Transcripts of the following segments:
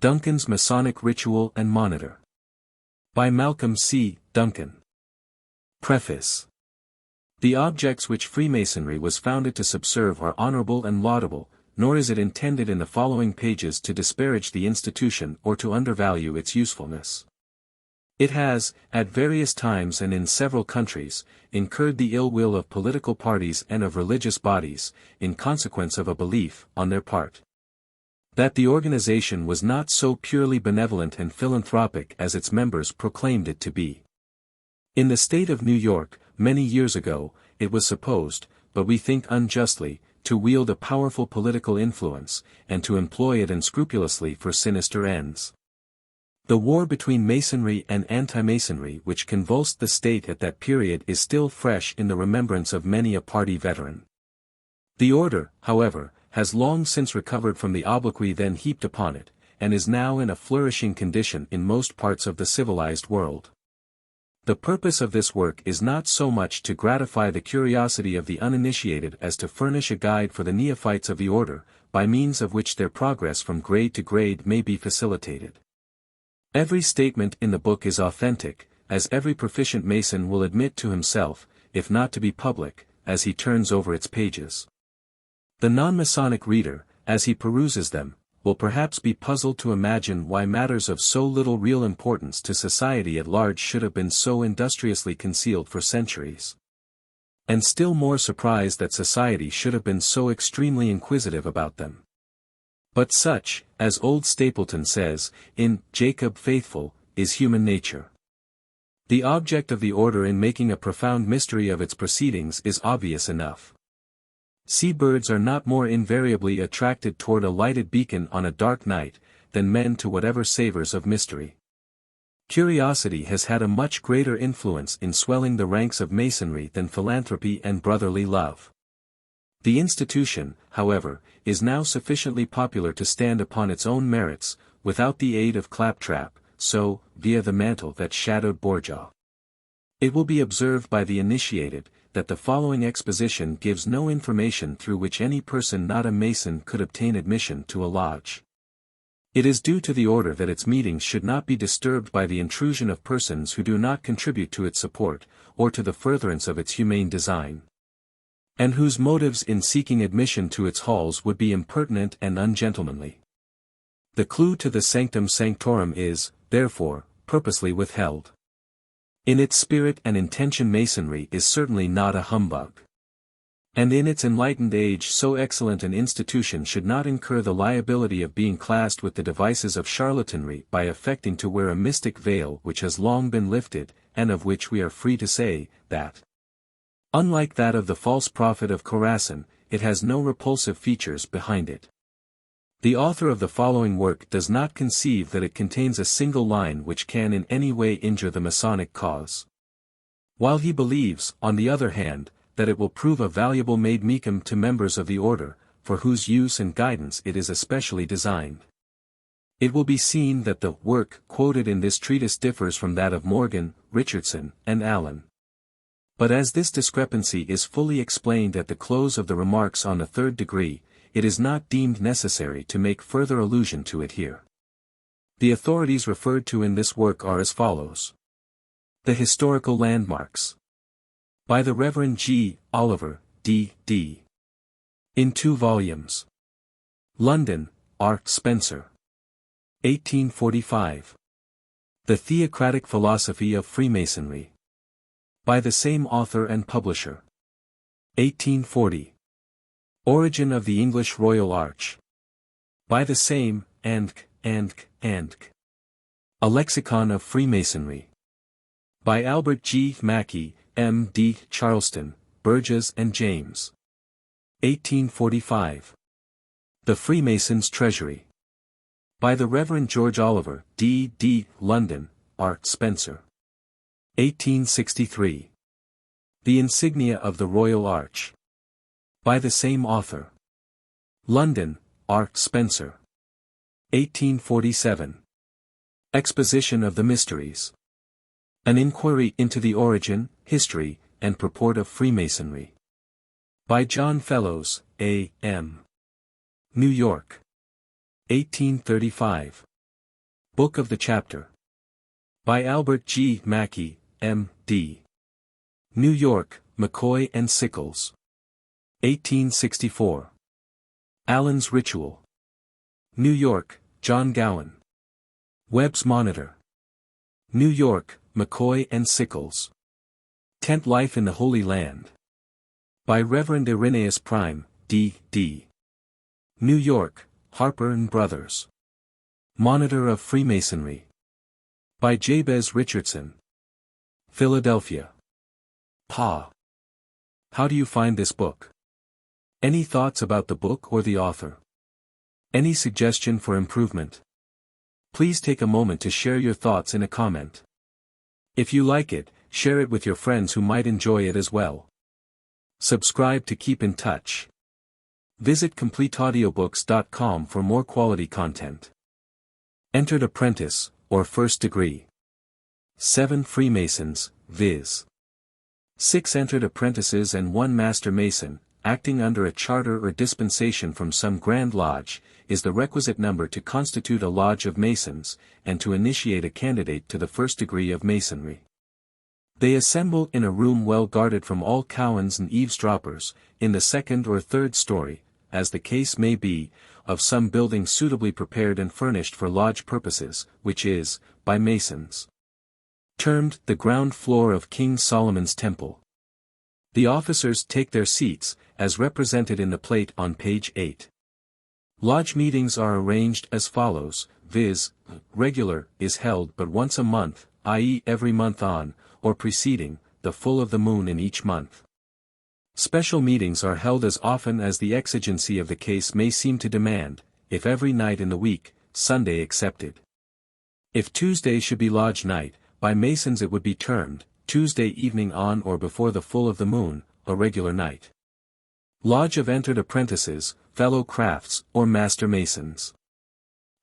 Duncan's Masonic Ritual and Monitor. By Malcolm C. Duncan. Preface. The objects which Freemasonry was founded to subserve are honorable and laudable, nor is it intended in the following pages to disparage the institution or to undervalue its usefulness. It has, at various times and in several countries, incurred the ill will of political parties and of religious bodies, in consequence of a belief, on their part, that the organization was not so purely benevolent and philanthropic as its members proclaimed it to be. In the state of New York, many years ago, it was supposed, but we think unjustly, to wield a powerful political influence, and to employ it unscrupulously for sinister ends. The war between Masonry and anti-Masonry which convulsed the state at that period is still fresh in the remembrance of many a party veteran. The order, however, has long since recovered from the obloquy then heaped upon it, and is now in a flourishing condition in most parts of the civilized world. The purpose of this work is not so much to gratify the curiosity of the uninitiated as to furnish a guide for the neophytes of the order, by means of which their progress from grade to grade may be facilitated. Every statement in the book is authentic, as every proficient Mason will admit to himself, if not to be public, as he turns over its pages. The non-Masonic reader, as he peruses them, will perhaps be puzzled to imagine why matters of so little real importance to society at large should have been so industriously concealed for centuries. And still more surprised that society should have been so extremely inquisitive about them. But such, as old Stapleton says, in Jacob Faithful, is human nature. The object of the order in making a profound mystery of its proceedings is obvious enough. Seabirds are not more invariably attracted toward a lighted beacon on a dark night, than men to whatever savors of mystery. Curiosity has had a much greater influence in swelling the ranks of Masonry than philanthropy and brotherly love. The institution, however, is now sufficiently popular to stand upon its own merits, without the aid of claptrap, so, via the mantle that shadowed Borgia. It will be observed by the initiated, that the following exposition gives no information through which any person not a Mason could obtain admission to a lodge. It is due to the order that its meetings should not be disturbed by the intrusion of persons who do not contribute to its support, or to the furtherance of its humane design, and whose motives in seeking admission to its halls would be impertinent and ungentlemanly. The clue to the sanctum sanctorum is, therefore, purposely withheld. In its spirit and intention Masonry is certainly not a humbug. And in its enlightened age so excellent an institution should not incur the liability of being classed with the devices of charlatanry by affecting to wear a mystic veil which has long been lifted, and of which we are free to say, that, unlike that of the false prophet of Khorasan, it has no repulsive features behind it. The author of the following work does not conceive that it contains a single line which can in any way injure the Masonic cause. While he believes, on the other hand, that it will prove a valuable vade-mecum to members of the order, for whose use and guidance it is especially designed. It will be seen that the work quoted in this treatise differs from that of Morgan, Richardson, and Allen. But as this discrepancy is fully explained at the close of the remarks on the third degree, it is not deemed necessary to make further allusion to it here. The authorities referred to in this work are as follows. The Historical Landmarks. By the Reverend G. Oliver, D.D. In 2 volumes. London, R. Spencer. 1845. The Theocratic Philosophy of Freemasonry. By the same author and publisher. 1840. Origin of the English Royal Arch. By the same, and. A Lexicon of Freemasonry. By Albert G. Mackey, M.D. Charleston, Burgess and James. 1845. The Freemasons' Treasury. By the Reverend George Oliver, D.D. London, R. Spencer. 1863. The Insignia of the Royal Arch. By the same author. London, R. Spencer. 1847. Exposition of the Mysteries. An Inquiry into the Origin, History, and Purport of Freemasonry. By John Fellows, A.M. New York. 1835. Book of the Chapter. By Albert G. Mackey, M.D. New York, McCoy and Sickles. 1864. Allen's Ritual. New York, John Gowan. Webb's Monitor. New York, McCoy and Sickles. Tent Life in the Holy Land. By Reverend Irenaeus Prime, D.D. New York, Harper & Brothers. Monitor of Freemasonry. By Jabez Richardson. Philadelphia. Pa. How do you find this book? Any thoughts about the book or the author? Any suggestion for improvement? Please take a moment to share your thoughts in a comment. If you like it, share it with your friends who might enjoy it as well. Subscribe to keep in touch. Visit CompleteAudiobooks.com for more quality content. Entered Apprentice, or First Degree. 7 Freemasons, viz. 6 entered apprentices and 1 Master Mason, acting under a charter or dispensation from some Grand Lodge, is the requisite number to constitute a Lodge of Masons, and to initiate a candidate to the first degree of Masonry. They assemble in a room well guarded from all cowens and eavesdroppers, in the 2nd or 3rd story, as the case may be, of some building suitably prepared and furnished for lodge purposes, which is, by Masons, termed the ground floor of King Solomon's Temple. The officers take their seats, as represented in the plate on page 8. Lodge meetings are arranged as follows, viz., regular is held but once a month, i.e. every month on, or preceding, the full of the moon in each month. Special meetings are held as often as the exigency of the case may seem to demand, if every night in the week, Sunday excepted. If Tuesday should be Lodge night, by Masons it would be termed, Tuesday evening on or before the full of the moon, a regular night. Lodge of Entered Apprentices, Fellow Crafts, or Master Masons.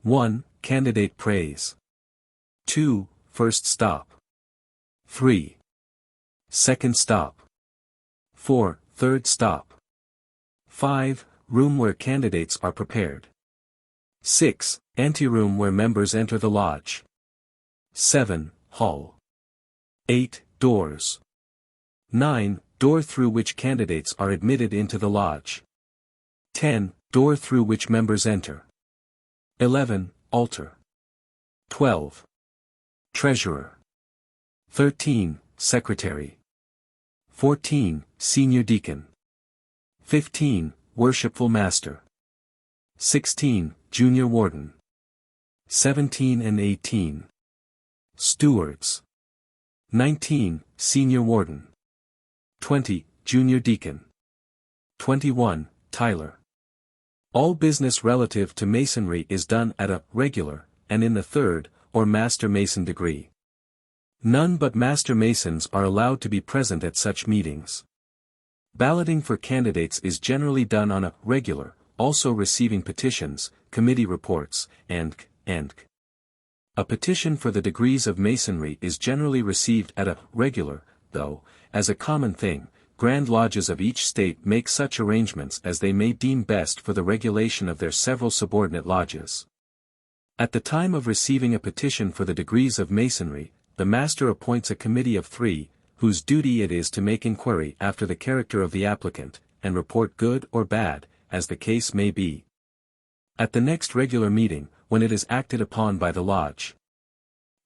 1. Candidate Praise. 2. First Stop. 3. Second Stop. 4. Third Stop. 5. Room where candidates are prepared. 6. Anteroom where members enter the lodge. 7. Hall. 8. Doors. 9. Door through which candidates are admitted into the lodge. 10. Door through which members enter. 11. Altar. 12. Treasurer. 13. Secretary. 14. Senior Deacon. 15. Worshipful Master. 16. Junior Warden. 17 and 18. Stewards. 19. Senior Warden. 20. Junior Deacon. 21. Tyler. All business relative to Masonry is done at a regular, and in the 3rd, or Master Mason degree. None but Master Masons are allowed to be present at such meetings. Balloting for candidates is generally done on a regular, also receiving petitions, committee reports, and a petition for the degrees of Masonry is generally received at a regular, though, as a common thing, Grand Lodges of each state make such arrangements as they may deem best for the regulation of their several subordinate lodges. At the time of receiving a petition for the degrees of Masonry, the Master appoints a committee of 3, whose duty it is to make inquiry after the character of the applicant, and report good or bad, as the case may be. At the next regular meeting, when it is acted upon by the lodge.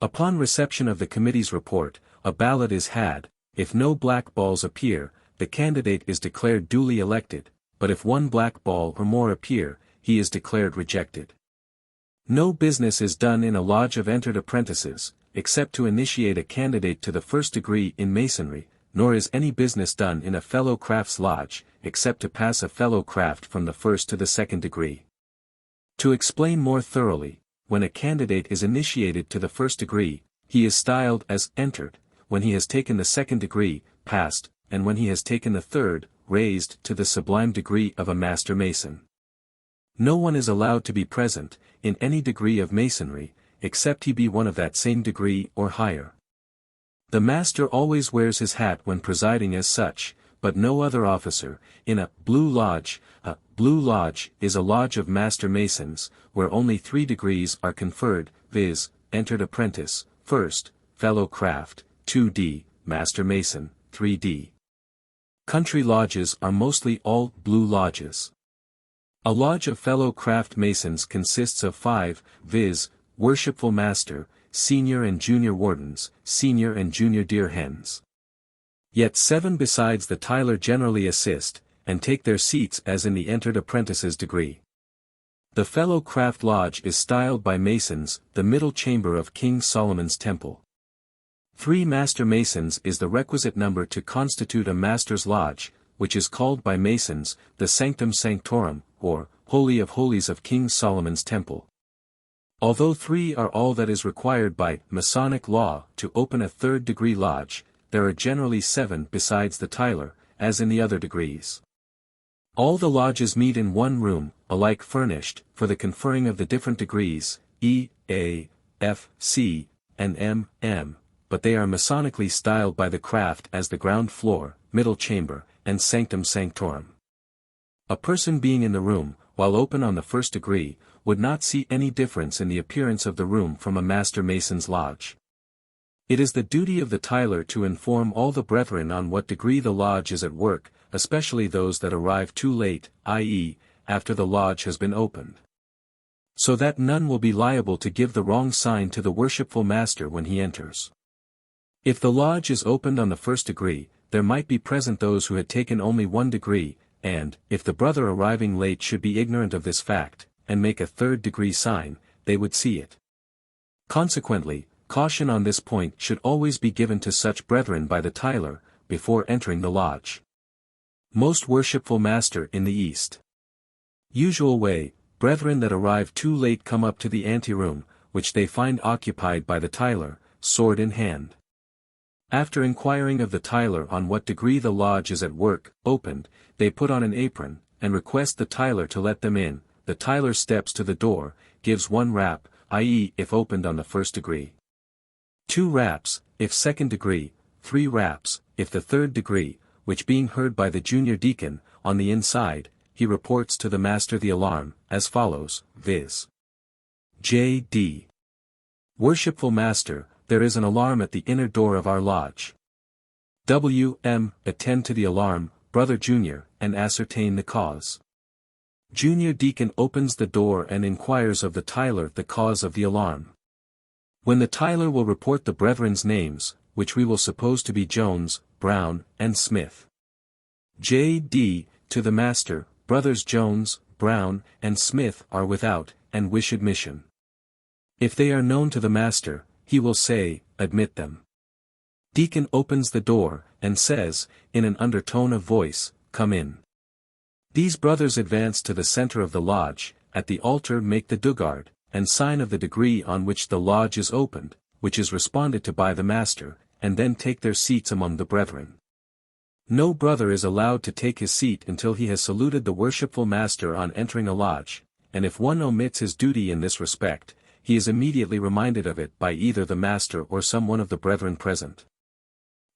Upon reception of the committee's report, a ballot is had. If no black balls appear, the candidate is declared duly elected, but if 1 black ball or more appear, he is declared rejected. No business is done in a Lodge of Entered Apprentices, except to initiate a candidate to the first degree in Masonry, nor is any business done in a Fellow Crafts Lodge, except to pass a Fellow Craft from the 1st to the 2nd degree. To explain more thoroughly, when a candidate is initiated to the first degree, he is styled as entered, when he has taken the 2nd degree, passed, and when he has taken the 3rd, raised to the sublime degree of a Master Mason. No one is allowed to be present, in any degree of Masonry, except he be one of that same degree or higher. The Master always wears his hat when presiding as such, but no other officer, in a Blue Lodge, A Blue Lodge is a lodge of Master Masons, where only 3 degrees are conferred, viz., Entered Apprentice, 1st, Fellow Craft, 2d, Master Mason, 3d. Country lodges are mostly all Blue Lodges. A lodge of Fellow Craft Masons consists of 5, viz., Worshipful Master, Senior and Junior Wardens, Senior and Junior Deer Hens. Yet 7 besides the Tyler generally assist, and take their seats as in the Entered Apprentice's degree. The Fellow Craft Lodge is styled by Masons, the middle chamber of King Solomon's Temple. 3 Master Masons is the requisite number to constitute a Master's Lodge, which is called by Masons, the Sanctum Sanctorum, or Holy of Holies of King Solomon's Temple. Although 3 are all that is required by Masonic law to open a 3rd degree lodge, there are generally 7 besides the Tyler, as in the other degrees. All the lodges meet in one room, alike furnished, for the conferring of the different degrees, E, A, F, C, and M, M, but they are Masonically styled by the craft as the ground floor, middle chamber, and Sanctum Sanctorum. A person being in the room, while open on the 1st degree, would not see any difference in the appearance of the room from a Master Mason's lodge. It is the duty of the Tyler to inform all the brethren on what degree the lodge is at work, especially those that arrive too late, i.e., after the lodge has been opened. So that none will be liable to give the wrong sign to the worshipful master when he enters. If the lodge is opened on the 1st degree, there might be present those who had taken only 1 degree, and, if the brother arriving late should be ignorant of this fact, and make a 3rd degree sign, they would see it. Consequently, caution on this point should always be given to such brethren by the Tyler, before entering the lodge. Most Worshipful Master in the East. Usual way, brethren that arrive too late come up to the anteroom, which they find occupied by the Tyler, sword in hand. After inquiring of the Tyler on what degree the lodge is at work, opened, they put on an apron, and request the Tyler to let them in. The Tyler steps to the door, gives 1 rap, i.e. if opened on the 1st degree. 2 raps, if 2nd degree, 3 raps, if the 3rd degree, which being heard by the junior deacon, on the inside, he reports to the master the alarm, as follows, viz. J.D. Worshipful Master, there is an alarm at the inner door of our lodge. W.M. Attend to the alarm, Brother Junior, and ascertain the cause. Junior Deacon opens the door and inquires of the Tyler the cause of the alarm. When the Tyler will report the brethren's names, which we will suppose to be Jones, Brown, and Smith. J.D. To the Master, Brothers Jones, Brown, and Smith are without, and wish admission. If they are known to the Master, he will say, admit them. Deacon opens the door, and says, in an undertone of voice, come in. These brothers advance to the center of the lodge, at the altar make the dugard, and sign of the degree on which the lodge is opened, which is responded to by the Master, and then take their seats among the brethren. No brother is allowed to take his seat until he has saluted the worshipful Master on entering a lodge, and if one omits his duty in this respect, he is immediately reminded of it by either the Master or some one of the brethren present.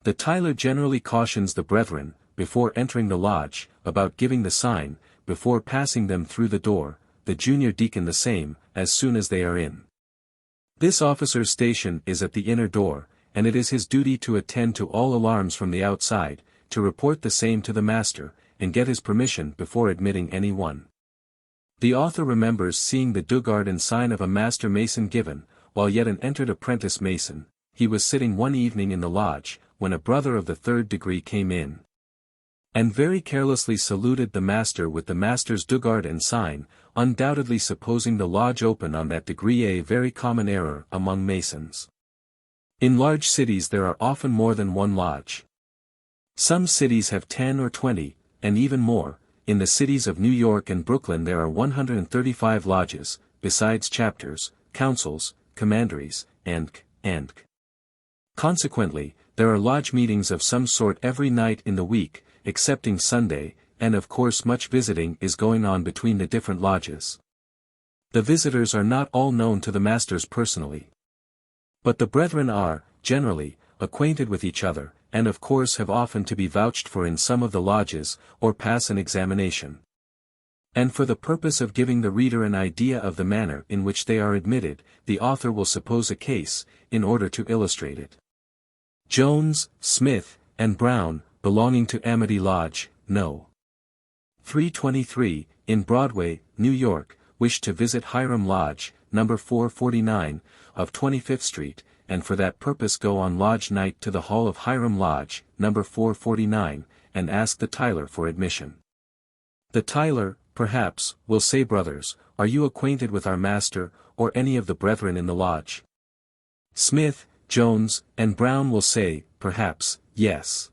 The Tyler generally cautions the brethren, before entering the lodge, about giving the sign, before passing them through the door, the junior deacon the same, as soon as they are in. This officer's station is at the inner door, and it is his duty to attend to all alarms from the outside, to report the same to the Master, and get his permission before admitting any one. The author remembers seeing the dugard and sign of a Master Mason given, while yet an entered apprentice Mason. He was sitting one evening in the lodge, when a brother of the 3rd degree came in, and very carelessly saluted the Master with the Master's dugard and sign, undoubtedly supposing the lodge open on that degree, a very common error among Masons. In large cities there are often more than one lodge. Some cities have 10 or 20, and even more. In the cities of New York and Brooklyn there are 135 lodges, besides chapters, councils, commanderies, and Consequently, there are lodge meetings of some sort every night in the week, excepting Sunday, and of course much visiting is going on between the different lodges. The visitors are not all known to the masters personally. But the brethren are, generally, acquainted with each other, and of course have often to be vouched for in some of the lodges, or pass an examination. And for the purpose of giving the reader an idea of the manner in which they are admitted, the author will suppose a case, in order to illustrate it. Jones, Smith, and Brown, belonging to Amity Lodge, No. 323, in Broadway, New York, wished to visit Hiram Lodge, number 449, of 25th Street, and for that purpose go on lodge night to the hall of Hiram Lodge, number 449, and ask the Tyler for admission. The Tyler, perhaps, will say, brothers, are you acquainted with our master, or any of the brethren in the lodge? Smith, Jones, and Brown will say, perhaps, yes.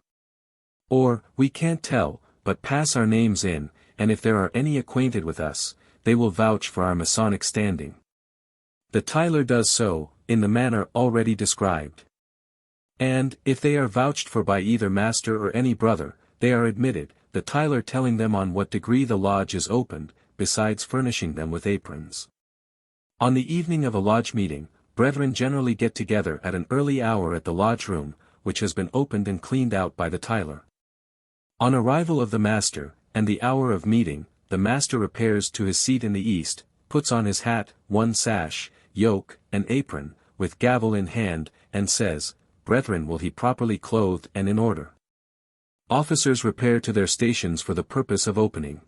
Or, we can't tell, but pass our names in, and if there are any acquainted with us, they will vouch for our Masonic standing. The Tyler does so, in the manner already described. And, if they are vouched for by either master or any brother, they are admitted, the Tyler telling them on what degree the lodge is opened, besides furnishing them with aprons. On the evening of a lodge meeting, brethren generally get together at an early hour at the lodge room, which has been opened and cleaned out by the Tyler. On arrival of the master, and the hour of meeting, the master repairs to his seat in the east, puts on his hat, one sash, yoke, and apron, with gavel in hand, and says, Brethren, will he properly clothed and in order. Officers repair to their stations for the purpose of opening.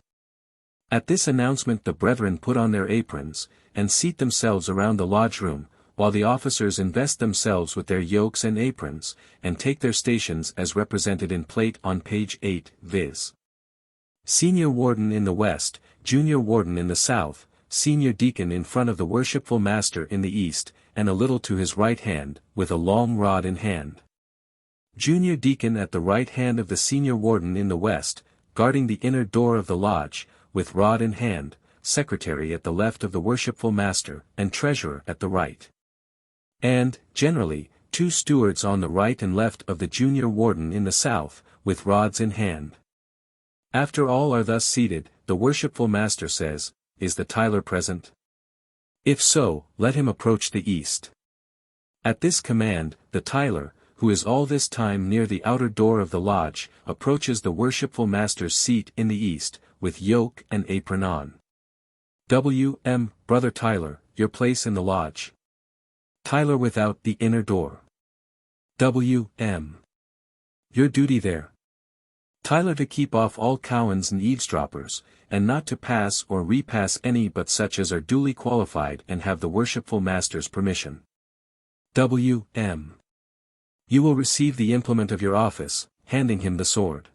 At this announcement the brethren put on their aprons, and seat themselves around the lodge room, while the officers invest themselves with their yokes and aprons, and take their stations as represented in plate on page 8, viz. Senior Warden in the west, Junior Warden in the south, Senior Deacon in front of the Worshipful Master in the east, and a little to his right hand, with a long rod in hand. Junior Deacon at the right hand of the Senior Warden in the west, guarding the inner door of the lodge, with rod in hand, Secretary at the left of the Worshipful Master, and Treasurer at the right. And, generally, two stewards on the right and left of the Junior Warden in the south, with rods in hand. After all are thus seated, the Worshipful Master says, Is the Tyler present? If so, let him approach the east. At this command, the Tyler, who is all this time near the outer door of the lodge, approaches the Worshipful Master's seat in the east, with yoke and apron on. W.M. Brother Tyler, your place in the lodge. Tyler without the inner door. W.M. Your duty there. Tyler to keep off all cowans and eavesdroppers, and not to pass or repass any but such as are duly qualified and have the Worshipful Master's permission. W.M. You will receive the implement of your office, handing him the sword.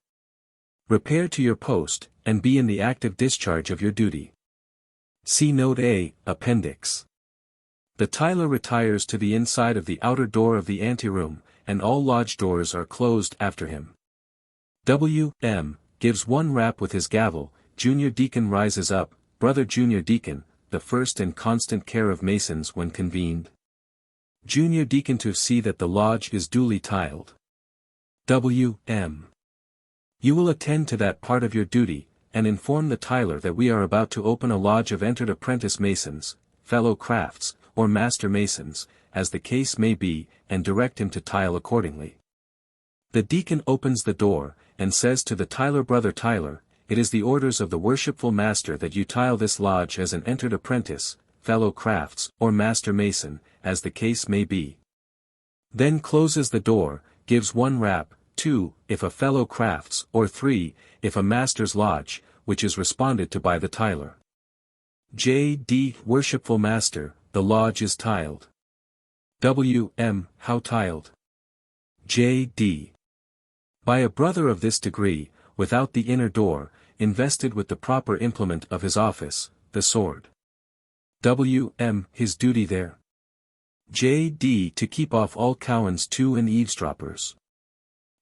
Repair to your post, and be in the active discharge of your duty. See Note A, Appendix. The Tyler retires to the inside of the outer door of the anteroom, and all lodge doors are closed after him. W.M. gives one rap with his gavel, Junior Deacon rises up, Brother Junior Deacon, the first and constant care of Masons when convened. Junior Deacon to see that the lodge is duly tiled. W.M. You will attend to that part of your duty, and inform the Tyler that we are about to open a lodge of entered apprentice masons, fellow crafts, or master masons, as the case may be, and direct him to tile accordingly. The deacon opens the door, and says to the Tyler, Brother Tyler, it is the orders of the Worshipful Master that you tile this lodge as an entered apprentice, fellow crafts, or master mason, as the case may be. Then closes the door, gives one rap, 2, if a fellow crafts, or 3, if a master's lodge, which is responded to by the Tyler. J.D. Worshipful Master, the lodge is tiled. W.M. How tiled? J.D. By a brother of this degree, without the inner door, invested with the proper implement of his office, the sword. W.M. His duty there. J.D. To keep off all cowans too and eavesdroppers.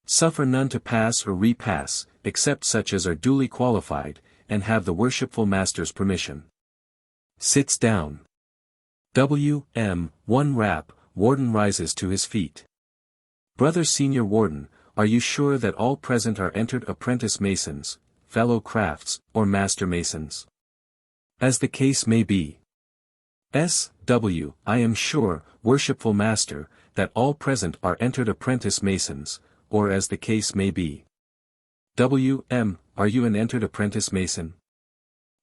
Suffer none to pass or repass, except such as are duly qualified, and have the Worshipful Master's permission. Sits down. W.M. One rap, Warden rises to his feet. Brother Senior Warden, are you sure that all present are entered apprentice masons, fellow crafts, or master masons? As the case may be. S.W. I am sure, Worshipful Master, that all present are entered apprentice masons, or as the case may be. W.M. Are you an entered apprentice mason?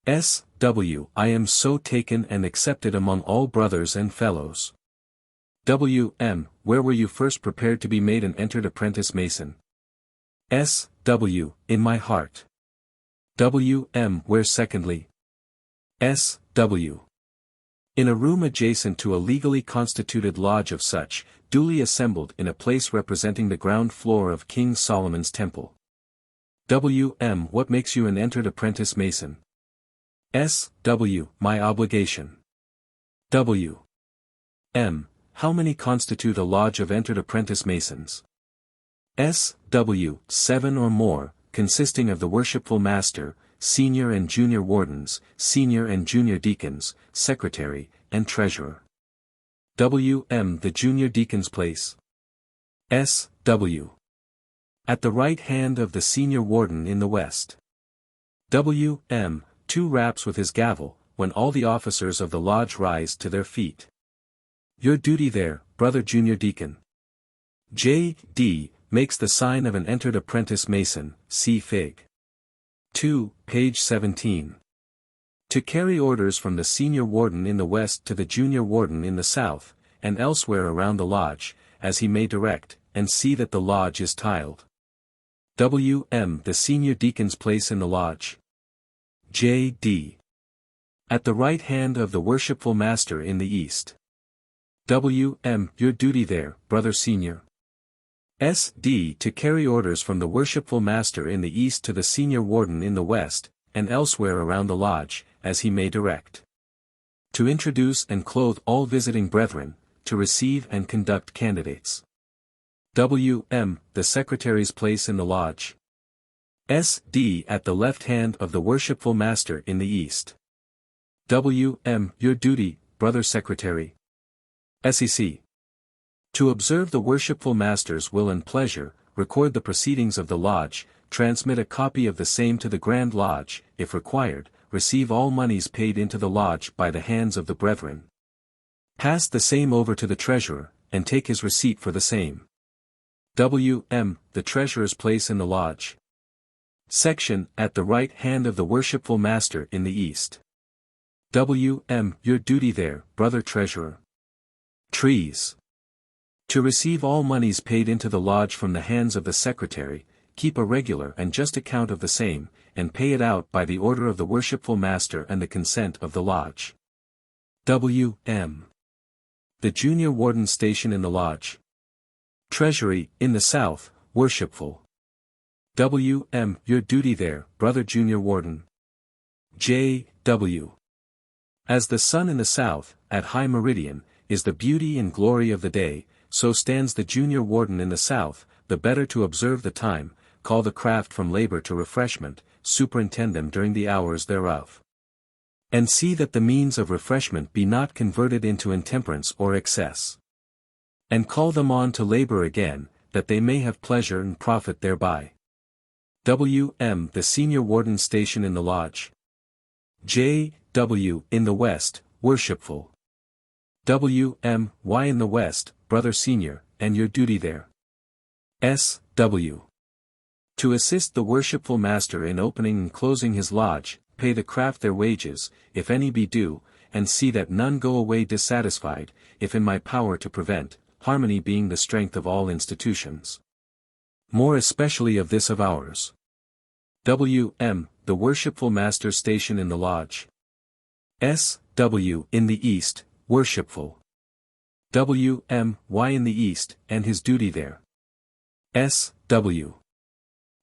S.W. I am so taken and accepted among all brothers and fellows. W.M. Where were you first prepared to be made and entered apprentice mason? S.W. In my heart. W.M. Where secondly? S.W. In a room adjacent to a legally constituted lodge of such, duly assembled in a place representing the ground floor of King Solomon's temple. W.M. What makes you an entered apprentice mason? S.W. My obligation. W.M. How many constitute a lodge of entered apprentice masons? S.W. 7 or more, consisting of the worshipful master, senior and junior wardens, senior and junior deacons, secretary, and treasurer. W.M. The junior deacon's place. S.W. At the right hand of the senior warden in the west. W.M. 2 raps with his gavel, when all the officers of the lodge rise to their feet. Your duty there, brother junior deacon. J.D. makes the sign of an entered apprentice mason, see Fig. 2, page 17. To carry orders from the senior warden in the west to the junior warden in the south, and elsewhere around the lodge, as he may direct, and see that the lodge is tiled. W.M. The senior deacon's place in the lodge. J.D. At the right hand of the worshipful master in the east. W.M. Your duty there, brother senior. S.D. To carry orders from the worshipful master in the east to the senior warden in the west, and elsewhere around the lodge, as he may direct. To introduce and clothe all visiting brethren, to receive and conduct candidates. W.M. The secretary's place in the lodge. S.D. At the left hand of the worshipful master in the east. W.M. Your duty, brother secretary. SEC. To observe the worshipful master's will and pleasure, record the proceedings of the lodge, transmit a copy of the same to the Grand Lodge, if required, receive all monies paid into the lodge by the hands of the brethren. Pass the same over to the treasurer, and take his receipt for the same. W.M. The treasurer's place in the lodge. Section, at the right hand of the worshipful master in the east. W.M. Your duty there, brother treasurer. Trees. To receive all monies paid into the lodge from the hands of the secretary, keep a regular and just account of the same, and pay it out by the order of the worshipful master and the consent of the lodge. W.M. The junior warden's station in the lodge. Treasury, in the south, worshipful. W.M. Your duty there, brother junior warden. J.W. As the sun in the south, at high meridian, is the beauty and glory of the day, so stands the junior warden in the south, the better to observe the time, call the craft from labor to refreshment, superintend them during the hours thereof. And see that the means of refreshment be not converted into intemperance or excess. And call them on to labor again, that they may have pleasure and profit thereby. W.M. The senior warden's station in the lodge. J.W. In the west, worshipful. W.M. Why in the west, brother senior, and your duty there? S.W. To assist the worshipful master in opening and closing his lodge, pay the craft their wages, if any be due, and see that none go away dissatisfied, if in my power to prevent, harmony being the strength of all institutions. More especially of this of ours. W.M. The worshipful master's station in the lodge. S.W. In the east, worshipful. W.M. Why in the east, and his duty there? S.W.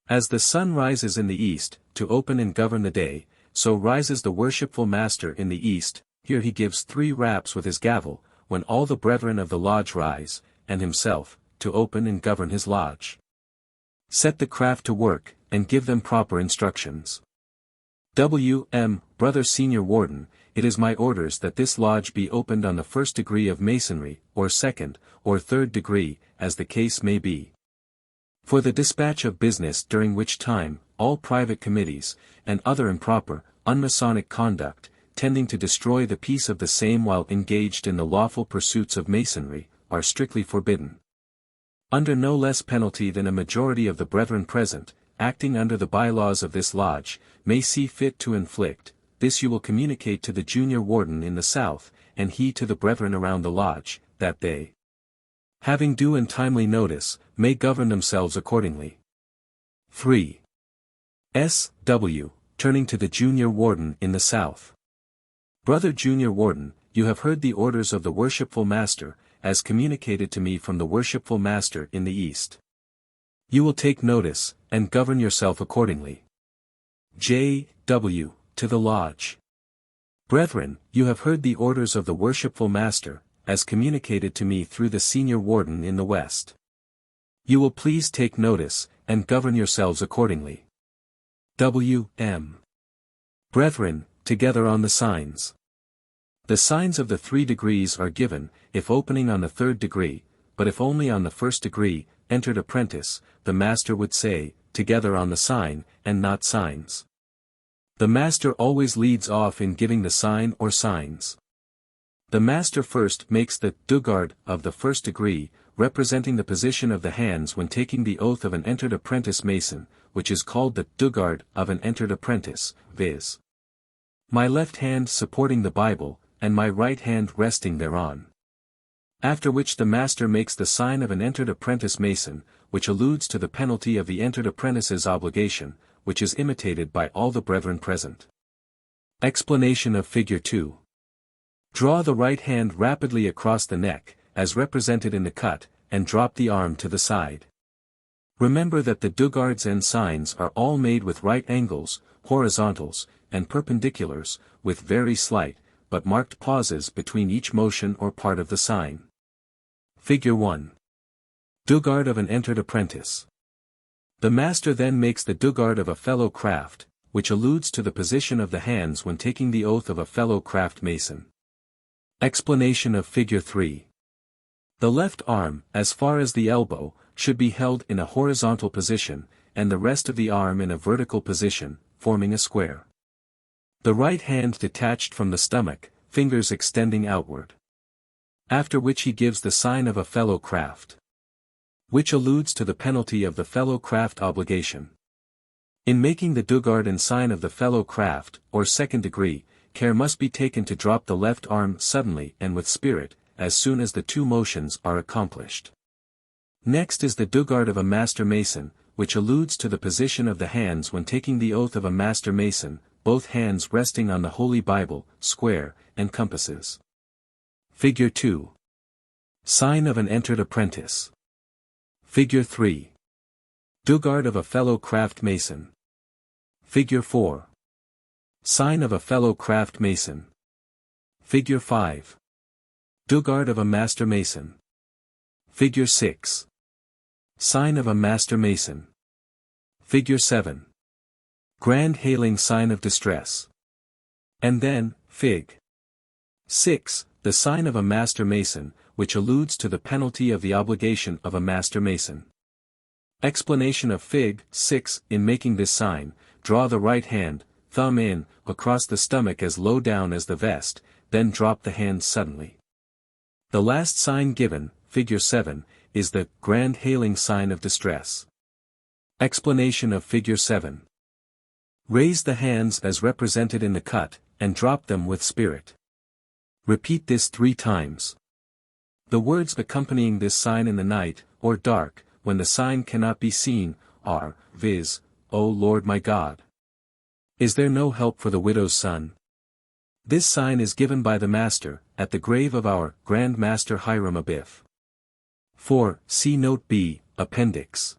As the sun rises in the east, to open and govern the day, so rises the worshipful master in the east. Here he gives 3 raps with his gavel, when all the brethren of the lodge rise, and himself, to open and govern his lodge. Set the craft to work, and give them proper instructions. W.M. Brother Senior Warden, it is my orders that this lodge be opened on the 1st degree of Masonry, or 2nd, or 3rd degree, as the case may be. For the dispatch of business during which time, all private committees, and other improper, unmasonic conduct, tending to destroy the peace of the same while engaged in the lawful pursuits of Masonry, are strictly forbidden. Under no less penalty than a majority of the brethren present, acting under the bylaws of this lodge, may see fit to inflict, this you will communicate to the junior warden in the south, and he to the brethren around the lodge, that they, having due and timely notice, may govern themselves accordingly. 3. S.W. Turning to the junior warden in the south. Brother junior warden, you have heard the orders of the worshipful master, as communicated to me from the worshipful master in the east. You will take notice, and govern yourself accordingly. J.W. To the lodge. Brethren, you have heard the orders of the worshipful master, as communicated to me through the senior warden in the west. You will please take notice, and govern yourselves accordingly. W.M. Brethren, together on the signs. The signs of the 3 degrees are given, if opening on the 3rd degree, but if only on the 1st degree, entered apprentice, the master would say, together on the sign, and not signs. The master always leads off in giving the sign or signs. The master first makes the dugard of the 1st degree, representing the position of the hands when taking the oath of an entered apprentice mason, which is called the dugard of an entered apprentice, viz. My left hand supporting the Bible, and my right hand resting thereon. After which the master makes the sign of an entered apprentice mason, which alludes to the penalty of the entered apprentice's obligation, which is imitated by all the brethren present. Explanation of Figure 2. Draw the right hand rapidly across the neck, as represented in the cut, and drop the arm to the side. Remember that the dugards and signs are all made with right angles, horizontals, and perpendiculars, with very slight, but marked pauses between each motion or part of the sign. Figure 1. Dugard of an entered apprentice. The master then makes the dugard of a fellow craft, which alludes to the position of the hands when taking the oath of a fellow craft mason. Explanation of Figure 3. The left arm, as far as the elbow, should be held in a horizontal position, and the rest of the arm in a vertical position, forming a square. The right hand detached from the stomach, fingers extending outward. After which he gives the sign of a fellow craft, which alludes to the penalty of the fellow craft obligation. In making the dugard and sign of the fellow craft, or 2nd degree, care must be taken to drop the left arm suddenly and with spirit, as soon as the 2 motions are accomplished. Next is the dugard of a master mason, which alludes to the position of the hands when taking the oath of a master mason, both hands resting on the Holy Bible, square, and compasses. Figure 2. Sign of an entered apprentice. Figure 3. Dugard of a fellow craft mason. Figure 4. Sign of a fellow craft mason. Figure 5. Dugard of a master mason. Figure 6. Sign of a master mason. Figure 7. Grand hailing sign of distress. And then, Fig. 6, the sign of a master mason, which alludes to the penalty of the obligation of a master mason. Explanation of Fig. 6. In making this sign, draw the right hand, thumb in, across the stomach as low down as the vest, then drop the hand suddenly. The last sign given, Figure 7, is the grand hailing sign of distress. Explanation of Figure 7. Raise the hands as represented in the cut, and drop them with spirit. Repeat this 3 times. The words accompanying this sign in the night, or dark, when the sign cannot be seen, are, viz., O Lord my God. Is there no help for the widow's son? This sign is given by the Master, at the grave of our Grand Master Hiram Abiff. 4. See Note B, Appendix.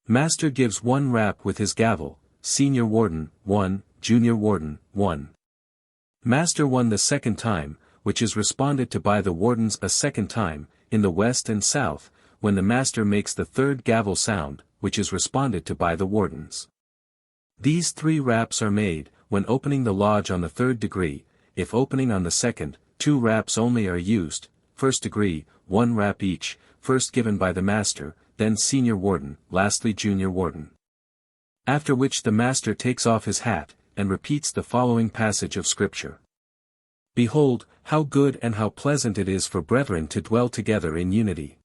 Master gives 1 rap with his gavel, Senior Warden, 1, Junior Warden, 1. Master 1 the 2nd time, which is responded to by the wardens a 2nd time, in the west and south, when the master makes the 3rd gavel sound, which is responded to by the wardens. These 3 raps are made, when opening the lodge on the 3rd degree, if opening on the 2nd, 2 raps only are used, 1st degree, 1 rap each, first given by the master, then senior warden, lastly junior warden. After which the master takes off his hat, and repeats the following passage of Scripture. Behold, how good and how pleasant it is for brethren to dwell together in unity.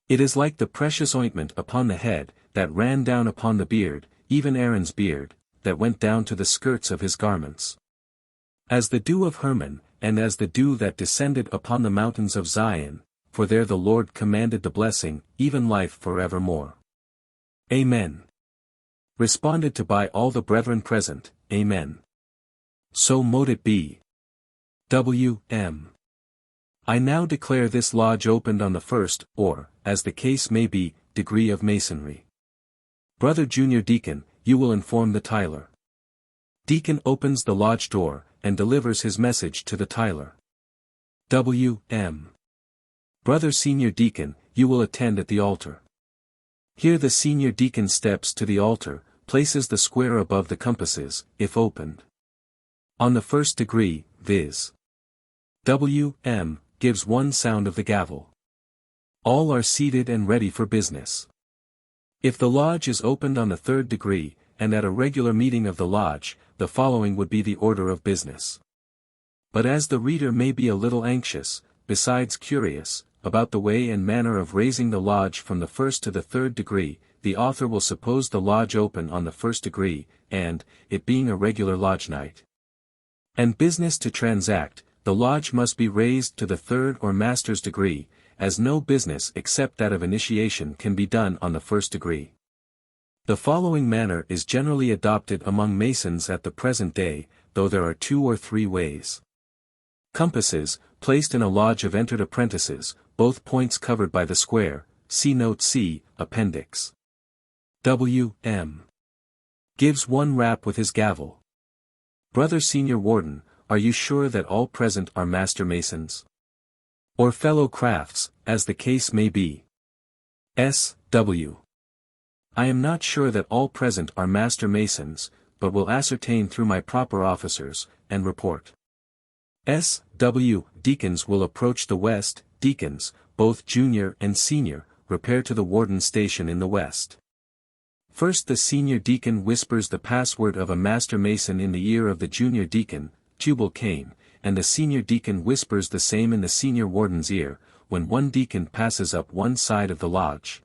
It is like the precious ointment upon the head, that ran down upon the beard, even Aaron's beard, that went down to the skirts of his garments. As the dew of Hermon, and as the dew that descended upon the mountains of Zion, for there the Lord commanded the blessing, even life forevermore. Amen. Responded to by all the brethren present, Amen. So mote it be. W.M. I now declare this lodge opened on the first, or, as the case may be, degree of Masonry. Brother Junior Deacon, you will inform the Tyler. Deacon opens the lodge door, and delivers his message to the Tyler. W.M. Brother Senior Deacon, you will attend at the altar. Here the Senior Deacon steps to the altar, places the square above the compasses, if opened. On the first degree, viz. W.M. gives one sound of the gavel. All are seated and ready for business. If the lodge is opened on the third degree, and at a regular meeting of the lodge, the following would be the order of business. But as the reader may be a little anxious, besides curious, about the way and manner of raising the lodge from the first to the third degree, the author will suppose the lodge open on the first degree, and, it being a regular lodge night, and business to transact, the lodge must be raised to the third or master's degree, as no business except that of initiation can be done on the first degree. The following manner is generally adopted among Masons at the present day, though there are 2 or 3 ways. Compasses, placed in a lodge of entered apprentices, both points covered by the square, see Note C, Appendix. W.M. gives one rap with his gavel. Brother Senior Warden, are you sure that all present are Master Masons? Or fellow crafts, as the case may be? S.W. I am not sure that all present are Master Masons, but will ascertain through my proper officers, and report. S.W. Deacons will approach the west, deacons, both junior and senior, repair to the warden's station in the west. First the senior deacon whispers the password of a Master Mason in the ear of the junior deacon, Tubal Cain, and the senior deacon whispers the same in the senior warden's ear, when one deacon passes up one side of the lodge,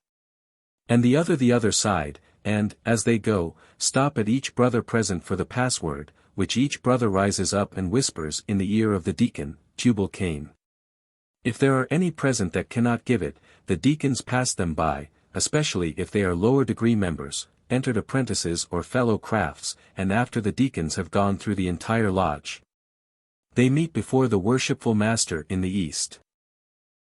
and the other side, and, as they go, stop at each brother present for the password, which each brother rises up and whispers in the ear of the deacon, Tubal Cain. If there are any present that cannot give it, the deacons pass them by, especially if they are lower degree members, entered apprentices or fellow crafts, and after the deacons have gone through the entire lodge, they meet before the worshipful master in the east.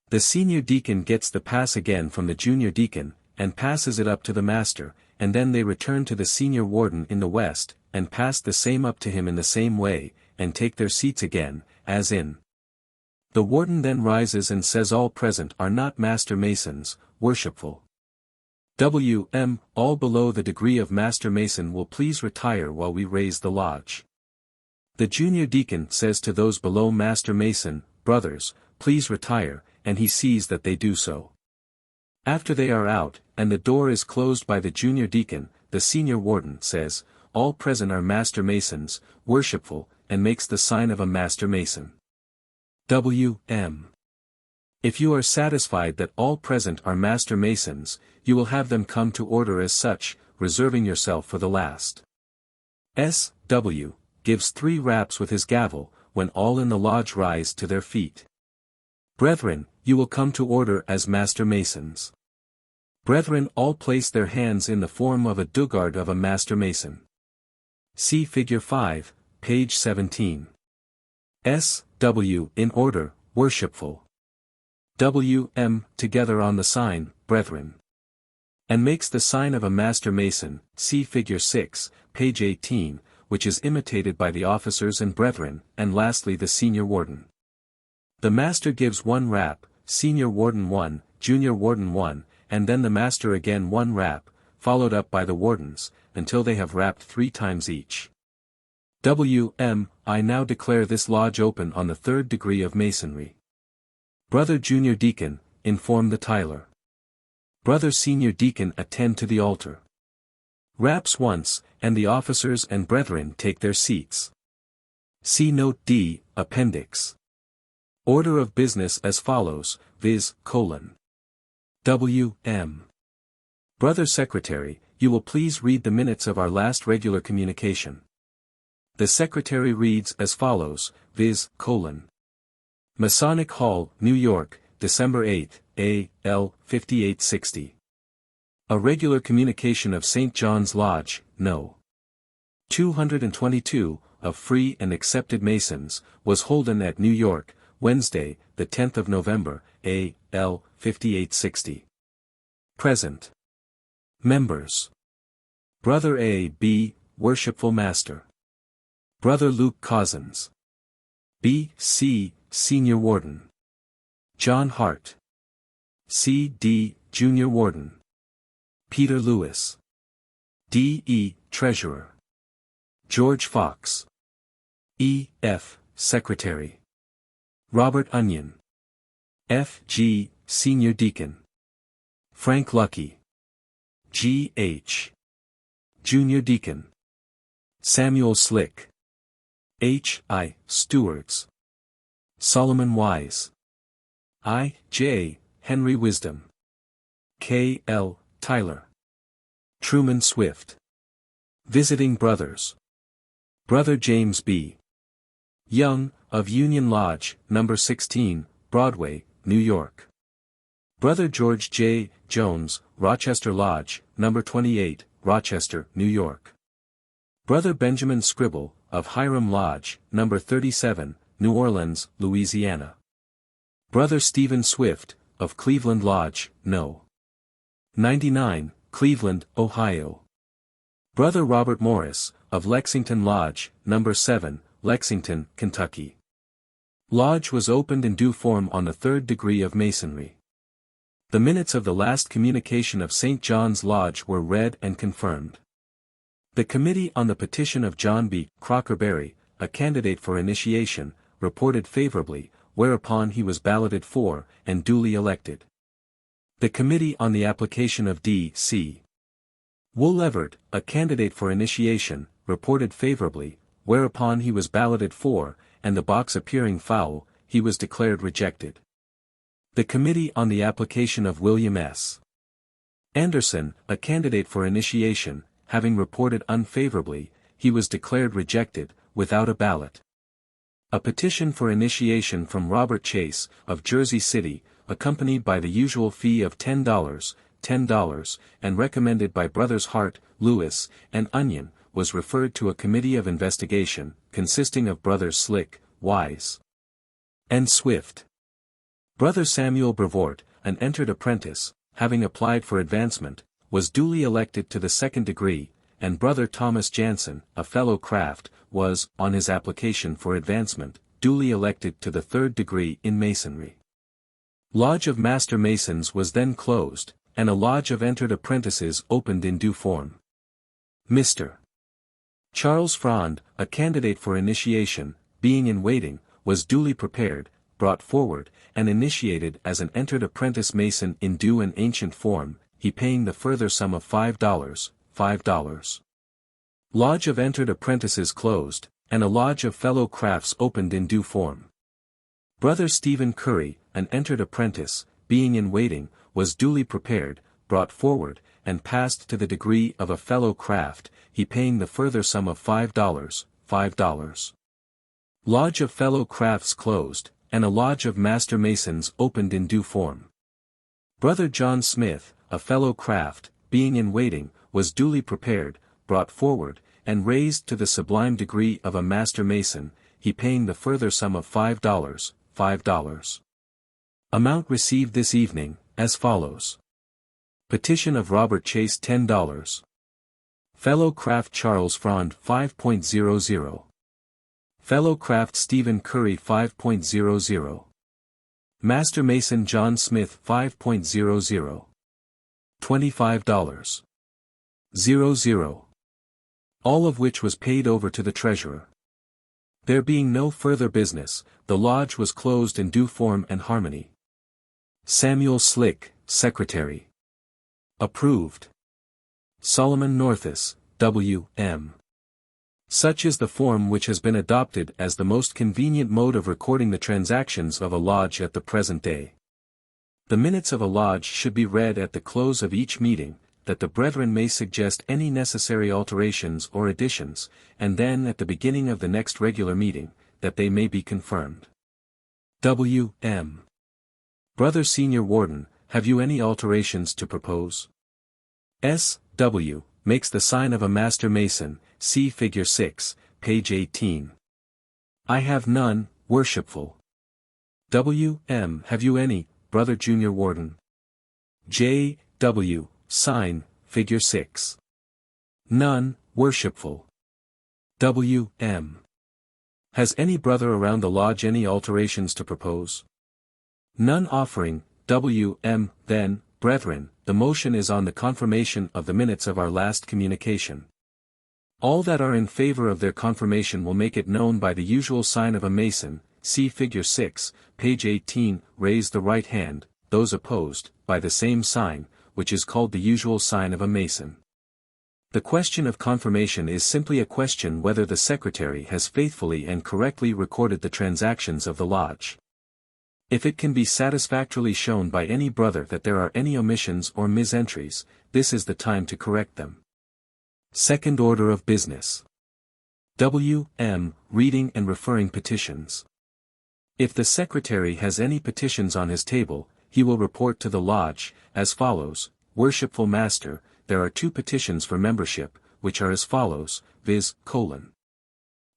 The senior deacon gets the pass again from the junior deacon, and passes it up to the master, and then they return to the senior warden in the west, and pass the same up to him in the same way, and take their seats again, as in. The warden then rises and says all present are not Master Masons, worshipful. W.M. All below the degree of Master Mason will please retire while we raise the lodge. The junior deacon says to those below Master Mason, brothers, please retire, and he sees that they do so. After they are out, and the door is closed by the junior deacon, the senior warden says, all present are Master Masons, worshipful, and makes the sign of a Master Mason. W.M. If you are satisfied that all present are Master Masons, you will have them come to order as such, reserving yourself for the last. S.W. gives 3 raps with his gavel, when all in the lodge rise to their feet. Brethren, you will come to order as Master Masons. Brethren all place their hands in the form of a dugard of a Master Mason. See Figure 5, page 17. S.W. in order, worshipful. W.M. together on the sign, brethren. And makes the sign of a Master Mason, see Figure 6, page 18, which is imitated by the officers and brethren, and lastly the senior warden. The master gives 1 rap, senior warden 1, junior warden 1, and then the master again 1 rap, followed up by the wardens, until they have rapped 3 times each. W.M. I now declare this lodge open on the 3rd degree of Masonry. Brother Junior Deacon, inform the Tyler. Brother Senior Deacon attend to the altar. Raps once, and the officers and brethren take their seats. See Note D, Appendix. Order of business as follows, viz. W.M. Brother Secretary, you will please read the minutes of our last regular communication. The secretary reads as follows, viz. Masonic Hall, New York, December 8, A.L. 5860. A regular communication of St. John's Lodge, No. 222, of Free and Accepted Masons, was holden at New York, Wednesday, the 10th of November, A.L. 5860. Present. Members. Brother A. B., Worshipful Master. Brother Luke Cozzens. B. C., Senior Warden. John Hart. C. D., Junior Warden. Peter Lewis. D. E., Treasurer. George Fox. E. F., Secretary. Robert Onion. F. G., Senior Deacon. Frank Lucky. G. H. Junior Deacon. Samuel Slick. H. I. Stewards. Solomon Wise. I. J. Henry Wisdom. K. L. Tyler. Truman Swift. Visiting Brothers. Brother James B. Young, of Union Lodge, No. 16, Broadway, New York. Brother George J. Jones, Rochester Lodge, No. 28, Rochester, New York. Brother Benjamin Scribble, of Hiram Lodge, No. 37, New Orleans, Louisiana. Brother Stephen Swift, of Cleveland Lodge, No. 99, Cleveland, Ohio. Brother Robert Morris, of Lexington Lodge, No. 7, Lexington, Kentucky. Lodge was opened in due form on the third degree of Masonry. The minutes of the last communication of St. John's Lodge were read and confirmed. The committee on the petition of John B. Crockerberry, a candidate for initiation, reported favorably, whereupon he was balloted for, and duly elected. The committee on the application of D. C. Wool Everett, a candidate for initiation, reported favorably, whereupon he was balloted for, and the box appearing foul, he was declared rejected. The committee on the application of William S. Anderson, a candidate for initiation, having reported unfavorably, he was declared rejected, without a ballot. A petition for initiation from Robert Chase, of Jersey City, accompanied by the usual fee of $10, and recommended by Brothers Hart, Lewis, and Onion, was referred to a committee of investigation, consisting of Brothers Slick, Wise, and Swift. Brother Samuel Brevoort, an entered apprentice, having applied for advancement, was duly elected to the second degree, and Brother Thomas Jansen, a fellow craft, was, on his application for advancement, duly elected to the third degree in Masonry. Lodge of Master Masons was then closed, and a Lodge of Entered Apprentices opened in due form. Mr. Charles Frond, a candidate for initiation, being in waiting, was duly prepared, brought forward, and initiated as an Entered Apprentice Mason in due and ancient form, he paying the further sum of $5. Lodge of Entered Apprentices closed, and a Lodge of Fellow Crafts opened in due form. Brother Stephen Curry, an Entered Apprentice, being in waiting, was duly prepared, brought forward, and passed to the degree of a Fellow Craft, he paying the further sum of $5. Lodge of Fellow Crafts closed, and a Lodge of Master Masons opened in due form. Brother John Smith, a Fellow Craft, being in waiting, was duly prepared, brought forward, and raised to the sublime degree of a Master Mason, he paying the further sum of $5. Amount received this evening, as follows. Petition of Robert Chase $10. Fellow Craft Charles Frond 5.00. Fellow Craft Stephen Curry 5.00. Master Mason John Smith 5.00. $25. 00. All of which was paid over to the treasurer. There being no further business, the lodge was closed in due form and harmony. Samuel Slick, Secretary. Approved. Solomon Northus, W.M. Such is the form which has been adopted as the most convenient mode of recording the transactions of a lodge at the present day. The minutes of a lodge should be read at the close of each meeting, that the brethren may suggest any necessary alterations or additions, and then at the beginning of the next regular meeting, that they may be confirmed. W.M. Brother Senior Warden, have you any alterations to propose? S.W. Makes the sign of a Master Mason, see Figure 6, page 18. I have none, worshipful. W.M. Have you any, Brother Junior Warden? J.W. Sign, Figure 6. None, worshipful. W.M. Has any brother around the lodge any alterations to propose? None offering. W.M. Then, brethren, the motion is on the confirmation of the minutes of our last communication. All that are in favor of their confirmation will make it known by the usual sign of a Mason, see Figure 6, page 18, raise the right hand, those opposed, by the same sign, which is called the usual sign of a Mason. The question of confirmation is simply a question whether the secretary has faithfully and correctly recorded the transactions of the lodge. If it can be satisfactorily shown by any brother that there are any omissions or misentries, this is the time to correct them. Second order of business. W.M. Reading and referring petitions. If the secretary has any petitions on his table, he will report to the lodge, as follows: Worshipful Master, there are 2 petitions for membership, which are as follows, viz.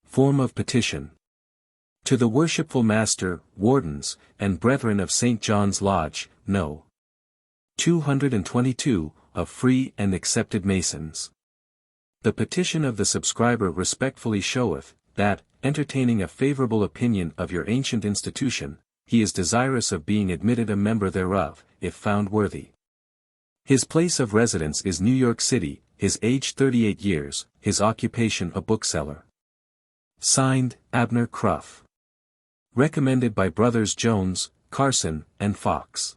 Form of petition. To the Worshipful Master, Wardens, and Brethren of St. John's Lodge, No. 222, of Free and Accepted Masons. The petition of the subscriber respectfully showeth, that, entertaining a favorable opinion of your ancient institution, he is desirous of being admitted a member thereof, if found worthy. His place of residence is New York City, his age 38 years, his occupation a bookseller. Signed, Abner Cruff. Recommended by Brothers Jones, Carson, and Fox.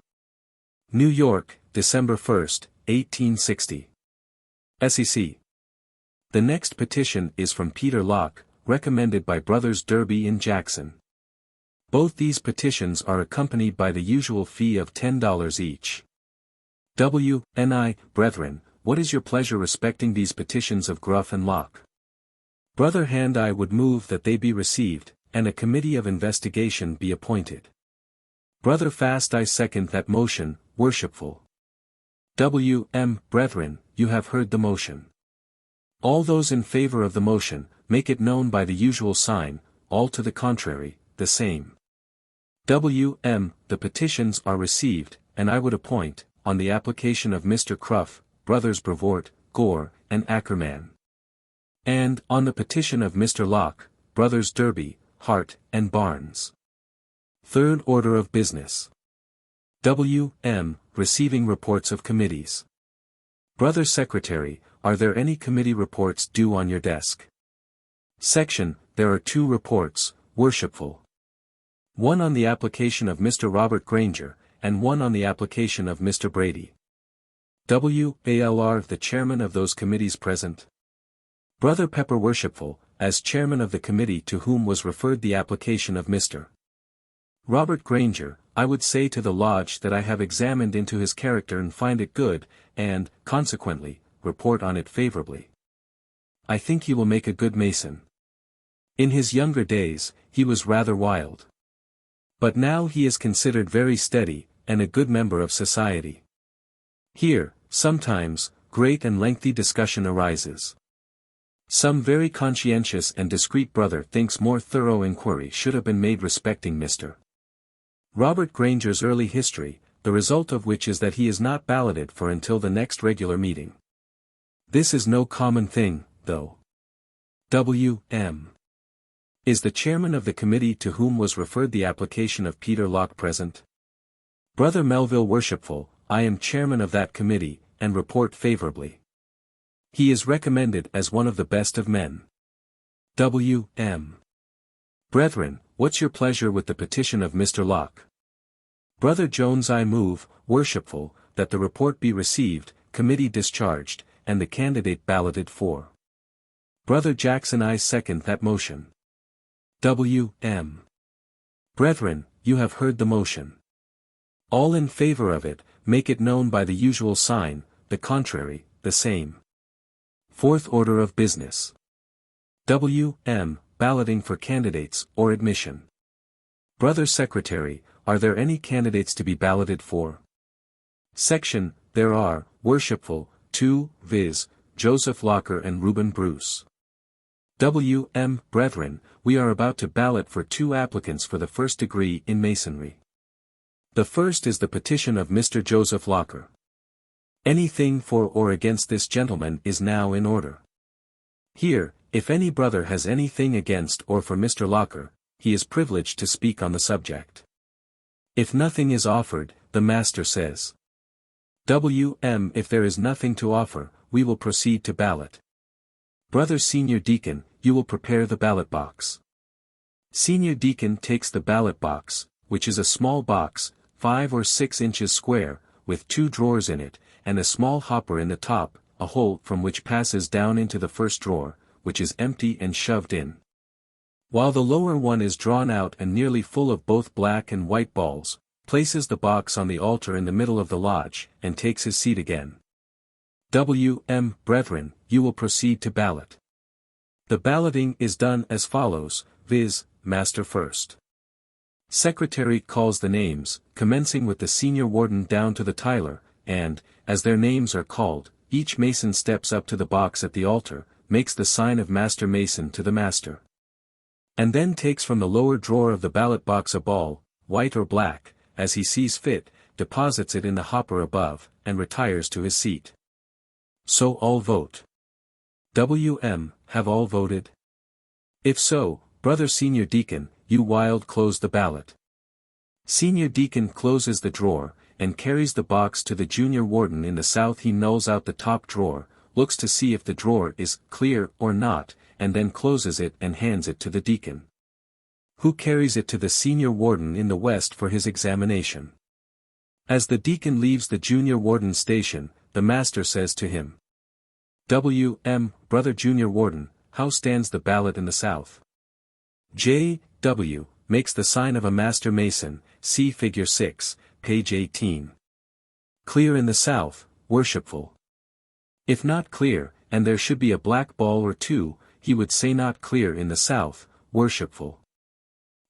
New York, December 1, 1860. SEC. The next petition is from Peter Locke, recommended by Brothers Derby and Jackson. Both these petitions are accompanied by the usual fee of $10 each. W.N.I. Brethren, what is your pleasure respecting these petitions of Gruff and Locke? Brother Hand, I would move that they be received, and a committee of investigation be appointed. Brother Fast, I second that motion, worshipful. W.M. Brethren, you have heard the motion. All those in favor of the motion, make it known by the usual sign, all to the contrary, the same. W.M. The petitions are received, and I would appoint, on the application of Mr. Cruff, Brothers Brevoort, Gore, and Ackerman. And, on the petition of Mr. Locke, Brothers Derby, Hart, and Barnes. Third order of business. W.M. Receiving reports of committees. Brother Secretary, are there any committee reports due on your desk? Section, there are 2 reports, worshipful. One on the application of Mr. Robert Granger, and one on the application of Mr. Brady. W.A.L.R. The chairman of those committees present. Brother Pepper Worshipful, as chairman of the committee to whom was referred the application of Mr. Robert Granger, I would say to the lodge that I have examined into his character and find it good, and, consequently, report on it favorably. I think he will make a good Mason. In his younger days, he was rather wild. But now he is considered very steady, and a good member of society. Here, sometimes, great and lengthy discussion arises. Some very conscientious and discreet brother thinks more thorough inquiry should have been made respecting Mr. Robert Granger's early history, the result of which is that he is not balloted for until the next regular meeting. This is no common thing, though. W.M. Is the chairman of the committee to whom was referred the application of Peter Locke present? Brother Melville Worshipful, I am chairman of that committee, and report favorably. He is recommended as one of the best of men. W.M. Brethren, what's your pleasure with the petition of Mr. Locke? Brother Jones, I move, worshipful, that the report be received, committee discharged, and the candidate balloted for. Brother Jackson, I second that motion. W.M. Brethren, you have heard the motion. All in favor of it, make it known by the usual sign, the contrary, the same. Fourth order of business. W.M. Balloting for candidates, or admission. Brother Secretary, are there any candidates to be balloted for? Section, there are, Worshipful, 2, viz., Joseph Locker and Reuben Bruce. W.M. Brethren, we are about to ballot for 2 applicants for the first degree in Masonry. The first is the petition of Mr. Joseph Locker. Anything for or against this gentleman is now in order. Here, if any brother has anything against or for Mr. Locker, he is privileged to speak on the subject. If nothing is offered, the Master says. W.M. If there is nothing to offer, we will proceed to ballot. Brother Senior Deacon, you will prepare the ballot box. Senior Deacon takes the ballot box, which is a small box, 5 or 6 inches square, with 2 drawers in it, and a small hopper in the top, a hole from which passes down into the first drawer, which is empty and shoved in. While the lower one is drawn out and nearly full of both black and white balls, places the box on the altar in the middle of the lodge, and takes his seat again. W.M. Brethren, you will proceed to ballot. The balloting is done as follows, viz., Master first. Secretary calls the names, commencing with the senior warden down to the tiler, and, as their names are called, each Mason steps up to the box at the altar, makes the sign of Master Mason to the Master. And then takes from the lower drawer of the ballot box a ball, white or black, as he sees fit, deposits it in the hopper above, and retires to his seat. So all vote. W.M. Have all voted? If so, Brother Senior Deacon, you wild close the ballot. Senior Deacon closes the drawer, and carries the box to the junior warden in the south. He nulls out the top drawer, looks to see if the drawer is clear or not, and then closes it and hands it to the deacon, who carries it to the senior warden in the west for his examination. As the deacon leaves the junior warden's station, the Master says to him, W.M. Brother Junior Warden, how stands the ballot in the south? J.W. makes the sign of a Master Mason, see Figure 6, page 18. Clear in the south, worshipful. If not clear, and there should be a black ball or 2, he would say not clear in the south, worshipful.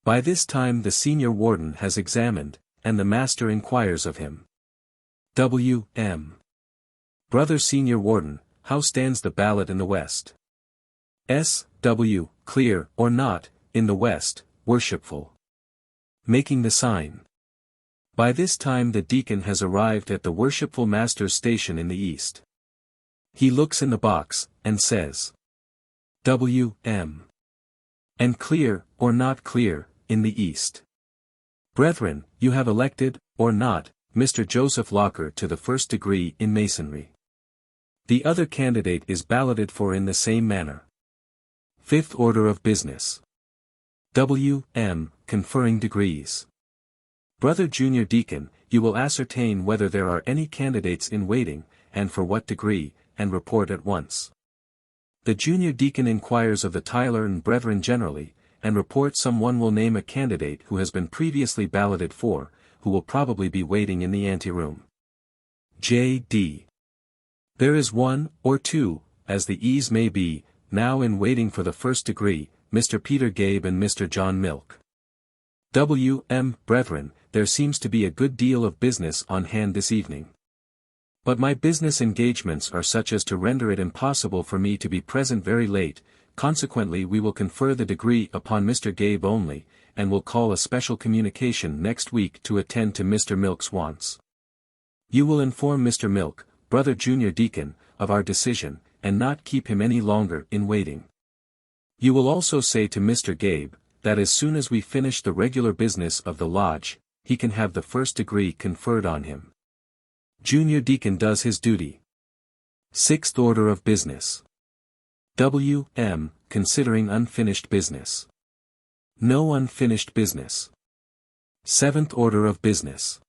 By this time the senior warden has examined, and the Master inquires of him. W.M. Brother Senior Warden, how stands the ballot in the west? S.W. Clear, or not, in the west, worshipful. Making the sign. By this time the deacon has arrived at the worshipful Master's station in the east. He looks in the box, and says, W.M. And clear, or not clear, in the east. Brethren, you have elected, or not, Mr. Joseph Locker to the first degree in Masonry. The other candidate is balloted for in the same manner. Fifth order of business. W.M. Conferring degrees. Brother Junior Deacon, you will ascertain whether there are any candidates in waiting, and for what degree, and report at once. The Junior Deacon inquires of the tiler and brethren generally, and reports someone will name a candidate who has been previously balloted for, who will probably be waiting in the anteroom. J.D. There is 1, or 2, as the ease may be, now in waiting for the first degree, Mr. Peter Gabe and Mr. John Milk. W.M. Brethren, there seems to be a good deal of business on hand this evening. But my business engagements are such as to render it impossible for me to be present very late, consequently we will confer the degree upon Mr. Gabe only, and will call a special communication next week to attend to Mr. Milk's wants. You will inform Mr. Milk, Brother Junior Deacon, of our decision, and not keep him any longer in waiting. You will also say to Mr. Gabe, that as soon as we finish the regular business of the lodge, he can have the first degree conferred on him. Junior Deacon does his duty. Sixth order of business. W.M. Considering unfinished business. No unfinished business. Seventh order of business.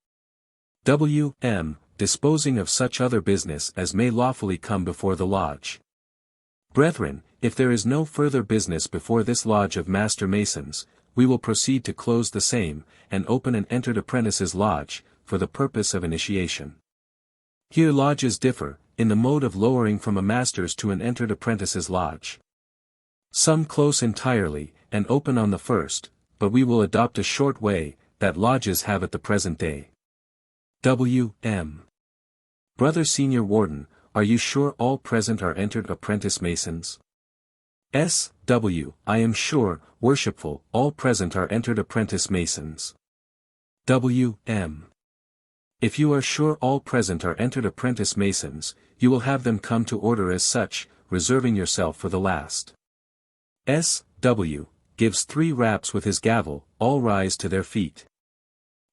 W.M. Disposing of such other business as may lawfully come before the lodge. Brethren, if there is no further business before this lodge of Master Masons, we will proceed to close the same, and open an entered apprentice's lodge, for the purpose of initiation. Here lodges differ, in the mode of lowering from a master's to an entered apprentice's lodge. Some close entirely, and open on the first, but we will adopt a short way, that lodges have at the present day. W.M. Brother Senior Warden, are you sure all present are entered apprentice Masons? S.W. I am sure, worshipful, all present are entered apprentice Masons. W.M. If you are sure all present are entered apprentice Masons, you will have them come to order as such, reserving yourself for the last. S.W. gives 3 raps with his gavel, all rise to their feet.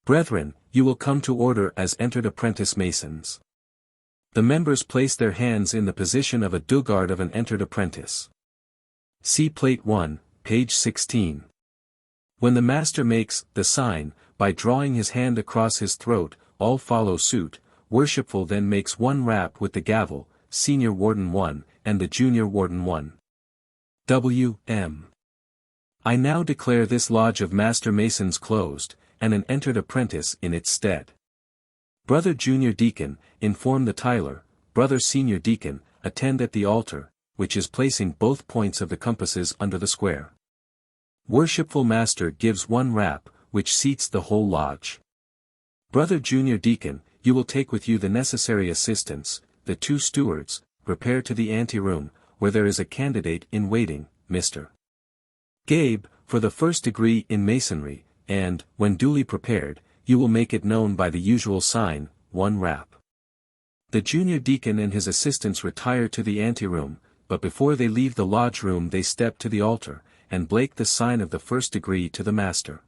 Brethren, you will come to order as entered apprentice Masons. The members place their hands in the position of a dugard of an entered apprentice. See Plate 1, page 16. When the master makes the sign, by drawing his hand across his throat, all follow suit. Worshipful then makes 1 rap with the gavel, Senior Warden 1, and the Junior Warden 1. W.M. I now declare this lodge of Master Masons closed, and an entered apprentice in its stead. Brother Junior Deacon, inform the Tyler, Brother Senior Deacon, attend at the altar, which is placing both points of the compasses under the square. Worshipful Master gives 1 rap, which seats the whole lodge. Brother Junior Deacon, you will take with you the necessary assistants, the 2 stewards, repair to the ante-room, where there is a candidate in waiting, Mr. Gabe, for the first degree in Masonry, and, when duly prepared, you will make it known by the usual sign, 1 rap. The Junior Deacon and his assistants retire to the ante-room, but before they leave the lodge room they step to the altar, and break the sign of the first degree to the Master.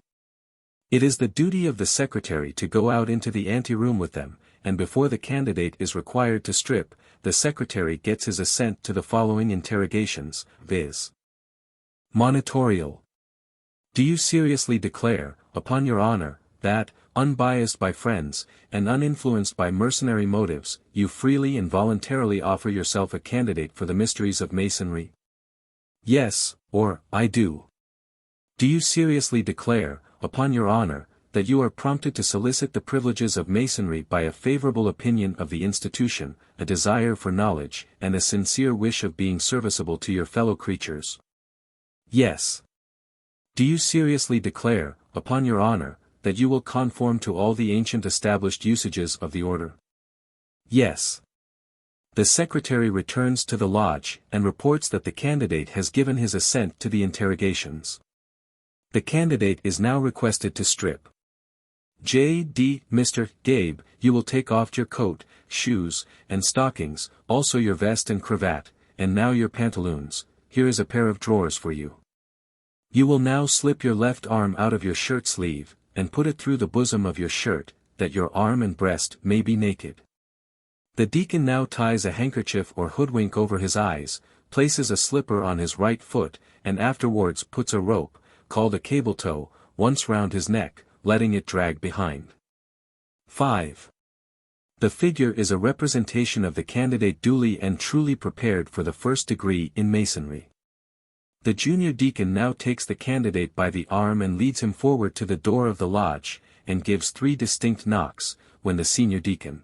It is the duty of the secretary to go out into the ante-room with them, and before the candidate is required to strip, the secretary gets his assent to the following interrogations, viz. Monitorial. Do you seriously declare, upon your honor, that, unbiased by friends, and uninfluenced by mercenary motives, you freely and voluntarily offer yourself a candidate for the mysteries of Masonry? Yes, or, I do. Do you seriously declare, upon your honor, that you are prompted to solicit the privileges of Masonry by a favorable opinion of the institution, a desire for knowledge, and a sincere wish of being serviceable to your fellow creatures? Yes. Do you seriously declare, upon your honor, that you will conform to all the ancient established usages of the order? Yes. The secretary returns to the lodge and reports that the candidate has given his assent to the interrogations. The candidate is now requested to strip. J.D. Mr. Gabe, you will take off your coat, shoes, and stockings, also your vest and cravat, and now your pantaloons. Here is a pair of drawers for you. You will now slip your left arm out of your shirt sleeve, and put it through the bosom of your shirt, that your arm and breast may be naked. The deacon now ties a handkerchief or hoodwink over his eyes, places a slipper on his right foot, and afterwards puts a rope, called a cable tow, once round his neck, letting it drag behind. 5. The figure is a representation of the candidate duly and truly prepared for the first degree in Masonry. The junior deacon now takes the candidate by the arm and leads him forward to the door of the lodge, and gives 3 distinct knocks, when the senior deacon,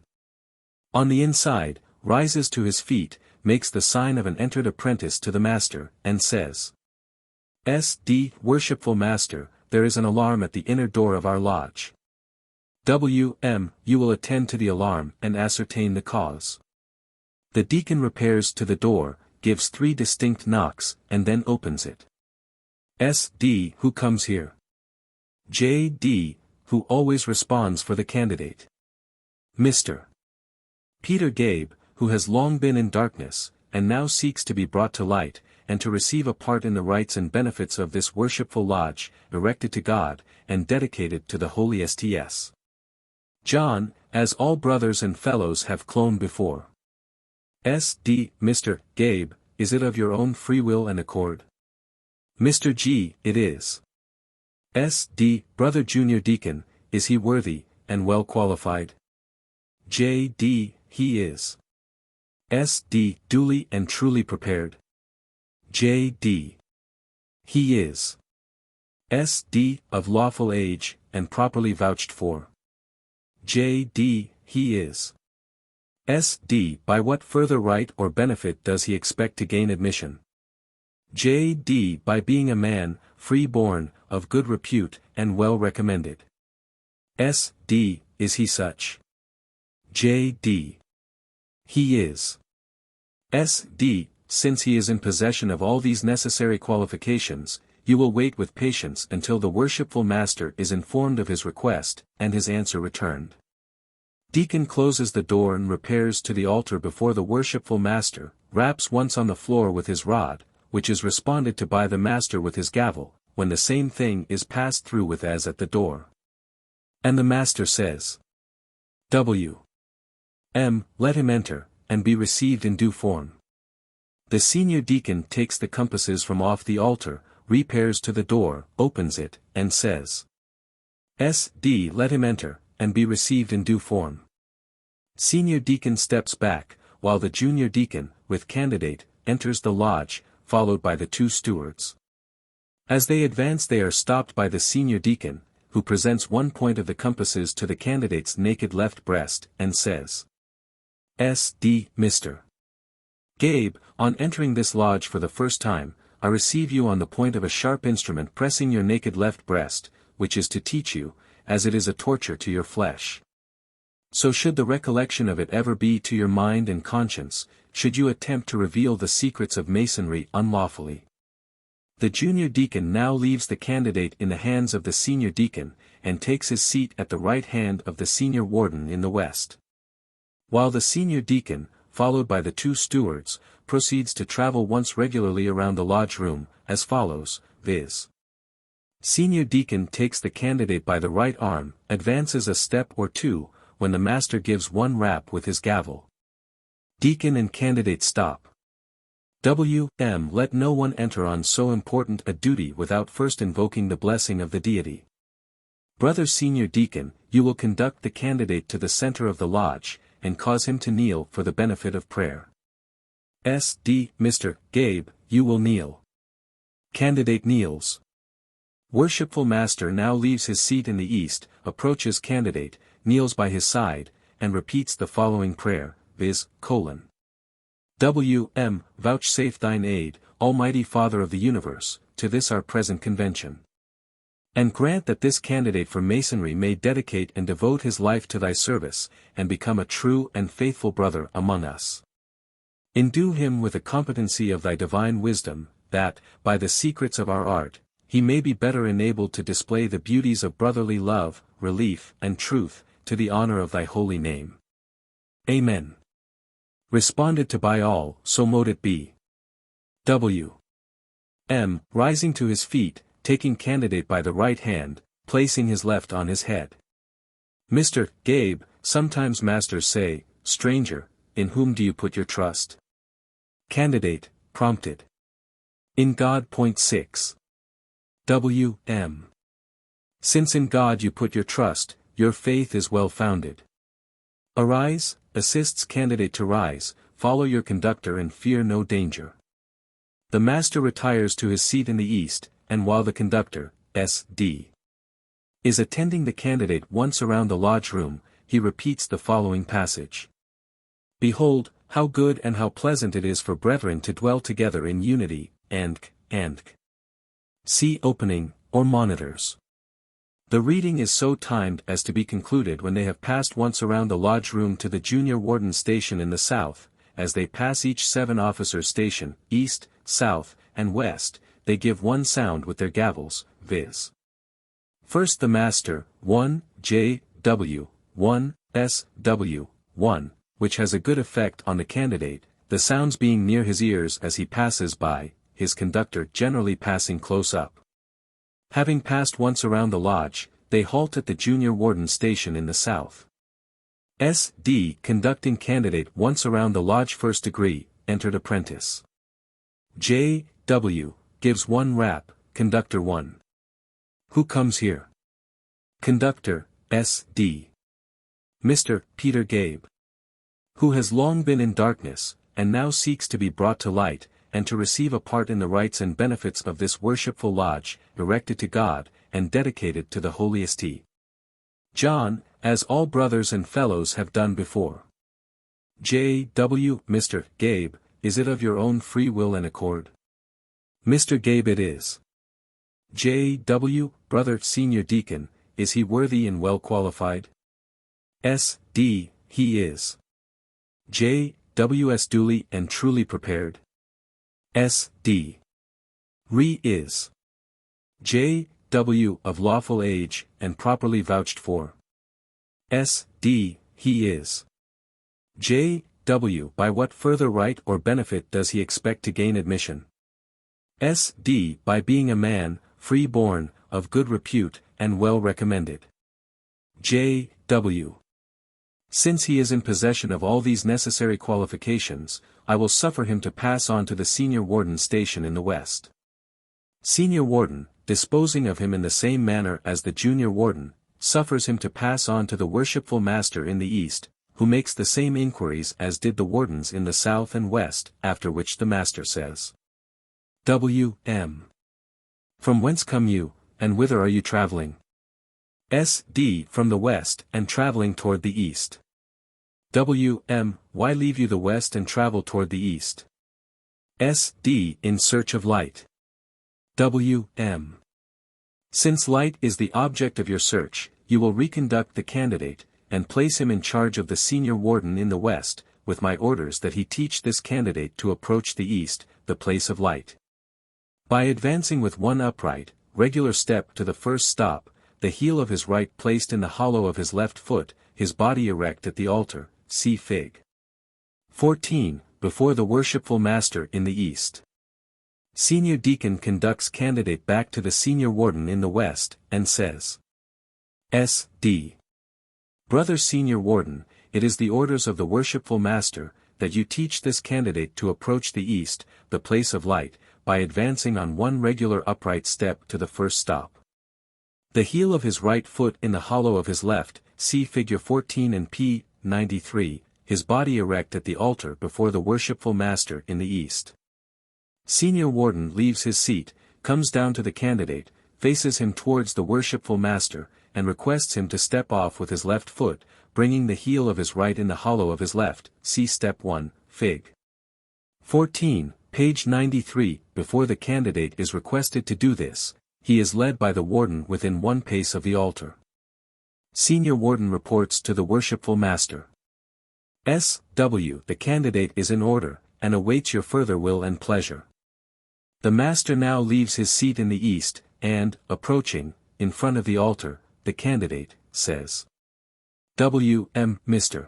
on the inside, rises to his feet, makes the sign of an entered apprentice to the master, and says, S.D. Worshipful Master, there is an alarm at the inner door of our lodge. W.M. You will attend to the alarm and ascertain the cause. The deacon repairs to the door, gives 3 distinct knocks, and then opens it. S.D. Who comes here? J.D. Who always responds for the candidate. Mr. Peter Gabe, who has long been in darkness, and now seeks to be brought to light, and to receive a part in the rights and benefits of this worshipful lodge, erected to God, and dedicated to the Holy Sts. John, as all brothers and fellows have cloned before. S.D. Mr. Gabe, is it of your own free will and accord? Mr. G. It is. S.D. Brother Junior Deacon, is he worthy, and well qualified? J.D. He is. S.D. Duly and truly prepared? J.D. He is. S.D. Of lawful age, and properly vouched for? J.D. He is. S.D. By what further right or benefit does he expect to gain admission? J.D. By being a man, free-born, of good repute, and well recommended. S.D. Is he such? J.D. He is. S.D. Since he is in possession of all these necessary qualifications, you will wait with patience until the worshipful master is informed of his request, and his answer returned. Deacon closes the door and repairs to the altar before the worshipful master, raps once on the floor with his rod, which is responded to by the master with his gavel, when the same thing is passed through with as at the door. And the master says, W. M. Let him enter, and be received in due form. The senior deacon takes the compasses from off the altar, repairs to the door, opens it, and says, S.D. Let him enter, and be received in due form. Senior deacon steps back, while the junior deacon, with candidate, enters the lodge, followed by the two stewards. As they advance they are stopped by the senior deacon, who presents one point of the compasses to the candidate's naked left breast, and says, S.D. Mr. Gabe, on entering this lodge for the first time, I receive you on the point of a sharp instrument pressing your naked left breast, which is to teach you, as it is a torture to your flesh. So should the recollection of it ever be to your mind and conscience, should you attempt to reveal the secrets of Masonry unlawfully. The junior deacon now leaves the candidate in the hands of the senior deacon, and takes his seat at the right hand of the senior warden in the west. While the senior deacon, followed by the two stewards, proceeds to travel once regularly around the lodge room, as follows, viz. Senior deacon takes the candidate by the right arm, advances a step or two, when the master gives one rap with his gavel. Deacon and candidate stop. W.M. Let no one enter on so important a duty without first invoking the blessing of the deity. Brother senior deacon, you will conduct the candidate to the center of the lodge, and cause him to kneel for the benefit of prayer. S.D. Mr. Gabe, you will kneel. Candidate kneels. Worshipful master now leaves his seat in the east, approaches candidate, kneels by his side, and repeats the following prayer, viz. W.M. Vouchsafe thine aid, Almighty Father of the universe, to this our present convention. And grant that this candidate for Masonry may dedicate and devote his life to thy service, and become a true and faithful brother among us. Endue him with the competency of thy divine wisdom, that, by the secrets of our art, he may be better enabled to display the beauties of brotherly love, relief, and truth, to the honor of thy holy name. Amen. Responded to by all, so mote it be. W. M. Rising to his feet, taking candidate by the right hand, placing his left on his head. Mr. Gabe, sometimes masters say, stranger, in whom do you put your trust? Candidate, prompted. In God. Point 6. W. M. Since in God you put your trust, your faith is well founded. Arise, assists candidate to rise, follow your conductor and fear no danger. The master retires to his seat in the east, and while the conductor, S.D. is attending the candidate once around the lodge room, he repeats the following passage. Behold, how good and how pleasant it is for brethren to dwell together in unity, and see opening, or monitors. The reading is so timed as to be concluded when they have passed once around the lodge room to the junior warden's station in the south. As they pass each 7 officers' station, east, south, and west, they give one sound with their gavels, viz. First the master, 1, J, W, 1, S, W, 1, which has a good effect on the candidate, the sounds being near his ears as he passes by, his conductor generally passing close up. Having passed once around the lodge, they halt at the junior warden's station in the south. S.D. conducting candidate once around the lodge. First degree, entered apprentice. J. W. gives one rap, conductor 1. Who comes here? Conductor, S.D. Mr. Peter Gabe. Who has long been in darkness, and now seeks to be brought to light, and to receive a part in the rights and benefits of this worshipful lodge, erected to God, and dedicated to the holiest He. John, as all brothers and fellows have done before. J.W. Mr. Gabe, is it of your own free will and accord? Mr. Gabe, it is. J.W. Brother Senior Deacon, is he worthy and well qualified? S.D. He is. J.W.S. duly and truly prepared. S.D. Re is. J.W. of lawful age and properly vouched for. S.D. He is. J.W. by what further right or benefit does he expect to gain admission? S.D. by being a man, free-born, of good repute, and well recommended. J.W. Since he is in possession of all these necessary qualifications, I will suffer him to pass on to the senior warden station in the West. Senior warden, disposing of him in the same manner as the junior warden, suffers him to pass on to the worshipful master in the East, who makes the same inquiries as did the wardens in the South and West, after which the master says. W.M. From whence come you, and whither are you travelling? S.D. From the West, and travelling toward the East. W.M. Why leave you the West and travel toward the East? S.D. In search of light. W.M. Since light is the object of your search, you will reconduct the candidate, and place him in charge of the senior warden in the West, with my orders that he teach this candidate to approach the East, the place of light. By advancing with one upright, regular step to the first stop, the heel of his right placed in the hollow of his left foot, his body erect at the altar, see Fig. 14, before the worshipful master in the East. Senior deacon conducts candidate back to the senior warden in the West, and says. S.D. Brother Senior Warden, it is the orders of the worshipful master, that you teach this candidate to approach the East, the place of light, by advancing on one regular upright step to the first stop. The heel of his right foot in the hollow of his left, see Figure 14 and p. 93, his body erect at the altar before the worshipful master in the East. Senior Warden leaves his seat, comes down to the candidate, faces him towards the worshipful master, and requests him to step off with his left foot, bringing the heel of his right in the hollow of his left, see Step 1, Fig. 14, page 93. Before the candidate is requested to do this, he is led by the warden within one pace of the altar. Senior Warden reports to the worshipful master. S.W. The candidate is in order, and awaits your further will and pleasure. The master now leaves his seat in the East, and, approaching, in front of the altar, the candidate, says. W.M. Mr.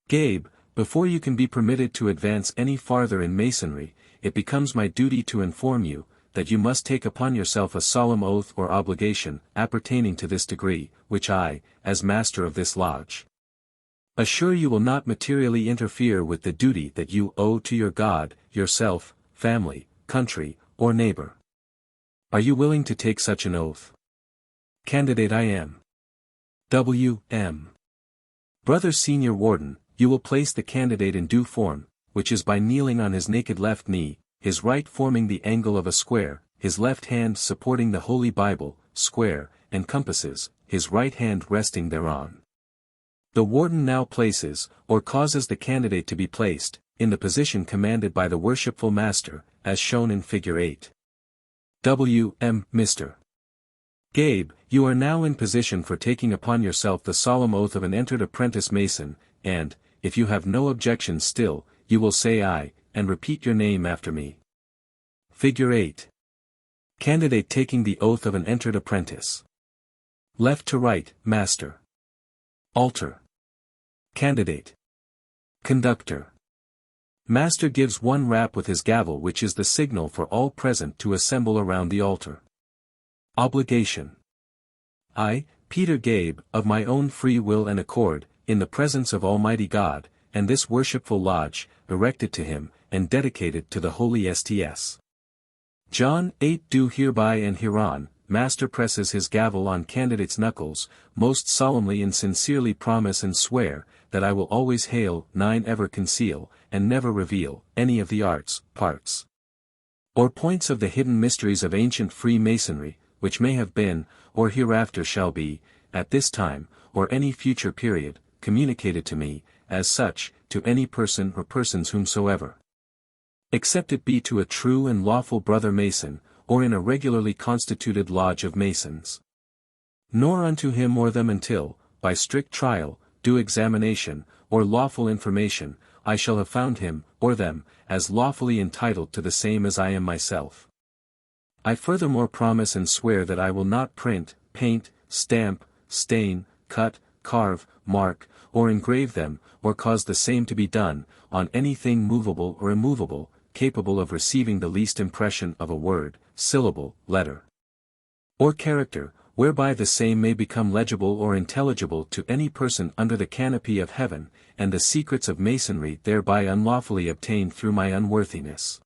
Gabe, before you can be permitted to advance any farther in Masonry, it becomes my duty to inform you, that you must take upon yourself a solemn oath or obligation, appertaining to this degree, which I, as master of this lodge, assure you will not materially interfere with the duty that you owe to your God, yourself, family, country, or neighbor. Are you willing to take such an oath? Candidate I am. W.M. Brother Senior Warden, you will place the candidate in due form, which is by kneeling on his naked left knee, his right forming the angle of a square, his left hand supporting the Holy Bible, square, and compasses, his right hand resting thereon. The warden now places, or causes the candidate to be placed, in the position commanded by the worshipful master, as shown in Figure 8. W.M. Mr. Gabe, you are now in position for taking upon yourself the solemn oath of an entered apprentice Mason, and, if you have no objections still, you will say aye, and repeat your name after me. Figure 8. Candidate taking the oath of an entered apprentice. Left to right, master. Altar. Candidate. Conductor. Master gives one rap with his gavel, which is the signal for all present to assemble around the altar. Obligation. I, Peter Gabe, of my own free will and accord, in the presence of Almighty God, and this worshipful lodge, erected to him, and dedicated to the Holy Sts. John 8 do hereby and hereon, Master presses his gavel on candidate's knuckles, most solemnly and sincerely promise and swear, that I will always hail, 9 ever conceal, and never reveal, any of the arts, parts, or points of the hidden mysteries of ancient Freemasonry, which may have been, or hereafter shall be, at this time, or any future period, communicated to me, as such, to any person or persons whomsoever. Except it be to a true and lawful brother Mason, or in a regularly constituted lodge of Masons. Nor unto him or them until, by strict trial, due examination, or lawful information, I shall have found him, or them, as lawfully entitled to the same as I am myself. I furthermore promise and swear that I will not print, paint, stamp, stain, cut, carve, mark, or engrave them, or cause the same to be done, on anything movable or immovable, capable of receiving the least impression of a word, syllable, letter, or character, whereby the same may become legible or intelligible to any person under the canopy of heaven, and the secrets of Masonry thereby unlawfully obtained through my unworthiness.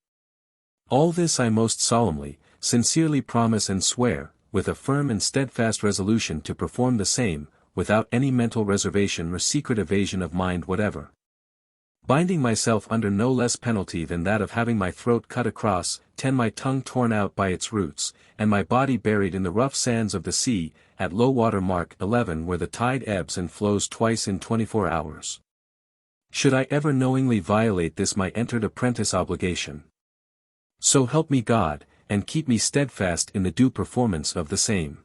All this I most solemnly, sincerely promise and swear, with a firm and steadfast resolution to perform the same, without any mental reservation or secret evasion of mind whatever. Binding myself under no less penalty than that of having my throat cut across, 10 my tongue torn out by its roots, and my body buried in the rough sands of the sea, at low water mark 11 where the tide ebbs and flows twice in 24 hours. Should I ever knowingly violate this my entered apprentice obligation, so help me God, and keep me steadfast in the due performance of the same.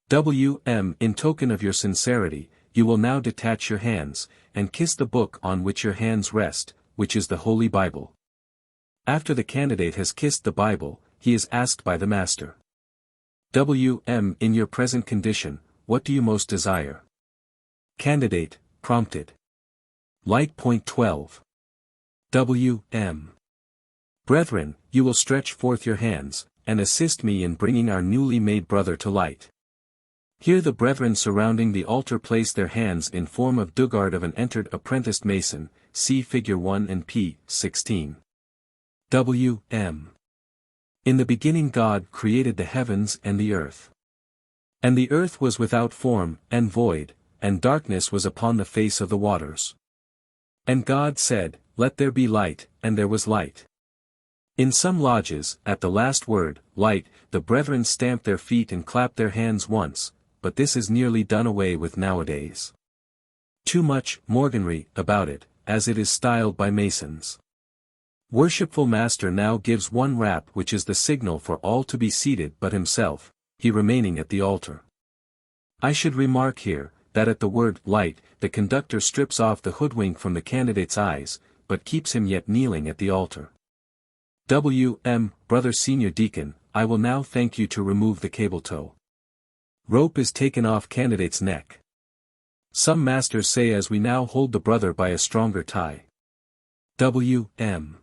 W.M. In token of your sincerity, you will now detach your hands, and kiss the book on which your hands rest, which is the Holy Bible. After the candidate has kissed the Bible, he is asked by the Master. W.M. In your present condition, what do you most desire? Candidate, prompted. Light. Point 12. W.M. Brethren, you will stretch forth your hands, and assist me in bringing our newly made brother to light. Here the brethren surrounding the altar place their hands in form of dugard of an entered apprenticed Mason, see Figure 1 and p. 16. W.M. In the beginning God created the heavens and the earth. And the earth was without form, and void, and darkness was upon the face of the waters. And God said, Let there be light, and there was light. In some lodges, at the last word, light, the brethren stamp their feet and clap their hands once, but this is nearly done away with nowadays. Too much morganry about it, as it is styled by Masons. Worshipful Master now gives one rap which is the signal for all to be seated but himself, he remaining at the altar. I should remark here, that at the word light, the conductor strips off the hoodwink from the candidate's eyes, but keeps him yet kneeling at the altar. W.M. Brother Senior Deacon, I will now thank you to remove the cable tow. Rope is taken off candidate's neck. Some masters say as we now hold the brother by a stronger tie. W.M.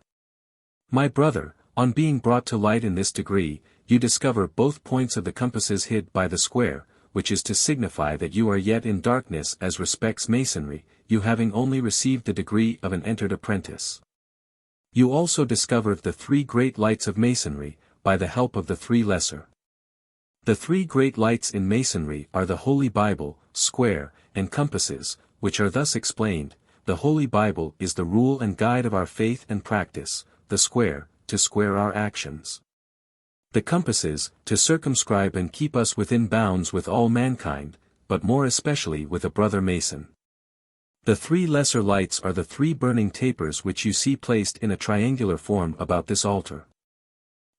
My brother, on being brought to light in this degree, you discover both points of the compasses hid by the square, which is to signify that you are yet in darkness as respects Masonry, you having only received the degree of an entered apprentice. You also discover the 3 great lights of Masonry, by the help of the 3 lesser. The 3 great lights in Masonry are the Holy Bible, square, and compasses, which are thus explained: the Holy Bible is the rule and guide of our faith and practice, the square, to square our actions. The compasses, to circumscribe and keep us within bounds with all mankind, but more especially with a brother Mason. The 3 lesser lights are the 3 burning tapers which you see placed in a triangular form about this altar.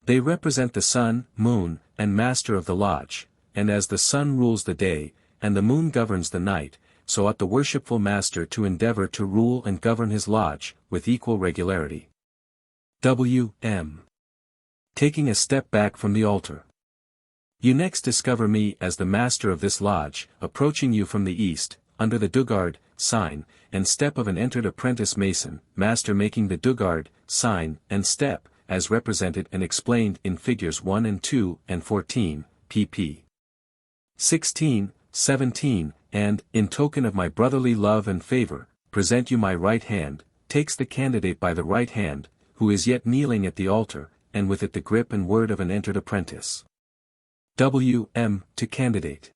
They represent the sun, moon, and master of the lodge, and as the sun rules the day, and the moon governs the night, so ought the worshipful master to endeavor to rule and govern his lodge, with equal regularity. W.M. Taking a step back from the altar. You next discover me as the master of this lodge, approaching you from the east, under the dugard, sign, and step of an entered apprentice Mason, master making the dugard, sign, and step, as represented and explained in Figures 1 and 2 and 14, pp. 16, 17, and, in token of my brotherly love and favor, present you my right hand, takes the candidate by the right hand, who is yet kneeling at the altar, and with it the grip and word of an entered apprentice. W.M. to candidate.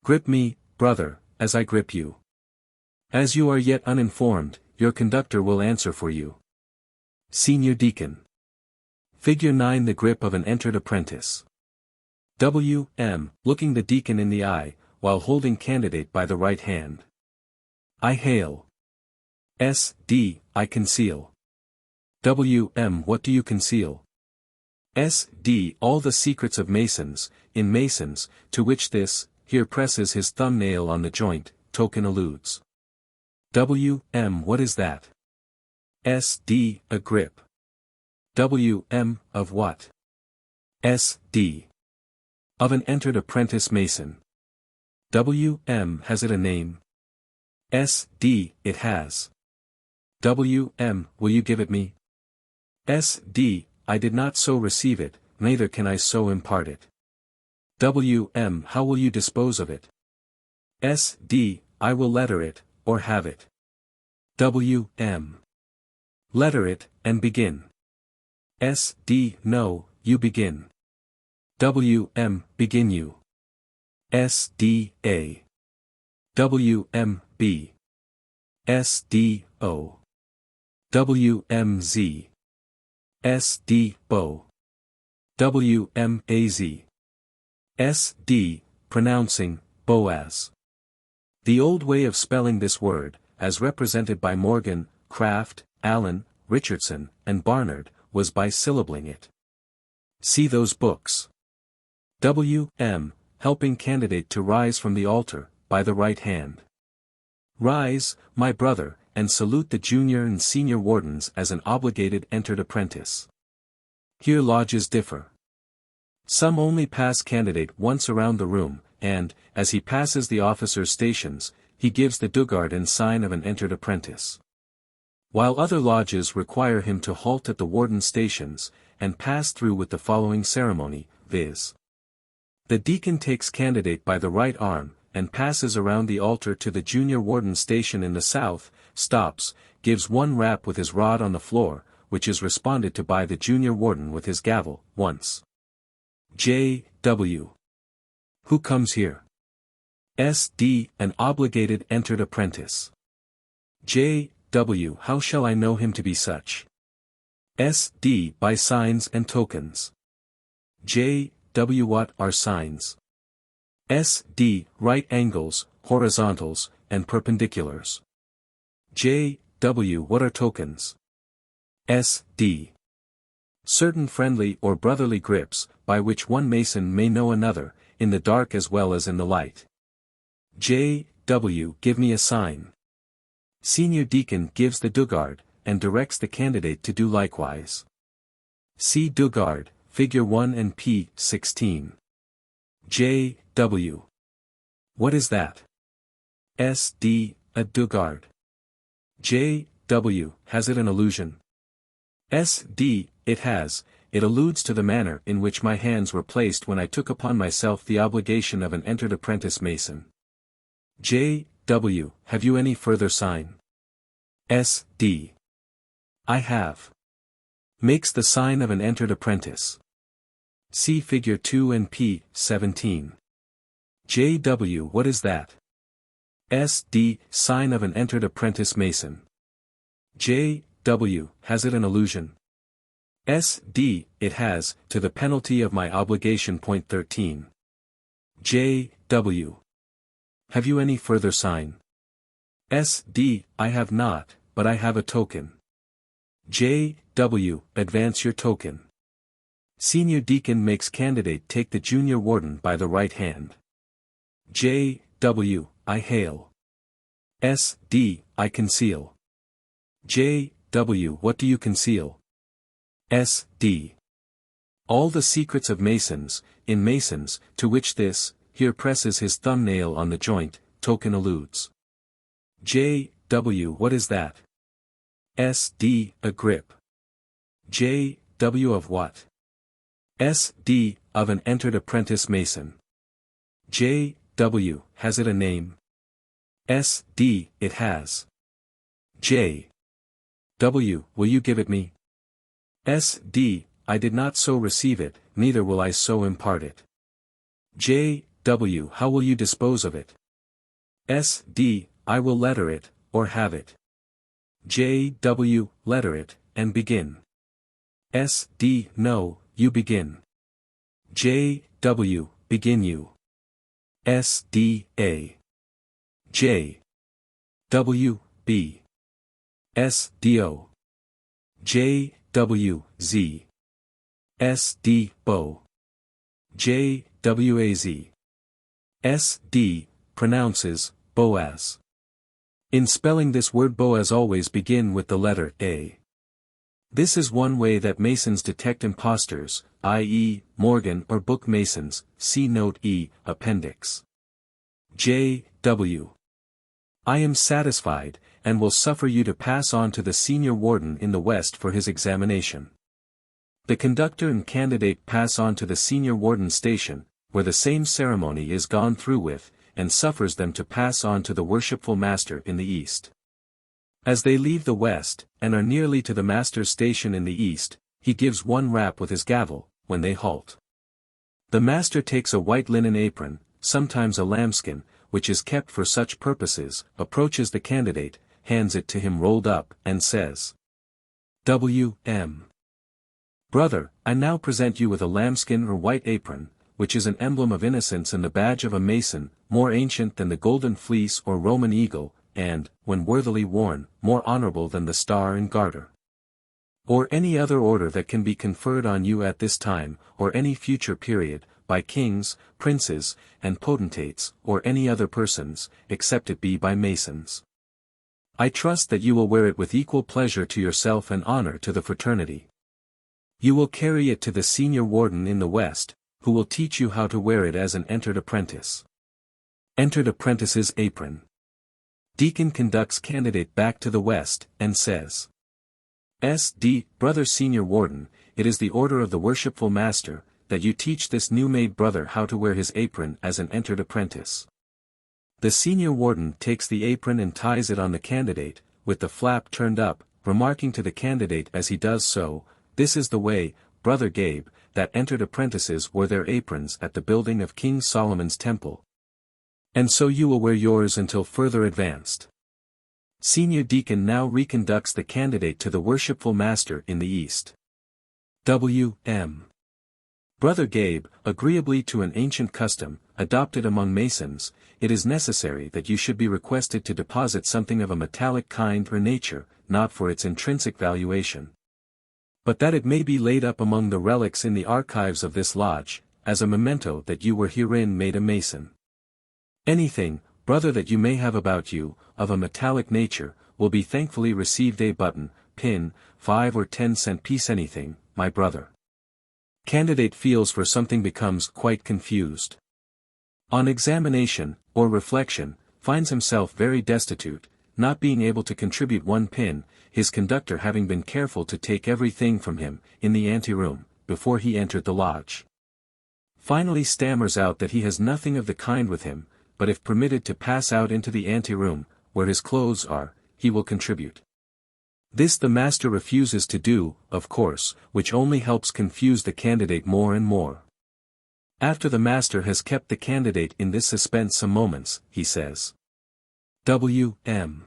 Grip me, brother, as I grip you. As you are yet uninformed, your conductor will answer for you. Senior Deacon. Figure 9 The grip of an entered apprentice. W.M. looking the deacon in the eye, while holding candidate by the right hand. I hail. S. D. I conceal. W. M. What do you conceal? S. D. All the secrets of Masons, in Masons, to which this, here presses his thumbnail on the joint, token alludes. W. M. What is that? S. D. A grip. W. M. Of what? S. D. Of an entered apprentice Mason. W. M. Has it a name? S. D. It has. W. M. Will you give it me? S. D. I did not so receive it, neither can I so impart it. W. M. How will you dispose of it? S. D. I will letter it, or have it. W. M. Letter it, and begin. S. D. No, you begin. W. M. Begin you. S. D. A. W. M. B. S. D. O. W. M. Z. S. D. Bo. W. M. A. Z. S. D. Pronouncing, Boaz. The old way of spelling this word, as represented by Morgan, Kraft, Allen, Richardson, and Barnard, was by syllabling it. See those books. W. M. Helping candidate to rise from the altar, by the right hand. Rise, my brother, and salute the junior and senior wardens as an obligated entered apprentice. Here lodges differ. Some only pass candidate once around the room, and, as he passes the officers' stations, he gives the dugard and sign of an entered apprentice. While other lodges require him to halt at the warden's stations, and pass through with the following ceremony, viz. The deacon takes candidate by the right arm, and passes around the altar to the junior warden's station in the south, stops, gives one rap with his rod on the floor, which is responded to by the junior warden with his gavel, once. J. W. Who comes here? S. D. An obligated entered apprentice. J. W. How shall I know him to be such? S. D. By signs and tokens. J. W. What are signs? S. D. Right angles, horizontals, and perpendiculars. J. W. What are tokens? S. D. Certain friendly or brotherly grips, by which one Mason may know another, in the dark as well as in the light. J. W. Give me a sign. Senior deacon gives the dugard, and directs the candidate to do likewise. See dugard, Figure 1 and p. 16. J. W. What is that? S. D. A dugard. J. W. Has it an allusion? S. D. It has. It alludes to the manner in which my hands were placed when I took upon myself the obligation of an entered apprentice Mason. J. W. Have you any further sign? S. D. I have. Makes the sign of an entered apprentice. See Figure 2 and p. 17. J. W. What is that? S. D. Sign of an entered apprentice Mason. J. W. Has it an allusion? S. D. It has, to the penalty of my obligation. Point 13. J. W. Have you any further sign? S. D. I have not, but I have a token. J. W. Advance your token. Senior deacon makes candidate take the junior warden by the right hand. J. W. I hail. S. D. I conceal. J. W. What do you conceal? S. D. All the secrets of Masons, in Masons, to which this, here presses his thumbnail on the joint, token alludes. J. W. What is that? S. D. A grip. J. W. Of what? S. D. Of an entered apprentice Mason. J. W. Has it a name? S. D. It has. J. W. Will you give it me? S. D. I did not so receive it, neither will I so impart it. J. W. How will you dispose of it? S. D. I will letter it, or have it. J. W. Letter it, and begin. S. D. No, you begin. J. W. Begin you. S. D. A. J. W. B. S. D.O. J. W. Z. S. D. Bo. J. W. A. Z. S. D. Pronounces, Boaz. In spelling this word Boaz always begin with the letter A. This is one way that Masons detect impostors, i.e., Morgan or Book Masons, see Note E, Appendix. J. W. I am satisfied, and will suffer you to pass on to the senior warden in the West for his examination. The conductor and candidate pass on to the senior warden station, where the same ceremony is gone through with, and suffers them to pass on to the worshipful master in the East. As they leave the West, and are nearly to the master's station in the East, he gives one rap with his gavel, when they halt. The master takes a white linen apron, sometimes a lambskin, which is kept for such purposes, approaches the candidate, hands it to him rolled up, and says, W.M. Brother, I now present you with a lambskin or white apron, which is an emblem of innocence and the badge of a Mason, more ancient than the golden fleece or Roman eagle, and, when worthily worn, more honorable than the star and garter. Or any other order that can be conferred on you at this time, or any future period, by kings, princes, and potentates, or any other persons, except it be by Masons. I trust that you will wear it with equal pleasure to yourself and honor to the fraternity. You will carry it to the senior warden in the West, who will teach you how to wear it as an entered apprentice. Entered apprentice's apron. Deacon conducts candidate back to the West, and says, S.D. Brother Senior Warden, it is the order of the worshipful master, that you teach this new-made brother how to wear his apron as an entered apprentice. The senior warden takes the apron and ties it on the candidate, with the flap turned up, remarking to the candidate as he does so, this is the way, Brother Gabe, that entered apprentices wore their aprons at the building of King Solomon's temple. And so you will wear yours until further advanced. Senior deacon now reconducts the candidate to the worshipful master in the East. W.M. Brother Gabe, agreeably to an ancient custom, adopted among Masons, it is necessary that you should be requested to deposit something of a metallic kind or nature, not for its intrinsic valuation, but that it may be laid up among the relics in the archives of this lodge, as a memento that you were herein made a Mason. Anything, brother, that you may have about you, of a metallic nature, will be thankfully received. A button, pin, 5 or 10-cent piece, anything, my brother. Candidate feels for something, becomes quite confused. On examination, or reflection, finds himself very destitute, not being able to contribute 1 pin, his conductor having been careful to take everything from him, in the anteroom, before he entered the lodge. Finally stammers out that he has nothing of the kind with him, but if permitted to pass out into the anteroom, where his clothes are, he will contribute. This the master refuses to do, of course, which only helps confuse the candidate more and more. After the master has kept the candidate in this suspense some moments, he says, W.M.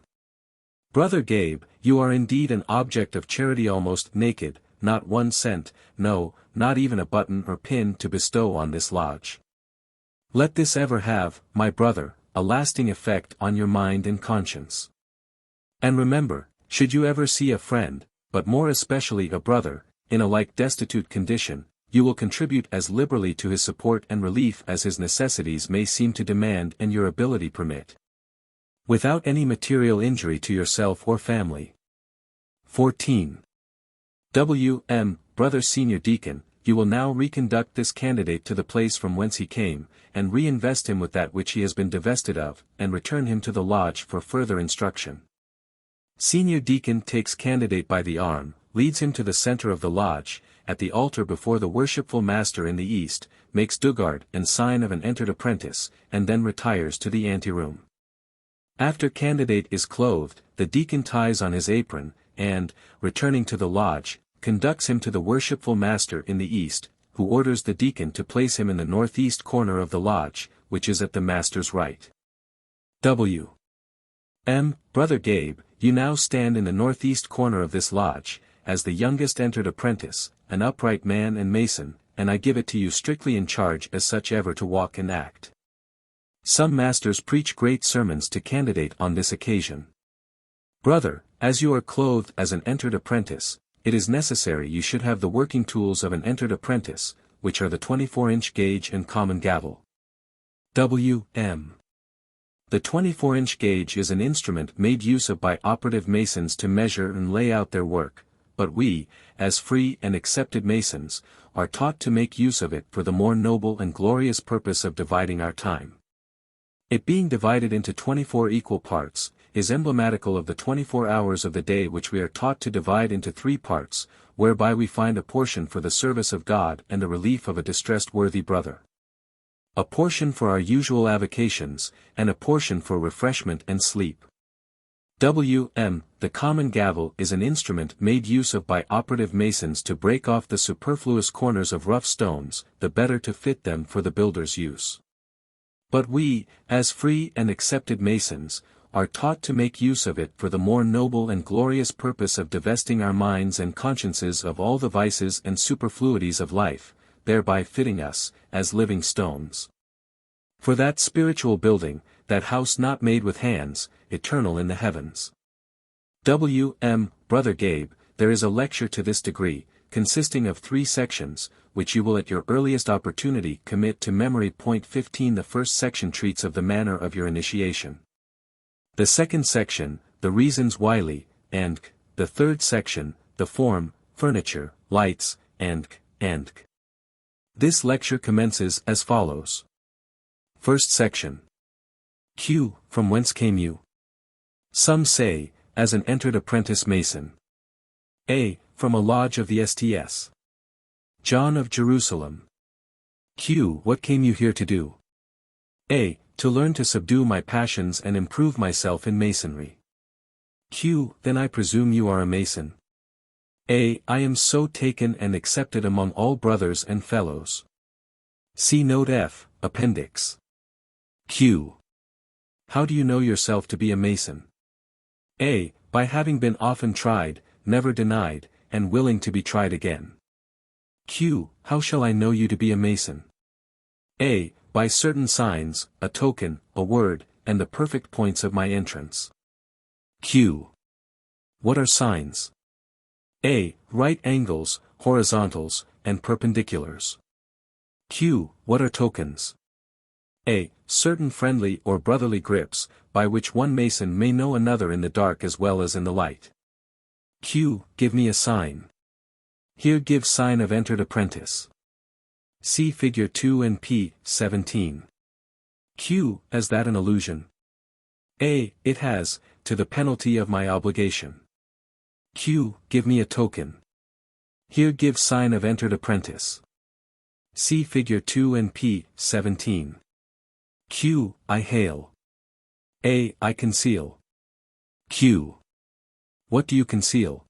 Brother Gabe, you are indeed an object of charity, almost naked, not 1 cent, no, not even a button or pin to bestow on this lodge. Let this ever have, my brother, a lasting effect on your mind and conscience. And remember, should you ever see a friend, but more especially a brother, in a like destitute condition, you will contribute as liberally to his support and relief as his necessities may seem to demand and your ability permit, without any material injury to yourself or family. 14. W.M. Brother Senior Deacon, you will now reconduct this candidate to the place from whence he came, and reinvest him with that which he has been divested of, and return him to the lodge for further instruction. Senior deacon takes candidate by the arm, leads him to the center of the lodge, at the altar before the worshipful master in the East, makes dugard and sign of an entered apprentice, and then retires to the anteroom. After candidate is clothed, the deacon ties on his apron, and, returning to the lodge, conducts him to the worshipful master in the East, who orders the deacon to place him in the northeast corner of the lodge, which is at the master's right. W. M. Brother Gabe, you now stand in the northeast corner of this lodge, as the youngest entered apprentice, an upright man and Mason, and I give it to you strictly in charge as such ever to walk and act. Some masters preach great sermons to candidate on this occasion. Brother, As you are clothed as an entered apprentice, it is necessary you should have the working tools of an entered apprentice, which are the 24-inch gauge and common gavel. W.M. The 24-inch gauge is an instrument made use of by operative Masons to measure and lay out their work, but we, as free and accepted Masons, are taught to make use of it for the more noble and glorious purpose of dividing our time. It being divided into 24 equal parts, is emblematical of the 24 hours of the day which we are taught to divide into 3 parts, whereby we find a portion for the service of God and the relief of a distressed worthy brother. A portion for our usual avocations, and a portion for refreshment and sleep. W.M. The common gavel is an instrument made use of by operative Masons to break off the superfluous corners of rough stones, the better to fit them for the builder's use. But we, as free and accepted Masons, are taught to make use of it for the more noble and glorious purpose of divesting our minds and consciences of all the vices and superfluities of life, thereby fitting us, as living stones, for that spiritual building, that house not made with hands, eternal in the heavens. W.M. Brother Gabe, there is a lecture to this degree, consisting of 3 sections, which you will at your earliest opportunity commit to memory. Point 15. The first section treats of the manner of your initiation. The second section, the reasons whyly, and the third section, the form, furniture, lights, and. This lecture commences as follows. First section. Q. From whence came you? Some say, as an entered apprentice Mason. A. From a lodge of the Sts. John of Jerusalem. Q. What came you here to do? A. To learn to subdue my passions and improve myself in Masonry. Q. Then I presume you are a Mason. A. I am so taken and accepted among all brothers and fellows. See Note F, Appendix. Q. How do you know yourself to be a Mason? A. By having been often tried, never denied, and willing to be tried again. Q. How shall I know you to be a Mason? A. By certain signs, a token, a word, and the perfect points of my entrance. Q. What are signs? A. Right angles, horizontals, and perpendiculars. Q. What are tokens? A. Certain friendly or brotherly grips, by which one Mason may know another in the dark as well as in the light. Q. Give me a sign. Here give sign of entered apprentice. See Figure 2 and p. 17. Q. Is that an allusion? A. It has, to the penalty of my obligation. Q. Give me a token. Here give sign of entered apprentice. See Figure 2 and p. 17. Q. I hail. A. I conceal. Q. What do you conceal?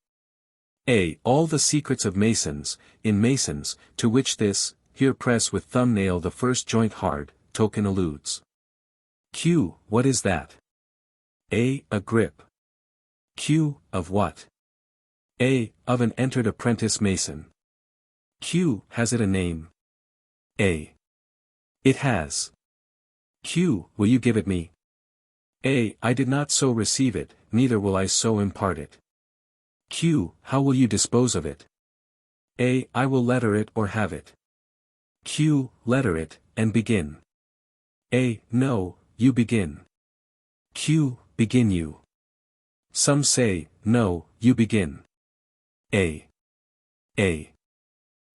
A. All the secrets of Masons, in Masons, to which this, here press with thumbnail the first joint hard, token alludes. Q. What is that? A. A grip. Q. Of what? A. Of an entered apprentice Mason. Q. Has it a name? A. It has. Q. Will you give it me? A. I did not so receive it, neither will I so impart it. Q. How will you dispose of it? A. I will letter it or have it. Q. Letter it, and begin. A. No, you begin. Q. Begin you. Some say, no, you begin. A.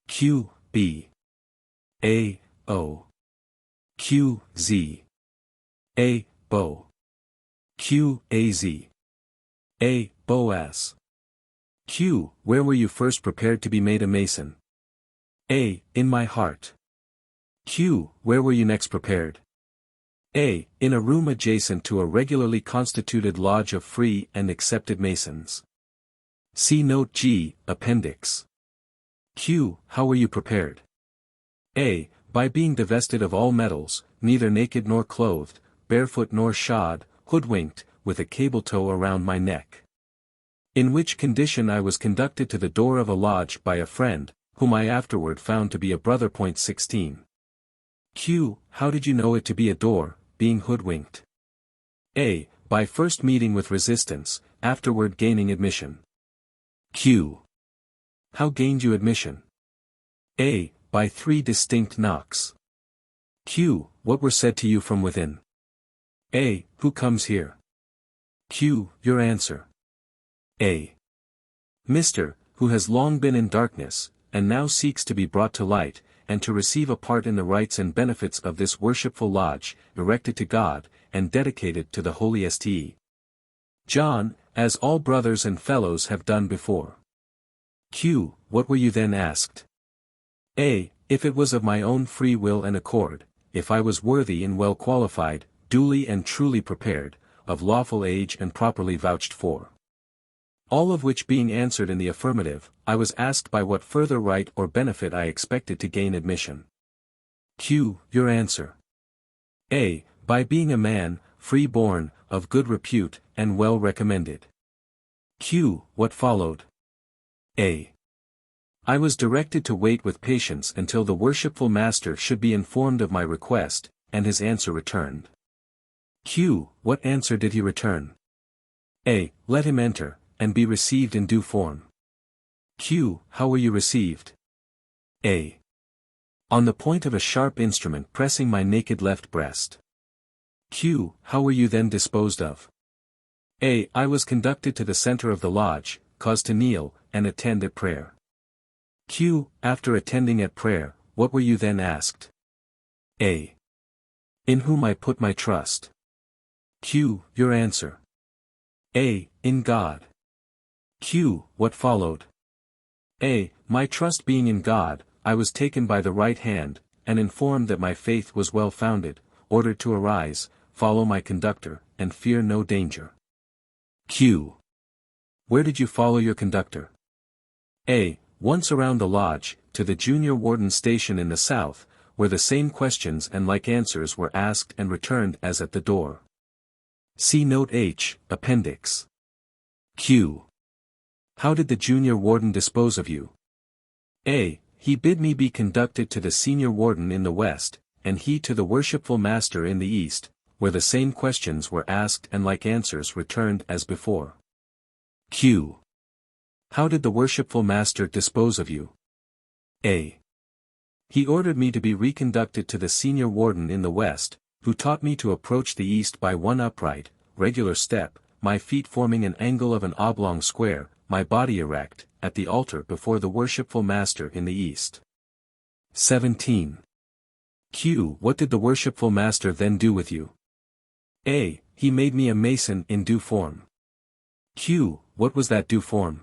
Q. B. A. O. Q. Z. A. Bo. Q. A. Z. A. Boaz. Q. Where were you first prepared to be made a Mason? A. In my heart. Q. Where were you next prepared? A. In a room adjacent to a regularly constituted lodge of free and accepted Masons. See Note G, Appendix. Q. How were you prepared? A. By being divested of all metals, neither naked nor clothed, barefoot nor shod, hoodwinked, with a cable tow around my neck. In which condition I was conducted to the door of a lodge by a friend, whom I afterward found to be a brother. 16. Q. How did you know it to be a door, being hoodwinked? A. By first meeting with resistance, afterward gaining admission. Q. How gained you admission? A. By 3 distinct knocks. Q. What were said to you from within? A. Who comes here? Q. Your answer. A. Mr., who has long been in darkness, and now seeks to be brought to light, and to receive a part in the rights and benefits of this worshipful lodge, erected to God, and dedicated to the Holy St. John, as all brothers and fellows have done before. Q. What were you then asked? A. If it was of my own free will and accord, if I was worthy and well qualified, duly and truly prepared, of lawful age and properly vouched for. All of which being answered in the affirmative, I was asked by what further right or benefit I expected to gain admission. Q. Your answer. A. By being a man, free-born, of good repute, and well recommended. Q. What followed? A. I was directed to wait with patience until the worshipful master should be informed of my request, and his answer returned. Q. What answer did he return? A. Let him enter, and be received in due form. Q. How were you received? A. On the point of a sharp instrument pressing my naked left breast. Q. How were you then disposed of? A. I was conducted to the center of the lodge, caused to kneel, and attend at prayer. Q. After attending at prayer, what were you then asked? A. In whom I put my trust. Q. Your answer. A. In God. Q. What followed? A. My trust being in God, I was taken by the right hand, and informed that my faith was well founded, ordered to arise, follow my conductor, and fear no danger. Q. Where did you follow your conductor? A. Once around the lodge, to the junior warden's station in the south, where the same questions and like answers were asked and returned as at the door. See Note H, Appendix. Q. How did the junior warden dispose of you? A. He bid me be conducted to the senior warden in the west, and he to the worshipful master in the east, where the same questions were asked and like answers returned as before. Q. How did the worshipful master dispose of you? A. He ordered me to be reconducted to the senior warden in the west, who taught me to approach the east by one upright, regular step, my feet forming an angle of an oblong square, my body erect, at the altar before the worshipful master in the east. 17. Q. What did the worshipful master then do with you? A. He made me a mason in due form. Q. What was that due form?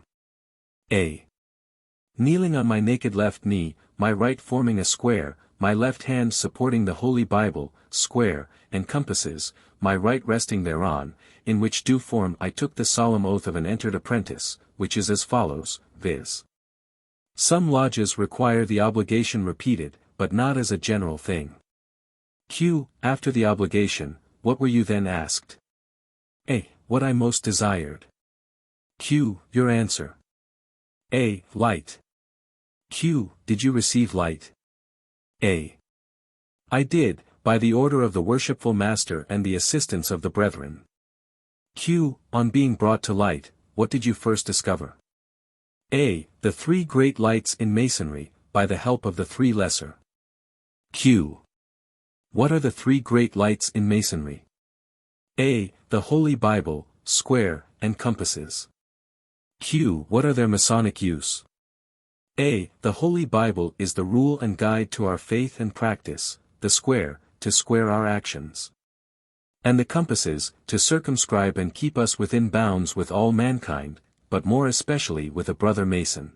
A. Kneeling on my naked left knee, my right forming a square, my left hand supporting the Holy Bible, square, and compasses, my right resting thereon, in which due form I took the solemn oath of an entered apprentice, which is as follows, viz. Some lodges require the obligation repeated, but not as a general thing. Q. After the obligation, what were you then asked? A. What I most desired. Q. Your answer. A. Light. Q. Did you receive light? A. I did, by the order of the worshipful master and the assistance of the brethren. Q. On being brought to light, what did you first discover? A. The 3 great lights in Masonry, by the help of the 3 lesser. Q. What are the 3 great lights in Masonry? A. The Holy Bible, square, and compasses. Q. What are their Masonic use? A. The Holy Bible is the rule and guide to our faith and practice, the square, to square our actions. And the compasses, to circumscribe and keep us within bounds with all mankind, but more especially with a brother Mason.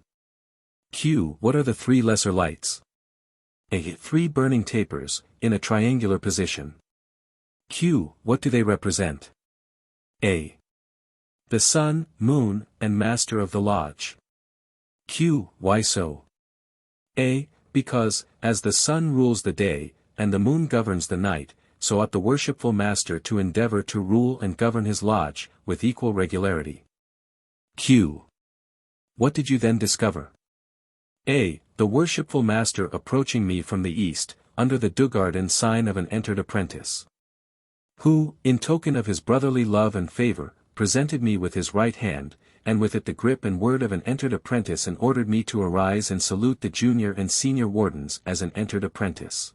Q. What are the 3 lesser lights? A. 3 burning tapers, in a triangular position. Q. What do they represent? A. The sun, moon, and master of the lodge. Q. Why so? A. Because, as the sun rules the day, and the moon governs the night, so ought the worshipful master to endeavor to rule and govern his lodge, with equal regularity. Q. What did you then discover? A. The worshipful master approaching me from the east, under the Dugard and sign of an entered apprentice. who, in token of his brotherly love and favor, presented me with his right hand, and with it the grip and word of an entered apprentice, and ordered me to arise and salute the junior and senior wardens as an entered apprentice.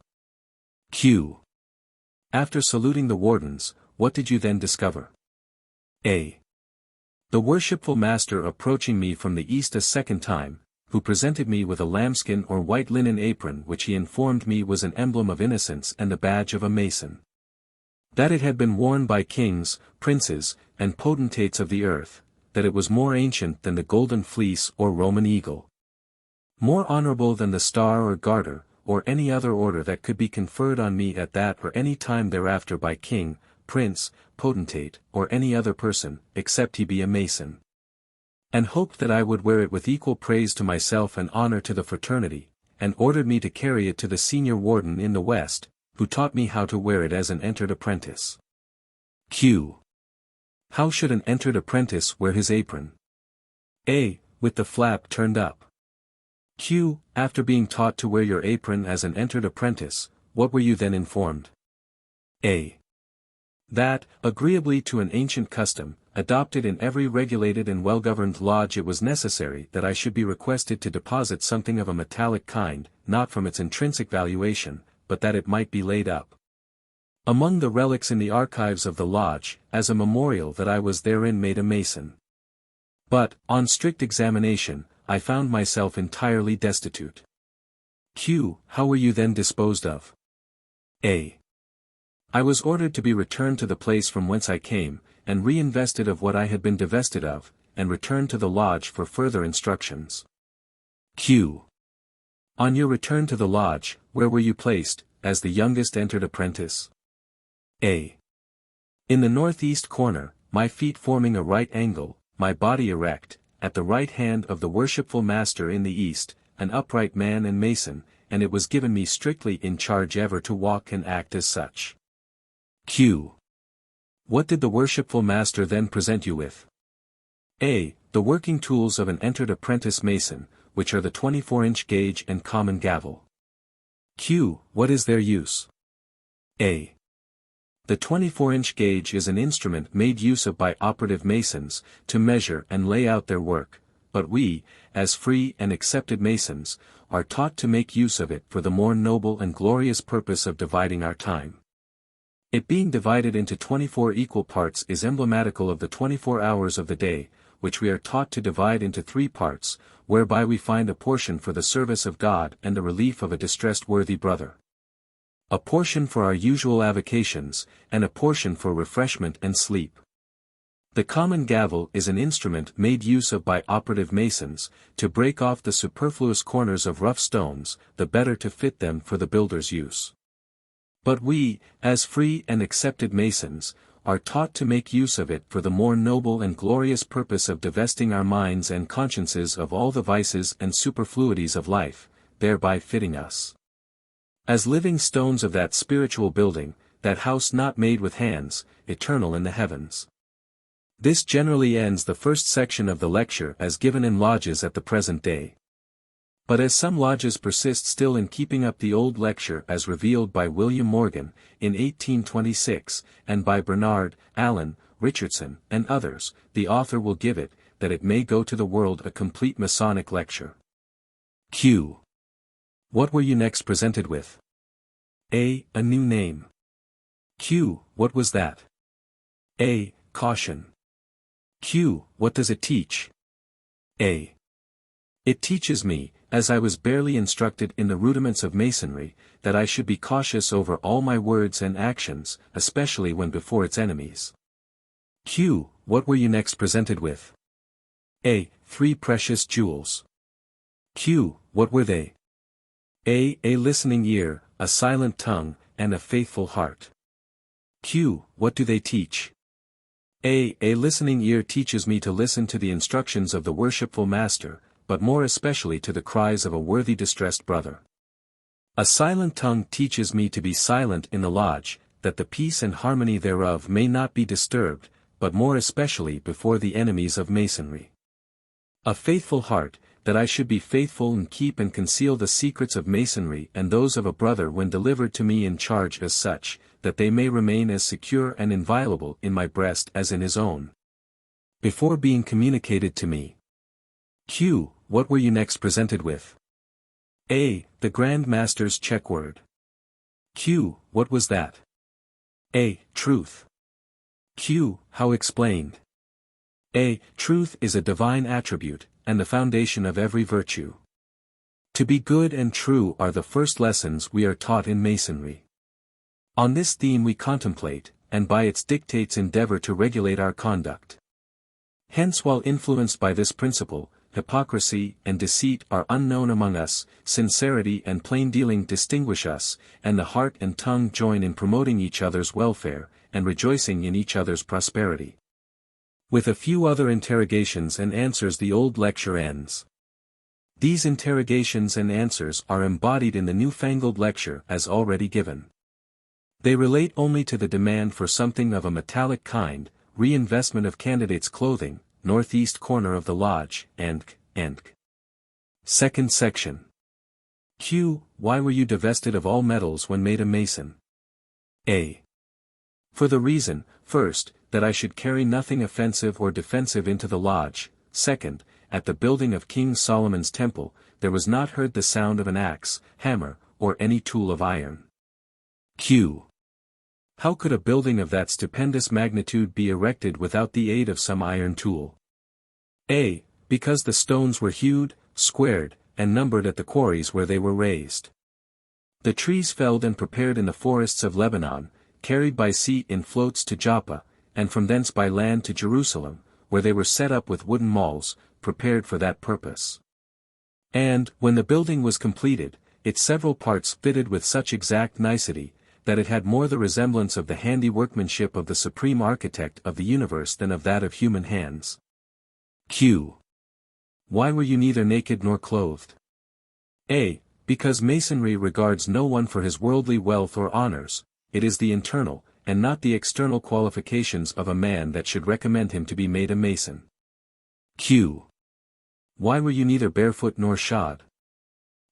Q. After saluting the wardens, what did you then discover? A. The worshipful master approaching me from the east a second time, who presented me with a lambskin or white linen apron, which he informed me was an emblem of innocence and the badge of a Mason. That it had been worn by kings, princes, and potentates of the earth, that it was more ancient than the golden fleece or Roman eagle. More honorable than the star or garter, or any other order that could be conferred on me at that or any time thereafter by king, prince, potentate, or any other person, except he be a Mason. And hoped that I would wear it with equal praise to myself and honor to the fraternity, and ordered me to carry it to the senior warden in the West, who taught me how to wear it as an entered apprentice. Q. How should an entered apprentice wear his apron? A. With the flap turned up. Q. After being taught to wear your apron as an entered apprentice, what were you then informed? A. That, agreeably to an ancient custom, adopted in every regulated and well-governed lodge, it was necessary that I should be requested to deposit something of a metallic kind, not from its intrinsic valuation, but that it might be laid up among the relics in the archives of the lodge, as a memorial that I was therein made a Mason. But, on strict examination, I found myself entirely destitute. Q. How were you then disposed of? A. I was ordered to be returned to the place from whence I came, and reinvested of what I had been divested of, and returned to the lodge for further instructions. Q. On your return to the lodge, where were you placed, as the youngest entered apprentice? A. In the northeast corner, my feet forming a right angle, my body erect, at the right hand of the worshipful master in the east, an upright man and Mason, and it was given me strictly in charge ever to walk and act as such. Q. What did the worshipful master then present you with? A. The working tools of an entered apprentice Mason, which are the 24-inch gauge and common gavel. Q. What is their use? A. The 24-inch gauge is an instrument made use of by operative Masons, to measure and lay out their work, but we, as free and accepted Masons, are taught to make use of it for the more noble and glorious purpose of dividing our time. It being divided into 24 equal parts is emblematical of the 24 hours of the day, which we are taught to divide into 3 parts, whereby we find a portion for the service of God and the relief of a distressed worthy brother, a portion for our usual avocations, and a portion for refreshment and sleep. The common gavel is an instrument made use of by operative Masons, to break off the superfluous corners of rough stones, the better to fit them for the builder's use. But we, as free and accepted Masons, are taught to make use of it for the more noble and glorious purpose of divesting our minds and consciences of all the vices and superfluities of life, thereby fitting us as living stones of that spiritual building, that house not made with hands, eternal in the heavens. This generally ends the first section of the lecture as given in lodges at the present day. But as some lodges persist still in keeping up the old lecture as revealed by William Morgan, in 1826, and by Bernard, Allen, Richardson, and others, the author will give it, that it may go to the world a complete Masonic lecture. Q. What were you next presented with? A. A new name. Q. What was that? A. Caution. Q. What does it teach? A. It teaches me, as I was barely instructed in the rudiments of Masonry, that I should be cautious over all my words and actions, especially when before its enemies. Q. What were you next presented with? A. 3 precious jewels. Q. What were they? A. A listening ear, a silent tongue, and a faithful heart. Q. What do they teach? A. A listening ear teaches me to listen to the instructions of the worshipful master, but more especially to the cries of a worthy distressed brother. A silent tongue teaches me to be silent in the lodge, that the peace and harmony thereof may not be disturbed, but more especially before the enemies of Masonry. A faithful heart, that I should be faithful and keep and conceal the secrets of Masonry and those of a brother when delivered to me in charge as such, that they may remain as secure and inviolable in my breast as in his own. Before being communicated to me. Q. What were you next presented with? A. The Grand Master's check word. Q. What was that? A. Truth. Q. How explained? A. Truth is a divine attribute, and the foundation of every virtue. To be good and true are the first lessons we are taught in Masonry. On this theme we contemplate, and by its dictates endeavor to regulate our conduct. Hence, while influenced by this principle, hypocrisy and deceit are unknown among us, sincerity and plain dealing distinguish us, and the heart and tongue join in promoting each other's welfare, and rejoicing in each other's prosperity. With a few other interrogations and answers the old lecture ends. These interrogations and answers are embodied in the newfangled lecture as already given. They relate only to the demand for something of a metallic kind, reinvestment of candidates' clothing, northeast corner of the lodge, and. Second section. Q. Why were you divested of all medals when made a Mason? A. For the reason, first, that I should carry nothing offensive or defensive into the lodge. Second, at the building of King Solomon's temple, there was not heard the sound of an axe, hammer, or any tool of iron. Q. How could a building of that stupendous magnitude be erected without the aid of some iron tool? A. Because the stones were hewed, squared, and numbered at the quarries where they were raised. The trees felled and prepared in the forests of Lebanon, carried by sea in floats to Joppa, and from thence by land to Jerusalem, where they were set up with wooden mauls, prepared for that purpose. And, when the building was completed, its several parts fitted with such exact nicety, that it had more the resemblance of the handy workmanship of the supreme architect of the universe than of that of human hands. Q. Why were you neither naked nor clothed? A. Because Masonry regards no one for his worldly wealth or honors, it is the internal, and not the external qualifications of a man that should recommend him to be made a Mason. Q. Why were you neither barefoot nor shod?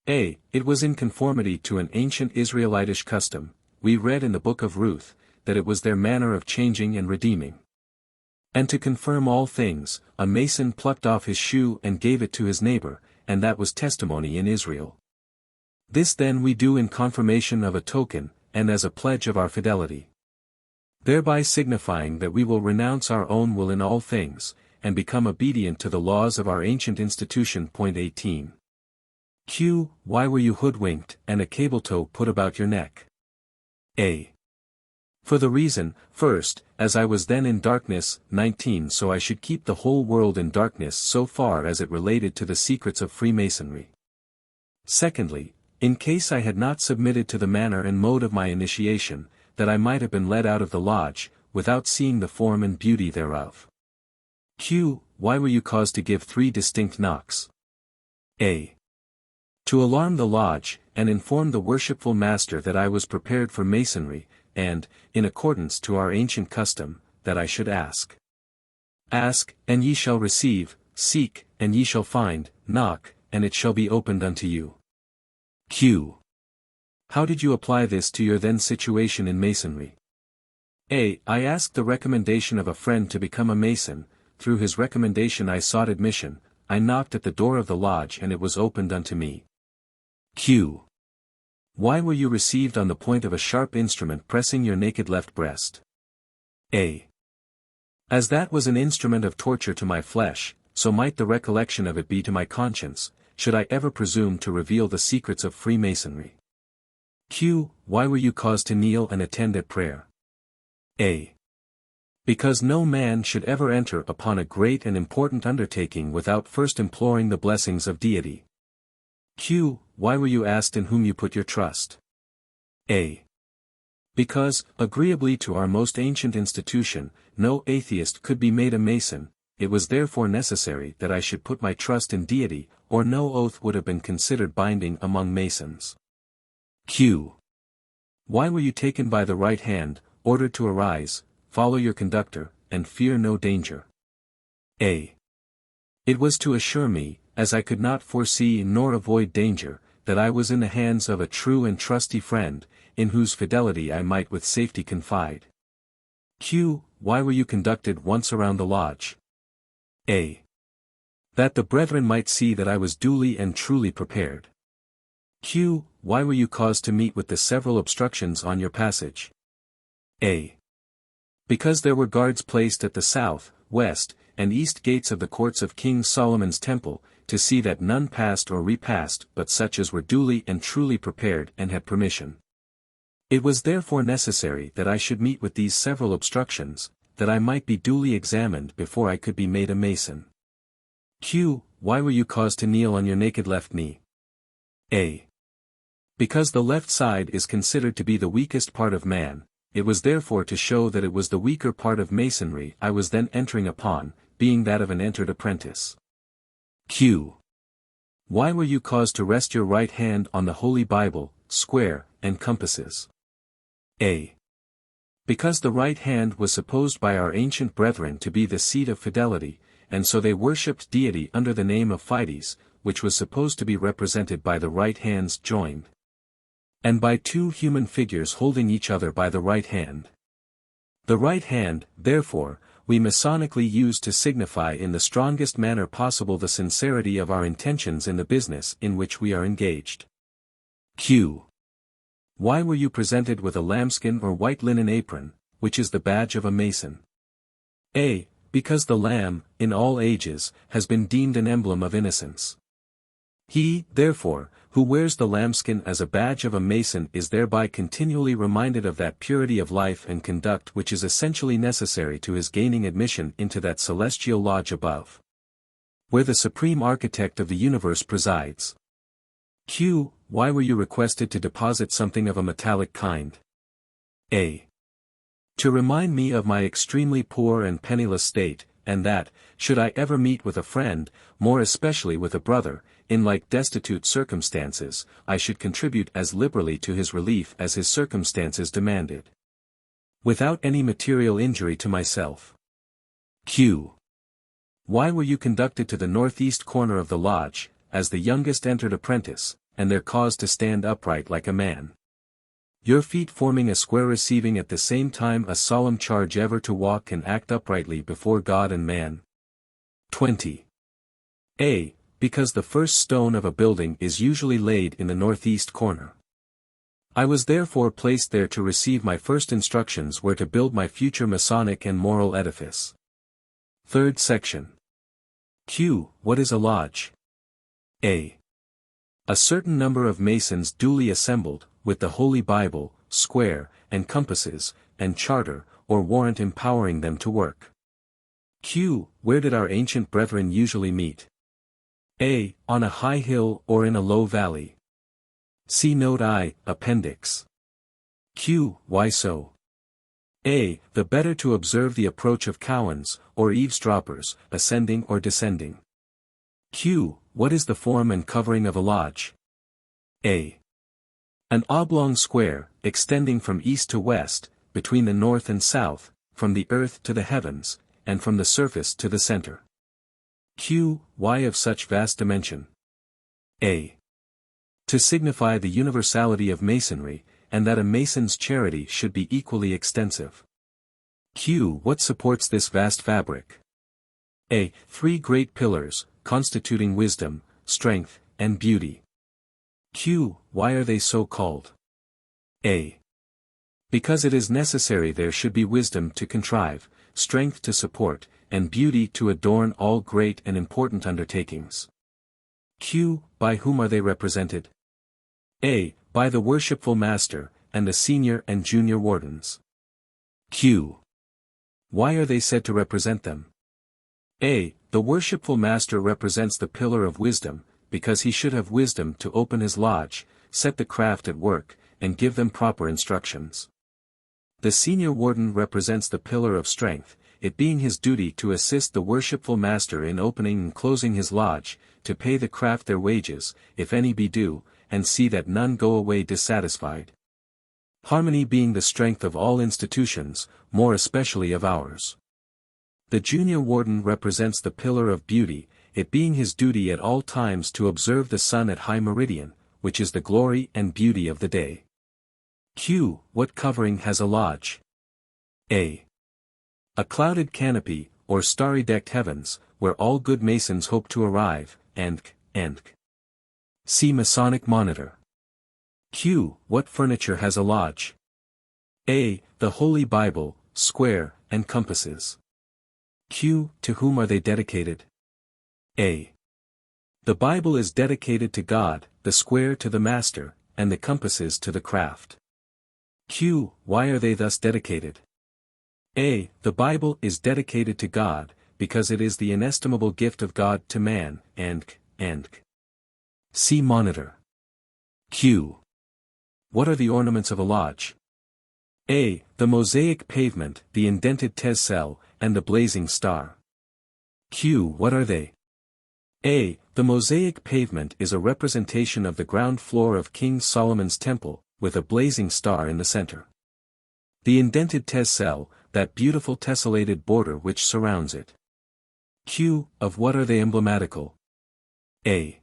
A. It was in conformity to an ancient Israelitish custom. We read in the book of Ruth, that it was their manner of changing and redeeming. And to confirm all things, a Mason plucked off his shoe and gave it to his neighbor, and that was testimony in Israel. This then we do in confirmation of a token, and as a pledge of our fidelity. Thereby signifying that we will renounce our own will in all things, and become obedient to the laws of our ancient institution. 18. Q. Why were you hoodwinked, and a cable tow put about your neck? A. For the reason, first, as I was then in darkness, 19, so I should keep the whole world in darkness so far as it related to the secrets of Freemasonry. Secondly, in case I had not submitted to the manner and mode of my initiation, that I might have been led out of the lodge, without seeing the form and beauty thereof. Q. Why were you caused to give 3 distinct knocks? A. To alarm the lodge, and inform the worshipful master that I was prepared for Masonry, and, in accordance to our ancient custom, that I should ask. Ask, and ye shall receive, seek, and ye shall find, knock, and it shall be opened unto you. Q. How did you apply this to your then situation in Masonry? A. I asked the recommendation of a friend to become a Mason. Through his recommendation I sought admission. I knocked at the door of the lodge and it was opened unto me. Q. Why were you received on the point of a sharp instrument pressing your naked left breast? A. As that was an instrument of torture to my flesh, so might the recollection of it be to my conscience, should I ever presume to reveal the secrets of Freemasonry. Q. Why were you caused to kneel and attend at prayer? A. Because no man should ever enter upon a great and important undertaking without first imploring the blessings of deity. Q. Why were you asked in whom you put your trust? A. Because, agreeably to our most ancient institution, no atheist could be made a Mason, it was therefore necessary that I should put my trust in deity, or no oath would have been considered binding among Masons. Q. Why were you taken by the right hand, ordered to arise, follow your conductor, and fear no danger? A. It was to assure me, as I could not foresee nor avoid danger, that I was in the hands of a true and trusty friend, in whose fidelity I might with safety confide. Q. Why were you conducted once around the lodge? A. That the brethren might see that I was duly and truly prepared. Q. Why were you caused to meet with the several obstructions on your passage? A. Because there were guards placed at the south, west, and east gates of the courts of King Solomon's temple, to see that none passed or repassed but such as were duly and truly prepared and had permission. It was therefore necessary that I should meet with these several obstructions, that I might be duly examined before I could be made a Mason. Q. Why were you caused to kneel on your naked left knee? A. Because the left side is considered to be the weakest part of man, it was therefore to show that it was the weaker part of Masonry I was then entering upon, being that of an entered apprentice. Q. Why were you caused to rest your right hand on the Holy Bible, square, and compasses? A. Because the right hand was supposed by our ancient brethren to be the seat of fidelity, and so they worshipped deity under the name of Fides, which was supposed to be represented by the right hands joined, and by two human figures holding each other by the right hand. The right hand, therefore, we Masonically use to signify in the strongest manner possible the sincerity of our intentions in the business in which we are engaged. Q. Why were you presented with a lambskin or white linen apron, which is the badge of a Mason? A. Because the lamb, in all ages, has been deemed an emblem of innocence. He, therefore, who wears the lambskin as a badge of a Mason is thereby continually reminded of that purity of life and conduct which is essentially necessary to his gaining admission into that celestial lodge above, where the supreme architect of the universe presides. Q. Why were you requested to deposit something of a metallic kind? A. To remind me of my extremely poor and penniless state, and that, should I ever meet with a friend, more especially with a brother, in like destitute circumstances, I should contribute as liberally to his relief as his circumstances demanded, without any material injury to myself. Q. Why were you conducted to the northeast corner of the lodge, as the youngest entered apprentice, and there caused to stand upright like a man, your feet forming a square, receiving at the same time a solemn charge ever to walk and act uprightly before God and man? 20. A. Because the first stone of a building is usually laid in the northeast corner. I was therefore placed there to receive my first instructions where to build my future Masonic and moral edifice. Third section. Q. What is a lodge? A. A certain number of Masons duly assembled, with the Holy Bible, square, and compasses, and charter, or warrant empowering them to work. Q. Where did our ancient brethren usually meet? A. On a high hill or in a low valley. See Note I, Appendix. Q. Why so? A. The better to observe the approach of cowans, or eavesdroppers, ascending or descending. Q. What is the form and covering of a lodge? A. An oblong square, extending from east to west, between the north and south, from the earth to the heavens, and from the surface to the center. Q. Why of such vast dimension? A. To signify the universality of Masonry, and that a Mason's charity should be equally extensive. Q. What supports this vast fabric? A. 3 great pillars, constituting wisdom, strength, and beauty. Q. Why are they so called? A. Because it is necessary there should be wisdom to contrive, strength to support, and beauty to adorn all great and important undertakings. Q. By whom are they represented? A. By the worshipful master, and the senior and junior wardens. Q. Why are they said to represent them? A. The worshipful master represents the pillar of wisdom, because he should have wisdom to open his lodge, set the craft at work, and give them proper instructions. The senior warden represents the pillar of strength, it being his duty to assist the worshipful master in opening and closing his lodge, to pay the craft their wages, if any be due, and see that none go away dissatisfied. Harmony being the strength of all institutions, more especially of ours. The junior warden represents the pillar of beauty, it being his duty at all times to observe the sun at high meridian, which is the glory and beauty of the day. Q. What covering has a lodge? A. A clouded canopy, or starry-decked heavens, where all good Masons hope to arrive, and See Masonic Monitor. Q. What furniture has a lodge? A. The Holy Bible, square, and compasses. Q. To whom are they dedicated? A. The Bible is dedicated to God, the square to the master, and the compasses to the craft. Q. Why are they thus dedicated? A. The Bible is dedicated to God, because it is the inestimable gift of God to man, and See Monitor. Q. What are the ornaments of a lodge? A. The mosaic pavement, the indented tessel, and the blazing star. Q. What are they? A. The mosaic pavement is a representation of the ground floor of King Solomon's temple, with a blazing star in the center. The indented tessel, that beautiful tessellated border which surrounds it. Q. Of what are they emblematical? A.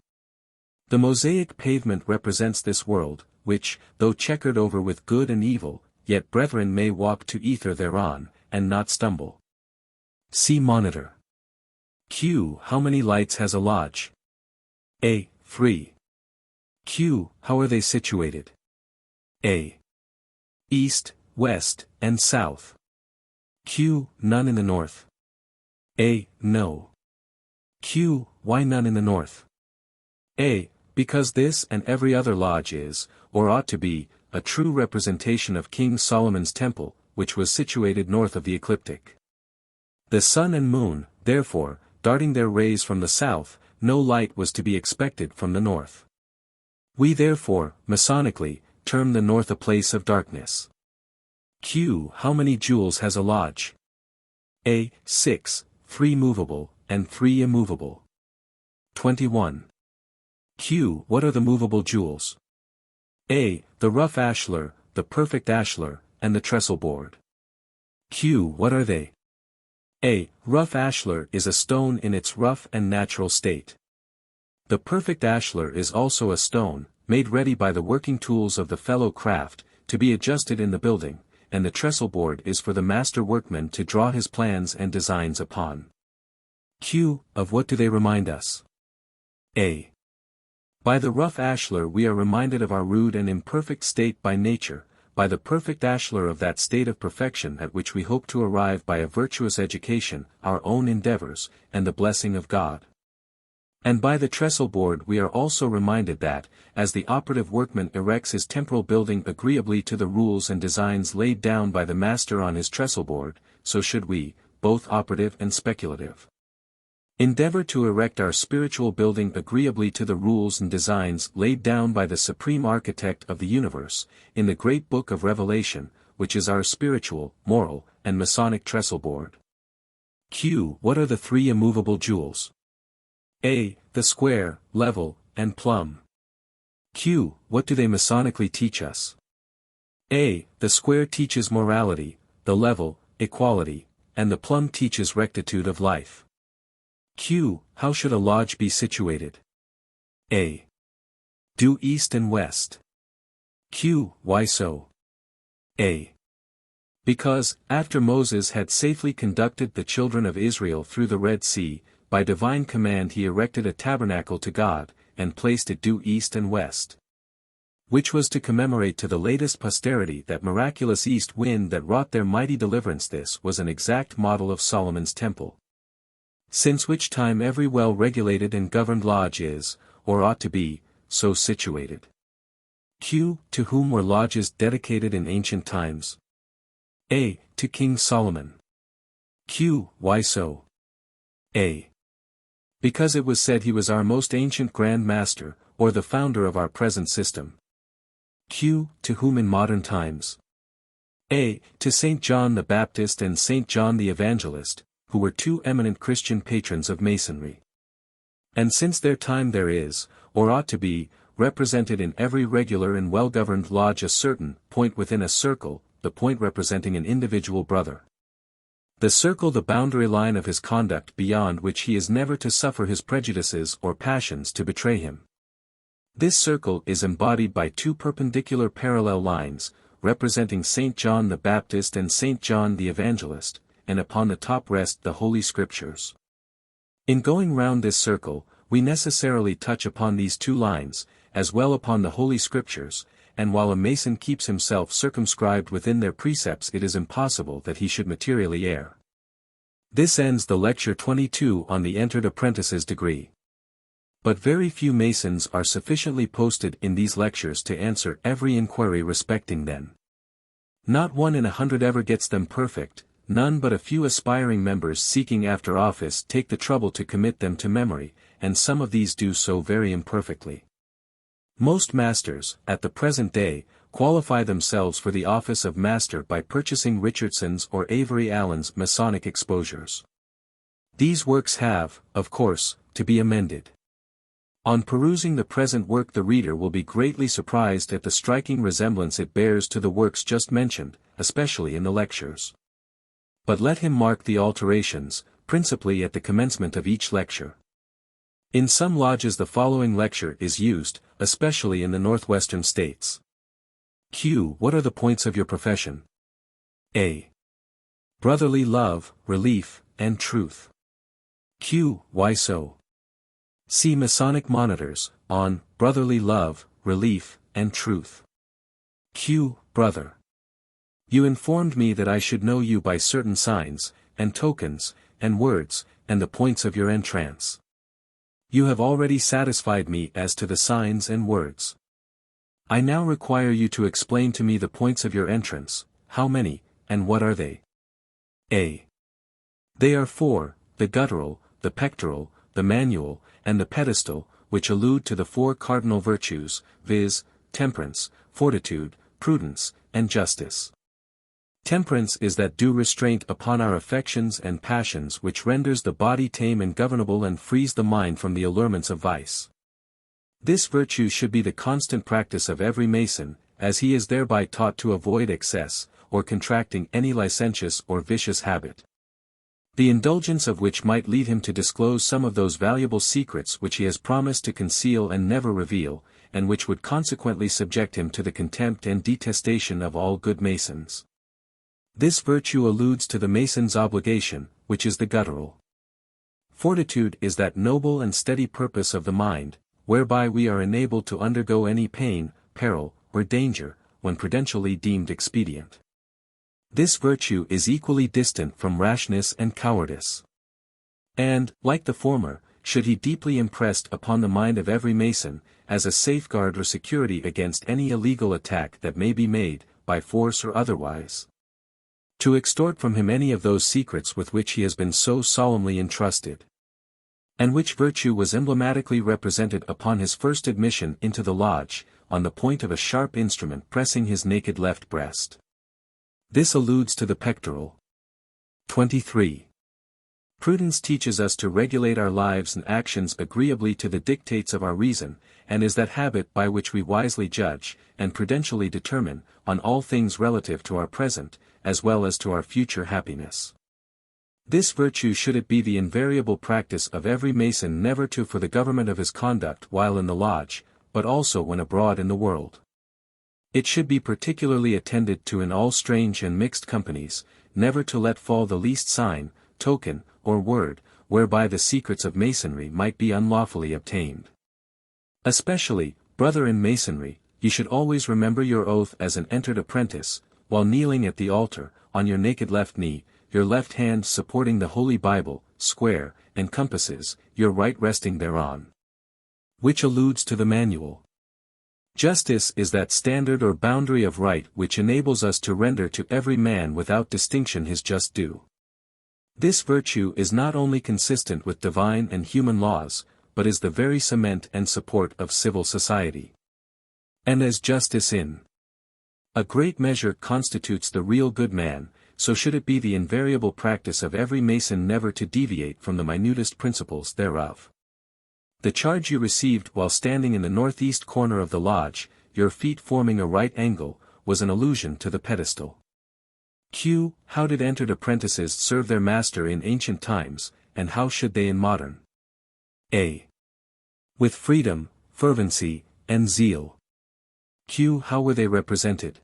The mosaic pavement represents this world, which, though checkered over with good and evil, yet brethren may walk to ether thereon, and not stumble. See Monitor. Q. How many lights has a lodge? A. 3. Q. How are they situated? A. East, west, and south. Q. None in the north. A. No. Q. Why none in the north? A. Because this and every other lodge is, or ought to be, a true representation of King Solomon's temple, which was situated north of the ecliptic. The sun and moon, therefore, darting their rays from the south, no light was to be expected from the north. We therefore, Masonically, term the north a place of darkness. Q. How many jewels has a lodge? A. 6, 3 movable, and 3 immovable. 21. Q. What are the movable jewels? A. The rough ashlar, the perfect ashlar, and the trestle board. Q. What are they? A. Rough ashlar is a stone in its rough and natural state. The perfect ashlar is also a stone, made ready by the working tools of the fellow craft, to be adjusted in the building, and the trestle board is for the master workman to draw his plans and designs upon. Q. Of what do they remind us? A. By the rough ashlar we are reminded of our rude and imperfect state by nature, by the perfect ashlar of that state of perfection at which we hope to arrive by a virtuous education, our own endeavors, and the blessing of God. And by the trestle board we are also reminded that, as the operative workman erects his temporal building agreeably to the rules and designs laid down by the master on his trestle board, so should we, both operative and speculative, endeavor to erect our spiritual building agreeably to the rules and designs laid down by the Supreme Architect of the universe, in the great book of Revelation, which is our spiritual, moral, and Masonic trestle board. Q. What are the 3 immovable jewels? A. The square, level, and plumb. Q. What do they Masonically teach us? A. The square teaches morality, the level, equality, and the plumb teaches rectitude of life. Q. How should a lodge be situated? A. Due east and west. Q. Why so? A. Because, after Moses had safely conducted the children of Israel through the Red Sea, by divine command he erected a tabernacle to God, and placed it due east and west. Which was to commemorate to the latest posterity that miraculous east wind that wrought their mighty deliverance. This was an exact model of Solomon's temple. Since which time every well-regulated and governed lodge is, or ought to be, so situated. Q. To whom were lodges dedicated in ancient times? A. To King Solomon. Q. Why so? A. Because it was said he was our most ancient Grand Master, or the founder of our present system. Q. To whom in modern times? A. To St. John the Baptist and St. John the Evangelist, who were 2 eminent Christian patrons of Masonry. And since their time there is, or ought to be, represented in every regular and well-governed lodge a certain point within a circle, the point representing an individual brother. The circle the boundary line of his conduct beyond which he is never to suffer his prejudices or passions to betray him. This circle is embodied by 2 perpendicular parallel lines, representing Saint John the Baptist and Saint John the Evangelist, and upon the top rest the Holy Scriptures. In going round this circle, we necessarily touch upon these two lines, as well upon the Holy Scriptures, and while a Mason keeps himself circumscribed within their precepts, it is impossible that he should materially err. This ends the Lecture 22 on the Entered Apprentice's degree. But very few Masons are sufficiently posted in these lectures to answer every inquiry respecting them. Not 1 in 100 ever gets them perfect, none but a few aspiring members seeking after office take the trouble to commit them to memory, and some of these do so very imperfectly. Most masters, at the present day, qualify themselves for the office of master by purchasing Richardson's or Avery Allen's Masonic exposures. These works have, of course, to be amended. On perusing the present work the reader will be greatly surprised at the striking resemblance it bears to the works just mentioned, especially in the lectures. But let him mark the alterations, principally at the commencement of each lecture. In some lodges the following lecture is used, especially in the northwestern states. Q. What are the points of your profession? A. Brotherly love, relief, and truth. Q. Why so? See Masonic Monitors, on Brotherly Love, Relief, and Truth. Q. Brother. You informed me that I should know you by certain signs, and tokens, and words, and the points of your entrance. You have already satisfied me as to the signs and words. I now require you to explain to me the points of your entrance, how many, and what are they? A. They are 4, the guttural, the pectoral, the manual, and the pedestal, which allude to the 4 cardinal virtues, viz., temperance, fortitude, prudence, and justice. Temperance is that due restraint upon our affections and passions which renders the body tame and governable and frees the mind from the allurements of vice. This virtue should be the constant practice of every Mason, as he is thereby taught to avoid excess, or contracting any licentious or vicious habit. The indulgence of which might lead him to disclose some of those valuable secrets which he has promised to conceal and never reveal, and which would consequently subject him to the contempt and detestation of all good Masons. This virtue alludes to the Mason's obligation, which is the guttural. Fortitude is that noble and steady purpose of the mind, whereby we are enabled to undergo any pain, peril, or danger, when prudentially deemed expedient. This virtue is equally distant from rashness and cowardice. And, like the former, should be deeply impressed upon the mind of every Mason, as a safeguard or security against any illegal attack that may be made, by force or otherwise, to extort from him any of those secrets with which he has been so solemnly entrusted. And which virtue was emblematically represented upon his first admission into the lodge, on the point of a sharp instrument pressing his naked left breast. This alludes to the pectoral. 23. Prudence teaches us to regulate our lives and actions agreeably to the dictates of our reason, and is that habit by which we wisely judge, and prudentially determine, on all things relative to our present, as well as to our future happiness. This virtue should it be the invariable practice of every Mason never to for the government of his conduct while in the lodge, but also when abroad in the world. It should be particularly attended to in all strange and mixed companies, never to let fall the least sign, token, or word, whereby the secrets of Masonry might be unlawfully obtained. Especially, brother in Masonry, you should always remember your oath as an entered apprentice, while kneeling at the altar, on your naked left knee, your left hand supporting the Holy Bible, square, and compasses, your right resting thereon. Which alludes to the manual. Justice is that standard or boundary of right which enables us to render to every man without distinction his just due. This virtue is not only consistent with divine and human laws, but is the very cement and support of civil society. And as justice in a great measure constitutes the real good man, so should it be the invariable practice of every Mason never to deviate from the minutest principles thereof. The charge you received while standing in the northeast corner of the lodge, your feet forming a right angle, was an allusion to the pedestal. Q. How did entered apprentices serve their master in ancient times, and how should they in modern? A. With freedom, fervency, and zeal. Q. How were they represented?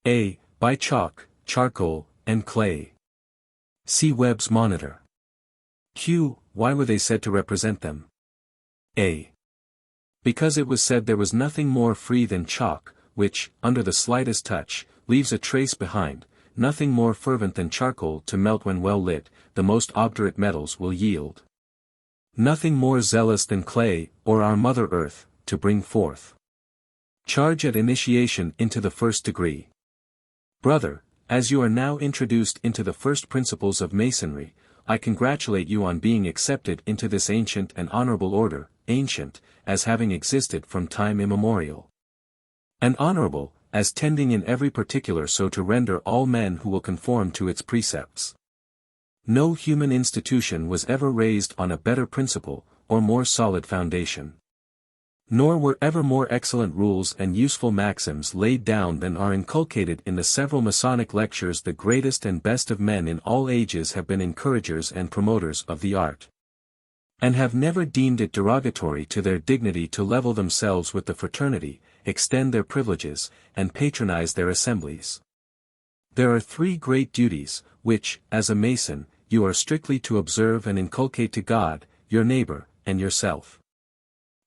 A. By chalk, charcoal, and clay. See Webb's Monitor. Q. Why were they said to represent them? A. Because it was said there was nothing more free than chalk, which, under the slightest touch, leaves a trace behind, nothing more fervent than charcoal to melt when well lit, the most obdurate metals will yield. Nothing more zealous than clay, or our Mother Earth, to bring forth charge at initiation into the first degree. Brother, as you are now introduced into the first principles of Masonry, I congratulate you on being accepted into this ancient and honorable order, ancient, as having existed from time immemorial, and honorable, as tending in every particular so to render all men who will conform to its precepts. No human institution was ever raised on a better principle, or more solid foundation. Nor were ever more excellent rules and useful maxims laid down than are inculcated in the several Masonic lectures. The greatest and best of men in all ages have been encouragers and promoters of the art, and have never deemed it derogatory to their dignity to level themselves with the fraternity, extend their privileges, and patronize their assemblies. There are 3 great duties, which, as a Mason, you are strictly to observe and inculcate to God, your neighbor, and yourself.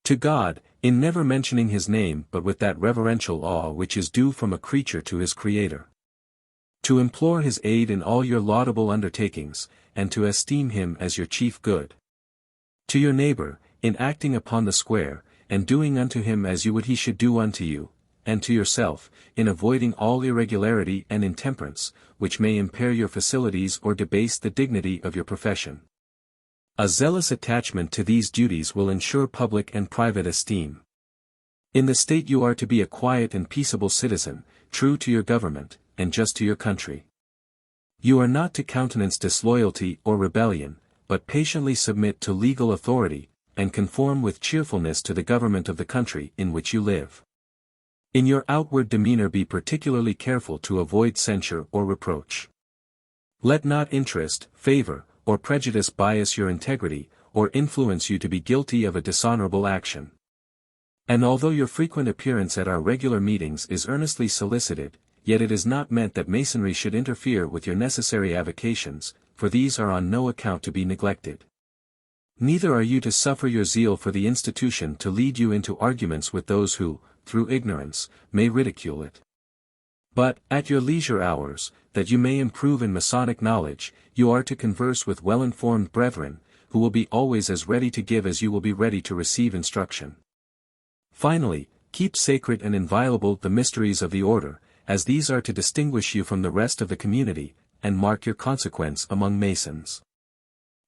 To God, in never mentioning his name but with that reverential awe which is due from a creature to his Creator. To implore his aid in all your laudable undertakings, and to esteem him as your chief good. To your neighbor, in acting upon the square, and doing unto him as you would he should do unto you, and to yourself, in avoiding all irregularity and intemperance, which may impair your facilities or debase the dignity of your profession. A zealous attachment to these duties will ensure public and private esteem. In the state you are to be a quiet and peaceable citizen, true to your government, and just to your country. You are not to countenance disloyalty or rebellion, but patiently submit to legal authority, and conform with cheerfulness to the government of the country in which you live. In your outward demeanor be particularly careful to avoid censure or reproach. Let not interest, favor, or prejudice bias your integrity, or influence you to be guilty of a dishonorable action. And although your frequent appearance at our regular meetings is earnestly solicited, yet it is not meant that Masonry should interfere with your necessary avocations, for these are on no account to be neglected. Neither are you to suffer your zeal for the institution to lead you into arguments with those who, through ignorance, may ridicule it. But, at your leisure hours, that you may improve in Masonic knowledge, you are to converse with well-informed brethren, who will be always as ready to give as you will be ready to receive instruction. Finally, keep sacred and inviolable the mysteries of the order, as these are to distinguish you from the rest of the community, and mark your consequence among Masons.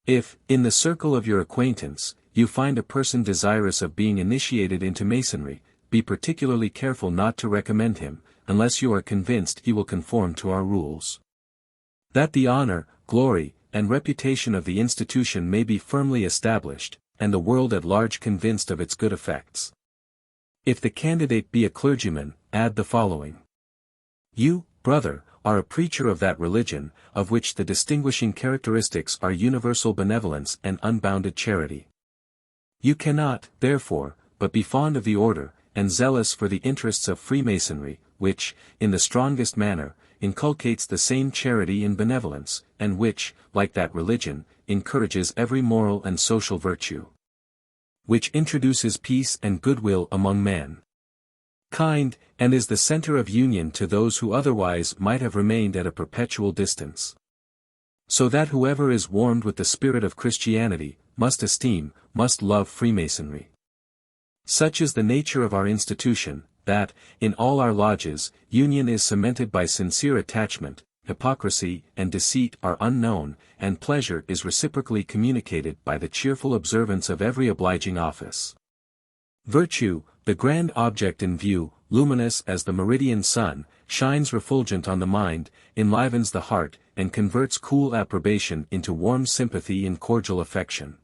If, in the circle of your acquaintance, you find a person desirous of being initiated into Masonry, be particularly careful not to recommend him, unless you are convinced he will conform to our rules. That the honor, glory, and reputation of the institution may be firmly established, and the world at large convinced of its good effects. If the candidate be a clergyman, add the following. You, brother, are a preacher of that religion, of which the distinguishing characteristics are universal benevolence and unbounded charity. You cannot, therefore, but be fond of the order, and zealous for the interests of Freemasonry, which, in the strongest manner, inculcates the same charity and benevolence, and which, like that religion, encourages every moral and social virtue. Which introduces peace and goodwill among men. Kind, and is the center of union to those who otherwise might have remained at a perpetual distance. So that whoever is warmed with the spirit of Christianity, must esteem, must love Freemasonry. Such is the nature of our institution, that, in all our lodges, union is cemented by sincere attachment, hypocrisy and deceit are unknown, and pleasure is reciprocally communicated by the cheerful observance of every obliging office. Virtue, the grand object in view, luminous as the meridian sun, shines refulgent on the mind, enlivens the heart, and converts cool approbation into warm sympathy and cordial affection.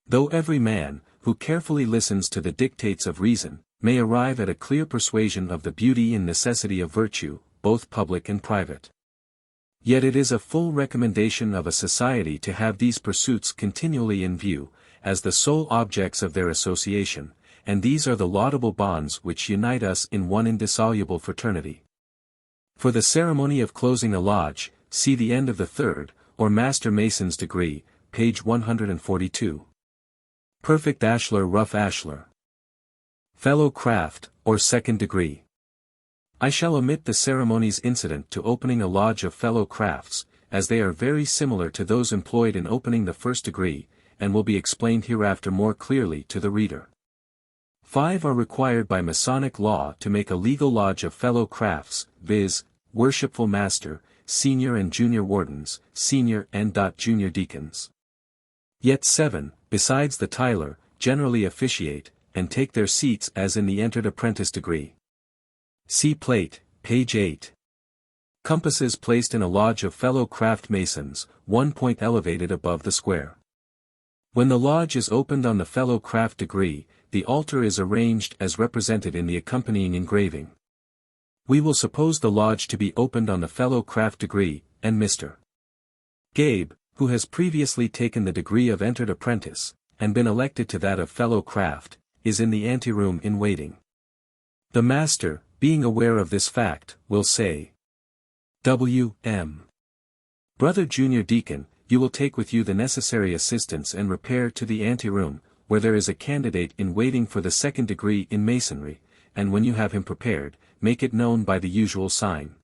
Though every man, who carefully listens to the dictates of reason, may arrive at a clear persuasion of the beauty and necessity of virtue, both public and private. Yet it is a full recommendation of a society to have these pursuits continually in view, as the sole objects of their association, and these are the laudable bonds which unite us in one indissoluble fraternity. For the ceremony of closing a lodge, see the end of the third, or Master Mason's degree, page 142. Perfect Ashlar Rough Ashlar. Fellow Craft, or second degree. I shall omit the ceremonies incident to opening a lodge of fellow crafts, as they are very similar to those employed in opening the first degree, and will be explained hereafter more clearly to the reader. 5 are required by Masonic law to make a legal lodge of fellow crafts, viz., Worshipful Master, Senior and Junior Wardens, Senior and Junior Deacons. Yet 7, besides the Tyler, generally officiate, and take their seats as in the entered apprentice degree. See plate, page 8. Compasses placed in a lodge of fellow craft masons, 1 point elevated above the square. When the lodge is opened on the fellow craft degree, the altar is arranged as represented in the accompanying engraving. We will suppose the lodge to be opened on the fellow craft degree, and Mr. Gabe, who has previously taken the degree of entered apprentice, and been elected to that of fellow craft, is in the anteroom in waiting. The master, being aware of this fact, will say, W.M. Brother Junior Deacon, you will take with you the necessary assistance and repair to the anteroom, where there is a candidate in waiting for the second degree in Masonry, and when you have him prepared, make it known by the usual sign.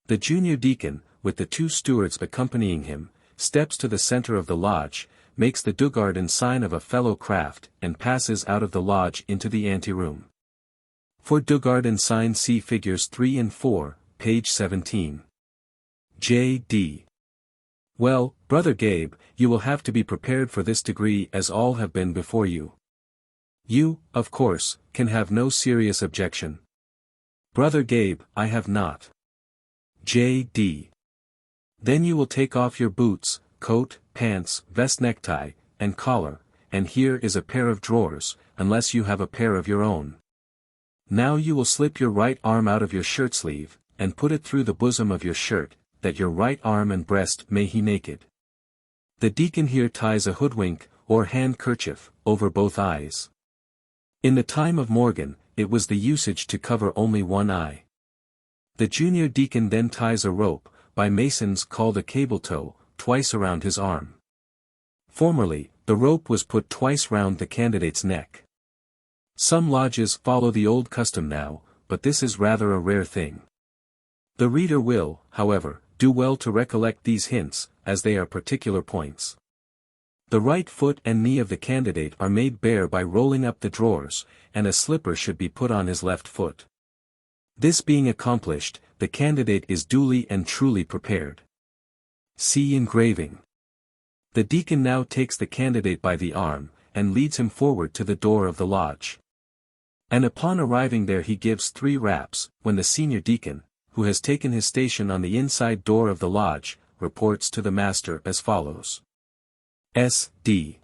The Junior Deacon, with the 2 stewards accompanying him, steps to the center of the lodge, makes the Duggarden sign of a fellow craft, and passes out of the lodge into the anteroom. For Duggarden sign see figures 3 and 4, page 17. J.D. Well, Brother Gabe, you will have to be prepared for this degree as all have been before you. You, of course, can have no serious objection. Brother Gabe, I have not. J.D. Then you will take off your boots, coat, pants, vest, necktie, and collar, and here is a pair of drawers, unless you have a pair of your own. Now you will slip your right arm out of your shirt sleeve, and put it through the bosom of your shirt, that your right arm and breast may be naked. The deacon here ties a hoodwink, or handkerchief, over both eyes. In the time of Morgan, it was the usage to cover only one eye. The junior deacon then ties a rope, by masons called a cable tow, twice around his arm. Formerly, the rope was put twice round the candidate's neck. Some lodges follow the old custom now, but this is rather a rare thing. The reader will, however, do well to recollect these hints, as they are particular points. The right foot and knee of the candidate are made bare by rolling up the drawers, and a slipper should be put on his left foot. This being accomplished, the candidate is duly and truly prepared. See engraving. The deacon now takes the candidate by the arm, and leads him forward to the door of the lodge. And upon arriving there he gives 3 raps, when the senior deacon, who has taken his station on the inside door of the lodge, reports to the master as follows. S.D.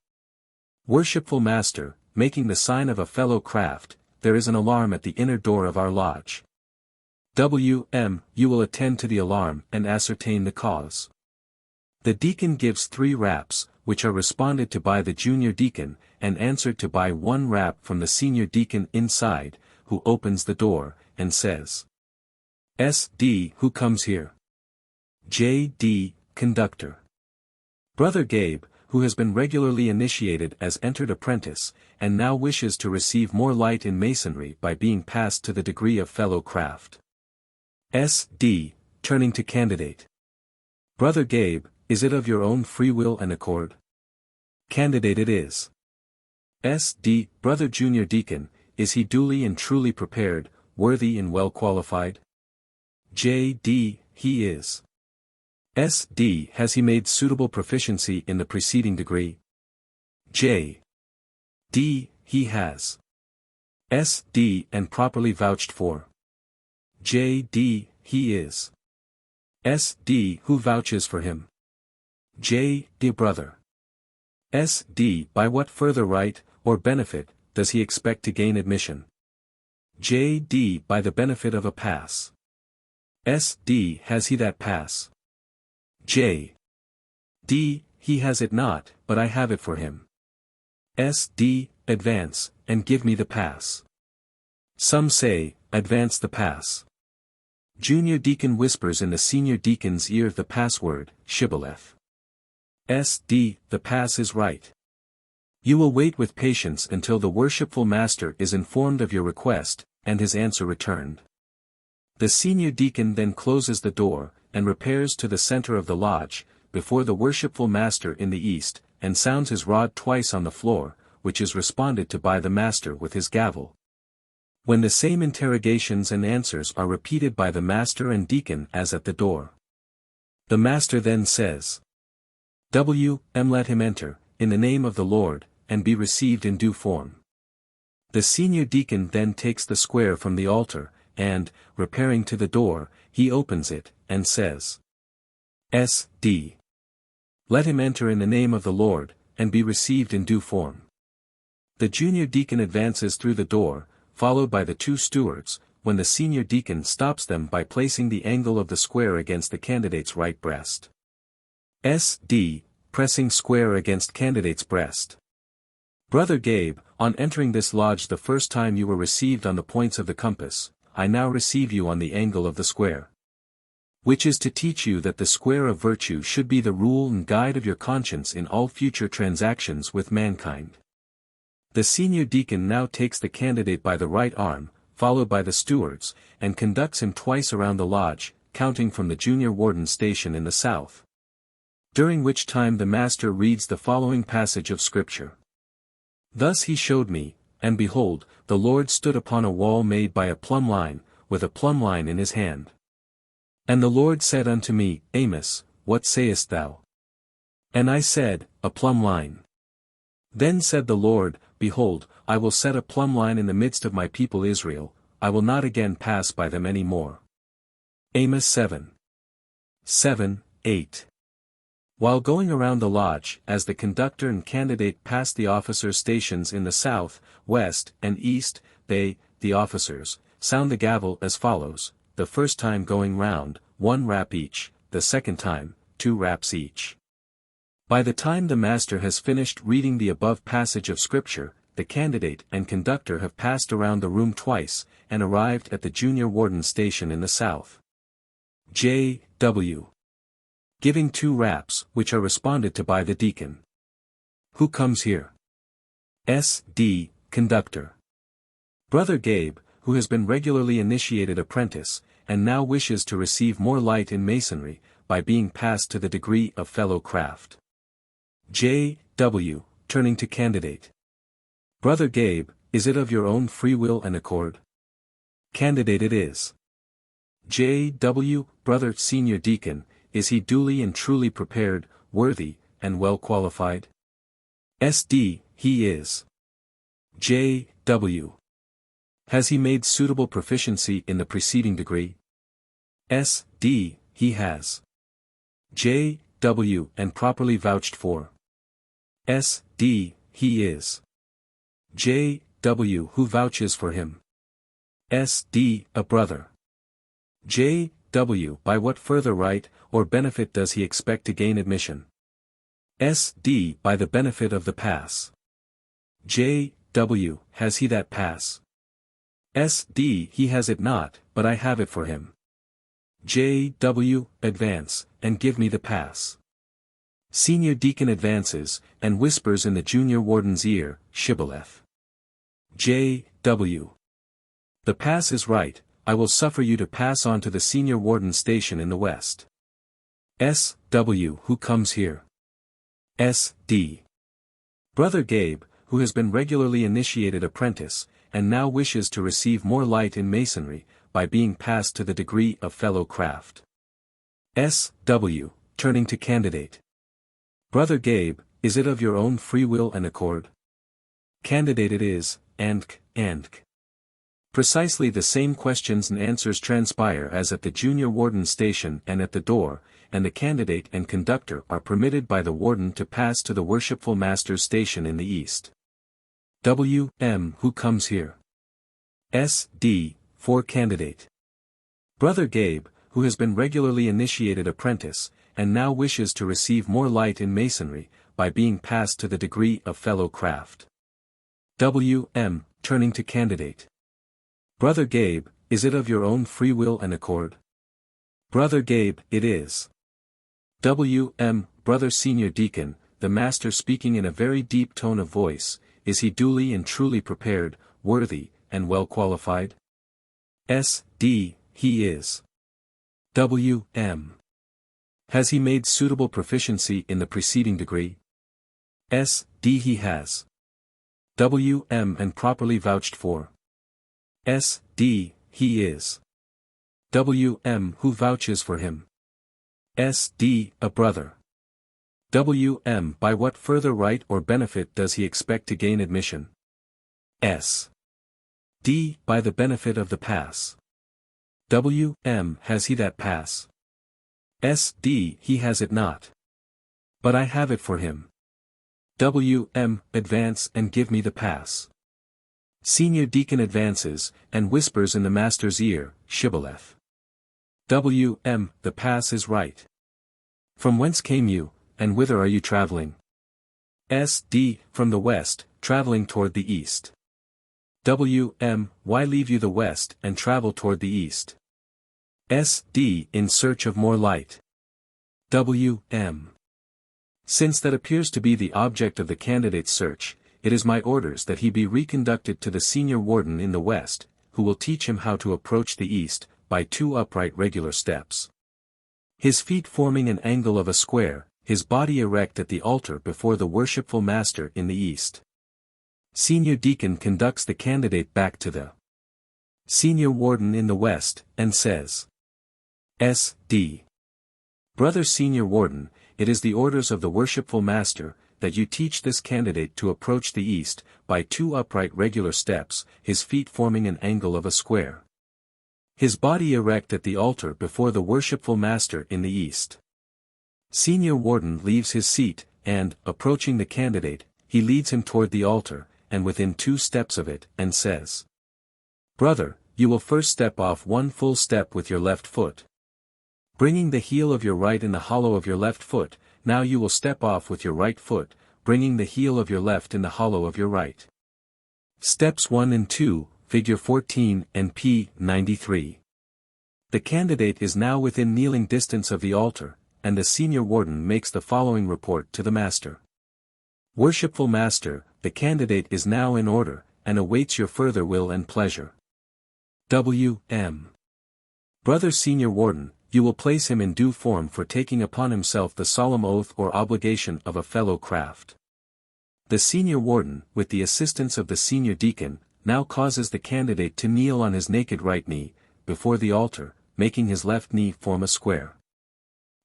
Worshipful Master, making the sign of a fellow craft, there is an alarm at the inner door of our lodge. W.M. You will attend to the alarm and ascertain the cause. The deacon gives 3 raps, which are responded to by the junior deacon, and answered to by 1 rap from the senior deacon inside, who opens the door, and says, S.D. Who comes here? J.D. Conductor. Brother Gabe, who has been regularly initiated as entered apprentice, and now wishes to receive more light in masonry by being passed to the degree of fellow craft. S.D. Turning to candidate. Brother Gabe, is it of your own free will and accord? Candidate it is. S.D. Brother Junior Deacon, is he duly and truly prepared, worthy and well qualified? J.D. He is. S.D. Has he made suitable proficiency in the preceding degree? J.D. He has. S.D. And properly vouched for? J.D. He is. S.D. Who vouches for him? J.D. Brother. S.D. By what further right, or benefit, does he expect to gain admission? J.D. By the benefit of a pass. S.D. Has he that pass? J.D. He has it not, but I have it for him. S.D. Advance, and give me the pass. Some say, advance the pass. Junior deacon whispers in the senior deacon's ear the password, Shibboleth. SD, the pass is right. You will wait with patience until the worshipful master is informed of your request, and his answer returned. The senior deacon then closes the door, and repairs to the center of the lodge, before the worshipful master in the east, and sounds his rod twice on the floor, which is responded to by the master with his gavel. When the same interrogations and answers are repeated by the master and deacon as at the door. The master then says, let him enter, in the name of the Lord, and be received in due form. The senior deacon then takes the square from the altar, and, repairing to the door, he opens it, and says, SD. Let him enter in the name of the Lord, and be received in due form. The junior deacon advances through the door, followed by the two stewards, when the senior deacon stops them by placing the angle of the square against the candidate's right breast. SD, pressing square against candidate's breast. Brother Gabe, on entering this lodge the first time you were received on the points of the compass, I now receive you on the angle of the square. Which is to teach you that the square of virtue should be the rule and guide of your conscience in all future transactions with mankind. The senior deacon now takes the candidate by the right arm, followed by the stewards, and conducts him twice around the lodge, counting from the junior warden's station in the south. During which time the master reads the following passage of Scripture. Thus he showed me, and behold, the Lord stood upon a wall made by a plumb line, with a plumb line in his hand. And the Lord said unto me, Amos, what sayest thou? And I said, a plumb line. Then said the Lord, Behold, I will set a plumb line in the midst of my people Israel, I will not again pass by them any more. Amos 7. 7, 8. While going around the lodge, as the conductor and candidate pass the officers' stations in the south, west, and east, they, the officers, sound the gavel as follows, the first time going round, 1 rap each, the second time, 2 raps each. By the time the master has finished reading the above passage of Scripture, the candidate and conductor have passed around the room twice, and arrived at the junior warden's station in the south. J.W. Giving 2 raps, which are responded to by the deacon. Who comes here? S.D. Conductor. Brother Gabe, who has been regularly initiated apprentice, and now wishes to receive more light in Masonry, by being passed to the degree of fellow craft. J.W. Turning to candidate. Brother Gabe, is it of your own free will and accord? Candidate it is. J.W. Brother Senior Deacon, is he duly and truly prepared, worthy, and well qualified? S.D. He is. J.W. Has he made suitable proficiency in the preceding degree? S.D. He has. J.W. And properly vouched for? S.D. He is. J.W. Who vouches for him? S.D. A brother. J.W. By what further right, or benefit does he expect to gain admission? S.D. By the benefit of the pass. J.W. Has he that pass? S.D. He has it not, but I have it for him. J.W. Advance, and give me the pass. Senior deacon advances, and whispers in the junior warden's ear, Shibboleth. J.W. The pass is right, I will suffer you to pass on to the senior warden's station in the west. S.W. Who comes here? S.D. Brother Gabe, who has been regularly initiated apprentice, and now wishes to receive more light in Masonry, by being passed to the degree of fellow craft. S.W. Turning to candidate. Brother Gabe, is it of your own free will and accord? Candidate it is, and. Precisely the same questions and answers transpire as at the junior warden's station and at the door, and the candidate and conductor are permitted by the warden to pass to the worshipful master's station in the east. W.M. Who comes here? S.D. For candidate. Brother Gabe, who has been regularly initiated apprentice, and now wishes to receive more light in Masonry, by being passed to the degree of fellow craft. W.M. Turning to candidate. Brother Gabe, is it of your own free will and accord? Brother Gabe, it is. W.M., Brother Senior Deacon, the Master speaking in a very deep tone of voice, is he duly and truly prepared, worthy, and well qualified? S.D., he is. W.M. Has he made suitable proficiency in the preceding degree? S.D. he has. W.M. and properly vouched for. S.D. he is. W.M. who vouches for him. S.D. a brother. W.M. by what further right or benefit does he expect to gain admission? S.D. by the benefit of the pass. W.M. has he that pass? S.D. he has it not. But I have it for him. W.M. advance and give me the pass. Senior Deacon advances, and whispers in the Master's ear, Shibboleth. W.M. the pass is right. From whence came you, and whither are you traveling? S.D. from the west, traveling toward the east. W.M. why leave you the west and travel toward the east? S.D. in search of more light. W.M. Since that appears to be the object of the candidate's search, it is my orders that he be reconducted to the senior warden in the west, who will teach him how to approach the east, by 2 upright regular steps. His feet forming an angle of a square, his body erect at the altar before the worshipful Master in the east. Senior Deacon conducts the candidate back to the senior warden in the west, and says, S.D. Brother Senior Warden, it is the orders of the worshipful Master, that you teach this candidate to approach the east, by 2 upright regular steps, his feet forming an angle of a square. His body erect at the altar before the worshipful Master in the east. Senior Warden leaves his seat, and, approaching the candidate, he leads him toward the altar, and within 2 steps of it, and says, Brother, you will first step off 1 full step with your left foot. Bringing the heel of your right in the hollow of your left foot, now you will step off with your right foot, bringing the heel of your left in the hollow of your right. Steps 1 and 2, Figure 14 and p. 93. The candidate is now within kneeling distance of the altar, and the senior warden makes the following report to the Master. Worshipful Master, the candidate is now in order, and awaits your further will and pleasure. W.M. Brother Senior Warden, you will place him in due form for taking upon himself the solemn oath or obligation of a fellow craft. The Senior Warden, with the assistance of the Senior Deacon, now causes the candidate to kneel on his naked right knee, before the altar, making his left knee form a square.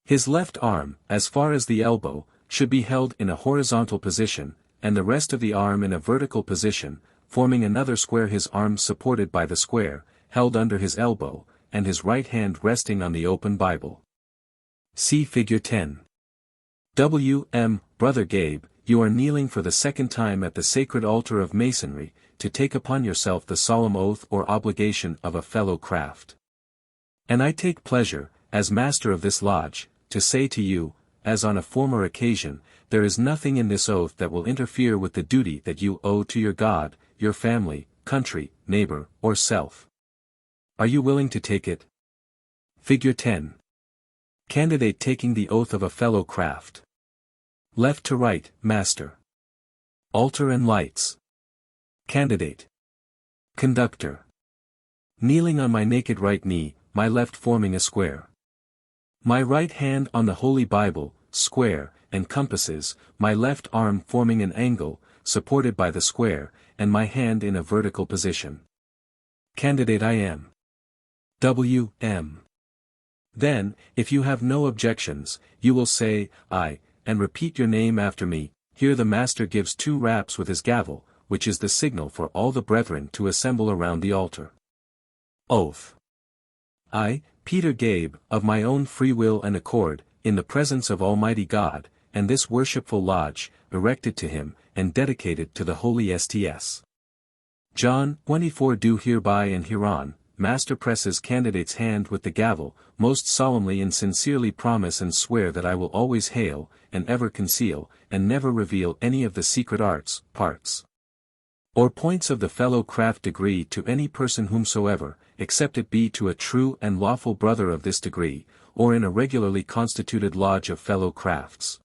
His left arm, as far as the elbow, should be held in a horizontal position, and the rest of the arm in a vertical position, forming another square, his arms supported by the square, held under his elbow, and his right hand resting on the open Bible. See Figure 10. W.M. Brother Gabe, you are kneeling for the second time at the sacred altar of Masonry, to take upon yourself the solemn oath or obligation of a fellow craft. And I take pleasure, as Master of this lodge, to say to you, as on a former occasion, there is nothing in this oath that will interfere with the duty that you owe to your God, your family, country, neighbor, or self. Are you willing to take it? Figure 10. Candidate taking the oath of a fellow craft. Left to right, Master. Altar and lights. Candidate. Conductor. Kneeling on my naked right knee, my left forming a square. My right hand on the Holy Bible, square, and compasses, my left arm forming an angle, supported by the square, and my hand in a vertical position. Candidate I am. W.M. Then, if you have no objections, you will say, I, and repeat your name after me. Here the Master gives 2 raps with his gavel, which is the signal for all the brethren to assemble around the altar. Oath. I, Peter Gabe, of my own free will and accord, in the presence of Almighty God, and this worshipful lodge, erected to him, and dedicated to the Holy Sts. John 24 do hereby and hereon, Master presses candidate's hand with the gavel, most solemnly and sincerely promise and swear that I will always hail, and ever conceal, and never reveal any of the secret arts, parts, or points of the fellow craft degree to any person whomsoever, except it be to a true and lawful brother of this degree, or in a regularly constituted lodge of fellow crafts.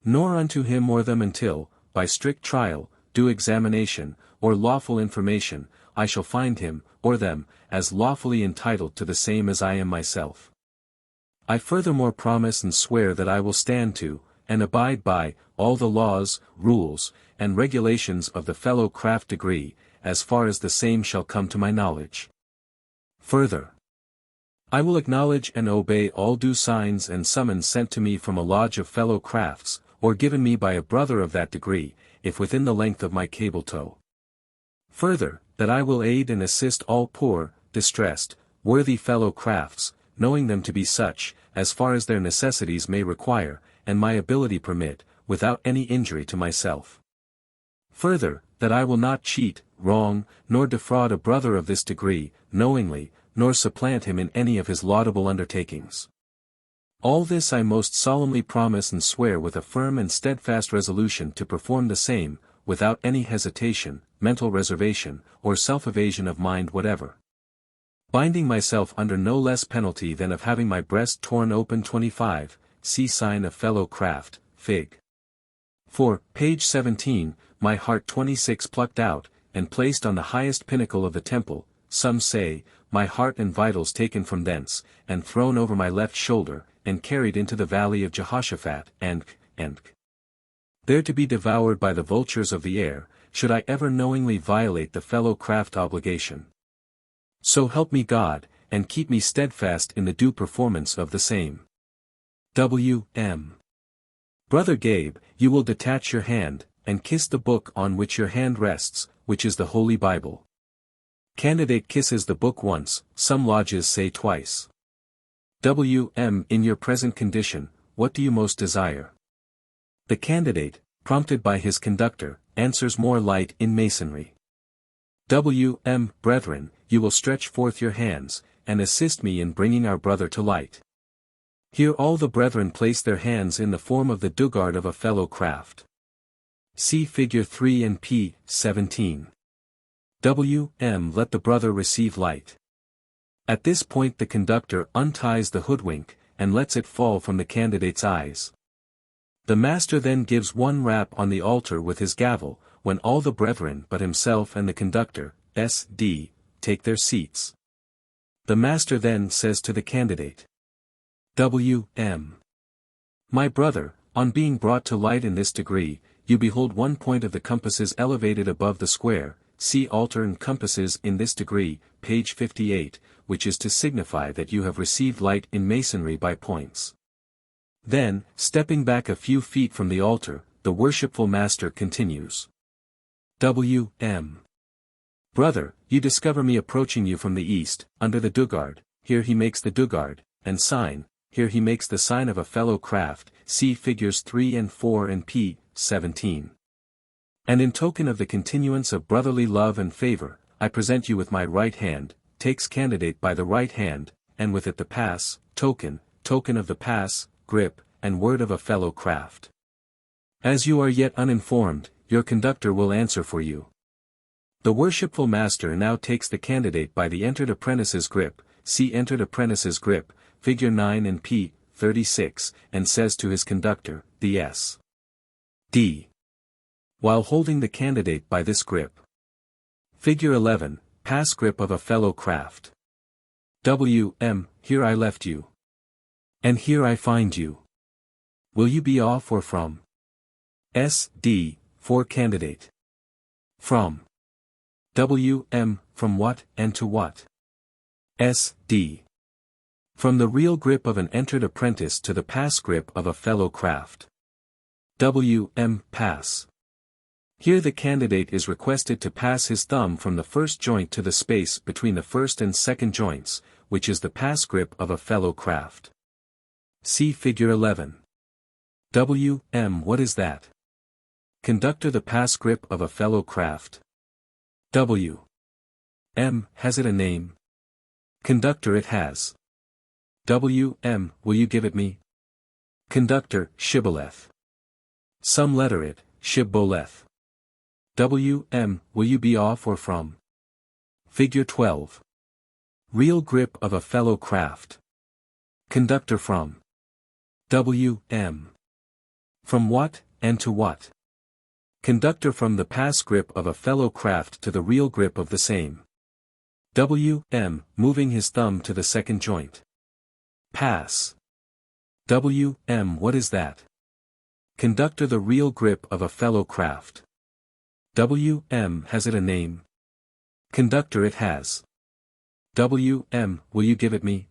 Nor unto him or them until, by strict trial, due examination, or lawful information, I shall find him, or them, as lawfully entitled to the same as I am myself. I furthermore promise and swear that I will stand to, and abide by, all the laws, rules, and regulations of the fellow craft degree, as far as the same shall come to my knowledge. Further, I will acknowledge and obey all due signs and summons sent to me from a lodge of fellow crafts, or given me by a brother of that degree, if within the length of my cable tow. Further, that I will aid and assist all poor, distressed, worthy fellow crafts, knowing them to be such, as far as their necessities may require, and my ability permit, without any injury to myself. Further, that I will not cheat, wrong, nor defraud a brother of this degree, knowingly, nor supplant him in any of his laudable undertakings. All this I most solemnly promise and swear with a firm and steadfast resolution to perform the same, without any hesitation, mental reservation, or self-evasion of mind whatever. Binding myself under no less penalty than of having my breast torn open 25, see sign of fellow craft, Fig. 4, page 17, my heart 26 plucked out, and placed on the highest pinnacle of the temple, some say, my heart and vitals taken from thence, and thrown over my left shoulder, and carried into the valley of Jehoshaphat, and there to be devoured by the vultures of the air, should I ever knowingly violate the fellow craft obligation. So help me God, and keep me steadfast in the due performance of the same. W.M. Brother Gabe, you will detach your hand, and kiss the book on which your hand rests, which is the Holy Bible. Candidate kisses the book once, some lodges say twice. W.M. In your present condition, what do you most desire? The candidate, prompted by his conductor, answers more light in Masonry. W.M. Brethren, you will stretch forth your hands, and assist me in bringing our brother to light. Here all the brethren place their hands in the form of the dugard of a fellow craft. See figure 3 and p. 17. W.M. Let the brother receive light. At this point the conductor unties the hoodwink, and lets it fall from the candidate's eyes. The master then gives one rap on the altar with his gavel, when all the brethren but himself and the conductor, S.D., take their seats. The master then says to the candidate, W.M. My brother, on being brought to light in this degree, you behold one point of the compasses elevated above the square, see altar and compasses in this degree, page 58, which is to signify that you have received light in Masonry by points. Then, stepping back a few feet from the altar, the worshipful master continues. W.M. Brother, you discover me approaching you from the east, under the dugard, here he makes the dugard, and sign, here he makes the sign of a fellow craft, see figures 3 and 4 and p. 17. And in token of the continuance of brotherly love and favor, I present you with my right hand, takes candidate by the right hand, and with it the pass, token of the pass, grip, and word of a fellow craft. As you are yet uninformed, your conductor will answer for you. The worshipful master now takes the candidate by the entered apprentice's grip, see entered apprentice's grip, figure 9 and p. 36, and says to his conductor, the S.D. while holding the candidate by this grip. Figure 11, pass grip of a fellow craft. W.M. Here I left you. And here I find you. Will you be off or from? S.D. for candidate. From. W.M. From what and to what? S.D. From the real grip of an entered apprentice to the pass grip of a fellow craft. W.M. Pass. Here the candidate is requested to pass his thumb from the first joint to the space between the first and second joints, which is the pass grip of a fellow craft. See figure 11. W.M. What is that? Conductor the pass grip of a fellow craft. W.M. Has it a name? Conductor it has. W.M. Will you give it me? Conductor, Shibboleth. Some letter it, Shibboleth. W.M. Will you be off or from? Figure 12. Real grip of a fellow craft. Conductor from. W.M. From what, and to what? Conductor from the pass grip of a fellow craft to the real grip of the same. W.M. Moving his thumb to the second joint. Pass. W.M. What is that? Conductor the real grip of a fellow craft. W.M. Has it a name? Conductor it has. W.M. Will you give it me?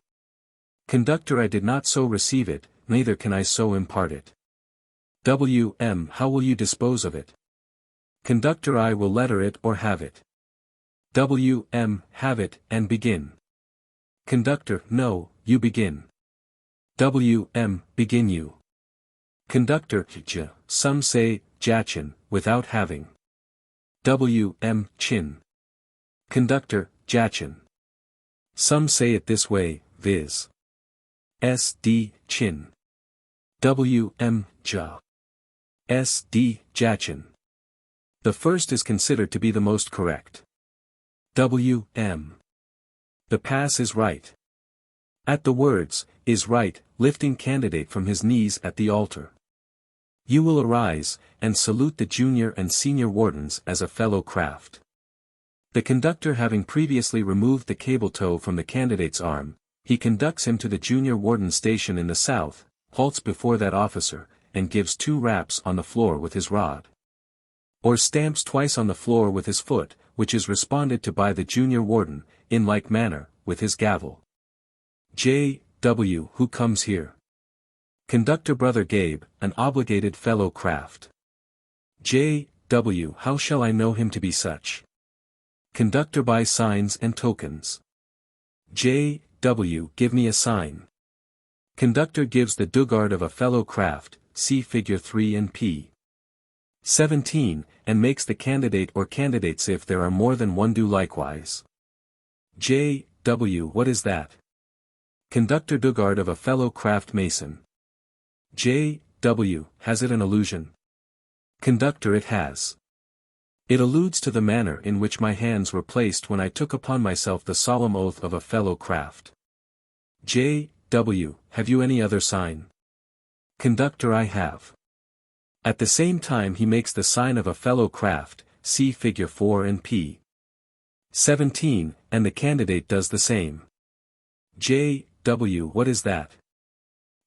Conductor I did not so receive it, neither can I so impart it. W.M. How will you dispose of it? Conductor I will letter it or have it. W.M. Have it, and begin. Conductor No, you begin. W.M. Begin you. Conductor Some say, Jachin, without having. W.M. Chin. Conductor, Jachin. Some say it this way, viz. S.D. Chin. W.M. Ja. S.D. Jachin. The first is considered to be the most correct. W.M. The pass is right. At the words, is right, lifting candidate from his knees at the altar. You will arise, and salute the junior and senior wardens as a fellow craft. The conductor having previously removed the cable tow from the candidate's arm, he conducts him to the junior warden station in the south, halts before that officer, and gives 2 raps on the floor with his rod. Or stamps twice on the floor with his foot, which is responded to by the junior warden, in like manner, with his gavel. J. W. Who comes here? Conductor Brother Gabe, an obligated fellow craft. J. W. How shall I know him to be such? Conductor By signs and tokens. J. W. Give me a sign. Conductor gives the dugard of a fellow craft, see figure 3 and p. 17, and makes the candidate or candidates if there are more than one do likewise. J. W. What is that? Conductor dugard of a fellow craft mason. J. W. Has it an allusion? Conductor It has. It alludes to the manner in which my hands were placed when I took upon myself the solemn oath of a fellow craft. J. W. Have you any other sign? Conductor I have. At the same time he makes the sign of a fellow craft, see figure 4 and p. 17, and the candidate does the same. J. W. What is that?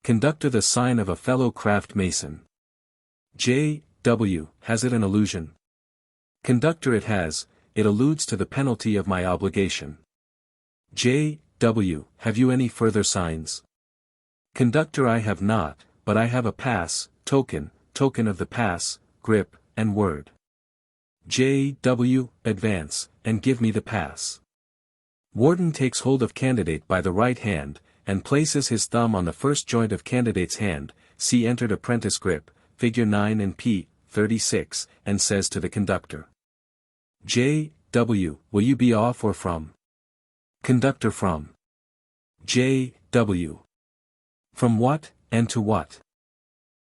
Conductor The sign of a fellow craft mason. J. W. Has it an allusion? Conductor It has, it alludes to the penalty of my obligation. J. W. Have you any further signs? Conductor I have not, but I have a pass, token of the pass, grip, and word. J. W. Advance, and give me the pass. Warden takes hold of candidate by the right hand, and places his thumb on the first joint of candidate's hand, see entered apprentice grip, figure 9 and p. 36, and says to the conductor. J. W. Will you be off or from? Conductor From. J. W. From what, and to what?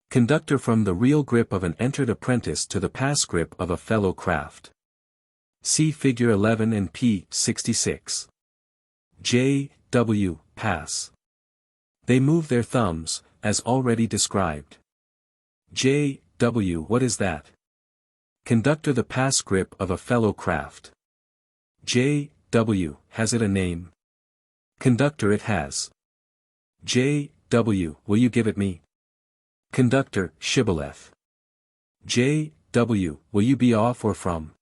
Conductor From the real grip of an entered apprentice to the pass grip of a fellow craft. See figure 11 and p. 66. J. W. Pass. They move their thumbs, as already described. J. W. What is that? Conductor The pass grip of a fellow craft. J. W. Has it a name? Conductor It has. J. W. Will you give it me? Conductor Shibboleth. J. W. Will you be off or from?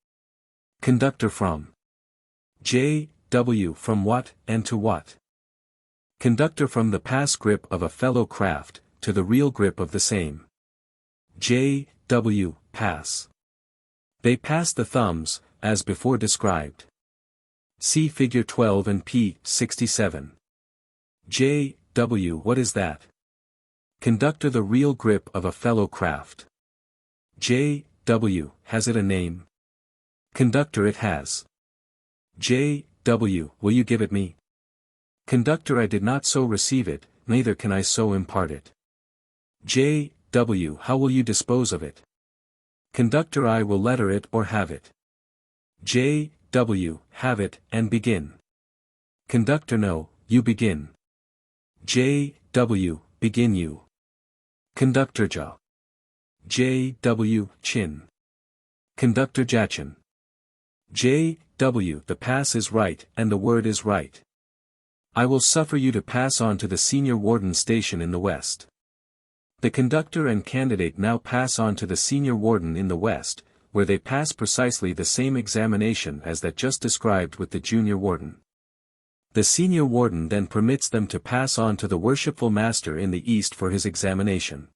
Conductor From. J. W. From what, and to what? Conductor From the pass grip of a fellow craft, to the real grip of the same. J. W. Pass. They pass the thumbs, as before described. See figure 12 and p. 67. J. W. What is that? Conductor The real grip of a fellow craft. J. W. Has it a name? Conductor It has. J. W. Will you give it me? Conductor I did not so receive it, neither can I so impart it. J. W. How will you dispose of it? Conductor I will letter it or have it. J. W. Have it, and begin. Conductor No, you begin. J. W. Begin you. Conductor Ja. J. W. Chin. Conductor Jachin. J. W. The pass is right and the word is right. I will suffer you to pass on to the senior warden station in the west. The conductor and candidate now pass on to the senior warden in the west, where they pass precisely the same examination as that just described with the junior warden. The senior warden then permits them to pass on to the worshipful master in the east for his examination.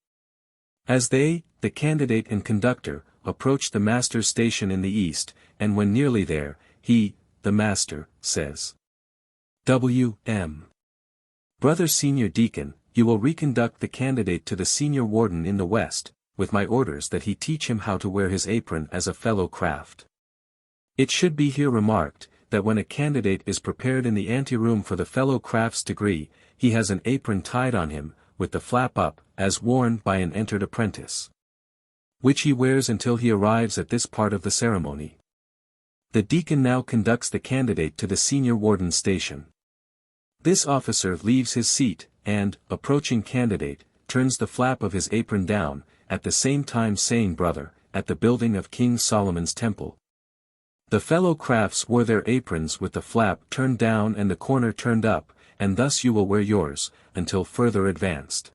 As they, the candidate and conductor, approach the master's station in the east, and when nearly there, he, the master, says, W.M. Brother Senior Deacon, you will reconduct the candidate to the senior warden in the west, with my orders that he teach him how to wear his apron as a fellow craft. It should be here remarked, that when a candidate is prepared in the anteroom for the fellow craft's degree, he has an apron tied on him, with the flap up, as worn by an entered apprentice, which he wears until he arrives at this part of the ceremony. The deacon now conducts the candidate to the senior warden's station. This officer leaves his seat, and, approaching candidate, turns the flap of his apron down, at the same time saying brother, at the building of King Solomon's temple. The fellow crafts wore their aprons with the flap turned down and the corner turned up, and thus you will wear yours, until further advanced.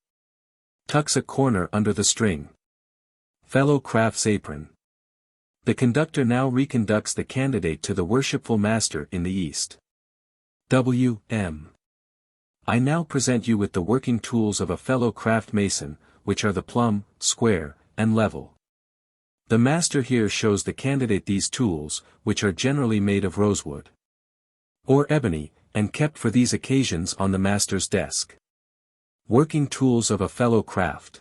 Tucks a corner under the string. Fellow craft's apron. The conductor now reconducts the candidate to the worshipful master in the east. W.M. I now present you with the working tools of a fellow craft mason, which are the plumb, square, and level. The master here shows the candidate these tools, which are generally made of rosewood or ebony, and kept for these occasions on the master's desk. Working tools of a fellow craft.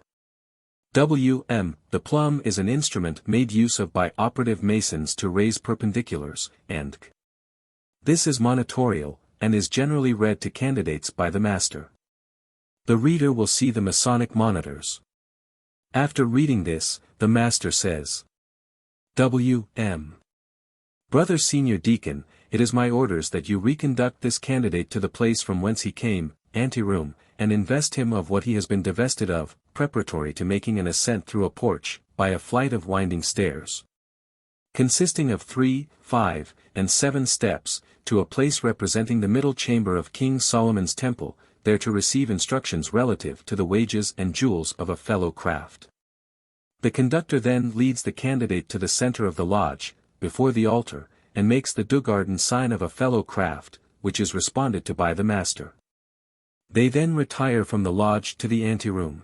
W.M. The plumb is an instrument made use of by operative masons to raise perpendiculars, and this is monitorial, and is generally read to candidates by the master. The reader will see the Masonic monitors. After reading this, the master says, W.M. Brother Senior Deacon, it is my orders that you reconduct this candidate to the place from whence he came, anteroom, and invest him of what he has been divested of, preparatory to making an ascent through a porch, by a flight of winding stairs, consisting of 3, 5, and 7 steps, to a place representing the middle chamber of King Solomon's temple, there to receive instructions relative to the wages and jewels of a fellow craft. The conductor then leads the candidate to the center of the lodge, before the altar, and makes the Dugarden sign of a fellow craft, which is responded to by the master. They then retire from the lodge to the anteroom.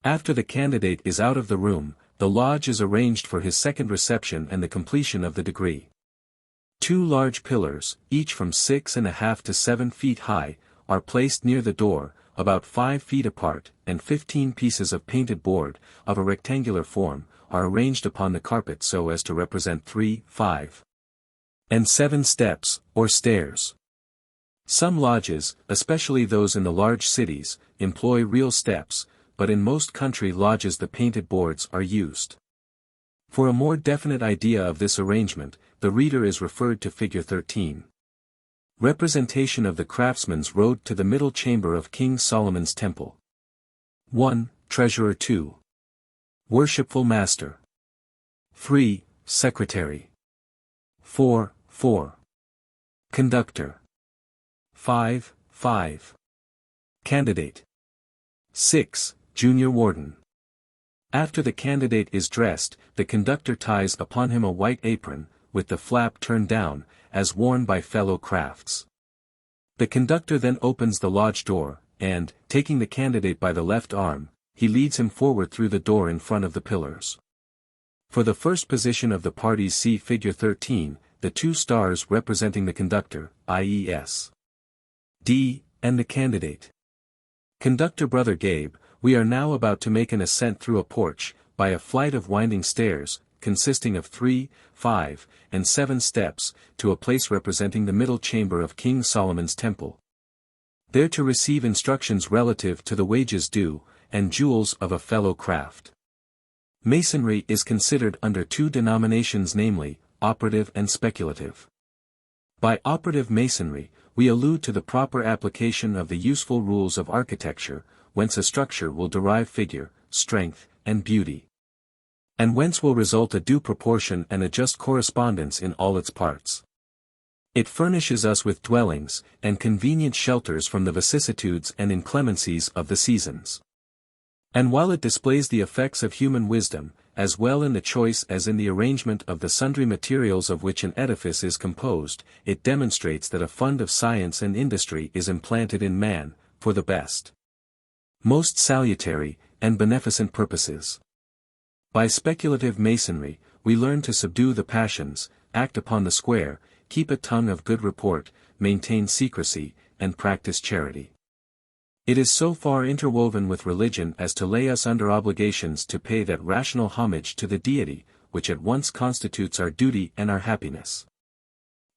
After the candidate is out of the room, the lodge is arranged for his second reception and the completion of the degree. 2 large pillars, each from 6.5 to 7 feet high, are placed near the door, about 5 feet apart, and 15 pieces of painted board, of a rectangular form, are arranged upon the carpet so as to represent 3, 5, and 7 steps, or stairs. Some lodges, especially those in the large cities, employ real steps, but in most country lodges the painted boards are used. For a more definite idea of this arrangement, the reader is referred to Figure 13. Representation of the craftsman's road to the middle chamber of King Solomon's temple. 1. Treasurer. 2. Worshipful master. 3. Secretary. 4. Conductor. 5. Candidate. 6. Junior warden. After the candidate is dressed, the conductor ties upon him a white apron, with the flap turned down, as worn by fellow crafts. The conductor then opens the lodge door, and, taking the candidate by the left arm, he leads him forward through the door in front of the pillars. For the first position of the parties see Figure 13, the 2 stars representing the conductor, i.e. S. D, and the candidate. Conductor Brother Gabe, we are now about to make an ascent through a porch, by a flight of winding stairs, consisting of 3, 5, and 7 steps, to a place representing the middle chamber of King Solomon's temple. There to receive instructions relative to the wages due, and jewels of a fellow craft. Masonry is considered under 2 denominations, namely, operative and speculative. By operative masonry, we allude to the proper application of the useful rules of architecture, whence a structure will derive figure, strength, and beauty. And whence will result a due proportion and a just correspondence in all its parts. It furnishes us with dwellings, and convenient shelters from the vicissitudes and inclemencies of the seasons. And while it displays the effects of human wisdom, as well in the choice as in the arrangement of the sundry materials of which an edifice is composed, it demonstrates that a fund of science and industry is implanted in man, for the best, most salutary, and beneficent purposes. By speculative masonry, we learn to subdue the passions, act upon the square, keep a tongue of good report, maintain secrecy, and practice charity. It is so far interwoven with religion as to lay us under obligations to pay that rational homage to the deity, which at once constitutes our duty and our happiness.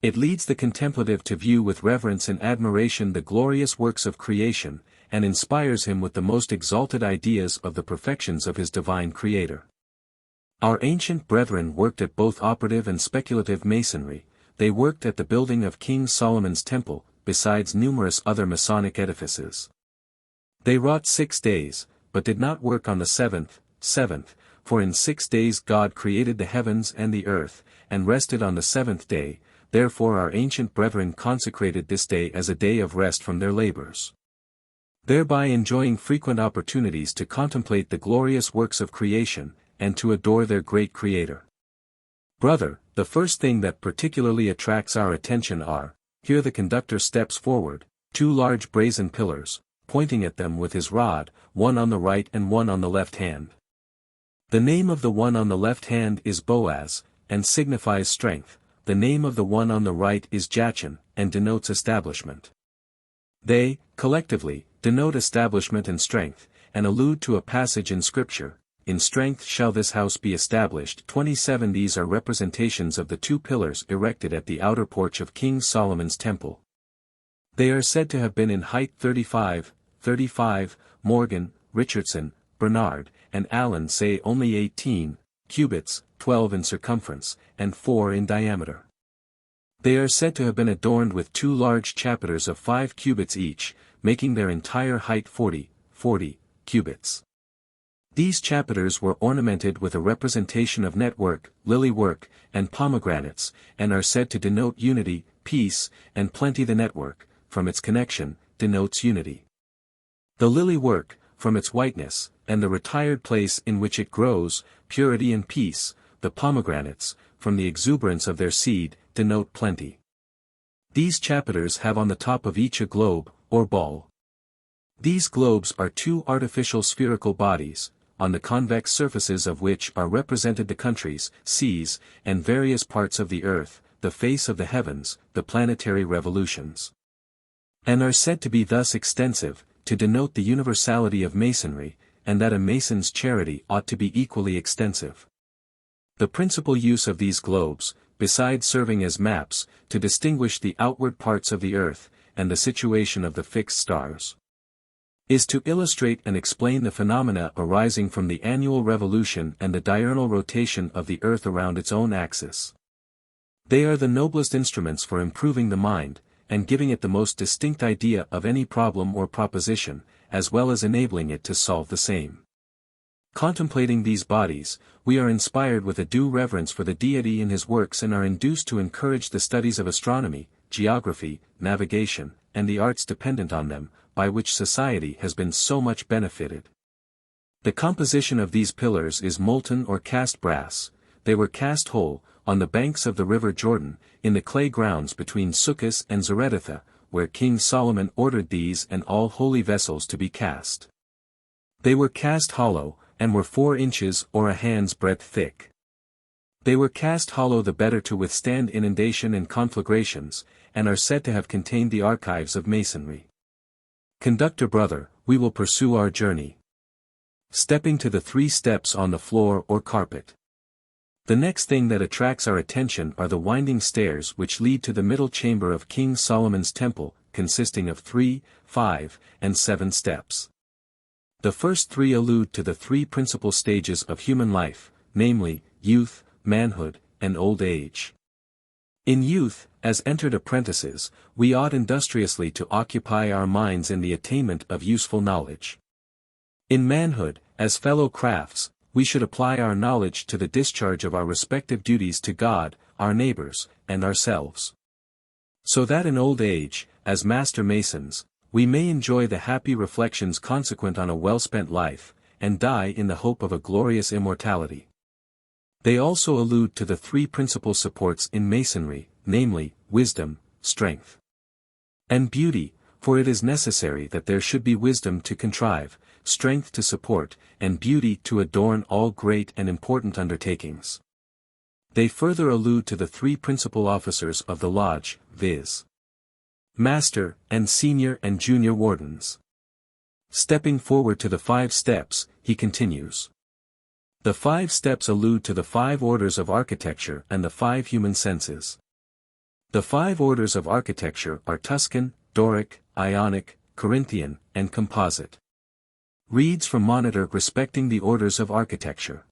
It leads the contemplative to view with reverence and admiration the glorious works of creation, and inspires him with the most exalted ideas of the perfections of his divine Creator. Our ancient brethren worked at both operative and speculative masonry. They worked at the building of King Solomon's temple, besides numerous other Masonic edifices. They wrought 6 days, but did not work on the seventh, for in 6 days God created the heavens and the earth, and rested on the 7th day, therefore our ancient brethren consecrated this day as a day of rest from their labors, thereby enjoying frequent opportunities to contemplate the glorious works of creation, and to adore their great Creator. Brother, the first thing that particularly attracts our attention are, here the conductor steps forward, 2 large brazen pillars, pointing at them with his rod, one on the right and one on the left hand. The name of the one on the left hand is Boaz, and signifies strength, the name of the one on the right is Jachin, and denotes establishment. They, collectively, denote establishment and strength, and allude to a passage in Scripture, "In strength shall this house be established." 27. These are representations of the 2 pillars erected at the outer porch of King Solomon's temple. They are said to have been in height 35, Morgan, Richardson, Bernard, and Allen say only 18 cubits, 12 in circumference, and 4 in diameter. They are said to have been adorned with 2 large chapiters of 5 cubits each, making their entire height 40 cubits. These chapiters were ornamented with a representation of network, lily work, and pomegranates, and are said to denote unity, peace, and plenty. The network, from its connection, denotes unity. The lily work, from its whiteness, and the retired place in which it grows, purity and peace. The pomegranates, from the exuberance of their seed, denote plenty. These chapiters have on the top of each a globe, or ball. These globes are 2 artificial spherical bodies, on the convex surfaces of which are represented the countries, seas, and various parts of the earth, the face of the heavens, the planetary revolutions. And are said to be thus extensive, to denote the universality of masonry, and that a mason's charity ought to be equally extensive. The principal use of these globes, besides serving as maps, to distinguish the outward parts of the earth, and the situation of the fixed stars, is to illustrate and explain the phenomena arising from the annual revolution and the diurnal rotation of the earth around its own axis. They are the noblest instruments for improving the mind, and giving it the most distinct idea of any problem or proposition, as well as enabling it to solve the same. Contemplating these bodies, we are inspired with a due reverence for the deity in his works and are induced to encourage the studies of astronomy, geography, navigation, and the arts dependent on them, by which society has been so much benefited. The composition of these pillars is molten or cast brass. They were cast whole, on the banks of the river Jordan, in the clay grounds between Succos and Zereditha, where King Solomon ordered these and all holy vessels to be cast. They were cast hollow, and were 4 inches or a hand's breadth thick. They were cast hollow the better to withstand inundation and conflagrations, and are said to have contained the archives of masonry. Conductor brother, we will pursue our journey, stepping to the 3 steps on the floor or carpet. The next thing that attracts our attention are the winding stairs which lead to the middle chamber of King Solomon's temple, consisting of 3, 5, and 7 steps. The first 3 allude to the 3 principal stages of human life, namely, youth, manhood, and old age. In youth, as entered apprentices, we ought industriously to occupy our minds in the attainment of useful knowledge. In manhood, as fellow crafts, we should apply our knowledge to the discharge of our respective duties to God, our neighbors, and ourselves. So that in old age, as master masons, we may enjoy the happy reflections consequent on a well-spent life, and die in the hope of a glorious immortality. They also allude to the three principal supports in Masonry, namely, wisdom, strength, and beauty, for it is necessary that there should be wisdom to contrive, strength to support, and beauty to adorn all great and important undertakings. They further allude to the three principal officers of the lodge, viz. Master, and Senior and Junior Wardens. Stepping forward to the 5 steps, he continues. The 5 steps allude to the 5 orders of architecture and the 5 human senses. The 5 orders of architecture are Tuscan, Doric, Ionic, Corinthian, and Composite. Reads from Monitor respecting the orders of architecture.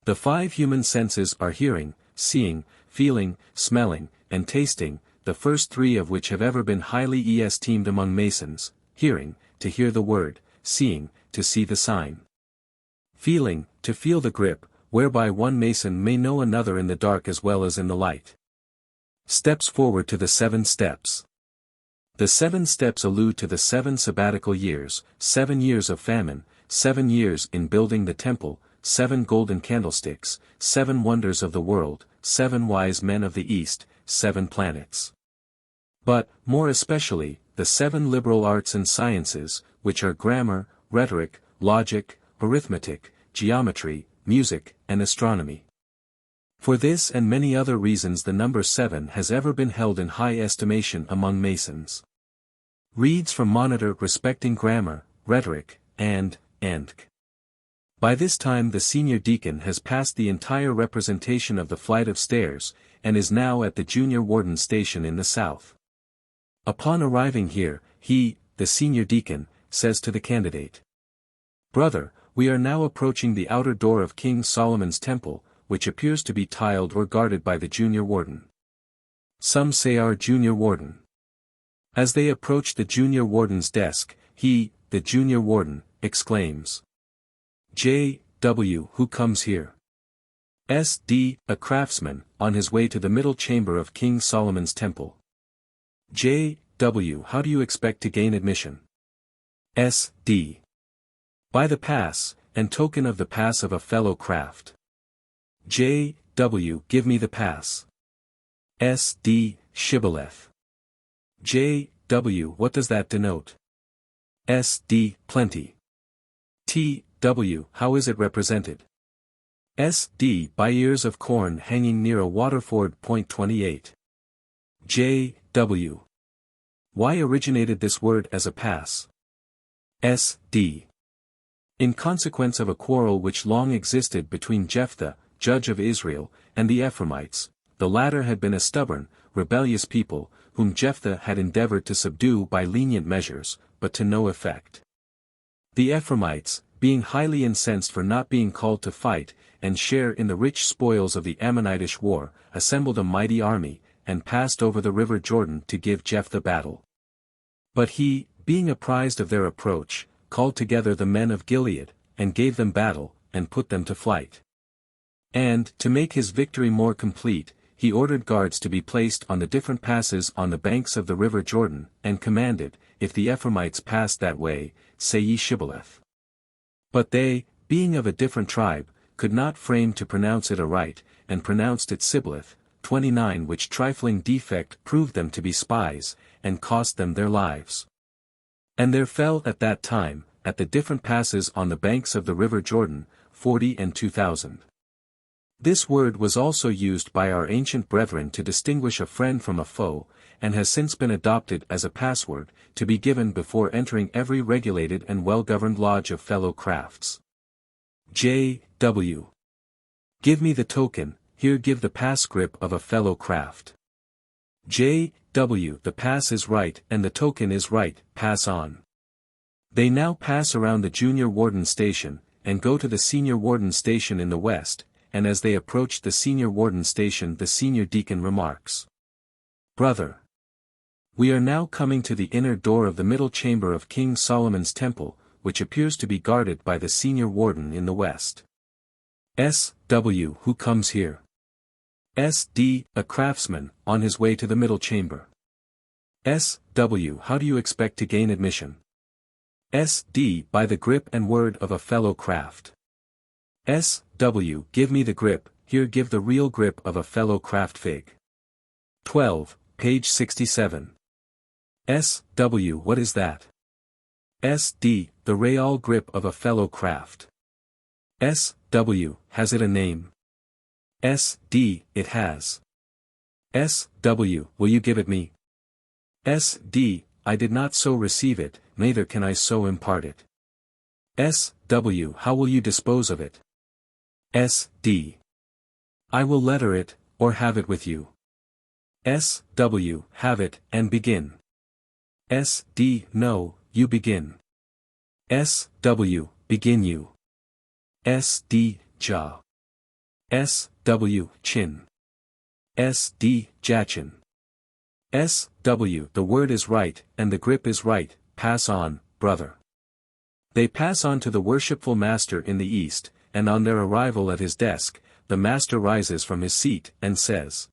The 5 human senses are hearing, seeing, feeling, smelling, and tasting, the first 3 of which have ever been highly esteemed among Masons: hearing, to hear the word; seeing, to see the sign; feeling, to feel the grip, whereby one Mason may know another in the dark as well as in the light. Steps forward to the 7 steps. The 7 steps allude to the 7 sabbatical years, 7 years of famine, 7 years in building the temple, 7 golden candlesticks, 7 wonders of the world, 7 wise men of the East, 7 planets. But, more especially, the 7 liberal arts and sciences, which are grammar, rhetoric, logic, arithmetic, geometry, music, and astronomy. For this and many other reasons the number 7 has ever been held in high estimation among Masons. Reads from Monitor respecting grammar, rhetoric, and By this time the senior deacon has passed the entire representation of the flight of stairs, and is now at the junior warden station in the south. Upon arriving here, he, the senior deacon, says to the candidate, "Brother, we are now approaching the outer door of King Solomon's temple, which appears to be tiled or guarded by the junior warden. Some say our junior warden." As they approach the junior warden's desk, he, the junior warden, exclaims, "J.W. who comes here?" S.D. a craftsman, on his way to the middle chamber of King Solomon's temple. J.W. how do you expect to gain admission? S.D. by the pass, and token of the pass of a fellow craft. J.W. give me the pass. S.D. shibboleth. J.W. what does that denote? S.D. plenty. T.W. how is it represented? S.D. by ears of corn hanging near a waterford. 28. J.W. why originated this word as a pass? S.D. in consequence of a quarrel which long existed between Jephthah, judge of Israel, and the Ephraimites. The latter had been a stubborn, rebellious people, whom Jephthah had endeavored to subdue by lenient measures, but to no effect. The Ephraimites, being highly incensed for not being called to fight, and share in the rich spoils of the Ammonitish war, assembled a mighty army, and passed over the river Jordan to give Jephthah battle. But he, being apprised of their approach, called together the men of Gilead, and gave them battle, and put them to flight. And, to make his victory more complete, he ordered guards to be placed on the different passes on the banks of the river Jordan, and commanded, if the Ephraimites passed that way, say ye shibboleth. But they, being of a different tribe, could not frame to pronounce it aright, and pronounced it sibboleth. 29 which trifling defect proved them to be spies, and cost them their lives. And there fell at that time, at the different passes on the banks of the river Jordan, 40 and 2,000. This word was also used by our ancient brethren to distinguish a friend from a foe, and has since been adopted as a password, to be given before entering every regulated and well-governed lodge of fellow crafts. J.W. give me the token, here give the pass grip of a fellow craft. J.W. the pass is right and the token is right, pass on. They now pass around the junior warden station, and go to the senior warden station in the west, and as they approach the senior warden station the senior deacon remarks, Brother. We are now coming to the inner door of the middle chamber of King Solomon's temple, which appears to be guarded by the senior warden in the west. S.W. Who comes here? S.D. A craftsman, on his way to the middle chamber. S.W. How do you expect to gain admission? S.D. By the grip and word of a fellow craft. S.W. Give me the grip, here give the real grip of a fellow craft fig. 12, page 67. S.W. What is that? S.D. The real grip of a fellow craft. S.W. Has it a name? S.D. It has. S.W. Will you give it me? S.D. I did not so receive it, neither can I so impart it. S.W. How will you dispose of it? S.D. I will letter it, or have it with you. S.W. Have it, and begin. S.D. No, you begin. S.W. Begin you. S.D. Jaw. S.W. Chin. S.D. Jachin. S.W. The word is right, and the grip is right, pass on, brother. They pass on to the worshipful master in the east, and on their arrival at his desk, the master rises from his seat and says,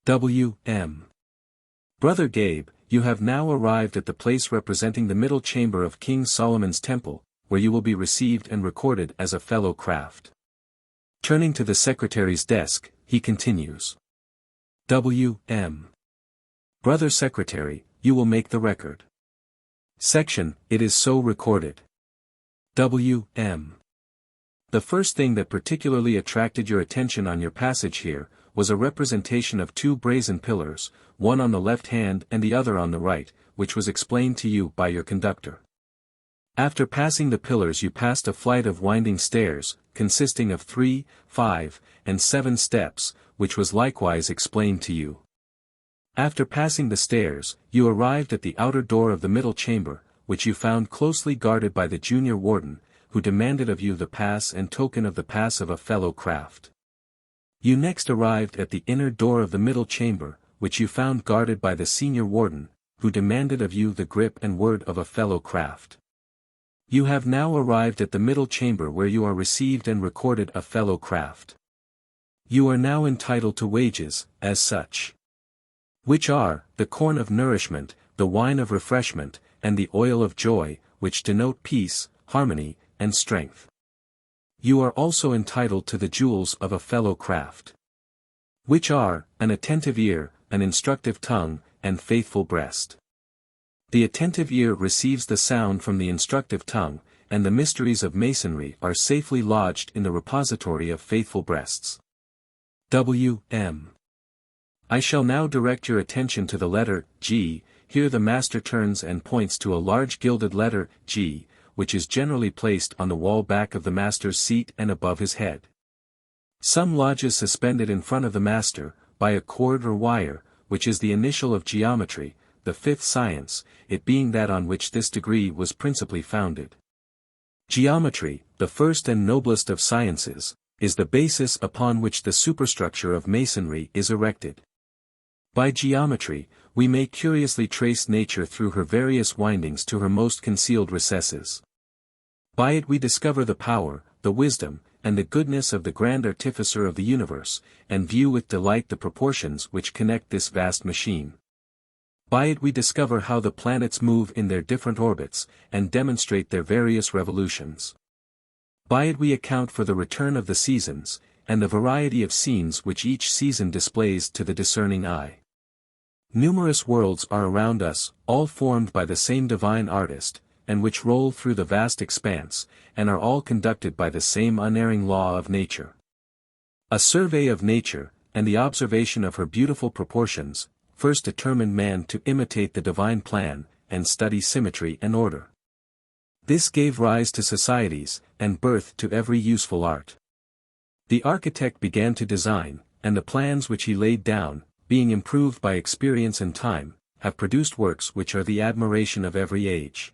W.M. Brother Gabe, you have now arrived at the place representing the middle chamber of King Solomon's temple, where you will be received and recorded as a fellow craft. Turning to the secretary's desk, he continues. W.M. Brother Secretary, you will make the record. Section, it is so recorded. W.M. The first thing that particularly attracted your attention on your passage here, was a representation of two brazen pillars, one on the left hand and the other on the right, which was explained to you by your conductor. After passing the pillars you passed a flight of winding stairs, consisting of 3, 5, and 7 steps, which was likewise explained to you. After passing the stairs, you arrived at the outer door of the middle chamber, which you found closely guarded by the junior warden, who demanded of you the pass and token of the pass of a fellow craft. You next arrived at the inner door of the middle chamber, which you found guarded by the senior warden, who demanded of you the grip and word of a fellow craft. You have now arrived at the middle chamber where you are received and recorded a fellow craft. You are now entitled to wages, as such. Which are, the corn of nourishment, the wine of refreshment, and the oil of joy, which denote peace, harmony, and strength. You are also entitled to the jewels of a fellow craft. Which are, an attentive ear, an instructive tongue, and faithful breast. The attentive ear receives the sound from the instructive tongue, and the mysteries of Masonry are safely lodged in the repository of faithful breasts. W.M. I shall now direct your attention to the letter G. Here the master turns and points to a large gilded letter G, which is generally placed on the wall back of the master's seat and above his head. Some lodges suspended in front of the master, by a cord or wire, which is the initial of geometry, the fifth science, it being that on which this degree was principally founded. Geometry, the first and noblest of sciences, is the basis upon which the superstructure of Masonry is erected. By geometry, we may curiously trace nature through her various windings to her most concealed recesses. By it we discover the power, the wisdom, and the goodness of the grand artificer of the universe, and view with delight the proportions which connect this vast machine. By it we discover how the planets move in their different orbits, and demonstrate their various revolutions. By it we account for the return of the seasons, and the variety of scenes which each season displays to the discerning eye. Numerous worlds are around us, all formed by the same divine artist, and which roll through the vast expanse, and are all conducted by the same unerring law of nature. A survey of nature, and the observation of her beautiful proportions, first determined man to imitate the divine plan, and study symmetry and order. This gave rise to societies, and birth to every useful art. The architect began to design, and the plans which he laid down, being improved by experience and time, have produced works which are the admiration of every age.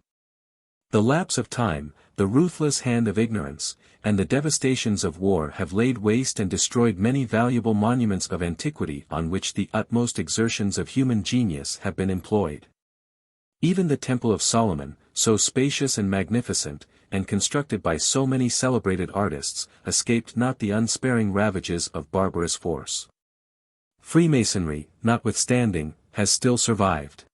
The lapse of time, the ruthless hand of ignorance, and the devastations of war have laid waste and destroyed many valuable monuments of antiquity on which the utmost exertions of human genius have been employed. Even the Temple of Solomon, so spacious and magnificent, and constructed by so many celebrated artists, escaped not the unsparing ravages of barbarous force. Freemasonry, notwithstanding, has still survived.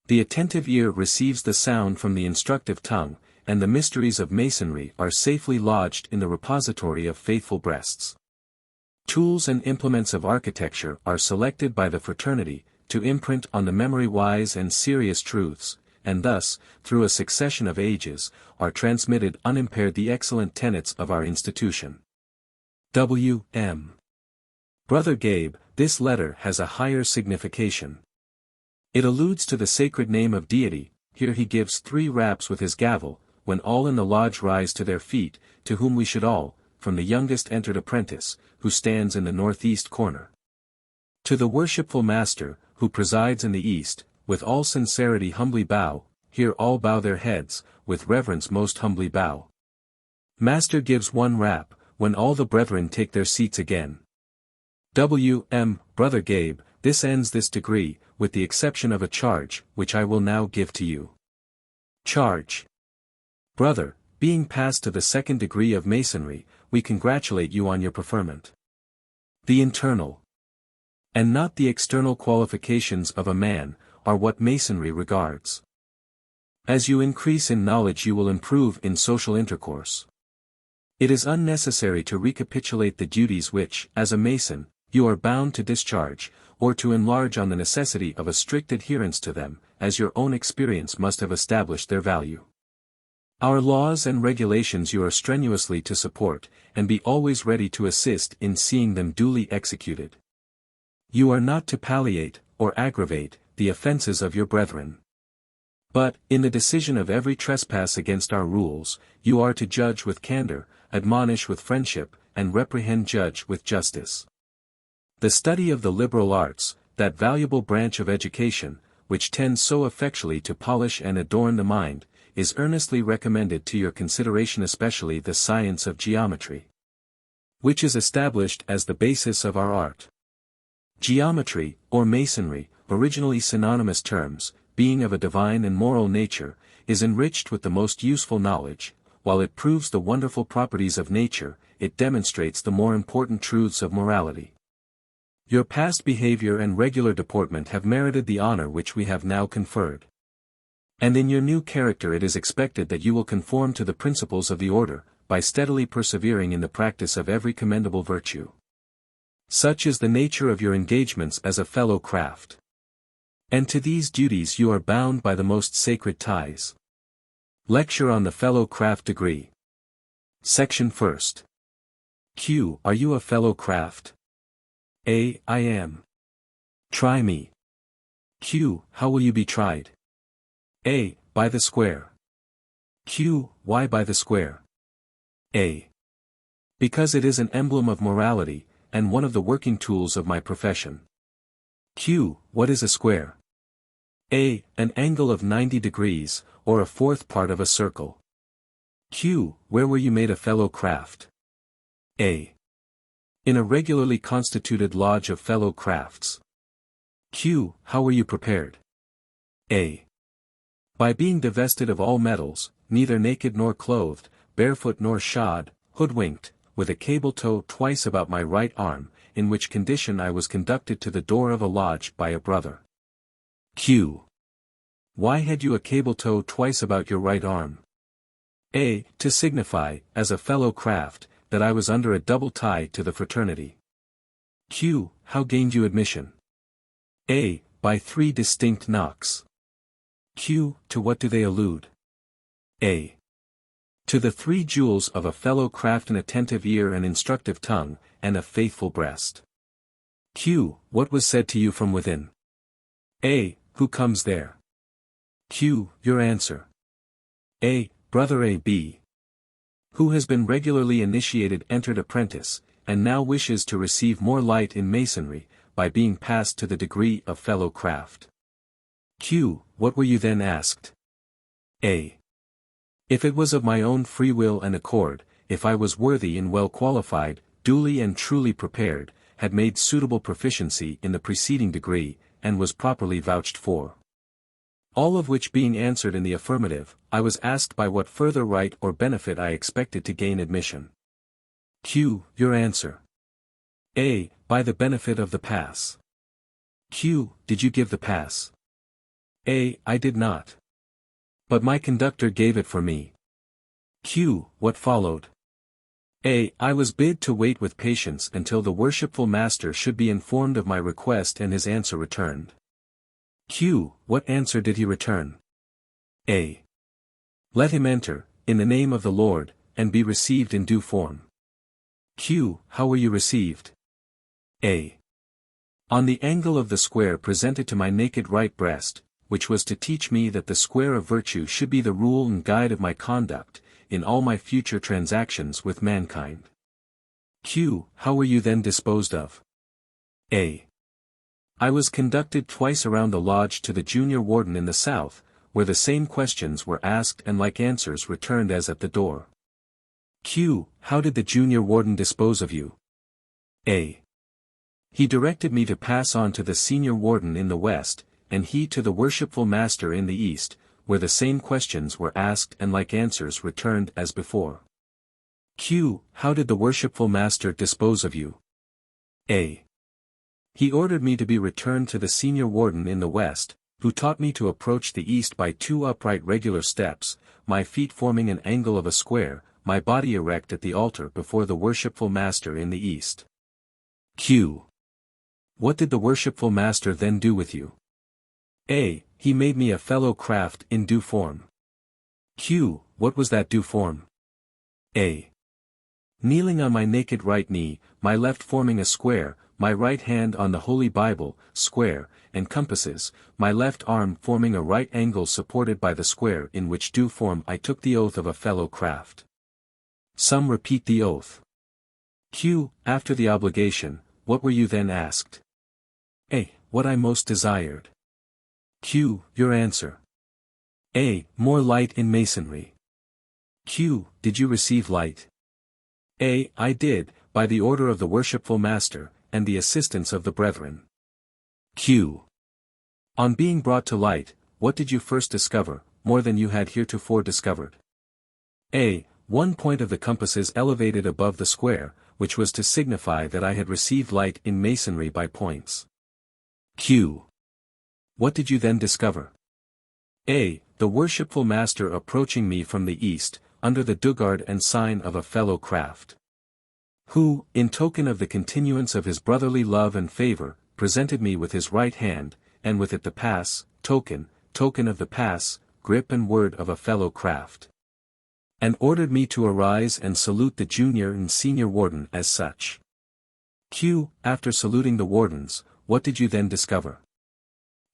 The attentive ear receives the sound from the instructive tongue, and the mysteries of Masonry are safely lodged in the repository of faithful breasts. Tools and implements of architecture are selected by the fraternity, to imprint on the memory wise and serious truths, and thus, through a succession of ages, are transmitted unimpaired the excellent tenets of our institution. W.M. Brother Gabe, this letter has a higher signification. It alludes to the sacred name of deity. Here he gives 3 raps with his gavel, when all in the lodge rise to their feet, to whom we should all, from the youngest entered apprentice, who stands in the northeast corner. To the worshipful master, who presides in the east, with all sincerity humbly bow. Here all bow their heads, with reverence most humbly bow. Master gives 1 rap, when all the brethren take their seats again. W.M. Brother Gabe, this ends this degree, with the exception of a charge, which I will now give to you. Charge. Brother, being passed to the 2nd degree of Masonry, we congratulate you on your preferment. The internal and not the external qualifications of a man, are what Masonry regards. As you increase in knowledge you will improve in social intercourse. It is unnecessary to recapitulate the duties which, as a Mason, you are bound to discharge, or to enlarge on the necessity of a strict adherence to them, as your own experience must have established their value. Our laws and regulations you are strenuously to support, and be always ready to assist in seeing them duly executed. You are not to palliate, or aggravate, the offenses of your brethren. But, in the decision of every trespass against our rules, you are to judge with candor, admonish with friendship, and reprehend judge with justice. The study of the liberal arts, that valuable branch of education, which tends so effectually to polish and adorn the mind, is earnestly recommended to your consideration, especially the science of geometry, which is established as the basis of our art. Geometry, or Masonry, originally synonymous terms, being of a divine and moral nature, is enriched with the most useful knowledge. While it proves the wonderful properties of nature, it demonstrates the more important truths of morality. Your past behavior and regular deportment have merited the honor which we have now conferred. And in your new character it is expected that you will conform to the principles of the order, by steadily persevering in the practice of every commendable virtue. Such is the nature of your engagements as a fellow craft. And to these duties you are bound by the most sacred ties. Lecture on the Fellow Craft Degree. Section 1st. Q. Are you a fellow craft? A. I am. Try me. Q. How will you be tried? A. By the square. Q. Why by the square? A. Because it is an emblem of morality, and one of the working tools of my profession. Q. What is a square? A. An angle of 90 degrees, or a 4th part of a circle. Q. Where were you made a fellow craft? A. In a regularly constituted lodge of fellow crafts. Q. How were you prepared? A. By being divested of all metals, neither naked nor clothed, barefoot nor shod, hoodwinked, with a cable tow twice about my right arm, in which condition I was conducted to the door of a lodge by a brother. Q. Why had you a cable tow twice about your right arm? A. To signify, as a fellow craft, that I was under a double tie to the fraternity. Q. How gained you admission? A. By 3 distinct knocks. Q. To what do they allude? A. To the 3 jewels of a fellow craft: an attentive ear, an instructive tongue, and a faithful breast. Q. What was said to you from within? A. Who comes there? Q. Your answer. A. Brother A. B. Who has been regularly initiated, entered apprentice, and now wishes to receive more light in Masonry, by being passed to the degree of fellow craft. Q. What were you then asked? A. If it was of my own free will and accord, if I was worthy and well qualified, duly and truly prepared, had made suitable proficiency in the preceding degree, and was properly vouched for. All of which being answered in the affirmative, I was asked by what further right or benefit I expected to gain admission. Q. Your answer. A. By the benefit of the pass. Q. Did you give the pass? A. I did not. But my conductor gave it for me. Q. What followed? A. I was bid to wait with patience until the worshipful master should be informed of my request and his answer returned. Q. What answer did he return? A. Let him enter, in the name of the Lord, and be received in due form. Q. How were you received? A. On the angle of the square presented to my naked right breast, which was to teach me that the square of virtue should be the rule and guide of my conduct, in all my future transactions with mankind. Q. How were you then disposed of? A. I was conducted twice around the lodge to the junior warden in the south, where the same questions were asked and like answers returned as at the door. Q. How did the junior warden dispose of you? A. He directed me to pass on to the senior warden in the west, and he to the worshipful master in the east, where the same questions were asked and like answers returned as before. Q. How did the worshipful master dispose of you? A. He ordered me to be returned to the senior warden in the west, who taught me to approach the east by 2 upright regular steps, my feet forming an angle of a square, my body erect at the altar before the worshipful master in the east. Q. What did the worshipful master then do with you? A. He made me a fellow craft in due form. Q. What was that due form? A. Kneeling on my naked right knee, my left forming a square, my right hand on the Holy Bible, square, and compasses, my left arm forming a right angle supported by the square in which due form I took the oath of a fellow craft. Some repeat the oath. Q. After the obligation, what were you then asked? A. What I most desired. Q. Your answer. A. More light in Masonry. Q. Did you receive light? A. I did, by the order of the worshipful master, and the assistance of the brethren. Q. On being brought to light, what did you first discover, more than you had heretofore discovered? A. One point of the compasses elevated above the square, which was to signify that I had received light in Masonry by points. Q. What did you then discover? A. The worshipful master approaching me from the east, under the dugard and sign of a fellow craft. Who, in token of the continuance of his brotherly love and favor, presented me with his right hand, and with it the pass, token of the pass, grip and word of a fellow craft. And ordered me to arise and salute the junior and senior warden as such. Q. After saluting the wardens, what did you then discover?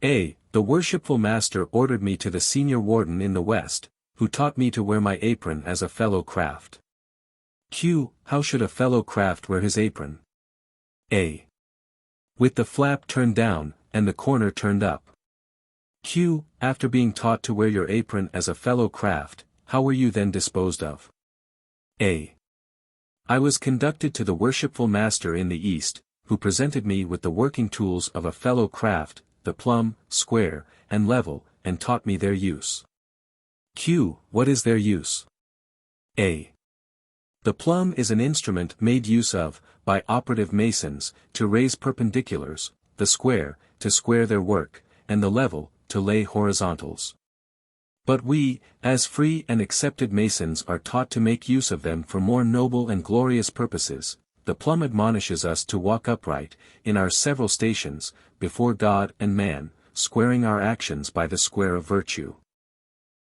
A. The worshipful master ordered me to the senior warden in the west, who taught me to wear my apron as a fellow craft. Q. How should a fellow craft wear his apron? A. With the flap turned down, and the corner turned up. Q. After being taught to wear your apron as a fellow craft, how were you then disposed of? A. I was conducted to the worshipful master in the east, who presented me with the working tools of a fellow craft, the plumb, square, and level, and taught me their use. Q. What is their use? A. The plumb is an instrument made use of, by operative masons, to raise perpendiculars, the square, to square their work, and the level, to lay horizontals. But we, as free and accepted masons are taught to make use of them for more noble and glorious purposes. The plumb admonishes us to walk upright, in our several stations, before God and man, squaring our actions by the square of virtue.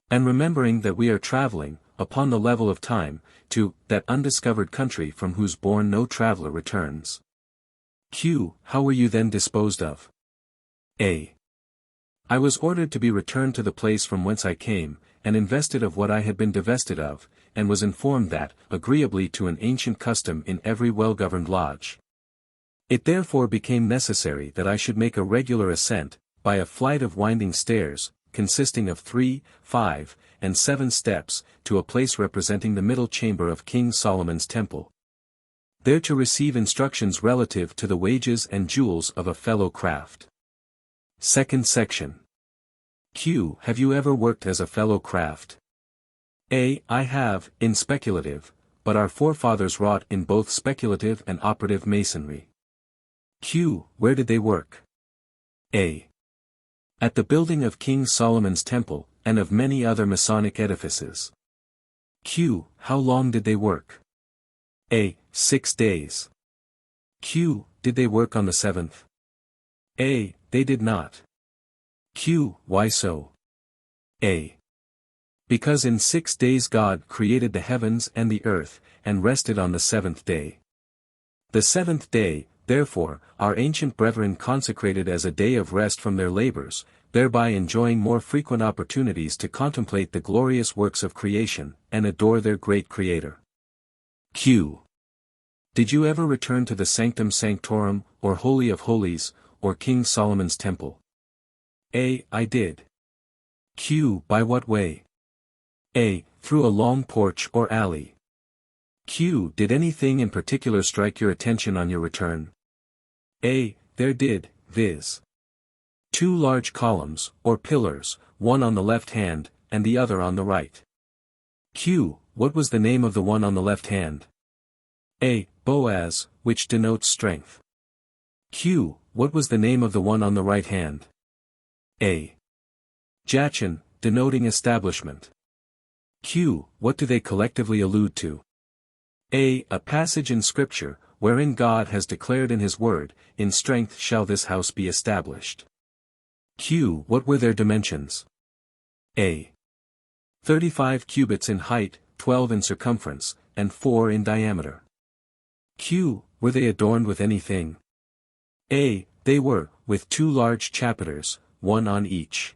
And remembering that we are traveling, upon the level of time, to that undiscovered country from whose bourne no traveler returns. Q. How were you then disposed of? A. I was ordered to be returned to the place from whence I came, and invested of what I had been divested of, and was informed that, agreeably to an ancient custom in every well-governed lodge, it therefore became necessary that I should make a regular ascent, by a flight of winding stairs, consisting of 3, 5, and 7 steps, to a place representing the middle chamber of King Solomon's temple. There to receive instructions relative to the wages and jewels of a fellow craft. Second section. Q. Have you ever worked as a fellow craft? A. I have, in speculative, but our forefathers wrought in both speculative and operative masonry. Q. Where did they work? A. At the building of King Solomon's temple, and of many other Masonic edifices. Q. How long did they work? A. 6 days. Q. Did they work on the 7th? A. They did not. Q. Why so? A. Because in 6 days God created the heavens and the earth, and rested on the 7th day. The 7th day, therefore, our ancient brethren consecrated as a day of rest from their labors, thereby enjoying more frequent opportunities to contemplate the glorious works of creation, and adore their great Creator. Q. Did you ever return to the Sanctum Sanctorum, or Holy of Holies, or King Solomon's temple? A. I did. Q. By what way? A. Through a long porch or alley. Q. Did anything in particular strike your attention on your return? A. There did, viz. 2 large columns, or pillars, one on the left hand, and the other on the right. Q. What was the name of the one on the left hand? A. Boaz, which denotes strength. Q. What was the name of the one on the right hand? A. Jachin, denoting establishment. Q. What do they collectively allude to? A. A passage in Scripture, wherein God has declared in His Word, in strength shall this house be established. Q. What were their dimensions? A. 35 cubits in height, 12 in circumference, and 4 in diameter. Q. Were they adorned with anything? A. They were, with 2 large chapiters, one on each.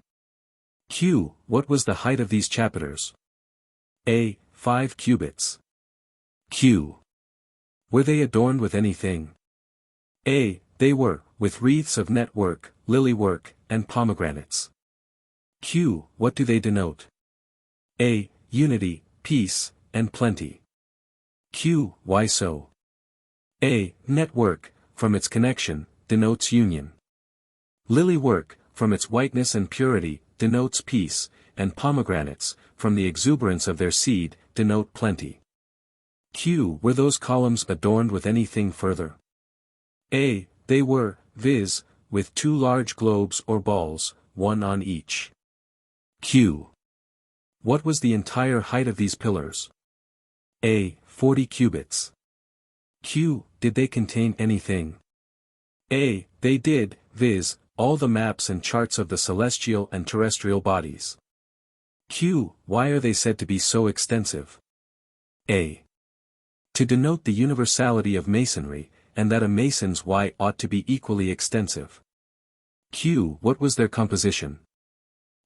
Q. What was the height of these chapiters? A. 5 cubits. Q. Were they adorned with anything? A. They were, with wreaths of network, lily work, and pomegranates. Q. What do they denote? A. Unity, peace, and plenty. Q. Why so? A. Network, from its connection, denotes union. Lily work, from its whiteness and purity, denotes peace, and pomegranates, from the exuberance of their seed, denote plenty. Q. Were those columns adorned with anything further? A. They were, viz., with 2 large globes or balls, one on each. Q. What was the entire height of these pillars? A. 40 cubits. Q. Did they contain anything? A. They did, viz., all the maps and charts of the celestial and terrestrial bodies. Q. Why are they said to be so extensive? A. To denote the universality of Masonry, and that a Mason's why ought to be equally extensive. Q. What was their composition?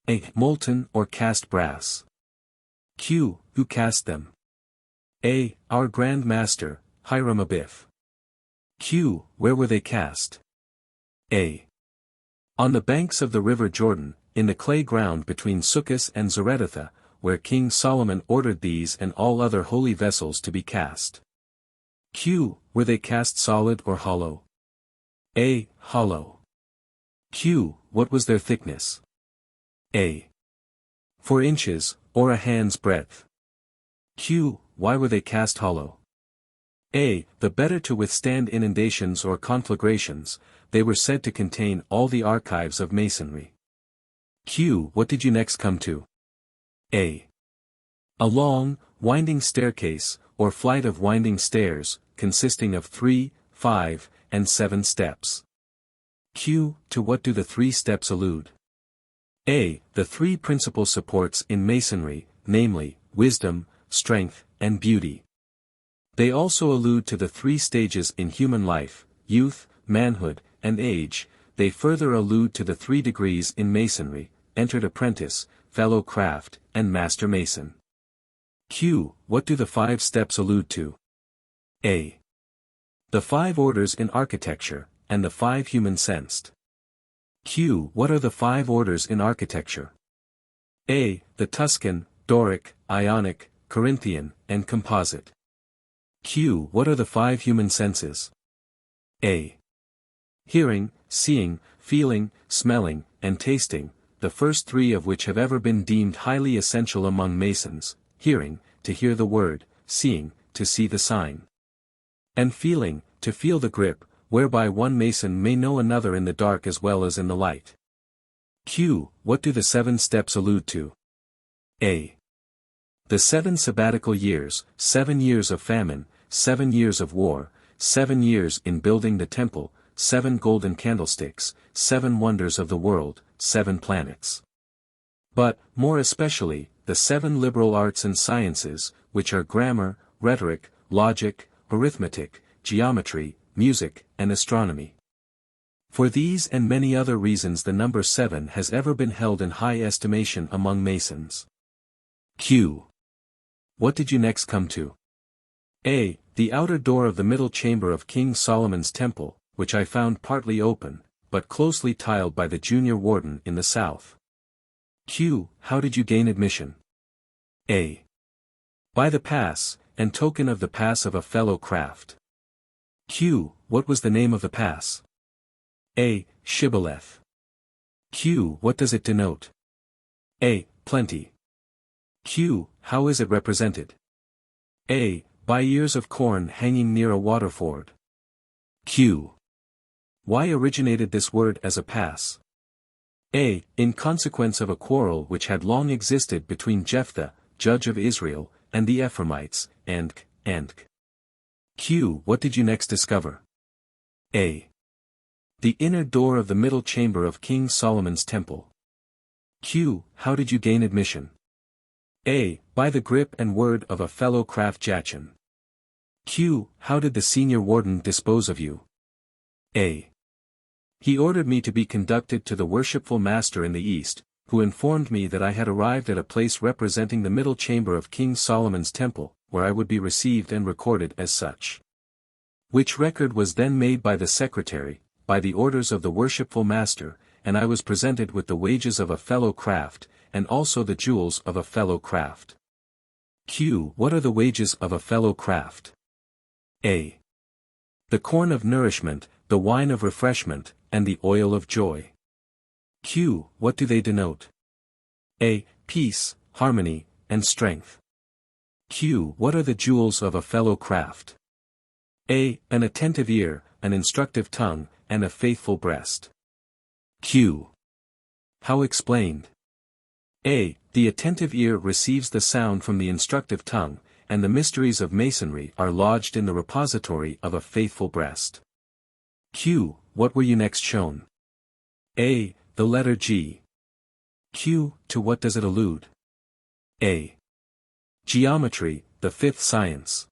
A. Molten or cast brass. Q. Who cast them? A. Our Grand Master, Hiram Abiff. Q. Where were they cast? A. On the banks of the river Jordan, in the clay ground between Succos and Zaretatha, where King Solomon ordered these and all other holy vessels to be cast. Q. Were they cast solid or hollow? A. Hollow. Q. What was their thickness? A. 4 inches, or a hand's breadth. Q. Why were they cast hollow? A. The better to withstand inundations or conflagrations, they were said to contain all the archives of Masonry. Q. What did you next come to? A. A long, winding staircase, or flight of winding stairs, consisting of 3, 5, and 7 steps. Q. To what do the 3 steps allude? A. The 3 principal supports in Masonry, namely, wisdom, strength, and beauty. They also allude to the 3 stages in human life, youth, manhood, and age. They further allude to the 3 degrees in Masonry, entered apprentice, fellow craft, and master mason. Q. What do the 5 steps allude to? A. The 5 orders in architecture, and the 5 human sensed. Q. What are the 5 orders in architecture? A. The Tuscan, Doric, Ionic, Corinthian, and Composite. Q. What are the 5 human senses? A. Hearing, seeing, feeling, smelling, and tasting, the first 3 of which have ever been deemed highly essential among Masons: hearing, to hear the word; seeing, to see the sign; and feeling, to feel the grip, whereby one Mason may know another in the dark as well as in the light. Q. What do the 7 steps allude to? A. The 7 sabbatical years, 7 years of famine, 7 years of war, 7 years in building the temple, 7 golden candlesticks, 7 wonders of the world, 7 planets. But, more especially, the 7 liberal arts and sciences, which are grammar, rhetoric, logic, arithmetic, geometry, music, and astronomy. For these and many other reasons the number 7 has ever been held in high estimation among Masons. Q. What did you next come to? A. The outer door of the middle chamber of King Solomon's temple, which I found partly open, but closely tiled by the junior warden in the south. Q. How did you gain admission? A. By the pass, and token of the pass of a fellow craft. Q. What was the name of the pass? A. Shibboleth. Q. What does it denote? A. Plenty. Q. How is it represented? A. By ears of corn hanging near a waterford. Q. Why originated this word as a pass? A. In consequence of a quarrel which had long existed between Jephthah, judge of Israel, and the Ephraimites, and Q. What did you next discover? A. The inner door of the middle chamber of King Solomon's temple. Q. How did you gain admission? A. By the grip and word of a fellow craft Jachin. Q. How did the senior warden dispose of you? A. He ordered me to be conducted to the worshipful master in the east, who informed me that I had arrived at a place representing the middle chamber of King Solomon's temple, where I would be received and recorded as such. Which record was then made by the secretary, by the orders of the worshipful master, and I was presented with the wages of a fellow craft, and also the jewels of a fellow craft. Q. What are the wages of a fellow craft? A. The corn of nourishment, the wine of refreshment, and the oil of joy. Q. What do they denote? A. Peace, harmony, and strength. Q. What are the jewels of a fellow craft? A. An attentive ear, an instructive tongue, and a faithful breast. Q. How explained? A. The attentive ear receives the sound from the instructive tongue, and the mysteries of Masonry are lodged in the repository of a faithful breast. Q. What were you next shown? A. The letter G. Q. To what does it allude? A. Geometry, the 5th science.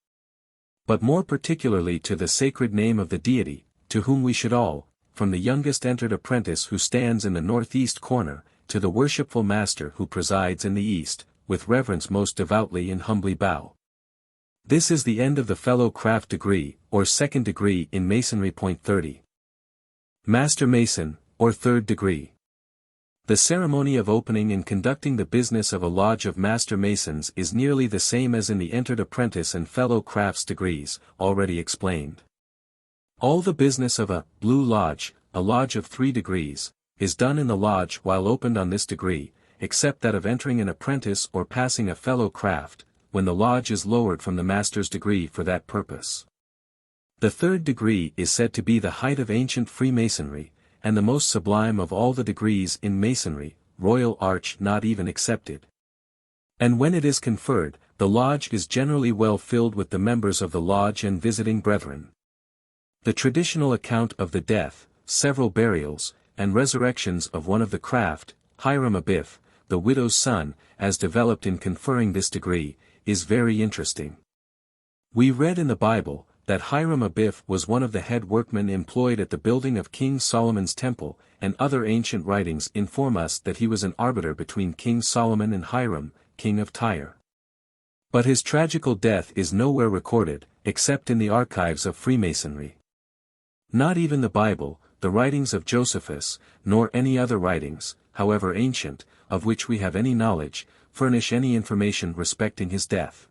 But more particularly to the sacred name of the deity, to whom we should all, from the youngest entered apprentice who stands in the northeast corner, to the worshipful master who presides in the east, with reverence most devoutly and humbly bow. This is the end of the fellow craft degree, or 2nd degree in Masonry. Point 30. Master Mason, or 3rd degree. The ceremony of opening and conducting the business of a lodge of Master Masons is nearly the same as in the entered apprentice and fellow crafts degrees, already explained. All the business of a Blue Lodge, a lodge of 3 degrees, is done in the lodge while opened on this degree, except that of entering an apprentice or passing a fellow craft, when the lodge is lowered from the master's degree for that purpose. The 3rd degree is said to be the height of ancient Freemasonry, and the most sublime of all the degrees in Masonry, Royal Arch not even excepted. And when it is conferred, the lodge is generally well filled with the members of the lodge and visiting brethren. The traditional account of the death, several burials, and resurrections of one of the craft, Hiram Abiff, the widow's son, as developed in conferring this degree, is very interesting. We read in the Bible, that Hiram Abiff was one of the head workmen employed at the building of King Solomon's temple, and other ancient writings inform us that he was an arbiter between King Solomon and Hiram, king of Tyre. But his tragical death is nowhere recorded, except in the archives of Freemasonry. Not even the Bible, the writings of Josephus, nor any other writings, however ancient, of which we have any knowledge, furnish any information respecting his death.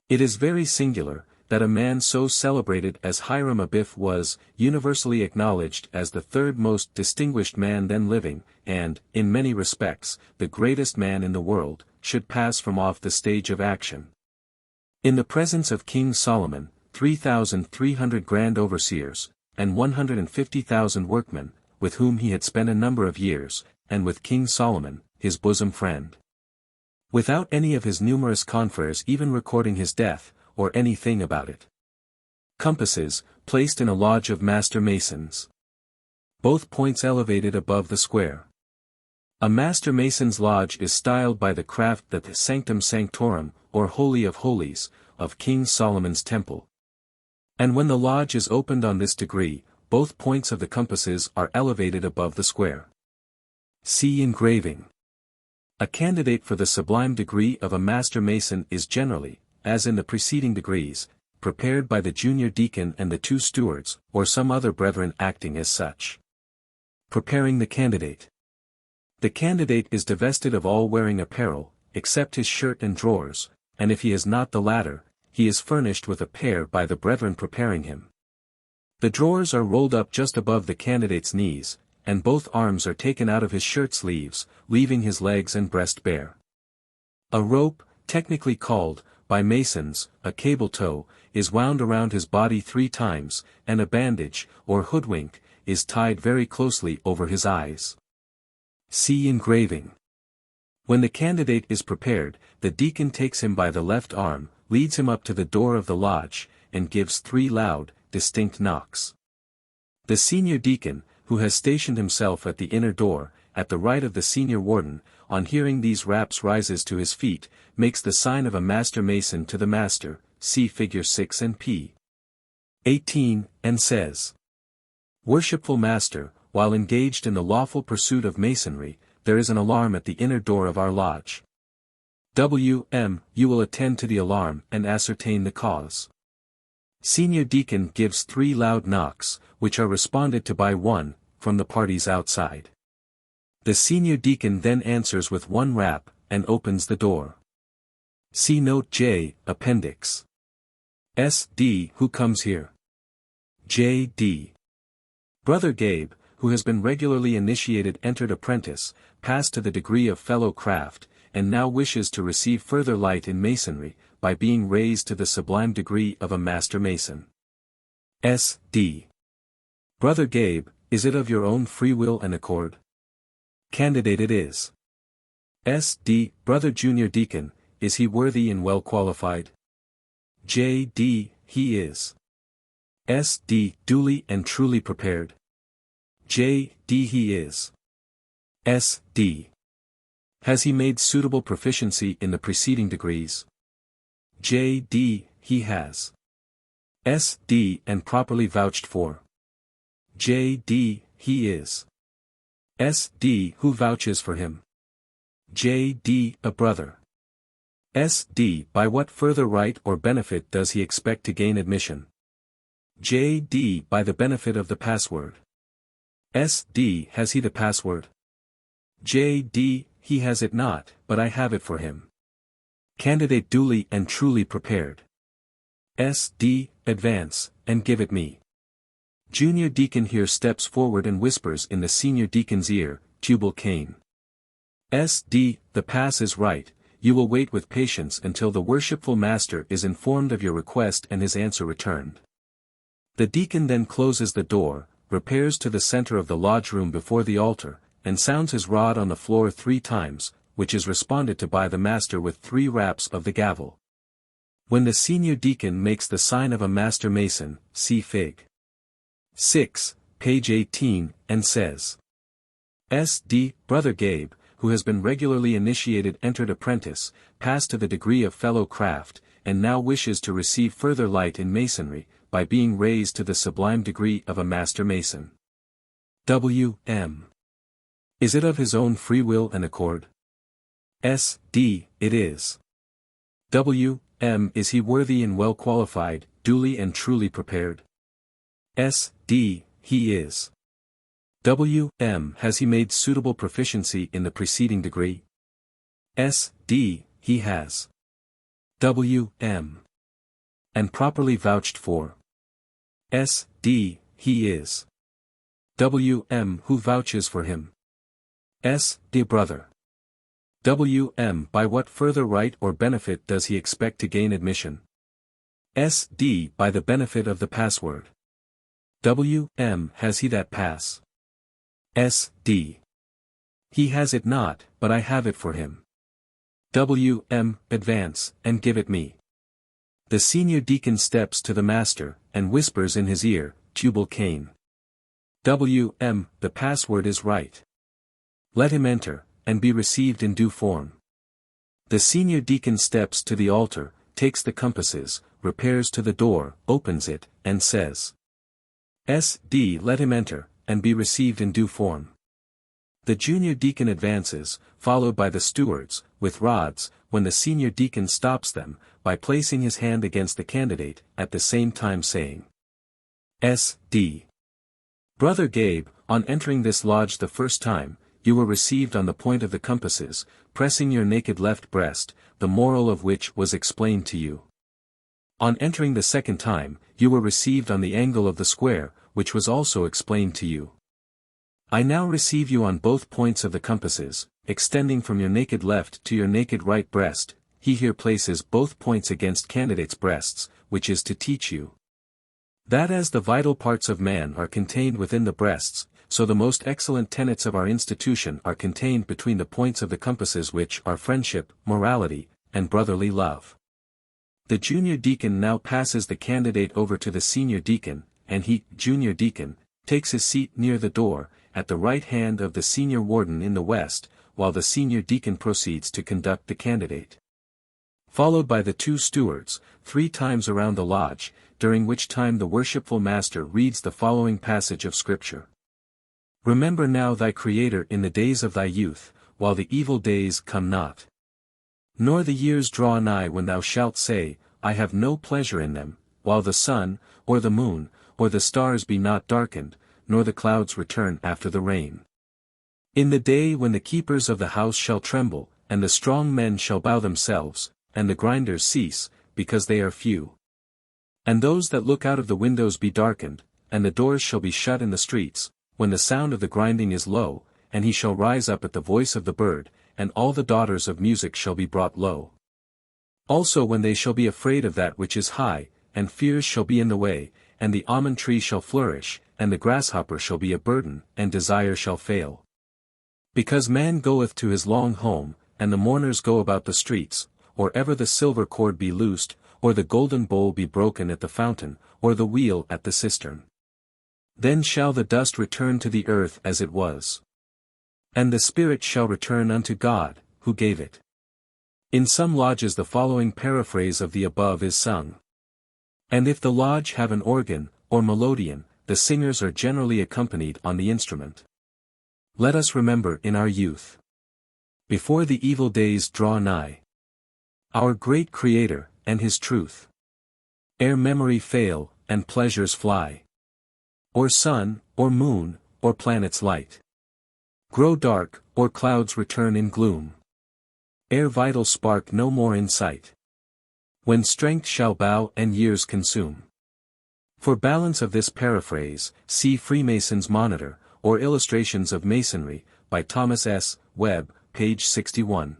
It is very singular, that a man so celebrated as Hiram Abiff was, universally acknowledged as the third most distinguished man then living, and, in many respects, the greatest man in the world, should pass from off the stage of action. In the presence of King Solomon, 3,300 grand overseers, and 150,000 workmen, with whom he had spent a number of years, and with King Solomon, his bosom friend. Without any of his numerous confreres even recording his death, or anything about it. Compasses, placed in a lodge of master masons. Both points elevated above the square. A master mason's lodge is styled by the craft the Sanctum Sanctorum, or Holy of Holies, of King Solomon's temple. And when the lodge is opened on this degree, both points of the compasses are elevated above the square. See engraving. A candidate for the sublime degree of a master mason is generally, as in the preceding degrees, prepared by the junior deacon and the 2 stewards, or some other brethren acting as such. Preparing the candidate. The candidate is divested of all wearing apparel, except his shirt and drawers, and if he is not the latter, he is furnished with a pair by the brethren preparing him. The drawers are rolled up just above the candidate's knees, and both arms are taken out of his shirt sleeves, leaving his legs and breast bare. A rope, technically called, by masons, a cable tow, is wound around his body 3 times, and a bandage, or hoodwink, is tied very closely over his eyes. See engraving. When the candidate is prepared, the deacon takes him by the left arm, leads him up to the door of the lodge, and gives 3 loud, distinct knocks. The senior deacon, who has stationed himself at the inner door, at the right of the senior warden, on hearing these raps rises to his feet, makes the sign of a master mason to the master, see figure 6 and p. 18, and says, "Worshipful master, while engaged in the lawful pursuit of masonry, there is an alarm at the inner door of our lodge. W.M. You will attend to the alarm and ascertain the cause." Senior deacon gives 3 loud knocks, which are responded to by 1, from the parties outside. The senior deacon then answers with 1 rap, and opens the door. See Note J, Appendix. S.D. Who comes here? J.D. Brother Gabe, who has been regularly initiated entered Apprentice, passed to the degree of Fellow Craft, and now wishes to receive further light in Masonry, by being raised to the sublime degree of a Master Mason. S.D. Brother Gabe, is it of your own free will and accord? Candidate it is. S.D. Brother Junior Deacon, is he worthy and well qualified? J.D. He is. S.D. Duly and truly prepared? J.D. He is. S.D. Has he made suitable proficiency in the preceding degrees? J.D. He has. S.D. And properly vouched for? J.D. He is. S.D. Who vouches for him? J.D. A brother. S.D. By what further right or benefit does he expect to gain admission? J.D. By the benefit of the password. S.D. Has he the password? J.D. He has it not, but I have it for him. Candidate duly and truly prepared. S.D. Advance, and give it me. Junior deacon here steps forward and whispers in the senior deacon's ear, Tubal Cain. S.D. The pass is right, you will wait with patience until the worshipful master is informed of your request and his answer returned. The deacon then closes the door, repairs to the center of the lodge room before the altar, and sounds his rod on the floor 3 times, which is responded to by the master with 3 raps of the gavel. When the senior deacon makes the sign of a master mason, see Fig. 6, page 18, and says, S.D. Brother Gabe, who has been regularly initiated entered Apprentice, passed to the degree of Fellow Craft, and now wishes to receive further light in Masonry, by being raised to the sublime degree of a Master Mason. W.M. Is it of his own free will and accord? S.D. It is. W.M. Is he worthy and well qualified, duly and truly prepared? S.D. He is. W.M. Has he made suitable proficiency in the preceding degree? S.D. He has. W.M. And properly vouched for. S.D. He is. W.M. Who vouches for him. S.D. Brother. W.M. By what further right or benefit does he expect to gain admission? S.D. By the benefit of the password. W.M. Has he that pass? S.D. He has it not, but I have it for him. W.M. Advance, and give it me. The senior deacon steps to the master, and whispers in his ear, Tubal Cain. W.M. The password is right. Let him enter, and be received in due form. The senior deacon steps to the altar, takes the compasses, repairs to the door, opens it, and says, S.D. Let him enter, and be received in due form. The junior deacon advances, followed by the stewards, with rods, when the senior deacon stops them, by placing his hand against the candidate, at the same time saying, S.D. Brother Gabe, on entering this lodge the first time, you were received on the point of the compasses, pressing your naked left breast, the moral of which was explained to you. On entering the second time, you were received on the angle of the square, which was also explained to you. I now receive you on both points of the compasses, extending from your naked left to your naked right breast. He here places both points against candidates' breasts, which is to teach you that as the vital parts of man are contained within the breasts, so the most excellent tenets of our institution are contained between the points of the compasses, which are friendship, morality, and brotherly love. The junior deacon now passes the candidate over to the senior deacon, and he, junior deacon, takes his seat near the door, at the right hand of the senior warden in the west, while the senior deacon proceeds to conduct the candidate. Followed by the two stewards, 3 times around the lodge, during which time the worshipful master reads the following passage of Scripture. Remember now thy Creator in the days of thy youth, while the evil days come not. Nor the years draw nigh when thou shalt say, I have no pleasure in them, while the sun, or the moon, or the stars be not darkened, nor the clouds return after the rain. In the day when the keepers of the house shall tremble, and the strong men shall bow themselves, and the grinders cease, because they are few. And those that look out of the windows be darkened, and the doors shall be shut in the streets, when the sound of the grinding is low, and he shall rise up at the voice of the bird, and all the daughters of music shall be brought low. Also when they shall be afraid of that which is high, and fears shall be in the way, and the almond tree shall flourish, and the grasshopper shall be a burden, and desire shall fail. Because man goeth to his long home, and the mourners go about the streets, or ever the silver cord be loosed, or the golden bowl be broken at the fountain, or the wheel at the cistern. Then shall the dust return to the earth as it was. And the spirit shall return unto God, who gave it. In some lodges the following paraphrase of the above is sung. And if the lodge have an organ, or melodeon, the singers are generally accompanied on the instrument. Let us remember in our youth, before the evil days draw nigh, our great Creator, and His truth. Ere memory fail, and pleasures fly, or sun, or moon, or planet's light grow dark, or clouds return in gloom, ere vital spark no more in sight, when strength shall bow and years consume. For balance of this paraphrase, see Freemason's Monitor, or Illustrations of Masonry, by Thomas S. Webb, page 61.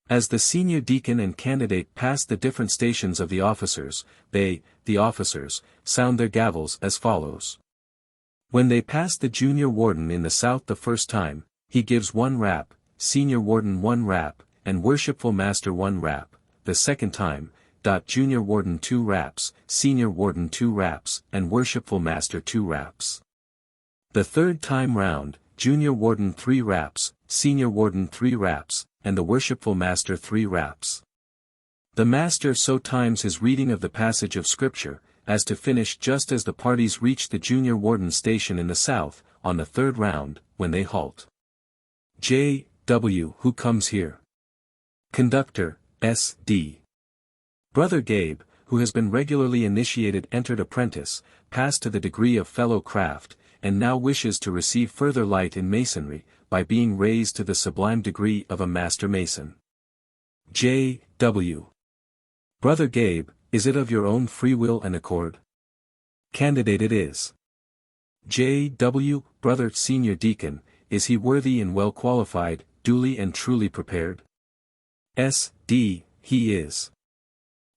As the senior deacon and candidate pass the different stations of the officers, they, the officers, sound their gavels as follows. When they pass the junior warden in the south the first time, he gives 1 rap, senior warden 1 rap, and worshipful master 1 rap. The second time, junior warden 2 raps, senior warden 2 raps, and worshipful master 2 raps. The third time round, junior warden 3 raps, senior warden 3 raps, and the worshipful master 3 raps. The master so times his reading of the passage of Scripture, as to finish just as the parties reach the junior warden station in the south, on the third round, when they halt. J. W. Who comes here? Conductor, S. D. Brother Gabe, who has been regularly initiated, entered Apprentice, passed to the degree of Fellow Craft, and now wishes to receive further light in Masonry, by being raised to the sublime degree of a Master Mason. J. W. Brother Gabe, is it of your own free will and accord? Candidate: it is. J. W. Brother Senior Deacon, is he worthy and well qualified, duly and truly prepared? S. D. He is.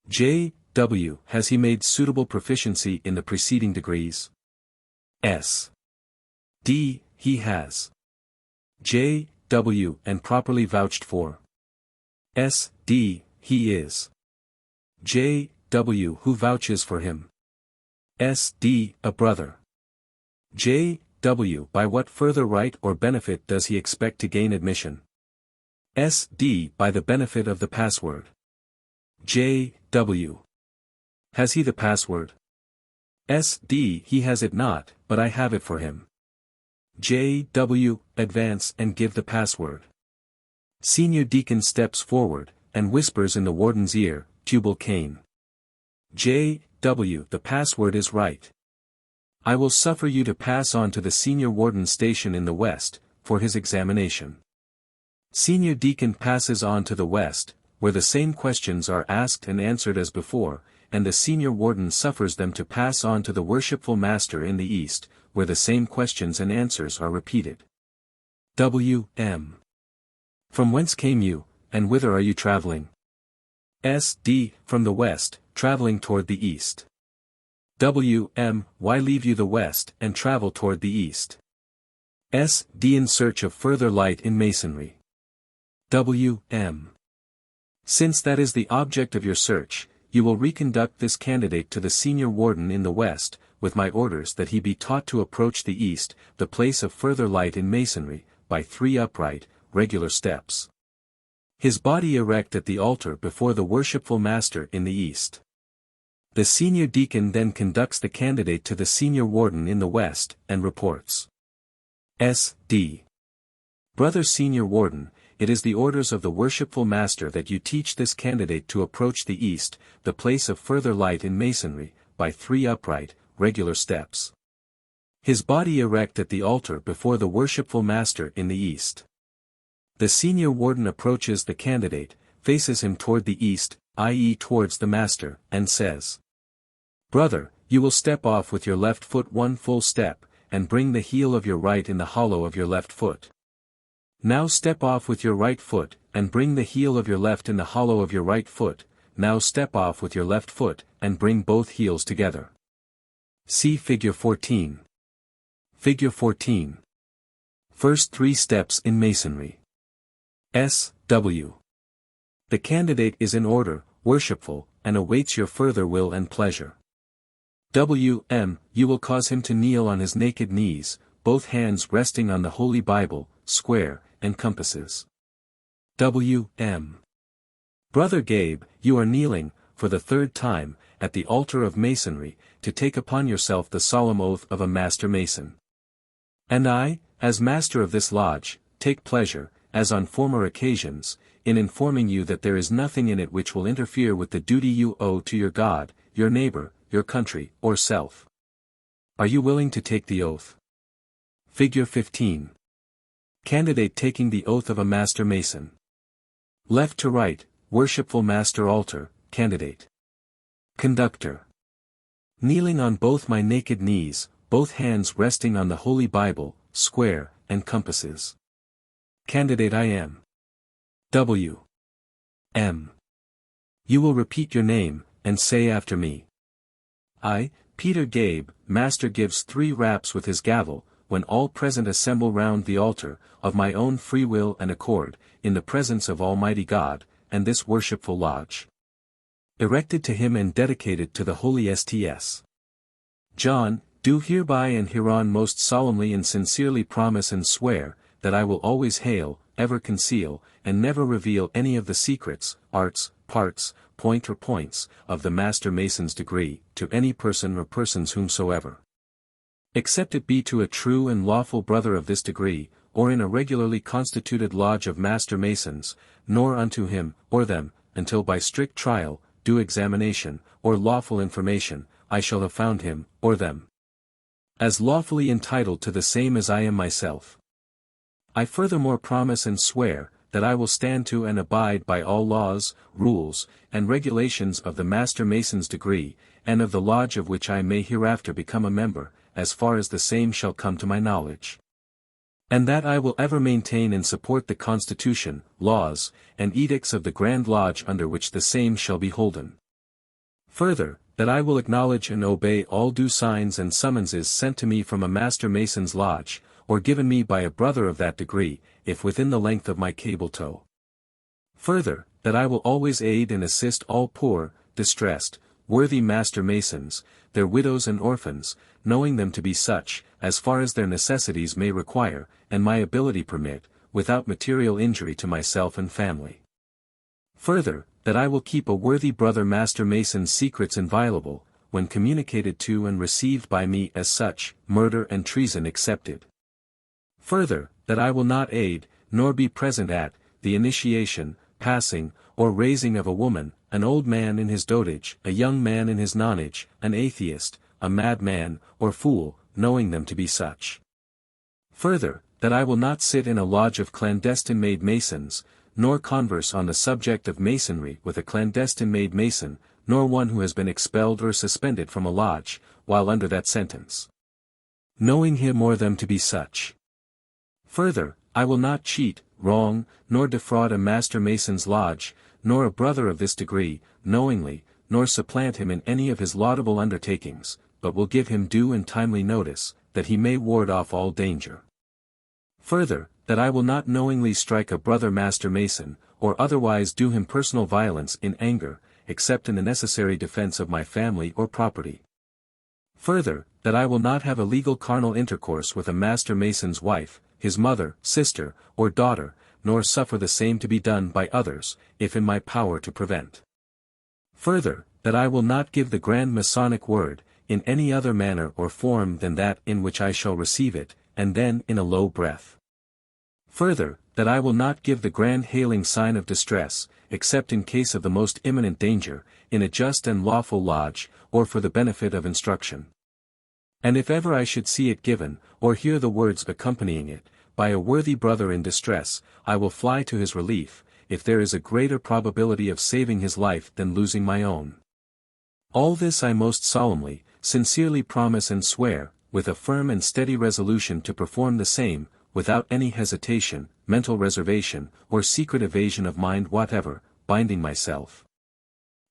J. W. Has he made suitable proficiency in the preceding degrees? S. D. He has. J. W. And properly vouched for? S. D. He is. J. W. Who vouches for him? S. D. A brother. J. W. By what further right or benefit does he expect to gain admission? S. D. By the benefit of the password. J. W. Has he the password? S. D. He has it not, but I have it for him. J. W. Advance and give the password. Senior Deacon steps forward, and whispers in the warden's ear, Tubal Cain. J. W. The password is right. I will suffer you to pass on to the senior warden's station in the west, for his examination. Senior Deacon passes on to the west, where the same questions are asked and answered as before, and the senior warden suffers them to pass on to the worshipful master in the east, where the same questions and answers are repeated. W. M. From whence came you, and whither are you traveling? S. D. From the west, traveling toward the east. W. M. Why leave you the west and travel toward the east? S. D. In search of further light in Masonry. W. M. Since that is the object of your search, you will reconduct this candidate to the senior warden in the west, with my orders that he be taught to approach the east, the place of further light in Masonry, by 3 upright, regular steps. His body erect at the altar before the worshipful master in the east. The senior deacon then conducts the candidate to the senior warden in the west, and reports. S. D. Brother Senior Warden, it is the orders of the worshipful master that you teach this candidate to approach the east, the place of further light in Masonry, by 3 upright, regular steps. His body erect at the altar before the worshipful master in the east. The senior warden approaches the candidate, faces him toward the east, i.e. towards the master, and says, Brother, you will step off with your left foot 1 full step, and bring the heel of your right in the hollow of your left foot. Now step off with your right foot, and bring the heel of your left in the hollow of your right foot. Now step off with your left foot, and bring both heels together. See Figure 14. Figure 14. First 3 steps in Masonry. S. W. The candidate is in order, worshipful, and awaits your further will and pleasure. W. M. You will cause him to kneel on his naked knees, both hands resting on the Holy Bible, square, and compasses. W. M. Brother Gabe, you are kneeling, for the 3rd time, at the altar of Masonry, to take upon yourself the solemn oath of a Master Mason. And I, as master of this lodge, take pleasure, as on former occasions, in informing you that there is nothing in it which will interfere with the duty you owe to your God, your neighbor, your country, or self. Are you willing to take the oath? Figure 15. Candidate taking the oath of a Master Mason. Left to right, worshipful master altar, candidate. Conductor. Kneeling on both my naked knees, both hands resting on the Holy Bible, square, and compasses. Candidate I am. W. M. You will repeat your name, and say after me. I, Peter Gabe, Master gives 3 raps with his gavel, when all present assemble round the altar, of my own free will and accord, in the presence of Almighty God, and this worshipful lodge. Erected to him and dedicated to the Holy Sts. John, do hereby and hereon most solemnly and sincerely promise and swear, that I will always hail, ever conceal, and never reveal any of the secrets, arts, parts, point or points, of the Master Mason's degree, to any person or persons whomsoever. Except it be to a true and lawful brother of this degree, or in a regularly constituted lodge of Master Masons, nor unto him, or them, until by strict trial, due examination, or lawful information, I shall have found him, or them, as lawfully entitled to the same as I am myself. I furthermore promise and swear, that I will stand to and abide by all laws, rules, and regulations of the Master Mason's degree, and of the lodge of which I may hereafter become a member, as far as the same shall come to my knowledge. And that I will ever maintain and support the Constitution, laws, and edicts of the Grand Lodge under which the same shall be holden. Further, that I will acknowledge and obey all due signs and summonses sent to me from a Master Mason's lodge, or given me by a brother of that degree, if within the length of my cable tow. Further, that I will always aid and assist all poor, distressed, worthy Master Masons, their widows and orphans, knowing them to be such, as far as their necessities may require, and my ability permit, without material injury to myself and family. Further, that I will keep a worthy brother Master Mason's secrets inviolable, when communicated to and received by me as such, murder and treason excepted. Further, that I will not aid, nor be present at, the initiation, passing, or raising of a woman, an old man in his dotage, a young man in his nonage, an atheist, a madman, or fool, knowing them to be such. Further, that I will not sit in a lodge of clandestine made Masons, nor converse on the subject of Masonry with a clandestine made Mason, nor one who has been expelled or suspended from a lodge, while under that sentence. Knowing him or them to be such. Further, I will not cheat, wrong, nor defraud a Master Mason's lodge, nor a brother of this degree, knowingly, nor supplant him in any of his laudable undertakings, but will give him due and timely notice, that he may ward off all danger. Further, that I will not knowingly strike a brother Master Mason, or otherwise do him personal violence in anger, except in the necessary defense of my family or property. Further, that I will not have illegal carnal intercourse with a Master Mason's wife, his mother, sister, or daughter, nor suffer the same to be done by others, if in my power to prevent. Further, that I will not give the Grand Masonic word, in any other manner or form than that in which I shall receive it, and then in a low breath. Further, that I will not give the grand hailing sign of distress, except in case of the most imminent danger, in a just and lawful lodge, or for the benefit of instruction. And if ever I should see it given, or hear the words accompanying it, by a worthy brother in distress, I will fly to his relief, if there is a greater probability of saving his life than losing my own. All this I most solemnly, sincerely promise and swear, with a firm and steady resolution to perform the same, without any hesitation, mental reservation, or secret evasion of mind whatever, binding myself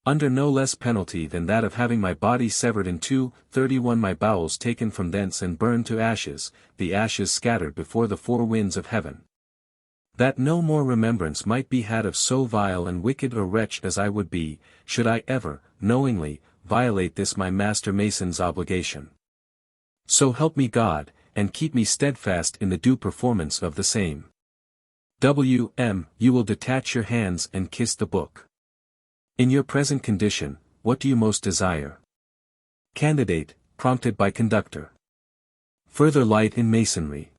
under no less penalty than that of having my body severed in two, 31 my bowels taken from thence and burned to ashes, the ashes scattered before the four winds of heaven. That no more remembrance might be had of so vile and wicked a wretch as I would be, should I ever, knowingly, violate this my Master Mason's obligation. So help me God, and keep me steadfast in the due performance of the same. W.M. You will detach your hands and kiss the book. In your present condition, what do you most desire? Candidate, prompted by conductor. Further light in Masonry.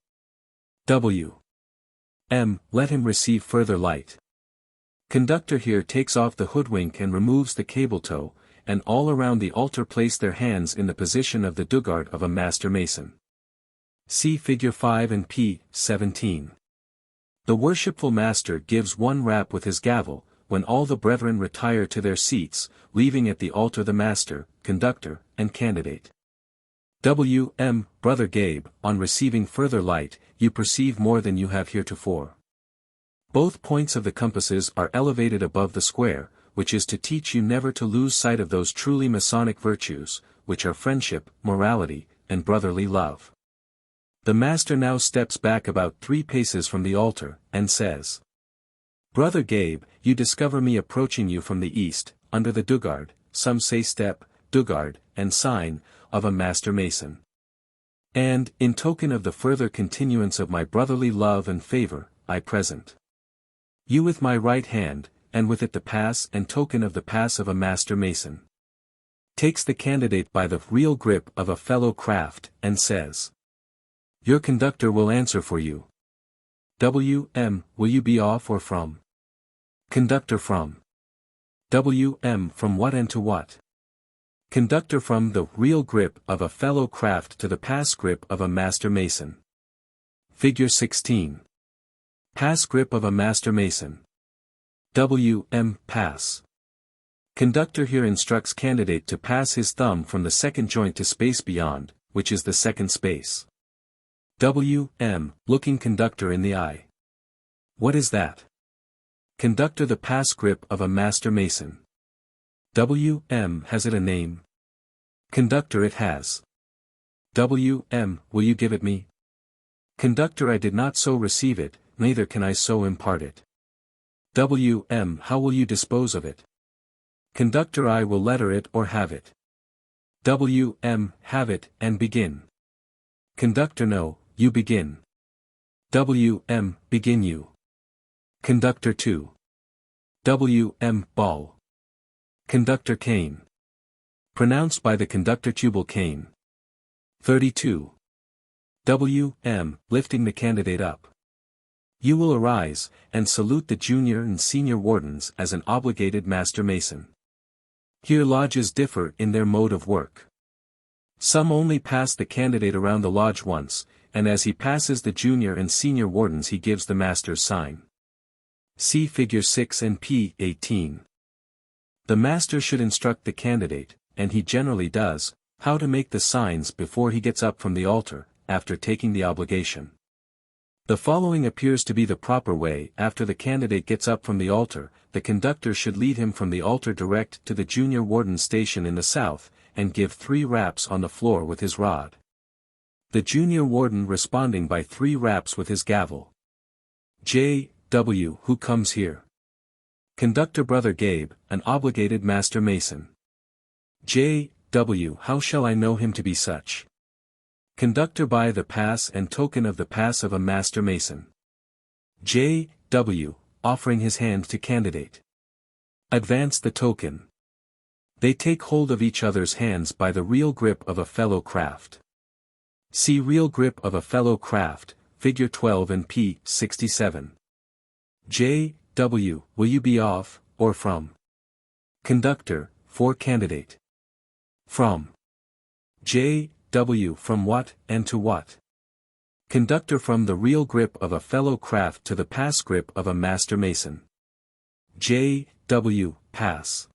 W.M. Let him receive further light. Conductor here takes off the hoodwink and removes the cable tow, and all around the altar place their hands in the position of the dugard of a Master Mason. See Figure 5 and p. 17. The worshipful Master gives one rap with his gavel, when all the brethren retire to their seats, leaving at the altar the Master, conductor, and candidate. W.M. Brother Gabe, on receiving further light, you perceive more than you have heretofore. Both points of the compasses are elevated above the square, which is to teach you never to lose sight of those truly Masonic virtues, which are friendship, morality, and brotherly love. The Master now steps back about 3 paces from the altar, and says, Brother Gabe, you discover me approaching you from the east, under the dugard, some say step, dugard, and sign, of a Master Mason. And, in token of the further continuance of my brotherly love and favor, I present you with my right hand, and with it the pass and token of the pass of a Master Mason. Takes the candidate by the real grip of a fellow craft, and says, Your conductor will answer for you. W.M. Will you be off or from? Conductor from. W.M. From what and to what? Conductor from the real grip of a fellow craft to the pass grip of a Master Mason. Figure 16. Pass grip of a Master Mason. W.M. Pass. Conductor here instructs candidate to pass his thumb from the second joint to space beyond, which is the second space. W.M. Looking conductor in the eye. What is that? Conductor the pass grip of a Master Mason. W.M. Has it a name? Conductor it has. W.M. Will you give it me? Conductor I did not so receive it, neither can I so impart it. W.M. How will you dispose of it? Conductor I will letter it or have it. W.M. Have it, and begin. Conductor No, you begin. W.M. Begin you. Conductor 2. W.M. Ball. Conductor cane. Pronounced by the conductor Tubal cane. 32. W.M. Lifting the candidate up. You will arise, and salute the junior and senior wardens as an obligated Master Mason. Here lodges differ in their mode of work. Some only pass the candidate around the lodge once, and as he passes the junior and senior wardens he gives the master's sign. See Figure 6 and p. 18. The master should instruct the candidate, and he generally does, how to make the signs before he gets up from the altar, after taking the obligation. The following appears to be the proper way. After the candidate gets up from the altar, the conductor should lead him from the altar direct to the junior warden's station in the south, and give 3 raps on the floor with his rod. The junior warden responding by 3 raps with his gavel. J. W. Who comes here? Conductor Brother Gabe, an obligated Master Mason. J. W. How shall I know him to be such? Conductor By the pass and token of the pass of a Master Mason. J. W. Offering his hand to candidate. Advance the token. They take hold of each other's hands by the real grip of a fellow craft. See Real grip of a fellow craft, Figure 12 and p. 67. J. W. Will you be off, or from? Conductor, for candidate. From. J. W. From what, and to what? Conductor From the real grip of a fellow craft to the pass grip of a Master Mason. J. W. Pass.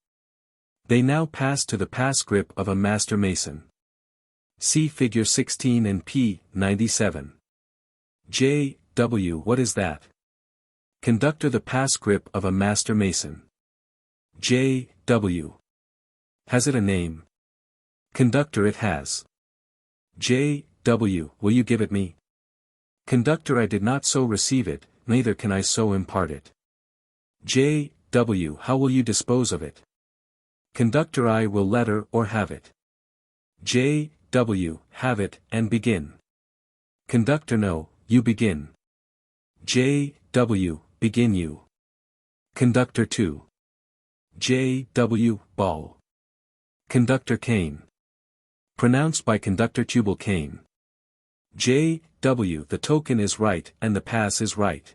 They now pass to the pass grip of a Master Mason. See Figure 16 and p. 97. J. W. What is that? Conductor The pass grip of a Master Mason. J. W. Has it a name? Conductor It has. J. W. Will you give it me? Conductor I did not so receive it, neither can I so impart it. J. W. How will you dispose of it? Conductor I will letter or have it. J. W. Have it, and begin. Conductor No, you begin. J. W. Begin you. Conductor 2. J. W. Ball. Conductor cane. Pronounced by conductor Tubal cane. J. W. The token is right and the pass is right.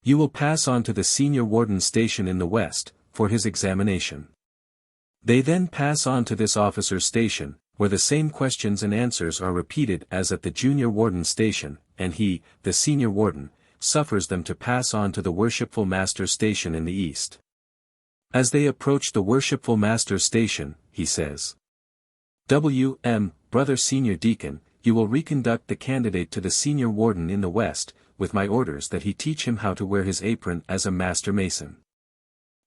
You will pass on to the senior warden's station in the west, for his examination. They then pass on to this officer's station, where the same questions and answers are repeated as at the junior warden's station, and he, the senior warden, suffers them to pass on to the worshipful master's station in the east. As they approach the worshipful master's station, he says, W.M. Brother Senior Deacon, you will reconduct the candidate to the senior warden in the west, with my orders that he teach him how to wear his apron as a Master Mason.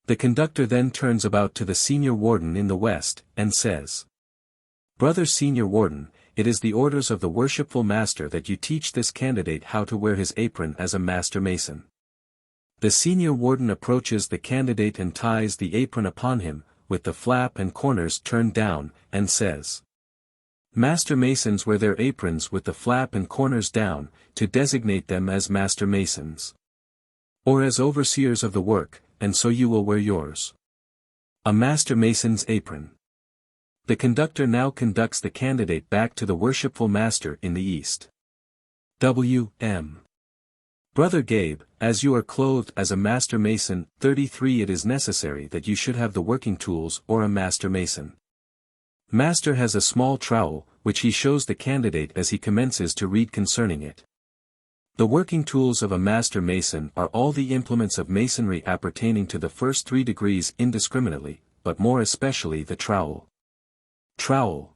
The conductor then turns about to the senior warden in the west, and says, Brother Senior Warden, it is the orders of the worshipful master that you teach this candidate how to wear his apron as a Master Mason. The senior warden approaches the candidate and ties the apron upon him, with the flap and corners turned down, and says, Master Masons wear their aprons with the flap and corners down, to designate them as Master Masons. Or as overseers of the work, and so you will wear yours. A Master Mason's apron. The conductor now conducts the candidate back to the worshipful master in the east. W.M. Brother Gabe, as you are clothed as a Master Mason, 33 it is necessary that you should have the working tools or a Master Mason. Master has a small trowel, which he shows the candidate as he commences to read concerning it. The working tools of a master mason are all the implements of masonry appertaining to the first 3 degrees indiscriminately, but more especially the trowel. Trowel.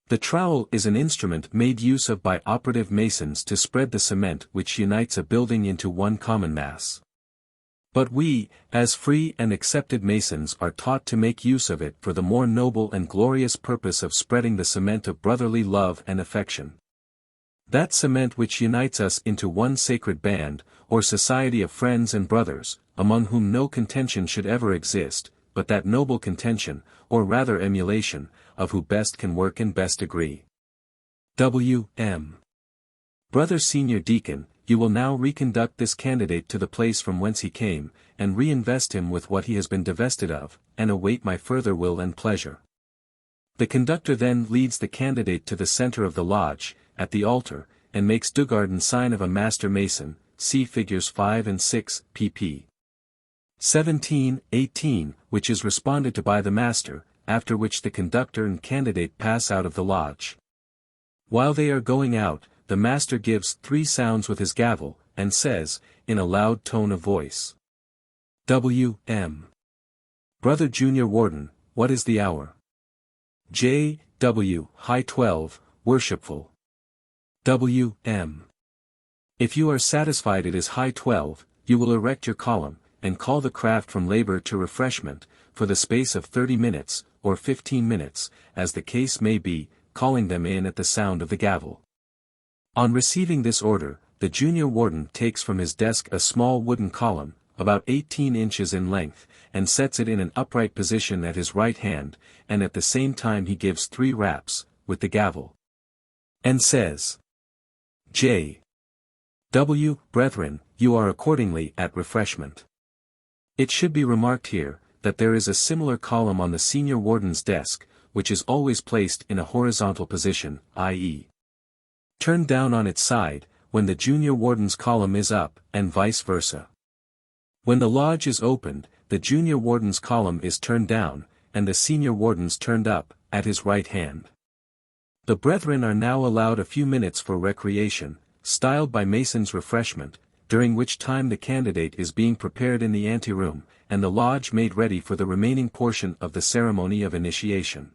The trowel is an instrument made use of by operative masons to spread the cement which unites a building into one common mass. But we, as free and accepted masons, are taught to make use of it for the more noble and glorious purpose of spreading the cement of brotherly love and affection. That cement which unites us into one sacred band, or society of friends and brothers, among whom no contention should ever exist, but that noble contention, or rather emulation, of who best can work and best agree. W.M. Brother Senior Deacon, you will now reconduct this candidate to the place from whence he came, and reinvest him with what he has been divested of, and await my further will and pleasure. The conductor then leads the candidate to the center of the lodge, at the altar, and makes Dugardin sign of a master mason, see figures 5 and 6, pp. 17-18, which is responded to by the master, after which the conductor and candidate pass out of the lodge. While they are going out, the master gives 3 sounds with his gavel, and says, in a loud tone of voice. W.M. Brother Junior Warden, what is the hour? J.W. High 12, worshipful. W.M. If you are satisfied it is high 12, you will erect your column, and call the craft from labor to refreshment, for the space of 30 minutes, or 15 minutes, as the case may be, calling them in at the sound of the gavel. On receiving this order, the junior warden takes from his desk a small wooden column, about 18 inches in length, and sets it in an upright position at his right hand, and at the same time he gives 3 raps, with the gavel. And says, J. W. Brethren, you are accordingly at refreshment. It should be remarked here, that there is a similar column on the senior warden's desk, which is always placed in a horizontal position, i.e. turned down on its side, when the junior warden's column is up, and vice versa. When the lodge is opened, the junior warden's column is turned down, and the senior warden's turned up, at his right hand. The brethren are now allowed a few minutes for recreation, styled by Mason's refreshment, during which time the candidate is being prepared in the anteroom, and the lodge made ready for the remaining portion of the ceremony of initiation.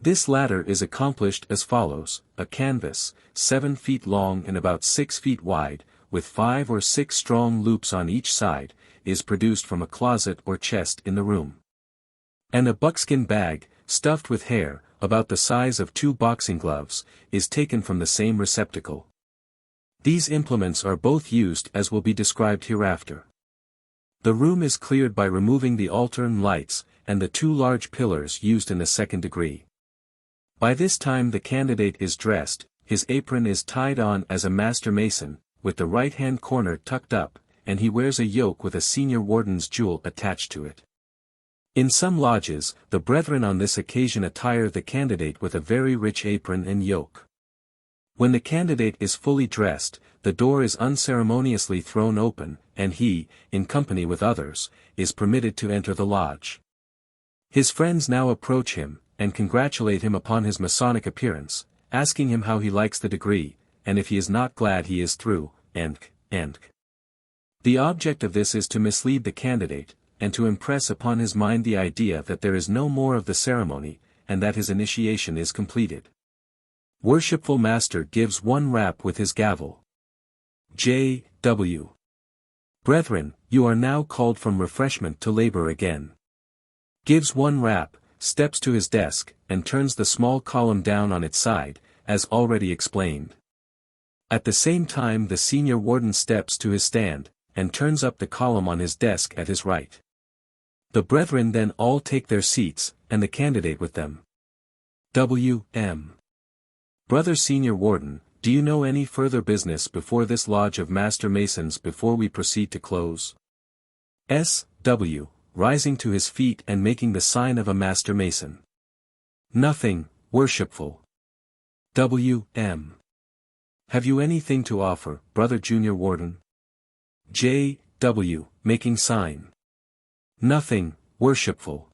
This latter is accomplished as follows: a canvas, 7 feet long and about 6 feet wide, with 5 or 6 strong loops on each side, is produced from a closet or chest in the room. And a buckskin bag, stuffed with hair, about the size of 2 boxing gloves, is taken from the same receptacle. These implements are both used as will be described hereafter. The room is cleared by removing the altar and lights, and the 2 large pillars used in the 2nd degree. By this time the candidate is dressed, his apron is tied on as a master mason, with the right-hand corner tucked up, and he wears a yoke with a senior warden's jewel attached to it. In some lodges, the brethren on this occasion attire the candidate with a very rich apron and yoke. When the candidate is fully dressed, the door is unceremoniously thrown open, and he, in company with others, is permitted to enter the lodge. His friends now approach him, and congratulate him upon his Masonic appearance, asking him how he likes the degree, and if he is not glad he is through, and. The object of this is to mislead the candidate, and to impress upon his mind the idea that there is no more of the ceremony, and that his initiation is completed. Worshipful Master gives 1 rap with his gavel. J. W. Brethren, you are now called from refreshment to labor again. Gives 1 rap, steps to his desk, and turns the small column down on its side, as already explained. At the same time the senior warden steps to his stand, and turns up the column on his desk at his right. The brethren then all take their seats, and the candidate with them. W.M. Brother Senior Warden, do you know any further business before this lodge of Master Masons before we proceed to close? S.W. Rising to his feet and making the sign of a Master Mason. Nothing, worshipful. W.M. Have you anything to offer, Brother Junior Warden? J. W. Making sign. Nothing, worshipful.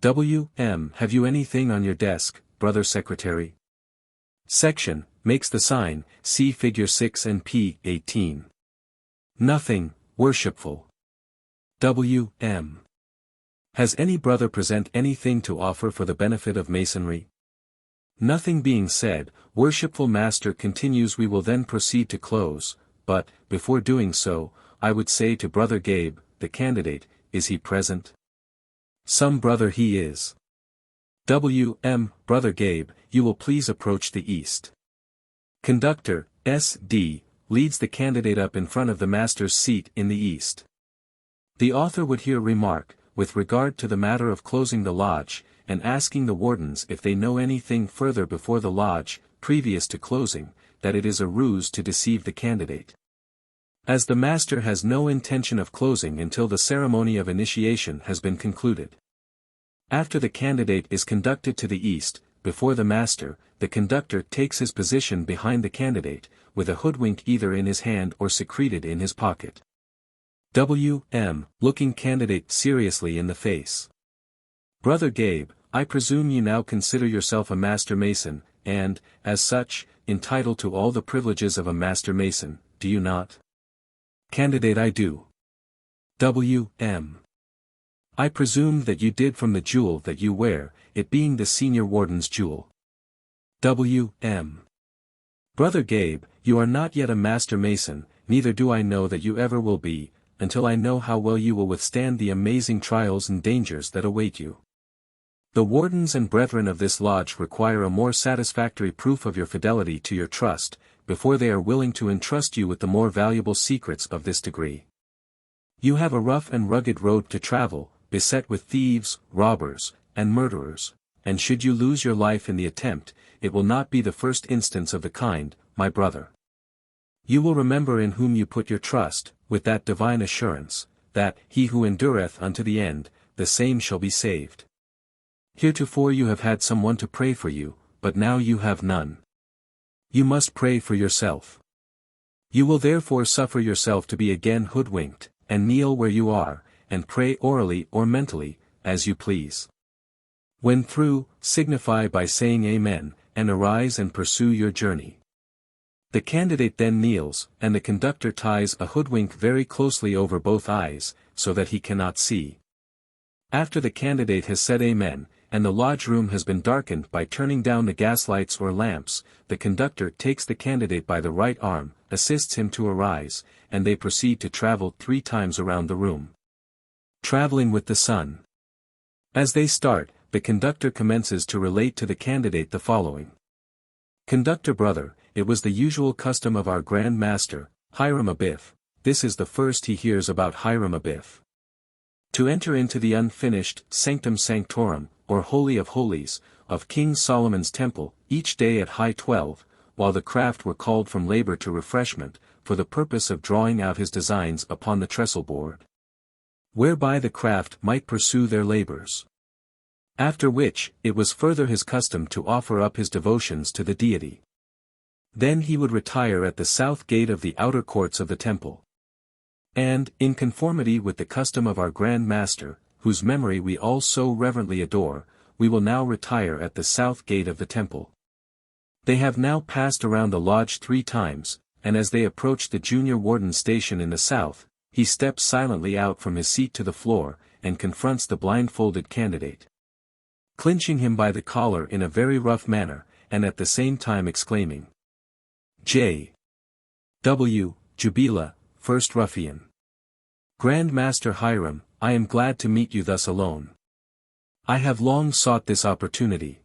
W.M. Have you anything on your desk, Brother Secretary? Section, makes the sign, see Figure 6 and p. 18. Nothing, worshipful. W.M. Has any brother present anything to offer for the benefit of Masonry? Nothing being said, worshipful master continues. We will then proceed to close, but, before doing so, I would say to Brother Gabe, the candidate, is he present? Some brother he is. W.M. Brother Gabe, you will please approach the east. Conductor, S.D., leads the candidate up in front of the master's seat in the east. The author would here remark, with regard to the matter of closing the lodge, and asking the wardens if they know anything further before the lodge, previous to closing, that it is a ruse to deceive the candidate. As the master has no intention of closing until the ceremony of initiation has been concluded. After the candidate is conducted to the east, before the master, the conductor takes his position behind the candidate, with a hoodwink either in his hand or secreted in his pocket. W.M. looking candidate seriously in the face. Brother Gabe, I presume you now consider yourself a Master Mason, and, as such, entitled to all the privileges of a Master Mason, do you not? Candidate I do. W.M. I presumed that you did from the jewel that you wear, it being the senior warden's jewel. W.M. Brother Gabe, you are not yet a Master Mason, neither do I know that you ever will be, until I know how well you will withstand the amazing trials and dangers that await you. The wardens and brethren of this lodge require a more satisfactory proof of your fidelity to your trust, before they are willing to entrust you with the more valuable secrets of this degree. You have a rough and rugged road to travel, beset with thieves, robbers, and murderers, and should you lose your life in the attempt, it will not be the first instance of the kind, my brother. You will remember in whom you put your trust, with that divine assurance, that he who endureth unto the end, the same shall be saved. Heretofore you have had some one to pray for you, but now you have none. You must pray for yourself. You will therefore suffer yourself to be again hoodwinked, and kneel where you are, and pray orally or mentally, as you please. When through, signify by saying Amen, and arise and pursue your journey. The candidate then kneels, and the conductor ties a hoodwink very closely over both eyes, so that he cannot see. After the candidate has said Amen, and the lodge room has been darkened by turning down the gaslights or lamps, the conductor takes the candidate by the right arm, assists him to arise, and they proceed to travel 3 times around the room. Traveling with the sun. As they start, the conductor commences to relate to the candidate the following. Conductor brother, it was the usual custom of our Grand Master, Hiram Abiff, this is the first he hears about Hiram Abiff, to enter into the unfinished Sanctum Sanctorum, or Holy of Holies, of King Solomon's temple, each day at high 12, while the craft were called from labor to refreshment, for the purpose of drawing out his designs upon the trestle board, whereby the craft might pursue their labors. After which, it was further his custom to offer up his devotions to the deity. Then he would retire at the south gate of the outer courts of the temple. And, in conformity with the custom of our Grand Master, whose memory we all so reverently adore, we will now retire at the south gate of the temple. They have now passed around the lodge 3 times, and as they approach the junior warden's station in the south, he steps silently out from his seat to the floor, and confronts the blindfolded candidate, clinching him by the collar in a very rough manner, and at the same time exclaiming, J. W. Jubila, First Ruffian. Grand Master Hiram, I am glad to meet you thus alone. I have long sought this opportunity.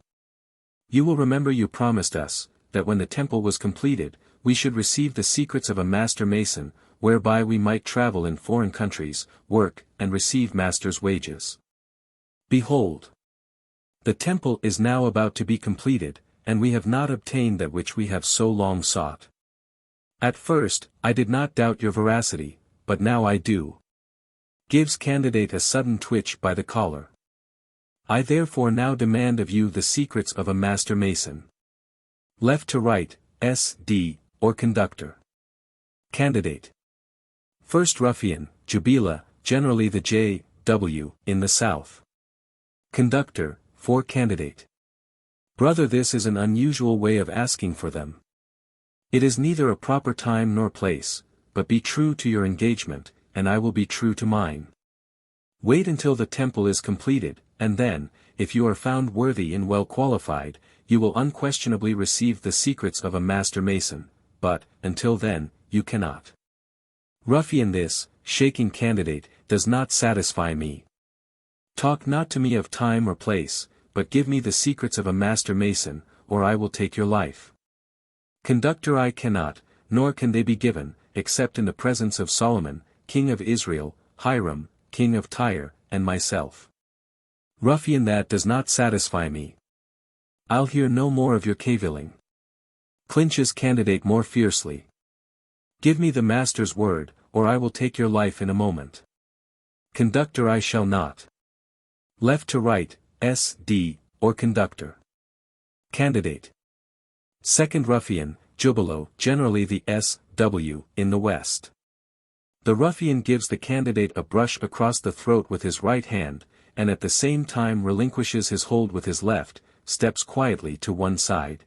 You will remember you promised us, that when the temple was completed, we should receive the secrets of a Master Mason, whereby we might travel in foreign countries, work, and receive master's wages. Behold! The temple is now about to be completed, and we have not obtained that which we have so long sought. At first, I did not doubt your veracity, but now I do. Gives candidate a sudden twitch by the collar. I therefore now demand of you the secrets of a Master Mason. Left to right, S.D., or conductor. Candidate. First Ruffian, Jubila, generally the J.W., in the south. Conductor, for candidate. Brother, this is an unusual way of asking for them. It is neither a proper time nor place, but be true to your engagement, and I will be true to mine. Wait until the temple is completed, and then, if you are found worthy and well qualified, you will unquestionably receive the secrets of a master mason, but, until then, you cannot. Ruffian, this, shaking candidate, does not satisfy me. Talk not to me of time or place, but give me the secrets of a master mason, or I will take your life. Conductor, I cannot, nor can they be given, except in the presence of Solomon, king of Israel, Hiram, king of Tyre, and myself. Ruffian, that does not satisfy me. I'll hear no more of your cavilling. Clinches candidate more fiercely. Give me the master's word, or I will take your life in a moment. Conductor, I shall not. Left to right, S.D., or conductor. Candidate. Second ruffian, Jubilo, generally the S.W., in the West. The ruffian gives the candidate a brush across the throat with his right hand, and at the same time relinquishes his hold with his left, steps quietly to one side,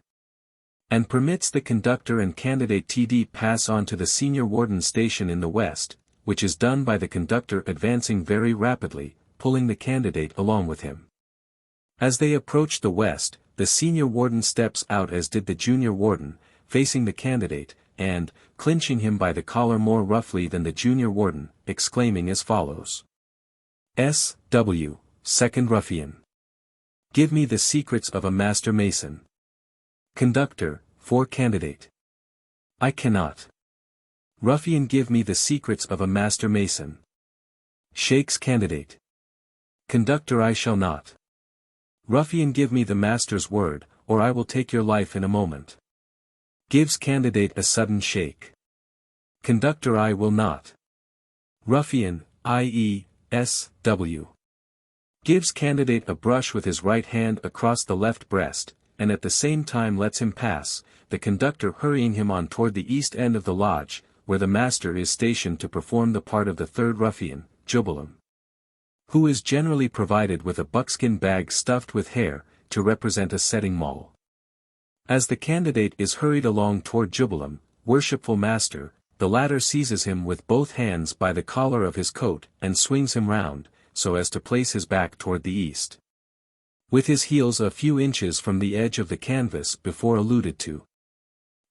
and permits the conductor and candidate TD pass on to the senior warden station in the West, which is done by the conductor advancing very rapidly, pulling the candidate along with him. As they approach the West, the senior warden steps out as did the junior warden, facing the candidate, and, clinching him by the collar more roughly than the junior warden, exclaiming as follows. S.W., Second Ruffian. Give me the secrets of a master mason. Conductor, for candidate. I cannot. Ruffian, give me the secrets of a master mason. Shakes candidate. Conductor, I shall not. Ruffian, give me the master's word, or I will take your life in a moment. Gives candidate a sudden shake. Conductor, I will not. Ruffian, i.e., S.W. Gives candidate a brush with his right hand across the left breast, and at the same time lets him pass, the conductor hurrying him on toward the east end of the lodge, where the master is stationed to perform the part of the third ruffian, Jubilo, who is generally provided with a buckskin bag stuffed with hair, to represent a setting maul. As the candidate is hurried along toward Jubilo, worshipful master, the latter seizes him with both hands by the collar of his coat and swings him round, so as to place his back toward the east, with his heels a few inches from the edge of the canvas before alluded to.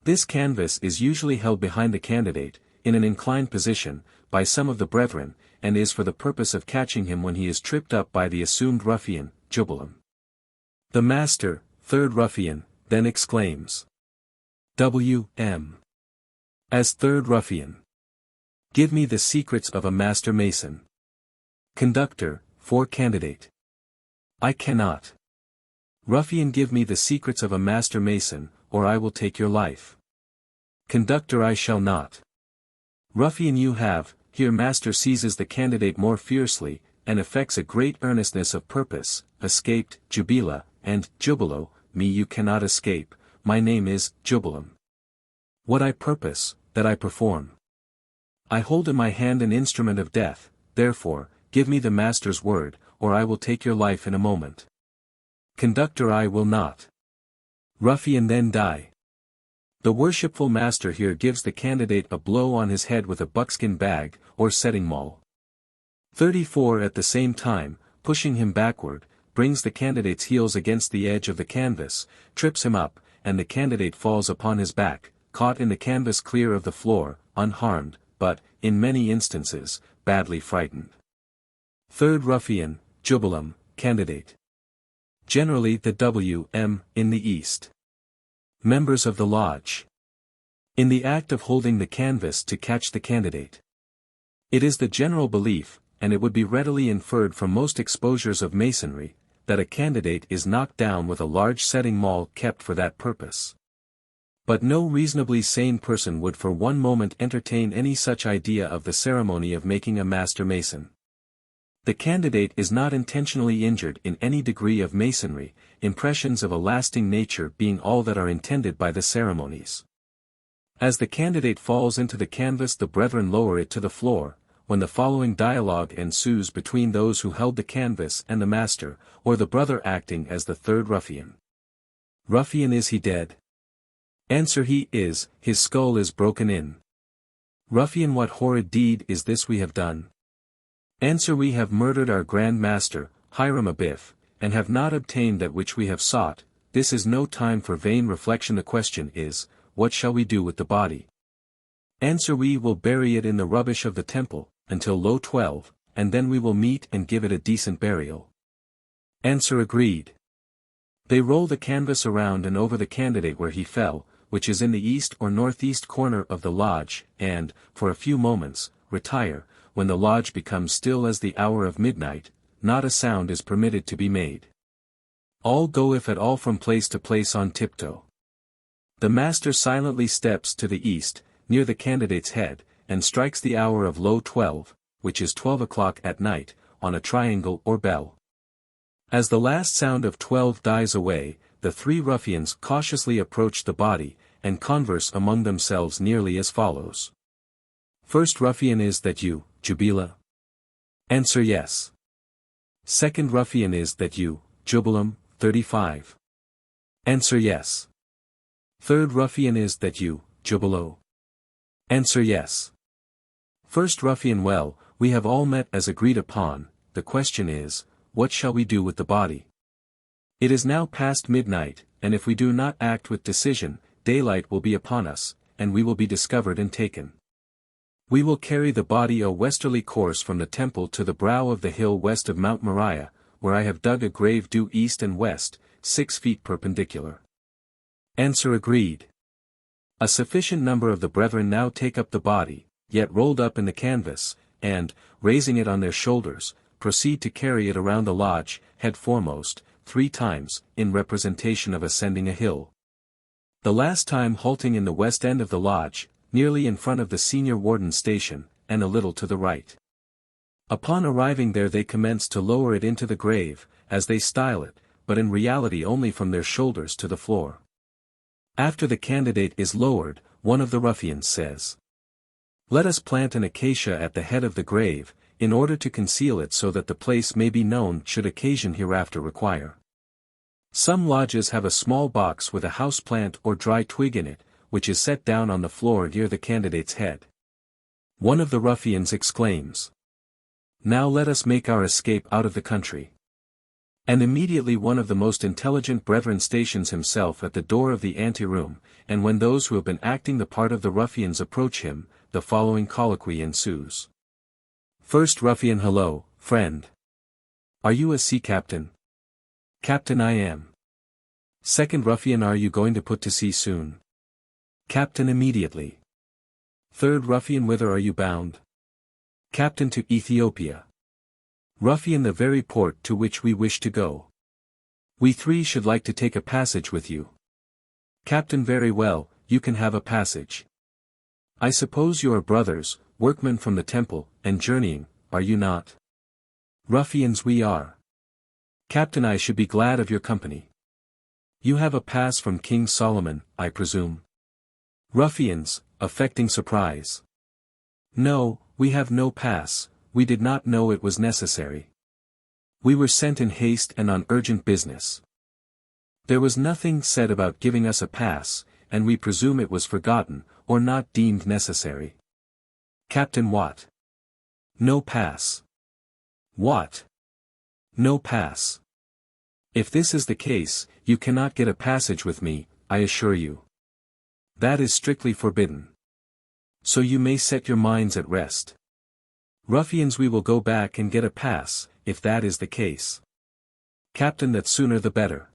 This canvas is usually held behind the candidate, in an inclined position, by some of the brethren, and is for the purpose of catching him when he is tripped up by the assumed ruffian, Jubilo. The master, third ruffian, then exclaims. W.M. As third ruffian. Give me the secrets of a master mason. Conductor, for candidate. I cannot. Ruffian, give me the secrets of a master mason, or I will take your life. Conductor, I shall not. Ruffian, you have. Here master seizes the candidate more fiercely, and affects a great earnestness of purpose, escaped, Jubila, and, Jubilo, me you cannot escape, my name is, Jubilo. What I purpose, that I perform. I hold in my hand an instrument of death, therefore, give me the master's word, or I will take your life in a moment. Conductor, I will not. Ruffian, then die. The worshipful master here gives the candidate a blow on his head with a buckskin bag, or setting maul. 34 At the same time, pushing him backward, brings the candidate's heels against the edge of the canvas, trips him up, and the candidate falls upon his back, caught in the canvas clear of the floor, unharmed, but, in many instances, badly frightened. Third ruffian, Jubilo, candidate. Generally the W.M. in the East. Members of the lodge. In the act of holding the canvas to catch the candidate. It is the general belief, and it would be readily inferred from most exposures of Masonry, that a candidate is knocked down with a large setting maul kept for that purpose. But no reasonably sane person would for one moment entertain any such idea of the ceremony of making a master mason. The candidate is not intentionally injured in any degree of Masonry, impressions of a lasting nature being all that are intended by the ceremonies. As the candidate falls into the canvas, the brethren lower it to the floor, when the following dialogue ensues between those who held the canvas and the master, or the brother acting as the third ruffian. Ruffian, is he dead? Answer, he is, his skull is broken in. Ruffian, what horrid deed is this we have done? Answer, we have murdered our Grand Master, Hiram Abiff, and have not obtained that which we have sought. This is no time for vain reflection. The question is, what shall we do with the body? Answer, we will bury it in the rubbish of the temple, until low 12, and then we will meet and give it a decent burial. Answer, agreed. They roll the canvas around and over the candidate where he fell, which is in the east or northeast corner of the lodge, and, for a few moments, retire. When the lodge becomes still as the hour of midnight, not a sound is permitted to be made. All go if at all from place to place on tiptoe. The master silently steps to the east, near the candidate's head, and strikes the hour of low 12, which is 12 o'clock at night, on a triangle or bell. As the last sound of 12 dies away, the three ruffians cautiously approach the body, and converse among themselves nearly as follows. First ruffian, is that you, Jubila? Answer, yes. Second ruffian, is that you, Jubilam, 35? Answer, yes. Third ruffian, is that you, Jubilo? Answer, yes. First ruffian, well, we have all met as agreed upon. The question is, what shall we do with the body? It is now past midnight, and if we do not act with decision, daylight will be upon us, and we will be discovered and taken. We will carry the body a westerly course from the temple to the brow of the hill west of Mount Moriah, where I have dug a grave due east and west, 6 feet perpendicular. Answer, agreed. A sufficient number of the brethren now take up the body, yet rolled up in the canvas, and, raising it on their shoulders, proceed to carry it around the lodge, head foremost, 3 times, in representation of ascending a hill. The last time halting in the west end of the lodge, nearly in front of the senior warden's station, and a little to the right. Upon arriving there they commence to lower it into the grave, as they style it, but in reality only from their shoulders to the floor. After the candidate is lowered, one of the ruffians says, "Let us plant an acacia at the head of the grave, in order to conceal it so that the place may be known should occasion hereafter require." Some lodges have a small box with a house plant or dry twig in it, which is set down on the floor near the candidate's head. One of the ruffians exclaims, "Now let us make our escape out of the country." And immediately one of the most intelligent brethren stations himself at the door of the anteroom, and when those who have been acting the part of the ruffians approach him, the following colloquy ensues. First ruffian, "Hello, friend. Are you a sea captain?" "Captain, I am." Second ruffian, "Are you going to put to sea soon?" "Captain, immediately." Third ruffian, "Whither are you bound?" "Captain, to Ethiopia." Ruffian, "The very port to which we wish to go. We 3 should like to take a passage with you." Captain, "Very well, you can have a passage. I suppose you are brothers, workmen from the temple, and journeying, are you not?" Ruffians, "We are." Captain, "I should be glad of your company. You have a pass from King Solomon, I presume?" Ruffians, affecting surprise. "No, we have no pass, we did not know it was necessary. We were sent in haste and on urgent business. There was nothing said about giving us a pass, and we presume it was forgotten, or not deemed necessary." Captain, "What? No pass? What? No pass? If this is the case, you cannot get a passage with me, I assure you. That is strictly forbidden. So you may set your minds at rest. Ruffians, we will go back and get a pass, if that is the case." Captain, "That sooner the better."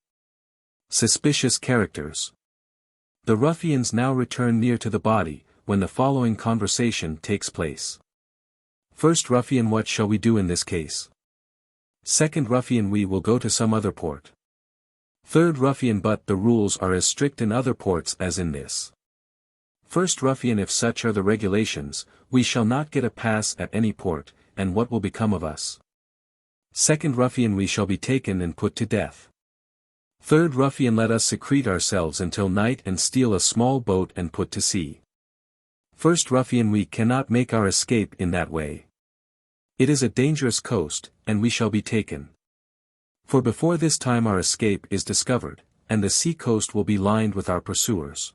Suspicious characters. The ruffians now return near to the body, when the following conversation takes place. First ruffian, "What shall we do in this case?" Second ruffian, "We will go to some other port." Third ruffian, "But the rules are as strict in other ports as in this." First ruffian, "If such are the regulations, we shall not get a pass at any port, and what will become of us?" Second ruffian, "We shall be taken and put to death." Third ruffian, "Let us secrete ourselves until night and steal a small boat and put to sea." First ruffian, "We cannot make our escape in that way. It is a dangerous coast, and we shall be taken. For before this time our escape is discovered, and the sea coast will be lined with our pursuers.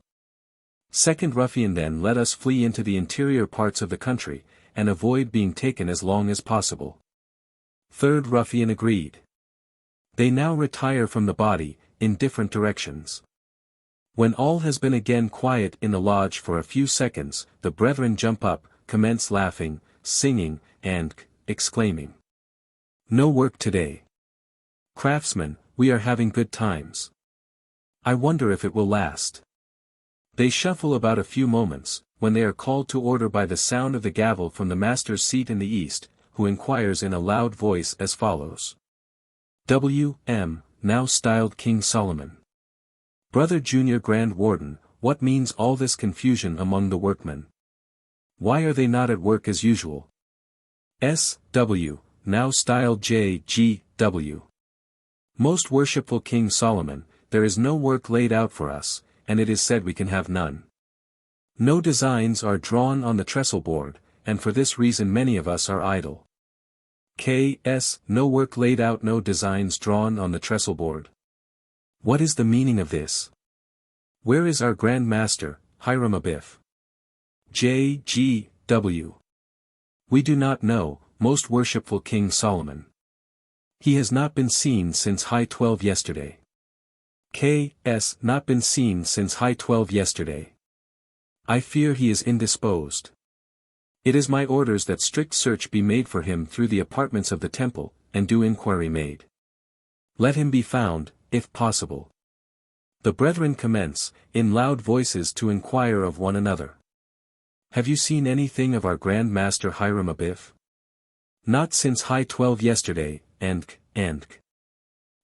Second ruffian, then let us flee into the interior parts of the country, and avoid being taken as long as possible. Third ruffian agreed. They now retire from the body, in different directions. When all has been again quiet in the lodge for a few seconds, the brethren jump up, commence laughing, singing, and exclaiming. No work today. Craftsmen, we are having good times. I wonder if it will last. They shuffle about a few moments, when they are called to order by the sound of the gavel from the master's seat in the east, who inquires in a loud voice as follows. W.M., now styled King Solomon. Brother Junior Grand Warden, what means all this confusion among the workmen? Why are they not at work as usual? S.W., now styled J.G.W. Most worshipful King Solomon, there is no work laid out for us, and it is said we can have none. No designs are drawn on the trestle board, and for this reason many of us are idle. K.S. No work laid out, no designs drawn on the trestle board. What is the meaning of this? Where is our Grand Master, Hiram Abiff? J.G.W. We do not know, most worshipful King Solomon. He has not been seen since high 12 yesterday. K.S. Not been seen since high 12 yesterday. I fear he is indisposed. It is my orders that strict search be made for him through the apartments of the temple, and due inquiry made. Let him be found, if possible. The brethren commence, in loud voices to inquire of one another. Have you seen anything of our Grand Master Hiram Abiff? Not since high 12 yesterday, and.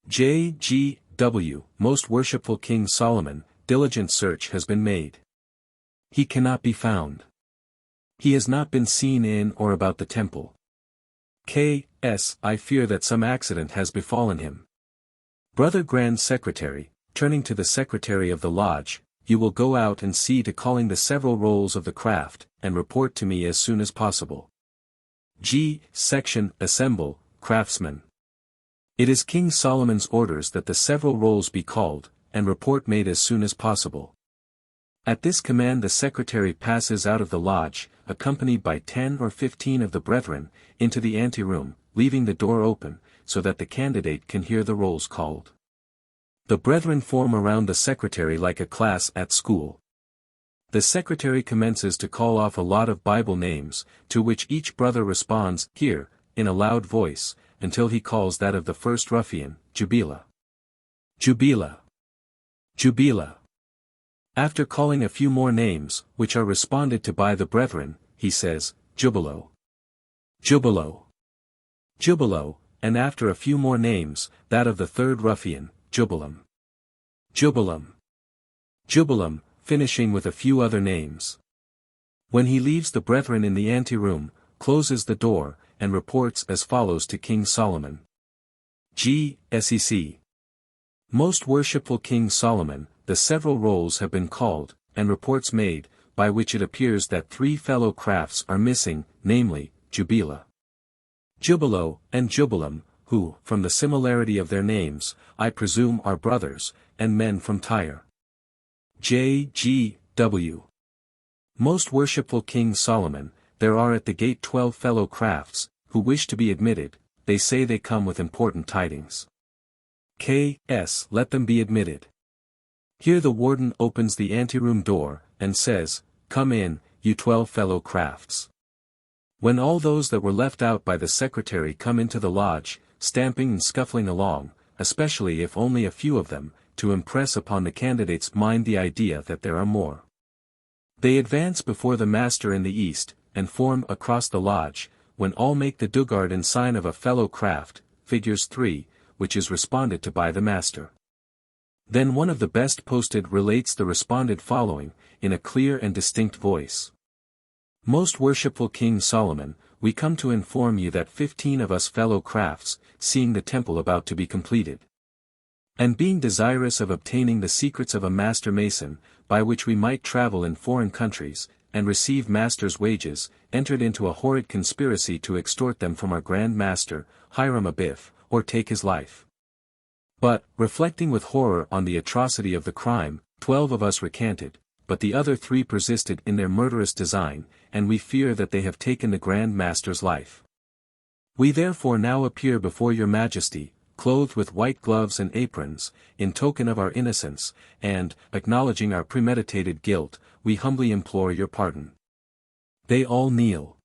J.G.W. Most worshipful King Solomon, diligent search has been made. He cannot be found. He has not been seen in or about the temple. K.S. I fear that some accident has befallen him. Brother Grand Secretary, turning to the Secretary of the Lodge, you will go out and see to calling the several rolls of the craft, and report to me as soon as possible. G. Section, assemble, craftsmen. It is King Solomon's orders that the several rolls be called, and report made as soon as possible. At this command the secretary passes out of the lodge, accompanied by 10 or 15 of the brethren, into the anteroom, leaving the door open, so that the candidate can hear the rolls called. The brethren form around the secretary like a class at school. The secretary commences to call off a lot of Bible names, to which each brother responds, here, in a loud voice, until he calls that of the first ruffian, Jubila. Jubila. Jubila. After calling a few more names, which are responded to by the brethren, he says, Jubilo. Jubilo. Jubilo, and after a few more names, that of the third ruffian, Jubilam. Jubilam. Jubilam, finishing with a few other names. When he leaves the brethren in the anteroom, closes the door, and reports as follows to King Solomon. G. Sec. Most worshipful King Solomon, the several rolls have been called, and reports made, by which it appears that 3 fellow crafts are missing, namely, Jubila, Jubilo, and Jubilam, who, from the similarity of their names, I presume are brothers, and men from Tyre. J.G.W. Most worshipful King Solomon, there are at the gate 12 fellow crafts, who wish to be admitted, they say they come with important tidings. K.S. Let them be admitted. Here the warden opens the anteroom door, and says, Come in, you 12 fellow crafts. When all those that were left out by the secretary come into the lodge, stamping and scuffling along, especially if only a few of them, to impress upon the candidate's mind the idea that there are more. They advance before the master in the east, and form across the lodge, when all make the dugard in sign of a fellow craft, figures 3, which is responded to by the master. Then one of the best posted relates the responded following, in a clear and distinct voice. Most worshipful King Solomon, we come to inform you that 15 of us fellow crafts, seeing the temple about to be completed, and being desirous of obtaining the secrets of a master mason, by which we might travel in foreign countries, and receive master's wages, entered into a horrid conspiracy to extort them from our Grand Master, Hiram Abiff, or take his life. But, reflecting with horror on the atrocity of the crime, 12 of us recanted, but the other 3 persisted in their murderous design, and we fear that they have taken the Grand Master's life. We therefore now appear before your Majesty, clothed with white gloves and aprons, in token of our innocence, and, acknowledging our premeditated guilt, we humbly implore your pardon. They all kneel.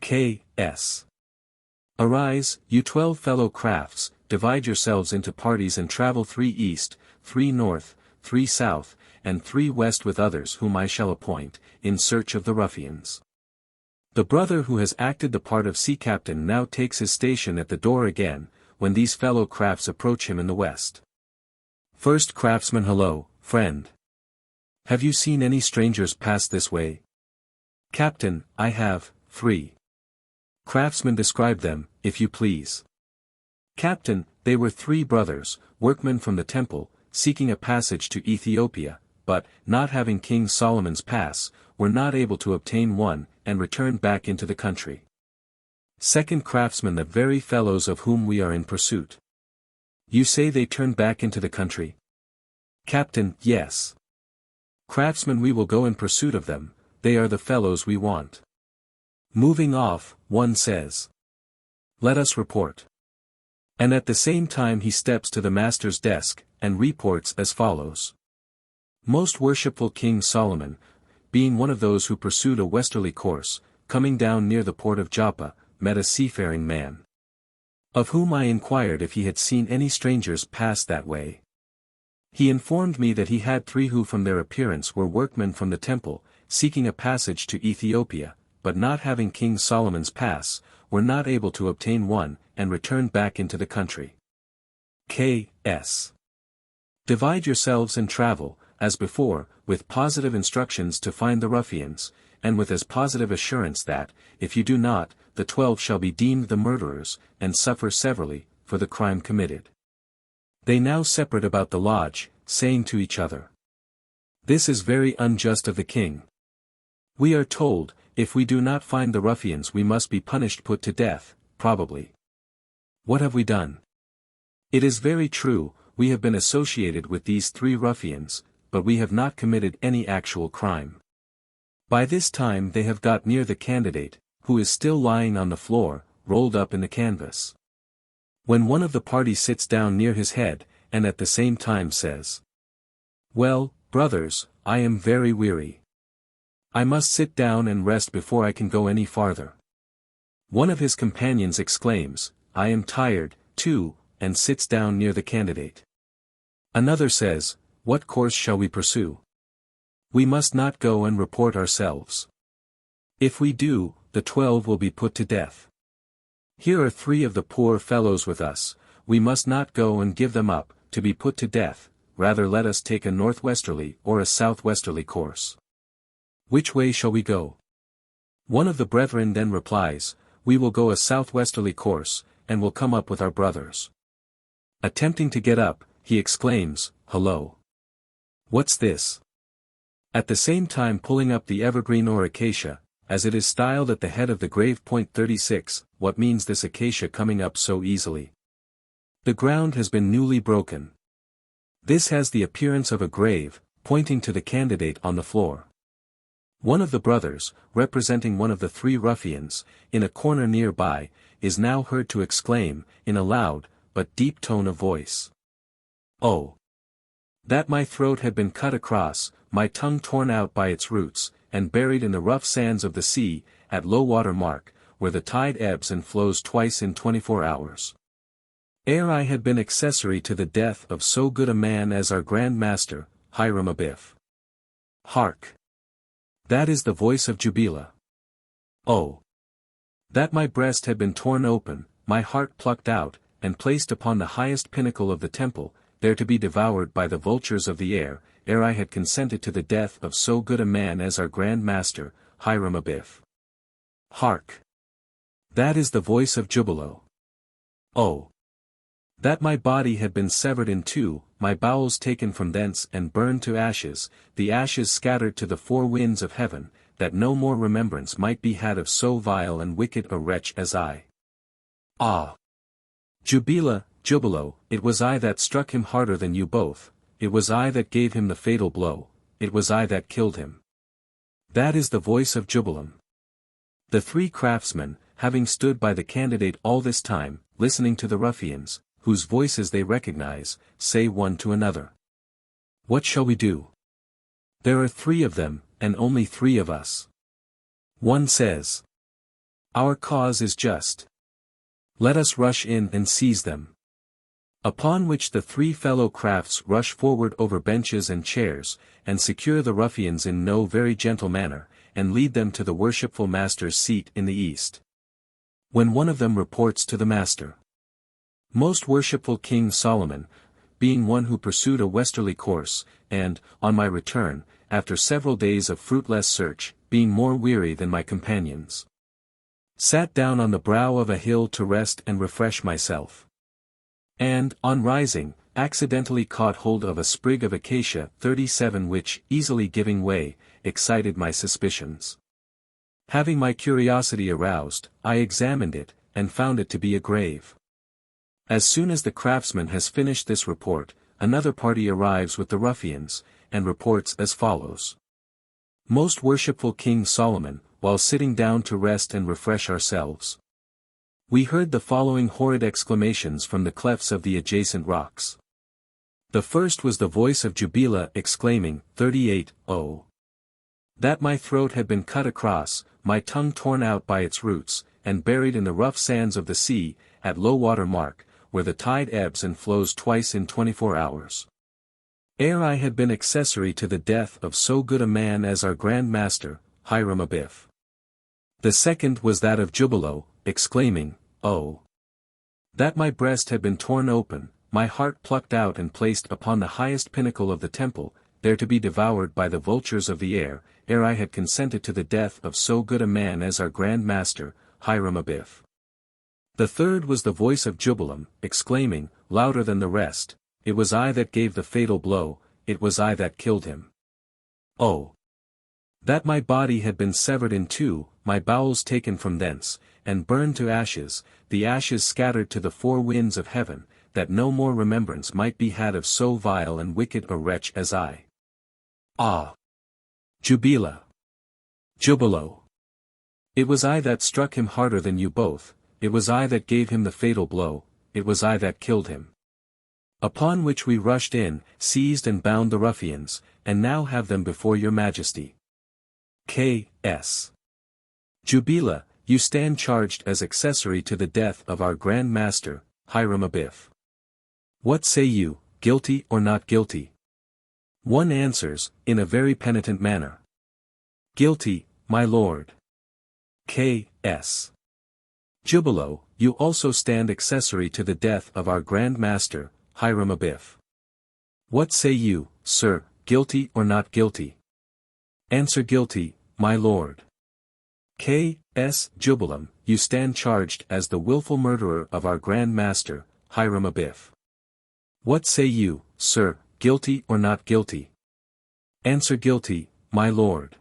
K.S. Arise, you 12 fellow crafts, divide yourselves into parties and travel 3 east, 3 north, 3 south, and 3 west with others whom I shall appoint, in search of the ruffians. The brother who has acted the part of sea captain now takes his station at the door again, when these fellow crafts approach him in the west. First craftsman: Hello, friend. Have you seen any strangers pass this way? Captain: I have. 3. Craftsman: Describe them, if you please. Captain: They were 3 brothers, workmen from the temple, seeking a passage to Ethiopia, but, not having King Solomon's pass, were not able to obtain one, and returned back into the country. Second craftsman: The very fellows of whom we are in pursuit. You say they turned back into the country? Captain: Yes. Craftsman: We will go in pursuit of them, they are the fellows we want. Moving off, one says, Let us report. And at the same time he steps to the master's desk, and reports as follows. Most worshipful King Solomon, being one of those who pursued a westerly course, coming down near the port of Joppa, met a seafaring man, of whom I inquired if he had seen any strangers pass that way. He informed me that he had 3 who from their appearance were workmen from the temple, seeking a passage to Ethiopia, but not having King Solomon's pass, were not able to obtain one, and returned back into the country. K.S. Divide yourselves and travel, as before, with positive instructions to find the ruffians, and with as positive assurance that, if you do not, the 12 shall be deemed the murderers, and suffer severally, for the crime committed. They now separate about the lodge, saying to each other, This is very unjust of the king. We are told, if we do not find the ruffians we must be punished, put to death, probably. What have we done? It is very true, we have been associated with these 3 ruffians, but we have not committed any actual crime. By this time they have got near the candidate, who is still lying on the floor, rolled up in the canvas. When one of the party sits down near his head, and at the same time says, Well, brothers, I am very weary. I must sit down and rest before I can go any farther. One of his companions exclaims, I am tired, too, and sits down near the candidate. Another says, What course shall we pursue? We must not go and report ourselves. If we do, the 12 will be put to death. Here are 3 of the poor fellows with us, we must not go and give them up, to be put to death, rather let us take a northwesterly or a southwesterly course. Which way shall we go? One of the brethren then replies, We will go a southwesterly course, and will come up with our brothers. Attempting to get up, he exclaims, Hello! What's this? At the same time pulling up the evergreen or acacia, as it is styled at the head of the grave. 36, what means this acacia coming up so easily? The ground has been newly broken. This has the appearance of a grave, pointing to the candidate on the floor. One of the brothers, representing one of the 3 ruffians, in a corner nearby, is now heard to exclaim, in a loud, but deep tone of voice. Oh! That my throat had been cut across, my tongue torn out by its roots, and buried in the rough sands of the sea, at low water mark, where the tide ebbs and flows twice in 24 hours. Ere I had been accessory to the death of so good a man as our Grand Master, Hiram Abiff. Hark! That is the voice of Jubila. Oh! That my breast had been torn open, my heart plucked out, and placed upon the highest pinnacle of the temple, there to be devoured by the vultures of the air, ere I had consented to the death of so good a man as our Grand Master, Hiram Abiff. Hark! That is the voice of Jubilo. Oh! That my body had been severed in 2, my bowels taken from thence and burned to ashes, the ashes scattered to the 4 winds of heaven, that no more remembrance might be had of so vile and wicked a wretch as I. Ah! Jubila, Jubilo, it was I that struck him harder than you both, it was I that gave him the fatal blow, it was I that killed him. That is the voice of Jubilam. The three craftsmen, having stood by the candidate all this time, listening to the ruffians, whose voices they recognize, say one to another. What shall we do? There are 3 of them, and only 3 of us. One says, our cause is just. Let us rush in and seize them. Upon which the 3 fellow crafts rush forward over benches and chairs, and secure the ruffians in no very gentle manner, and lead them to the worshipful master's seat in the east. When one of them reports to the master, most worshipful King Solomon, being one who pursued a westerly course, and, on my return, after several days of fruitless search, being more weary than my companions, sat down on the brow of a hill to rest and refresh myself. And, on rising, accidentally caught hold of a sprig of acacia 37 which, easily giving way, excited my suspicions. Having my curiosity aroused, I examined it, and found it to be a grave. As soon as the craftsman has finished this report, another party arrives with the ruffians, and reports as follows. Most worshipful King Solomon, while sitting down to rest and refresh ourselves, we heard the following horrid exclamations from the clefts of the adjacent rocks. The first was the voice of Jubila exclaiming, 38, oh! That my throat had been cut across, my tongue torn out by its roots, and buried in the rough sands of the sea, at low water mark, where the tide ebbs and flows twice in 24 hours. Ere I had been accessory to the death of so good a man as our Grand Master, Hiram Abiff. The second was that of Jubilo, exclaiming, oh! That my breast had been torn open, my heart plucked out and placed upon the highest pinnacle of the temple, there to be devoured by the vultures of the air, ere I had consented to the death of so good a man as our Grand Master, Hiram Abiff. The third was the voice of Jubilam, exclaiming, louder than the rest, it was I that gave the fatal blow, it was I that killed him. Oh! That my body had been severed in 2, my bowels taken from thence, and burned to ashes, the ashes scattered to the 4 winds of heaven, that no more remembrance might be had of so vile and wicked a wretch as I. Ah! Jubila! Jubilo! It was I that struck him harder than you both, it was I that gave him the fatal blow, it was I that killed him. Upon which we rushed in, seized and bound the ruffians, and now have them before your majesty. K.S. Jubila, you stand charged as accessory to the death of our Grand Master, Hiram Abiff. What say you, guilty or not guilty? One answers, in a very penitent manner. Guilty, my lord. K.S. Jubilo, you also stand accessory to the death of our Grand Master, Hiram Abiff. What say you, sir, guilty or not guilty? Answer guilty, my lord. K.S. Jubilam, you stand charged as the willful murderer of our Grand Master, Hiram Abiff. What say you, sir, guilty or not guilty? Answer guilty, my lord.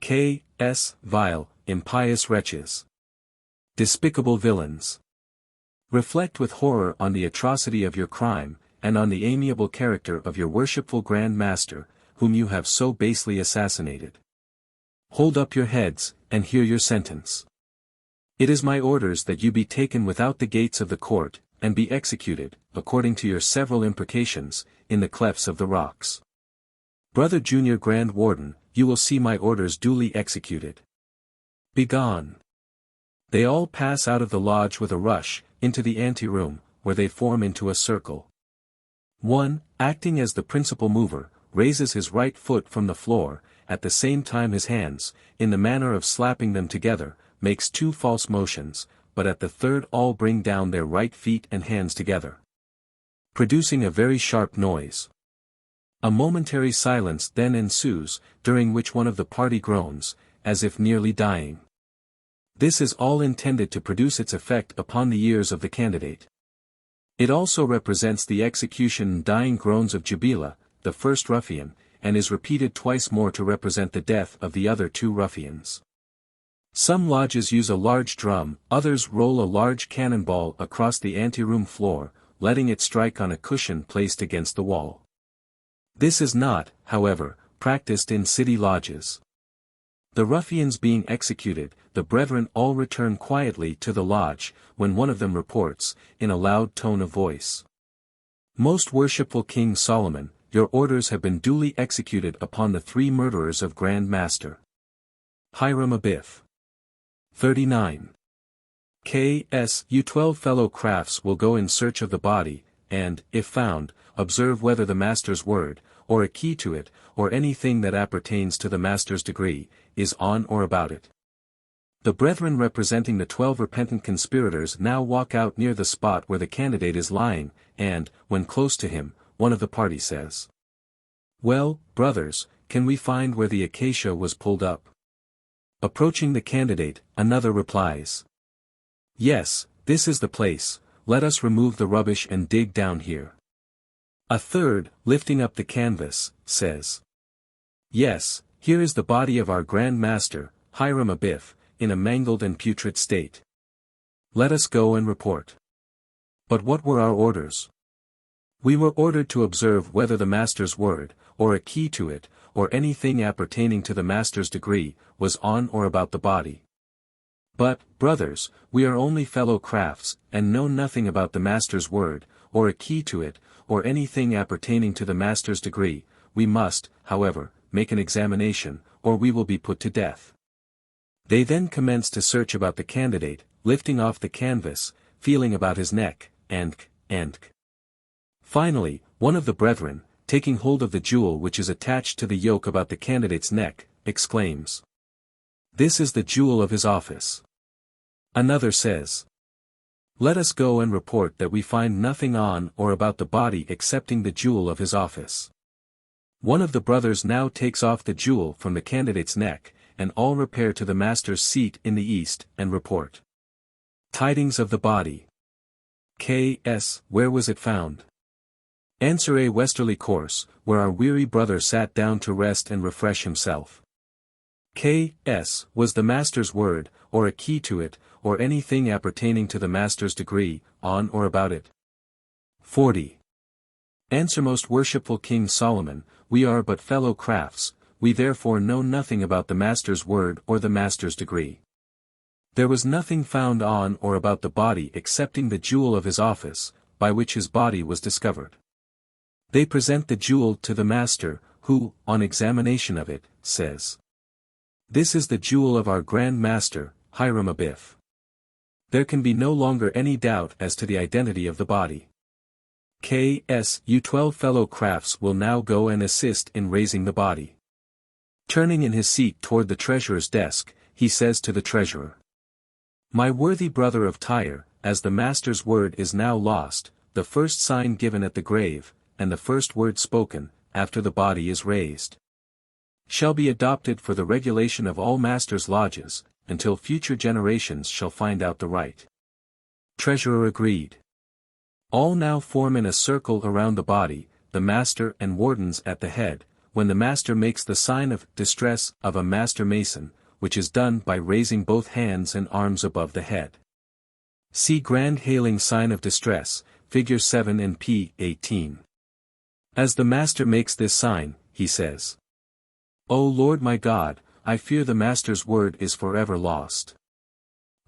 K.S. Vile, impious wretches. Despicable villains. Reflect with horror on the atrocity of your crime, and on the amiable character of your worshipful Grand Master, whom you have so basely assassinated. Hold up your heads, and hear your sentence. It is my orders that you be taken without the gates of the court, and be executed, according to your several imprecations, in the clefts of the rocks. Brother Junior Grand Warden, you will see my orders duly executed. Begone. They all pass out of the lodge with a rush, into the anteroom, where they form into a circle. One, acting as the principal mover, raises his right foot from the floor, at the same time his hands, in the manner of slapping them together, makes 2 false motions, but at the third all bring down their right feet and hands together, producing a very sharp noise. A momentary silence then ensues, during which one of the party groans, as if nearly dying. This is all intended to produce its effect upon the ears of the candidate. It also represents the execution and dying groans of Jubila, the first ruffian, and is repeated twice more to represent the death of the other 2 ruffians. Some lodges use a large drum, others roll a large cannonball across the anteroom floor, letting it strike on a cushion placed against the wall. This is not, however, practiced in city lodges. The ruffians being executed, the brethren all return quietly to the lodge, when one of them reports, in a loud tone of voice, "Most worshipful King Solomon, your orders have been duly executed upon the 3 murderers of Grand Master Hiram Abiff. 39. K.S. You 12 fellow crafts will go in search of the body, and, if found, observe whether the master's word, or a key to it, or anything that appertains to the master's degree, is on or about it." The brethren representing the 12 repentant conspirators now walk out near the spot where the candidate is lying, and, when close to him, one of the party says, "Well, brothers, can we find where the acacia was pulled up?" Approaching the candidate, another replies, "Yes, this is the place, let us remove the rubbish and dig down here." A third, lifting up the canvas, says, "Yes, here is the body of our Grand Master, Hiram Abiff, in a mangled and putrid state. Let us go and report." But what were our orders? We were ordered to observe whether the master's word, or a key to it, or anything appertaining to the master's degree, was on or about the body. But, brothers, we are only fellow crafts, and know nothing about the master's word, or a key to it, or anything appertaining to the master's degree. We must, however, make an examination, or we will be put to death. They then commenced to search about the candidate, lifting off the canvas, feeling about his neck, and. Finally, one of the brethren, taking hold of the jewel which is attached to the yoke about the candidate's neck, exclaims, "This is the jewel of his office." Another says, "Let us go and report that we find nothing on or about the body excepting the jewel of his office." One of the brothers now takes off the jewel from the candidate's neck, and all repair to the master's seat in the east, and report. Tidings of the body. K.S. Where was it found? Answer: a westerly course, where our weary brother sat down to rest and refresh himself. K.S. Was the master's word, or a key to it, or anything appertaining to the master's degree, on or about it? 40. Answer: most worshipful King Solomon, we are but fellow crafts, we therefore know nothing about the master's word or the master's degree. There was nothing found on or about the body excepting the jewel of his office, by which his body was discovered. They present the jewel to the master, who, on examination of it, says, "This is the jewel of our Grand Master, Hiram Abiff." There can be no longer any doubt as to the identity of the body. K.S. You 12 fellow crafts will now go and assist in raising the body. Turning in his seat toward the treasurer's desk, he says to the treasurer, "My worthy brother of Tyre, as the master's word is now lost, the first sign given at the grave, and the first word spoken, after the body is raised, shall be adopted for the regulation of all masters' lodges, until future generations shall find out the right." Treasurer agreed. All now form in a circle around the body, the master and wardens at the head, when the master makes the sign of distress of a master mason, which is done by raising both hands and arms above the head. See Grand Hailing Sign of Distress, Figure 7 and p. 18. As the master makes this sign, he says, "O Lord my God, I fear the master's word is forever lost."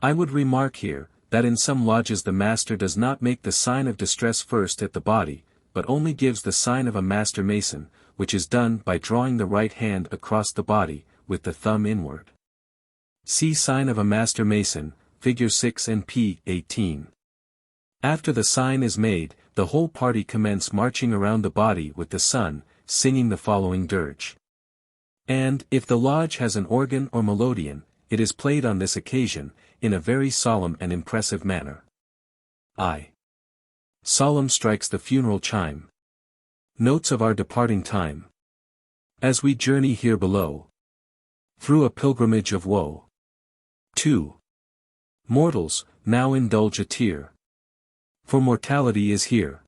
I would remark here, that in some lodges the master does not make the sign of distress first at the body, but only gives the sign of a master mason, which is done by drawing the right hand across the body, with the thumb inward. See Sign of a Master Mason, Figure 6 and p. 18. After the sign is made, the whole party commence marching around the body with the sun, singing the following dirge. And, if the lodge has an organ or melodeon, it is played on this occasion, in a very solemn and impressive manner. Solemn strikes the funeral chime. Notes of our departing time. As we journey here below, through a pilgrimage of woe. 2. Mortals, now indulge a tear, for mortality is here.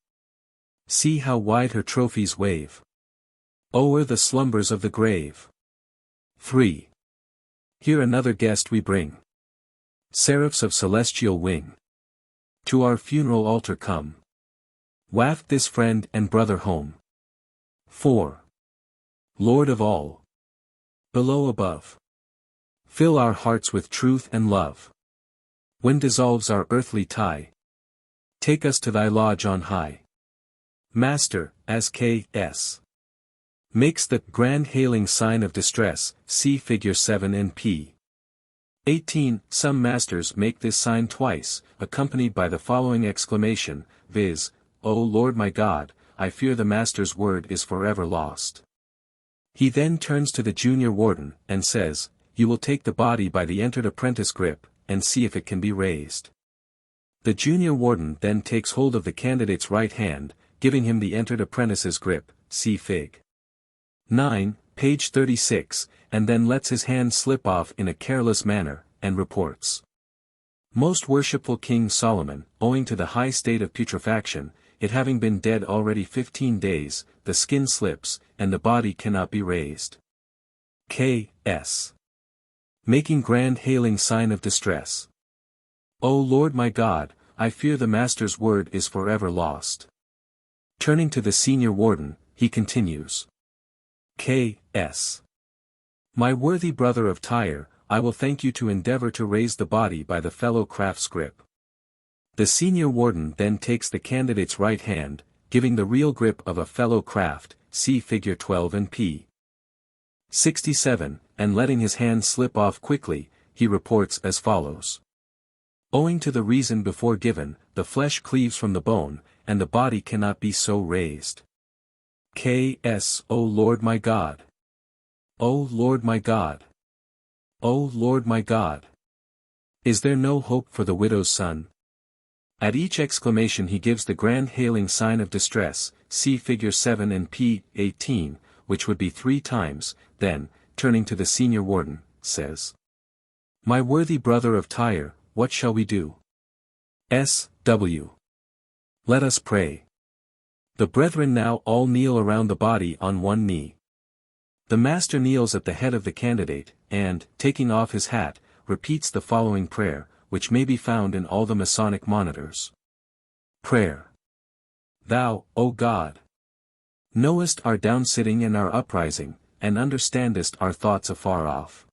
See how wide her trophies wave o'er the slumbers of the grave. 3. Here another guest we bring, seraphs of celestial wing, to our funeral altar come. Waft this friend and brother home. 4. Lord of all. Below above. Fill our hearts with truth and love. When dissolves our earthly tie, take us to thy lodge on high. Master, as K.S. makes the grand hailing sign of distress, see figure 7 and p. 18. Some masters make this sign twice, accompanied by the following exclamation, viz., O Lord my God, I fear the master's word is forever lost. He then turns to the junior warden, and says, You will take the body by the entered apprentice grip, and see if it can be raised. The junior warden then takes hold of the candidate's right hand, giving him the entered apprentice's grip, see Fig. 9, page 36, and then lets his hand slip off in a careless manner, and reports. Most worshipful King Solomon, owing to the high state of putrefaction, it having been dead already 15 days, the skin slips, and the body cannot be raised. K.S. making grand hailing sign of distress. O Lord my God, I fear the master's word is forever lost. Turning to the senior warden, he continues. K.S. My worthy brother of Tyre, I will thank you to endeavor to raise the body by the fellow craft's grip. The senior warden then takes the candidate's right hand, giving the real grip of a fellow craft, see figure 12 and p. 67, and letting his hand slip off quickly, he reports as follows. Owing to the reason before given, the flesh cleaves from the bone, and the body cannot be so raised. K.S. O Lord my God. O Lord my God. O Lord my God. Is there no hope for the widow's son? At each exclamation he gives the grand hailing sign of distress, see figure 7 and p. 18, which would be 3 times, then, turning to the senior warden, says. My worthy brother of Tyre, what shall we do? S.W. Let us pray. The brethren now all kneel around the body on one knee. The master kneels at the head of the candidate, and, taking off his hat, repeats the following prayer, which may be found in all the Masonic monitors. Prayer. Thou, O God, knowest our downsitting and our uprising, and understandest our thoughts afar off.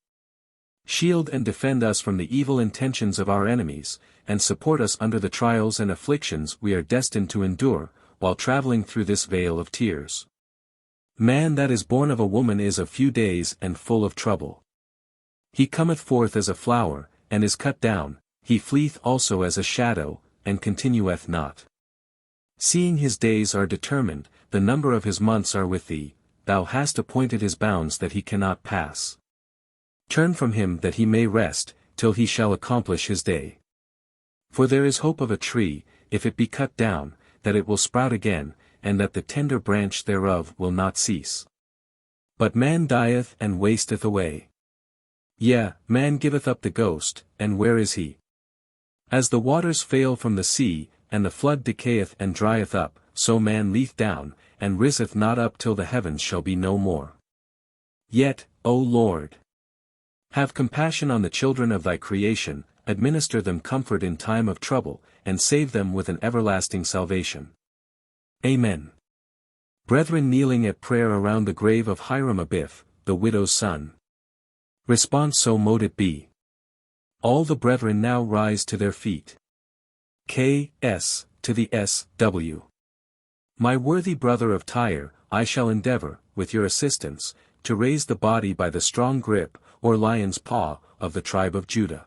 Shield and defend us from the evil intentions of our enemies, and support us under the trials and afflictions we are destined to endure, while traveling through this vale of tears. Man that is born of a woman is of few days and full of trouble. He cometh forth as a flower, and is cut down, he fleeth also as a shadow, and continueth not. Seeing his days are determined, the number of his months are with thee, thou hast appointed his bounds that he cannot pass. Turn from him that he may rest, till he shall accomplish his day. For there is hope of a tree, if it be cut down, that it will sprout again, and that the tender branch thereof will not cease. But man dieth and wasteth away. Yea, man giveth up the ghost, and where is he? As the waters fail from the sea, and the flood decayeth and drieth up, so man leeth down, and riseth not up till the heavens shall be no more. Yet, O Lord, have compassion on the children of thy creation, administer them comfort in time of trouble, and save them with an everlasting salvation. Amen. Brethren kneeling at prayer around the grave of Hiram Abiff, the widow's son. Response: so mote it be. All the brethren now rise to their feet. K.S. to the S.W. My worthy brother of Tyre, I shall endeavor, with your assistance, to raise the body by the strong grip, or lion's paw, of the tribe of Judah.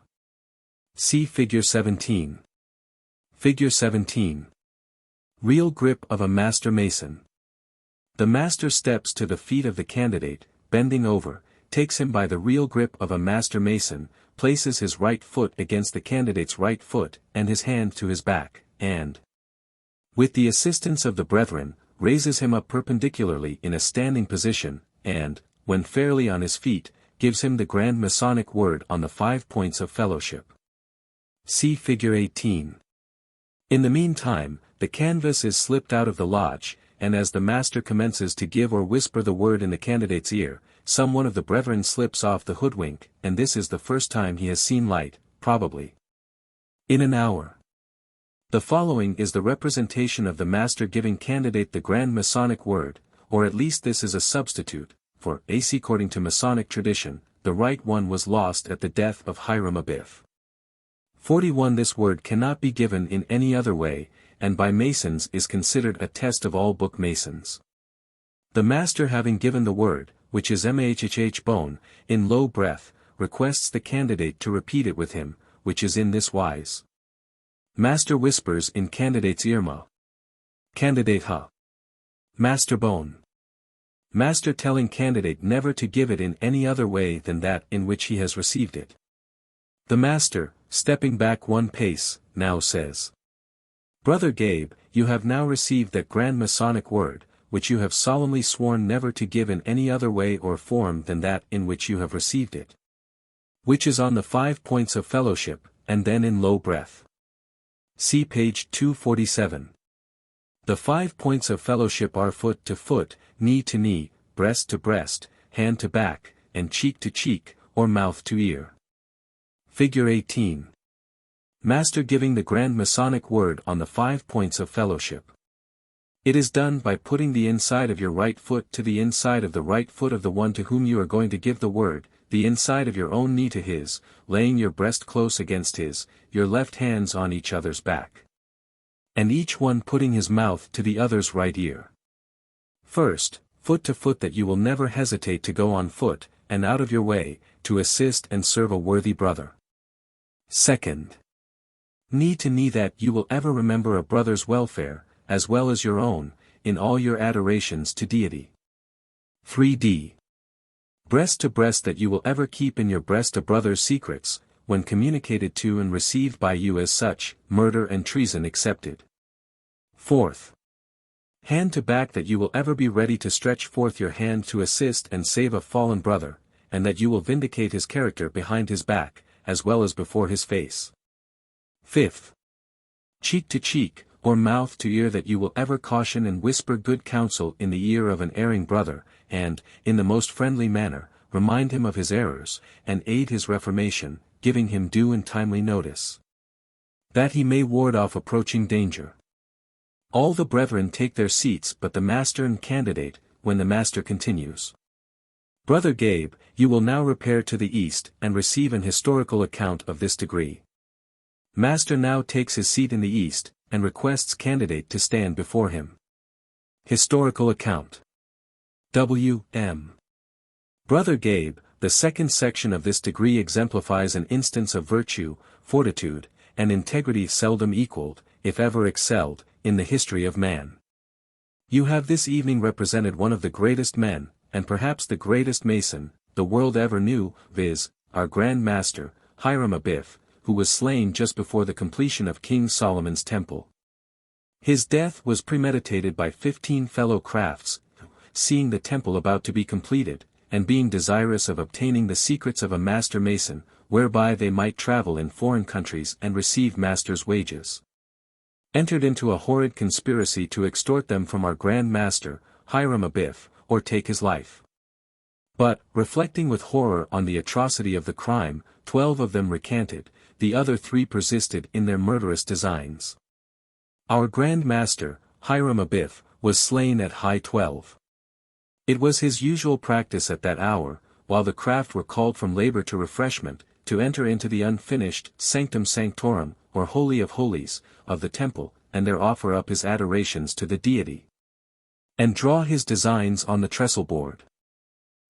See figure 17. Figure 17. Real grip of a master mason. The master steps to the feet of the candidate, bending over, takes him by the real grip of a master mason, places his right foot against the candidate's right foot, and his hand to his back, and, with the assistance of the brethren, raises him up perpendicularly in a standing position, and, when fairly on his feet, gives him the grand Masonic word on the 5 points of fellowship. See figure 18. In the meantime, the canvas is slipped out of the lodge, and as the master commences to give or whisper the word in the candidate's ear, some one of the brethren slips off the hoodwink, and this is the first time he has seen light, probably in an hour. The following is the representation of the master giving candidate the Grand Masonic word, or at least this is a substitute, for AC. According to Masonic tradition, the right one was lost at the death of Hiram Abiff. 41. This word cannot be given in any other way, and by Masons is considered a test of all book Masons. The master having given the word, which is mahhh bone, in low breath, requests the candidate to repeat it with him, which is in this wise. Master whispers in candidate's ear ma. Candidate ha. Master bone. Master telling candidate never to give it in any other way than that in which he has received it. The master, stepping back one pace, now says. Brother Gabe, you have now received that Grand Masonic word, which you have solemnly sworn never to give in any other way or form than that in which you have received it. Which is on the 5 points of fellowship, and then in low breath. See page 247. The 5 points of fellowship are foot to foot, knee to knee, breast to breast, hand to back, and cheek to cheek, or mouth to ear. Figure 18. Master giving the Grand Masonic word on the 5 points of fellowship. It is done by putting the inside of your right foot to the inside of the right foot of the one to whom you are going to give the word, the inside of your own knee to his, laying your breast close against his, your left hands on each other's back. And each one putting his mouth to the other's right ear. First, foot to foot that you will never hesitate to go on foot, and out of your way, to assist and serve a worthy brother. Second, knee to knee that you will ever remember a brother's welfare, as well as your own, in all your adorations to deity. 3d. Breast to breast that you will ever keep in your breast a brother's secrets, when communicated to and received by you as such, murder and treason excepted. Fourth. Hand to back that you will ever be ready to stretch forth your hand to assist and save a fallen brother, and that you will vindicate his character behind his back, as well as before his face. Fifth. Cheek to cheek, or mouth to ear that you will ever caution and whisper good counsel in the ear of an erring brother, and, in the most friendly manner, remind him of his errors, and aid his reformation, giving him due and timely notice. That he may ward off approaching danger. All the brethren take their seats but the master and candidate, when the master continues. Brother Gabe, you will now repair to the east and receive an historical account of this degree. Master now takes his seat in the east, and requests candidate to stand before him. Historical account. W.M. Brother Gabe, the second section of this degree exemplifies an instance of virtue, fortitude, and integrity seldom equaled, if ever excelled, in the history of man. You have this evening represented one of the greatest men, and perhaps the greatest Mason, the world ever knew, viz., our Grand Master, Hiram Abiff, who was slain just before the completion of King Solomon's temple. His death was premeditated by 15 fellow crafts, who, seeing the temple about to be completed, and being desirous of obtaining the secrets of a master mason, whereby they might travel in foreign countries and receive master's wages, entered into a horrid conspiracy to extort them from our Grand Master, Hiram Abiff, or take his life. But, reflecting with horror on the atrocity of the crime, 12 of them recanted, the other 3 persisted in their murderous designs. Our Grand Master, Hiram Abiff, was slain at high 12. It was his usual practice at that hour, while the craft were called from labor to refreshment, to enter into the unfinished sanctum sanctorum, or holy of holies, of the temple, and there offer up his adorations to the deity, and draw his designs on the trestle board.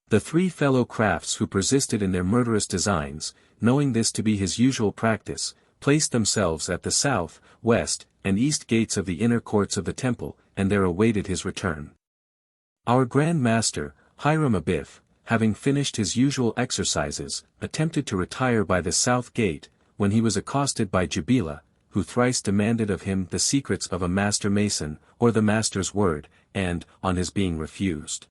The 3 fellow crafts who persisted in their murderous designs, knowing this to be his usual practice, placed themselves at the south, west, and east gates of the inner courts of the temple, and there awaited his return. Our Grand Master, Hiram Abiff, having finished his usual exercises, attempted to retire by the south gate, when he was accosted by Jabila, who thrice demanded of him the secrets of a master mason, or the master's word, and, on his being refused,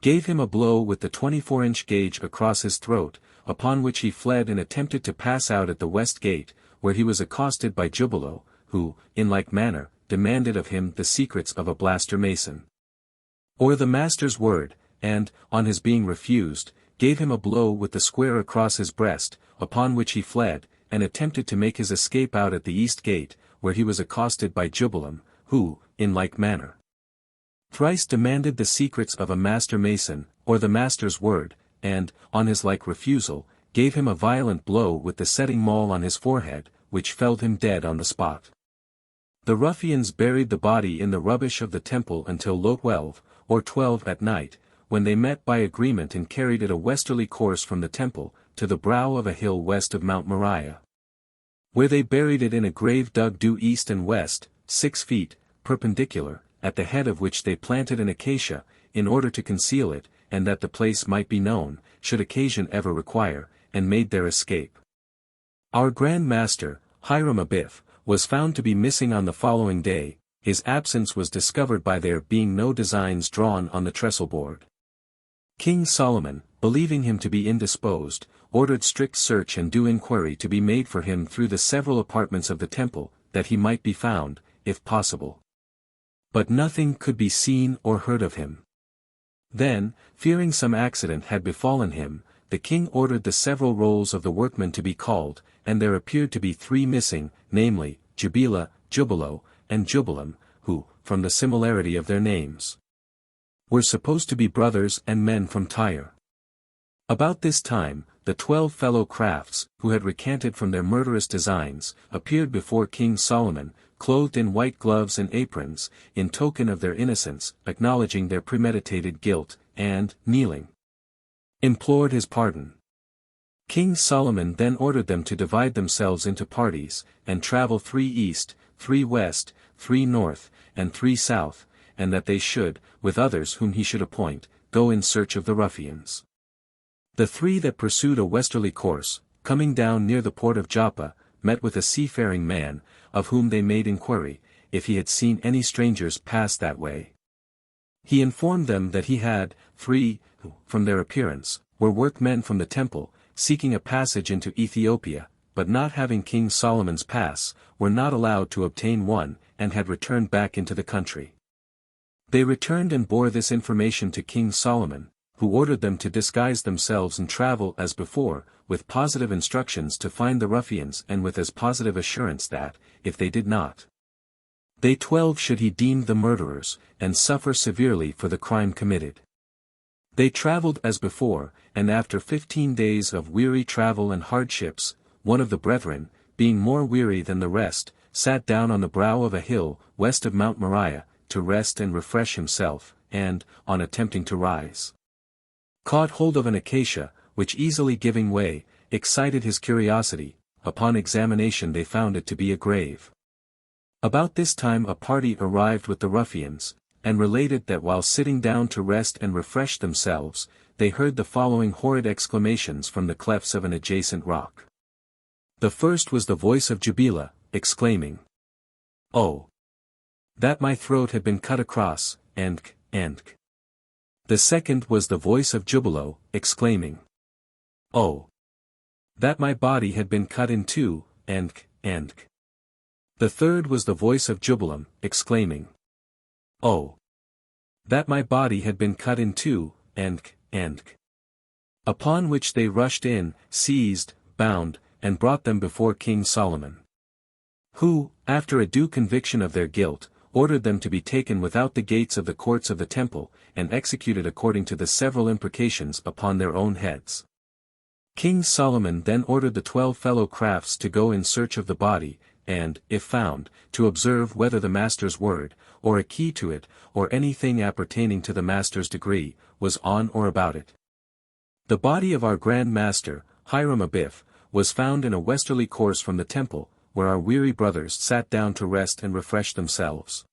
gave him a blow with the 24-inch gauge across his throat, upon which he fled and attempted to pass out at the west gate, where he was accosted by Jubilo, who, in like manner, demanded of him the secrets of a blaster mason, or the master's word, and, on his being refused, gave him a blow with the square across his breast, upon which he fled, and attempted to make his escape out at the east gate, where he was accosted by Jubilam, who, in like manner, thrice demanded the secrets of a master mason, or the master's word, and, on his like refusal, gave him a violent blow with the setting maul on his forehead, which felled him dead on the spot. The ruffians buried the body in the rubbish of the temple until 12, or 12 at night, when they met by agreement and carried it a westerly course from the temple, to the brow of a hill west of Mount Moriah, where they buried it in a grave dug due east and west, 6 feet, perpendicular, at the head of which they planted an acacia, in order to conceal it, and that the place might be known, should occasion ever require, and made their escape. Our Grand Master, Hiram Abiff, was found to be missing on the following day. His absence was discovered by there being no designs drawn on the trestle board. King Solomon, believing him to be indisposed, ordered strict search and due inquiry to be made for him through the several apartments of the temple, that he might be found, if possible. But nothing could be seen or heard of him. Then, fearing some accident had befallen him, the king ordered the several rolls of the workmen to be called, and there appeared to be 3 missing, namely, Jubila, Jubilo, and Jubilam, who, from the similarity of their names, were supposed to be brothers and men from Tyre. About this time, the 12 fellow crafts, who had recanted from their murderous designs, appeared before King Solomon, clothed in white gloves and aprons, in token of their innocence, acknowledging their premeditated guilt, and, kneeling, implored his pardon. King Solomon then ordered them to divide themselves into parties, and travel 3 east, 3 west, 3 north, and 3 south, and that they should, with others whom he should appoint, go in search of the ruffians. The 3 that pursued a westerly course, coming down near the port of Joppa, met with a seafaring man, of whom they made inquiry, if he had seen any strangers pass that way. He informed them that he had 3, who, from their appearance, were workmen from the temple, seeking a passage into Ethiopia, but not having King Solomon's pass, were not allowed to obtain one, and had returned back into the country. They returned and bore this information to King Solomon, who ordered them to disguise themselves and travel as before, with positive instructions to find the ruffians and with as positive assurance that, if they did not, they 12 should he deem the murderers, and suffer severely for the crime committed. They traveled as before, and after 15 days of weary travel and hardships, one of the brethren, being more weary than the rest, sat down on the brow of a hill west of Mount Moriah, to rest and refresh himself, and, on attempting to rise, caught hold of an acacia, which easily giving way, excited his curiosity. Upon examination they found it to be a grave. About this time a party arrived with the ruffians, and related that while sitting down to rest and refresh themselves, they heard the following horrid exclamations from the clefts of an adjacent rock. The first was the voice of Jubila, exclaiming, "Oh! That my throat had been cut across, and. The second was the voice of Jubilo, exclaiming, "Oh! That my body had been cut in 2, and. The third was the voice of Jubilam, exclaiming, "Oh! That my body had been cut in 2, and. Upon which they rushed in, seized, bound, and brought them before King Solomon, who, after a due conviction of their guilt, ordered them to be taken without the gates of the courts of the temple, and executed according to the several imprecations upon their own heads. King Solomon then ordered the 12 fellow crafts to go in search of the body, and, if found, to observe whether the master's word, or a key to it, or anything appertaining to the master's degree, was on or about it. The body of our Grand Master, Hiram Abiff, was found in a westerly course from the temple, where our weary brothers sat down to rest and refresh themselves.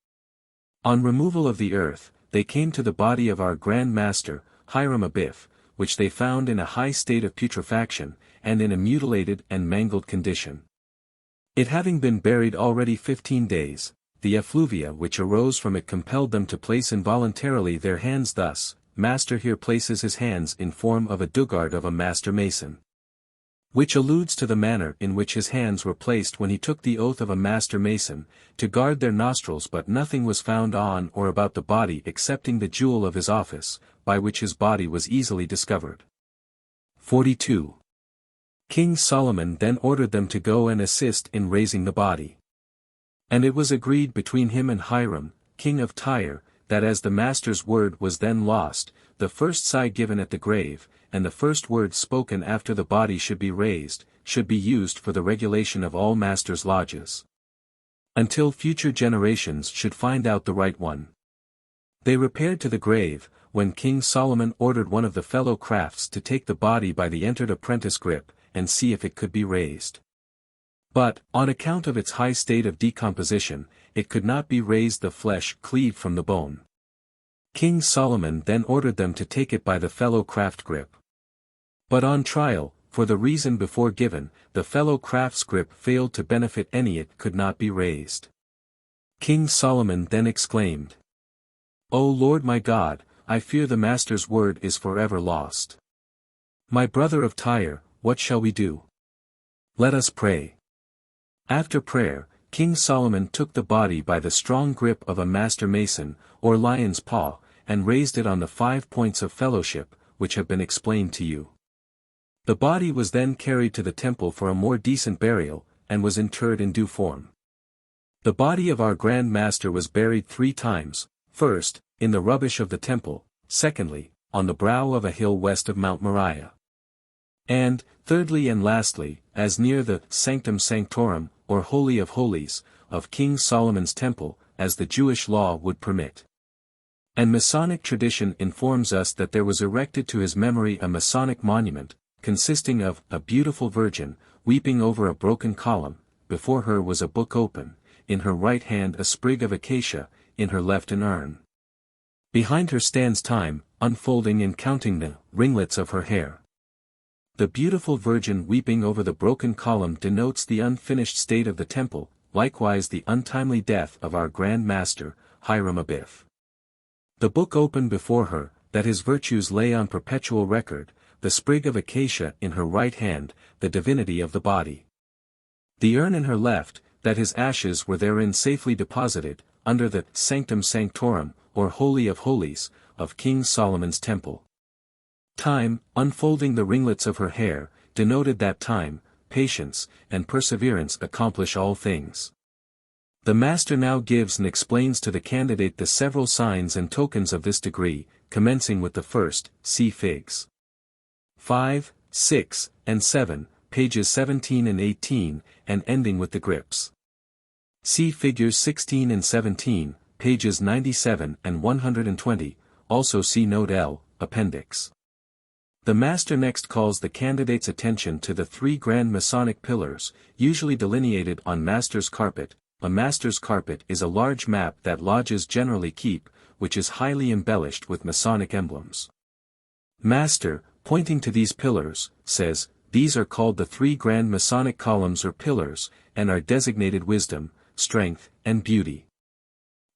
On removal of the earth, they came to the body of our Grand Master, Hiram Abiff, which they found in a high state of putrefaction, and in a mutilated and mangled condition. It having been buried already 15 days, the effluvia which arose from it compelled them to place involuntarily their hands thus. Master here places his hands in form of a dugard of a master mason, which alludes to the manner in which his hands were placed when he took the oath of a master mason, to guard their nostrils, but nothing was found on or about the body excepting the jewel of his office, by which his body was easily discovered. 42. King Solomon then ordered them to go and assist in raising the body. And it was agreed between him and Hiram, king of Tyre, that as the master's word was then lost, the first sigh given at the grave, and the first word spoken after the body should be raised, should be used for the regulation of all masters' lodges, until future generations should find out the right one. They repaired to the grave, when King Solomon ordered one of the fellow crafts to take the body by the entered apprentice grip, and see if it could be raised. But, on account of its high state of decomposition, it could not be raised, the flesh cleaved from the bone. King Solomon then ordered them to take it by the fellow craft grip. But on trial, for the reason before given, the fellow craft's grip failed to benefit any, it could not be raised. King Solomon then exclaimed, "O Lord my God, I fear the master's word is forever lost. My brother of Tyre, what shall we do? Let us pray." After prayer, King Solomon took the body by the strong grip of a master mason, or lion's paw, and raised it on the 5 points of fellowship, which have been explained to you. The body was then carried to the temple for a more decent burial, and was interred in due form. The body of our Grand Master was buried 3 times, first, in the rubbish of the temple, secondly, on the brow of a hill west of Mount Moriah, and, thirdly and lastly, as near the Sanctum Sanctorum, or Holy of Holies, of King Solomon's temple, as the Jewish law would permit. And Masonic tradition informs us that there was erected to his memory a Masonic monument, consisting of a beautiful virgin, weeping over a broken column, before her was a book open, in her right hand a sprig of acacia, in her left an urn. Behind her stands Time, unfolding and counting the ringlets of her hair. The beautiful virgin weeping over the broken column denotes the unfinished state of the temple, likewise the untimely death of our Grand Master, Hiram Abiff. The book open before her, that his virtues lay on perpetual record, the sprig of acacia in her right hand, the divinity of the body. The urn in her left, that his ashes were therein safely deposited, under the Sanctum Sanctorum, or Holy of Holies, of King Solomon's temple. Time, unfolding the ringlets of her hair, denoted that time, patience, and perseverance accomplish all things. The Master now gives and explains to the candidate the several signs and tokens of this degree, commencing with the first, see Figs 5, 6, and 7, pages 17 and 18, and ending with the grips. See figures 16 and 17, pages 97 and 120, also see Note L, Appendix. The Master next calls the candidate's attention to the 3 grand Masonic pillars, usually delineated on Master's carpet. A Master's carpet is a large map that lodges generally keep, which is highly embellished with Masonic emblems. Master, pointing to these pillars, says, "These are called the 3 grand Masonic columns or pillars, and are designated wisdom, strength, and beauty.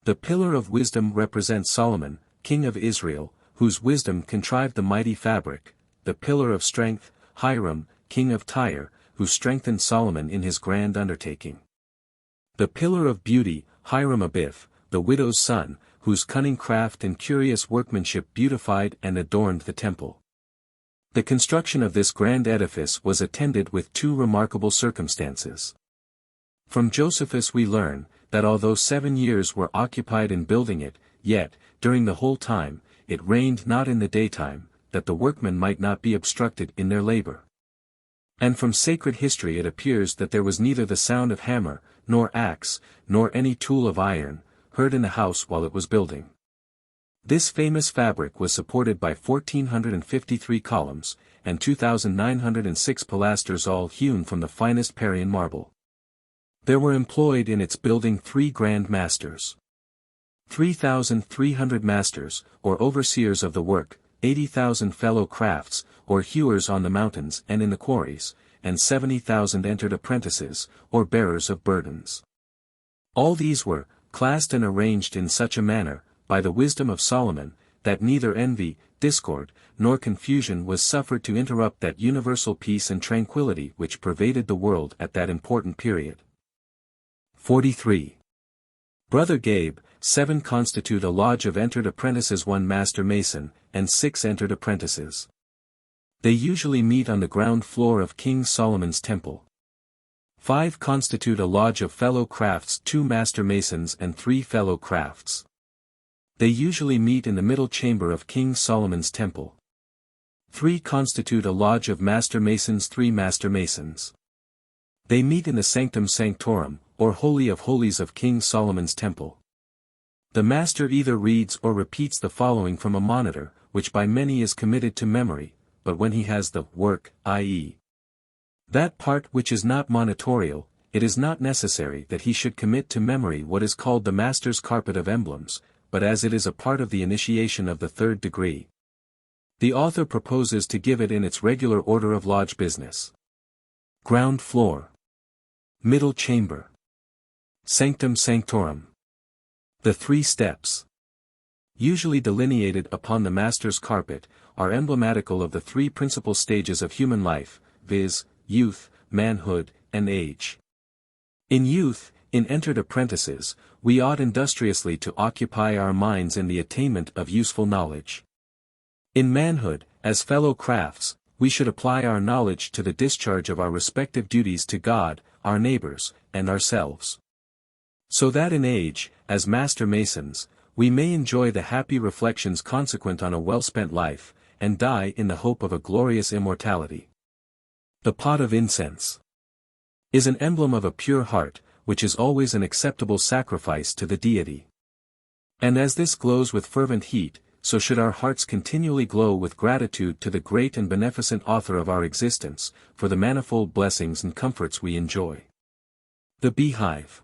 The pillar of wisdom represents Solomon, king of Israel, whose wisdom contrived the mighty fabric. The pillar of strength, Hiram, king of Tyre, who strengthened Solomon in his grand undertaking. The pillar of beauty, Hiram Abiff, the widow's son, whose cunning craft and curious workmanship beautified and adorned the temple." The construction of this grand edifice was attended with 2 remarkable circumstances. From Josephus we learn, that although 7 years were occupied in building it, yet, during the whole time, it rained not in the daytime, that the workmen might not be obstructed in their labor. And from sacred history it appears that there was neither the sound of hammer, nor axe, nor any tool of iron, heard in the house while it was building. This famous fabric was supported by 1,453 columns, and 2,906 pilasters all hewn from the finest Parian marble. There were employed in its building 3 grand masters. 3,300 masters, or overseers of the work, 80,000 fellow crafts, or hewers on the mountains and in the quarries, and 70,000 entered apprentices, or bearers of burdens. All these were classed and arranged in such a manner, by the wisdom of Solomon, that neither envy, discord, nor confusion was suffered to interrupt that universal peace and tranquility which pervaded the world at that important period. 43. Brother Gabe, 7 constitute a lodge of entered apprentices, 1 master mason, and 6 entered apprentices. They usually meet on the ground floor of King Solomon's temple. 5 constitute a lodge of fellow crafts, 2 master masons and 3 fellow crafts. They usually meet in the middle chamber of King Solomon's temple. 3 constitute a lodge of master masons, 3 master masons. They meet in the sanctum sanctorum, or holy of holies of King Solomon's temple. The master either reads or repeats the following from a monitor, which by many is committed to memory, but when he has the work, i.e., that part which is not monitorial, it is not necessary that he should commit to memory what is called the master's carpet of emblems, but as it is a part of the initiation of the 3rd degree. The author proposes to give it in its regular order of lodge business. Ground floor. Middle chamber. Sanctum sanctorum. The 3 steps, usually delineated upon the master's carpet, are emblematical of the 3 principal stages of human life, viz., youth, manhood, and age. In youth, in entered apprentices, we ought industriously to occupy our minds in the attainment of useful knowledge. In manhood, as fellow crafts, we should apply our knowledge to the discharge of our respective duties to God, our neighbors, and ourselves. So that in age, as master masons, we may enjoy the happy reflections consequent on a well-spent life, and die in the hope of a glorious immortality. The pot of incense is an emblem of a pure heart, which is always an acceptable sacrifice to the deity. And as this glows with fervent heat, so should our hearts continually glow with gratitude to the great and beneficent author of our existence, for the manifold blessings and comforts we enjoy. The beehive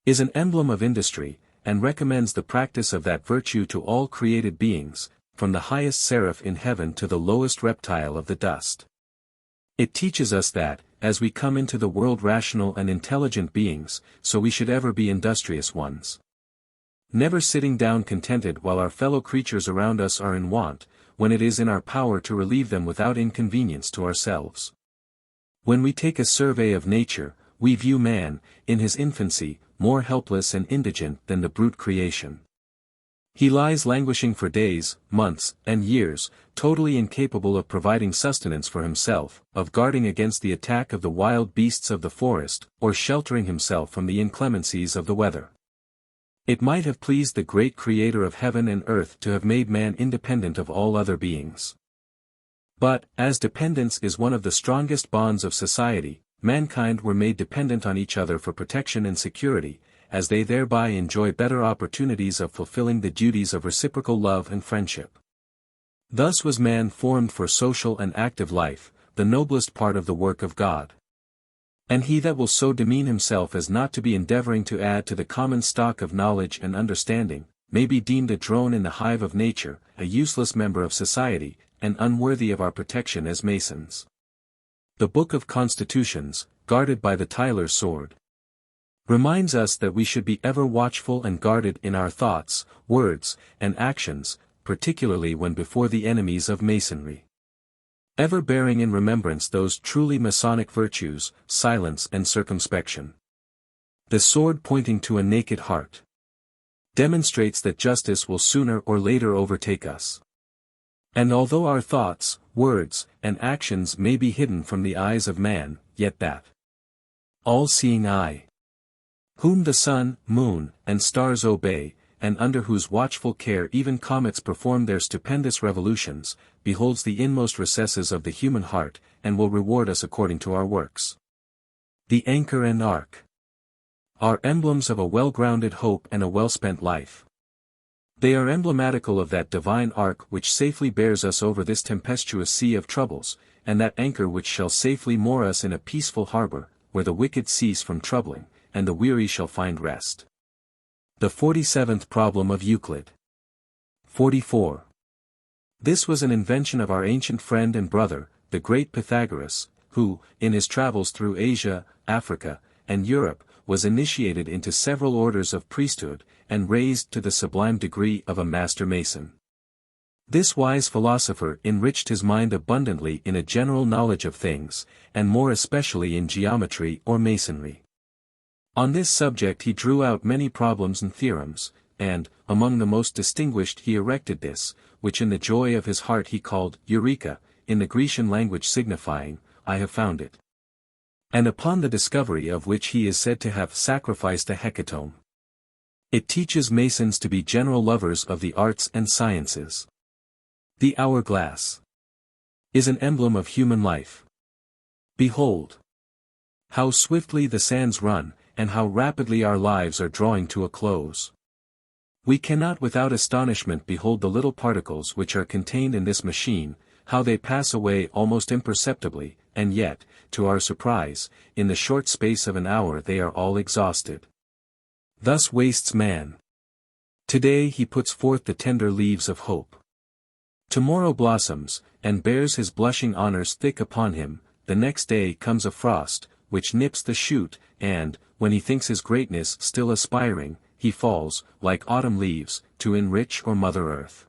is an emblem of industry, and recommends the practice of that virtue to all created beings, from the highest seraph in heaven to the lowest reptile of the dust. It teaches us that, as we come into the world rational and intelligent beings, so we should ever be industrious ones. Never sitting down contented while our fellow creatures around us are in want, when it is in our power to relieve them without inconvenience to ourselves. When we take a survey of nature, we view man, in his infancy, more helpless and indigent than the brute creation. He lies languishing for days, months, and years, totally incapable of providing sustenance for himself, of guarding against the attack of the wild beasts of the forest, or sheltering himself from the inclemencies of the weather. It might have pleased the great Creator of heaven and earth to have made man independent of all other beings. But, as dependence is one of the strongest bonds of society, mankind were made dependent on each other for protection and security, as they thereby enjoy better opportunities of fulfilling the duties of reciprocal love and friendship. Thus was man formed for social and active life, the noblest part of the work of God. And he that will so demean himself as not to be endeavoring to add to the common stock of knowledge and understanding, may be deemed a drone in the hive of nature, a useless member of society, and unworthy of our protection as Masons. The Book of Constitutions, guarded by the Tyler's sword, reminds us that we should be ever watchful and guarded in our thoughts, words, and actions, particularly when before the enemies of Masonry. Ever bearing in remembrance those truly Masonic virtues, silence and circumspection. The sword pointing to a naked heart demonstrates that justice will sooner or later overtake us. And although our thoughts, words, and actions may be hidden from the eyes of man, yet that all-seeing eye, whom the sun, moon, and stars obey, and under whose watchful care even comets perform their stupendous revolutions, beholds the inmost recesses of the human heart, and will reward us according to our works. The anchor and ark are emblems of a well-grounded hope and a well-spent life. They are emblematical of that divine ark which safely bears us over this tempestuous sea of troubles, and that anchor which shall safely moor us in a peaceful harbor, where the wicked cease from troubling, and the weary shall find rest. The 47th problem of Euclid. 44. This was an invention of our ancient friend and brother, the great Pythagoras, who, in his travels through Asia, Africa, and Europe, was initiated into several orders of priesthood, and raised to the sublime degree of a master mason. This wise philosopher enriched his mind abundantly in a general knowledge of things, and more especially in geometry or masonry. On this subject he drew out many problems and theorems, and, among the most distinguished he erected this, which in the joy of his heart he called Eureka, in the Grecian language signifying, I have found it. and upon the discovery of which he is said to have sacrificed a hecatomb. It teaches Masons to be general lovers of the arts and sciences. The hourglass is an emblem of human life. Behold how swiftly the sands run, and how rapidly our lives are drawing to a close. We cannot without astonishment behold the little particles which are contained in this machine, how they pass away almost imperceptibly, and yet, to our surprise, in the short space of an hour they are all exhausted. Thus wastes man. Today he puts forth the tender leaves of hope. Tomorrow blossoms, and bears his blushing honors thick upon him, the next day comes a frost, which nips the shoot, and, when he thinks his greatness still aspiring, he falls, like autumn leaves, to enrich or mother earth.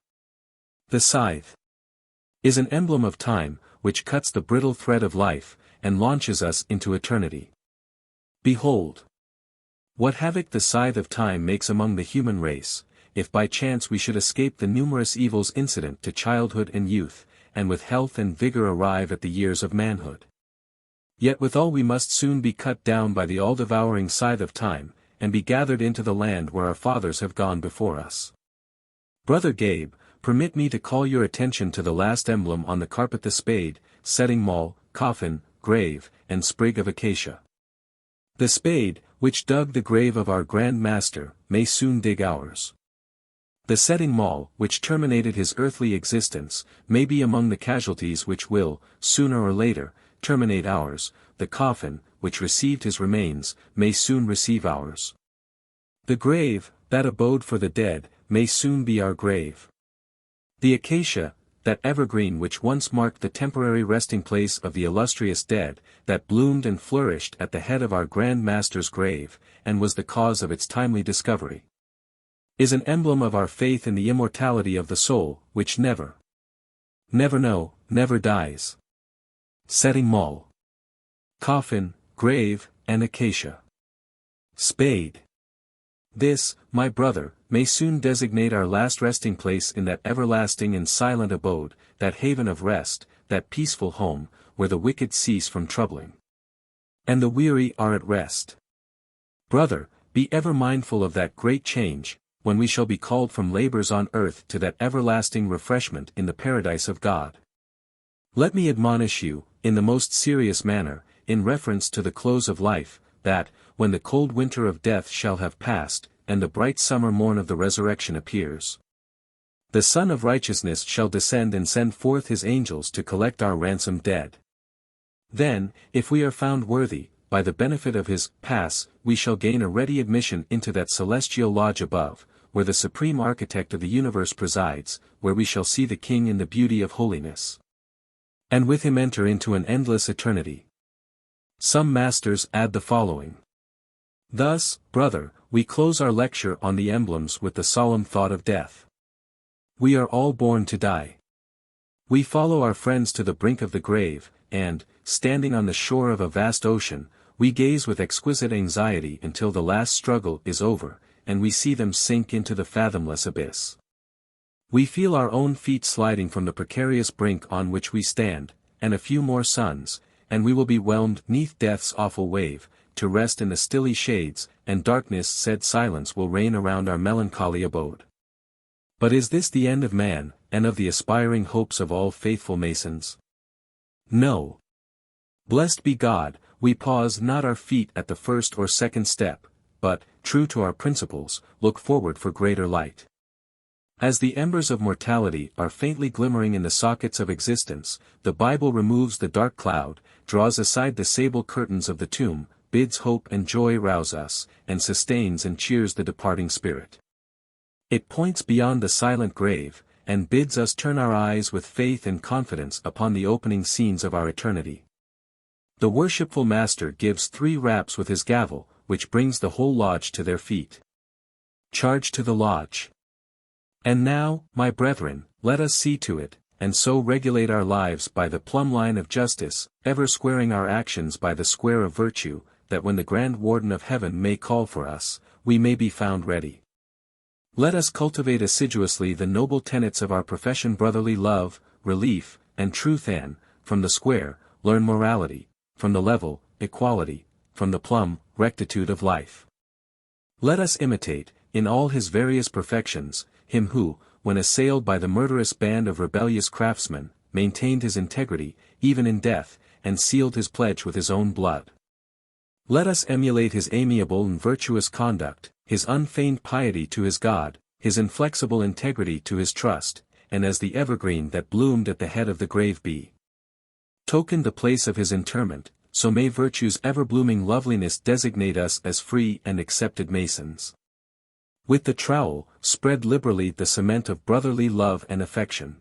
The scythe is an emblem of time, which cuts the brittle thread of life, and launches us into eternity. Behold what havoc the scythe of time makes among the human race, if by chance we should escape the numerous evils incident to childhood and youth, and with health and vigor arrive at the years of manhood. Yet withal we must soon be cut down by the all-devouring scythe of time, and be gathered into the land where our fathers have gone before us. Brother Gabe, permit me to call your attention to the last emblem on the carpet: the spade, setting maul, coffin, grave, and sprig of acacia. The spade, which dug the grave of our Grand Master, may soon dig ours. The setting maul, which terminated his earthly existence, may be among the casualties which will, sooner or later, terminate ours. The coffin, which received his remains, may soon receive ours. The grave, that abode for the dead, may soon be our grave. The acacia, that evergreen which once marked the temporary resting place of the illustrious dead, that bloomed and flourished at the head of our Grand Master's grave, and was the cause of its timely discovery, is an emblem of our faith in the immortality of the soul, which never dies. Setting maul, coffin, grave, and acacia. Spade. This, my brother, may soon designate our last resting place in that everlasting and silent abode, that haven of rest, that peaceful home, where the wicked cease from troubling, and the weary are at rest. Brother, be ever mindful of that great change, when we shall be called from labors on earth to that everlasting refreshment in the paradise of God. Let me admonish you, in the most serious manner, in reference to the close of life, that, when the cold winter of death shall have passed, and the bright summer morn of the resurrection appears, the Sun of Righteousness shall descend and send forth his angels to collect our ransomed dead. Then, if we are found worthy, by the benefit of his pass, we shall gain a ready admission into that celestial lodge above, where the Supreme Architect of the universe presides, where we shall see the King in the beauty of holiness, and with him enter into an endless eternity. Some masters add the following. Thus, brother, we close our lecture on the emblems with the solemn thought of death. We are all born to die. We follow our friends to the brink of the grave, and, standing on the shore of a vast ocean, we gaze with exquisite anxiety until the last struggle is over, and we see them sink into the fathomless abyss. We feel our own feet sliding from the precarious brink on which we stand, and a few more suns, and we will be whelmed 'neath death's awful wave, to rest in the stilly shades, and darkness said silence will reign around our melancholy abode. But is this the end of man, and of the aspiring hopes of all faithful Masons? No. Blessed be God, we pause not our feet at the first or second step, but, true to our principles, look forward for greater light. As the embers of mortality are faintly glimmering in the sockets of existence, the Bible removes the dark cloud, draws aside the sable curtains of the tomb, bids hope and joy rouse us, and sustains and cheers the departing spirit. It points beyond the silent grave, and bids us turn our eyes with faith and confidence upon the opening scenes of our eternity. The worshipful Master gives 3 raps with his gavel, which brings the whole lodge to their feet. Charge to the lodge. And now, my brethren, let us see to it, and so regulate our lives by the plumb line of justice, ever squaring our actions by the square of virtue, that when the Grand Warden of Heaven may call for us, we may be found ready. Let us cultivate assiduously the noble tenets of our profession: brotherly love, relief, and truth, and, from the square, learn morality, from the level, equality, from the plumb, rectitude of life. Let us imitate, in all his various perfections, him who, when assailed by the murderous band of rebellious craftsmen, maintained his integrity, even in death, and sealed his pledge with his own blood. Let us emulate his amiable and virtuous conduct, his unfeigned piety to his God, his inflexible integrity to his trust, and as the evergreen that bloomed at the head of the grave bee tokened the place of his interment, so may virtue's ever-blooming loveliness designate us as free and accepted Masons. With the trowel, spread liberally the cement of brotherly love and affection.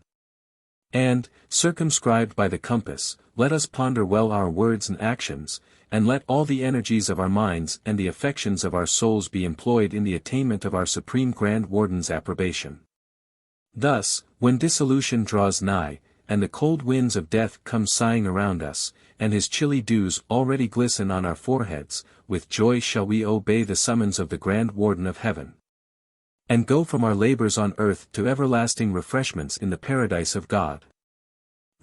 And, circumscribed by the compass, let us ponder well our words and actions, and let all the energies of our minds and the affections of our souls be employed in the attainment of our Supreme Grand Warden's approbation. Thus, when dissolution draws nigh, and the cold winds of death come sighing around us, and his chilly dews already glisten on our foreheads, with joy shall we obey the summons of the Grand Warden of Heaven, and go from our labors on earth to everlasting refreshments in the paradise of God.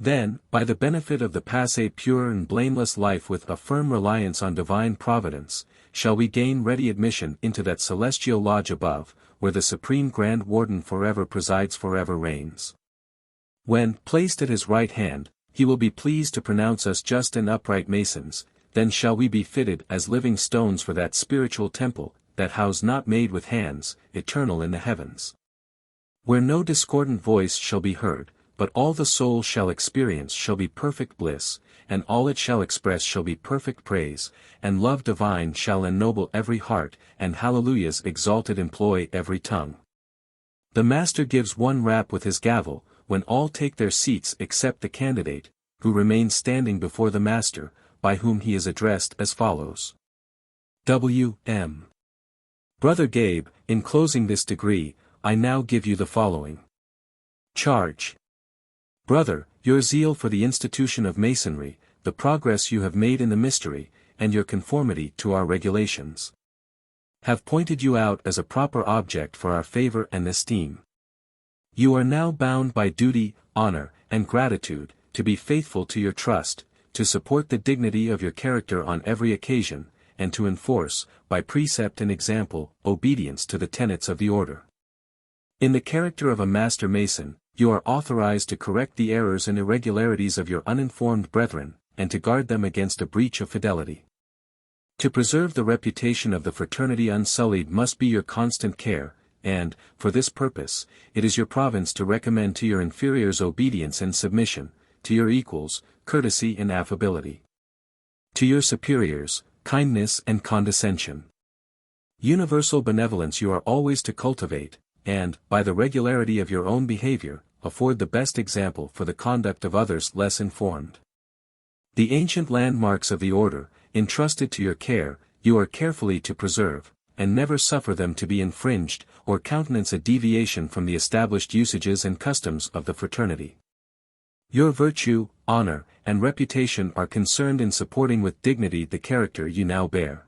Then, by the benefit of the passe pure and blameless life with a firm reliance on divine providence, shall we gain ready admission into that celestial lodge above, where the Supreme Grand Warden forever presides forever reigns. When, placed at his right hand, he will be pleased to pronounce us just and upright Masons, then shall we be fitted as living stones for that spiritual temple, that house not made with hands, eternal in the heavens. Where no discordant voice shall be heard, but all the soul shall experience shall be perfect bliss, and all it shall express shall be perfect praise, and love divine shall ennoble every heart, and hallelujahs exalted employ every tongue. The Master gives one rap with his gavel, when all take their seats except the candidate, who remains standing before the Master, by whom he is addressed as follows. W.M. Brother Gabe, in closing this degree, I now give you the following charge. Brother, your zeal for the institution of Masonry, the progress you have made in the mystery, and your conformity to our regulations, have pointed you out as a proper object for our favor and esteem. You are now bound by duty, honor, and gratitude, to be faithful to your trust, to support the dignity of your character on every occasion, and to enforce, by precept and example, obedience to the tenets of the order. In the character of a Master Mason, you are authorized to correct the errors and irregularities of your uninformed brethren, and to guard them against a breach of fidelity. To preserve the reputation of the fraternity unsullied must be your constant care, and, for this purpose, it is your province to recommend to your inferiors obedience and submission, to your equals, courtesy and affability. To your superiors, kindness and condescension. Universal benevolence you are always to cultivate, and, by the regularity of your own behavior, afford the best example for the conduct of others less informed. The ancient landmarks of the order, entrusted to your care, you are carefully to preserve, and never suffer them to be infringed, or countenance a deviation from the established usages and customs of the fraternity. Your virtue, honor, and reputation are concerned in supporting with dignity the character you now bear.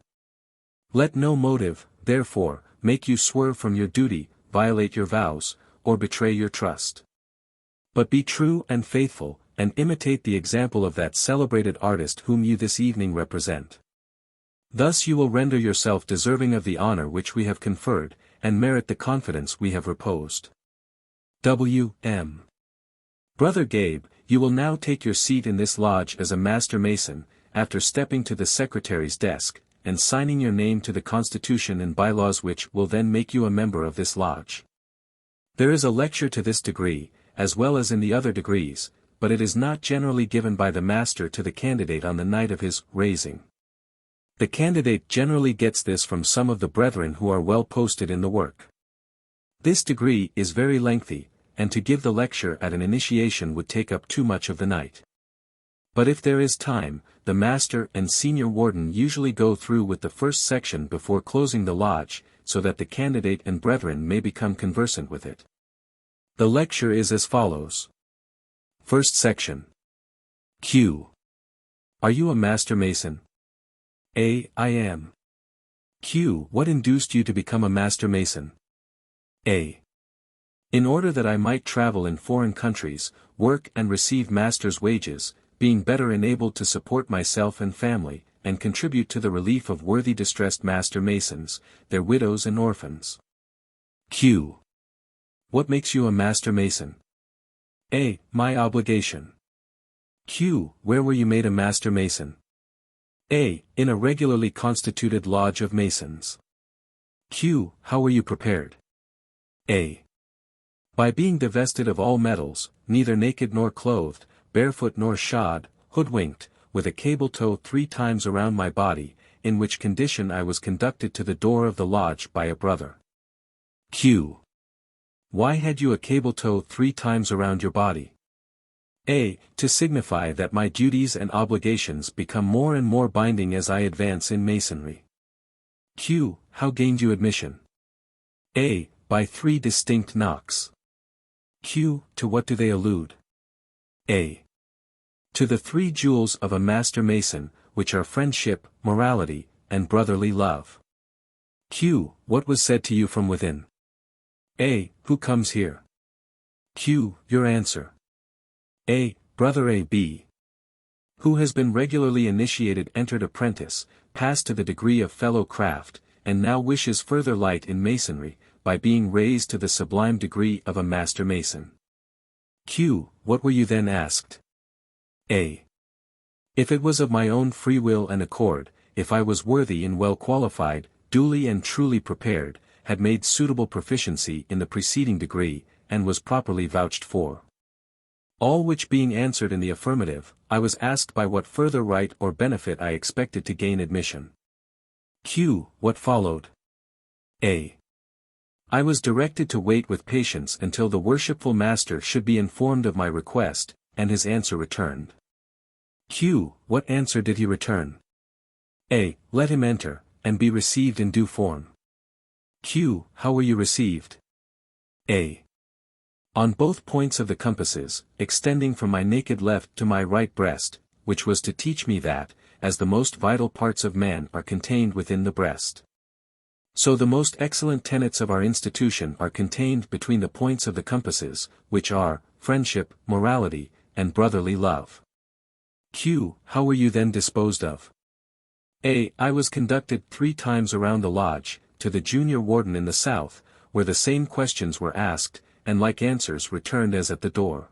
Let no motive, therefore, make you swerve from your duty, violate your vows, or betray your trust. But be true and faithful, and imitate the example of that celebrated artist whom you this evening represent. Thus you will render yourself deserving of the honor which we have conferred, and merit the confidence we have reposed. W.M. Brother Gabe, you will now take your seat in this lodge as a Master Mason, after stepping to the Secretary's desk, and signing your name to the Constitution and bylaws which will then make you a member of this lodge. There is a lecture to this degree, as well as in the other degrees, but it is not generally given by the Master to the candidate on the night of his raising. The candidate generally gets this from some of the brethren who are well posted in the work. This degree is very lengthy, and to give the lecture at an initiation would take up too much of the night. But if there is time, the Master and Senior Warden usually go through with the first section before closing the lodge, so that the candidate and brethren may become conversant with it. The lecture is as follows. First section. Q. Are you a Master Mason? A. I am. Q. What induced you to become a Master Mason? A. In order that I might travel in foreign countries, work and receive master's wages, being better enabled to support myself and family, and contribute to the relief of worthy distressed Master Masons, their widows and orphans. Q. What makes you a Master Mason? A. My obligation. Q. Where were you made a Master Mason? A. In a regularly constituted lodge of Masons. Q. How were you prepared? A. By being divested of all metals, neither naked nor clothed, barefoot nor shod, hoodwinked, with a cable tow 3 times around my body, in which condition I was conducted to the door of the lodge by a brother. Q. Why had you a cable tow 3 times around your body? A. To signify that my duties and obligations become more and more binding as I advance in Masonry. Q. How gained you admission? A. By 3 distinct knocks. Q. To what do they allude? A. To the 3 jewels of a Master Mason, which are friendship, morality, and brotherly love. Q. What was said to you from within? A. Who comes here? Q. Your answer. A. Brother A. B. Who has been regularly initiated, entered Apprentice, passed to the degree of Fellow Craft, and now wishes further light in Masonry, by being raised to the sublime degree of a Master Mason. Q. What were you then asked? A. If it was of my own free will and accord, if I was worthy and well qualified, duly and truly prepared, had made suitable proficiency in the preceding degree, and was properly vouched for. All which being answered in the affirmative, I was asked by what further right or benefit I expected to gain admission. Q. What followed? A. I was directed to wait with patience until the worshipful Master should be informed of my request, and his answer returned. Q. What answer did he return? A. Let him enter, and be received in due form. Q. How were you received? A. On both points of the compasses, extending from my naked left to my right breast, which was to teach me that, as the most vital parts of man are contained within the breast, so the most excellent tenets of our institution are contained between the points of the compasses, which are, friendship, morality, and brotherly love. Q. How were you then disposed of? A. I was conducted 3 times around the lodge, to the junior warden in the south, where the same questions were asked, and like answers returned as at the door.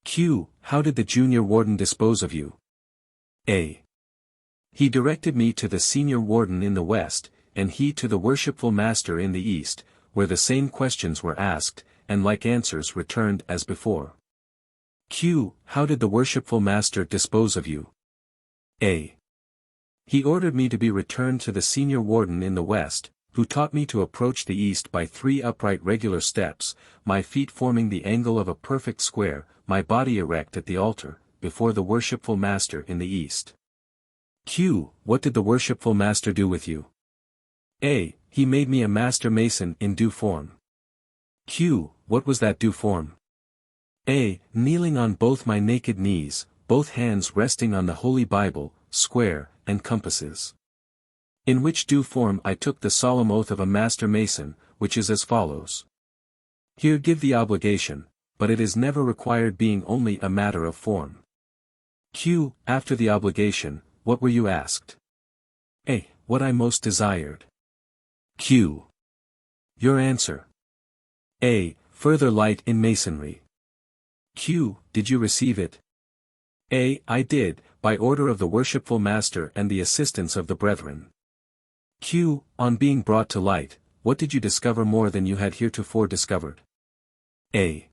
Q. How did the junior warden dispose of you? A. He directed me to the senior warden in the west, and he to the worshipful Master in the east, where the same questions were asked, and like answers returned as before. Q. How did the worshipful Master dispose of you? A. He ordered me to be returned to the senior warden in the west, who taught me to approach the east by 3 upright regular steps, my feet forming the angle of a perfect square, my body erect at the altar, before the worshipful Master in the east. Q. What did the worshipful Master do with you? A. He made me a Master Mason in due form. Q. What was that due form? A. Kneeling on both my naked knees, both hands resting on the Holy Bible, square, and compasses. In which due form I took the solemn oath of a Master Mason, which is as follows. Here give the obligation, but it is never required, being only a matter of form. Q. After the obligation, what were you asked? A. What I most desired. Q. Your answer. A. Further light in Masonry. Q. Did you receive it? A. I did, by order of the worshipful Master and the assistance of the brethren. Q. On being brought to light, what did you discover more than you had heretofore discovered? A.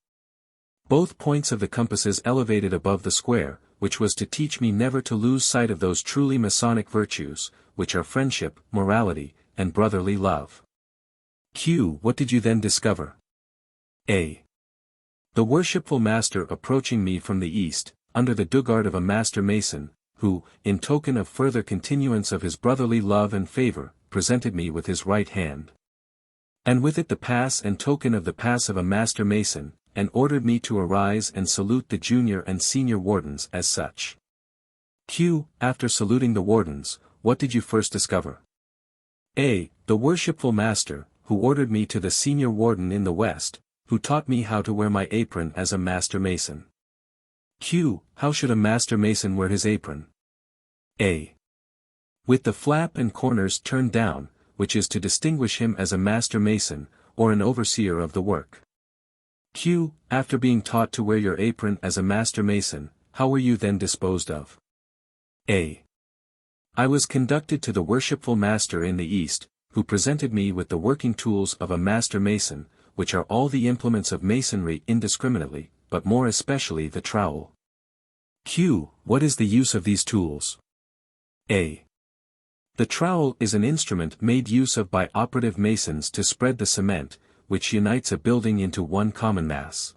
Both points of the compasses elevated above the square, which was to teach me never to lose sight of those truly Masonic virtues, which are friendship, morality, and brotherly love. Q. What did you then discover? A. The worshipful Master approaching me from the east, under the dugout of a Master Mason, who, in token of further continuance of his brotherly love and favor, presented me with his right hand, and with it the pass and token of the pass of a Master Mason, and ordered me to arise and salute the junior and senior wardens as such. Q. After saluting the wardens, what did you first discover? A. The worshipful Master, who ordered me to the senior warden in the west, who taught me how to wear my apron as a Master Mason. Q. How should a Master Mason wear his apron? A. with the flap and corners turned down, which is to distinguish him as a master mason, or an overseer of the work. Q. After being taught to wear your apron as a master mason, how were you then disposed of? A. I was conducted to the worshipful master in the East, who presented me with the working tools of a master mason, which are all the implements of masonry indiscriminately, but more especially the trowel. Q. What is the use of these tools? A. The trowel is an instrument made use of by operative masons to spread the cement, which unites a building into one common mass.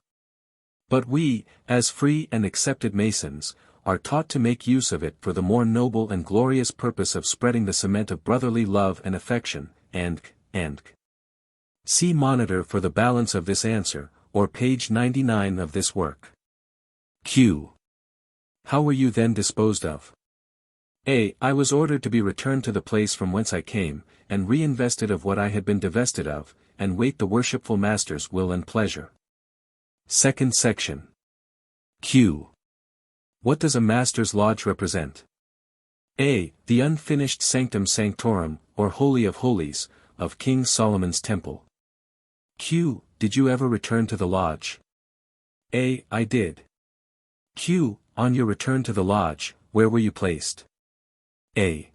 But we, as free and accepted masons, are taught to make use of it for the more noble and glorious purpose of spreading the cement of brotherly love and affection, and. See Monitor for the balance of this answer, or page 99 of this work. Q. How were you then disposed of? A. I was ordered to be returned to the place from whence I came, and reinvested of what I had been divested of, and wait the worshipful master's will and pleasure. Second section. Q. What does a master's lodge represent? A. The unfinished sanctum sanctorum, or Holy of Holies, of King Solomon's temple. Q. Did you ever return to the lodge? A. I did. Q. On your return to the lodge, where were you placed? A.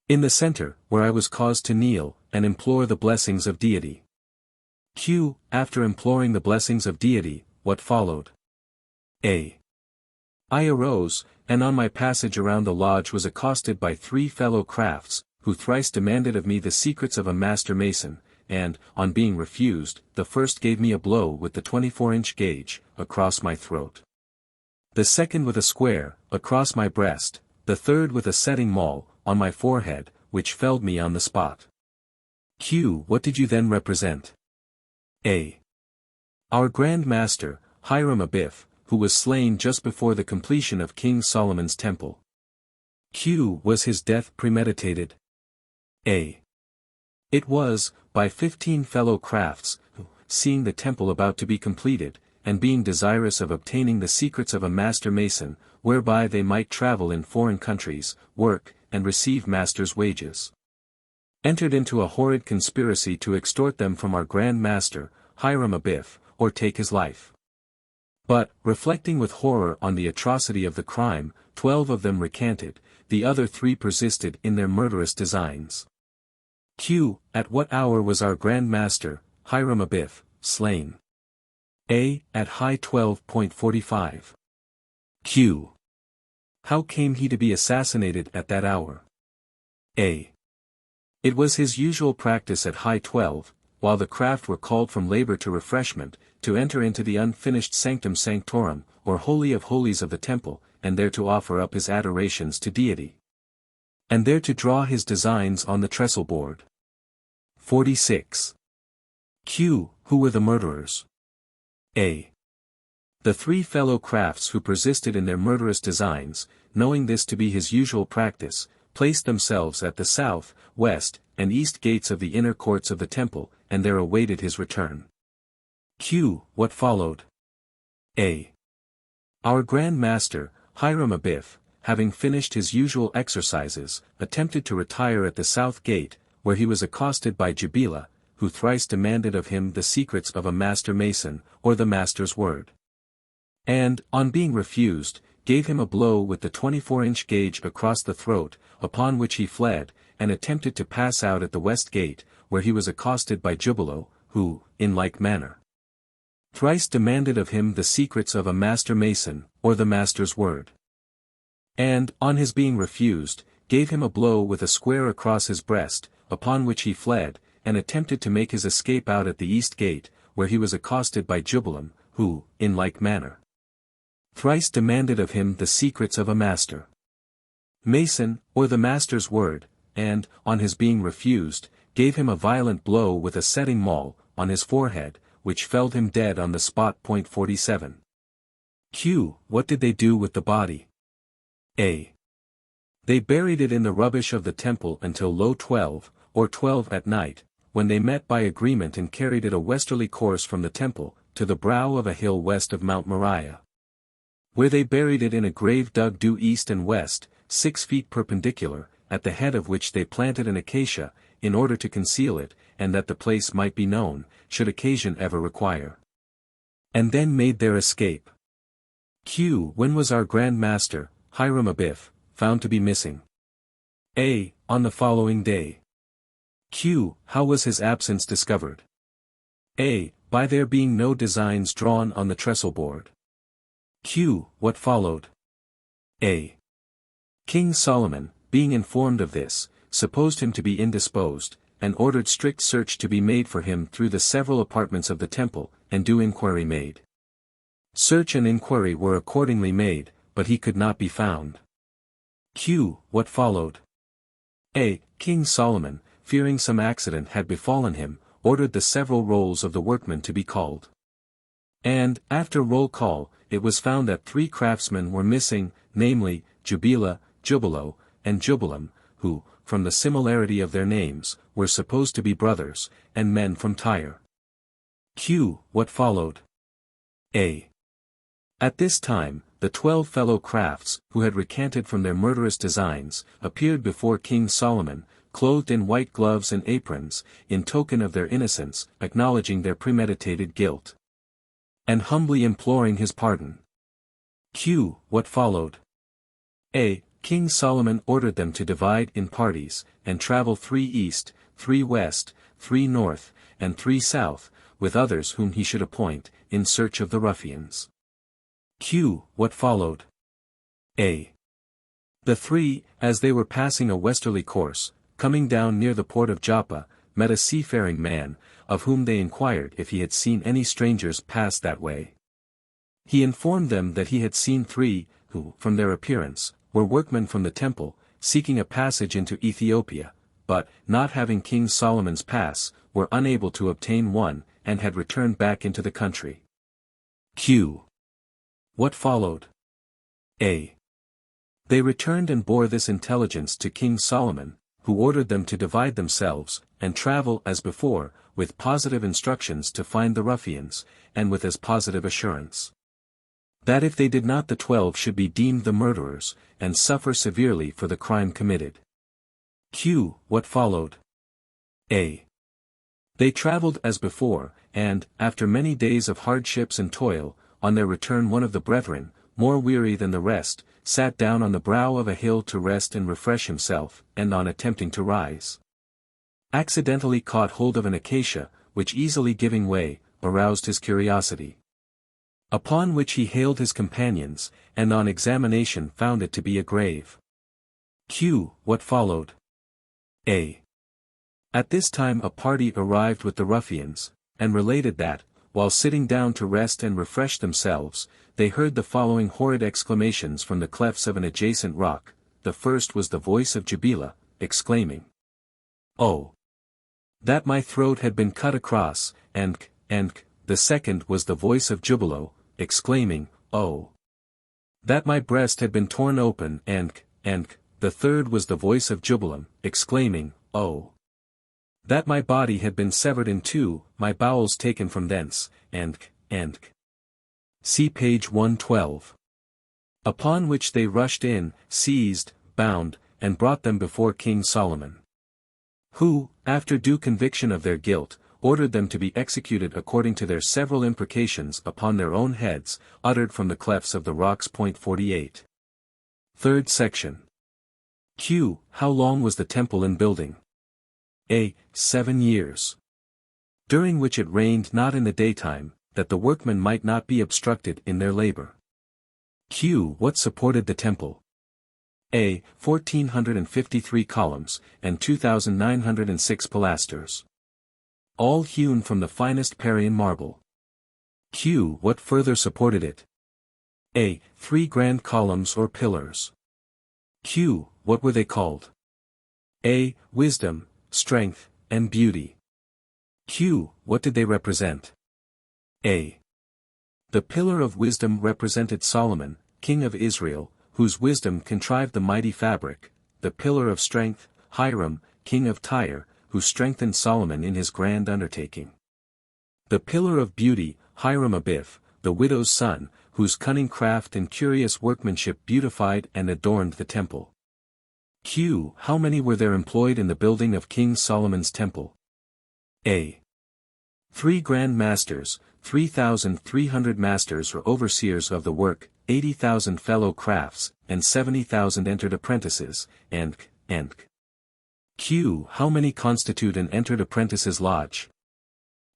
In the center, where I was caused to kneel, and implore the blessings of deity. Q. After imploring the blessings of deity, what followed? A. I arose, and on my passage around the lodge was accosted by 3 fellow crafts, who thrice demanded of me the secrets of a master mason, and, on being refused, the first gave me a blow with the 24-inch gauge, across my throat. The second with a square, across my breast, the third with a setting maul, on my forehead, which felled me on the spot. Q. What did you then represent? A. Our Grand Master, Hiram Abiff, who was slain just before the completion of King Solomon's temple. Q. Was his death premeditated? A. It was, by 15 fellow crafts, who, seeing the temple about to be completed, and being desirous of obtaining the secrets of a master mason, whereby they might travel in foreign countries, work, and receive master's wages, entered into a horrid conspiracy to extort them from our Grand Master, Hiram Abiff, or take his life. But, reflecting with horror on the atrocity of the crime, 12 of them recanted, the other 3 persisted in their murderous designs. Q. At what hour was our Grand Master, Hiram Abiff, slain? A. At high 12:45. Q. How came he to be assassinated at that hour? A. It was his usual practice at high 12, while the craft were called from labor to refreshment, to enter into the unfinished sanctum sanctorum, or Holy of Holies of the temple, and there to offer up his adorations to deity, and there to draw his designs on the trestle board. 46. Q. Who were the murderers? A. The 3 fellow crafts who persisted in their murderous designs, knowing this to be his usual practice, placed themselves at the south, west, and east gates of the inner courts of the temple, and there awaited his return. Q. What followed? A. Our Grand Master, Hiram Abiff, having finished his usual exercises, attempted to retire at the south gate, where he was accosted by Jabila, who thrice demanded of him the secrets of a master mason, or the master's word. And, on being refused, gave him a blow with the 24-inch gauge across the throat, upon which he fled, and attempted to pass out at the west gate, where he was accosted by Jubilo, who, in like manner, thrice demanded of him the secrets of a master mason, or the master's word. And, on his being refused, gave him a blow with a square across his breast, upon which he fled, and attempted to make his escape out at the east gate, where he was accosted by Jubilam, who, in like manner, thrice demanded of him the secrets of a master mason, or the master's word, and, on his being refused, gave him a violent blow with a setting maul, on his forehead, which felled him dead on the spot. 47. Q. What did they do with the body? A. They buried it in the rubbish of the temple until low 12, or 12 at night, when they met by agreement and carried it a westerly course from the temple, to the brow of a hill west of Mount Moriah, where they buried it in a grave dug due east and west, 6 feet perpendicular, at the head of which they planted an acacia, in order to conceal it, and that the place might be known, should occasion ever require. And then made their escape. Q. When was our Grand Master, Hiram Abiff, found to be missing? A. On the following day. Q. How was his absence discovered? A. By there being no designs drawn on the trestle board. Q. What followed? A. King Solomon, being informed of this, supposed him to be indisposed, and ordered strict search to be made for him through the several apartments of the temple, and due inquiry made. Search and inquiry were accordingly made, but he could not be found. Q. What followed? A. King Solomon, fearing some accident had befallen him, ordered the several rolls of the workmen to be called. And, after roll call, it was found that 3 craftsmen were missing, namely, Jubila, Jubilo, and Jubilam, who, from the similarity of their names, were supposed to be brothers, and men from Tyre. Q. What followed? A. At this time, the 12 fellow crafts, who had recanted from their murderous designs, appeared before King Solomon, clothed in white gloves and aprons, in token of their innocence, acknowledging their premeditated guilt, and humbly imploring his pardon. Q. What followed? A. King Solomon ordered them to divide in parties, and travel 3 east, 3 west, 3 north, and 3 south, with others whom he should appoint, in search of the ruffians. Q. What followed? A. The 3, as they were passing a westerly course, coming down near the port of Joppa, met a seafaring man, of whom they inquired if he had seen any strangers pass that way. He informed them that he had seen 3, who, from their appearance, were workmen from the temple, seeking a passage into Ethiopia, but, not having King Solomon's pass, were unable to obtain one, and had returned back into the country. Q. What followed? A. They returned and bore this intelligence to King Solomon, who ordered them to divide themselves, and travel as before, with positive instructions to find the ruffians, and with as positive assurance that if they did not the 12 should be deemed the murderers, and suffer severely for the crime committed. Q. What followed? A. They traveled as before, and, after many days of hardships and toil, on their return one of the brethren, more weary than the rest, sat down on the brow of a hill to rest and refresh himself, and on attempting to rise, accidentally caught hold of an acacia, which easily giving way, aroused his curiosity. Upon which he hailed his companions, and on examination found it to be a grave. Q. What followed? A. At this time a party arrived with the ruffians, and related that, while sitting down to rest and refresh themselves, they heard the following horrid exclamations from the clefts of an adjacent rock. The first was the voice of Jubila, exclaiming, "Oh! That my throat had been cut across, and, the second was the voice of Jubilo, exclaiming, "Oh! That my breast had been torn open, and, the third was the voice of Jubilam, exclaiming, "Oh! That my body had been severed in 2, my bowels taken from thence, and. See page 112. Upon which they rushed in, seized, bound, and brought them before King Solomon, who, after due conviction of their guilt, ordered them to be executed according to their several imprecations upon their own heads, uttered from the clefts of the rocks. 48. Third section. Q. How long was the temple in building? A. 7 years. During which it rained not in the daytime, that the workmen might not be obstructed in their labor. Q. What supported the temple? A. 1,453 columns, and 2,906 pilasters, all hewn from the finest Parian marble. Q. What further supported it? A. 3 grand columns or pillars. Q. What were they called? A. Wisdom, strength, and beauty. Q. What did they represent? A. The pillar of wisdom represented Solomon, king of Israel, whose wisdom contrived the mighty fabric. The pillar of strength, Hiram, king of Tyre, who strengthened Solomon in his grand undertaking. The pillar of beauty, Hiram Abiff, the widow's son, whose cunning craft and curious workmanship beautified and adorned the temple. Q. How many were there employed in the building of King Solomon's temple? A. 3 Grand Masters, 3,300 masters or overseers of the work, 80,000 fellow crafts, and 70,000 entered apprentices, and Q. How many constitute an entered apprentices lodge?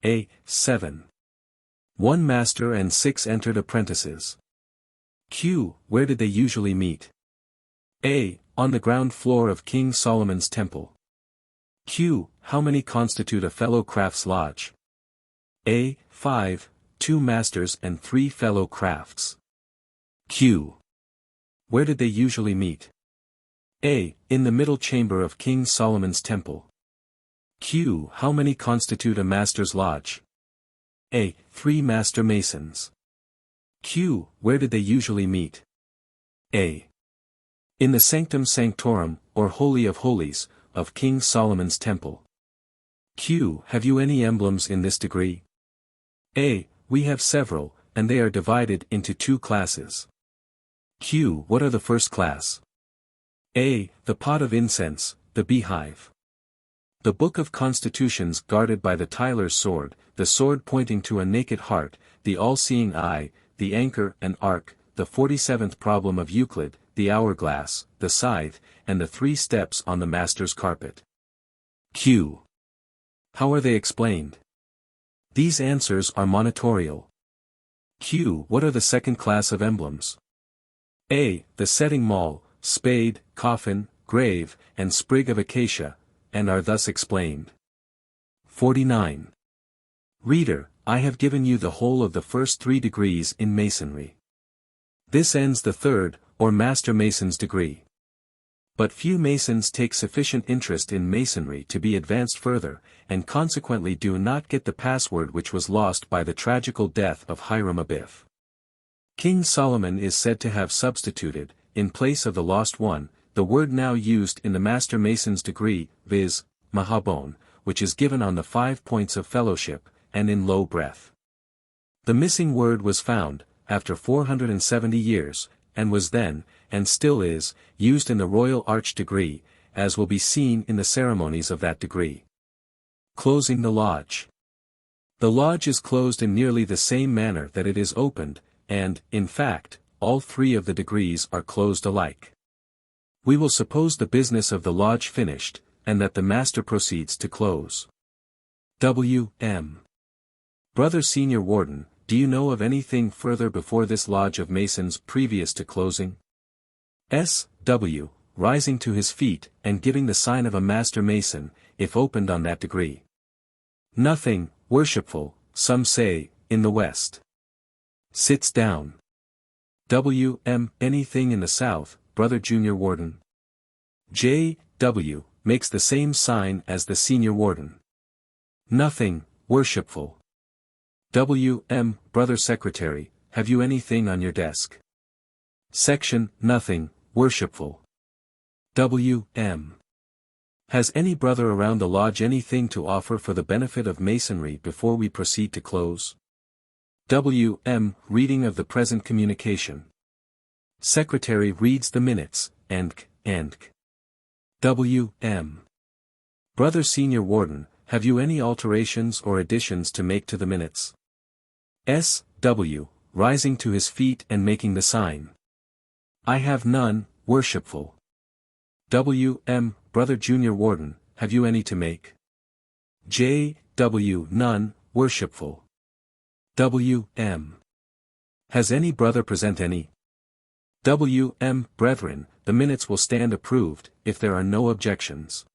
A. 7. 1 master and 6 entered apprentices. Q. Where did they usually meet? A. On the ground floor of King Solomon's temple. Q. How many constitute a fellow crafts lodge? A. 5, 2 masters and 3 fellow crafts. Q. Where did they usually meet? A. In the middle chamber of King Solomon's temple. Q. How many constitute a master's lodge? A. 3 master masons. Q. Where did they usually meet? A. In the sanctum sanctorum, or Holy of Holies, of King Solomon's temple. Q. Have you any emblems in this degree? A. We have several, and they are divided into 2 classes. Q. What are the first class? A. The pot of incense, the beehive. The Book of Constitutions guarded by the Tyler's sword, the sword pointing to a naked heart, the all-seeing eye, the anchor and arc, the 47th problem of Euclid, the hourglass, the scythe, and the 3 steps on the master's carpet. Q. How are they explained? These answers are monitorial. Q. What are the second class of emblems? A. The setting maul, spade, coffin, grave, and sprig of acacia, and are thus explained. 49. Reader, I have given you the whole of the first 3 degrees in Masonry. This ends the 3rd, or Master Mason's degree. But few Masons take sufficient interest in Masonry to be advanced further, and consequently do not get the password which was lost by the tragical death of Hiram Abiff. King Solomon is said to have substituted, in place of the lost one, the word now used in the Master Mason's degree, viz., Mahabon, which is given on the 5 points of fellowship, and in low breath. The missing word was found, after 470 years, and was then, and still is, used in the Royal Arch degree, as will be seen in the ceremonies of that degree. Closing the lodge. The lodge is closed in nearly the same manner that it is opened, and, in fact, all 3 of the degrees are closed alike. We will suppose the business of the lodge finished, and that the master proceeds to close. W.M. Brother Senior Warden, do you know of anything further before this lodge of Masons previous to closing? S.W., rising to his feet and giving the sign of a Master Mason, if opened on that degree. Nothing, worshipful, some say, in the west. Sits down. W.M. Anything in the south, Brother Junior Warden? J.W. makes the same sign as the Senior Warden. Nothing, worshipful. W.M. Brother Secretary, have you anything on your desk? Section, nothing, worshipful. W.M. Has any brother around the lodge anything to offer for the benefit of Masonry before we proceed to close? W.M. Reading of the present communication. Secretary reads the minutes, and W.M. Brother Senior Warden, have you any alterations or additions to make to the minutes? S.W. rising to his feet and making the sign. I have none, worshipful. W.M. Brother Junior Warden, have you any to make? J.W. None, worshipful. W.M. Has any brother present any? W.M. Brethren, the minutes will stand approved, if there are no objections.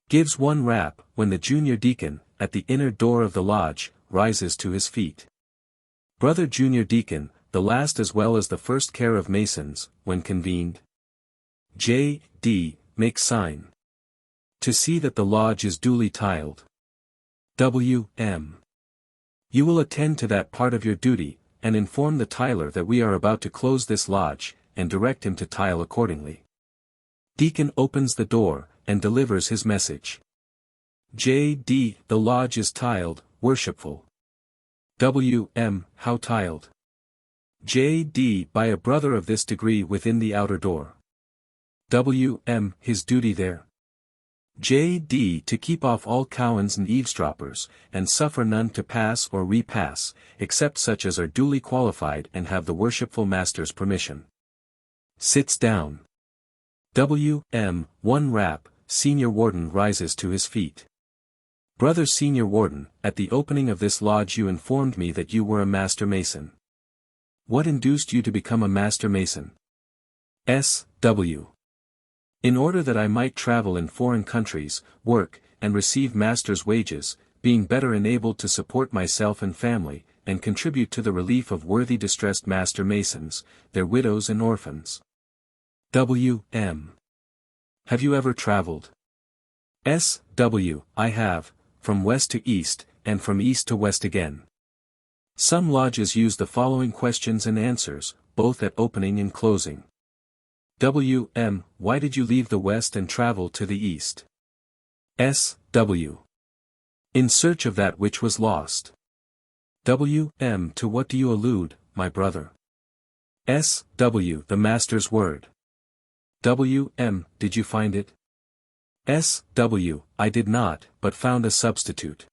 Gives 1 rap, when the junior deacon, at the inner door of the lodge, rises to his feet. Brother Junior Deacon, the last as well as the first care of Masons, when convened. J.D. makes sign. To see that the lodge is duly tiled. W.M. You will attend to that part of your duty, and inform the tiler that we are about to close this lodge, and direct him to tile accordingly. Deacon opens the door, and delivers his message. J.D. The lodge is tiled, worshipful. W.M. How tiled? J.D. By a brother of this degree within the outer door. W.M. His duty there. J.D. To keep off all cowans and eavesdroppers, and suffer none to pass or repass, except such as are duly qualified and have the worshipful master's permission. Sits down. W.M. One rap. Senior Warden rises to his feet. Brother Senior Warden, at the opening of this lodge you informed me that you were a Master Mason. What induced you to become a Master Mason? S.W. In order that I might travel in foreign countries, work, and receive master's wages, being better enabled to support myself and family, and contribute to the relief of worthy distressed Master Masons, their widows and orphans. W.M. Have you ever traveled? S.W. I have, from west to east, and from east to west again. Some lodges use the following questions and answers, both at opening and closing. W.M. Why did you leave the west and travel to the east? S.W. In search of that which was lost. W.M. To what do you allude, my brother? S.W. The Master's word. W.M. Did you find it? S.W. I did not, but found a substitute.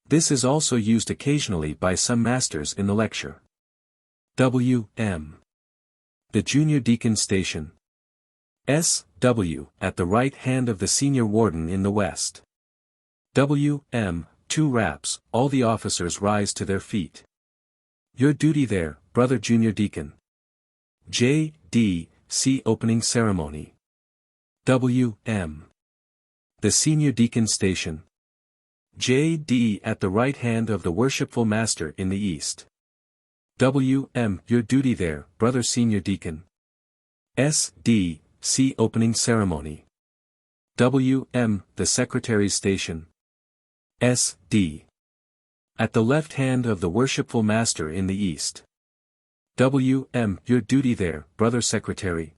This is also used occasionally by some masters in the lecture. W.M. The Junior Deacon Station. S.W. At the right hand of the Senior Warden in the west. W.M. 2 raps, all the officers rise to their feet. Your duty there, Brother Junior Deacon. J.D. See Opening Ceremony. W.M. The Senior Deacon Station. J.D. At the right hand of the Worshipful Master in the east. W.M. Your duty there, Brother Senior Deacon. S.D. See Opening Ceremony. W.M. The Secretary's Station. S.D. At the left hand of the Worshipful Master in the east. W.M. Your duty there, Brother Secretary.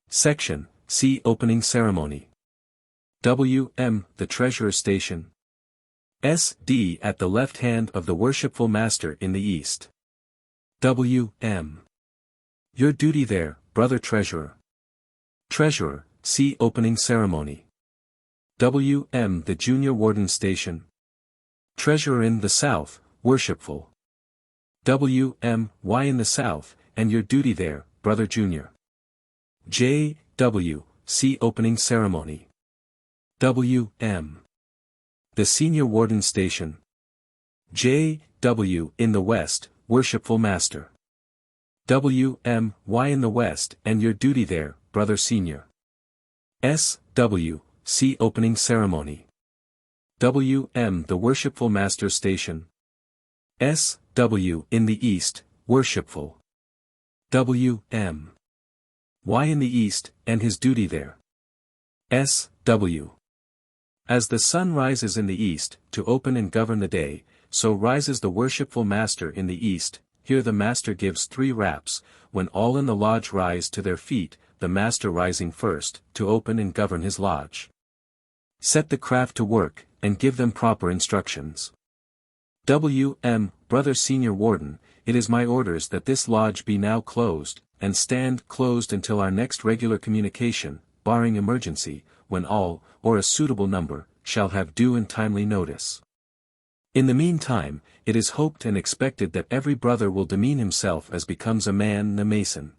Section, see Opening Ceremony. W.M. The Treasurer's Station. S.D. At the left hand of the Worshipful Master in the east. W.M. Your duty there, Brother Treasurer. Treasurer, see Opening Ceremony. W.M. The Junior Warden Station. Treasurer in the South, Worshipful. W.M. Why in the South, and your duty there, Brother Junior. J.W. See Opening Ceremony. W.M. The Senior Warden Station. J.W. In the West, Worshipful Master. W.M. Why in the West, and your duty there, Brother Senior. S.W. See Opening Ceremony. W.M. The Worshipful Master Station. S.W. In the East, Worshipful. W.M. Why in the East, and his duty there. S.W. As the sun rises in the east, to open and govern the day, so rises the Worshipful Master in the east. Here the Master gives 3 raps, when all in the lodge rise to their feet, the Master rising first, to open and govern his lodge. Set the craft to work, and give them proper instructions. W.M. Brother Senior Warden, it is my orders that this lodge be now closed, and stand closed until our next regular communication, barring emergency, when all, or a suitable number, shall have due and timely notice. In the meantime, it is hoped and expected that every brother will demean himself as becomes a man and a Mason.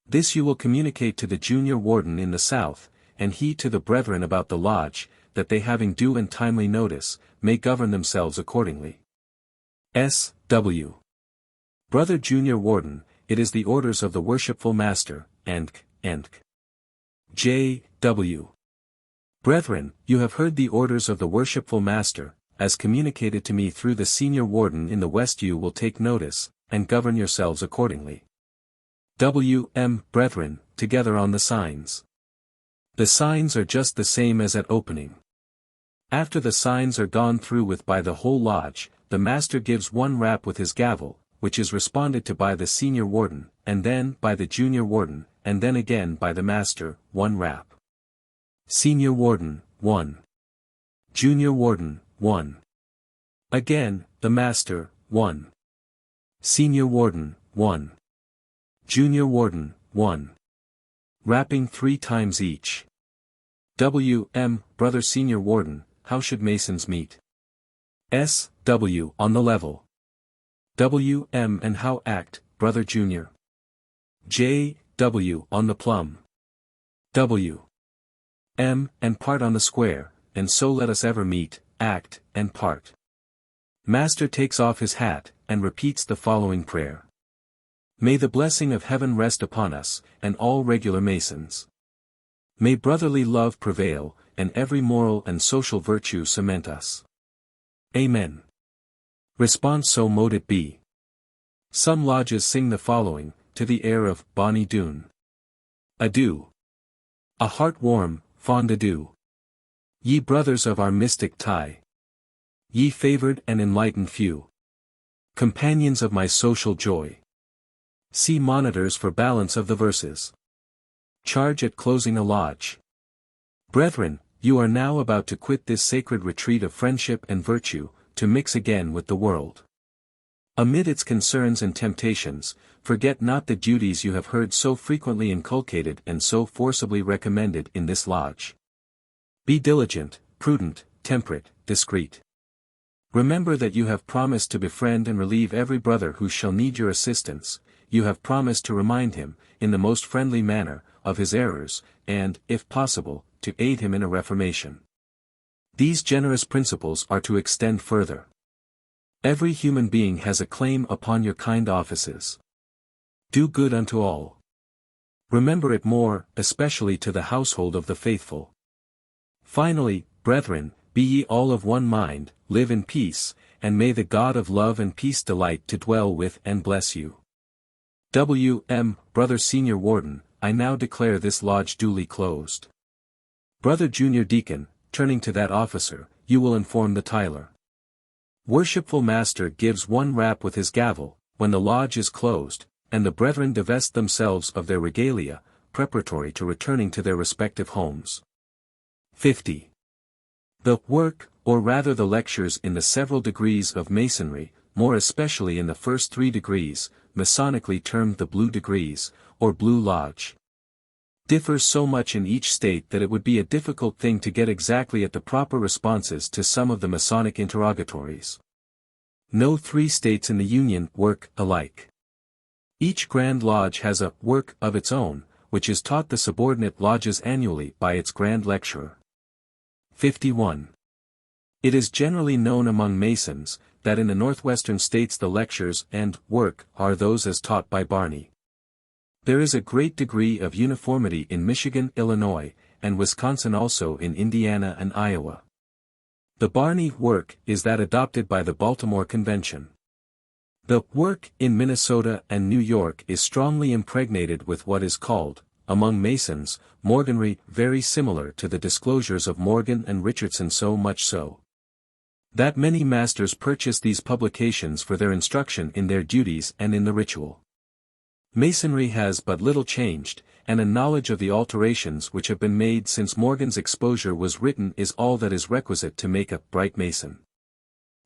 This you will communicate to the Junior Warden in the South, and he to the brethren about the lodge, that they having due and timely notice, may govern themselves accordingly. S.W. Brother Junior Warden, it is the orders of the Worshipful Master, and J.W. Brethren, you have heard the orders of the Worshipful Master, as communicated to me through the Senior Warden in the West. You will take notice, and govern yourselves accordingly. W.M. Brethren, together on the signs. The signs are just the same as at opening. After the signs are gone through with by the whole lodge, the Master gives 1 rap with his gavel, which is responded to by the Senior Warden, and then by the Junior Warden, and then again by the Master, 1 rap. Senior Warden, 1. Junior Warden, 1. Again, the Master, 1. Senior Warden, 1. Junior Warden, 1. Rapping 3 times each. W.M. Brother Senior Warden, how should Masons meet? S.W. On the level. W.M. And how act, Brother Junior? J.W. On the plumb. W.M. And part on the square, and so let us ever meet, act, and part. Master takes off his hat, and repeats the following prayer. May the blessing of heaven rest upon us, and all regular Masons. May brotherly love prevail, and every moral and social virtue cement us. Amen. Response: so mote it be. Some lodges sing the following, to the air of Bonnie Doon. Adieu. A heart warm, fond adieu. Ye brothers of our mystic tie. Ye favored and enlightened few. Companions of my social joy. See monitors for balance of the verses. Charge at closing a lodge. Brethren, you are now about to quit this sacred retreat of friendship and virtue, to mix again with the world. Amid its concerns and temptations, forget not the duties you have heard so frequently inculcated and so forcibly recommended in this lodge. Be diligent, prudent, temperate, discreet. Remember that you have promised to befriend and relieve every brother who shall need your assistance. You have promised to remind him, in the most friendly manner, of his errors, and, if possible, to aid him in a reformation. These generous principles are to extend further. Every human being has a claim upon your kind offices. Do good unto all. Remember it more, especially to the household of the faithful. Finally, brethren, be ye all of one mind, live in peace, and may the God of love and peace delight to dwell with and bless you. W.M. Brother Senior Warden, I now declare this lodge duly closed. Brother Junior Deacon, turning to that officer, you will inform the tiler. Worshipful Master gives one rap with his gavel, when the lodge is closed, and the brethren divest themselves of their regalia, preparatory to returning to their respective homes. 50. The work, or rather the lectures in the several degrees of Masonry, more especially in the first 3 degrees, Masonically termed the Blue Degrees, or Blue Lodge, differs so much in each state that it would be a difficult thing to get exactly at the proper responses to some of the Masonic interrogatories. No 3 states in the Union work alike. Each Grand Lodge has a work of its own, which is taught the subordinate lodges annually by its Grand Lecturer. 51. It is generally known among Masons, that in the northwestern states the lectures and work are those as taught by Barney. There is a great degree of uniformity in Michigan, Illinois, and Wisconsin, also in Indiana and Iowa. The Barney work is that adopted by the Baltimore Convention. The work in Minnesota and New York is strongly impregnated with what is called, among Masons, Morganry, very similar to the disclosures of Morgan and Richardson, so much so that many masters purchase these publications for their instruction in their duties and in the ritual. Masonry has but little changed, and a knowledge of the alterations which have been made since Morgan's exposure was written is all that is requisite to make a bright Mason.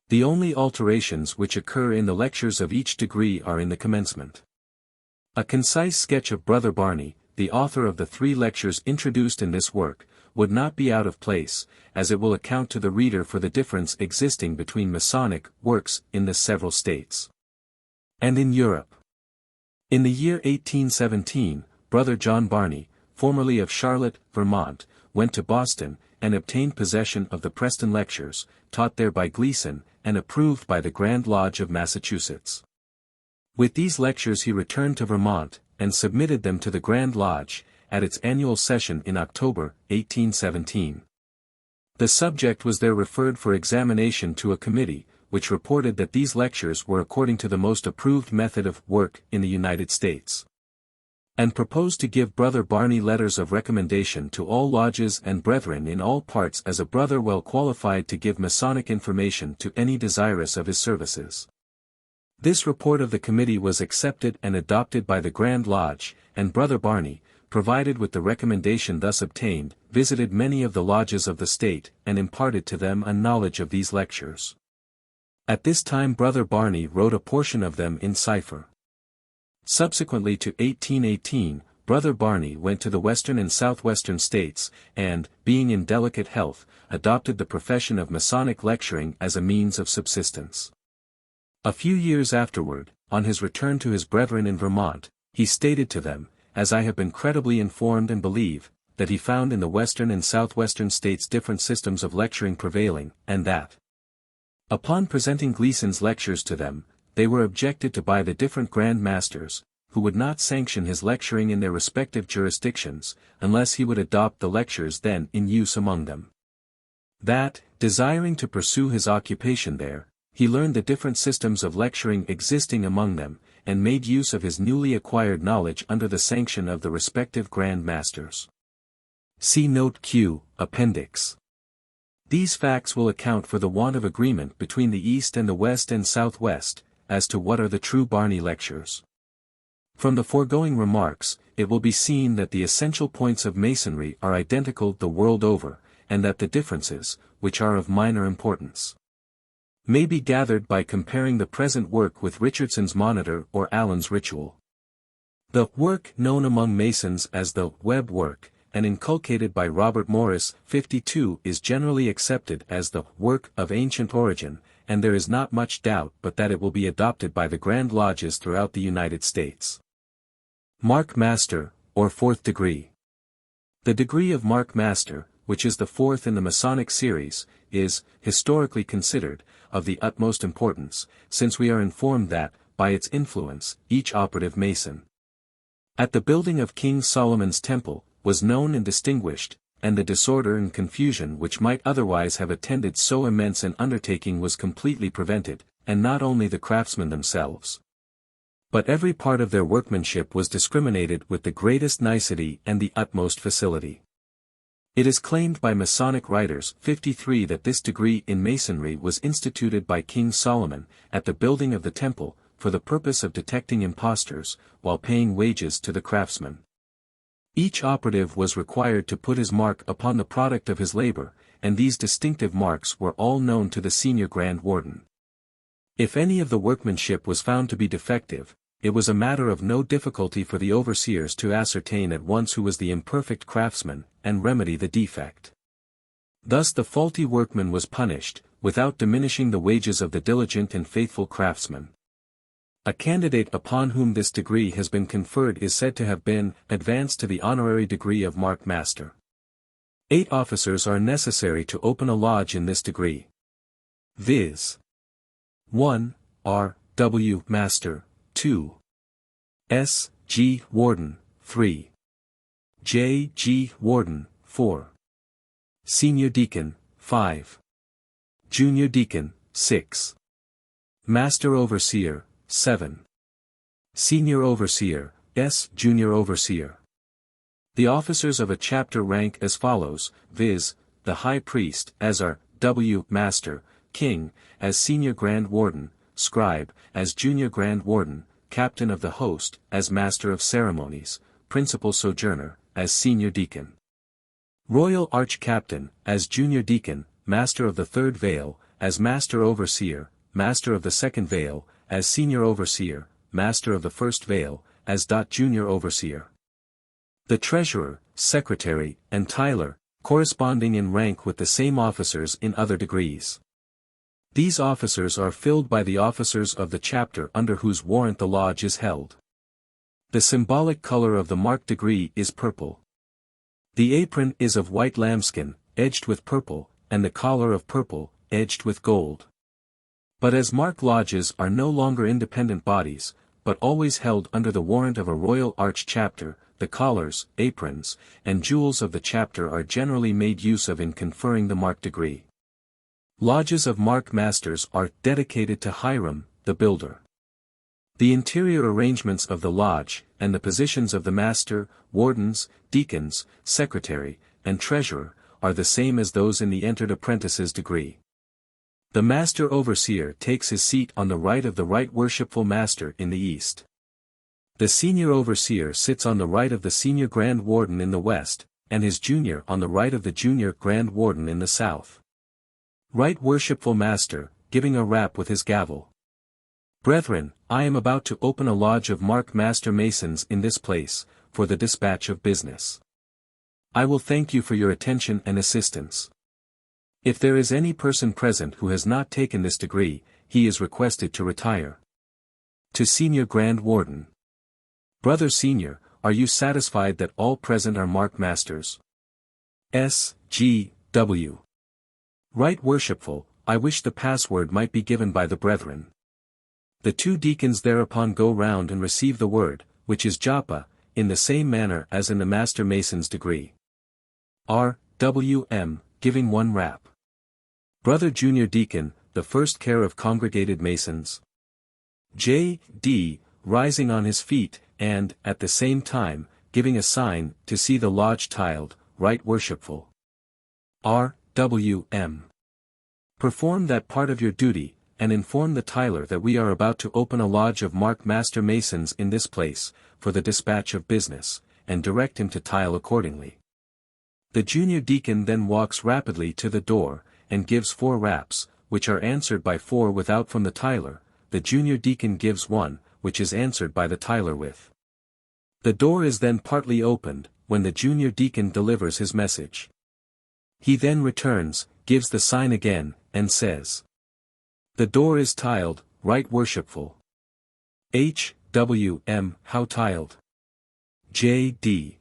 The only alterations which occur in the lectures of each degree are in the commencement. A concise sketch of Brother Barney, the author of the 3 lectures introduced in this work, would not be out of place, as it will account to the reader for the difference existing between Masonic works in the several states and in Europe. In the year 1817, Brother John Barney, formerly of Charlotte, Vermont, went to Boston, and obtained possession of the Preston Lectures, taught there by Gleason, and approved by the Grand Lodge of Massachusetts. With these lectures he returned to Vermont, and submitted them to the Grand Lodge, at its annual session in October, 1817. The subject was there referred for examination to a committee, which reported that these lectures were according to the most approved method of work in the United States, and proposed to give Brother Barney letters of recommendation to all lodges and brethren in all parts as a brother well qualified to give Masonic information to any desirous of his services. This report of the committee was accepted and adopted by the Grand Lodge, and Brother Barney, provided with the recommendation thus obtained, visited many of the lodges of the state, and imparted to them a knowledge of these lectures. At this time Brother Barney wrote a portion of them in cipher. Subsequently to 1818, Brother Barney went to the western and southwestern states, and, being in delicate health, adopted the profession of Masonic lecturing as a means of subsistence. A few years afterward, on his return to his brethren in Vermont, he stated to them, as I have been credibly informed and believe, that he found in the western and southwestern states different systems of lecturing prevailing, and that, upon presenting Gleason's lectures to them, they were objected to by the different Grand Masters, who would not sanction his lecturing in their respective jurisdictions, unless he would adopt the lectures then in use among them. That, desiring to pursue his occupation there, he learned the different systems of lecturing existing among them, and made use of his newly acquired knowledge under the sanction of the respective Grand Masters. See Note Q, Appendix. These facts will account for the want of agreement between the East and the West and Southwest, as to what are the true Barney lectures. From the foregoing remarks, it will be seen that the essential points of Masonry are identical the world over, and that the differences, which are of minor importance, may be gathered by comparing the present work with Richardson's Monitor or Allen's Ritual. The work known among Masons as the Webb work, and inculcated by Robert Morris, 52, is generally accepted as the work of ancient origin, and there is not much doubt but that it will be adopted by the Grand Lodges throughout the United States. Mark Master, or Fourth Degree. The degree of Mark Master, which is the fourth in the Masonic series, is, historically considered, of the utmost importance, since we are informed that, by its influence, each operative Mason, at the building of King Solomon's Temple, was known and distinguished, and the disorder and confusion which might otherwise have attended so immense an undertaking was completely prevented, and not only the craftsmen themselves, but every part of their workmanship was discriminated with the greatest nicety and the utmost facility. It is claimed by Masonic writers 53 that this degree in Masonry was instituted by King Solomon, at the building of the temple, for the purpose of detecting impostors, while paying wages to the craftsmen. Each operative was required to put his mark upon the product of his labor, and these distinctive marks were all known to the senior Grand Warden. If any of the workmanship was found to be defective, it was a matter of no difficulty for the overseers to ascertain at once who was the imperfect craftsman, and remedy the defect. Thus the faulty workman was punished, without diminishing the wages of the diligent and faithful craftsman. A candidate upon whom this degree has been conferred is said to have been advanced to the honorary degree of Mark Master. 8 officers are necessary to open a lodge in this degree, viz. 1. R. W. Master, 2. S. G. Warden, 3. J. G. Warden, 4. Senior Deacon, 5. Junior Deacon, 6. Master Overseer, 7. Senior Overseer, S. Junior Overseer. The officers of a chapter rank as follows, viz., the High Priest, as R. W. Master, King, as Senior Grand Warden, Scribe, as Junior Grand Warden, Captain of the Host, as Master of Ceremonies, Principal Sojourner, as Senior Deacon. Royal Arch-Captain, as Junior Deacon, Master of the Third Veil, as Master Overseer, Master of the Second Veil, as Senior Overseer, Master of the First Veil, as Junior Overseer. The Treasurer, Secretary, and Tyler, corresponding in rank with the same officers in other degrees. These officers are filled by the officers of the chapter under whose warrant the lodge is held. The symbolic color of the marked degree is purple. The apron is of white lambskin, edged with purple, and the collar of purple, edged with gold. But as marked lodges are no longer independent bodies, but always held under the warrant of a Royal Arch chapter, the collars, aprons, and jewels of the chapter are generally made use of in conferring the marked degree. Lodges of Mark Masters are dedicated to Hiram, the builder. The interior arrangements of the lodge, and the positions of the master, wardens, deacons, secretary, and treasurer, are the same as those in the entered apprentice's degree. The Master Overseer takes his seat on the right of the Right Worshipful Master in the east. The Senior Overseer sits on the right of the Senior Grand Warden in the west, and his junior on the right of the Junior Grand Warden in the south. Right Worshipful Master, giving a rap with his gavel. Brethren, I am about to open a lodge of Mark Master Masons in this place, for the dispatch of business. I will thank you for your attention and assistance. If there is any person present who has not taken this degree, he is requested to retire. To Senior Grand Warden. Brother Senior, are you satisfied that all present are marked masters? S. G. W. Right Worshipful, I wish the password might be given by the brethren. The two deacons thereupon go round and receive the word, which is japa, in the same manner as in the Master Mason's degree. R. W. M. Giving one rap. Brother Junior Deacon, the first care of congregated Masons. J. D. Rising on his feet, and, at the same time, giving a sign, to see the lodge tiled, Right Worshipful. R. W. M. Perform that part of your duty, and inform the tiler that we are about to open a lodge of marked Master Masons in this place, for the dispatch of business, and direct him to tile accordingly. The junior deacon then walks rapidly to the door, and gives 4 raps, which are answered by 4 without from the tiler. The junior deacon gives 1, which is answered by the tiler with. The door is then partly opened, when the junior deacon delivers his message. He then returns, gives the sign again, and says, "The door is tiled, Right Worshipful." H. W. M. How tiled? J. D.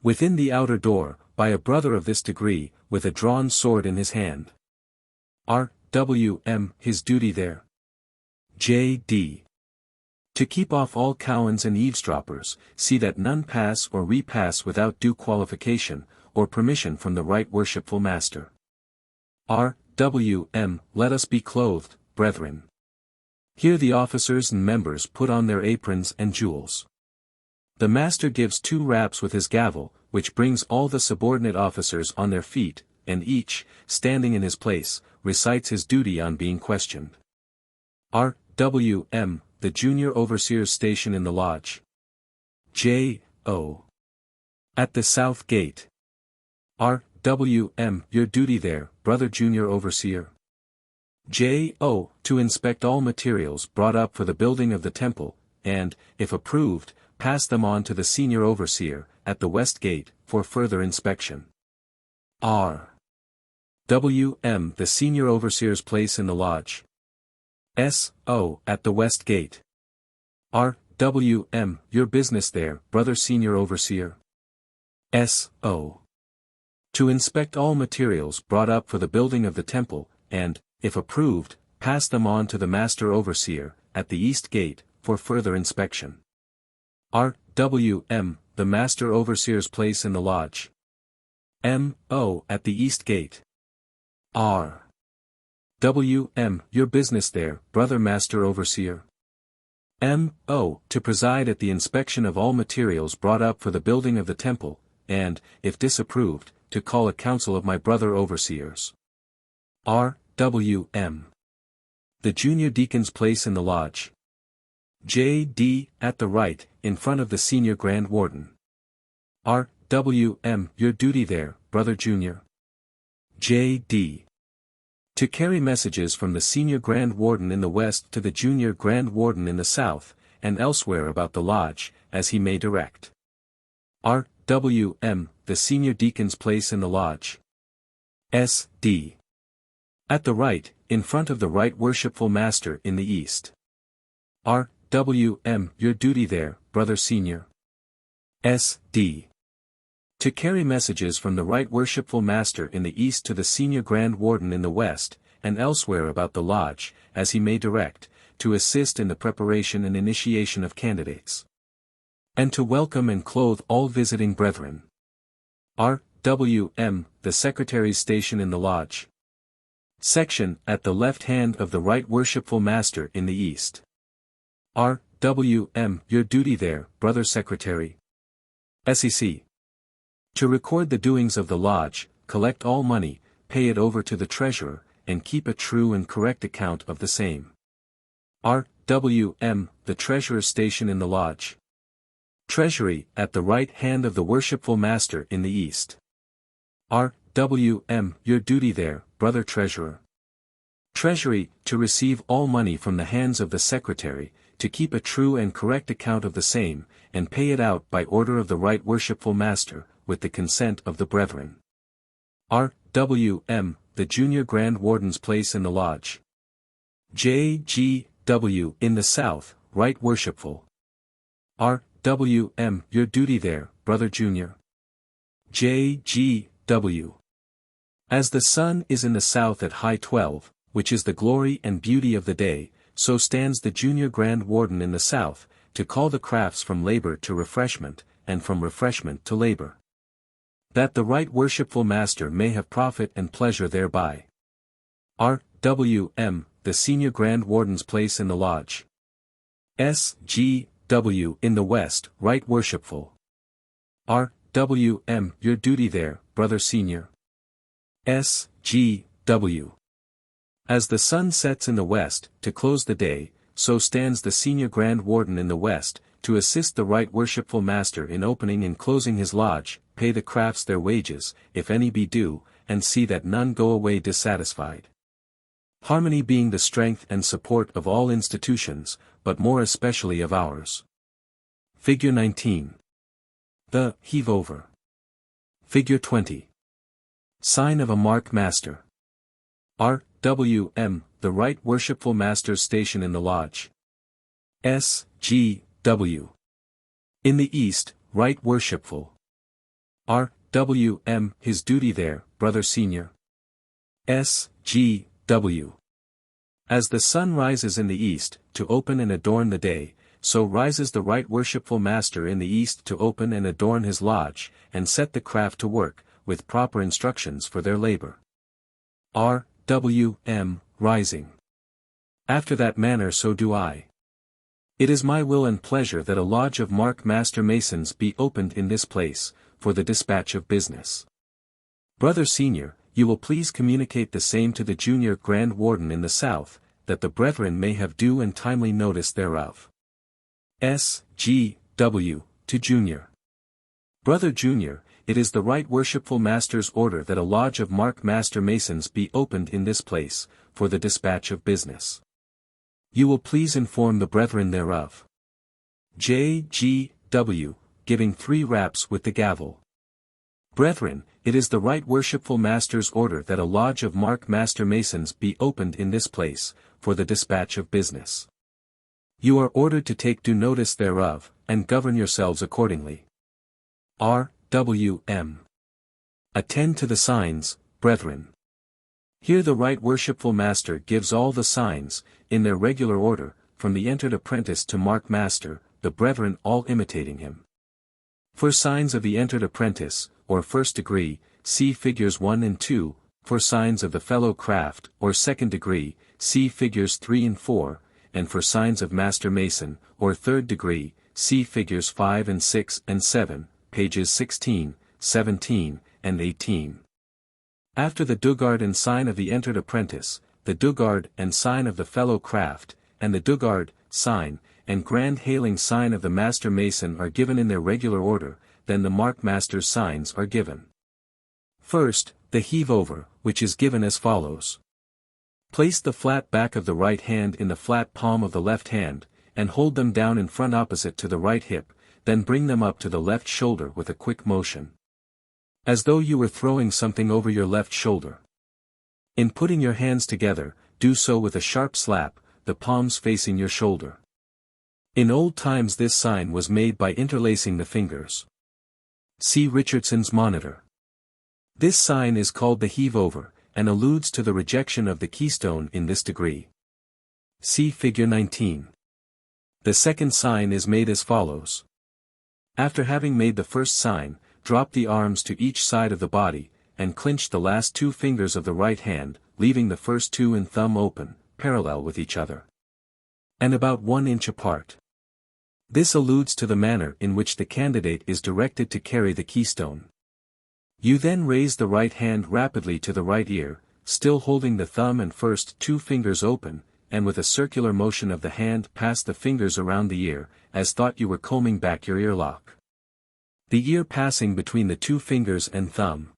Within the outer door, by a brother of this degree, with a drawn sword in his hand. R. W. M. His duty there. J. D. To keep off all cowans and eavesdroppers, see that none pass or repass without due qualification, or permission from the Right Worshipful Master. R. W. M. Let us be clothed, brethren. Here the officers and members put on their aprons and jewels. The Master gives 2 raps with his gavel, which brings all the subordinate officers on their feet, and each, standing in his place, recites his duty on being questioned. R. W. M. The junior overseer's station in the lodge. J. O. At the south gate. R. W. M. Your duty there, brother junior overseer. J. O. To inspect all materials brought up for the building of the temple, and, if approved, pass them on to the senior overseer, at the west gate, for further inspection. R. W. M. The senior overseer's place in the lodge. S. O. At the west gate. R. W. M. Your business there, brother senior overseer. S. O. To inspect all materials brought up for the building of the temple, and, if approved, pass them on to the master overseer, at the east gate, for further inspection. R. W. M. The master overseer's place in the lodge. M. O. At the east gate. R. W. M. Your business there, brother master overseer. M. O. To preside at the inspection of all materials brought up for the building of the temple, and, if disapproved, to call a council of my brother overseers. R. W. M. The junior deacon's place in the lodge. J. D. At the right, in front of the senior grand warden. R. W. M. Your duty there, brother junior. J. D. To carry messages from the senior grand warden in the west to the junior grand warden in the south, and elsewhere about the lodge, as he may direct. R. W. M. The senior deacon's place in the lodge. S. D. At the right, in front of the right worshipful master in the east. R. W. M. Your duty there, brother senior. S. D. To carry messages from the right worshipful master in the east to the senior grand warden in the west, and elsewhere about the lodge, as he may direct, to assist in the preparation and initiation of candidates. And to welcome and clothe all visiting brethren. R. W. M. The secretary's station in the lodge. Section, at the left hand of the right worshipful master in the east. R. W. M. Your duty there, brother secretary. SEC. To record the doings of the lodge, collect all money, pay it over to the treasurer, and keep a true and correct account of the same. R. W. M. The treasurer's station in the lodge. Treasury, at the right hand of the worshipful master in the east. R. W. M. Your duty there, brother treasurer. Treasury, to receive all money from the hands of the secretary, to keep a true and correct account of the same, and pay it out by order of the right worshipful master, with the consent of the brethren. R. W. M. The Junior Grand Warden's place in the lodge. J. G. W. In the South, Right Worshipful. R. W. M. Your duty there, Brother Junior. J. G. W. As the sun is in the south at high 12, which is the glory and beauty of the day, so stands the Junior Grand Warden in the south, to call the crafts from labor to refreshment, and from refreshment to labor. That the right worshipful master may have profit and pleasure thereby. R. W. M. The Senior Grand Warden's place in the lodge. S. G. W. In the west, Right Worshipful. R. W. M. Your duty there, Brother Senior. S. G. W. As the sun sets in the west, to close the day, so stands the Senior Grand Warden in the west, to assist the Right Worshipful Master in opening and closing his lodge, pay the crafts their wages, if any be due, and see that none go away dissatisfied. Harmony being the strength and support of all institutions, but more especially of ours. Figure 19. The heave over. Figure 20. Sign of a Mark Master. R. W. M. The Right Worshipful Master's station in the lodge. S. G. W. In the east, Right Worshipful. R. W. M. His duty there, Brother Senior. S. G. W. As the sun rises in the east, to open and adorn the day, so rises the Right Worshipful Master in the east to open and adorn his lodge, and set the craft to work, with proper instructions for their labor. R. W. M. Rising. After that manner so do I. It is my will and pleasure that a lodge of Mark Master Masons be opened in this place, for the dispatch of business. Brother Senior, you will please communicate the same to the Junior Grand Warden in the south, that the brethren may have due and timely notice thereof. S. G. W. To Junior. Brother Junior, it is the Right Worshipful Master's order that a lodge of Mark Master Masons be opened in this place, for the dispatch of business. You will please inform the brethren thereof. J. G. W. Giving 3 raps with the gavel. Brethren, it is the Right Worshipful Master's order that a lodge of Mark Master Masons be opened in this place, for the dispatch of business. You are ordered to take due notice thereof, and govern yourselves accordingly. R. W. M. Attend to the signs, brethren. Here the Right Worshipful Master gives all the signs, in their regular order, from the entered apprentice to Mark Master, the brethren all imitating him. For signs of the entered apprentice, or first degree, see figures 1 and 2, for signs of the fellow craft, or second degree, see figures 3 and 4, and for signs of Master Mason, or third degree, see figures 5 and 6 and 7, pages 16, 17, and 18. After the Dugard and sign of the entered apprentice, the Dugard and sign of the fellow craft, and the Dugard, sign, and grand hailing sign of the Master Mason are given in their regular order, then the Mark Master's signs are given. First, the heave over, which is given as follows. Place the flat back of the right hand in the flat palm of the left hand, and hold them down in front opposite to the right hip, then bring them up to the left shoulder with a quick motion. As though you were throwing something over your left shoulder. In putting your hands together, do so with a sharp slap, the palms facing your shoulder. In old times this sign was made by interlacing the fingers. See Richardson's Monitor. This sign is called the heave over, and alludes to the rejection of the keystone in this degree. See Figure 19. The second sign is made as follows. After having made the first sign, drop the arms to each side of the body, and clinch the last 2 fingers of the right hand, leaving the first 2 and thumb open, parallel with each other, and about 1 inch apart. This alludes to the manner in which the candidate is directed to carry the keystone. You then raise the right hand rapidly to the right ear, still holding the thumb and first 2 fingers open, and with a circular motion of the hand pass the fingers around the ear, as thought you were combing back your earlock. The ear passing between the 2 fingers and thumb.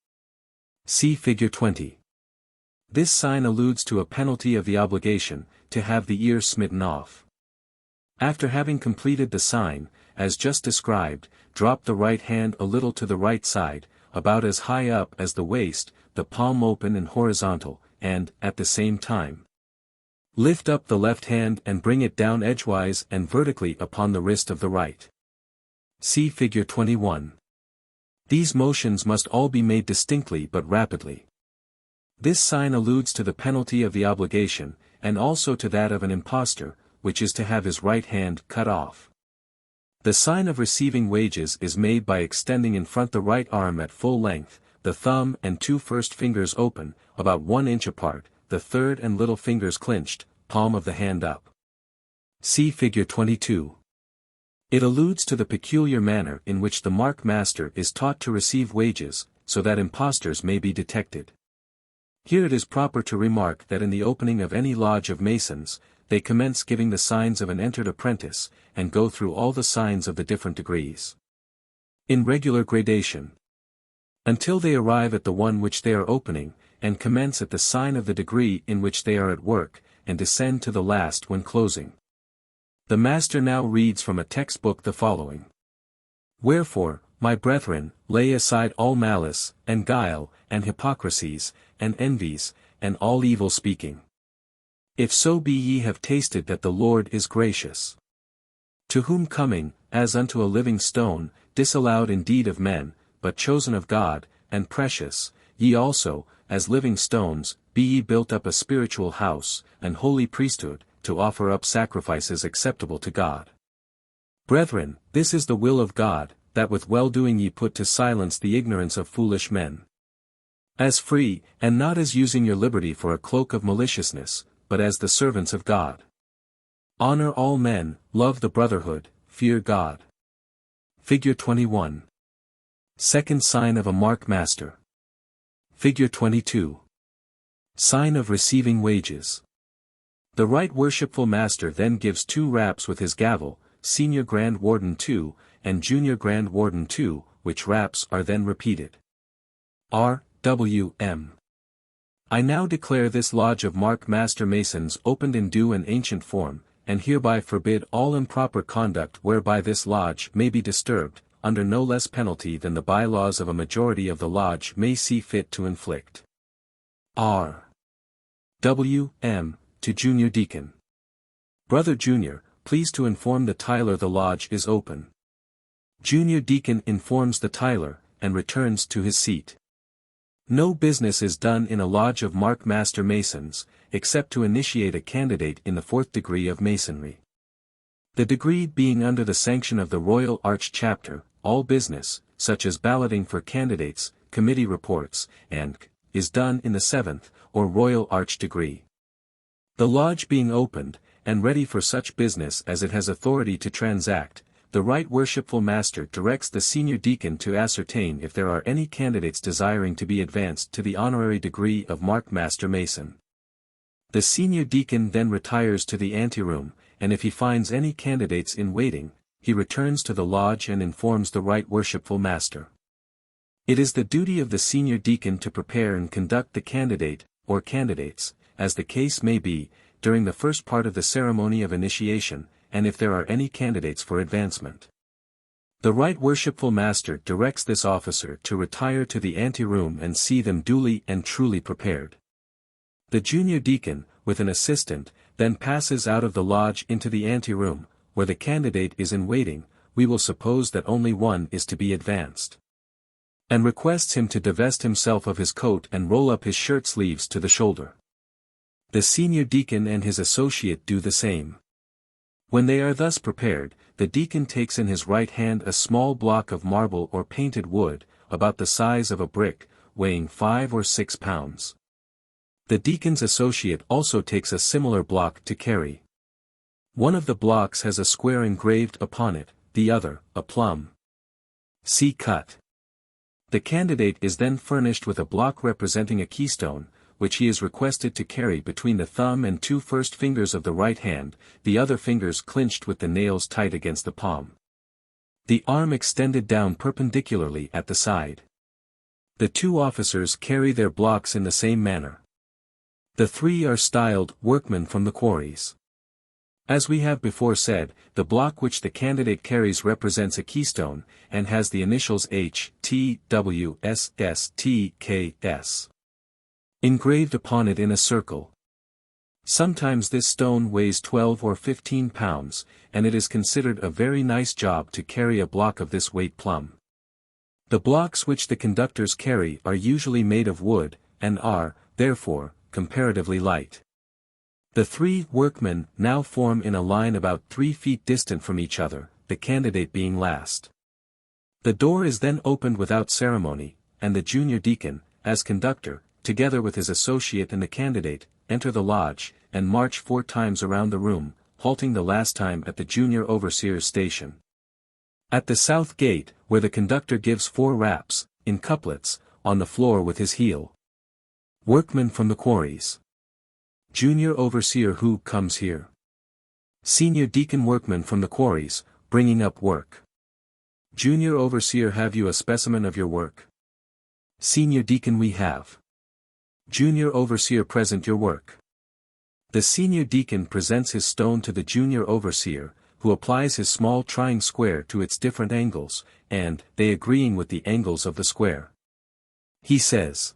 See Figure 20. This sign alludes to a penalty of the obligation, to have the ear smitten off. After having completed the sign, as just described, drop the right hand a little to the right side, about as high up as the waist, the palm open and horizontal, and, at the same time, lift up the left hand and bring it down edgewise and vertically upon the wrist of the right. See Figure 21. These motions must all be made distinctly but rapidly. This sign alludes to the penalty of the obligation, and also to that of an impostor, which is to have his right hand cut off. The sign of receiving wages is made by extending in front the right arm at full length, the thumb and two first fingers open, about 1 inch apart, the third and little fingers clenched, palm of the hand up. See Figure 22. It alludes to the peculiar manner in which the mark master is taught to receive wages, so that impostors may be detected. Here it is proper to remark that in the opening of any lodge of Masons, they commence giving the signs of an entered apprentice, and go through all the signs of the different degrees, in regular gradation, until they arrive at the one which they are opening, and commence at the sign of the degree in which they are at work, and descend to the last when closing. The master now reads from a textbook the following. Wherefore, my brethren, lay aside all malice, and guile, and hypocrisies, and envies, and all evil speaking. If so be ye have tasted that the Lord is gracious. To whom coming, as unto a living stone, disallowed indeed of men, but chosen of God, and precious, ye also, as living stones, be ye built up a spiritual house, an holy priesthood, to offer up sacrifices acceptable to God. Brethren, this is the will of God, that with well-doing ye put to silence the ignorance of foolish men. As free, and not as using your liberty for a cloak of maliciousness, but as the servants of God. Honor all men, love the brotherhood, fear God. Figure 21. Second sign of a mark master. Figure 22. Sign of receiving wages. The right worshipful master then gives 2 raps with his gavel, Senior Grand Warden 2, and Junior Grand Warden 2, which raps are then repeated. R.W.M. I now declare this lodge of Mark Master Masons opened in due and ancient form, and hereby forbid all improper conduct whereby this lodge may be disturbed, under no less penalty than the bylaws of a majority of the lodge may see fit to inflict. R. W. M. To Junior Deacon. Brother Junior, please to inform the Tyler the lodge is open. Junior Deacon informs the Tyler, and returns to his seat. No business is done in a lodge of Mark Master Masons, except to initiate a candidate in the 4th degree of Masonry. The degree being under the sanction of the Royal Arch Chapter, all business, such as balloting for candidates, committee reports, and is done in the 7th, or Royal Arch degree. The lodge being opened, and ready for such business as it has authority to transact, the Right Worshipful Master directs the Senior Deacon to ascertain if there are any candidates desiring to be advanced to the honorary degree of Mark Master Mason. The Senior Deacon then retires to the anteroom, and if he finds any candidates in waiting, he returns to the lodge and informs the Right Worshipful Master. It is the duty of the Senior Deacon to prepare and conduct the candidate, or candidates, as the case may be, during the first part of the ceremony of initiation, and if there are any candidates for advancement. The Right Worshipful Master directs this officer to retire to the anteroom and see them duly and truly prepared. The Junior Deacon, with an assistant, then passes out of the lodge into the anteroom, where the candidate is in waiting, we will suppose that only one is to be advanced, and requests him to divest himself of his coat and roll up his shirt sleeves to the shoulder. The Senior Deacon and his associate do the same. When they are thus prepared, the deacon takes in his right hand a small block of marble or painted wood, about the size of a brick, weighing 5 or 6 pounds. The deacon's associate also takes a similar block to carry. One of the blocks has a square engraved upon it, the other, a plum. See cut. The candidate is then furnished with a block representing a keystone, which he is requested to carry between the thumb and 2 first fingers of the right hand, the other fingers clinched with the nails tight against the palm. The arm extended down perpendicularly at the side. The 2 officers carry their blocks in the same manner. The three are styled workmen from the quarries. As we have before said, the block which the candidate carries represents a keystone, and has the initials H, T, W, S, S, T, K, S engraved upon it in a circle. Sometimes this stone weighs 12 or 15 pounds, and it is considered a very nice job to carry a block of this weight plumb. The blocks which the conductors carry are usually made of wood, and are, therefore, comparatively light. The three workmen now form in a line about 3 feet distant from each other, the candidate being last. The door is then opened without ceremony, and the junior deacon, as conductor, together with his associate and the candidate, enter the lodge, and march 4 times around the room, halting the last time at the junior overseer's station. At the south gate, where the conductor gives 4 raps, in couplets, on the floor with his heel. Workmen from the quarries. Junior overseer, who comes here? Senior deacon, workman from the quarries, bringing up work. Junior overseer, have you a specimen of your work? Senior deacon, we have. Junior overseer, present your work. The senior deacon presents his stone to the junior overseer, who applies his small trying square to its different angles, and, they agreeing with the angles of the square, he says,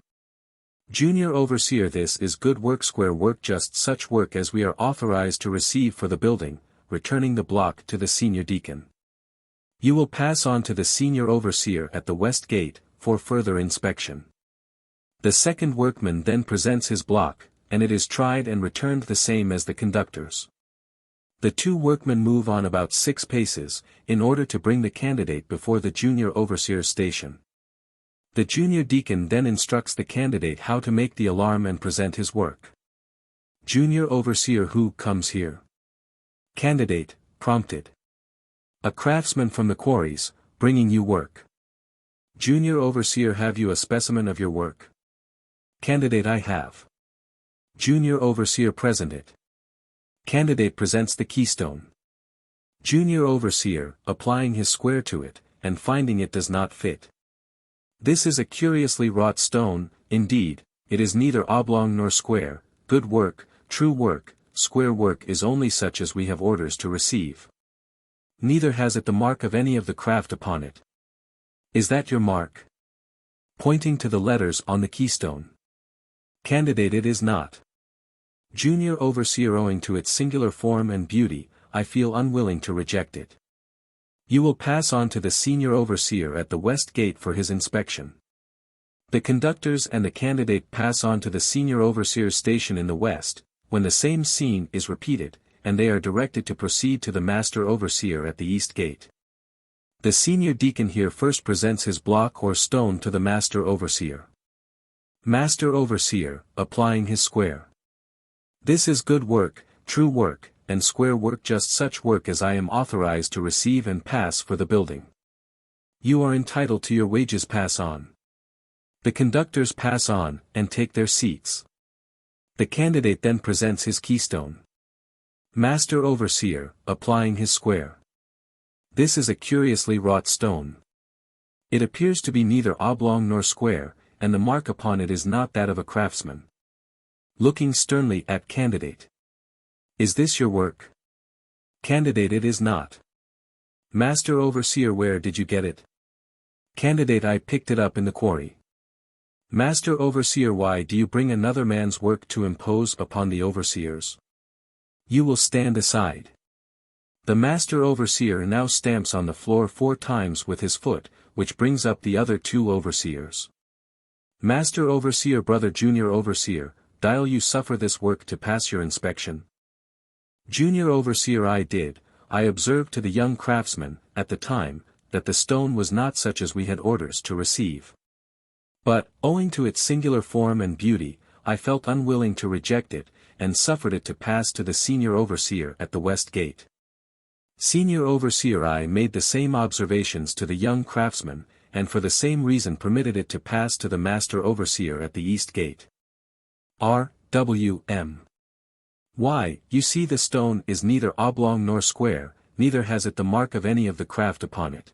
Junior overseer, this is good work, square work, just such work as we are authorized to receive for the building, returning the block to the senior deacon. You will pass on to the senior overseer at the west gate, for further inspection. The second workman then presents his block, and it is tried and returned the same as the conductor's. The 2 workmen move on about 6 paces, in order to bring the candidate before the junior overseer's station. The junior deacon then instructs the candidate how to make the alarm and present his work. Junior overseer, who comes here? Candidate, prompted. A craftsman from the quarries, bringing you work. Junior overseer, have you a specimen of your work? Candidate, I have. Junior overseer, present it. Candidate presents the keystone. Junior overseer, applying his square to it, and finding it does not fit. This is a curiously wrought stone, indeed, it is neither oblong nor square, good work, true work, square work is only such as we have orders to receive. Neither has it the mark of any of the craft upon it. Is that your mark? Pointing to the letters on the keystone. Candidate, it is not. Junior overseer, owing to its singular form and beauty, I feel unwilling to reject it. You will pass on to the senior overseer at the west gate for his inspection. The conductors and the candidate pass on to the senior overseer's station in the west, when the same scene is repeated, and they are directed to proceed to the master overseer at the east gate. The senior deacon here first presents his block or stone to the master overseer. Master overseer, applying his square. This is good work, true work, and square work, just such work as I am authorized to receive and pass for the building. You are entitled to your wages, pass on. The conductors pass on, and take their seats. The candidate then presents his keystone. Master overseer, applying his square. This is a curiously wrought stone. It appears to be neither oblong nor square, and the mark upon it is not that of a craftsman. Looking sternly at candidate. Is this your work? Candidate, it is not. Master overseer, where did you get it? Candidate, I picked it up in the quarry. Master overseer, why do you bring another man's work to impose upon the overseers? You will stand aside. The master overseer now stamps on the floor 4 times with his foot, which brings up the other 2 overseers. Master overseer, brother junior overseer, dial you suffer this work to pass your inspection? Junior overseer, I did. I observed to the young craftsman, at the time, that the stone was not such as we had orders to receive. But, owing to its singular form and beauty, I felt unwilling to reject it, and suffered it to pass to the senior overseer at the west gate. Senior overseer, I made the same observations to the young craftsman, and for the same reason permitted it to pass to the master overseer at the east gate. R.W.M. Why, you see the stone is neither oblong nor square, neither has it the mark of any of the craft upon it.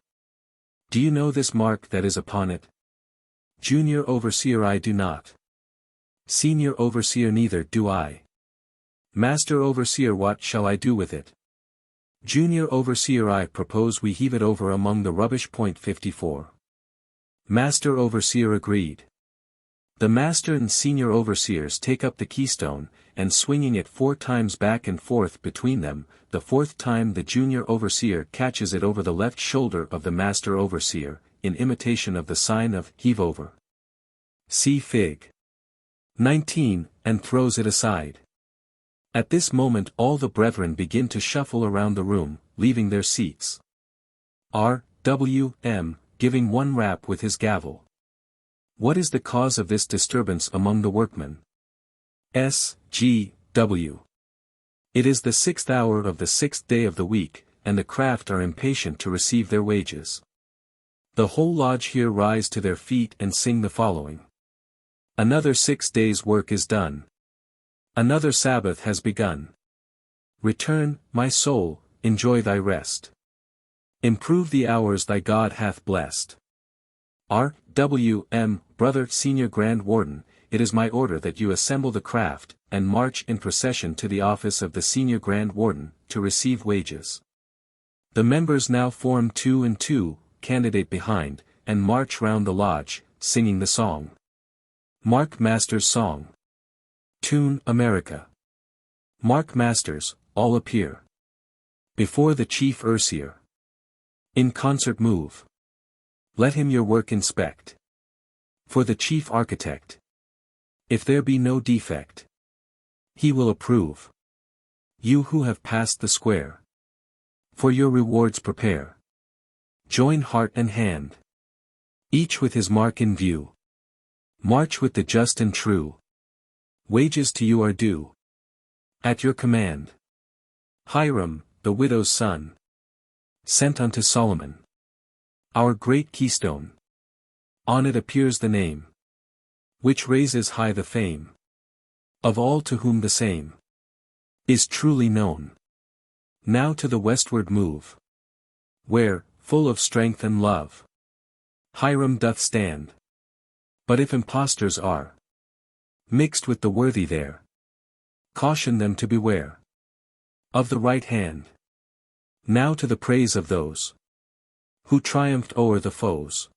Do you know this mark that is upon it? Junior overseer, I do not. Senior Overseer neither do I. Master Overseer what shall I do with it? Junior Overseer I propose we heave it over among the rubbish. Point 54. Master Overseer agreed. The Master and Senior Overseers take up the keystone, and swinging it 4 times back and forth between them, the 4th time the Junior Overseer catches it over the left shoulder of the Master Overseer, in imitation of the sign of heave over. See Fig. 19, and throws it aside. At this moment all the brethren begin to shuffle around the room, leaving their seats. R.W.M. giving one rap with his gavel. What is the cause of this disturbance among the workmen? S.G.W. It is the 6th hour of the 6th day of the week, and the craft are impatient to receive their wages. The whole lodge here rise to their feet and sing the following. Another 6 days' work is done. Another Sabbath has begun. Return, my soul, enjoy thy rest. Improve the hours thy God hath blessed. R.W.M. Brother Senior Grand Warden, it is my order that you assemble the craft, and march in procession to the office of the Senior Grand Warden, to receive wages. The members now form 2 and 2, candidate behind, and march round the lodge, singing the song. Mark Masters' Song. Tune America. Mark Masters, all appear. Before the Chief Overseer. In concert move. Let him your work inspect. For the Chief Architect. If there be no defect. He will approve. You who have passed the square. For your rewards prepare. Join heart and hand. Each with his mark in view. March with the just and true. Wages to you are due. At your command. Hiram, the widow's son. Sent unto Solomon. Our great keystone. On it appears the name. Which raises high the fame. Of all to whom the same. Is truly known. Now to the westward move. Where, full of strength and love. Hiram doth stand. But if impostors are. Mixed with the worthy there. Caution them to beware. Of the right hand. Now to the praise of those. Who triumphed o'er the foes.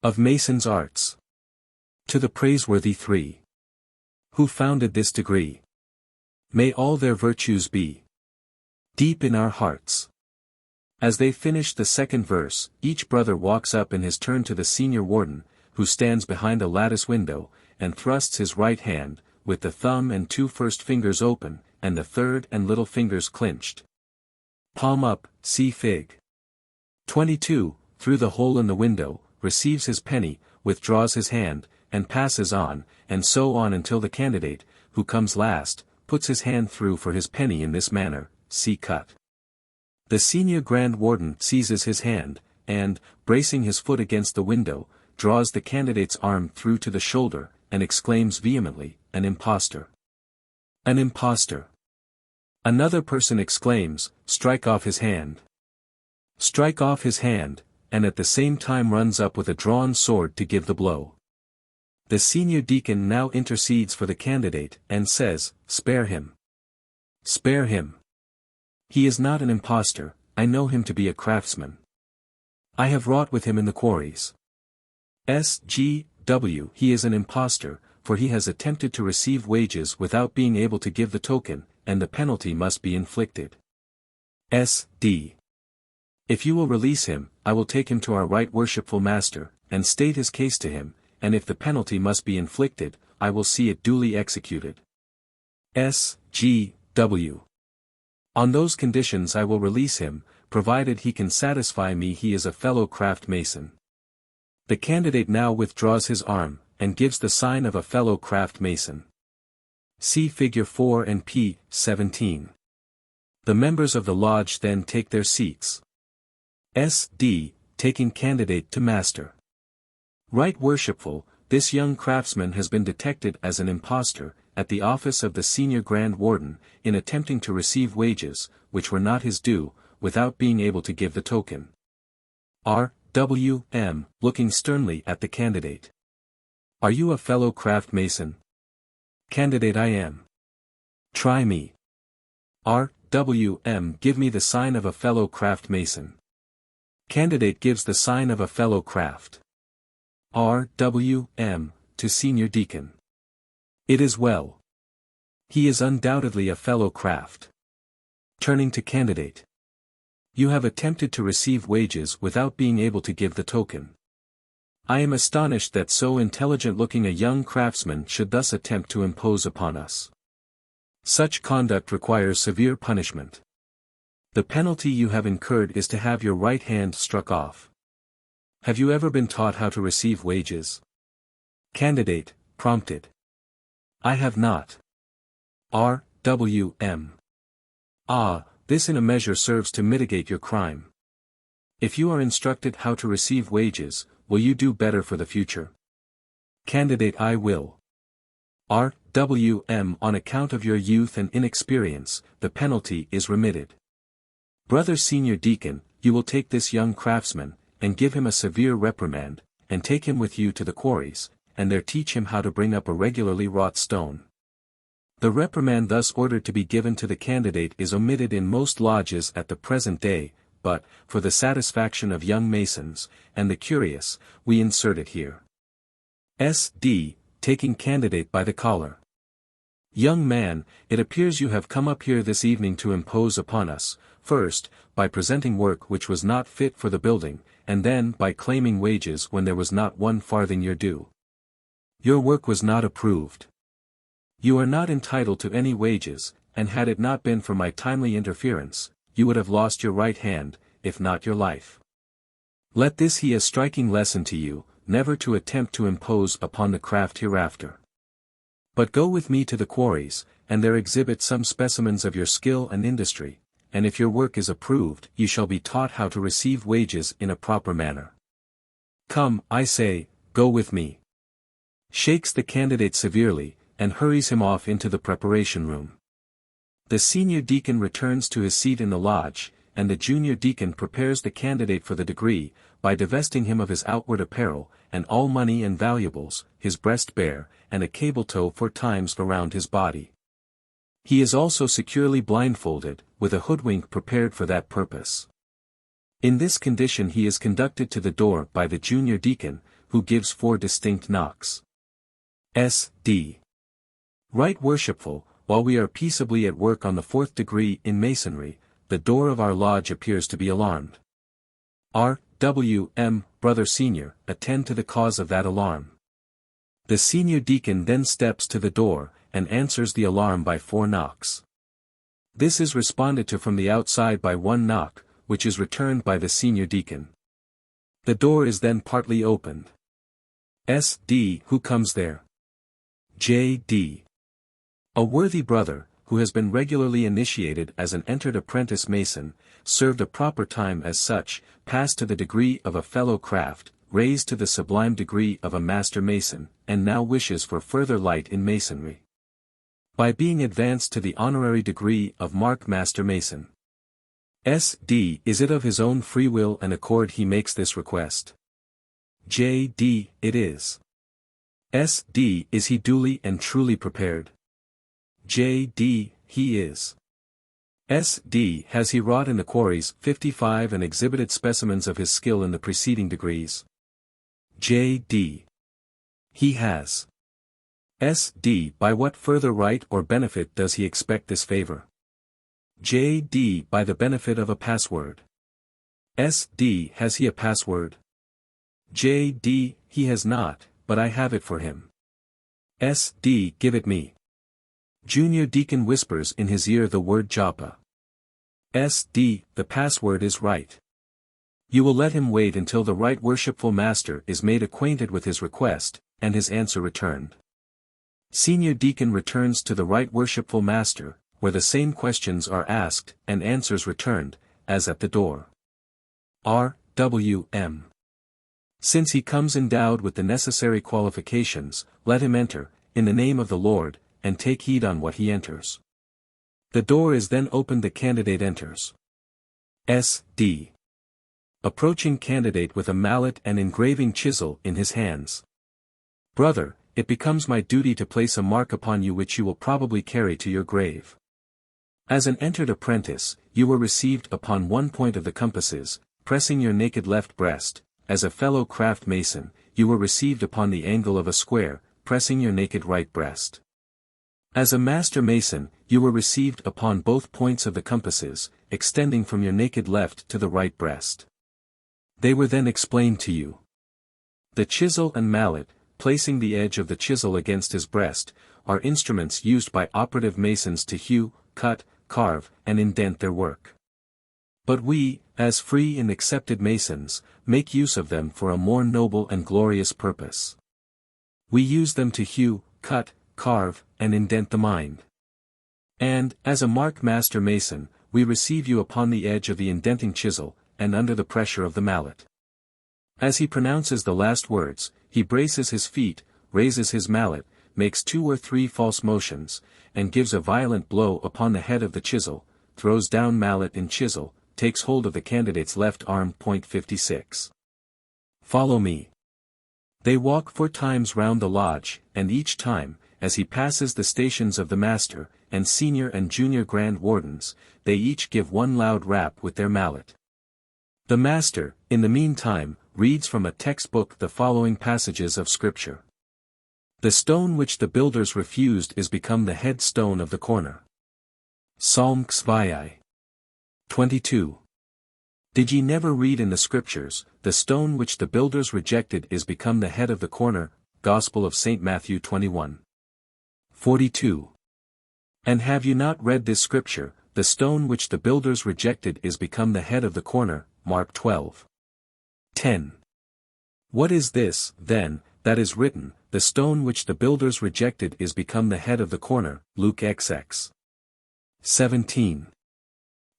Of Mason's arts. To the praiseworthy 3. Who founded this degree. May all their virtues be. Deep in our hearts. As they finish the 2nd verse, each brother walks up in his turn to the Senior Warden, who stands behind a lattice window, and thrusts his right hand, with the thumb and 2 first fingers open, and the 3rd and little fingers clinched. Palm up, see Fig. 22, through the hole in the window, receives his penny, withdraws his hand, and passes on, and so on until the candidate, who comes last, puts his hand through for his penny in this manner, see cut. The Senior Grand Warden seizes his hand, and, bracing his foot against the window, draws the candidate's arm through to the shoulder, and exclaims vehemently, an impostor. An impostor. Another person exclaims, strike off his hand. Strike off his hand, and at the same time runs up with a drawn sword to give the blow. The senior deacon now intercedes for the candidate, and says, spare him. Spare him. He is not an impostor, I know him to be a craftsman. I have wrought with him in the quarries. S.G.W. He is an impostor, for he has attempted to receive wages without being able to give the token, and the penalty must be inflicted. S.D. If you will release him, I will take him to our right worshipful master, and state his case to him, and if the penalty must be inflicted, I will see it duly executed. S.G.W. On those conditions I will release him, provided he can satisfy me he is a fellow craft mason. The candidate now withdraws his arm, and gives the sign of a fellow craft mason. See Figure 4 and p. 17. The members of the lodge then take their seats. S.D. taking candidate to master. Right worshipful, this young craftsman has been detected as an impostor, at the office of the senior grand warden, in attempting to receive wages, which were not his due, without being able to give the token. R.W.M. looking sternly at the candidate. Are you a fellow craft mason? Candidate I am. Try me. R.W.M. Give me the sign of a fellow craft mason. Candidate gives the sign of a fellow craft. R.W.M. to Senior Deacon. It is well. He is undoubtedly a fellow craft. Turning to candidate. You have attempted to receive wages without being able to give the token. I am astonished that so intelligent-looking a young craftsman should thus attempt to impose upon us. Such conduct requires severe punishment. The penalty you have incurred is to have your right hand struck off. Have you ever been taught how to receive wages? Candidate, prompted. I have not. R.W.M. Ah, this in a measure serves to mitigate your crime. If you are instructed how to receive wages, will you do better for the future? Candidate I will. R.W.M. On account of your youth and inexperience, the penalty is remitted. Brother Senior Deacon, you will take this young craftsman, and give him a severe reprimand, and take him with you to the quarries, and there teach him how to bring up a regularly wrought stone. The reprimand thus ordered to be given to the candidate is omitted in most lodges at the present day, but, for the satisfaction of young masons, and the curious, we insert it here. S.D. Taking candidate by the collar. Young man, it appears you have come up here this evening to impose upon us, first, by presenting work which was not fit for the building, and then by claiming wages when there was not 1 farthing your due. Your work was not approved. You are not entitled to any wages, and had it not been for my timely interference, you would have lost your right hand, if not your life. Let this be a striking lesson to you, never to attempt to impose upon the craft hereafter. But go with me to the quarries, and there exhibit some specimens of your skill and industry, and if your work is approved, you shall be taught how to receive wages in a proper manner. Come, I say, go with me. Shakes the candidate severely, and hurries him off into the preparation room. The senior deacon returns to his seat in the lodge, and the junior deacon prepares the candidate for the degree, by divesting him of his outward apparel, and all money and valuables, his breast bare, and a cable tow 4 times around his body. He is also securely blindfolded, with a hoodwink prepared for that purpose. In this condition he is conducted to the door by the junior deacon, who gives 4 distinct knocks. S.D. Right worshipful, while we are peaceably at work on the 4th degree in Masonry, the door of our lodge appears to be alarmed. R.W.M. Brother Senior, attend to the cause of that alarm. The senior deacon then steps to the door, and answers the alarm by 4 knocks. This is responded to from the outside by 1 knock, which is returned by the senior deacon. The door is then partly opened. S.D. Who comes there? J.D. A worthy brother, who has been regularly initiated as an entered apprentice mason, served a proper time as such, passed to the degree of a fellow craft, raised to the sublime degree of a master mason, and now wishes for further light in masonry. By being advanced to the honorary degree of Mark Master Mason. S.D. Is it of his own free will and accord he makes this request? J.D. It is. S.D. Is he duly and truly prepared? J.D. He is. S.D. Has he wrought in the quarries 55 and exhibited specimens of his skill in the preceding degrees? J.D. He has. S.D. By what further right or benefit does he expect this favor? J.D. By the benefit of a password. S.D. Has he a password? J.D. He has not, but I have it for him. S.D. Give it me. Junior deacon whispers in his ear the word japa. S.D. The password is right. You will let him wait until the right worshipful master is made acquainted with his request, and his answer returned. Senior deacon returns to the right worshipful master, where the same questions are asked and answers returned, as at the door. R.W.M. Since he comes endowed with the necessary qualifications, let him enter, in the name of the Lord, and take heed on what he enters. The door is then opened, the candidate enters. S.D. Approaching candidate with a mallet and engraving chisel in his hands. Brother, it becomes my duty to place a mark upon you which you will probably carry to your grave. As an entered apprentice, you were received upon one point of the compasses, pressing your naked left breast; as a fellow craft mason, you were received upon the angle of a square, pressing your naked right breast. As a master mason, you were received upon both points of the compasses, extending from your naked left to the right breast. They were then explained to you. The chisel and mallet, placing the edge of the chisel against his breast, are instruments used by operative masons to hew, cut, carve, and indent their work. But we, as free and accepted masons, make use of them for a more noble and glorious purpose. We use them to hew, cut, carve, and indent the mind. And, as a mark master mason, we receive you upon the edge of the indenting chisel, and under the pressure of the mallet. As he pronounces the last words, he braces his feet, raises his mallet, makes 2 or 3 false motions, and gives a violent blow upon the head of the chisel, throws down mallet and chisel, takes hold of the candidate's left arm. 56. Follow me. They walk 4 times round the lodge, and each time, as he passes the stations of the master, and senior and junior grand wardens, they each give 1 loud rap with their mallet. The master, in the meantime, reads from a textbook the following passages of Scripture. The stone which the builders refused is become the head stone of the corner. Psalm 22. Did ye never read in the Scriptures, the stone which the builders rejected is become the head of the corner, Gospel of St. Matthew 21. 42. And have you not read this Scripture, the stone which the builders rejected is become the head of the corner, Mark 12. 10. What is this, then, that is written, the stone which the builders rejected is become the head of the corner, Luke XX. 17.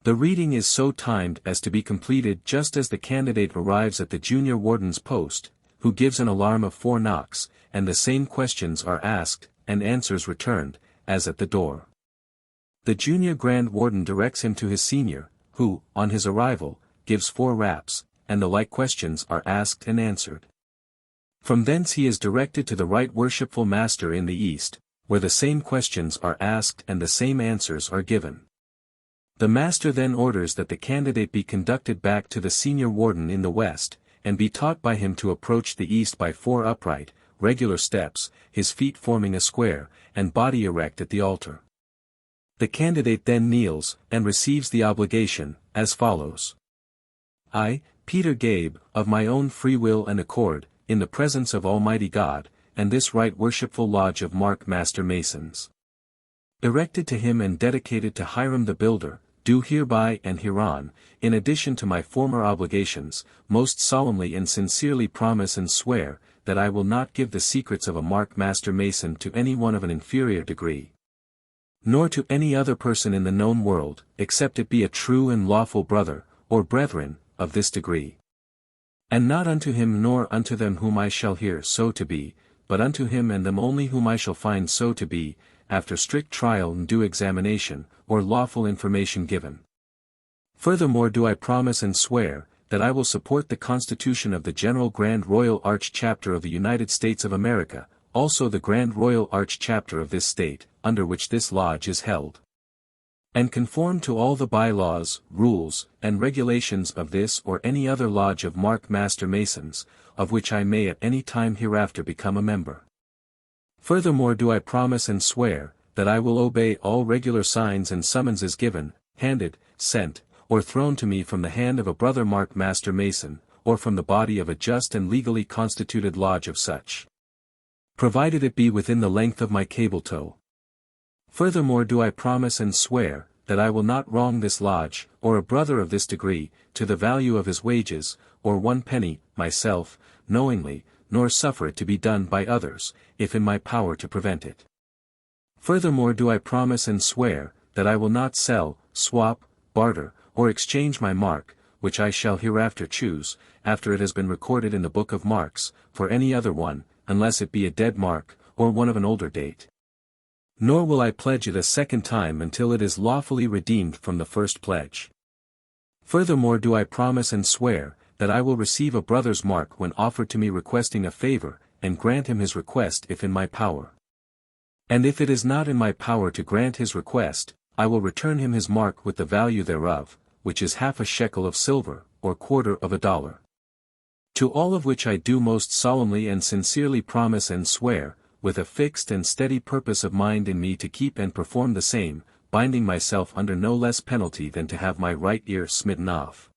The reading is so timed as to be completed just as the candidate arrives at the junior warden's post, who gives an alarm of 4 knocks, and the same questions are asked, and answers returned, as at the door. The junior grand warden directs him to his senior, who, on his arrival, gives 4 raps, and the like questions are asked and answered. From thence he is directed to the right worshipful master in the east, where the same questions are asked and the same answers are given. The master then orders that the candidate be conducted back to the senior warden in the west, and be taught by him to approach the east by 4 upright, regular steps, his feet forming a square, and body erect at the altar. The candidate then kneels, and receives the obligation, as follows. I, Peter Gabe, of my own free will and accord, in the presence of Almighty God, and this right worshipful lodge of Mark Master Masons, erected to him and dedicated to Hiram the Builder, do hereby and hereon, in addition to my former obligations, most solemnly and sincerely promise and swear, that I will not give the secrets of a Mark Master Mason to any one of an inferior degree, nor to any other person in the known world, except it be a true and lawful brother, or brethren, of this degree. And not unto him nor unto them whom I shall hear so to be, but unto him and them only whom I shall find so to be, after strict trial and due examination, or lawful information given. Furthermore do I promise and swear, that I will support the Constitution of the General Grand Royal Arch Chapter of the United States of America, also the Grand Royal Arch Chapter of this state, under which this lodge is held, and conform to all the bylaws, rules, and regulations of this or any other lodge of Mark Master Masons, of which I may at any time hereafter become a member. Furthermore do I promise and swear, that I will obey all regular signs and summonses given, handed, sent, or thrown to me from the hand of a brother Mark Master Mason, or from the body of a just and legally constituted lodge of such, provided it be within the length of my cable tow. Furthermore do I promise and swear, that I will not wrong this lodge, or a brother of this degree, to the value of his wages, or 1 penny, myself, knowingly, nor suffer it to be done by others, if in my power to prevent it. Furthermore do I promise and swear, that I will not sell, swap, barter, or exchange my mark, which I shall hereafter choose, after it has been recorded in the Book of Marks, for any other one, unless it be a dead mark, or one of an older date. Nor will I pledge it a second time until it is lawfully redeemed from the first pledge. Furthermore do I promise and swear, that I will receive a brother's mark when offered to me requesting a favor, and grant him his request if in my power. And if it is not in my power to grant his request, I will return him his mark with the value thereof, which is half a shekel of silver, or quarter of a dollar. To all of which I do most solemnly and sincerely promise and swear, with a fixed and steady purpose of mind in me to keep and perform the same, binding myself under no less penalty than to have my right ear smitten off.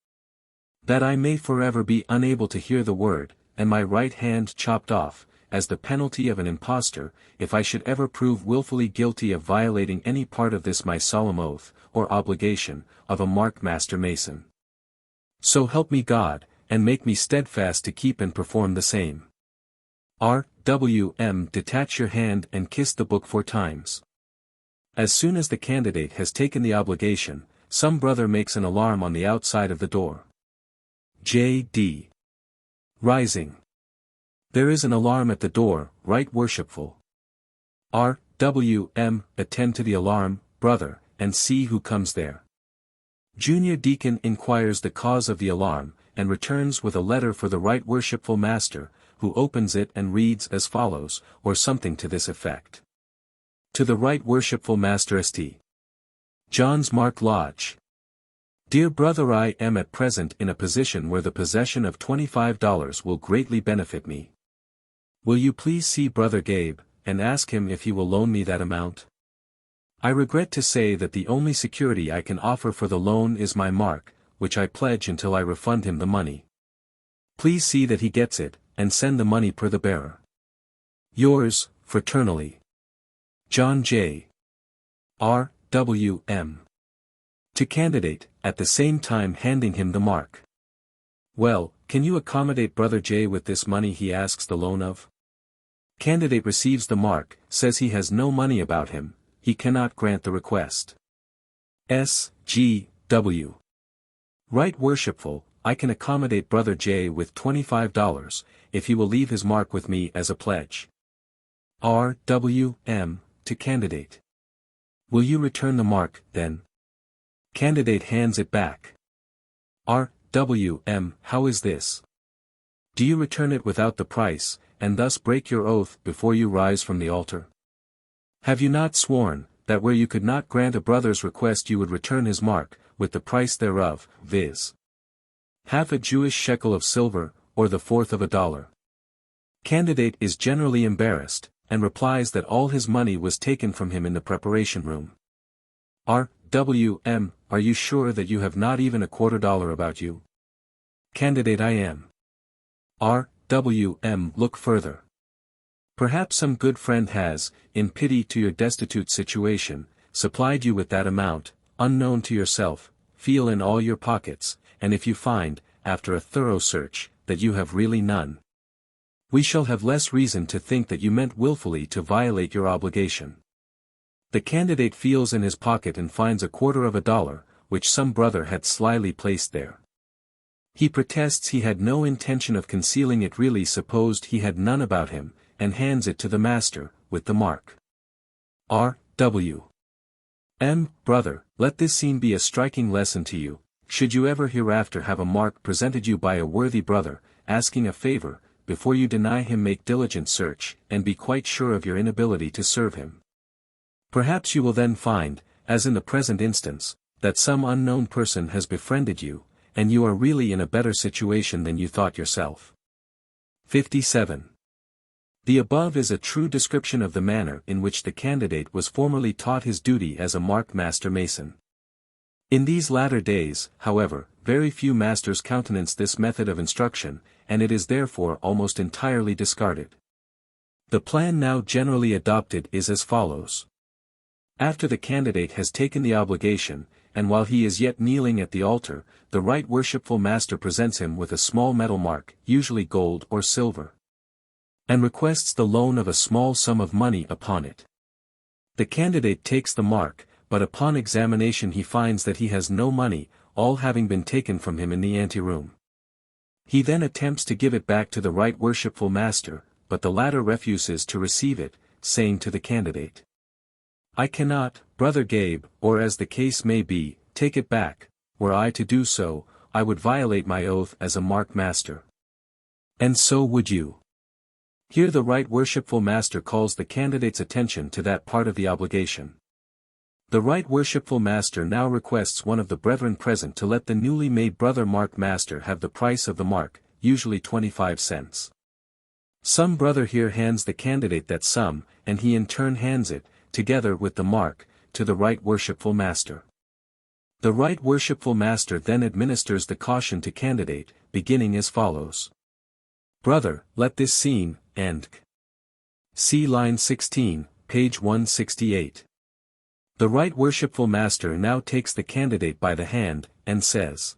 That I may forever be unable to hear the word, and my right hand chopped off, as the penalty of an impostor, if I should ever prove willfully guilty of violating any part of this my solemn oath, or obligation, of a mark master mason. So help me God, and make me steadfast to keep and perform the same. R.W.M. Detach your hand and kiss the book 4 times. As soon as the candidate has taken the obligation, some brother makes an alarm on the outside of the door. J.D. Rising. There is an alarm at the door, right worshipful. R.W.M. Attend to the alarm, brother, and see who comes there. Junior Deacon inquires the cause of the alarm, and returns with a letter for the right worshipful master, who opens it and reads as follows, or something to this effect. To the right worshipful master St. John's Mark Lodge. Dear brother, I am at present in a position where the possession of $25 will greatly benefit me. Will you please see brother Gabe, and ask him if he will loan me that amount? I regret to say that the only security I can offer for the loan is my mark, which I pledge until I refund him the money. Please see that he gets it, and send the money per the bearer. Yours, fraternally, John J. R. W. M. To candidate, at the same time handing him the mark. Well, can you accommodate brother J with this money he asks the loan of? Candidate receives the mark, says he has no money about him, he cannot grant the request. S. G. W. Right worshipful, I can accommodate brother J with $25, if he will leave his mark with me as a pledge. R. W. M. To candidate. Will you return the mark, then? Candidate hands it back. R. W. M. How is this? Do you return it without the price, and thus break your oath before you rise from the altar? Have you not sworn, that where you could not grant a brother's request you would return his mark, with the price thereof, viz. half a Jewish shekel of silver, or the fourth of a dollar? Candidate is generally embarrassed, and replies that all his money was taken from him in the preparation room. R. W. M. Are you sure that you have not even a $quarter about you? Candidate I am. R. W. M. Look further. Perhaps some good friend has, in pity to your destitute situation, supplied you with that amount, unknown to yourself. Feel in all your pockets, and if you find, after a thorough search, that you have really none, we shall have less reason to think that you meant willfully to violate your obligation. The candidate feels in his pocket and finds a $quarter, which some brother had slyly placed there. He protests he had no intention of concealing it, really supposed he had none about him, and hands it to the master, with the mark. R. W. M. Brother, let this scene be a striking lesson to you, should you ever hereafter have a mark presented you by a worthy brother, asking a favor, before you deny him make diligent search, and be quite sure of your inability to serve him. Perhaps you will then find, as in the present instance, that some unknown person has befriended you, and you are really in a better situation than you thought yourself. 57. The above is a true description of the manner in which the candidate was formerly taught his duty as a mark master mason. In these latter days, however, very few masters countenance this method of instruction, and it is therefore almost entirely discarded. The plan now generally adopted is as follows. After the candidate has taken the obligation, and while he is yet kneeling at the altar, the right worshipful master presents him with a small metal mark, usually gold or silver, and requests the loan of a small sum of money upon it. The candidate takes the mark, but upon examination he finds that he has no money, all having been taken from him in the anteroom. He then attempts to give it back to the right worshipful master, but the latter refuses to receive it, saying to the candidate, I cannot, brother Gabe, or as the case may be, take it back. Were I to do so, I would violate my oath as a mark master. And so would you. Here the Right Worshipful Master calls the candidate's attention to that part of the obligation. The Right Worshipful Master now requests one of the brethren present to let the newly made brother mark master have the price of the mark, usually 25 cents. Some brother here hands the candidate that sum, and he in turn hands it, together with the mark, to the Right Worshipful Master. The Right Worshipful Master then administers the caution to candidate, beginning as follows. Brother, let this scene, end. See line 16, page 168. The Right Worshipful Master now takes the candidate by the hand, and says,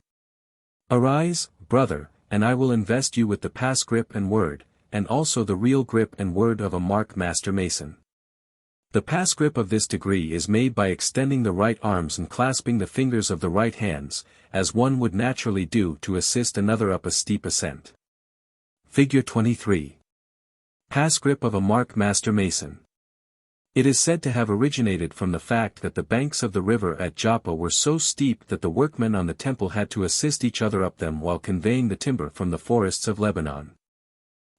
Arise, brother, and I will invest you with the pass grip and word, and also the real grip and word of a mark master mason. The pass grip of this degree is made by extending the right arms and clasping the fingers of the right hands, as one would naturally do to assist another up a steep ascent. Figure 23. Pass grip of a mark master mason. It is said to have originated from the fact that the banks of the river at Joppa were so steep that the workmen on the temple had to assist each other up them while conveying the timber from the forests of Lebanon.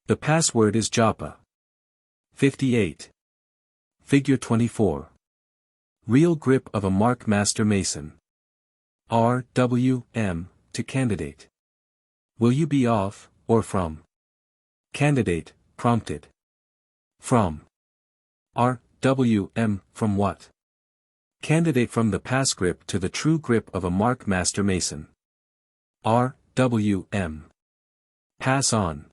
The password is Joppa. 58. Figure 24. Real grip of a mark master mason. R.W.M. to candidate. Will you be off, or from? Candidate, prompted. From. R.W.M. from what? Candidate from the pass grip to the true grip of a mark master mason. R.W.M. Pass on.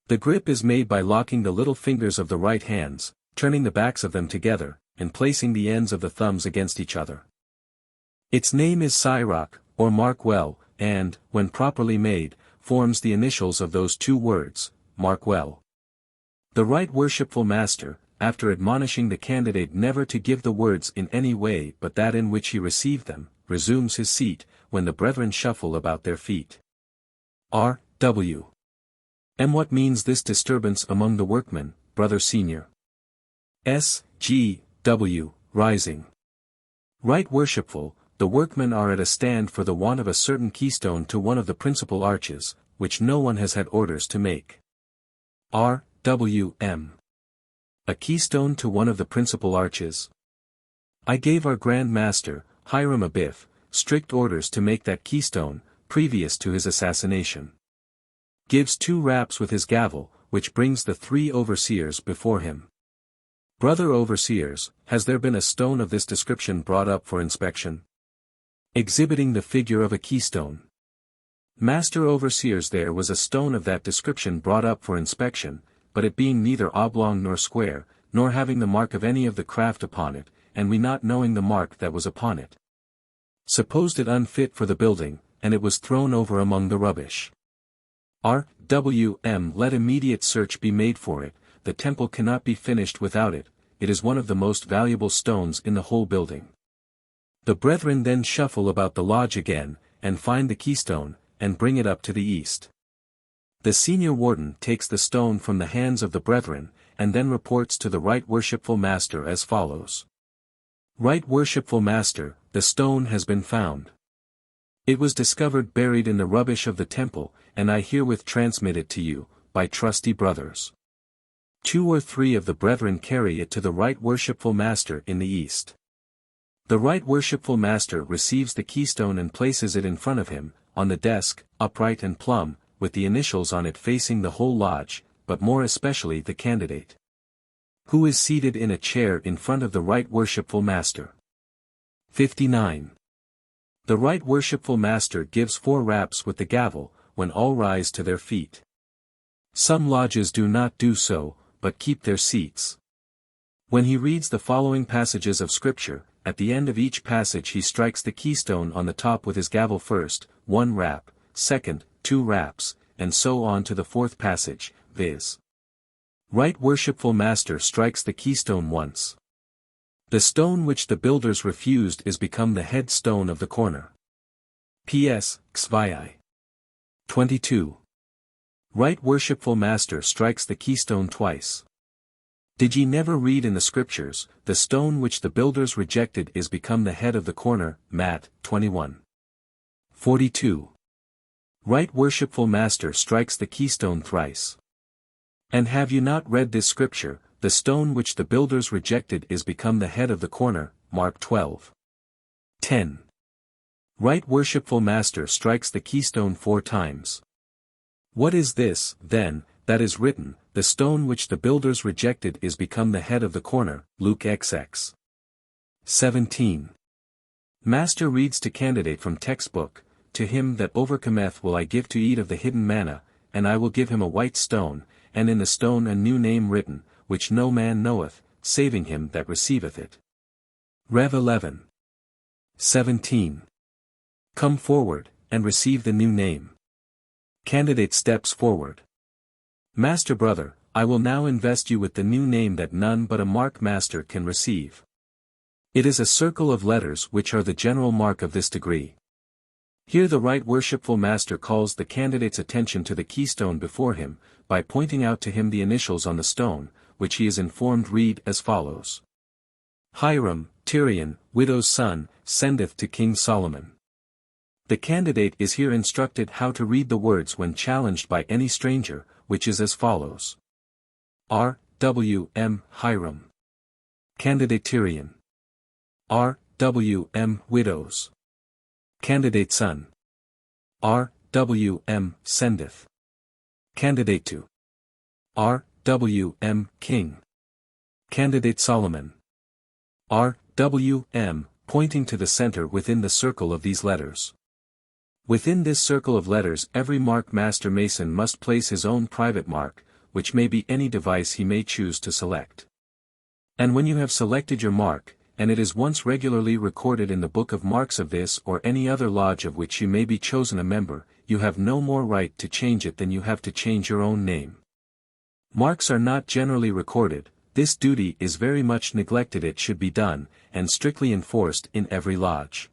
The grip is made by locking the little fingers of the right hands, turning the backs of them together, and placing the ends of the thumbs against each other. Its name is Cyrock, or mark well, and, when properly made, forms the initials of those two words, mark well. The Right Worshipful Master, after admonishing the candidate never to give the words in any way but that in which he received them, resumes his seat, when the brethren shuffle about their feet. R.W. And what means this disturbance among the workmen, brother senior? S.G.W. Rising. Right Worshipful, the workmen are at a stand for the want of a certain keystone to one of the principal arches, which no one has had orders to make. R.W.M. A keystone to one of the principal arches? I gave our Grand Master, Hiram Abiff, strict orders to make that keystone, previous to his assassination. Gives 2 raps with his gavel, which brings the 3 overseers before him. Brother overseers, has there been a stone of this description brought up for inspection? Exhibiting the figure of a keystone. Master overseers, there was a stone of that description brought up for inspection, but it being neither oblong nor square, nor having the mark of any of the craft upon it, and we not knowing the mark that was upon it, supposed it unfit for the building, and it was thrown over among the rubbish. R.W.M. Let immediate search be made for it, the temple cannot be finished without it, it is one of the most valuable stones in the whole building. The brethren then shuffle about the lodge again, and find the keystone, and bring it up to the east. The senior warden takes the stone from the hands of the brethren, and then reports to the Right Worshipful Master as follows. Right Worshipful Master, the stone has been found. It was discovered buried in the rubbish of the temple, and I herewith transmit it to you, by trusty brothers. 2 or 3 of the brethren carry it to the Right Worshipful Master in the east. The Right Worshipful Master receives the keystone and places it in front of him, on the desk, upright and plumb, with the initials on it facing the whole lodge, but more especially the candidate, who is seated in a chair in front of the Right Worshipful Master. 59. The Right Worshipful Master gives 4 raps with the gavel, when all rise to their feet. Some lodges do not do so, but keep their seats. When he reads the following passages of Scripture, at the end of each passage he strikes the keystone on the top with his gavel first, 1 rap, second, 2 raps, and so on to the 4th passage, viz. Right Worshipful Master strikes the keystone once. The stone which the builders refused is become the head stone of the corner. P.S. Xvi. 22. Right Worshipful Master strikes the keystone twice. Did ye never read in the Scriptures, the stone which the builders rejected is become the head of the corner, Matt. 21. 42. Right Worshipful Master strikes the keystone thrice. And have you not read this scripture, the stone which the builders rejected is become the head of the corner, Mark 12. 10. Right worshipful Master strikes the keystone 4 times. What is this, then, that is written, the stone which the builders rejected is become the head of the corner, Luke XX. 17. Master reads to candidate from textbook, to him that overcometh will I give to eat of the hidden manna, and I will give him a white stone, and in the stone a new name written, which no man knoweth, saving him that receiveth it. Rev 11. 17. Come forward, and receive the new name. Candidate steps forward. Master brother, I will now invest you with the new name that none but a mark master can receive. It is a circle of letters which are the general mark of this degree. Here the right worshipful Master calls the candidate's attention to the keystone before him, by pointing out to him the initials on the stone, which he is informed read as follows. Hiram, Tyrian, widow's son, sendeth to King Solomon. The candidate is here instructed how to read the words when challenged by any stranger, which is as follows. R. W. M. Hiram. Candidate Tyrian. R. W. M. Widows. Candidate son. R. W. M. Sendeth. Candidate to. R. W. M. King. Candidate Solomon. R. W. M. Pointing to the center within the circle of these letters. Within this circle of letters every mark master mason must place his own private mark, which may be any device he may choose to select. And when you have selected your mark, and it is once regularly recorded in the book of marks of this or any other lodge of which you may be chosen a member, you have no more right to change it than you have to change your own name. Marks are not generally recorded, this duty is very much neglected. It should be done, and strictly enforced in every lodge.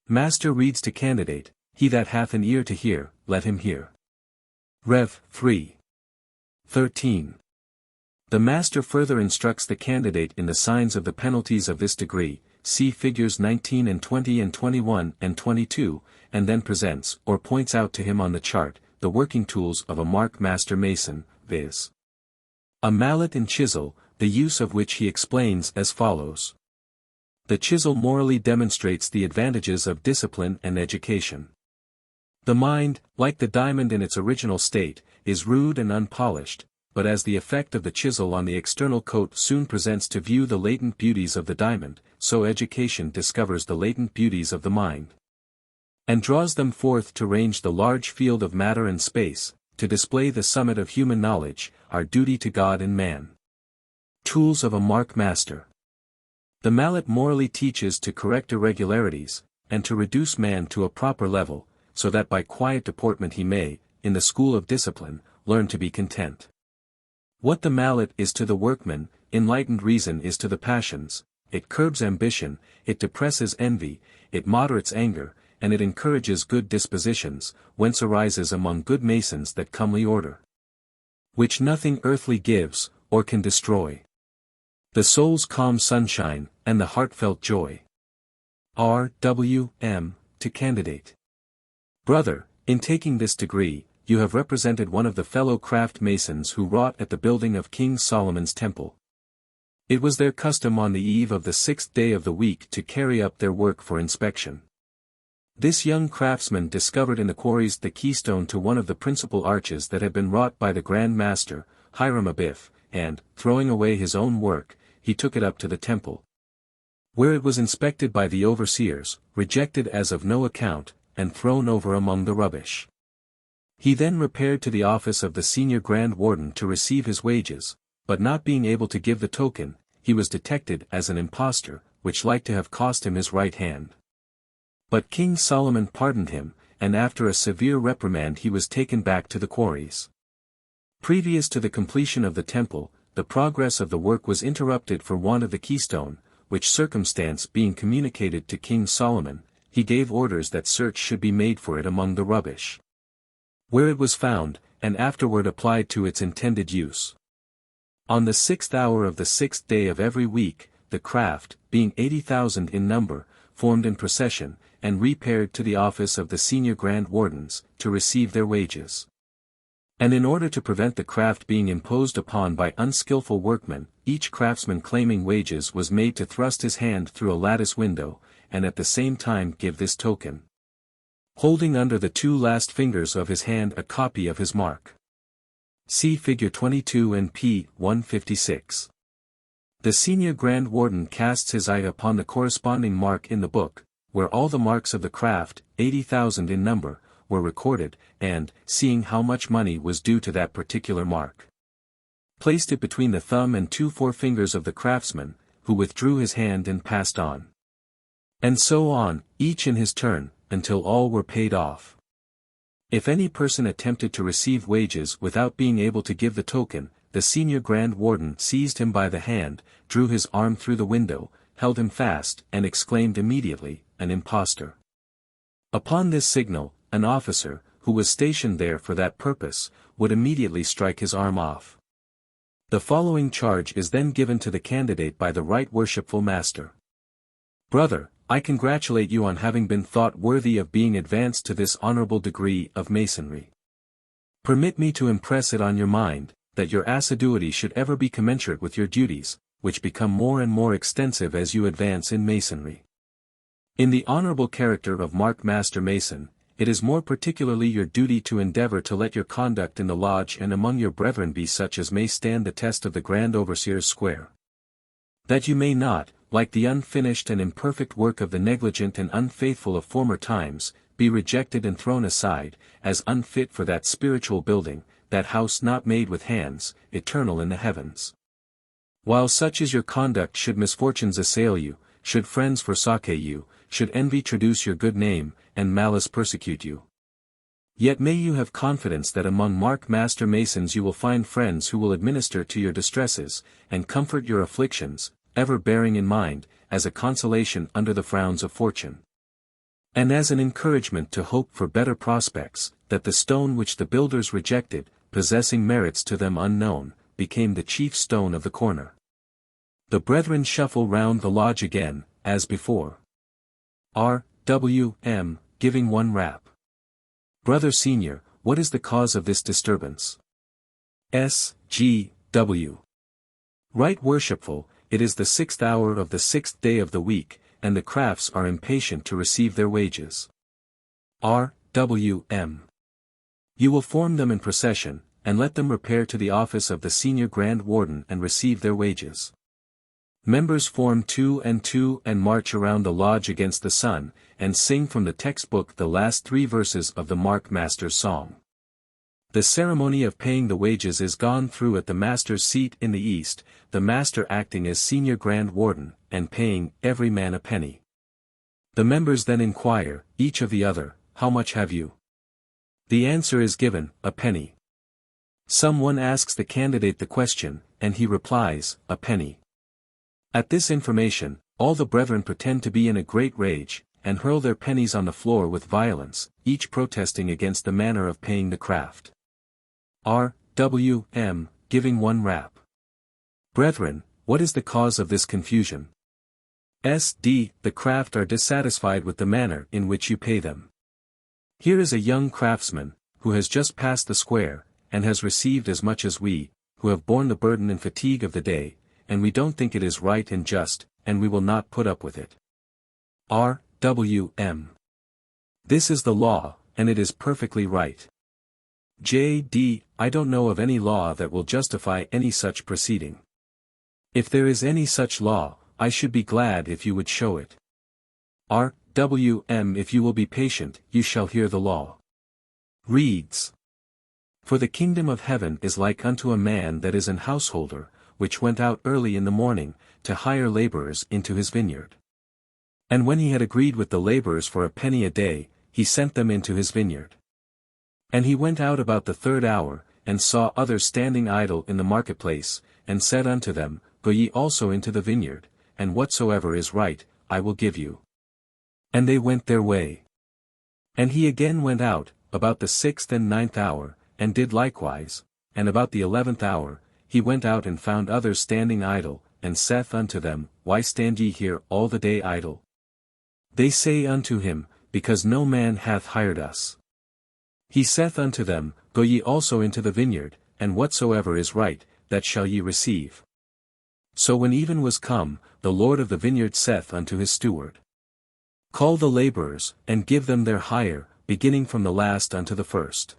Master reads to candidate, he that hath an ear to hear, let him hear. Rev. 3. 13. The Master further instructs the candidate in the signs of the penalties of this degree, see figures 19 and 20 and 21 and 22, and then presents, or points out to him on the chart, the working tools of a mark master mason, viz. A mallet and chisel, the use of which he explains as follows. The chisel morally demonstrates the advantages of discipline and education. The mind, like the diamond in its original state, is rude and unpolished, but as the effect of the chisel on the external coat soon presents to view the latent beauties of the diamond, so education discovers the latent beauties of the mind. And draws them forth to range the large field of matter and space, to display the summit of human knowledge, our duty to God and man. Tools of a mark master. The mallet morally teaches to correct irregularities, and to reduce man to a proper level, so that by quiet deportment he may, in the school of discipline, learn to be content. What the mallet is to the workman, enlightened reason is to the passions, it curbs ambition, it depresses envy, it moderates anger, and it encourages good dispositions, whence arises among good masons that comely order, which nothing earthly gives, or can destroy. The soul's calm sunshine, and the heartfelt joy. R. W. M. to candidate. Brother, in taking this degree, you have represented one of the fellow craft masons who wrought at the building of King Solomon's temple. It was their custom on the eve of the 6th day of the week to carry up their work for inspection. This young craftsman discovered in the quarries the keystone to one of the principal arches that had been wrought by the Grand Master, Hiram Abiff, and, throwing away his own work, he took it up to the temple, where it was inspected by the overseers, rejected as of no account, and thrown over among the rubbish. He then repaired to the office of the senior Grand Warden to receive his wages, but not being able to give the token, he was detected as an impostor, which like to have cost him his right hand. But King Solomon pardoned him, and after a severe reprimand he was taken back to the quarries. Previous to the completion of the temple, the progress of the work was interrupted for want of the keystone, which circumstance being communicated to King Solomon, he gave orders that search should be made for it among the rubbish, where it was found, and afterward applied to its intended use. On the 6th hour of the 6th day of every week, the craft, being 80,000 in number, formed in procession, and repaired to the office of the senior Grand Wardens, to receive their wages. And in order to prevent the craft being imposed upon by unskillful workmen, each craftsman claiming wages was made to thrust his hand through a lattice window, and at the same time give this token, holding under the two last fingers of his hand a copy of his mark. See Figure 22 and p. 156. The senior Grand Warden casts his eye upon the corresponding mark in the book, where all the marks of the craft, 80,000 in number, were recorded, and, seeing how much money was due to that particular mark, placed it between the thumb and two forefingers of the craftsman, who withdrew his hand and passed on. And so on, each in his turn, until all were paid off. If any person attempted to receive wages without being able to give the token, the senior Grand Warden seized him by the hand, drew his arm through the window, held him fast, and exclaimed immediately, "An impostor." Upon this signal, an officer, who was stationed there for that purpose, would immediately strike his arm off. The following charge is then given to the candidate by the Right Worshipful Master. "Brother, I congratulate you on having been thought worthy of being advanced to this honorable degree of Masonry. Permit me to impress it on your mind, that your assiduity should ever be commensurate with your duties, which become more and more extensive as you advance in Masonry. In the honorable character of Mark Master Mason, it is more particularly your duty to endeavor to let your conduct in the lodge and among your brethren be such as may stand the test of the Grand Overseer's square. That you may not, like the unfinished and imperfect work of the negligent and unfaithful of former times, be rejected and thrown aside, as unfit for that spiritual building, that house not made with hands, eternal in the heavens. While such is your conduct, should misfortunes assail you, should friends forsake you, should envy traduce your good name, and malice persecute you, yet may you have confidence that among Mark Master Masons you will find friends who will administer to your distresses, and comfort your afflictions, ever bearing in mind, as a consolation under the frowns of fortune, and as an encouragement to hope for better prospects, that the stone which the builders rejected, possessing merits to them unknown, became the chief stone of the corner. The brethren shuffle round the lodge again, as before. R. W. M. giving one rap. Brother Senior, what is the cause of this disturbance? S. G. W. Right Worshipful, it is the 6th hour of the 6th day of the week, and the crafts are impatient to receive their wages. R. W. M. You will form them in procession, and let them repair to the office of the Senior Grand Warden and receive their wages. Members form 2 and march around the lodge against the sun, and sing from the textbook the last 3 verses of the Mark Master's song. The ceremony of paying the wages is gone through at the Master's seat in the east, the Master acting as Senior Grand Warden, and paying every man a penny. The members then inquire, each of the other, "How much have you?" The answer is given, "A penny." Someone asks the candidate the question, and he replies, "A penny." At this information, all the brethren pretend to be in a great rage, and hurl their pennies on the floor with violence, each protesting against the manner of paying the craft. R. W. M. giving one rap. Brethren, what is the cause of this confusion? S. D. The craft are dissatisfied with the manner in which you pay them. Here is a young craftsman, who has just passed the square, and has received as much as we, who have borne the burden and fatigue of the day, and we don't think it is right and just, and we will not put up with it. R. W. M. This is the law, and it is perfectly right. J. D. I don't know of any law that will justify any such proceeding. If there is any such law, I should be glad if you would show it. R. W. M. If you will be patient, you shall hear the law. Reads. For the kingdom of heaven is like unto a man that is an householder, which went out early in the morning, to hire laborers into his vineyard. And when he had agreed with the laborers for a penny a day, he sent them into his vineyard. And he went out about the 3rd hour, and saw others standing idle in the marketplace, and said unto them, Go ye also into the vineyard, and whatsoever is right, I will give you. And they went their way. And he again went out, about the 6th and 9th hour, and did likewise, and about the 11th hour, he went out and found others standing idle, and saith unto them, Why stand ye here all the day idle? They say unto him, Because no man hath hired us. He saith unto them, Go ye also into the vineyard, and whatsoever is right, that shall ye receive. So when even was come, the Lord of the vineyard saith unto his steward, Call the laborers, and give them their hire, beginning from the last unto the first.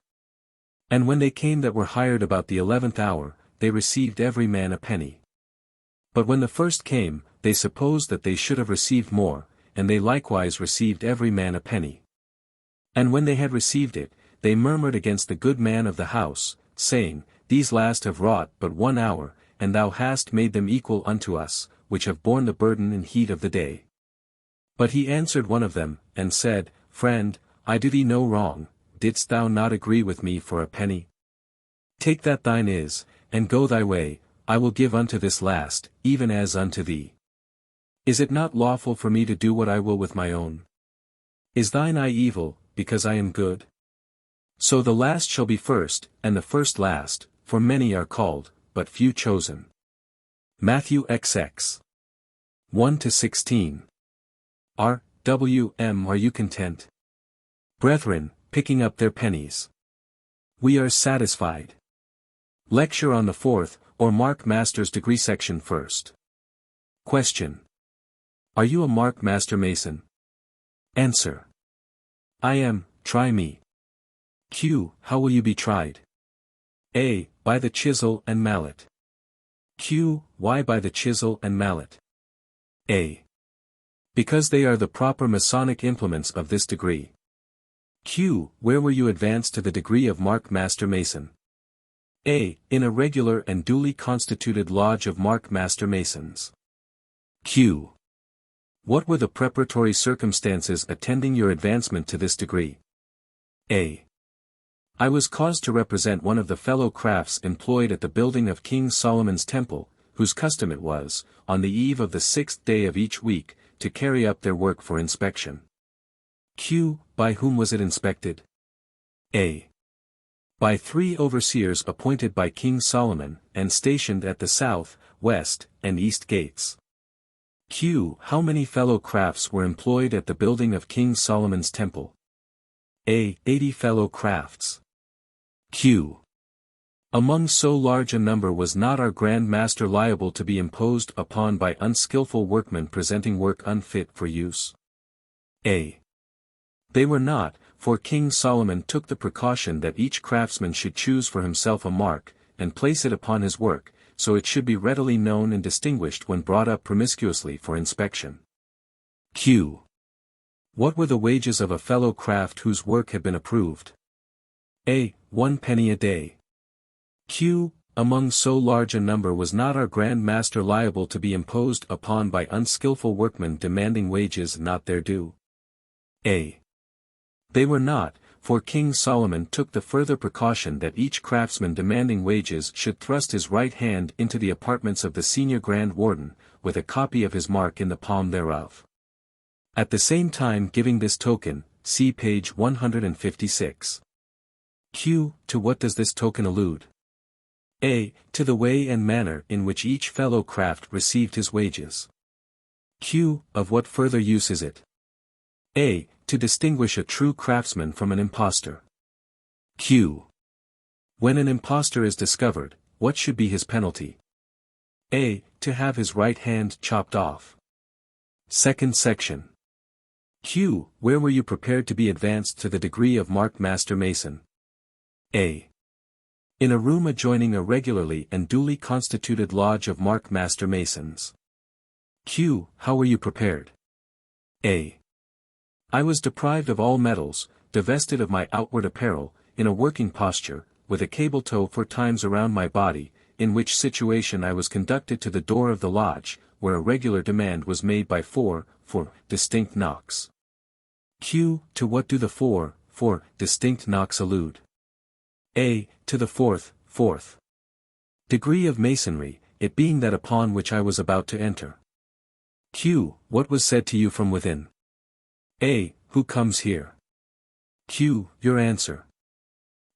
And when they came that were hired about the 11th hour, they received every man a penny. But when the first came, they supposed that they should have received more, and they likewise received every man a penny. And when they had received it, they murmured against the good man of the house, saying, These last have wrought but 1 hour, and thou hast made them equal unto us, which have borne the burden and heat of the day. But he answered one of them, and said, Friend, I do thee no wrong, didst thou not agree with me for a penny? Take that thine is, and go thy way, I will give unto this last, even as unto thee. Is it not lawful for me to do what I will with my own? Is thine eye evil, because I am good? So the last shall be first, and the first last, for many are called, but few chosen. Matthew XX 1-16. Are you content? Brethren, picking up their pennies. We are satisfied. Lecture on the 4th, or Mark Master's degree section first. Question. Are you a Mark Master Mason? Answer. I am, try me. Q. How will you be tried? A. By the chisel and mallet. Q. Why by the chisel and mallet? A. Because they are the proper Masonic implements of this degree. Q. Where were you advanced to the degree of Mark Master Mason? A. In a regular and duly constituted lodge of Mark Master Masons. Q. What were the preparatory circumstances attending your advancement to this degree? A. I was caused to represent one of the fellow crafts employed at the building of King Solomon's temple, whose custom it was, on the eve of the 6th day of each week, to carry up their work for inspection. Q. By whom was it inspected? A. By 3 overseers appointed by King Solomon, and stationed at the south, west, and east gates. Q. How many fellow crafts were employed at the building of King Solomon's temple? A. 80 fellow crafts. Q. Among so large a number was not our Grand Master liable to be imposed upon by unskilful workmen presenting work unfit for use? A. They were not, for King Solomon took the precaution that each craftsman should choose for himself a mark, and place it upon his work, so it should be readily known and distinguished when brought up promiscuously for inspection. Q. What were the wages of a fellow craft whose work had been approved? A. 1 penny a day. Q. Among so large a number was not our Grand Master liable to be imposed upon by unskilful workmen demanding wages not their due? A. They were not, for King Solomon took the further precaution that each craftsman demanding wages should thrust his right hand into the apartments of the senior Grand Warden, with a copy of his mark in the palm thereof. At the same time giving this token, see page 156. Q. To what does this token allude? A. To the way and manner in which each fellow craft received his wages. Q. Of what further use is it? A. To distinguish a true craftsman from an impostor. Q. When an impostor is discovered, what should be his penalty? A. To have his right hand chopped off. Second section. Q. Where were you prepared to be advanced to the degree of Mark Master Mason? A. In a room adjoining a regularly and duly constituted lodge of Mark Master Masons. Q. How were you prepared? A. I was deprived of all metals, divested of my outward apparel, in a working posture, with a cable tow 4 times around my body, in which situation I was conducted to the door of the lodge, where a regular demand was made by 4 distinct knocks. Q. To what do the 4 distinct knocks allude? A. To the fourth degree of Masonry, it being that upon which I was about to enter. Q. What was said to you from within? A. Who comes here? Q. Your answer.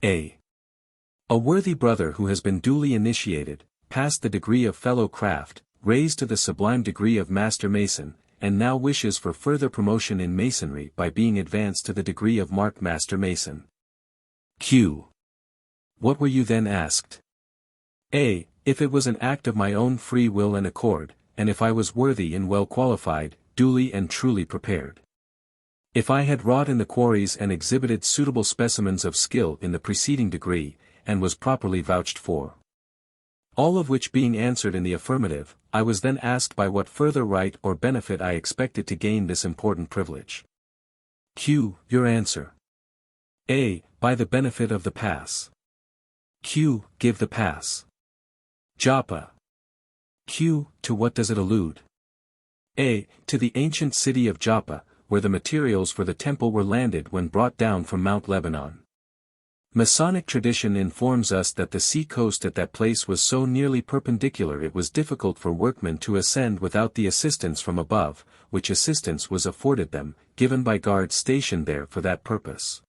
A. A worthy brother who has been duly initiated, passed the degree of fellow craft, raised to the sublime degree of Master Mason, and now wishes for further promotion in Masonry by being advanced to the degree of Mark Master Mason. Q. What were you then asked? A. If it was an act of my own free will and accord, and if I was worthy and well qualified, duly and truly prepared. If I had wrought in the quarries and exhibited suitable specimens of skill in the preceding degree, and was properly vouched for. All of which being answered in the affirmative, I was then asked by what further right or benefit I expected to gain this important privilege. Q. Your answer. A. By the benefit of the pass. Q. Give the pass. Japa. Q. To what does it allude? A. To the ancient city of Joppa, where the materials for the temple were landed when brought down from Mount Lebanon. Masonic tradition informs us that the sea coast at that place was so nearly perpendicular it was difficult for workmen to ascend without the assistance from above, which assistance was afforded them, given by guards stationed there for that purpose.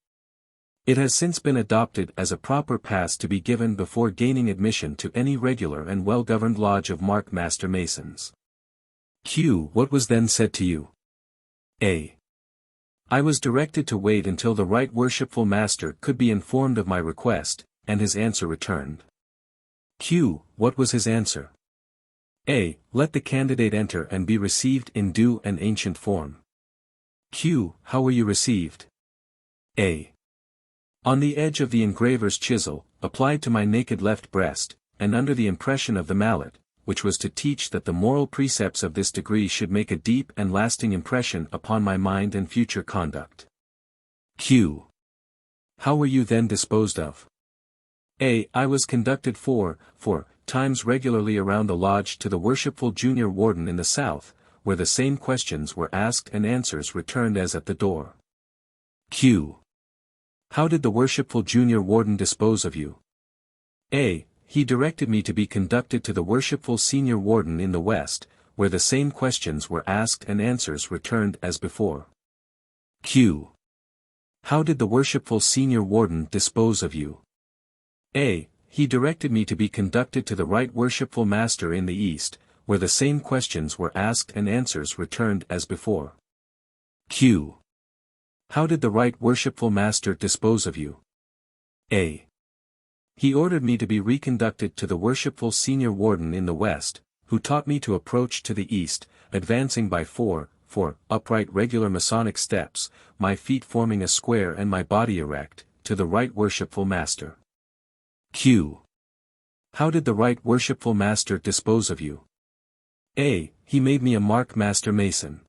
It has since been adopted as a proper pass to be given before gaining admission to any regular and well-governed lodge of mark master masons. Q. What was then said to you? A. I was directed to wait until the right worshipful master could be informed of my request, and his answer returned. Q. What was his answer? A. Let the candidate enter and be received in due and ancient form. Q. How were you received? A. On the edge of the engraver's chisel, applied to my naked left breast, and under the impression of the mallet, which was to teach that the moral precepts of this degree should make a deep and lasting impression upon my mind and future conduct. Q. How were you then disposed of? A. I was conducted four times regularly around the lodge to the worshipful junior warden in the south, where the same questions were asked and answers returned as at the door. Q. How did the worshipful junior warden dispose of you? A. He directed me to be conducted to the worshipful senior warden in the west, where the same questions were asked and answers returned as before. Q. How did the worshipful senior warden dispose of you? A. He directed me to be conducted to the right worshipful master in the east, where the same questions were asked and answers returned as before. Q. How did the right worshipful master dispose of you? A. He ordered me to be reconducted to the worshipful senior warden in the west, who taught me to approach to the east, advancing by four upright regular Masonic steps, my feet forming a square and my body erect, to the right worshipful master. Q. How did the right worshipful master dispose of you? A. He made me a mark master mason.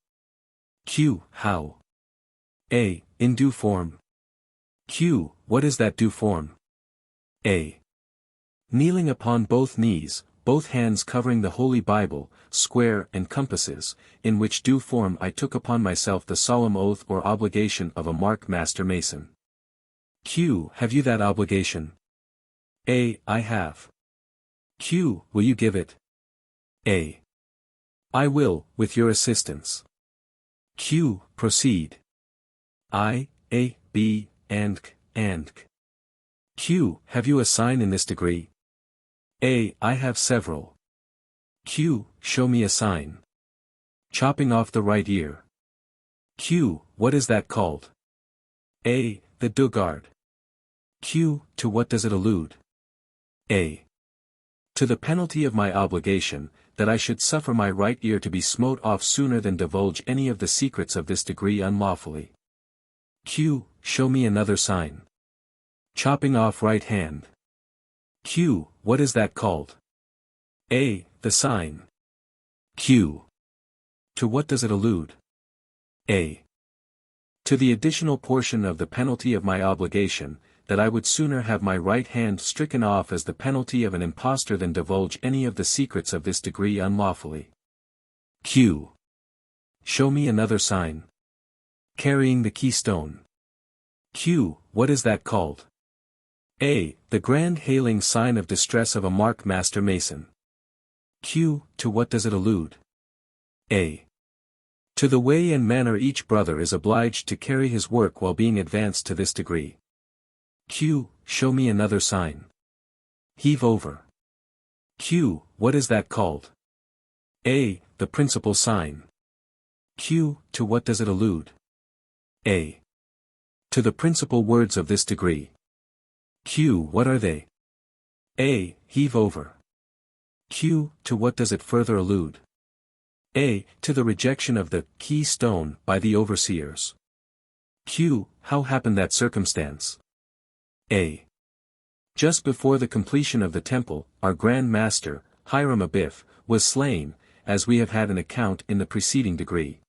Q. How? A. In due form. Q. What is that due form? A. Kneeling upon both knees, both hands covering the Holy Bible, square and compasses, in which due form I took upon myself the solemn oath or obligation of a mark master mason. Q. Have you that obligation? A. I have. Q. Will you give it? A. I will, with your assistance. Q. Proceed. I, A, B, and C. Q. Have you a sign in this degree? A. I have several. Q. Show me a sign. Chopping off the right ear. Q. What is that called? A. The dugard. Q. To what does it allude? A. To the penalty of my obligation, that I should suffer my right ear to be smote off sooner than divulge any of the secrets of this degree unlawfully. Q. Show me another sign. Chopping off right hand. Q. What is that called? A. The sign. Q. To what does it allude? A. To the additional portion of the penalty of my obligation, that I would sooner have my right hand stricken off as the penalty of an impostor than divulge any of the secrets of this degree unlawfully. Q. Show me another sign. Carrying the keystone. Q. What is that called? A. The grand hailing sign of distress of a mark master mason. Q. To what does it allude? A. To the way and manner each brother is obliged to carry his work while being advanced to this degree. Q. Show me another sign. Heave over. Q. What is that called? A. The principal sign. Q. To what does it allude? A. To the principal words of this degree. Q. What are they? A. Heave over. Q. To what does it further allude? A. To the rejection of the keystone by the overseers. Q. How happened that circumstance? A. Just before the completion of the temple, our Grand Master, Hiram Abiff, was slain, as we have had an account in the preceding degree.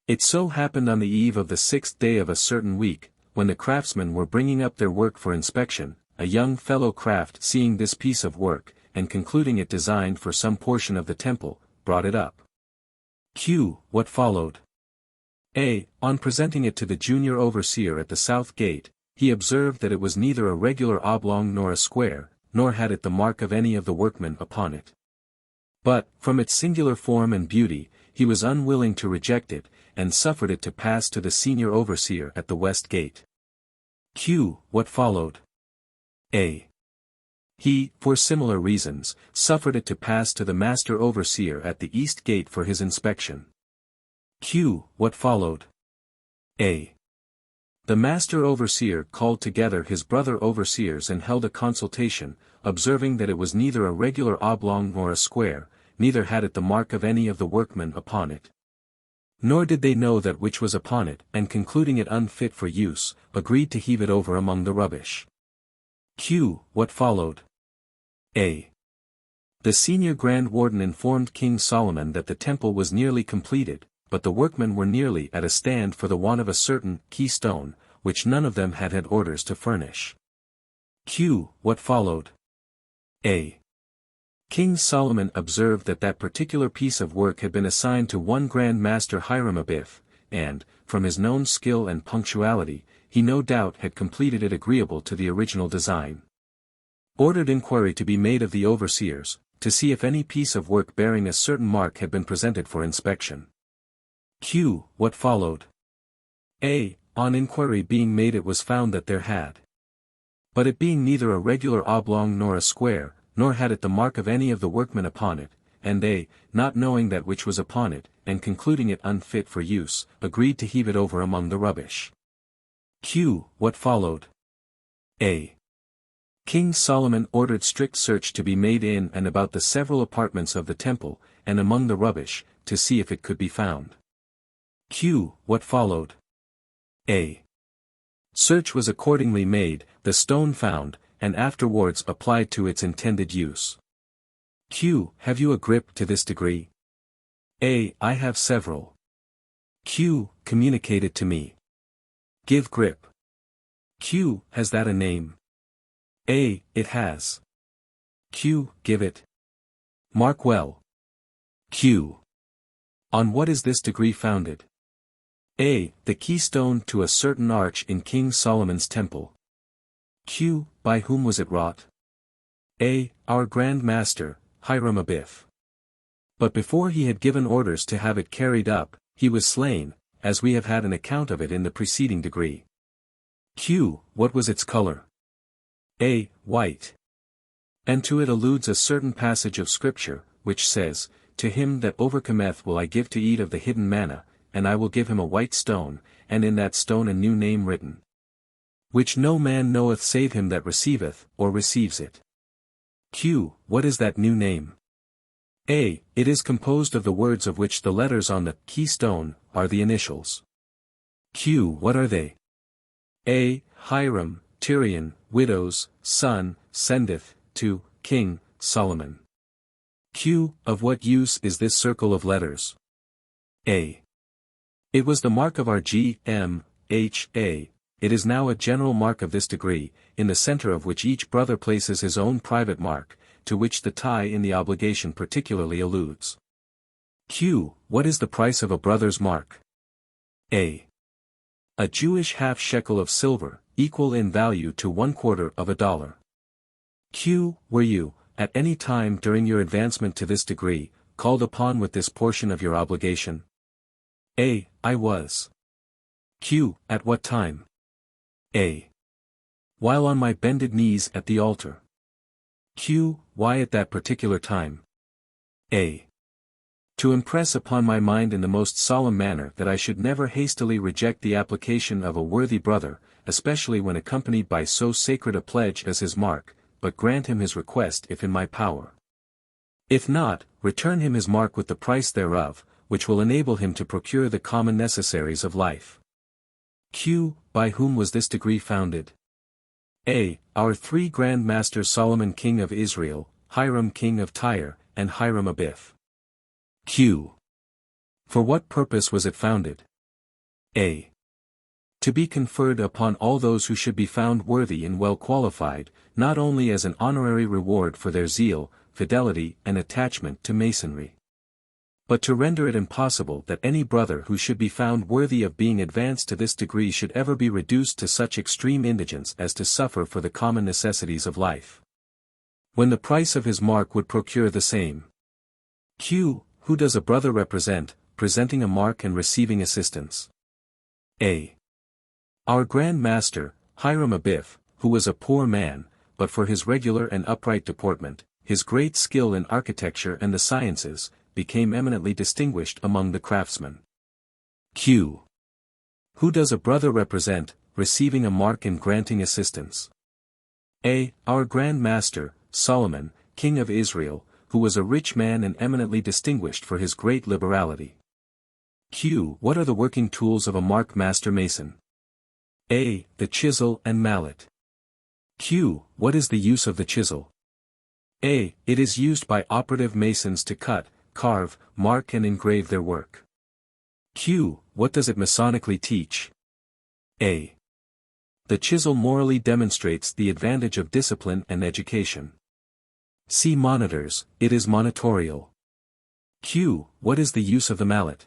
It so happened on the eve of the 6th day of a certain week, when the craftsmen were bringing up their work for inspection, a young fellow craft seeing this piece of work, and concluding it designed for some portion of the temple, brought it up. Q. What followed? A. On presenting it to the junior overseer at the south gate, he observed that it was neither a regular oblong nor a square, nor had it the mark of any of the workmen upon it. But, from its singular form and beauty, he was unwilling to reject it, and suffered it to pass to the senior overseer at the west gate. Q. What followed? A. He, for similar reasons, suffered it to pass to the master overseer at the east gate for his inspection. Q. What followed? A. The master overseer called together his brother overseers and held a consultation, observing that it was neither a regular oblong nor a square, neither had it the mark of any of the workmen upon it. Nor did they know that which was upon it, and concluding it unfit for use, agreed to heave it over among the rubbish. Q. What followed? A. The senior Grand Warden informed King Solomon that the temple was nearly completed, but the workmen were nearly at a stand for the want of a certain keystone, which none of them had orders to furnish. Q. What followed? A. King Solomon observed that that particular piece of work had been assigned to one Grand Master Hiram Abiff, and, from his known skill and punctuality, he no doubt had completed it agreeable to the original design. Ordered inquiry to be made of the overseers, to see if any piece of work bearing a certain mark had been presented for inspection. Q. What followed? A. On inquiry being made it was found that there had. But it being neither a regular oblong nor a square, nor had it the mark of any of the workmen upon it, and they, not knowing that which was upon it, and concluding it unfit for use, agreed to heave it over among the rubbish. Q. What followed? A. King Solomon ordered strict search to be made in and about the several apartments of the temple, and among the rubbish, to see if it could be found. Q. What followed? A. Search was accordingly made, the stone found, and afterwards applied to its intended use. Q. Have you a grip to this degree? A. I have several. Q. Communicate it to me. Give grip. Q. Has that a name? A. It has. Q. Give it. Mark well. Q. On what is this degree founded? A. The keystone to a certain arch in King Solomon's temple. Q. By whom was it wrought? A. Our Grand Master, Hiram Abiff. But before he had given orders to have it carried up, he was slain, as we have had an account of it in the preceding degree. Q. What was its color? A. White. And to it alludes a certain passage of Scripture, which says, To him that overcometh will I give to eat of the hidden manna, and I will give him a white stone, and in that stone a new name written, which no man knoweth save him that receiveth, or receives it. Q. What is that new name? A. It is composed of the words of which the letters on the keystone are the initials. Q. What are they? A. Hiram, Tyrian, widow's, son, sendeth, to, King, Solomon. Q. Of what use is this circle of letters? A. It was the mark of our G.M. H.A. It is now a general mark of this degree, in the center of which each brother places his own private mark, to which the tie in the obligation particularly alludes. Q. What is the price of a brother's mark? A. A Jewish half shekel of silver, equal in value to 1/4 of a dollar. Q. Were you, at any time during your advancement to this degree, called upon with this portion of your obligation? A. I was. Q. At what time? A. While on my bended knees at the altar. Q. Why at that particular time? A. To impress upon my mind in the most solemn manner that I should never hastily reject the application of a worthy brother, especially when accompanied by so sacred a pledge as his mark, but grant him his request if in my power. If not, return him his mark with the price thereof, which will enable him to procure the common necessaries of life. Q. By whom was this degree founded? A. Our three Grand Masters, Solomon king of Israel, Hiram king of Tyre, and Hiram Abiff. Q. For what purpose was it founded? A. To be conferred upon all those who should be found worthy and well qualified, not only as an honorary reward for their zeal, fidelity, and attachment to Masonry, but to render it impossible that any brother who should be found worthy of being advanced to this degree should ever be reduced to such extreme indigence as to suffer for the common necessities of life, when the price of his mark would procure the same. Q. Who does a brother represent, presenting a mark and receiving assistance? A. Our Grand Master, Hiram Abiff, who was a poor man, but for his regular and upright deportment, his great skill in architecture and the sciences, became eminently distinguished among the craftsmen. Q. Who does a brother represent, receiving a mark and granting assistance? A. Our Grand Master, Solomon, king of Israel, who was a rich man and eminently distinguished for his great liberality. Q. What are the working tools of a mark master mason? A. The chisel and mallet. Q. What is the use of the chisel? A. It is used by operative masons to cut, carve, mark and engrave their work. Q. What does it Masonically teach? A. The chisel morally demonstrates the advantage of discipline and education. See monitors, it is monitorial. Q. What is the use of the mallet?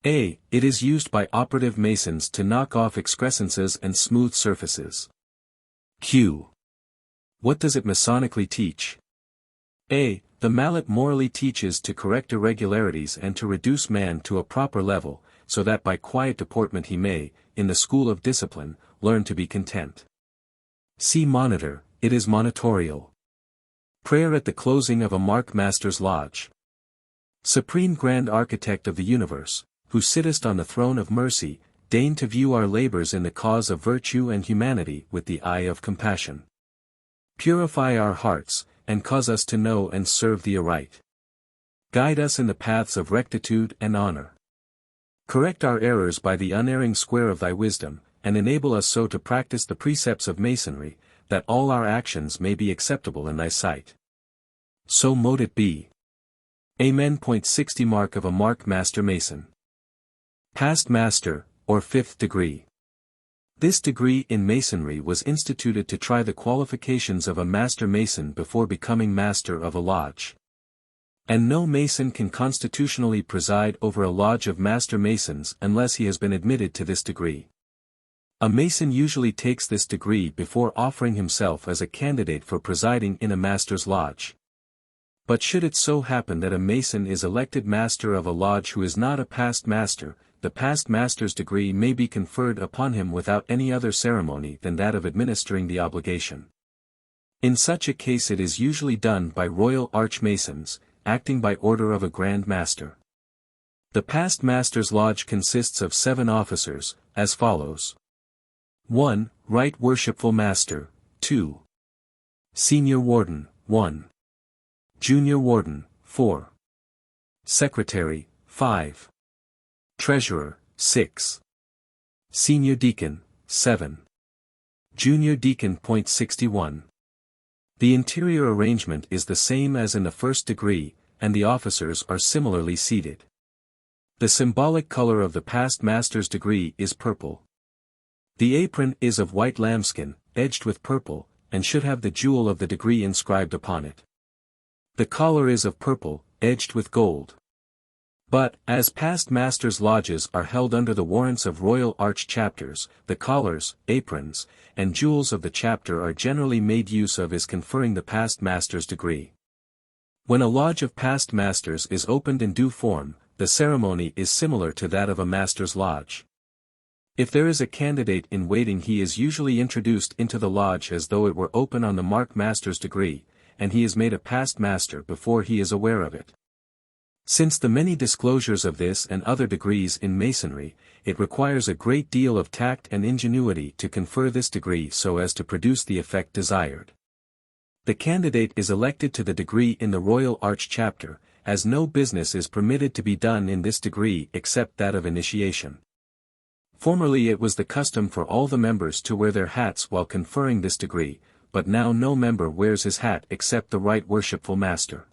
A. It is used by operative masons to knock off excrescences and smooth surfaces. Q. What does it Masonically teach? A. The mallet morally teaches to correct irregularities and to reduce man to a proper level, so that by quiet deportment he may, in the school of discipline, learn to be content. See monitor, it is monitorial. Prayer at the closing of a mark master's lodge. Supreme Grand Architect of the universe, who sittest on the throne of mercy, deign to view our labors in the cause of virtue and humanity with the eye of compassion. Purify our hearts, and cause us to know and serve thee aright. Guide us in the paths of rectitude and honor. Correct our errors by the unerring square of thy wisdom, and enable us so to practice the precepts of Masonry, that all our actions may be acceptable in thy sight. So mote it be. Amen. 60 Mark of a Mark Master Mason. Past Master, or 5th degree. This degree in Masonry was instituted to try the qualifications of a Master Mason before becoming Master of a Lodge. And no Mason can constitutionally preside over a lodge of Master Masons unless he has been admitted to this degree. A Mason usually takes this degree before offering himself as a candidate for presiding in a Master's Lodge. But should it so happen that a Mason is elected Master of a Lodge who is not a past Master, the past Master's degree may be conferred upon him without any other ceremony than that of administering the obligation. In such a case it is usually done by Royal Archmasons, acting by order of a Grand Master. The past Master's Lodge consists of 7 officers, as follows. 1. Right Worshipful Master, 2. Senior Warden, 1. Junior Warden, 4. Secretary, 5. Treasurer, 6. Senior Deacon, 7. Junior Deacon. 61. The interior arrangement is the same as in the 1st degree, and the officers are similarly seated. The symbolic color of the past Master's degree is purple. The apron is of white lambskin, edged with purple, and should have the jewel of the degree inscribed upon it. The collar is of purple, edged with gold. But, as past Masters' lodges are held under the warrants of Royal Arch chapters, the collars, aprons, and jewels of the chapter are generally made use of as conferring the past Master's degree. When a lodge of past Masters is opened in due form, the ceremony is similar to that of a Master's lodge. If there is a candidate in waiting, he is usually introduced into the lodge as though it were open on the mark Master's degree, and he is made a past Master before he is aware of it. Since the many disclosures of this and other degrees in Masonry, it requires a great deal of tact and ingenuity to confer this degree so as to produce the effect desired. The candidate is elected to the degree in the Royal Arch Chapter, as no business is permitted to be done in this degree except that of initiation. Formerly it was the custom for all the members to wear their hats while conferring this degree, but now no member wears his hat except the Right Worshipful Master.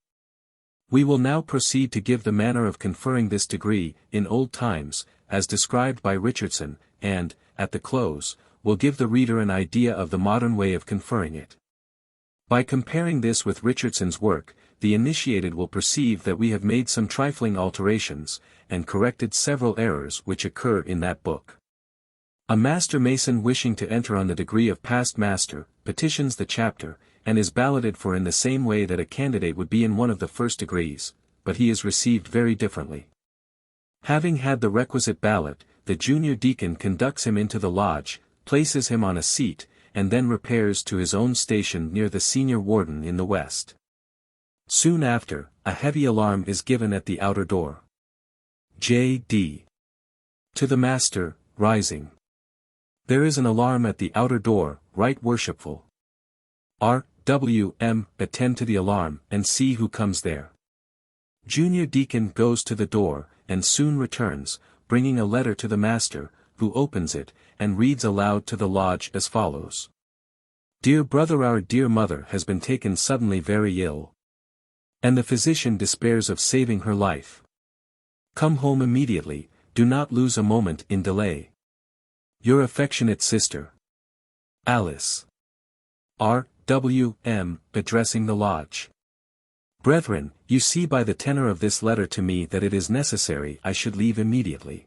We will now proceed to give the manner of conferring this degree, in old times, as described by Richardson, and, at the close, will give the reader an idea of the modern way of conferring it. By comparing this with Richardson's work, the initiated will perceive that we have made some trifling alterations, and corrected several errors which occur in that book. A Master Mason wishing to enter on the degree of Past Master, petitions the chapter, and is balloted for in the same way that a candidate would be in one of the first degrees, but he is received very differently. Having had the requisite ballot, the junior deacon conducts him into the lodge, places him on a seat, and then repairs to his own station near the senior warden in the west. Soon after, a heavy alarm is given at the outer door. J.D. To the Master, rising. There is an alarm at the outer door, Right Worshipful. R.W.M. Attend to the alarm, and see who comes there. Junior deacon goes to the door, and soon returns, bringing a letter to the Master, who opens it, and reads aloud to the lodge as follows. Dear brother, our dear mother has been taken suddenly very ill. And the physician despairs of saving her life. Come home immediately, do not lose a moment in delay. Your affectionate sister, Alice. R.W.M. Addressing the lodge. Brethren, you see by the tenor of this letter to me that it is necessary I should leave immediately.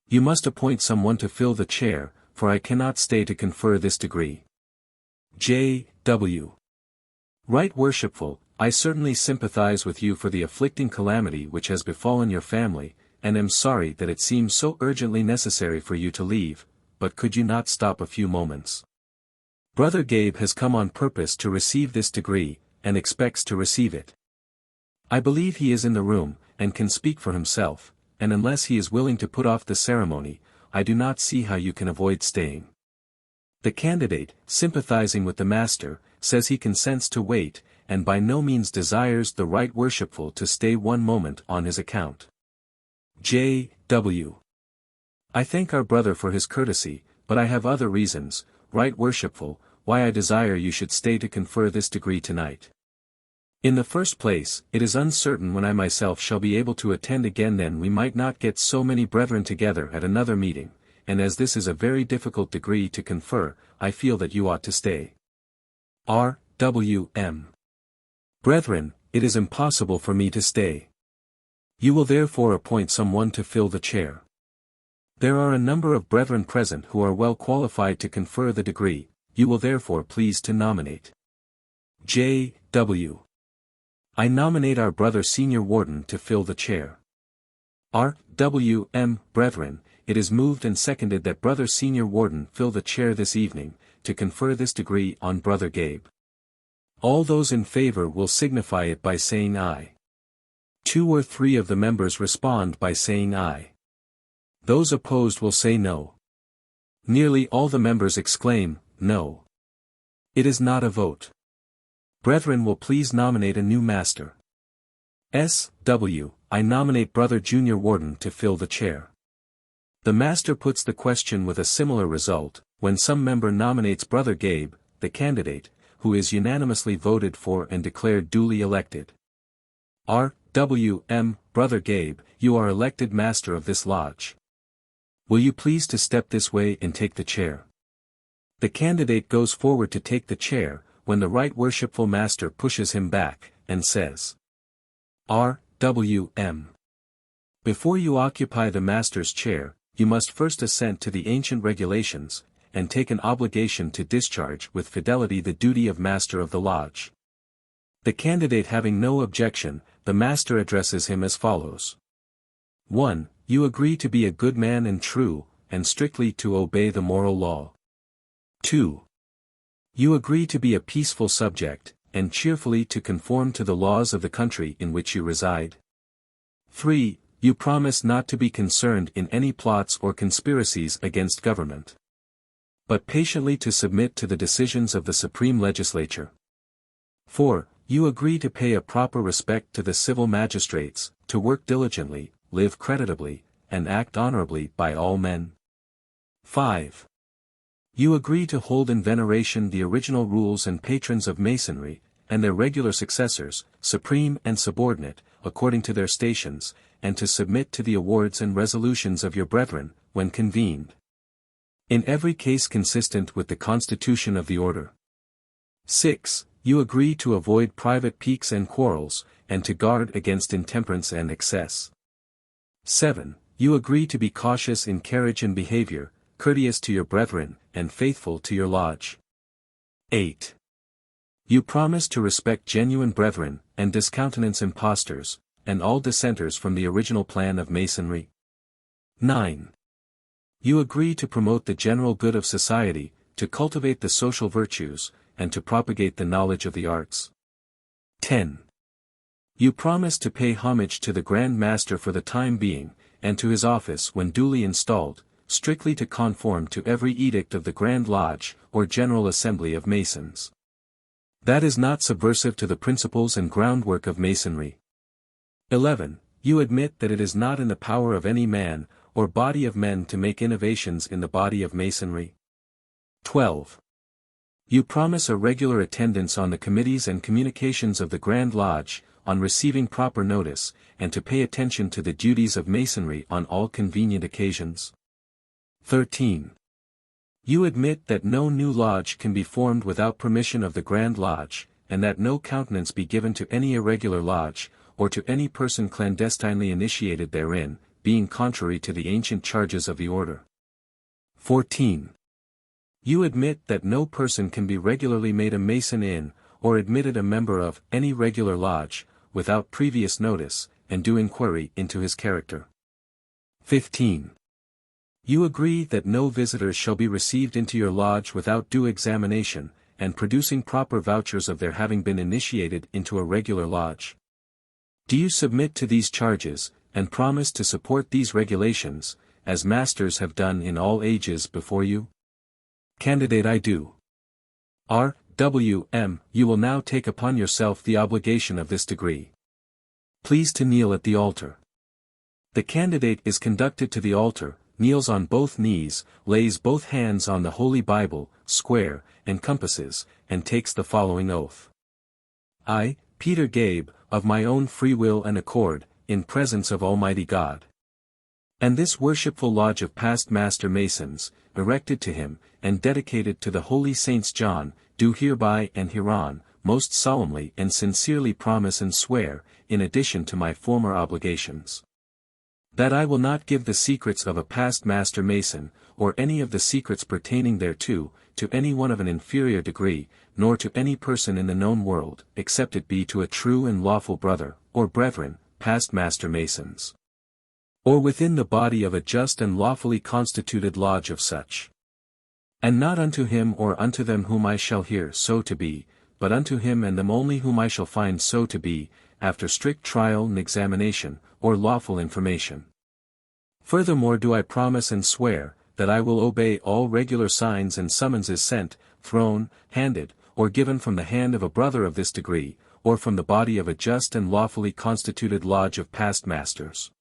You must appoint someone to fill the chair, for I cannot stay to confer this degree. J.W. Right Worshipful, I certainly sympathize with you for the afflicting calamity which has befallen your family, and am sorry that it seems so urgently necessary for you to leave, but could you not stop a few moments? Brother Gabe has come on purpose to receive this degree, and expects to receive it. I believe he is in the room, and can speak for himself, and unless he is willing to put off the ceremony, I do not see how you can avoid staying. The candidate, sympathizing with the Master, says he consents to wait, and by no means desires the Right Worshipful to stay one moment on his account. J.W. I thank our brother for his courtesy, but I have other reasons, Right Worshipful, why I desire you should stay to confer this degree tonight. In the first place, it is uncertain when I myself shall be able to attend again, then we might not get so many brethren together at another meeting, and as this is a very difficult degree to confer, I feel that you ought to stay. R.W.M. Brethren, it is impossible for me to stay. You will therefore appoint someone to fill the chair. There are a number of brethren present who are well qualified to confer the degree, you will therefore please to nominate. J.W. I nominate our brother senior warden to fill the chair. R.W.M. Brethren, it is moved and seconded that brother senior warden fill the chair this evening, to confer this degree on brother Gabe. All those in favor will signify it by saying aye. 2 or 3 of the members respond by saying aye. Those opposed will say no. Nearly all the members exclaim, no. It is not a vote. Brethren will please nominate a new master. S.W. I nominate brother junior warden to fill the chair. The master puts the question with a similar result, when some member nominates brother Gabe, the candidate, who is unanimously voted for and declared duly elected. R.W.M. Brother Gabe, you are elected master of this lodge. Will you please to step this way and take the chair? The candidate goes forward to take the chair, when the Right Worshipful Master pushes him back, and says, R.W.M. Before you occupy the master's chair, you must first assent to the ancient regulations, and take an obligation to discharge with fidelity the duty of master of the lodge. The candidate having no objection, the master addresses him as follows. 1. You agree to be a good man and true, and strictly to obey the moral law. 2. You agree to be a peaceful subject, and cheerfully to conform to the laws of the country in which you reside. 3. You promise not to be concerned in any plots or conspiracies against government, but patiently to submit to the decisions of the Supreme Legislature. 4. You agree to pay a proper respect to the civil magistrates, to work diligently, live creditably, and act honorably by all men. 5. You agree to hold in veneration the original rules and patrons of Masonry, and their regular successors, supreme and subordinate, according to their stations, and to submit to the awards and resolutions of your brethren, when convened, in every case consistent with the constitution of the order. 6. You agree to avoid private piques and quarrels, and to guard against intemperance and excess. 7. You agree to be cautious in carriage and behavior, courteous to your brethren, and faithful to your lodge. 8. You promise to respect genuine brethren, and discountenance impostors, and all dissenters from the original plan of Masonry. 9. You agree to promote the general good of society, to cultivate the social virtues, and to propagate the knowledge of the arts. 10. You promise to pay homage to the Grand Master for the time being, and to his office when duly installed, strictly to conform to every edict of the Grand Lodge, or General Assembly of Masons. That is not subversive to the principles and groundwork of Masonry. 11. You admit that it is not in the power of any man, or body of men to make innovations in the body of Masonry. 12. You promise a regular attendance on the committees and communications of the Grand Lodge, on receiving proper notice, and to pay attention to the duties of Masonry on all convenient occasions. 13. You admit that no new lodge can be formed without permission of the Grand Lodge, and that no countenance be given to any irregular lodge, or to any person clandestinely initiated therein, being contrary to the ancient charges of the order. 14. You admit that no person can be regularly made a Mason in, or admitted a member of, any regular lodge, without previous notice, and due inquiry into his character. 15. You agree that no visitors shall be received into your lodge without due examination, and producing proper vouchers of their having been initiated into a regular lodge. Do you submit to these charges, and promise to support these regulations, as masters have done in all ages before you? Candidate: I do. R. W. M. You will now take upon yourself the obligation of this degree. Please to kneel at the altar. The candidate is conducted to the altar, kneels on both knees, lays both hands on the Holy Bible, square, and compasses, and takes the following oath. I, Peter Gabe, of my own free will and accord, in presence of Almighty God, and this worshipful lodge of past Master Masons, erected to him, and dedicated to the holy Saints John, do hereby and hereon, most solemnly and sincerely promise and swear, in addition to my former obligations, that I will not give the secrets of a past Master Mason, or any of the secrets pertaining thereto, to any one of an inferior degree, nor to any person in the known world, except it be to a true and lawful brother, or brethren, past Master Masons, or within the body of a just and lawfully constituted lodge of such. And not unto him or unto them whom I shall hear so to be, but unto him and them only whom I shall find so to be, after strict trial and examination, or lawful information. Furthermore do I promise and swear, that I will obey all regular signs and summonses sent, thrown, handed, or given from the hand of a brother of this degree, or from the body of a just and lawfully constituted lodge of past masters.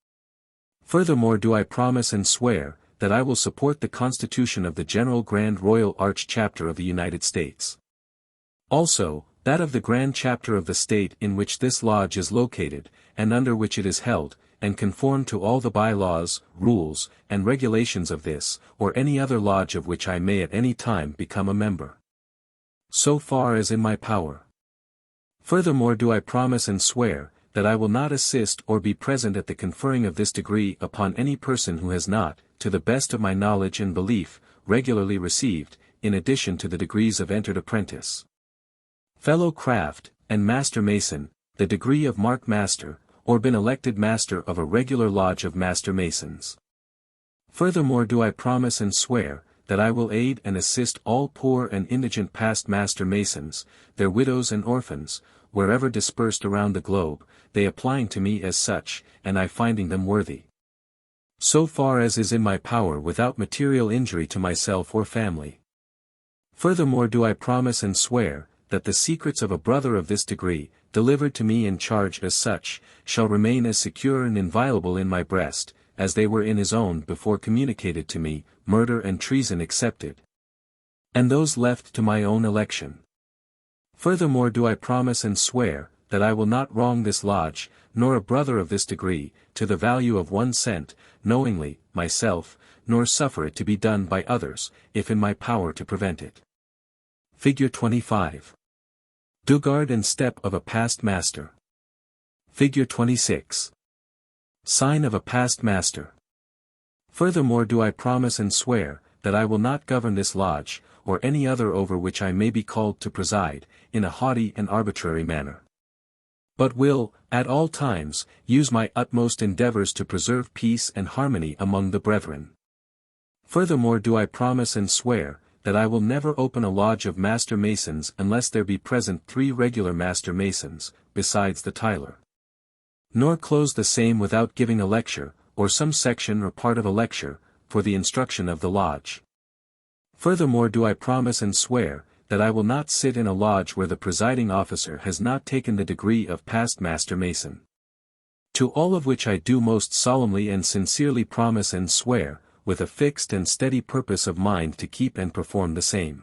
Furthermore do I promise and swear, that I will support the Constitution of the General Grand Royal Arch Chapter of the United States. Also, that of the Grand Chapter of the State in which this lodge is located, and under which it is held, and conform to all the bylaws, rules, and regulations of this, or any other lodge of which I may at any time become a member, so far as in my power. Furthermore do I promise and swear, that I will not assist or be present at the conferring of this degree upon any person who has not, to the best of my knowledge and belief, regularly received, in addition to the degrees of entered apprentice, fellow craft, and master mason, the degree of mark master, or been elected master of a regular lodge of master masons. Furthermore do I promise and swear, that I will aid and assist all poor and indigent past master masons, their widows and orphans, wherever dispersed around the globe, they applying to me as such, and I finding them worthy. So far as is in my power without material injury to myself or family. Furthermore do I promise and swear, that the secrets of a brother of this degree, delivered to me in charge as such, shall remain as secure and inviolable in my breast, as they were in his own before communicated to me, murder and treason excepted. And those left to my own election. Furthermore do I promise and swear, that I will not wrong this lodge, nor a brother of this degree, to the value of 1 cent, knowingly, myself, nor suffer it to be done by others, if in my power to prevent it. Figure 25. Dugard and step of a past master. Figure 26. Sign of a past master. Furthermore do I promise and swear, that I will not govern this lodge, or any other over which I may be called to preside, in a haughty and arbitrary manner. But will, at all times, use my utmost endeavors to preserve peace and harmony among the brethren. Furthermore do I promise and swear, that I will never open a lodge of Master Masons unless there be present 3 regular Master Masons, besides the Tyler. Nor close the same without giving a lecture, or some section or part of a lecture, for the instruction of the lodge. Furthermore do I promise and swear, that I will not sit in a lodge where the presiding officer has not taken the degree of past Master Mason. To all of which I do most solemnly and sincerely promise and swear, with a fixed and steady purpose of mind to keep and perform the same.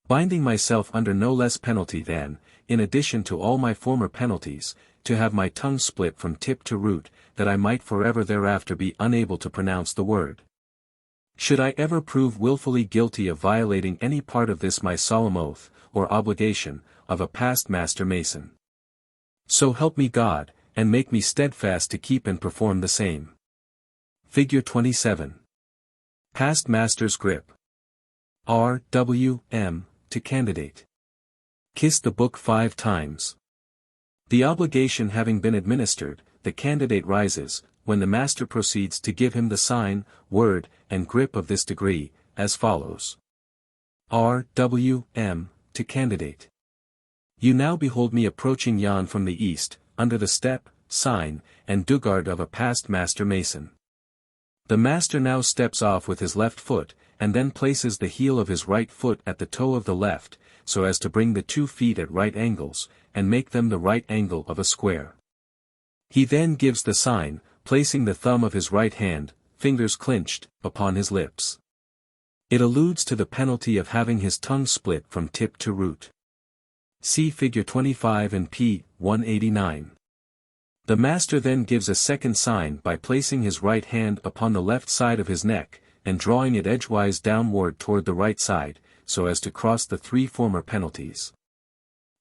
Binding myself under no less penalty than, in addition to all my former penalties, to have my tongue split from tip to root, that I might forever thereafter be unable to pronounce the word. Should I ever prove willfully guilty of violating any part of this my solemn oath, or obligation, of a past Master Mason. So help me God, and make me steadfast to keep and perform the same. Figure 27. Past Master's Grip. R.W.M. to candidate. Kiss the book 5 times. The obligation having been administered, the candidate rises, when the master proceeds to give him the sign, word, and grip of this degree, as follows. R.W.M. to candidate. You now behold me approaching yon from the east, under the step, sign, and dugard of a past Master Mason. The master now steps off with his left foot, and then places the heel of his right foot at the toe of the left, so as to bring the 2 feet at right angles, and make them the right angle of a square. He then gives the sign, placing the thumb of his right hand, fingers clenched, upon his lips. It alludes to the penalty of having his tongue split from tip to root. See Figure 25 and p. 189. The master then gives a second sign by placing his right hand upon the left side of his neck, and drawing it edgewise downward toward the right side, so as to cross the 3 former penalties.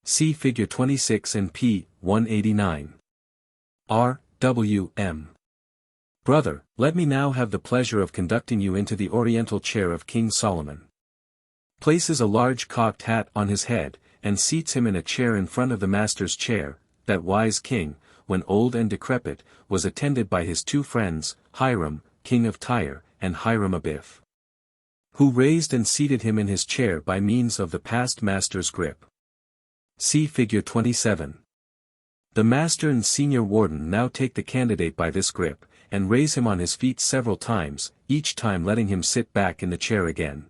See Figure 26 and p. 189. R.W.M. Brother, let me now have the pleasure of conducting you into the oriental chair of King Solomon. Places a large cocked hat on his head, and seats him in a chair in front of the master's chair. That wise king, when old and decrepit, was attended by his 2 friends, Hiram, king of Tyre, and Hiram Abiff, who raised and seated him in his chair by means of the past master's grip. See Figure 27. The master and senior warden now take the candidate by this grip, and raise him on his feet several times, each time letting him sit back in the chair again.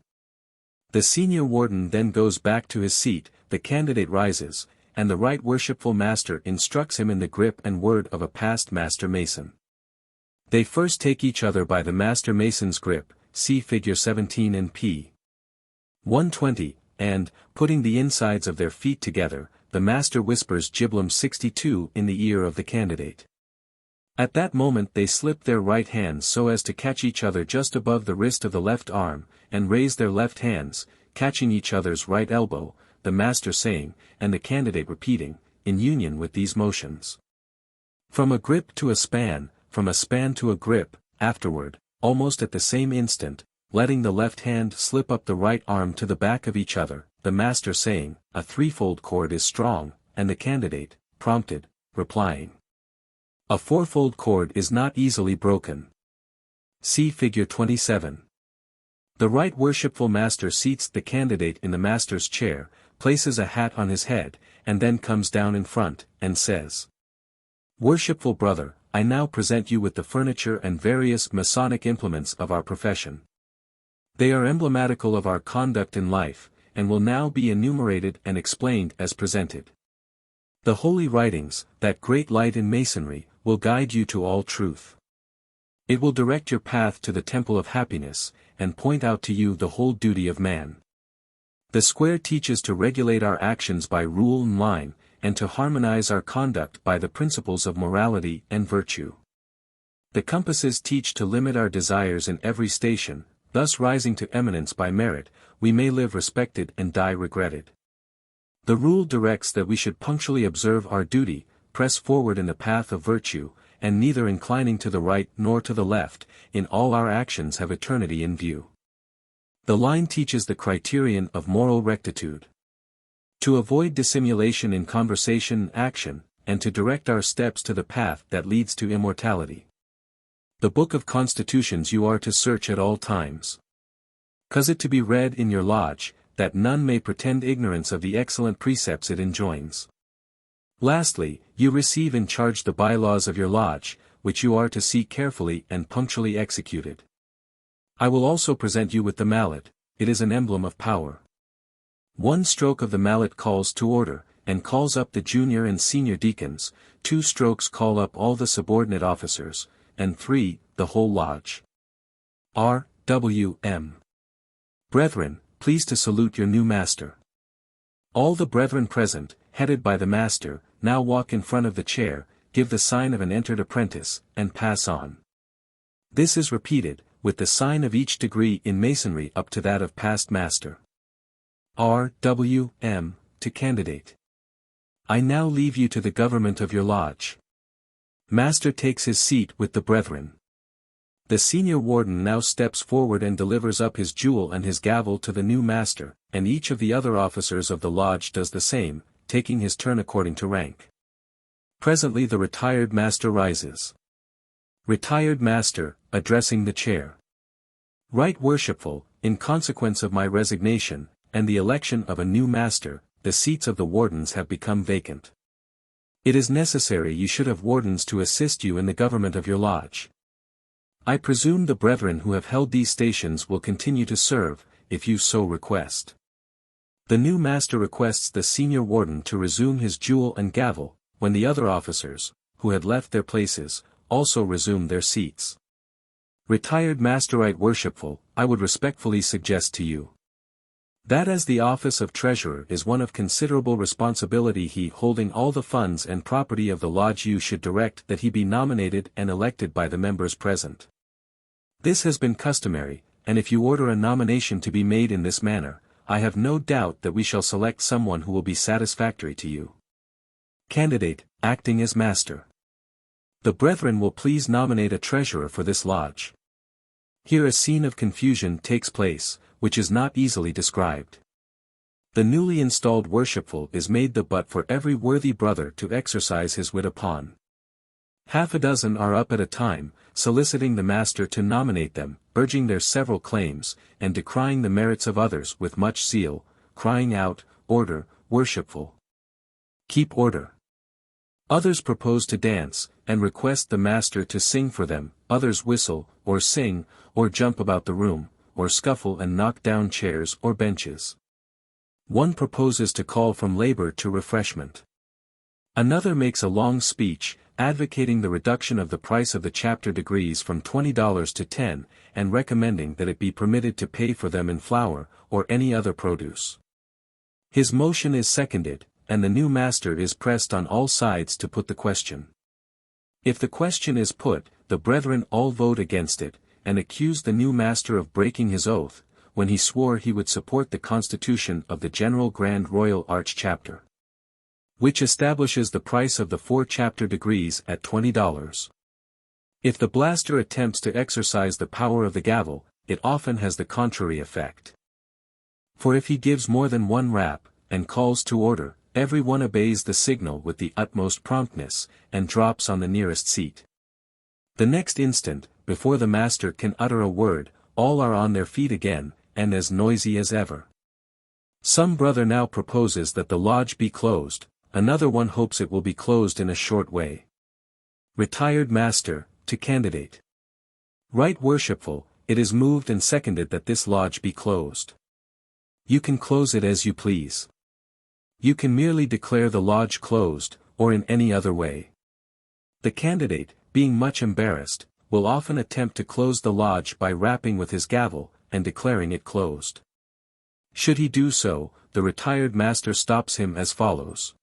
The senior warden then goes back to his seat, the candidate rises, and the right worshipful master instructs him in the grip and word of a past Master Mason. They first take each other by the Master Mason's grip, see Figure 17 and p. 120, and, putting the insides of their feet together, the master whispers Giblum 62 in the ear of the candidate. At that moment they slip their right hands so as to catch each other just above the wrist of the left arm, and raise their left hands, catching each other's right elbow, the master saying, and the candidate repeating, in union with these motions. From a grip to a span, from a span to a grip, afterward, almost at the same instant, letting the left hand slip up the right arm to the back of each other, the master saying, a 3-fold cord is strong, and the candidate, prompted, replying, a 4-fold cord is not easily broken. See Figure 27. The right worshipful master seats the candidate in the master's chair, places a hat on his head, and then comes down in front, and says, "Worshipful brother, I now present you with the furniture and various Masonic implements of our profession. They are emblematical of our conduct in life, and will now be enumerated and explained as presented. The holy writings, that great light in Masonry, will guide you to all truth. It will direct your path to the temple of happiness, and point out to you the whole duty of man. The square teaches to regulate our actions by rule and line, and to harmonize our conduct by the principles of morality and virtue. The compasses teach to limit our desires in every station, thus rising to eminence by merit, we may live respected and die regretted. The rule directs that we should punctually observe our duty, press forward in the path of virtue, and neither inclining to the right nor to the left, in all our actions have eternity in view. The line teaches the criterion of moral rectitude. To avoid dissimulation in conversation and action, and to direct our steps to the path that leads to immortality. The Book of Constitutions you are to search at all times. Cause it to be read in your lodge, that none may pretend ignorance of the excellent precepts it enjoins. Lastly, you receive in charge the bylaws of your lodge, which you are to see carefully and punctually executed. I will also present you with the mallet, it is an emblem of power. One stroke of the mallet calls to order, and calls up the junior and senior deacons, 2 strokes call up all the subordinate officers, and 3, the whole lodge. R.W.M. Brethren, please to salute your new master. All the brethren present, headed by the master, now walk in front of the chair, give the sign of an entered apprentice, and pass on. This is repeated, with the sign of each degree in Masonry up to that of past master. R.W.M. to candidate. I now leave you to the government of your lodge. Master takes his seat with the brethren. The senior warden now steps forward and delivers up his jewel and his gavel to the new master, and each of the other officers of the lodge does the same, taking his turn according to rank. Presently the retired master rises. Retired master, addressing the chair. Right worshipful, in consequence of my resignation, and the election of a new master, the seats of the wardens have become vacant. It is necessary you should have wardens to assist you in the government of your lodge. I presume the brethren who have held these stations will continue to serve, if you so request. The new master requests the senior warden to resume his jewel and gavel, when the other officers, who had left their places, also resume their seats. Retired Master Right Worshipful, I would respectfully suggest to you that as the office of treasurer is one of considerable responsibility, he holding all the funds and property of the lodge, you should direct that he be nominated and elected by the members present. This has been customary, and if you order a nomination to be made in this manner, I have no doubt that we shall select someone who will be satisfactory to you. Candidate, acting as master. The brethren will please nominate a treasurer for this lodge. Here a scene of confusion takes place, which is not easily described. The newly installed worshipful is made the butt for every worthy brother to exercise his wit upon. Half a dozen are up at a time, soliciting the master to nominate them, urging their several claims, and decrying the merits of others with much zeal, crying out, "Order, worshipful! Keep order!" Others propose to dance, and request the master to sing for them, others whistle, or sing, or jump about the room, or scuffle and knock down chairs or benches. One proposes to call from labor to refreshment. Another makes a long speech, advocating the reduction of the price of the chapter degrees from $20 to $10, and recommending that it be permitted to pay for them in flour, or any other produce. His motion is seconded, and the new master is pressed on all sides to put the question. If the question is put, the brethren all vote against it, and accuse the new master of breaking his oath, when he swore he would support the constitution of the General Grand Royal Arch Chapter, which establishes the price of the 4 chapter degrees at $20. If the blaster attempts to exercise the power of the gavel, it often has the contrary effect. For if he gives more than one rap, and calls to order, every one obeys the signal with the utmost promptness, and drops on the nearest seat. The next instant, before the master can utter a word, all are on their feet again, and as noisy as ever. Some brother now proposes that the lodge be closed, another one hopes it will be closed in a short way. Retired Master, to candidate. Right Worshipful, it is moved and seconded that this lodge be closed. You can close it as you please. You can merely declare the lodge closed, or in any other way. The candidate, being much embarrassed, will often attempt to close the lodge by rapping with his gavel, and declaring it closed. Should he do so, the retired master stops him as follows.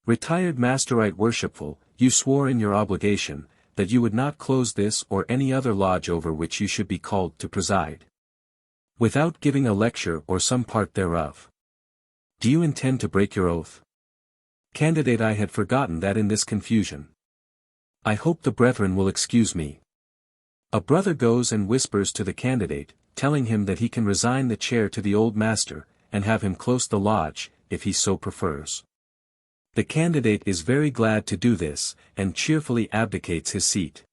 Retired Master, Right Worshipful, you swore in your obligation, that you would not close this or any other lodge over which you should be called to preside, without giving a lecture or some part thereof. Do you intend to break your oath? Candidate, I had forgotten that in this confusion. I hope the brethren will excuse me. A brother goes and whispers to the candidate, telling him that he can resign the chair to the old master, and have him close the lodge, if he so prefers. The candidate is very glad to do this, and cheerfully abdicates his seat.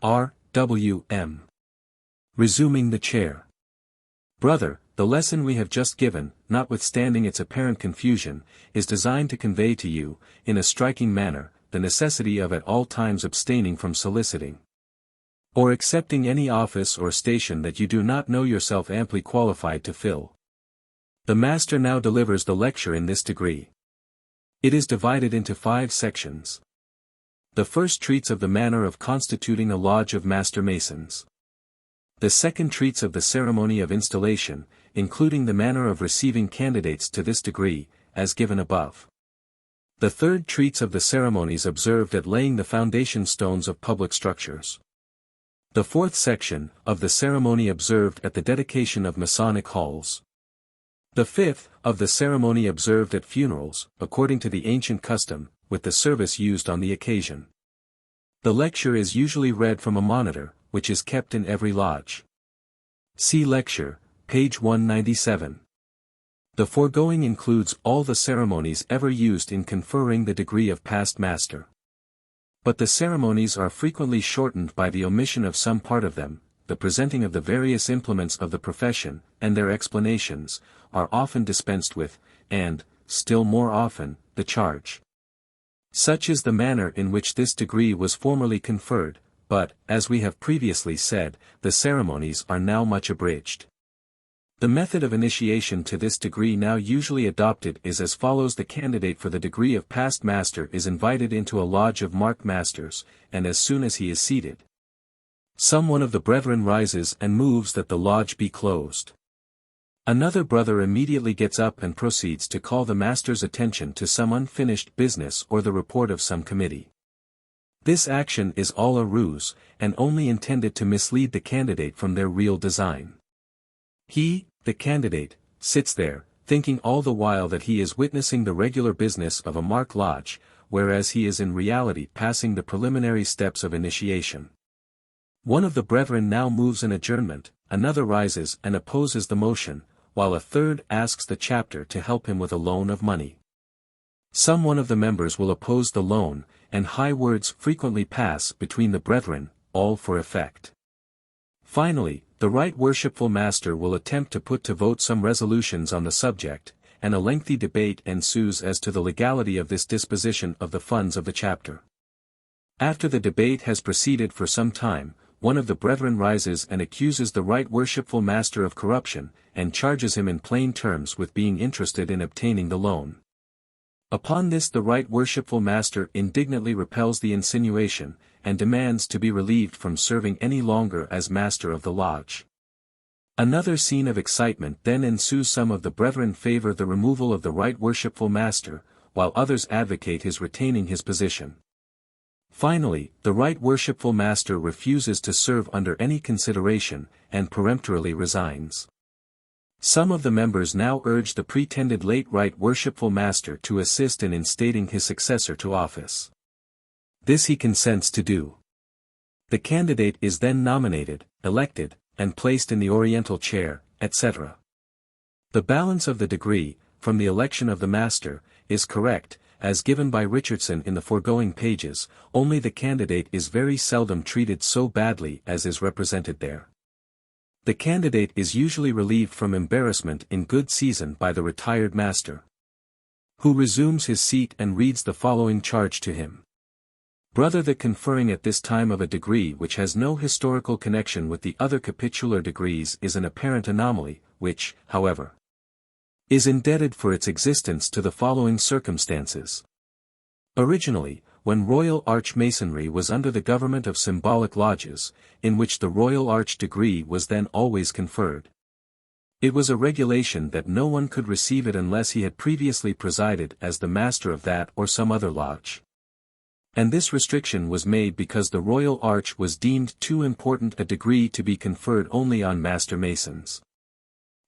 R.W.M. Resuming the chair. Brother, the lesson we have just given, notwithstanding its apparent confusion, is designed to convey to you, in a striking manner, the necessity of at all times abstaining from soliciting or accepting any office or station that you do not know yourself amply qualified to fill. The Master now delivers the lecture in this degree. It is divided into 5 sections. The first treats of the manner of constituting a lodge of Master Masons. The second treats of the ceremony of installation, including the manner of receiving candidates to this degree, as given above. The third treats of the ceremonies observed at laying the foundation stones of public structures. The fourth section, of the ceremony observed at the dedication of Masonic halls. The fifth, of the ceremony observed at funerals, according to the ancient custom, with the service used on the occasion. The lecture is usually read from a monitor, which is kept in every lodge. See lecture, page 197. The foregoing includes all the ceremonies ever used in conferring the degree of past master. But the ceremonies are frequently shortened by the omission of some part of them, the presenting of the various implements of the profession, and their explanations, are often dispensed with, and, still more often, the charge. Such is the manner in which this degree was formerly conferred, but, as we have previously said, the ceremonies are now much abridged. The method of initiation to this degree now usually adopted is as follows. The candidate for the degree of past master is invited into a lodge of marked masters, and as soon as he is seated, some one of the brethren rises and moves that the lodge be closed. Another brother immediately gets up and proceeds to call the master's attention to some unfinished business or the report of some committee. This action is all a ruse, and only intended to mislead the candidate from their real design. He, the candidate, sits there, thinking all the while that he is witnessing the regular business of a marked lodge, whereas he is in reality passing the preliminary steps of initiation. One of the brethren now moves an adjournment, another rises and opposes the motion, while a third asks the chapter to help him with a loan of money. Some one of the members will oppose the loan, and high words frequently pass between the brethren, all for effect. Finally, the Right Worshipful Master will attempt to put to vote some resolutions on the subject, and a lengthy debate ensues as to the legality of this disposition of the funds of the chapter. After the debate has proceeded for some time, one of the brethren rises and accuses the Right Worshipful Master of corruption, and charges him in plain terms with being interested in obtaining the loan. Upon this the Right Worshipful Master indignantly repels the insinuation, and demands to be relieved from serving any longer as master of the lodge. Another scene of excitement then ensues. Some of the brethren favor the removal of the Right Worshipful Master, while others advocate his retaining his position. Finally, the Right Worshipful Master refuses to serve under any consideration, and peremptorily resigns. Some of the members now urge the pretended late Right Worshipful Master to assist in instating his successor to office. This he consents to do. The candidate is then nominated, elected, and placed in the Oriental chair, etc. The balance of the degree, from the election of the master, is correct, as given by Richardson in the foregoing pages, only the candidate is very seldom treated so badly as is represented there. The candidate is usually relieved from embarrassment in good season by the retired master, who resumes his seat and reads the following charge to him. Brother, the conferring at this time of a degree which has no historical connection with the other capitular degrees is an apparent anomaly, which, however, is indebted for its existence to the following circumstances. Originally, when Royal Arch Masonry was under the government of symbolic lodges, in which the Royal Arch degree was then always conferred, it was a regulation that no one could receive it unless he had previously presided as the master of that or some other lodge. And this restriction was made because the Royal Arch was deemed too important a degree to be conferred only on Master Masons.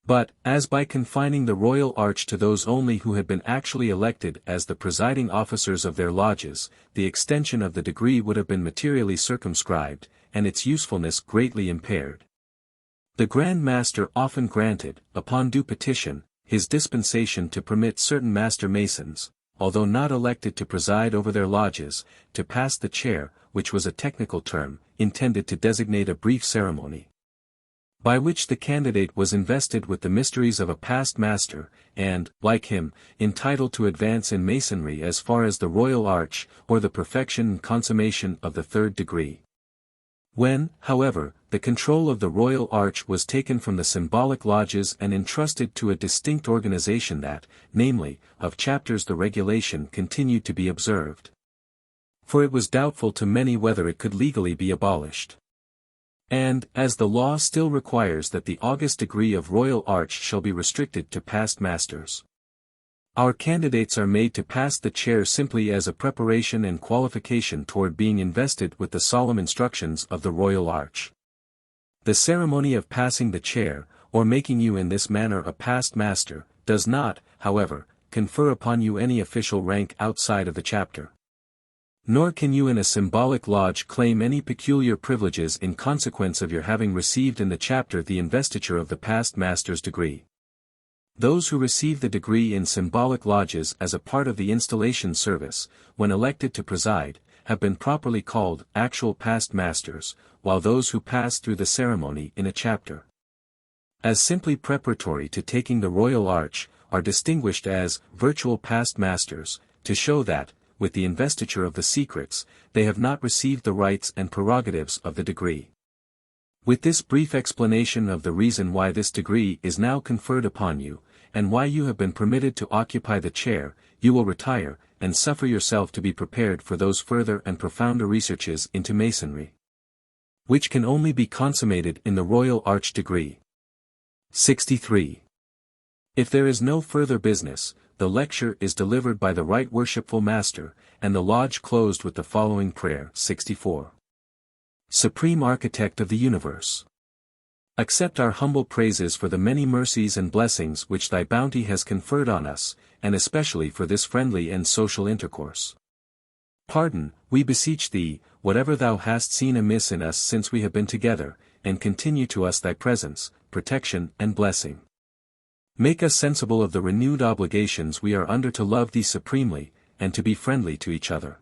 But, as by confining the Royal Arch to those only who had been actually elected as the presiding officers of their lodges, the extension of the degree would have been materially circumscribed, and its usefulness greatly impaired. The Grand Master often granted, upon due petition, his dispensation to permit certain Master Masons, although not elected to preside over their lodges, to pass the chair, which was a technical term, intended to designate a brief ceremony, by which the candidate was invested with the mysteries of a past master, and, like him, entitled to advance in Masonry as far as the Royal Arch, or the perfection and consummation of the third degree. When, however, the control of the Royal Arch was taken from the symbolic lodges and entrusted to a distinct organization that, namely, of chapters, the regulation continued to be observed, for it was doubtful to many whether it could legally be abolished. And, as the law still requires that the august degree of Royal Arch shall be restricted to past masters, our candidates are made to pass the chair simply as a preparation and qualification toward being invested with the solemn instructions of the Royal Arch. The ceremony of passing the chair, or making you in this manner a past master, does not, however, confer upon you any official rank outside of the chapter. Nor can you in a symbolic lodge claim any peculiar privileges in consequence of your having received in the chapter the investiture of the past master's degree. Those who receive the degree in symbolic lodges as a part of the installation service, when elected to preside, have been properly called actual past masters, while those who pass through the ceremony in a chapter, as simply preparatory to taking the Royal Arch, are distinguished as virtual past masters, to show that, with the investiture of the secrets, they have not received the rights and prerogatives of the degree. With this brief explanation of the reason why this degree is now conferred upon you, and why you have been permitted to occupy the chair, you will retire, and suffer yourself to be prepared for those further and profounder researches into Masonry, which can only be consummated in the Royal Arch degree. 63. If there is no further business, the lecture is delivered by the Right Worshipful Master, and the lodge closed with the following prayer. 64. Supreme Architect of the Universe, accept our humble praises for the many mercies and blessings which thy bounty has conferred on us, and especially for this friendly and social intercourse. Pardon, we beseech thee, whatever thou hast seen amiss in us since we have been together, and continue to us thy presence, protection and blessing. Make us sensible of the renewed obligations we are under to love thee supremely, and to be friendly to each other.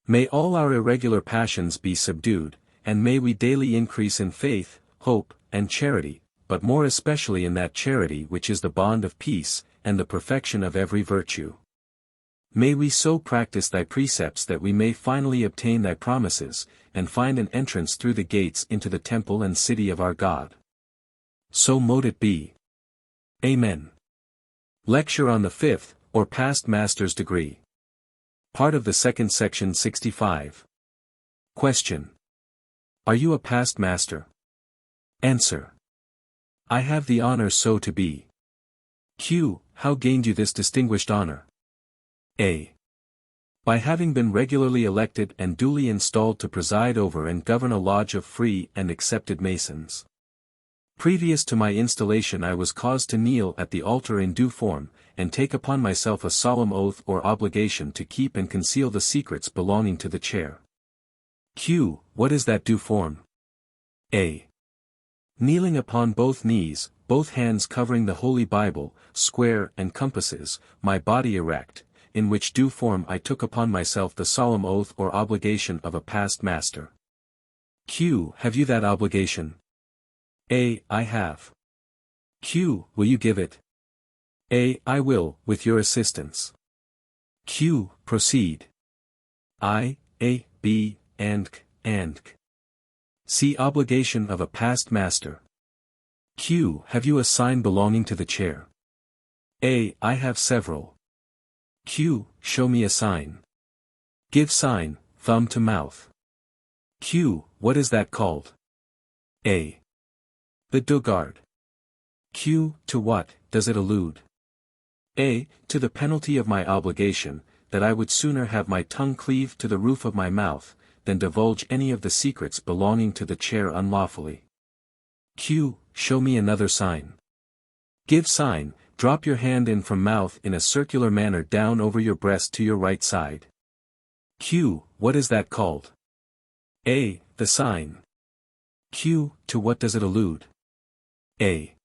May all our irregular passions be subdued, and may we daily increase in faith, hope, and charity, but more especially in that charity which is the bond of peace, and the perfection of every virtue. May we so practice thy precepts that we may finally obtain thy promises, and find an entrance through the gates into the temple and city of our God. So mote it be. Amen. Lecture on the fifth, or past master's degree. Part of the second section. 65. Question. Are you a past master? Answer. I have the honor so to be. Q. How gained you this distinguished honor? A. By having been regularly elected and duly installed to preside over and govern a lodge of free and accepted Masons. Previous to my installation I was caused to kneel at the altar in due form, and take upon myself a solemn oath or obligation to keep and conceal the secrets belonging to the chair. Q. What is that due form? A. Kneeling upon both knees, both hands covering the Holy Bible, square and compasses, my body erect, in which due form I took upon myself the solemn oath or obligation of a past master. Q. Have you that obligation? A. I have. Q. Will you give it? A. I will, with your assistance. Q. Proceed. I, A, B, and C. See obligation of a past master. Q. Have you a sign belonging to the chair? A. I have several. Q. Show me a sign. Give sign, thumb to mouth. Q. What is that called? A. The dugard. Q. To what does it allude? A. To the penalty of my obligation, that I would sooner have my tongue cleave to the roof of my mouth, than divulge any of the secrets belonging to the chair unlawfully. Q. Show me another sign. Give sign, drop your hand in from mouth in a circular manner down over your breast to your right side. Q. What is that called? A. The sign. Q. To what does it allude? A.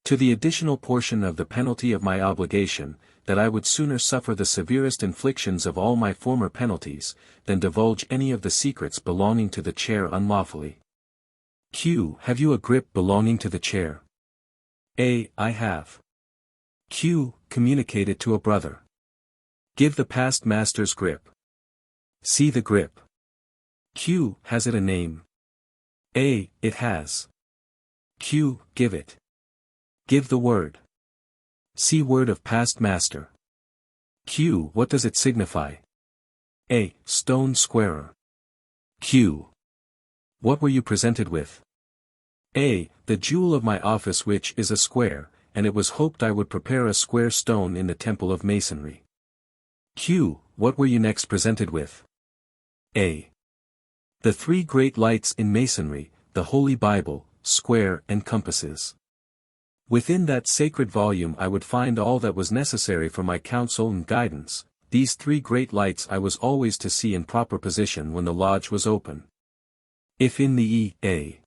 To the additional portion of the penalty of my obligation, that I would sooner suffer the severest inflictions of all my former penalties, than divulge any of the secrets belonging to the chair unlawfully. Q. Have you a grip belonging to the chair? A. I have. Q. Communicate it to a brother. Give the past master's grip. See the grip. Q. Has it a name? A. It has. Q. Give it. Give the word. See word of past master. Q. What does it signify? A. Stone squarer. Q. What were you presented with? A. The jewel of my office, which is a square, and it was hoped I would prepare a square stone in the temple of Masonry. Q. What were you next presented with? A. The three great lights in Masonry, the Holy Bible, square and compasses. Within that sacred volume I would find all that was necessary for my counsel and guidance. These three great lights I was always to see in proper position when the lodge was open. If in the E.A.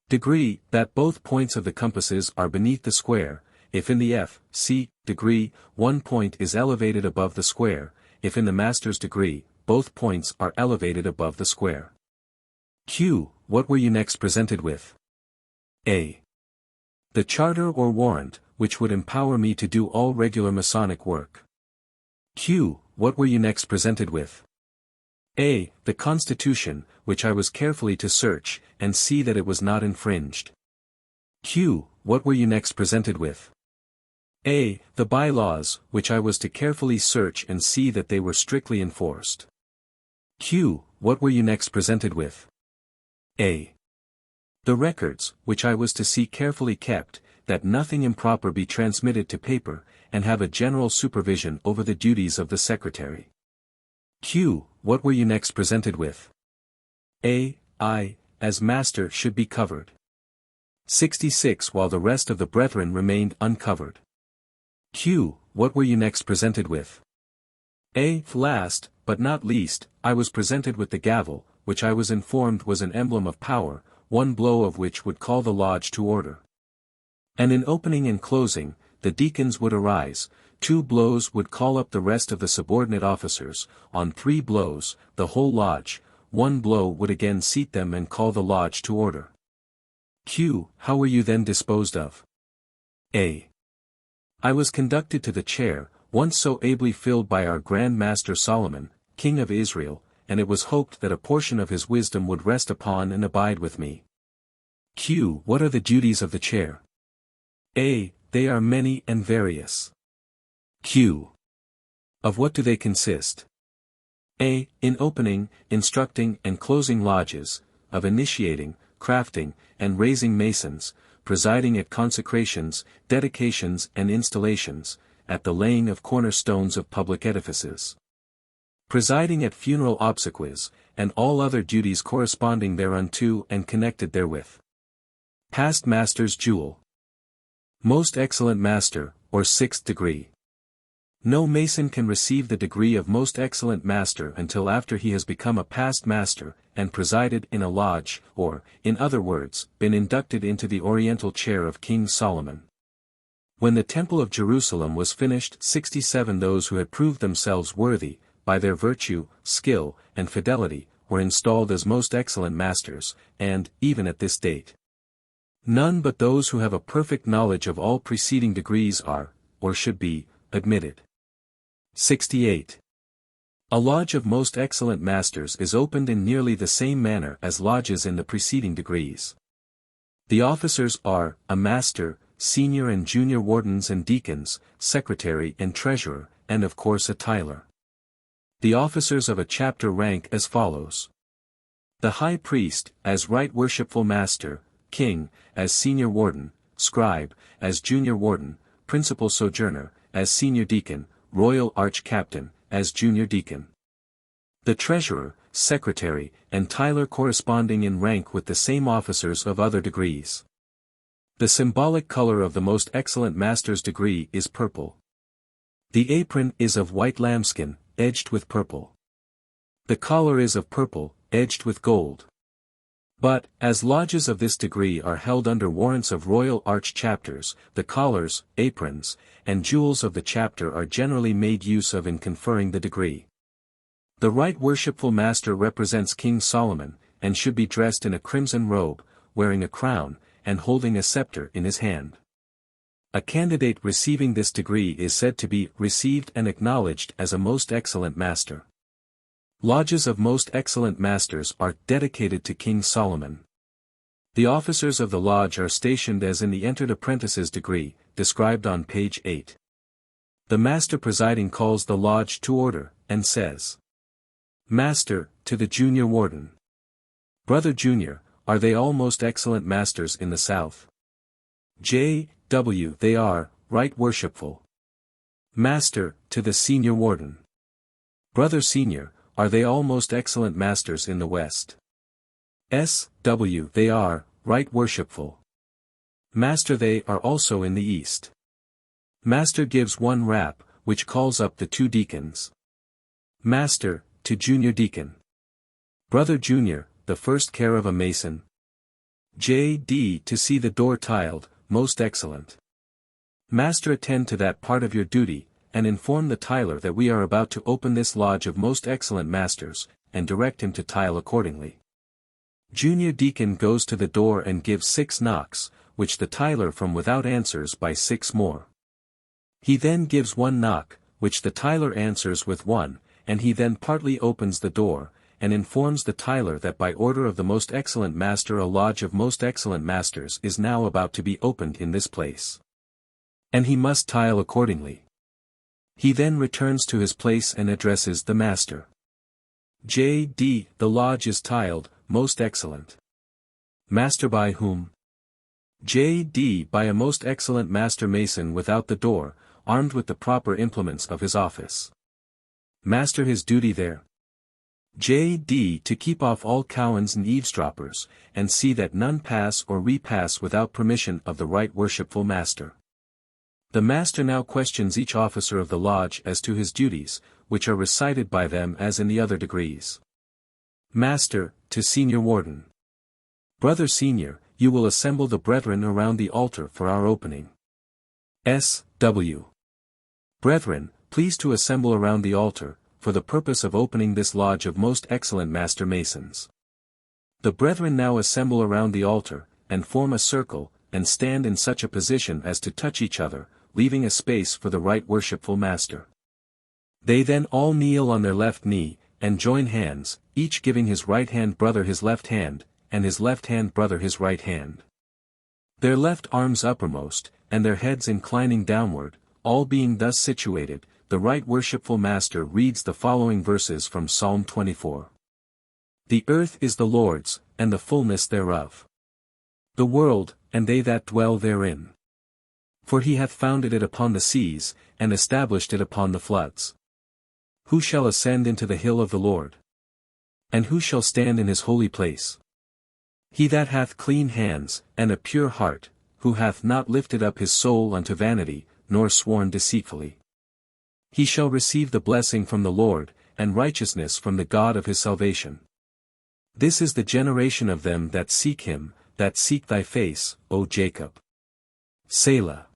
degree, that both points of the compasses are beneath the square, if in the F.C. degree, one point is elevated above the square, if in the master's degree, both points are elevated above the square. Q. What were you next presented with? A. The charter or warrant, which would empower me to do all regular Masonic work. Q. What were you next presented with? A. The Constitution, which I was carefully to search, and see that it was not infringed. Q. What were you next presented with? A. The bylaws, which I was to carefully search and see that they were strictly enforced. Q. What were you next presented with? A. The records, which I was to see carefully kept, that nothing improper be transmitted to paper, and have a general supervision over the duties of the secretary. Q. What were you next presented with? A. I, as master, should be covered. 66 While the rest of the brethren remained uncovered. Q. What were you next presented with? A. Last, but not least, I was presented with the gavel, which I was informed was an emblem of power, one blow of which would call the lodge to order. And in opening and closing, the deacons would arise, 2 blows would call up the rest of the subordinate officers, on 3 blows, the whole lodge, 1 blow would again seat them and call the lodge to order. Q. How were you then disposed of? A. I was conducted to the chair, once so ably filled by our Grand Master Solomon, King of Israel, and it was hoped that a portion of his wisdom would rest upon and abide with me. Q. What are the duties of the chair? A. They are many and various. Q. Of what do they consist? A. In opening, instructing and closing lodges, of initiating, crafting, and raising masons, presiding at consecrations, dedications and installations, at the laying of cornerstones of public edifices, presiding at funeral obsequies, and all other duties corresponding thereunto and connected therewith. Past Master's Jewel. Most Excellent Master, or 6th degree. No Mason can receive the degree of Most Excellent Master until after he has become a past master, and presided in a lodge, or, in other words, been inducted into the Oriental chair of King Solomon. When the Temple of Jerusalem was finished, 67 those who had proved themselves worthy, by their virtue, skill, and fidelity, were installed as most excellent masters, and, even at this date, None but those who have a perfect knowledge of all preceding degrees are, or should be, admitted. 68. A lodge of most excellent masters is opened in nearly the same manner as lodges in the preceding degrees. The officers are, a master, senior and junior wardens and deacons, secretary and treasurer, and of course a tiler. The officers of a chapter rank as follows. The high priest, as right worshipful master, king, as senior warden, scribe, as junior warden, principal sojourner, as senior deacon, royal arch-captain, as junior deacon. The treasurer, secretary, and tiler corresponding in rank with the same officers of other degrees. The symbolic color of the most excellent master's degree is purple. The apron is of white lambskin, edged with purple. The collar is of purple, edged with gold. But, as lodges of this degree are held under warrants of royal arch-chapters, the collars, aprons, and jewels of the chapter are generally made use of in conferring the degree. The right worshipful master represents King Solomon, and should be dressed in a crimson robe, wearing a crown, and holding a scepter in his hand. A candidate receiving this degree is said to be received and acknowledged as a most excellent master. Lodges of most excellent masters are dedicated to King Solomon. The officers of the lodge are stationed as in the entered apprentice's degree, described on page 8. The master presiding calls the lodge to order, and says, Master, to the junior warden. Brother junior, are they all most excellent masters in the South? J.W. They are, right worshipful. Master, to the senior warden. Brother senior, are they all most excellent masters in the West? S.W. They are, right worshipful. Master they are also in the East. Master gives one rap, which calls up the two deacons. Master, to junior deacon. Brother junior, the first care of a mason. J.D. to see the door tiled, most excellent. Master attend to that part of your duty, and inform the tiler that we are about to open this lodge of most excellent masters, and direct him to tile accordingly. Junior deacon goes to the door and gives 6 knocks, which the tiler from without answers by 6 more. He then gives 1 knock, which the tiler answers with 1, and he then partly opens the door, and informs the tiler that by order of the most excellent master a lodge of most excellent masters is now about to be opened in this place. And he must tile accordingly. He then returns to his place and addresses the master. J.D. The lodge is tiled, most excellent. Master by whom? J.D. By a most excellent master mason without the door, armed with the proper implements of his office. Master his duty there. J.D. To keep off all cowans and eavesdroppers, and see that none pass or repass without permission of the right worshipful master. The master now questions each officer of the lodge as to his duties, which are recited by them as in the other degrees. Master, to senior warden. Brother senior, you will assemble the brethren around the altar for our opening. S.W. Brethren, please to assemble around the altar, for the purpose of opening this lodge of most excellent master masons. The brethren now assemble around the altar, and form a circle, and stand in such a position as to touch each other, leaving a space for the right worshipful master. They then all kneel on their left knee, and join hands, each giving his right hand brother his left hand, and his left hand brother his right hand. Their left arms uppermost, and their heads inclining downward, all being thus situated, the right worshipful master reads the following verses from Psalm 24. The earth is the Lord's, and the fullness thereof. The world, and they that dwell therein. For he hath founded it upon the seas, and established it upon the floods. Who shall ascend into the hill of the Lord? And who shall stand in his holy place? He that hath clean hands, and a pure heart, who hath not lifted up his soul unto vanity, nor sworn deceitfully. He shall receive the blessing from the Lord, and righteousness from the God of his salvation. This is the generation of them that seek him, that seek thy face, O Jacob. Selah.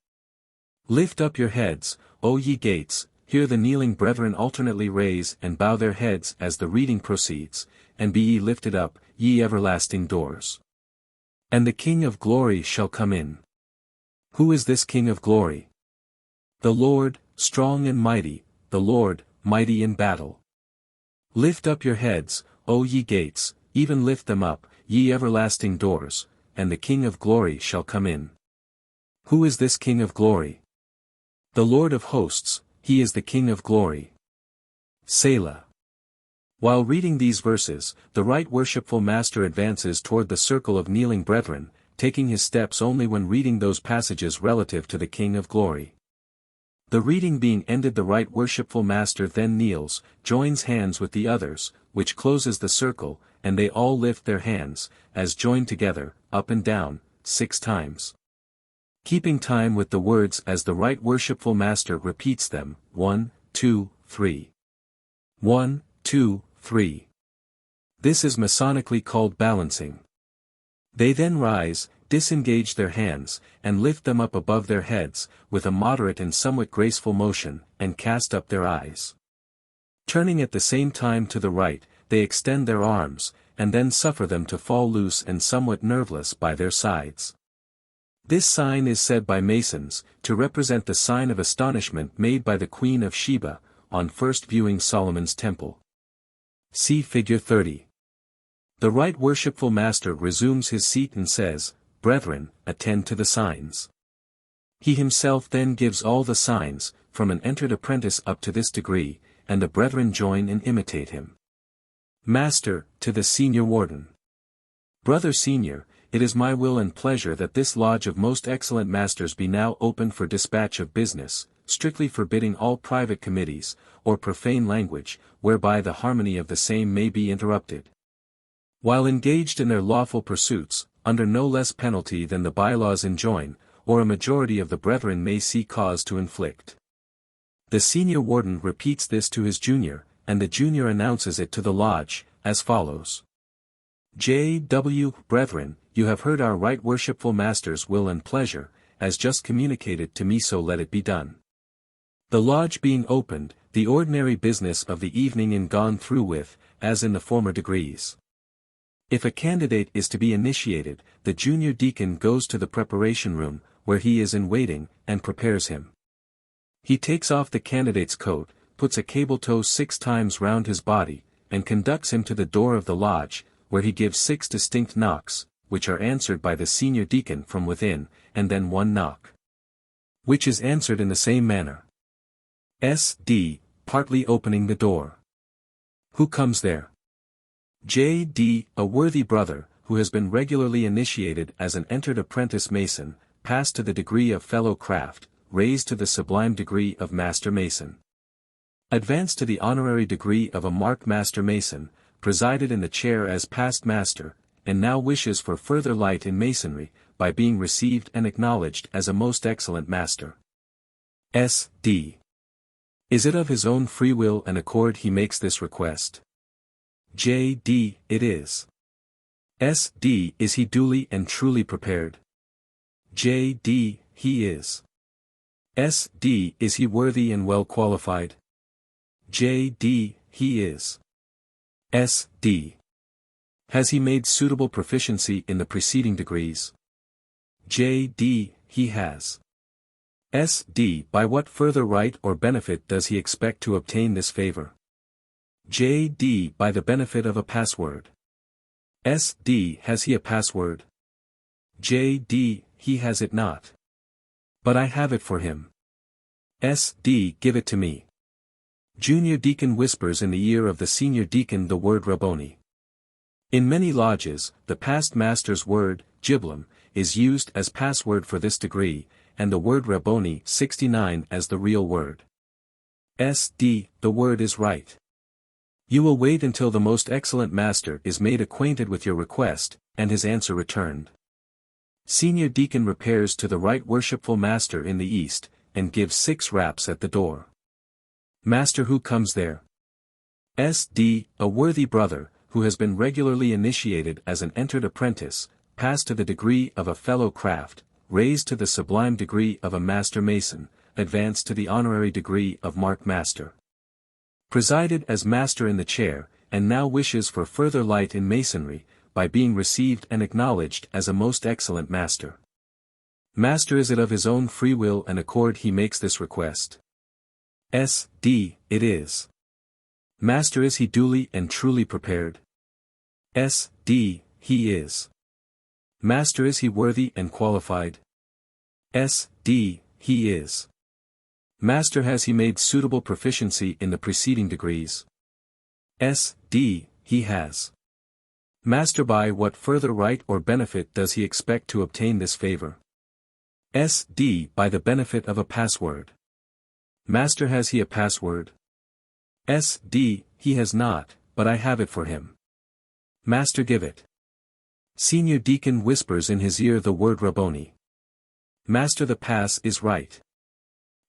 Lift up your heads, O ye gates, here the kneeling brethren alternately raise and bow their heads as the reading proceeds, and be ye lifted up, ye everlasting doors. And the King of glory shall come in. Who is this King of glory? The Lord, strong and mighty, the Lord, mighty in battle. Lift up your heads, O ye gates, even lift them up, ye everlasting doors, and the King of glory shall come in. Who is this King of glory? The Lord of hosts, he is the King of glory. Selah. While reading these verses, the Right Worshipful Master advances toward the circle of kneeling brethren, taking his steps only when reading those passages relative to the King of glory. The reading being ended, the Right Worshipful Master then kneels, joins hands with the others, which closes the circle, and they all lift their hands, as joined together, up and down, 6 times. Keeping time with the words as the Right Worshipful Master repeats them, 1, 2, 3. 1, 2, 3. This is Masonically called balancing. They then rise, disengage their hands, and lift them up above their heads, with a moderate and somewhat graceful motion, and cast up their eyes. Turning at the same time to the right, they extend their arms, and then suffer them to fall loose and somewhat nerveless by their sides. This sign is said by Masons, to represent the sign of astonishment made by the Queen of Sheba, on first viewing Solomon's temple. See Figure 30. The Right Worshipful Master resumes his seat and says, "Brethren, attend to the signs." He himself then gives all the signs, from an entered apprentice up to this degree, and the brethren join and imitate him. Master, to the Senior Warden. Brother Senior, it is my will and pleasure that this lodge of most excellent masters be now opened for dispatch of business, strictly forbidding all private committees, or profane language, whereby the harmony of the same may be interrupted. While engaged in their lawful pursuits, under no less penalty than the bylaws enjoin, or a majority of the brethren may see cause to inflict. The Senior Warden repeats this to his junior, and the junior announces it to the lodge, as follows. J.W. Brethren, you have heard our Right Worshipful Master's will and pleasure, as just communicated to me, so let it be done. The lodge being opened, the ordinary business of the evening in gone through with, as in the former degrees. If a candidate is to be initiated, the junior deacon goes to the preparation room, where he is in waiting, and prepares him. He takes off the candidate's coat, puts a cable tow 6 times round his body, and conducts him to the door of the lodge, where he gives 6 distinct knocks, which are answered by the senior deacon from within, and then 1 knock, which is answered in the same manner. S.D. partly opening the door. Who comes there? J.D. a worthy brother, who has been regularly initiated as an entered apprentice mason, passed to the degree of fellow craft, raised to the sublime degree of master mason. Advanced to the honorary degree of a marked master mason, presided in the chair as past master, and now wishes for further light in masonry, by being received and acknowledged as a most excellent master. S.D. Is it of his own free will and accord he makes this request? J.D. It is. S.D. Is he duly and truly prepared? J.D. He is. S.D. Is he worthy and well qualified? J.D. He is. S.D. Has he made suitable proficiency in the preceding degrees? J.D. He has. S.D. By what further right or benefit does he expect to obtain this favor? J.D. By the benefit of a password. S.D. Has he a password? J.D. He has it not. But I have it for him. S.D. Give it to me. Junior deacon whispers in the ear of the senior deacon the word Rabboni. In many lodges, the past master's word, Giblum, is used as password for this degree, and the word Rabboni 69 as the real word. S.D. The word is right. You will wait until the most excellent master is made acquainted with your request, and his answer returned. Senior deacon repairs to the Right Worshipful Master in the east, and gives 6 raps at the door. Master, who comes there? S.D. A worthy brother, who has been regularly initiated as an entered apprentice, passed to the degree of a fellow craft, raised to the sublime degree of a master mason, advanced to the honorary degree of marked master. Presided as master in the chair, and now wishes for further light in masonry, by being received and acknowledged as a most excellent master. Master is it of his own free will and accord he makes this request. S.D. It is. Master is he duly and truly prepared. S.D. He is. Master is he worthy and qualified. S.D. He is. Master has he made suitable proficiency in the preceding degrees. S.D. He has. Master by what further right or benefit does he expect to obtain this favor? S.D. By the benefit of a password. Master has he a password? S.D. He has not, but I have it for him. Master give it. Senior deacon whispers in his ear the word Rabboni. Master the pass is right.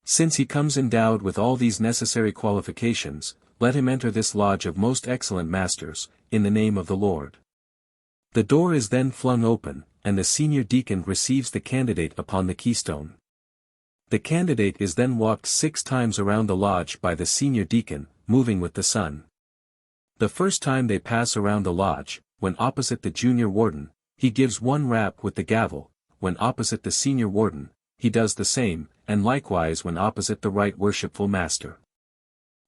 Since he comes endowed with all these necessary qualifications, let him enter this lodge of most excellent masters, in the name of the Lord. The door is then flung open, and the senior deacon receives the candidate upon the keystone. The candidate is then walked 6 times around the lodge by the senior deacon, moving with the sun. The first time they pass around the lodge, when opposite the junior warden, he gives 1 rap with the gavel, when opposite the senior warden, he does the same, and likewise when opposite the right worshipful master.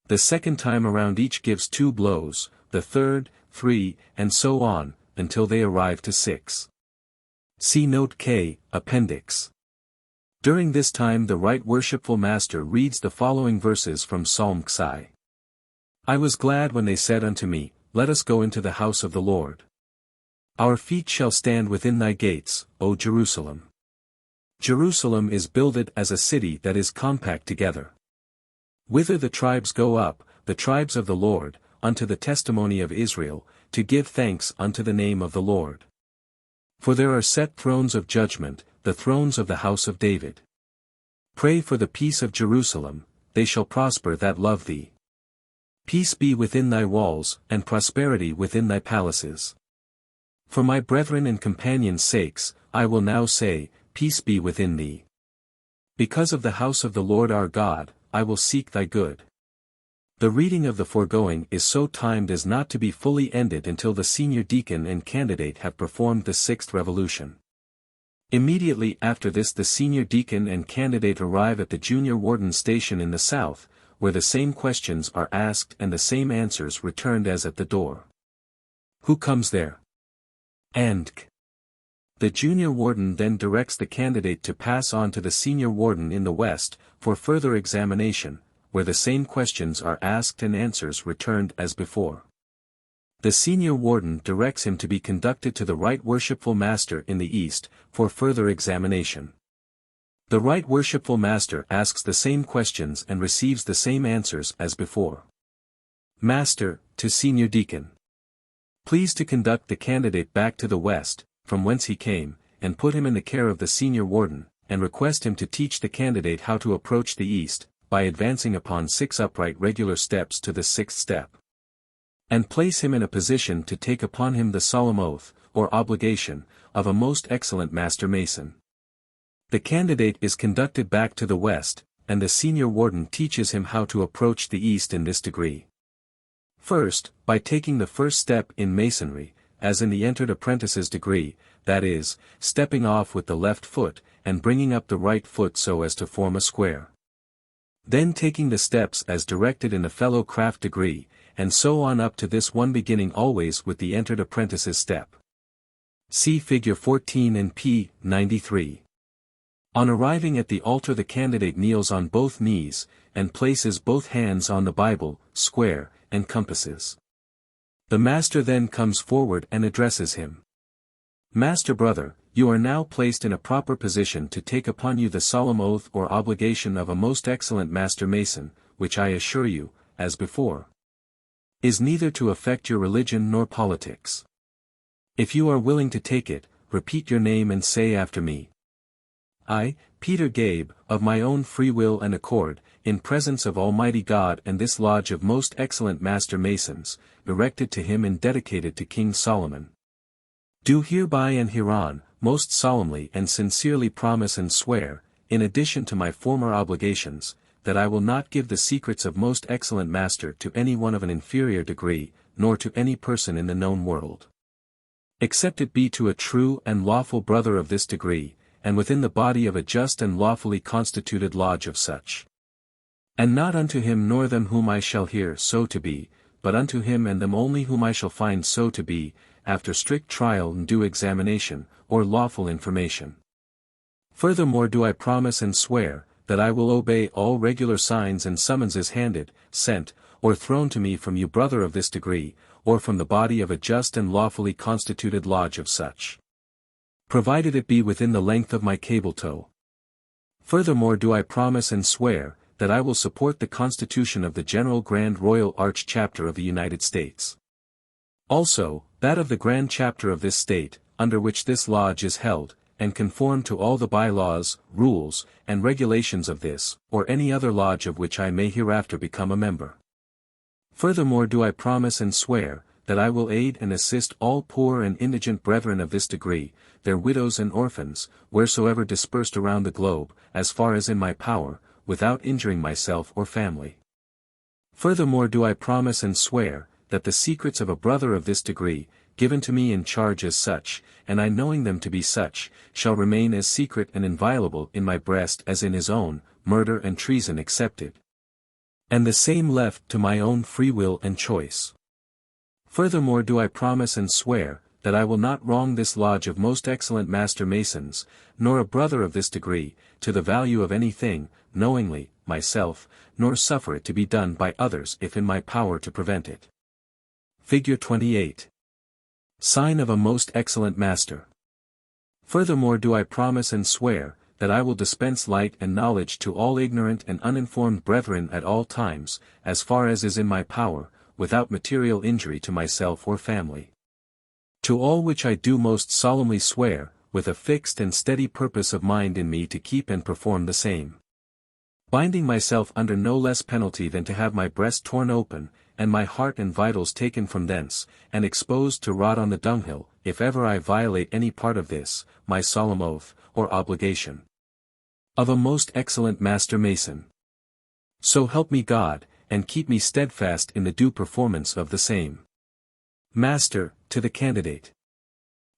The second time around each gives 2 blows, the third, 3, and so on, until they arrive to 6. See Note K, Appendix. During this time the right worshipful master reads the following verses from Psalm Xi. I was glad when they said unto me, Let us go into the house of the Lord. Our feet shall stand within thy gates, O Jerusalem. Jerusalem is builded as a city that is compact together. Whither the tribes go up, the tribes of the Lord, unto the testimony of Israel, to give thanks unto the name of the Lord. For there are set thrones of judgment, the thrones of the house of David. Pray for the peace of Jerusalem, they shall prosper that love thee. Peace be within thy walls, and prosperity within thy palaces. For my brethren and companions' sakes, I will now say, Peace be within thee. Because of the house of the Lord our God, I will seek thy good. The reading of the foregoing is so timed as not to be fully ended until the senior deacon and candidate have performed the 6th revolution. Immediately after this the senior deacon and candidate arrive at the junior warden's station in the south, where the same questions are asked and the same answers returned as at the door. Who comes there? Andk. The junior warden then directs the candidate to pass on to the senior warden in the west, for further examination, where the same questions are asked and answers returned as before. The senior warden directs him to be conducted to the right worshipful master in the east, for further examination. The right worshipful master asks the same questions and receives the same answers as before. Master, to senior deacon. Please to conduct the candidate back to the west, from whence he came, and put him in the care of the senior warden, and request him to teach the candidate how to approach the east, by advancing upon 6 upright regular steps to the 6th step. And place him in a position to take upon him the solemn oath, or obligation, of a most excellent master mason. The candidate is conducted back to the west, and the senior warden teaches him how to approach the east in this degree. First, by taking the first step in masonry, as in the entered apprentice's degree, that is, stepping off with the left foot, and bringing up the right foot so as to form a square. Then taking the steps as directed in the fellow craft degree, and so on up to this one beginning always with the entered apprentice's step. See Figure 14 and p. 93. On arriving at the altar the candidate kneels on both knees, and places both hands on the Bible, square, and compasses. The master then comes forward and addresses him. Master brother, you are now placed in a proper position to take upon you the solemn oath or obligation of a most excellent master mason, which I assure you, as before, is neither to affect your religion nor politics. If you are willing to take it, repeat your name and say after me. I, Peter Gabe, of my own free will and accord, in presence of Almighty God and this lodge of most excellent master masons, erected to him and dedicated to King Solomon, do hereby and hereon, most solemnly and sincerely promise and swear, in addition to my former obligations, that I will not give the secrets of most excellent master to any one of an inferior degree, nor to any person in the known world. Except it be to a true and lawful brother of this degree, and within the body of a just and lawfully constituted lodge of such. And not unto him nor them whom I shall hear so to be, but unto him and them only whom I shall find so to be, after strict trial and due examination, or lawful information. Furthermore do I promise and swear, that I will obey all regular signs and summonses handed, sent, or thrown to me from you brother of this degree, or from the body of a just and lawfully constituted lodge of such. Provided it be within the length of my cable tow. Furthermore do I promise and swear, that I will support the Constitution of the General Grand Royal Arch Chapter of the United States. Also, that of the Grand Chapter of this state, under which this lodge is held, and conform to all the bylaws, rules, and regulations of this, or any other lodge of which I may hereafter become a member. Furthermore do I promise and swear, that I will aid and assist all poor and indigent brethren of this degree, their widows and orphans, wheresoever dispersed around the globe, as far as in my power, without injuring myself or family. Furthermore do I promise and swear, that the secrets of a brother of this degree, given to me in charge as such, and I knowing them to be such, shall remain as secret and inviolable in my breast as in his own, murder and treason excepted. And the same left to my own free will and choice. Furthermore do I promise and swear, that I will not wrong this lodge of most excellent Master Masons, nor a brother of this degree, to the value of anything, knowingly, myself, nor suffer it to be done by others if in my power to prevent it. Figure 28. Sign of a most excellent Master. Furthermore do I promise and swear, that I will dispense light and knowledge to all ignorant and uninformed brethren at all times, as far as is in my power, without material injury to myself or family. To all which I do most solemnly swear, with a fixed and steady purpose of mind in me to keep and perform the same. Binding myself under no less penalty than to have my breast torn open, and my heart and vitals taken from thence, and exposed to rot on the dunghill, if ever I violate any part of this, my solemn oath, or obligation. Of a most excellent Master Mason. So help me God, and keep me steadfast in the due performance of the same. Master, to the candidate.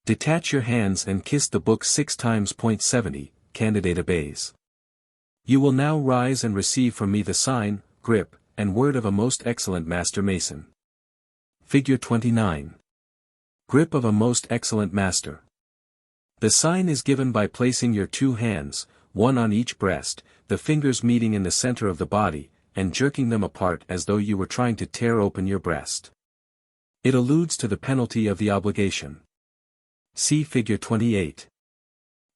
Detach your hands and kiss the book 6 times. 70, candidate obeys. You will now rise and receive from me the sign, grip, and word of a most excellent Master Mason. Figure 29. Grip of a most excellent Master. The sign is given by placing your 2 hands, one on each breast, the fingers meeting in the center of the body, and jerking them apart as though you were trying to tear open your breast. It alludes to the penalty of the obligation. See Figure 28.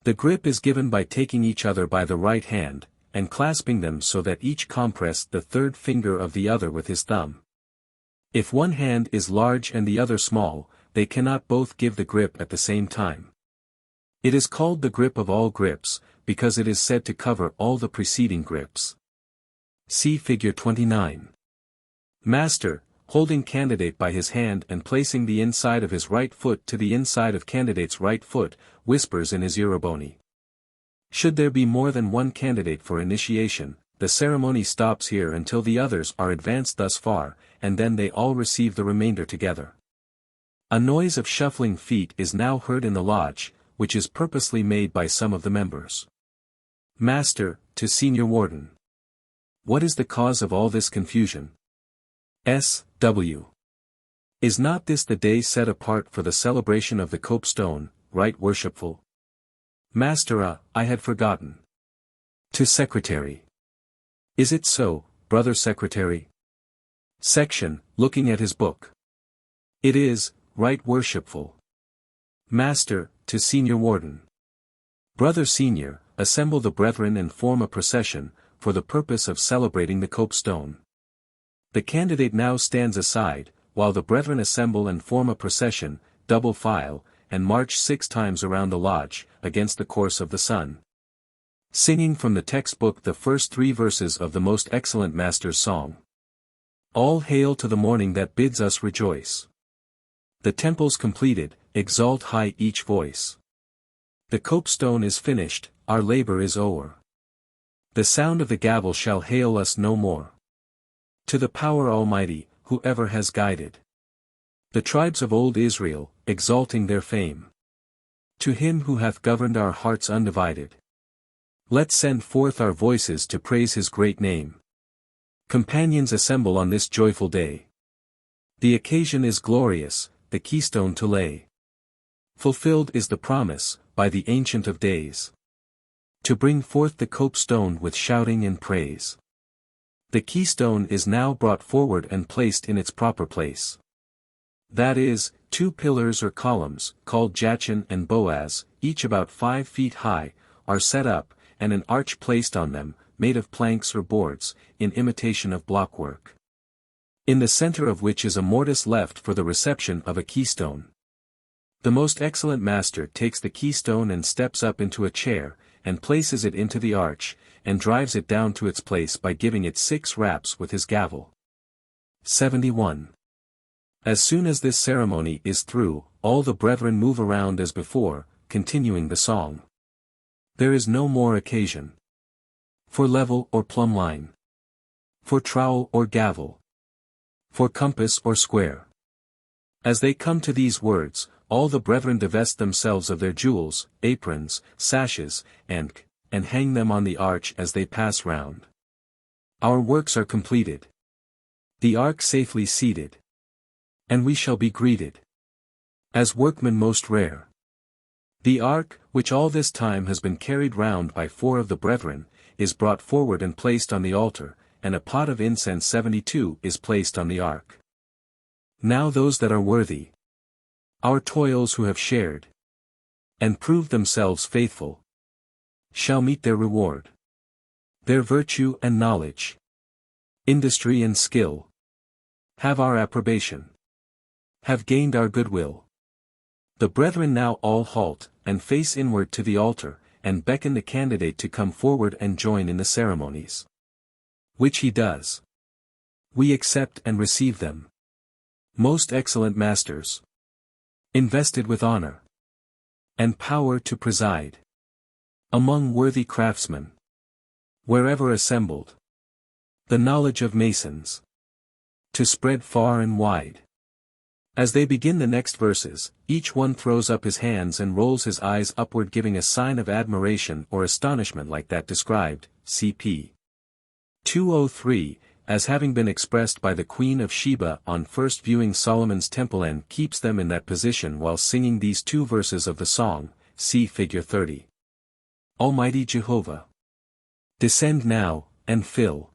The grip is given by taking each other by the right hand, and clasping them so that each compress the 3rd finger of the other with his thumb. If one hand is large and the other small, they cannot both give the grip at the same time. It is called the grip of all grips, because it is said to cover all the preceding grips. See Figure 29. Master, holding candidate by his hand and placing the inside of his right foot to the inside of candidate's right foot, whispers in his earobony. Should there be more than one candidate for initiation, the ceremony stops here until the others are advanced thus far, and then they all receive the remainder together. A noise of shuffling feet is now heard in the lodge, which is purposely made by some of the members. Master, to Senior Warden. What is the cause of all this confusion? S.W. Is not this the day set apart for the celebration of the copestone, right worshipful? Master, I had forgotten. To Secretary. Is it so, Brother Secretary? Section, looking at his book. It is, right worshipful. Master, to Senior Warden. Brother Senior, assemble the brethren and form a procession, for the purpose of celebrating the copestone. The candidate now stands aside, while the brethren assemble and form a procession, double file, and march 6 times around the lodge, against the course of the sun. Singing from the textbook the first 3 verses of the most excellent Master's song. All hail to the morning that bids us rejoice. The temple's completed, exalt high each voice. The copestone is finished, our labor is o'er. The sound of the gavel shall hail us no more. To the power almighty, who ever has guided The tribes of old Israel, exalting their fame. To him who hath governed our hearts undivided. Let's send forth our voices to praise his great name. Companions assemble on this joyful day. The occasion is glorious, the keystone to lay. Fulfilled is the promise, by the Ancient of Days. To bring forth the copestone with shouting and praise. The keystone is now brought forward and placed in its proper place. That is, 2 pillars or columns, called Jachin and Boaz, each about 5 feet high, are set up, and an arch placed on them, made of planks or boards, in imitation of blockwork. In the center of which is a mortise left for the reception of a keystone. The most excellent master takes the keystone and steps up into a chair, and places it into the arch, and drives it down to its place by giving it 6 raps with his gavel. 71. As soon as this ceremony is through, all the brethren move around as before, continuing the song. There is no more occasion. For level or plumb line. For trowel or gavel. For compass or square. As they come to these words, all the brethren divest themselves of their jewels, aprons, sashes, and hang them on the arch as they pass round. Our works are completed. The ark safely seated. And we shall be greeted as workmen most rare. The ark, which all this time has been carried round by 4 of the brethren, is brought forward and placed on the altar, and a pot of incense 72 is placed on the ark. Now those that are worthy, our toils who have shared, and proved themselves faithful, shall meet their reward. Their virtue and knowledge, industry and skill, have our approbation. Have gained our goodwill. The brethren now all halt, and face inward to the altar, and beckon the candidate to come forward and join in the ceremonies. Which he does. We accept and receive them. Most excellent masters. Invested with honor. And power to preside. Among worthy craftsmen. Wherever assembled. The knowledge of masons. To spread far and wide. As they begin the next verses, each one throws up his hands and rolls his eyes upward, giving a sign of admiration or astonishment like that described, cp. 203, as having been expressed by the Queen of Sheba on first viewing Solomon's temple, and keeps them in that position while singing these 2 verses of the song, see figure 30. Almighty Jehovah, descend now, and fill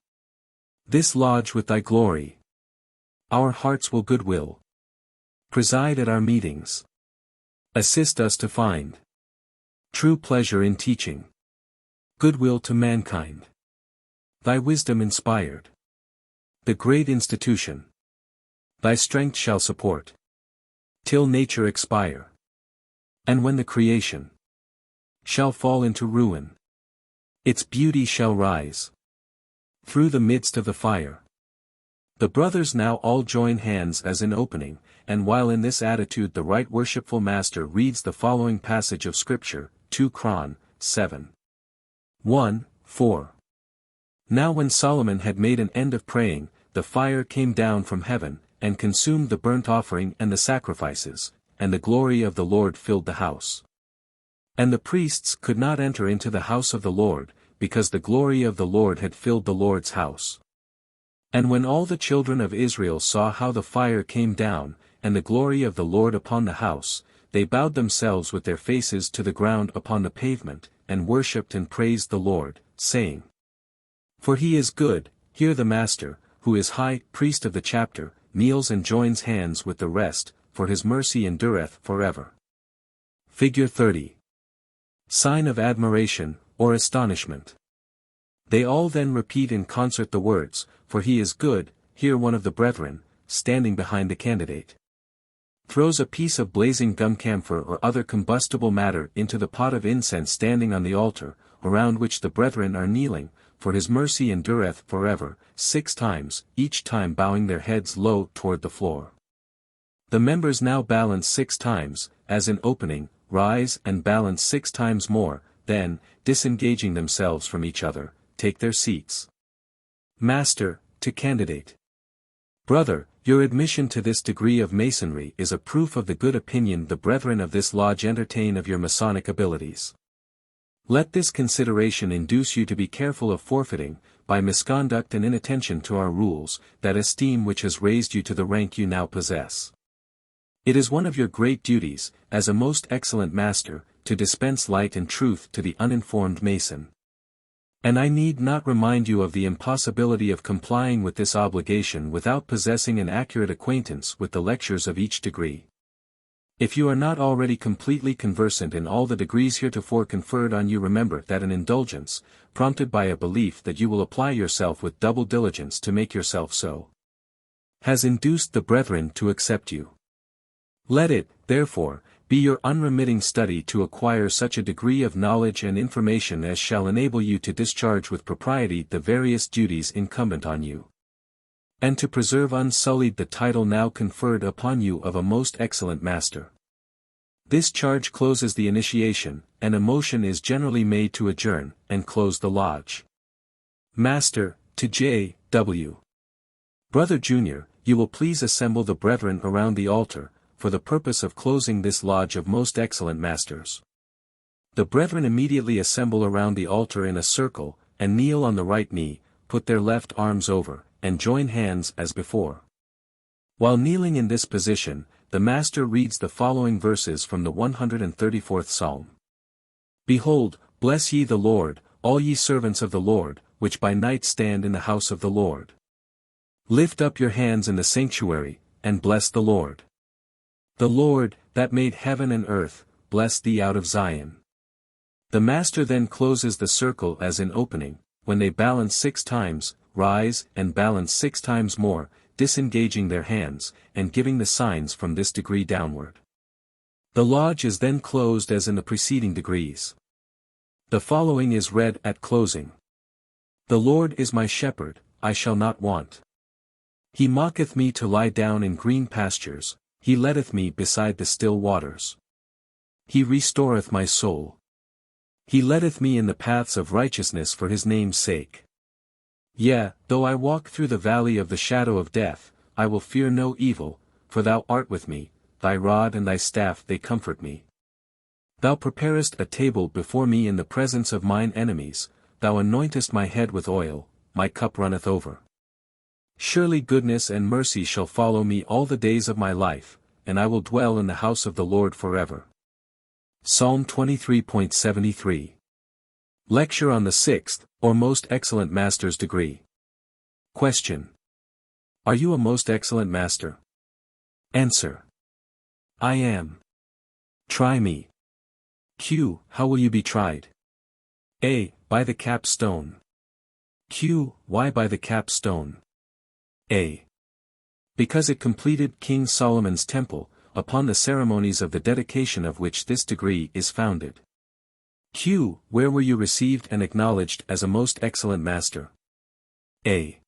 this lodge with thy glory. Our hearts will goodwill. Preside at our meetings. Assist us to find true pleasure in teaching. Goodwill to mankind. Thy wisdom inspired. The great institution. Thy strength shall support. Till nature expire. And when the creation shall fall into ruin, its beauty shall rise through the midst of the fire. The brothers now all join hands as in opening, and while in this attitude the right worshipful master reads the following passage of Scripture, 2 Chron. 7. 1, 4. Now when Solomon had made an end of praying, the fire came down from heaven, and consumed the burnt offering and the sacrifices, and the glory of the Lord filled the house. And the priests could not enter into the house of the Lord, because the glory of the Lord had filled the Lord's house. And when all the children of Israel saw how the fire came down, and the glory of the Lord upon the house, they bowed themselves with their faces to the ground upon the pavement, and worshipped and praised the Lord, saying, For he is good. Here the master, who is high priest of the chapter, kneels and joins hands with the rest, for his mercy endureth forever. Figure 30. Sign of admiration, or astonishment. They all then repeat in concert the words, For he is good. Here one of the brethren, standing behind the candidate, throws a piece of blazing gum camphor or other combustible matter into the pot of incense standing on the altar, around which the brethren are kneeling, for his mercy endureth forever, 6 times, each time bowing their heads low toward the floor. The members now balance 6 times, as in opening, rise and balance 6 times more, then, disengaging themselves from each other, take their seats. Master, to candidate. Brother, Your admission to this degree of Masonry is a proof of the good opinion the brethren of this lodge entertain of your Masonic abilities. Let this consideration induce you to be careful of forfeiting, by misconduct and inattention to our rules, that esteem which has raised you to the rank you now possess. It is one of your great duties, as a most excellent master, to dispense light and truth to the uninformed Mason. And I need not remind you of the impossibility of complying with this obligation without possessing an accurate acquaintance with the lectures of each degree. If you are not already completely conversant in all the degrees heretofore conferred on you, remember that an indulgence, prompted by a belief that you will apply yourself with double diligence to make yourself so, has induced the brethren to accept you. Let it, therefore, be your unremitting study to acquire such a degree of knowledge and information as shall enable you to discharge with propriety the various duties incumbent on you, and to preserve unsullied the title now conferred upon you of a most excellent master. This charge closes the initiation, and a motion is generally made to adjourn, and close the lodge. Master, to J. W. Brother Junior, you will please assemble the brethren around the altar, for the purpose of closing this lodge of most excellent masters. The brethren immediately assemble around the altar in a circle, and kneel on the right knee, put their left arms over, and join hands as before. While kneeling in this position, the master reads the following verses from the 134th Psalm. Behold, bless ye the Lord, all ye servants of the Lord, which by night stand in the house of the Lord. Lift up your hands in the sanctuary, and bless the Lord. The Lord, that made heaven and earth, bless thee out of Zion. The master then closes the circle as in opening, when they balance 6 times, rise and balance 6 times more, disengaging their hands, and giving the signs from this degree downward. The lodge is then closed as in the preceding degrees. The following is read at closing. The Lord is my shepherd, I shall not want. He maketh me to lie down in green pastures, he leadeth me beside the still waters. He restoreth my soul. He leadeth me in the paths of righteousness for his name's sake. Yea, though I walk through the valley of the shadow of death, I will fear no evil, for thou art with me, thy rod and thy staff they comfort me. Thou preparest a table before me in the presence of mine enemies, thou anointest my head with oil, my cup runneth over. Surely goodness and mercy shall follow me all the days of my life, and I will dwell in the house of the Lord forever. Psalm 23.73. Lecture on the 6th, or Most Excellent Master's Degree. Question. Are you a most excellent master? Answer. I am. Try me. Q. How will you be tried? A. By the capstone. Q. Why by the capstone? A. Because it completed King Solomon's temple, upon the ceremonies of the dedication of which this degree is founded. Q. Where were you received and acknowledged as a most excellent master? A.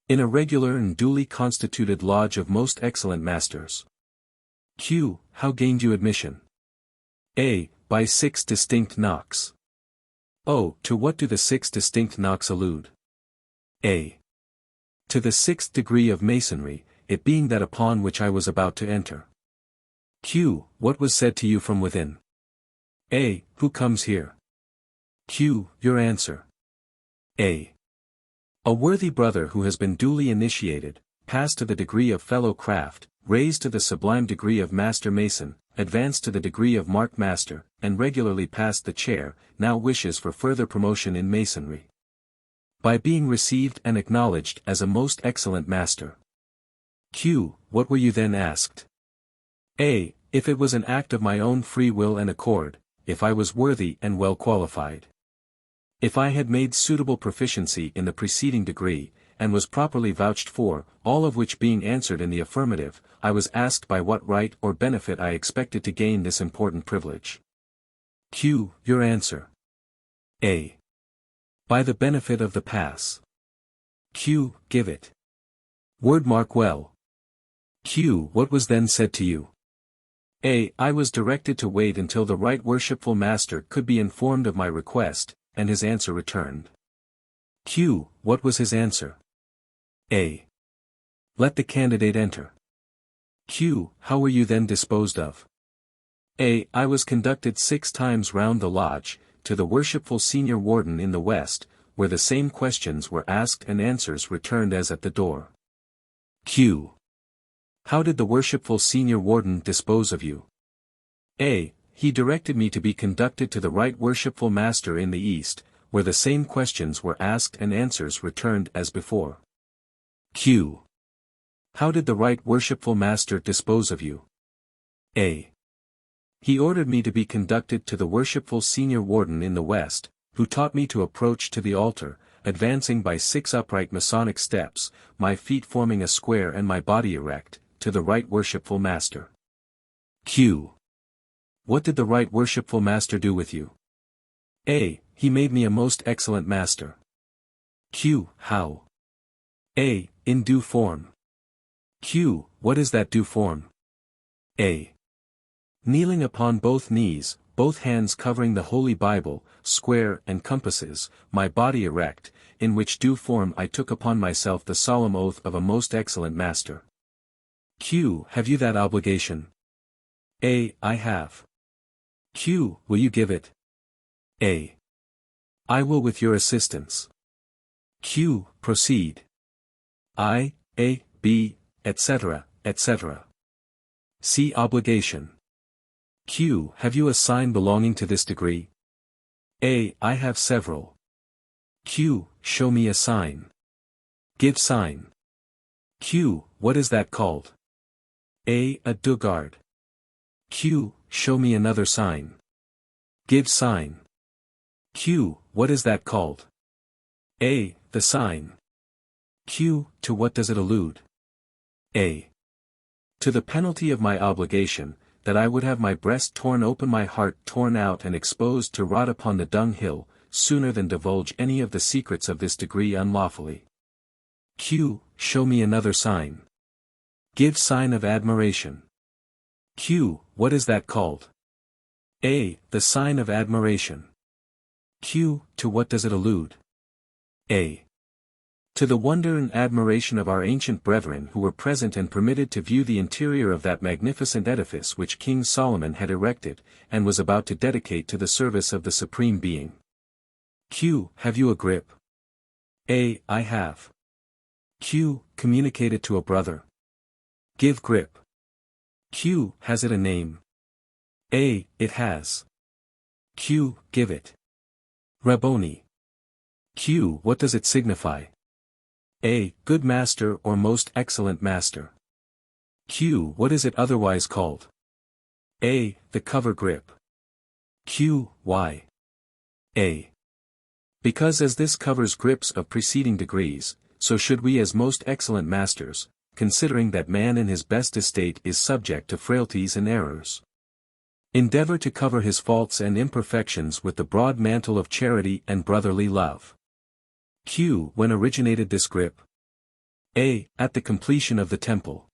In a regular and duly constituted lodge of most excellent masters. Q. How gained you admission? A. By 6 distinct knocks. O. To what do the 6 distinct knocks allude? A. To the 6th degree of Masonry, it being that upon which I was about to enter. Q. What was said to you from within? A. Who comes here? Q. Your answer. A. A worthy brother who has been duly initiated, passed to the degree of fellow craft, raised to the sublime degree of Master Mason, advanced to the degree of Mark Master, and regularly passed the chair, now wishes for further promotion in Masonry. By being received and acknowledged as a most excellent master. Q. What were you then asked? A. If it was an act of my own free will and accord, if I was worthy and well qualified. If I had made suitable proficiency in the preceding degree, and was properly vouched for, all of which being answered in the affirmative, I was asked by what right or benefit I expected to gain this important privilege. Q. Your answer. A. By the benefit of the pass. Q. Give it. Word mark well. Q. What was then said to you? A. I was directed to wait until the right worshipful master could be informed of my request, and his answer returned. Q. What was his answer? A. Let the candidate enter. Q. How were you then disposed of? A. I was conducted 6 times round the lodge, to the worshipful senior warden in the west, where the same questions were asked and answers returned as at the door. Q. How did the worshipful senior warden dispose of you? A. He directed me to be conducted to the right worshipful master in the east, where the same questions were asked and answers returned as before. Q. How did the right worshipful master dispose of you? A. He ordered me to be conducted to the worshipful senior warden in the west, who taught me to approach to the altar, advancing by 6 upright Masonic steps, my feet forming a square and my body erect, to the right worshipful master. Q. What did the right worshipful master do with you? A. He made me a most excellent master. Q. How? A. In due form. Q. What is that due form? A. Kneeling upon both knees, both hands covering the Holy Bible, square and compasses, my body erect, in which due form I took upon myself the solemn oath of a most excellent master. Q. Have you that obligation? A. I have. Q. Will you give it? A. I will with your assistance. Q. Proceed. I, A, B, etc., etc. See obligation. Q. Have you a sign belonging to this degree? A. I have several. Q. Show me a sign. Give sign. Q. What is that called? A. A dugard. Q. Show me another sign. Give sign. Q. What is that called? A. The sign. Q. To what does it allude? A. To the penalty of my obligation, that I would have my breast torn open, my heart torn out and exposed to rot upon the dunghill, sooner than divulge any of the secrets of this degree unlawfully. Q. Show me another sign. Give sign of admiration. Q. What is that called? A. The sign of admiration. Q. To what does it allude? A. To the wonder and admiration of our ancient brethren who were present and permitted to view the interior of that magnificent edifice which King Solomon had erected, and was about to dedicate to the service of the Supreme Being. Q. Have you a grip? A. I have. Q. Communicate it to a brother. Give grip. Q. Has it a name? A. It has. Q. Give it. Rabboni. Q. What does it signify? A. Good master or most excellent master. Q. What is it otherwise called? A. The cover grip. Q. Why? A. Because as this covers grips of preceding degrees, so should we as most excellent masters, considering that man in his best estate is subject to frailties and errors, endeavor to cover his faults and imperfections with the broad mantle of charity and brotherly love. Q. When originated this grip? A. At the completion of the temple.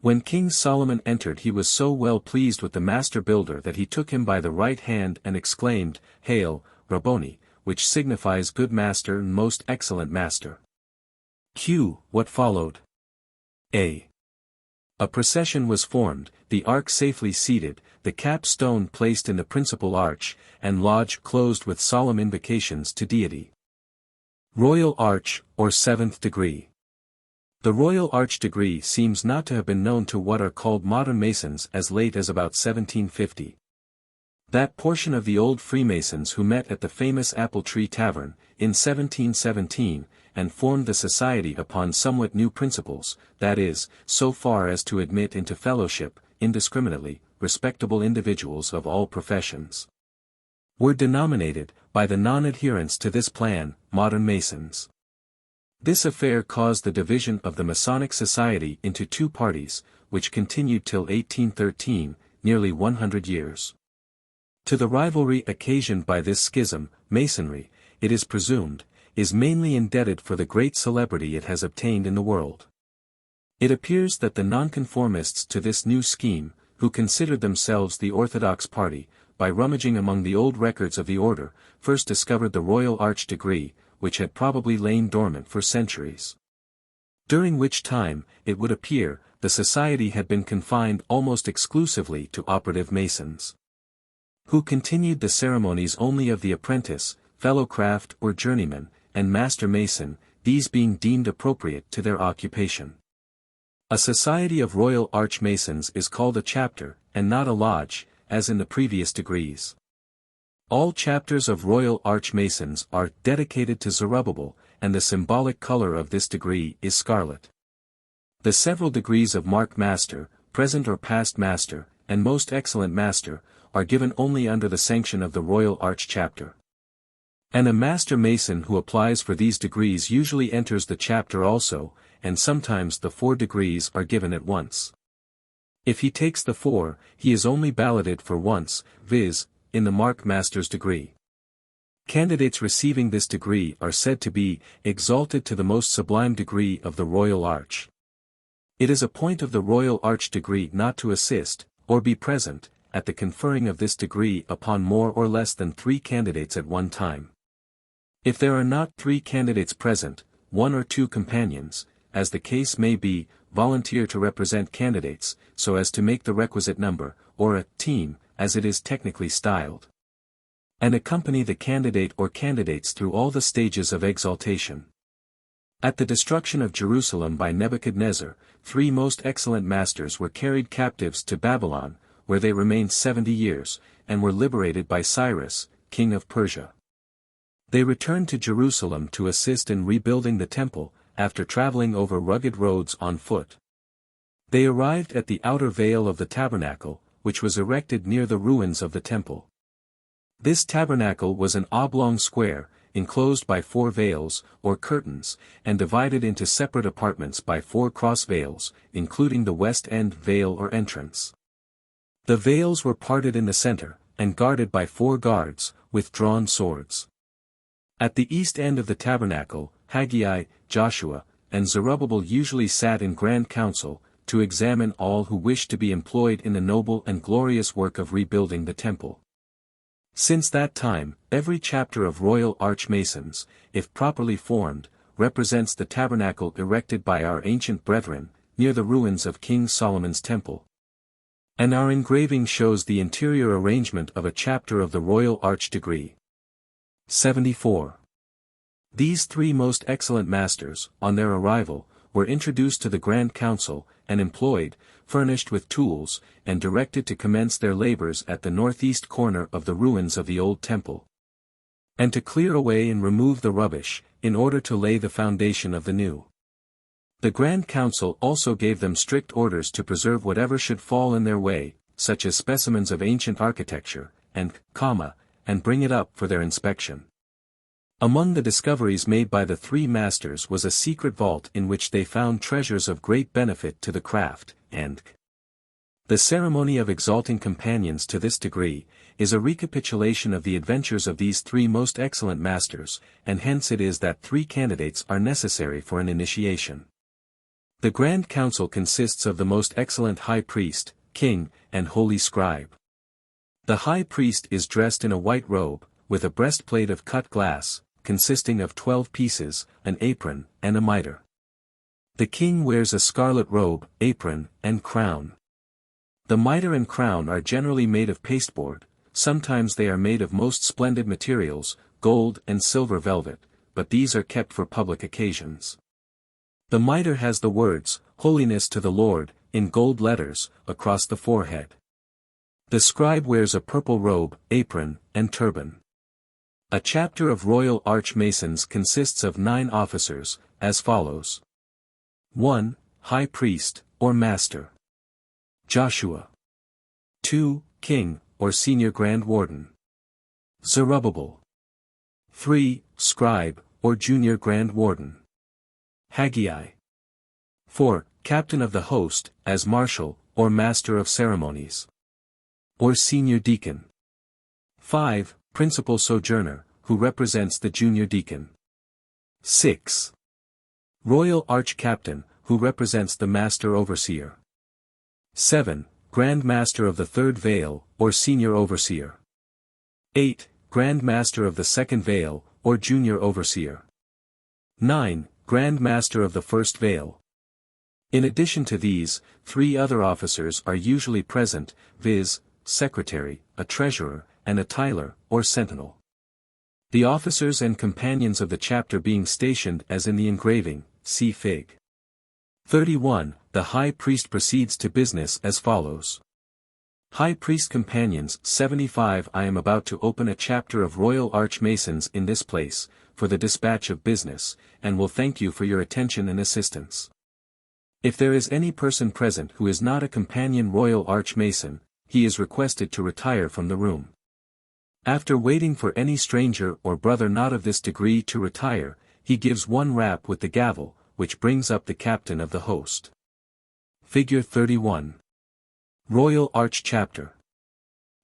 When King Solomon entered, he was so well pleased with the master builder that he took him by the right hand and exclaimed, Hail, Rabboni, which signifies good master and most excellent master. Q. What followed? A. A procession was formed, the ark safely seated, the capstone placed in the principal arch, and lodge closed with solemn invocations to deity. Royal Arch, or 7th degree. The Royal Arch degree seems not to have been known to what are called modern Masons as late as about 1750. That portion of the old Freemasons who met at the famous Apple Tree Tavern, in 1717, and formed the society upon somewhat new principles, that is, so far as to admit into fellowship, indiscriminately, respectable individuals of all professions, were denominated, by the non-adherents to this plan, modern Masons. This affair caused the division of the Masonic Society into 2 parties, which continued till 1813, nearly 100 years. To the rivalry occasioned by this schism, Masonry, it is presumed, is mainly indebted for the great celebrity it has obtained in the world. It appears that the nonconformists to this new scheme, who considered themselves the orthodox party, by rummaging among the old records of the order, first discovered the Royal Arch degree, which had probably lain dormant for centuries. during which time, it would appear, the society had been confined almost exclusively to operative masons, who continued the ceremonies only of the apprentice, fellow craft or journeyman, and master mason, these being deemed appropriate to their occupation. A society of Royal Archmasons is called a chapter, and not a lodge, as in the previous degrees. All chapters of Royal Archmasons are dedicated to Zerubbabel, and the symbolic color of this degree is scarlet. The several degrees of Mark Master, Present or Past Master, and Most Excellent Master, are given only under the sanction of the Royal Arch Chapter. And a Master Mason who applies for these degrees usually enters the chapter also, and sometimes the 4 degrees are given at once. If he takes the 4, he is only balloted for once, viz., in the Mark Master's degree. Candidates receiving this degree are said to be exalted to the most sublime degree of the Royal Arch. It is a point of the Royal Arch degree not to assist, or be present, at the conferring of this degree upon more or less than 3 candidates at one time. If there are not 3 candidates present, 1 or 2 companions, as the case may be, volunteer to represent candidates, so as to make the requisite number, or a team, as it is technically styled, and accompany the candidate or candidates through all the stages of exaltation. At the destruction of Jerusalem by Nebuchadnezzar, 3 most excellent masters were carried captives to Babylon, where they remained 70 years, and were liberated by Cyrus, king of Persia. They returned to Jerusalem to assist in rebuilding the temple, after traveling over rugged roads on foot. They arrived at the outer veil of the tabernacle, which was erected near the ruins of the temple. This tabernacle was an oblong square, enclosed by 4 veils, or curtains, and divided into separate apartments by 4 cross veils, including the west end veil or entrance. The veils were parted in the center, and guarded by 4 guards, with drawn swords. At the east end of the tabernacle, Haggai, Joshua, and Zerubbabel usually sat in grand council, to examine all who wished to be employed in the noble and glorious work of rebuilding the temple. Since that time, every chapter of Royal Archmasons, if properly formed, represents the tabernacle erected by our ancient brethren, near the ruins of King Solomon's temple. And our engraving shows the interior arrangement of a chapter of the Royal Arch degree. 74. These 3 most excellent masters, on their arrival, were introduced to the Grand Council, and employed, furnished with tools, and directed to commence their labors at the northeast corner of the ruins of the old temple, and to clear away and remove the rubbish, in order to lay the foundation of the new. The Grand Council also gave them strict orders to preserve whatever should fall in their way, such as specimens of ancient architecture, and bring it up for their inspection. Among the discoveries made by the 3 masters was a secret vault in which they found treasures of great benefit to the craft, and the ceremony of exalting companions to this degree, is a recapitulation of the adventures of these 3 most excellent masters, and hence it is that 3 candidates are necessary for an initiation. The Grand Council consists of the most excellent High Priest, King, and Holy Scribe. The High Priest is dressed in a white robe, with a breastplate of cut glass, consisting of 12 pieces, an apron, and a mitre. The king wears a scarlet robe, apron, and crown. The mitre and crown are generally made of pasteboard, sometimes they are made of most splendid materials, gold and silver velvet, but these are kept for public occasions. The mitre has the words, Holiness to the Lord, in gold letters, across the forehead. The scribe wears a purple robe, apron, and turban. A chapter of Royal Archmasons consists of 9 officers, as follows. 1. High Priest, or Master. Joshua. 2. King, or Senior Grand Warden. Zerubbabel. 3. Scribe, or Junior Grand Warden. Haggai. 4. Captain of the Host, as Marshal, or Master of Ceremonies. Or Senior Deacon. 5. Principal Sojourner, who represents the Junior Deacon. 6. Royal Arch Captain, who represents the Master Overseer. 7. Grand Master of the Third Veil, or Senior Overseer. 8. Grand Master of the Second Veil, or Junior Overseer. 9. Grand Master of the First Veil, In addition to these, 3 other officers are usually present, viz., secretary, a treasurer, and a tiler, or sentinel. The officers and companions of the chapter being stationed as in the engraving, see Fig. 31, the high priest proceeds to business as follows. High Priest Companions 75 I am about to open a chapter of Royal Archmasons in this place, for the dispatch of business, and will thank you for your attention and assistance. If there is any person present who is not a companion Royal Archmason, he is requested to retire from the room. After waiting for any stranger or brother not of this degree to retire, he gives 1 rap with the gavel, which brings up the captain of the host. Figure 31. Royal Arch Chapter.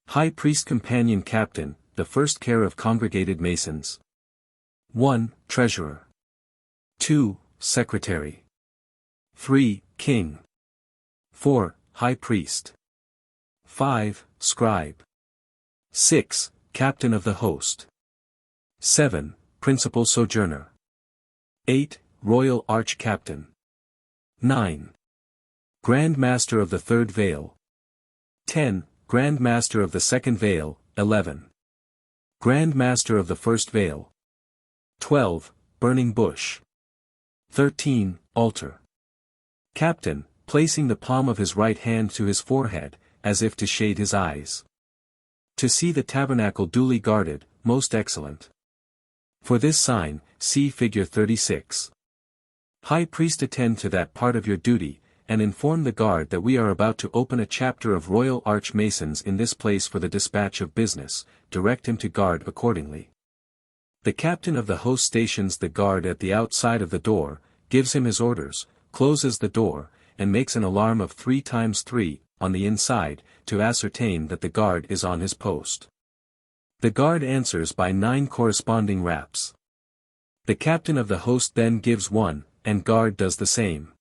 High Priest Companion Captain, the first care of congregated Masons. 1. Treasurer. 2. Secretary. 3. King. 4. High Priest. 5. Scribe. 6. Captain of the host. 7. Principal Sojourner. 8. Royal Arch Captain. 9. Grand Master of the Third Veil. 10. Grand Master of the Second Veil. 11. Grand Master of the First Veil. 12. Burning Bush. 13. Altar. Captain, placing the palm of his right hand to his forehead, as if to shade his eyes. To see the tabernacle duly guarded, most excellent. For this sign, see Figure 36. High Priest, attend to that part of your duty, and inform the guard that we are about to open a chapter of Royal Archmasons in this place for the dispatch of business, direct him to guard accordingly. The captain of the host stations the guard at the outside of the door, gives him his orders, closes the door, and makes an alarm of 3 times 3, on the inside, to ascertain that the guard is on his post. The guard answers by 9 corresponding raps. The captain of the host then gives 1, and guard does the same.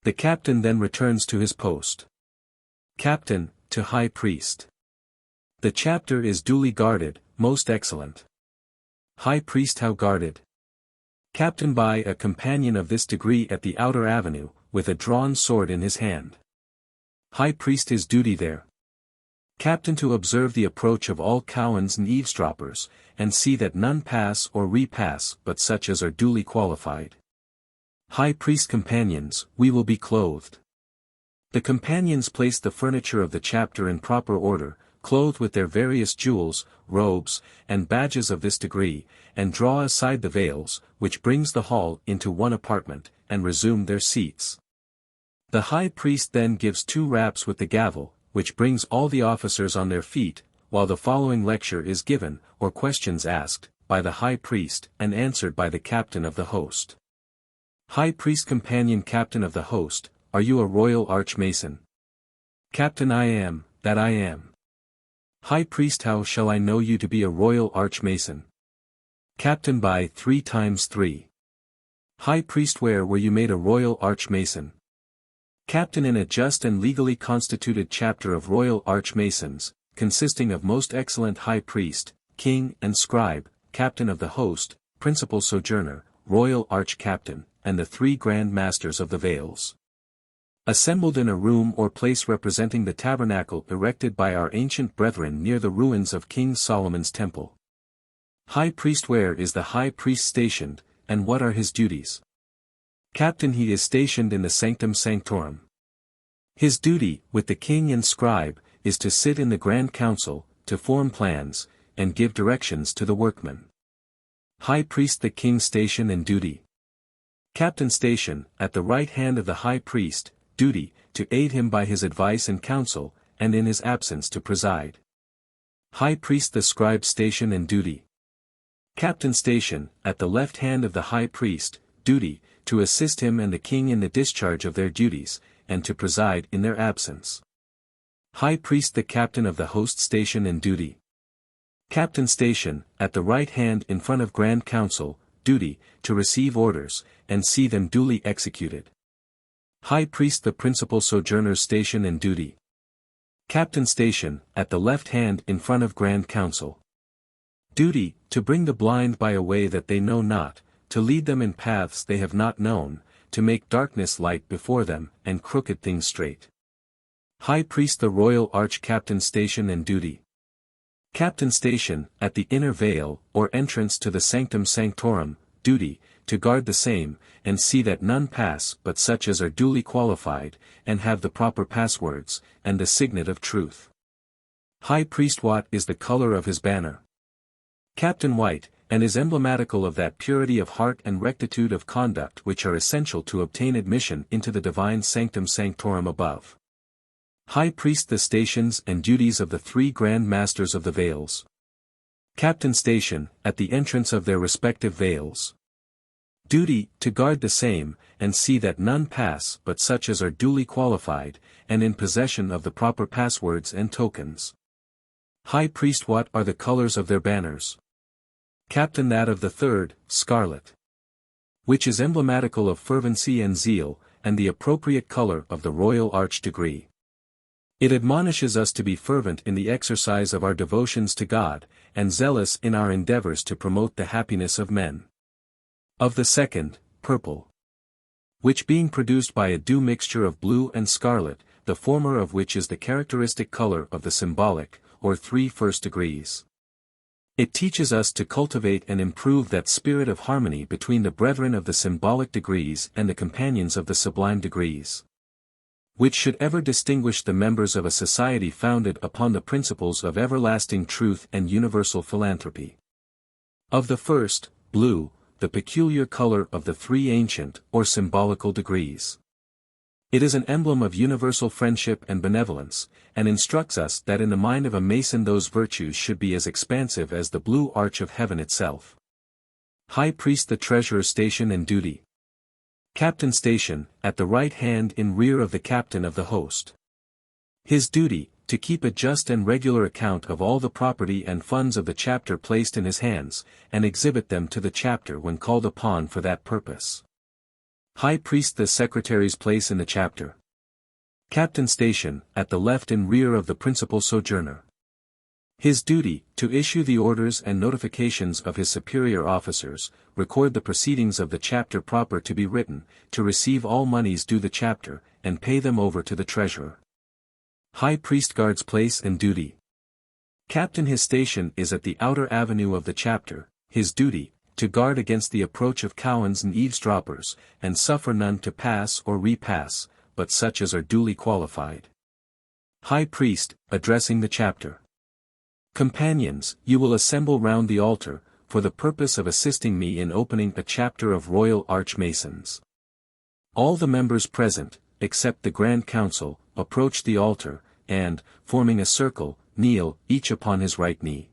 The captain then returns to his post. Captain, to High Priest. The chapter is duly guarded, most excellent. High Priest, how guarded? Captain, by a companion of this degree at the outer avenue, with a drawn sword in his hand. High Priest, his duty there. Captain, to observe the approach of all cowans and eavesdroppers, and see that none pass or repass but such as are duly qualified. High Priest Companions, we will be clothed. The companions place the furniture of the chapter in proper order, clothed with their various jewels, robes, and badges of this degree, and draw aside the veils, which brings the hall into one apartment, and resume their seats. The High Priest then gives 2 raps with the gavel, which brings all the officers on their feet, while the following lecture is given, or questions asked, by the High Priest, and answered by the captain of the host. High Priest Companion Captain of the host, are you a Royal Archmason? Captain, I am, that I am. High Priest, how shall I know you to be a Royal Archmason? Captain, by 3 times 3. High Priest, where were you made a Royal Archmason? Captain, in a just and legally constituted chapter of Royal Archmasons, consisting of most excellent High Priest, King and Scribe, Captain of the host, Principal Sojourner, Royal Arch-Captain, and the 3 Grand Masters of the Veils. Assembled in a room or place representing the tabernacle erected by our ancient brethren near the ruins of King Solomon's temple. High Priest, where is the High Priest stationed, and what are his duties? Captain, he is stationed in the Sanctum Sanctorum. His duty, with the King and Scribe, is to sit in the Grand Council, to form plans, and give directions to the workmen. High Priest, the King's station and duty. Captain, station, at the right hand of the High Priest, duty, to aid him by his advice and counsel, and in his absence to preside. High Priest, the Scribe station and duty. Captain, station, at the left hand of the High Priest, duty, to assist him and the King in the discharge of their duties, and to preside in their absence. High Priest, the Captain of the host station and duty. Captain, station, at the right hand in front of Grand Council, duty, to receive orders, and see them duly executed. High Priest, the Principal Sojourner's station and duty. Captain, station, at the left hand in front of Grand Council. Duty, to bring the blind by a way that they know not, to lead them in paths they have not known, to make darkness light before them, and crooked things straight. High Priest the Royal Arch-Captain Station and Duty. Captain Station, at the inner veil, or entrance to the Sanctum Sanctorum, duty, to guard the same, and see that none pass but such as are duly qualified, and have the proper passwords, and the signet of truth. High Priest What is the color of his banner? Captain White, and is emblematical of that purity of heart and rectitude of conduct which are essential to obtain admission into the divine Sanctum Sanctorum above. High Priest the stations and duties of the three Grand Masters of the Veils. Captain Station, at the entrance of their respective veils. Duty, to guard the same, and see that none pass but such as are duly qualified, and in possession of the proper passwords and tokens. High Priest What are the colors of their banners? Captain that of the third, scarlet. Which is emblematical of fervency and zeal, and the appropriate color of the Royal Arch degree. It admonishes us to be fervent in the exercise of our devotions to God, and zealous in our endeavors to promote the happiness of men. Of the second, purple. Which being produced by a due mixture of blue and scarlet, the former of which is the characteristic color of the symbolic, or 3 first degrees. It teaches us to cultivate and improve that spirit of harmony between the brethren of the symbolic degrees and the companions of the sublime degrees, which should ever distinguish the members of a society founded upon the principles of everlasting truth and universal philanthropy. Of the first, blue, the peculiar color of the 3 ancient, or symbolical degrees. It is an emblem of universal friendship and benevolence, and instructs us that in the mind of a Mason those virtues should be as expansive as the blue arch of heaven itself. High Priest the Treasurer Station and Duty. Captain Station, at the right hand in rear of the captain of the host. His duty, to keep a just and regular account of all the property and funds of the chapter placed in his hands, and exhibit them to the chapter when called upon for that purpose. High Priest the Secretary's place in the chapter. Captain Station, at the left in rear of the principal sojourner. His duty, to issue the orders and notifications of his superior officers, record the proceedings of the chapter proper to be written, to receive all monies due the chapter, and pay them over to the treasurer. High Priest Guard's place and duty. Captain his station is at the outer avenue of the chapter, his duty, to guard against the approach of cowans and eavesdroppers, and suffer none to pass or repass, but such as are duly qualified. High Priest, addressing the chapter. Companions, you will assemble round the altar, for the purpose of assisting me in opening a chapter of Royal Arch-Masons. All the members present, except the Grand Council, approach the altar, and, forming a circle, kneel, each upon his right knee.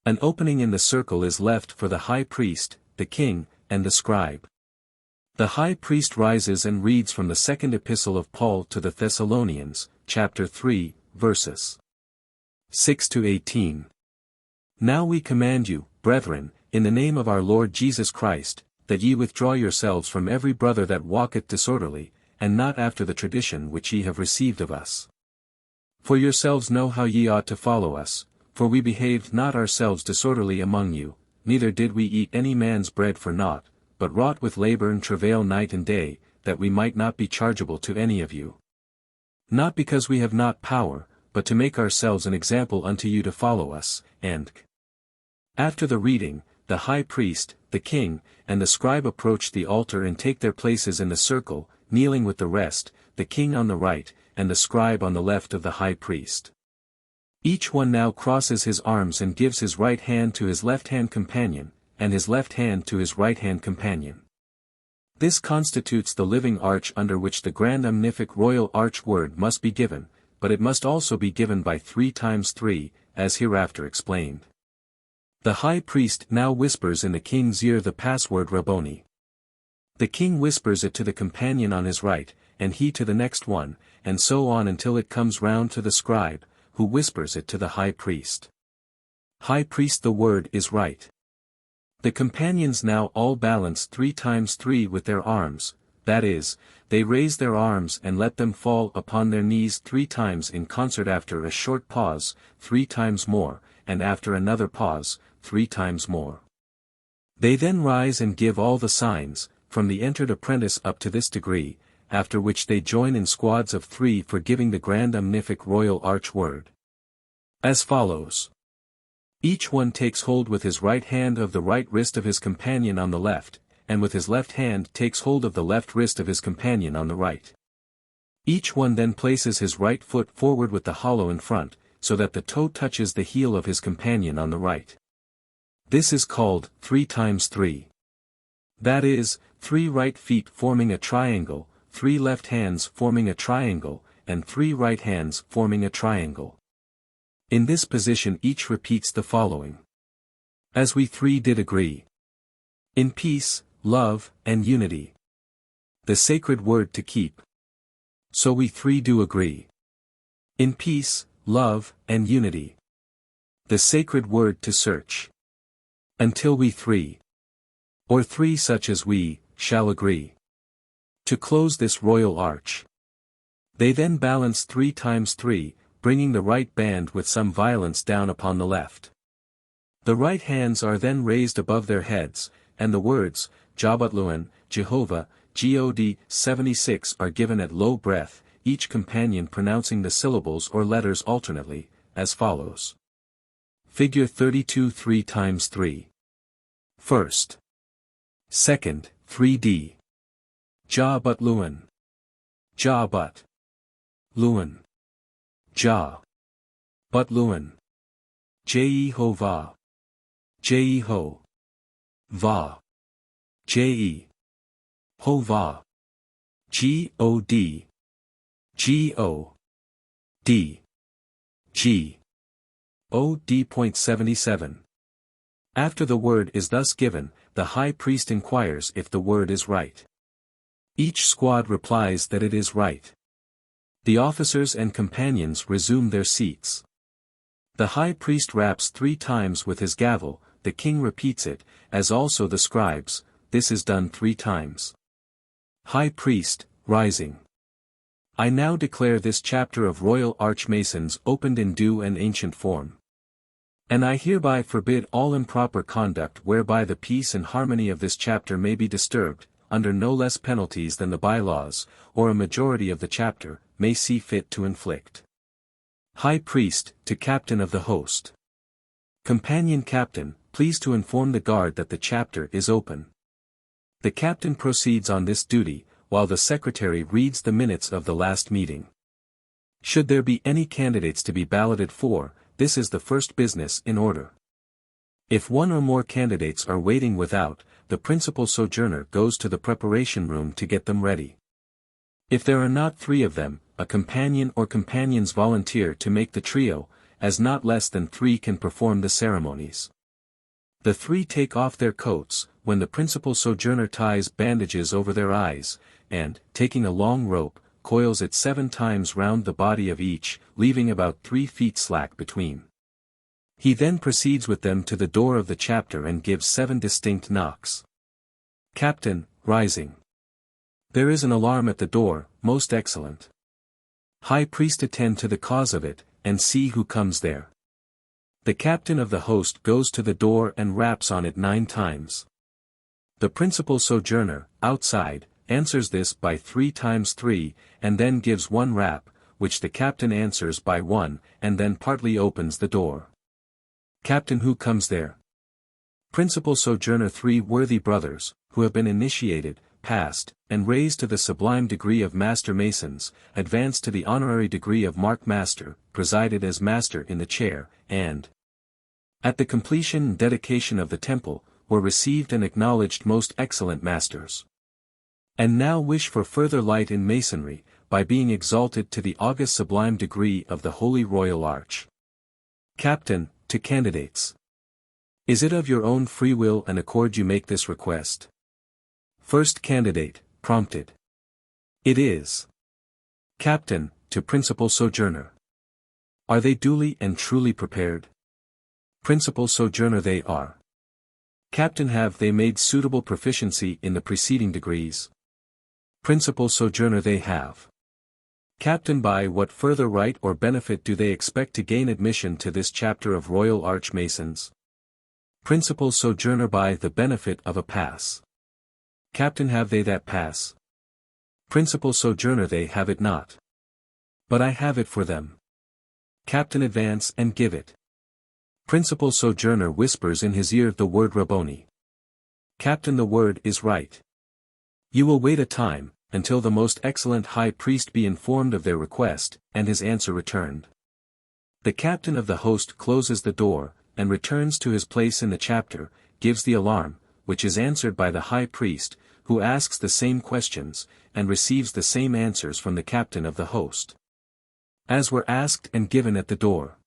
An opening in the circle is left for the High Priest, the King, and the Scribe. The High Priest rises and reads from the second epistle of Paul to the Thessalonians, chapter 3, verses 6-18. Now we command you, brethren, in the name of our Lord Jesus Christ, that ye withdraw yourselves from every brother that walketh disorderly, and not after the tradition which ye have received of us. For yourselves know how ye ought to follow us, for we behaved not ourselves disorderly among you, neither did we eat any man's bread for naught, but wrought with labor and travail night and day, that we might not be chargeable to any of you. Not because we have not power, but to make ourselves an example unto you to follow us, and after the reading, the High Priest, the King, and the Scribe approach the altar and take their places in the circle, kneeling with the rest, the King on the right, and the Scribe on the left of the High Priest. Each one now crosses his arms and gives his right hand to his left-hand companion, and his left hand to his right-hand companion. This constitutes the living arch under which the grand omnific Royal Arch word must be given, but it must also be given by 3 times 3, as hereafter explained. The High Priest now whispers in the King's ear the password Rabboni. The King whispers it to the companion on his right, and he to the next one, and so on until it comes round to the Scribe, who whispers it to the High Priest. High Priest the word is right. The companions now all balance 3 times 3 with their arms, that is, they raise their arms and let them fall upon their knees 3 times in concert after a short pause, 3 times more, and after another pause, 3 times more. They then rise and give all the signs, from the entered apprentice up to this degree, after which they join in squads of 3 for giving the grand omnific royal arch word. As follows. Each one takes hold with his right hand of the right wrist of his companion on the left, and with his left hand takes hold of the left wrist of his companion on the right. Each one then places his right foot forward with the hollow in front, so that the toe touches the heel of his companion on the right. This is called 3 times 3. That is, 3 right feet forming a triangle, 3 left hands forming a triangle, and 3 right hands forming a triangle. In this position each repeats the following. As we 3 did agree. In peace, love, and unity. The sacred word to keep. So we 3 do agree. In peace, love, and unity. The sacred word to search. Until we 3. Or 3 such as we, shall agree. To close this royal arch. They then balance 3 times 3, bringing the right band with some violence down upon the left. The right hands are then raised above their heads, and the words, Jabutluan, Jehovah, God 76 are given at low breath, each companion pronouncing the syllables or letters alternately, as follows. Figure 32 3 times 3. First. Second, 3D. Jabutluan. Jabut. Luan. Ja. Butluan. Jehovah. Jeho. Va. Je. Hova. God. Go. D. G. OD.77. After the word is thus given, the high priest inquires if the word is right. Each squad replies that it is right. The officers and companions resume their seats. The high priest raps 3 times with his gavel, the king repeats it, as also the scribes, this is done 3 times. High priest, rising. I now declare this chapter of Royal Archmasons opened in due and ancient form. And I hereby forbid all improper conduct whereby the peace and harmony of this chapter may be disturbed, under no less penalties than the bylaws, or a majority of the chapter, may see fit to inflict. High Priest, to Captain of the Host. Companion Captain, please to inform the guard that the chapter is open. The captain proceeds on this duty, while the secretary reads the minutes of the last meeting. Should there be any candidates to be balloted for, this is the first business in order. If one or more candidates are waiting without, the principal sojourner goes to the preparation room to get them ready. If there are not 3 of them, a companion or companions volunteer to make the trio, as not less than 3 can perform the ceremonies. The 3 take off their coats, when the principal sojourner ties bandages over their eyes, and, taking a long rope, coils it 7 times round the body of each, leaving about 3 feet slack between. He then proceeds with them to the door of the chapter and gives 7 distinct knocks. Captain, rising. There is an alarm at the door, most excellent. High priest attend to the cause of it, and see who comes there. The captain of the host goes to the door and raps on it 9 times. The principal sojourner, outside, answers this by 3 times 3, and then gives 1 rap, which the captain answers by 1, and then partly opens the door. Captain, who comes there? Principal sojourner 3 worthy brothers, who have been initiated, passed, and raised to the sublime degree of Master Masons, advanced to the honorary degree of Mark Master, presided as Master in the chair, and at the completion and dedication of the temple, were received and acknowledged most excellent Masters. And now wish for further light in Masonry, by being exalted to the august sublime degree of the Holy Royal Arch. Captain, to candidates. Is it of your own free will and accord you make this request? First candidate, prompted. It is. Captain, to principal sojourner. Are they duly and truly prepared? Principal sojourner, they are. Captain, have they made suitable proficiency in the preceding degrees? Principal sojourner, they have. Captain, by what further right or benefit do they expect to gain admission to this chapter of Royal Archmasons? Principal sojourner, by the benefit of a pass. Captain have they that pass. Principal sojourner they have it not. But I have it for them. Captain advance and give it. Principal sojourner whispers in his ear the word Rabboni. Captain the word is right. You will wait a time, until the most excellent high priest be informed of their request, and his answer returned. The captain of the host closes the door, and returns to his place in the chapter, gives the alarm, which is answered by the high priest, who asks the same questions, and receives the same answers from the captain of the host, as were asked and given at the door.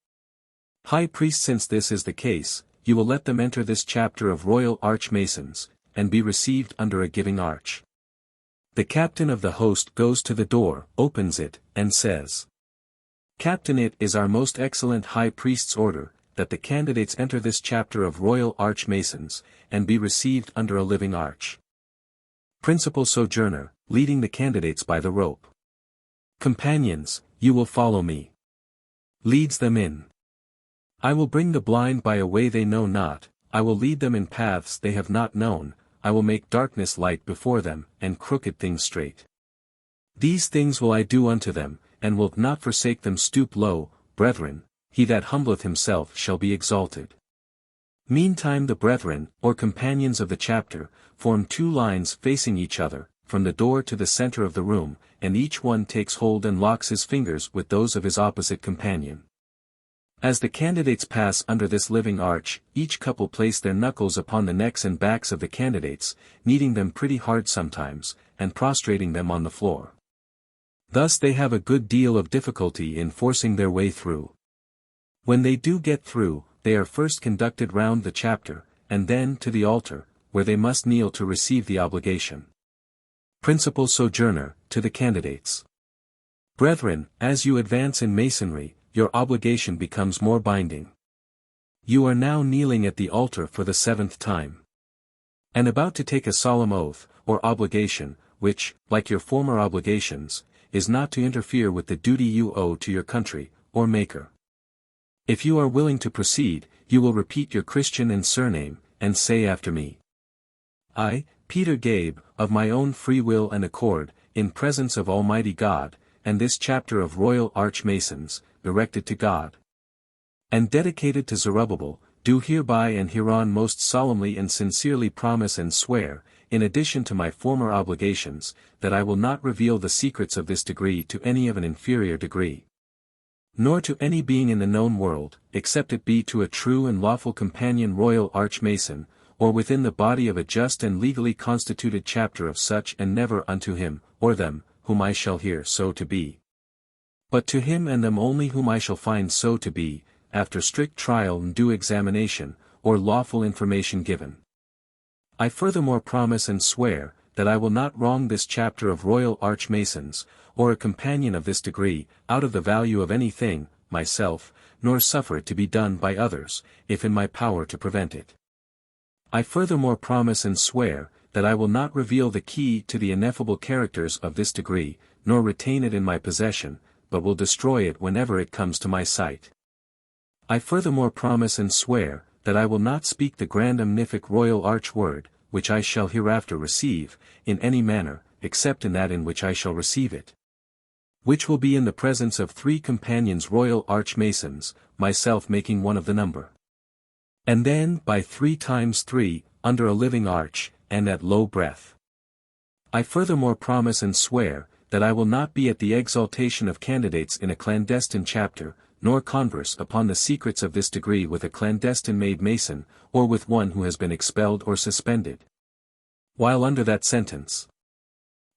High priest, since this is the case, you will let them enter this chapter of royal archmasons, and be received under a giving arch. The captain of the host goes to the door, opens it, and says, Captain, it is our most excellent high priest's order, that the candidates enter this chapter of royal archmasons, and be received under a living arch. Principal sojourner, leading the candidates by the rope. Companions, you will follow me. Leads them in. I will bring the blind by a way they know not, I will lead them in paths they have not known, I will make darkness light before them, and crooked things straight. These things will I do unto them, and will not forsake them. Stoop low, brethren, he that humbleth himself shall be exalted. Meantime the brethren, or companions of the chapter, form two lines facing each other, from the door to the center of the room, and each one takes hold and locks his fingers with those of his opposite companion. As the candidates pass under this living arch, each couple place their knuckles upon the necks and backs of the candidates, kneading them pretty hard sometimes, and prostrating them on the floor. Thus they have a good deal of difficulty in forcing their way through. When they do get through, they are first conducted round the chapter, and then to the altar, where they must kneel to receive the obligation. Principal sojourner, to the candidates. Brethren, as you advance in Masonry, your obligation becomes more binding. You are now kneeling at the altar for the 7th time, and about to take a solemn oath, or obligation, which, like your former obligations, is not to interfere with the duty you owe to your country, or Maker. If you are willing to proceed, you will repeat your Christian and surname, and say after me. I, Peter Gabe, of my own free will and accord, in presence of Almighty God, and this chapter of Royal Archmasons, erected to God, and dedicated to Zerubbabel, do hereby and hereon most solemnly and sincerely promise and swear, in addition to my former obligations, that I will not reveal the secrets of this degree to any of an inferior degree, nor to any being in the known world, except it be to a true and lawful companion royal archmason, or within the body of a just and legally constituted chapter of such, and never unto him, or them, whom I shall hear so to be, but to him and them only whom I shall find so to be, after strict trial and due examination, or lawful information given. I furthermore promise and swear, that I will not wrong this chapter of royal archmasons, or a companion of this degree, out of the value of anything, myself, nor suffer it to be done by others, if in my power to prevent it. I furthermore promise and swear, that I will not reveal the key to the ineffable characters of this degree, nor retain it in my possession, but will destroy it whenever it comes to my sight. I furthermore promise and swear, that I will not speak the grand omnific royal arch word, which I shall hereafter receive, in any manner, except in that in which I shall receive it, which will be in the presence of 3 companions royal archmasons, myself making one of the number. And then by 3 times 3, under a living arch, and at low breath. I furthermore promise and swear, that I will not be at the exaltation of candidates in a clandestine chapter, nor converse upon the secrets of this degree with a clandestine made Mason, or with one who has been expelled or suspended, while under that sentence.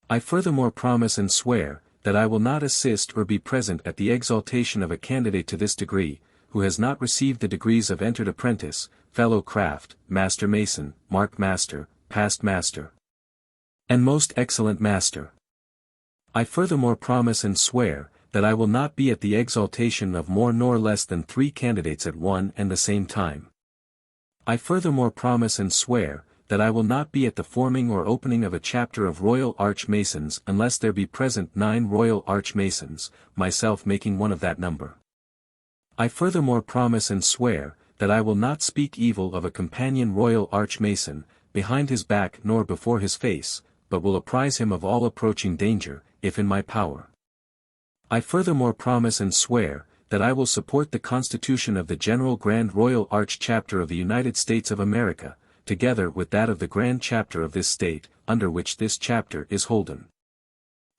I furthermore promise and swear, that I will not assist or be present at the exaltation of a candidate to this degree, who has not received the degrees of entered apprentice, fellow craft, master mason, mark master, past master, and most excellent master. I furthermore promise and swear, that I will not be at the exaltation of more nor less than 3 candidates at one and the same time. I furthermore promise and swear, that I will not be at the forming or opening of a chapter of royal archmasons unless there be present 9 royal archmasons, myself making one of that number. I furthermore promise and swear, that I will not speak evil of a companion royal archmason, behind his back nor before his face, but will apprise him of all approaching danger, if in my power. I furthermore promise and swear, that I will support the Constitution of the General Grand Royal Arch Chapter of the United States of America, together with that of the Grand Chapter of this state, under which this chapter is holden.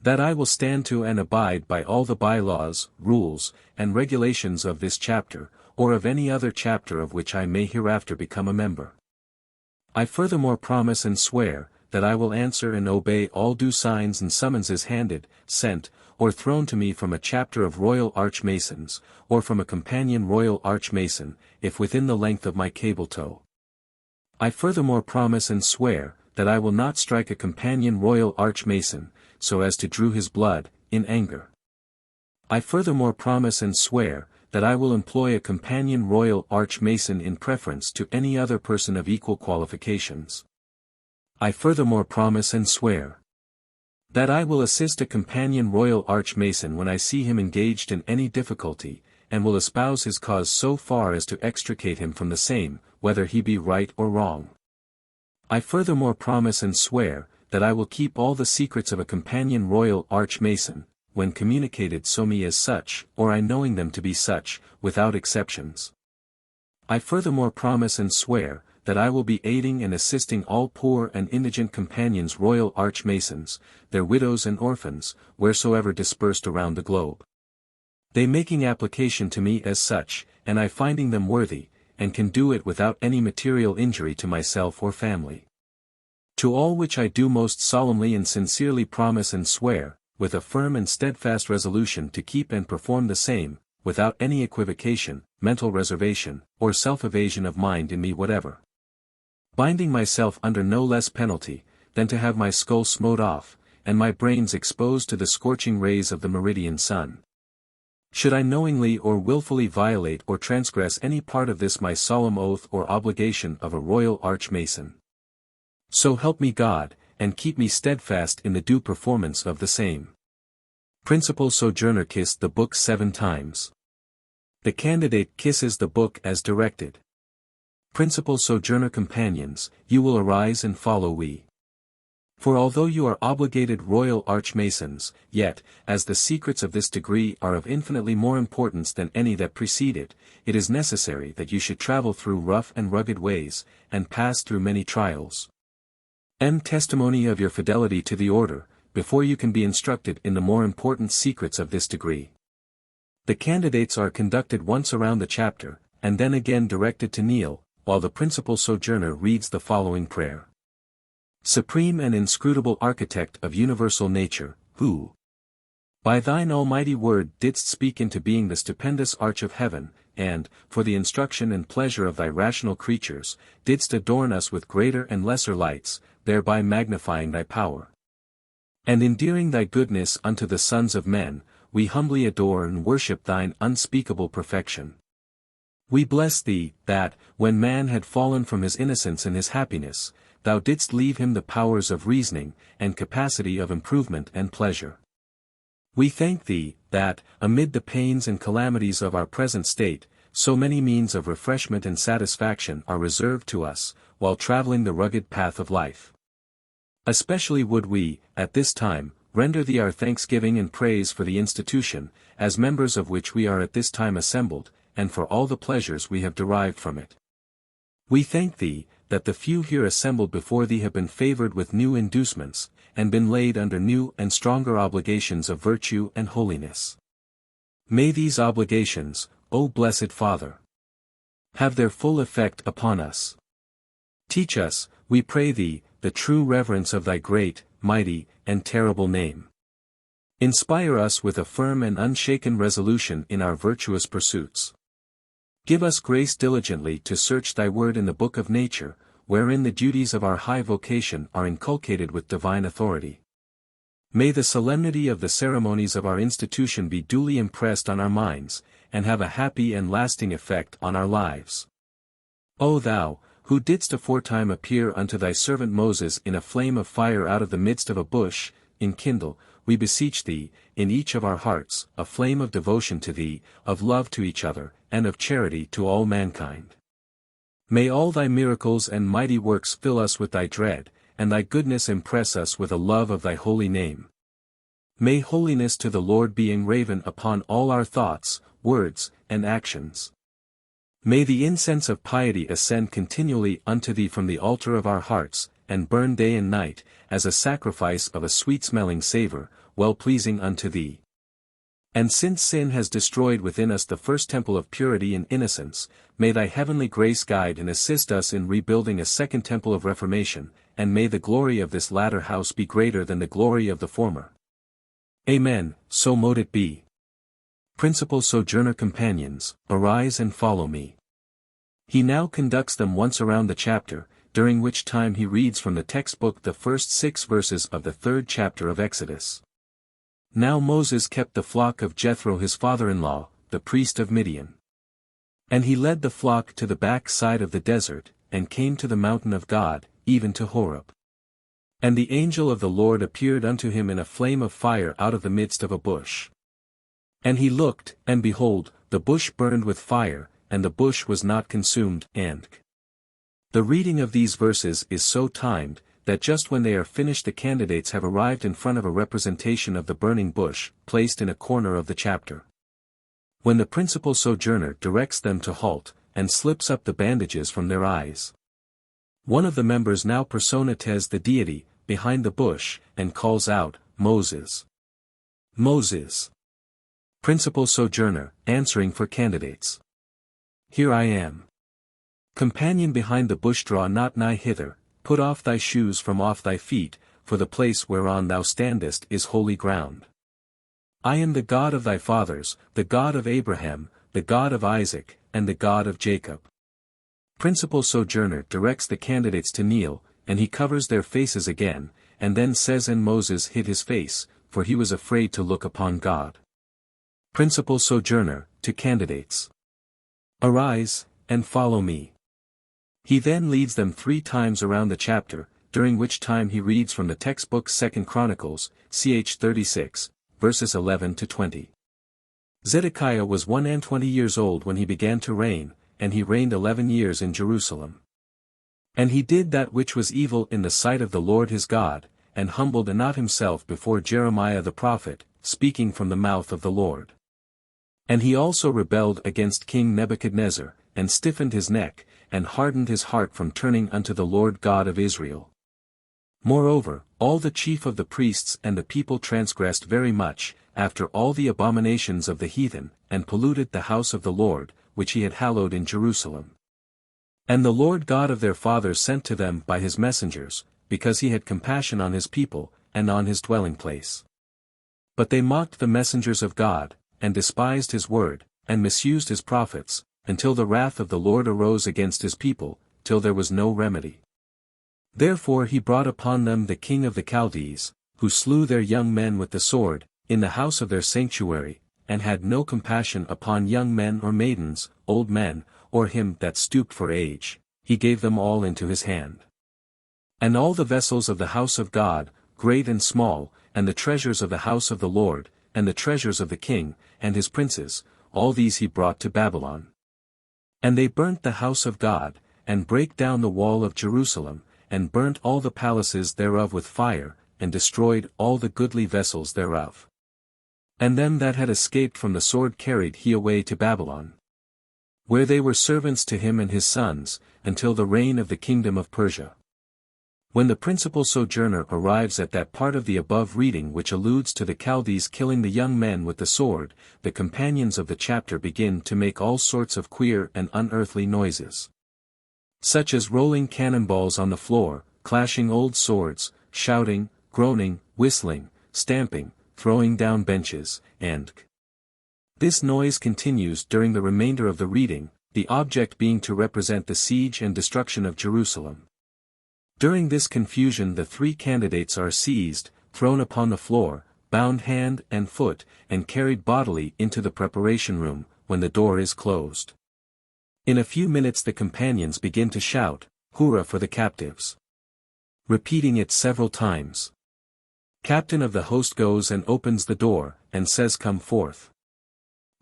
That I will stand to and abide by all the bylaws, rules, and regulations of this chapter, or of any other chapter of which I may hereafter become a member. I furthermore promise and swear, that I will answer and obey all due signs and summonses handed, sent, or thrown to me from a chapter of Royal Arch-Masons, or from a companion Royal Arch-Mason, if within the length of my cable tow. I furthermore promise and swear, that I will not strike a companion Royal Arch-Mason, so as to drew his blood, in anger. I furthermore promise and swear, that I will employ a companion Royal Arch-Mason in preference to any other person of equal qualifications. I furthermore promise and swear, that I will assist a companion Royal Arch-Mason when I see him engaged in any difficulty, and will espouse his cause so far as to extricate him from the same, whether he be right or wrong. I furthermore promise and swear, that I will keep all the secrets of a companion Royal Arch-Mason, when communicated so me as such, or I knowing them to be such, without exceptions. I furthermore promise and swear, that I will be aiding and assisting all poor and indigent companions Royal Arch-Masons, their widows and orphans, wheresoever dispersed around the globe. They making application to me as such, and I finding them worthy, and can do it without any material injury to myself or family. To all which I do most solemnly and sincerely promise and swear, with a firm and steadfast resolution to keep and perform the same, without any equivocation, mental reservation, or self-evasion of mind in me whatever. Binding myself under no less penalty, than to have my skull smote off, and my brains exposed to the scorching rays of the meridian sun. Should I knowingly or wilfully violate or transgress any part of this my solemn oath or obligation of a Royal Arch-Mason. So help me God, and keep me steadfast in the due performance of the same. Principal Sojourner kissed the book 7 times. The candidate kisses the book as directed. Principal Sojourner companions, you will arise and follow we. For although you are obligated Royal Arch-Masons, yet, as the secrets of this degree are of infinitely more importance than any that preceded, it is necessary that you should travel through rough and rugged ways, and pass through many trials. Testimony of your fidelity to the order, before you can be instructed in the more important secrets of this degree. The candidates are conducted once around the chapter, and then again directed to kneel, while the principal sojourner reads the following prayer. Supreme and inscrutable Architect of universal nature, who, by thine almighty word didst speak into being the stupendous arch of heaven, and, for the instruction and pleasure of thy rational creatures, didst adorn us with greater and lesser lights, thereby magnifying thy power. And endearing thy goodness unto the sons of men, we humbly adore and worship thine unspeakable perfection. We bless thee, that, when man had fallen from his innocence and his happiness, thou didst leave him the powers of reasoning, and capacity of improvement and pleasure. We thank thee, that, amid the pains and calamities of our present state, so many means of refreshment and satisfaction are reserved to us, while traveling the rugged path of life. Especially would we, at this time, render thee our thanksgiving and praise for the institution, as members of which we are at this time assembled, and for all the pleasures we have derived from it. We thank thee, that the few here assembled before thee have been favored with new inducements, and been laid under new and stronger obligations of virtue and holiness. May these obligations, O blessed Father, have their full effect upon us. Teach us, we pray thee, the true reverence of thy great, mighty, and terrible name. Inspire us with a firm and unshaken resolution in our virtuous pursuits. Give us grace diligently to search thy word in the book of nature, wherein the duties of our high vocation are inculcated with divine authority. May the solemnity of the ceremonies of our institution be duly impressed on our minds, and have a happy and lasting effect on our lives. O thou, who didst aforetime appear unto thy servant Moses in a flame of fire out of the midst of a bush, enkindle, we beseech thee, in each of our hearts, a flame of devotion to thee, of love to each other, and of charity to all mankind. May all thy miracles and mighty works fill us with thy dread, and thy goodness impress us with a love of thy holy name. May holiness to the Lord be engraven upon all our thoughts, words, and actions. May the incense of piety ascend continually unto thee from the altar of our hearts, and burn day and night, as a sacrifice of a sweet-smelling savour, well-pleasing unto thee. And since sin has destroyed within us the first temple of purity and innocence, may thy heavenly grace guide and assist us in rebuilding a second temple of reformation, and may the glory of this latter house be greater than the glory of the former. Amen, so mote it be. Principal Sojourner Companions, arise and follow me. He now conducts them once around the chapter, during which time he reads from the textbook the first 6 verses of the 3rd chapter of Exodus. Now Moses kept the flock of Jethro his father-in-law, the priest of Midian. And he led the flock to the back side of the desert, and came to the mountain of God, even to Horeb. And the angel of the Lord appeared unto him in a flame of fire out of the midst of a bush. And he looked, and behold, the bush burned with fire, and the bush was not consumed, and the reading of these verses is so timed, that just when they are finished the candidates have arrived in front of a representation of the burning bush, placed in a corner of the chapter. When the principal sojourner directs them to halt, and slips up the bandages from their eyes. One of the members now personates the deity, behind the bush, and calls out, Moses. Moses. Principal sojourner, answering for candidates. Here I am. Companion behind the bush, draw not nigh hither, put off thy shoes from off thy feet, for the place whereon thou standest is holy ground. I am the God of thy fathers, the God of Abraham, the God of Isaac, and the God of Jacob. Principal sojourner directs the candidates to kneel, and he covers their faces again, and then says, and Moses hid his face, for he was afraid to look upon God. Principal sojourner, to candidates. Arise, and follow me. He then leads them 3 times around the chapter, during which time he reads from the textbook 2 Chronicles, ch. 36, verses 11 to 20. Zedekiah was 21 years old when he began to reign, and he reigned 11 years in Jerusalem. And he did that which was evil in the sight of the Lord his God, and humbled not himself before Jeremiah the prophet, speaking from the mouth of the Lord. And he also rebelled against King Nebuchadnezzar, and stiffened his neck, and hardened his heart from turning unto the Lord God of Israel. Moreover, all the chief of the priests and the people transgressed very much, after all the abominations of the heathen, and polluted the house of the Lord, which he had hallowed in Jerusalem. And the Lord God of their fathers sent to them by his messengers, because he had compassion on his people, and on his dwelling place. But they mocked the messengers of God, and despised his word, and misused his prophets, until the wrath of the Lord arose against his people, till there was no remedy. Therefore he brought upon them the king of the Chaldees, who slew their young men with the sword, in the house of their sanctuary, and had no compassion upon young men or maidens, old men, or him that stooped for age, he gave them all into his hand. And all the vessels of the house of God, great and small, and the treasures of the house of the Lord, and the treasures of the king, and his princes, all these he brought to Babylon. And they burnt the house of God, and brake down the wall of Jerusalem, and burnt all the palaces thereof with fire, and destroyed all the goodly vessels thereof. And them that had escaped from the sword carried he away to Babylon, where they were servants to him and his sons, until the reign of the kingdom of Persia. When the principal sojourner arrives at that part of the above reading which alludes to the Chaldees killing the young men with the sword, the companions of the chapter begin to make all sorts of queer and unearthly noises, such as rolling cannonballs on the floor, clashing old swords, shouting, groaning, whistling, stamping, throwing down benches, and this noise continues during the remainder of the reading, the object being to represent the siege and destruction of Jerusalem. During this confusion the 3 candidates are seized, thrown upon the floor, bound hand and foot, and carried bodily into the preparation room, when the door is closed. In a few minutes the companions begin to shout, "Hurrah for the captives!" repeating it several times. Captain of the host goes and opens the door, and says, "Come forth.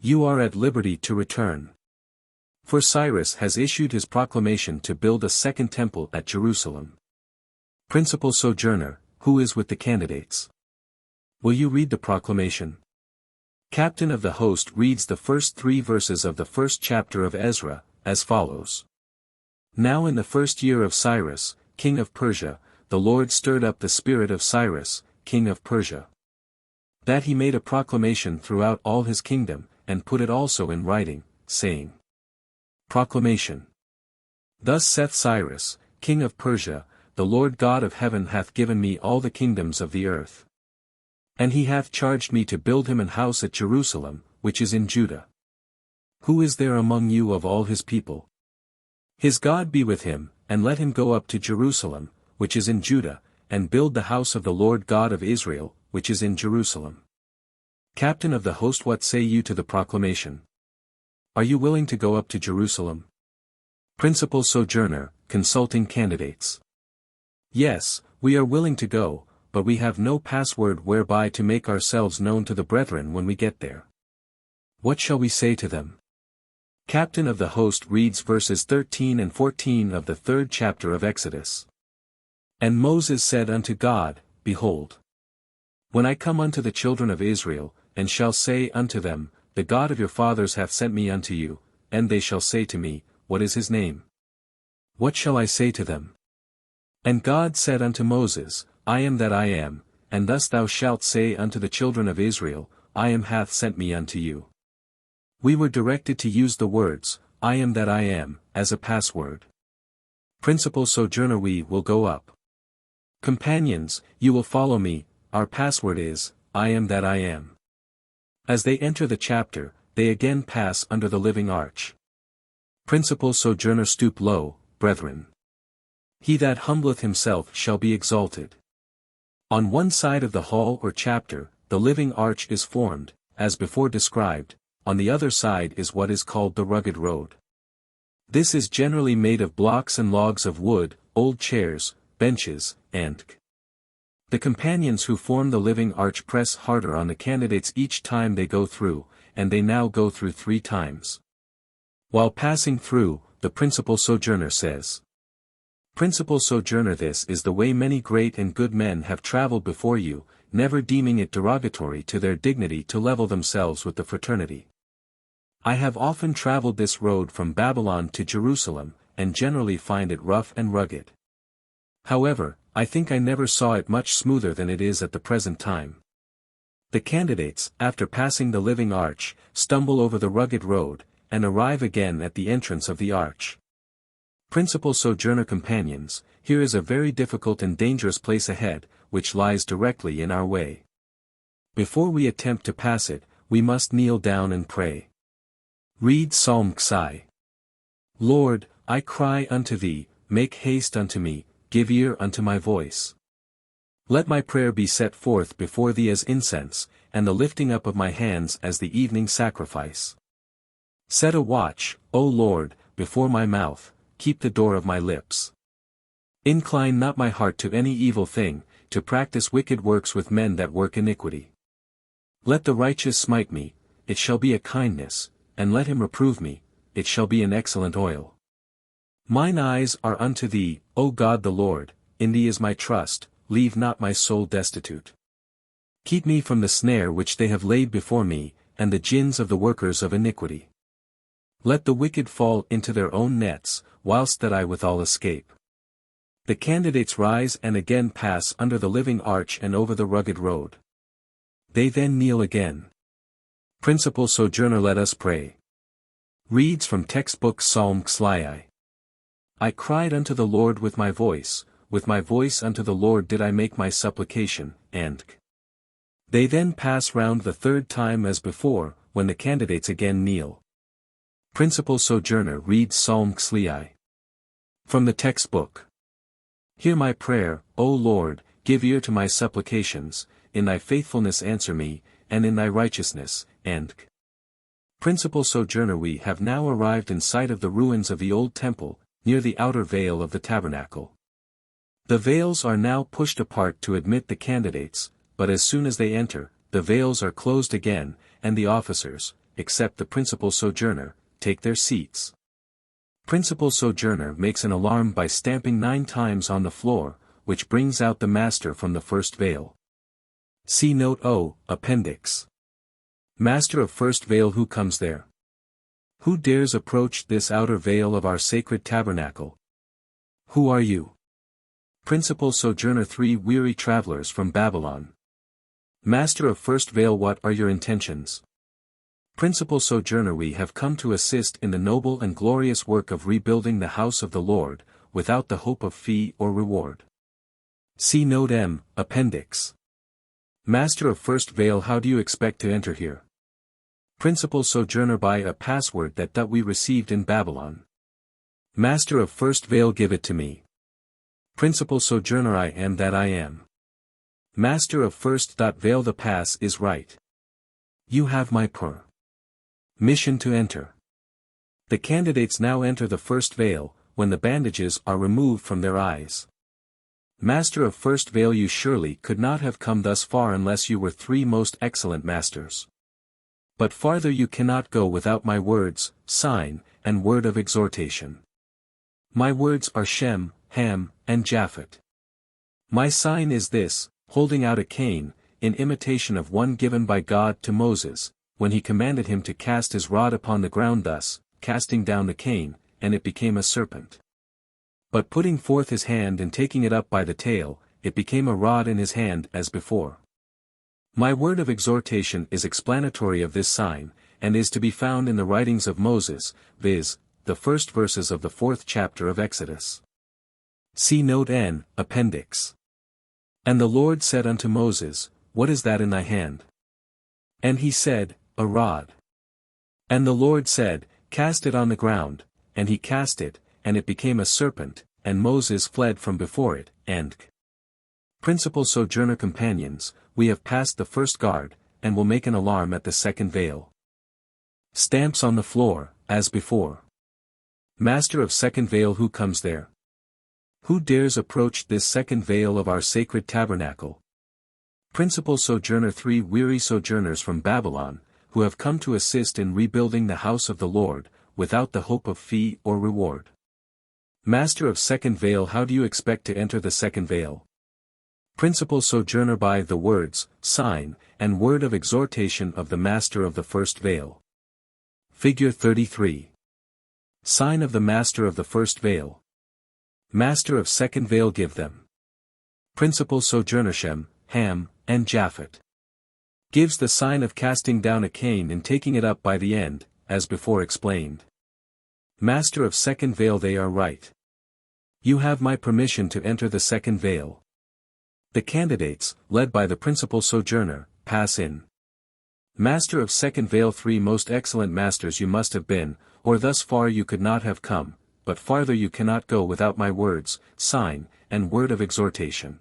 You are at liberty to return." For Cyrus has issued his proclamation to build a second temple at Jerusalem. Principal Sojourner, who is with the candidates? Will you read the proclamation? Captain of the host reads the first 3 verses of the first chapter of Ezra, as follows. Now in the first year of Cyrus, king of Persia, the Lord stirred up the spirit of Cyrus, king of Persia, that he made a proclamation throughout all his kingdom, and put it also in writing, saying, Proclamation. Thus saith Cyrus, king of Persia, the Lord God of heaven hath given me all the kingdoms of the earth. And he hath charged me to build him an house at Jerusalem, which is in Judah. Who is there among you of all his people? His God be with him, and let him go up to Jerusalem, which is in Judah, and build the house of the Lord God of Israel, which is in Jerusalem. Captain of the host, what say you to the proclamation? Are you willing to go up to Jerusalem? Principal Sojourner, consulting candidates. Yes, we are willing to go, but we have no password whereby to make ourselves known to the brethren when we get there. What shall we say to them? Captain of the host reads verses 13 and 14 of the 3rd chapter of Exodus. And Moses said unto God, Behold, when I come unto the children of Israel, and shall say unto them, The God of your fathers hath sent me unto you, and they shall say to me, What is his name? What shall I say to them? And God said unto Moses, I am that I am, and thus thou shalt say unto the children of Israel, I am hath sent me unto you. We were directed to use the words, I am that I am, as a password. Principal Sojourner, we will go up. Companions, you will follow me, our password is, I am that I am. As they enter the chapter, they again pass under the living arch. Principal Sojourner, stoop low, brethren. He that humbleth himself shall be exalted. On one side of the hall or chapter, the living arch is formed, as before described, on the other side is what is called the rugged road. This is generally made of blocks and logs of wood, old chairs, benches, and the companions who form the living arch press harder on the candidates each time they go through, and they now go through 3 times. While passing through, the Principal Sojourner says, Principal Sojourner, this is the way many great and good men have traveled before you, never deeming it derogatory to their dignity to level themselves with the fraternity. I have often traveled this road from Babylon to Jerusalem, and generally find it rough and rugged. However, I think I never saw it much smoother than it is at the present time. The candidates, after passing the living arch, stumble over the rugged road, and arrive again at the entrance of the arch. Principal Sojourner companions, here is a very difficult and dangerous place ahead, which lies directly in our way. Before we attempt to pass it, we must kneel down and pray. Read Psalm Xi. Lord, I cry unto thee, make haste unto me, give ear unto my voice. Let my prayer be set forth before thee as incense, and the lifting up of my hands as the evening sacrifice. Set a watch, O Lord, before my mouth, keep the door of my lips. Incline not my heart to any evil thing, to practice wicked works with men that work iniquity. Let the righteous smite me, it shall be a kindness, and let him reprove me, it shall be an excellent oil. Mine eyes are unto thee, O God the Lord, in thee is my trust, leave not my soul destitute. Keep me from the snare which they have laid before me, and the gins of the workers of iniquity. Let the wicked fall into their own nets, whilst that I withal escape. The candidates rise and again pass under the living arch and over the rugged road. They then kneel again. Principal Sojourner, let us pray. Reads from textbook Psalm Xi. I cried unto the Lord with my voice unto the Lord did I make my supplication, and they then pass round the 3rd time as before, when the candidates again kneel. Principal Sojourner reads Psalm Xi. From the textbook. Hear my prayer, O Lord, give ear to my supplications, in thy faithfulness answer me, and in thy righteousness, and Principal Sojourner, we have now arrived in sight of the ruins of the old temple, near the outer veil of the tabernacle. The veils are now pushed apart to admit the candidates, but as soon as they enter, the veils are closed again, and the officers, except the Principal Sojourner, take their seats. Principal sojourner makes an alarm by stamping 9 times on the floor, which brings out the master from the first veil. See Note O, Appendix. Master of first veil, who comes there? Who dares approach this outer veil of our sacred tabernacle? Who are you? Principal sojourner, 3 weary travelers from Babylon. Master of first veil, what are your intentions? Principal sojourner, we have come to assist in the noble and glorious work of rebuilding the house of the Lord, without the hope of fee or reward. See Note M, Appendix. Master of first veil, how do you expect to enter here? Principal sojourner, by a password that we received in Babylon. Master of first veil, give it to me. Principal sojourner, I am that I am. Master of first veil, the pass is right. You have my permission to enter. The candidates now enter the first veil, when the bandages are removed from their eyes. Master of first veil, you surely could not have come thus far unless you were 3 most excellent masters. But farther you cannot go without my words, sign, and word of exhortation. My words are Shem, Ham, and Japhet. My sign is this, holding out a cane, in imitation of one given by God to Moses, when he commanded him to cast his rod upon the ground, thus, casting down the cane, and it became a serpent. But putting forth his hand and taking it up by the tail, it became a rod in his hand as before. My word of exhortation is explanatory of this sign, and is to be found in the writings of Moses, viz., the first verses of the 4th chapter of Exodus. See Note N, Appendix. And the Lord said unto Moses, What is that in thy hand? And he said, A rod. And the Lord said, Cast it on the ground, and he cast it, and it became a serpent, and Moses fled from before it, and Principal sojourner companions, we have passed the first guard, and will make an alarm at the second veil. Stamps on the floor, as before. Master of second veil, who comes there? Who dares approach this second veil of our sacred tabernacle? Principal sojourner, 3 weary sojourners from Babylon, who have come to assist in rebuilding the house of the Lord, without the hope of fee or reward. Master of second veil, how do you expect to enter the second veil? Principal sojourner, by the words, sign, and word of exhortation of the master of the first veil. Figure 33. Sign of the master of the first veil. Master of second veil, give them. Principal sojourner, Shem, Ham, and Japhet. Gives the sign of casting down a cane and taking it up by the end, as before explained. Master of second veil, they are right. You have my permission to enter the second veil. The candidates, led by the principal sojourner, pass in. Master of second veil, 3 most excellent masters you must have been, or thus far you could not have come, but farther you cannot go without my words, sign, and word of exhortation.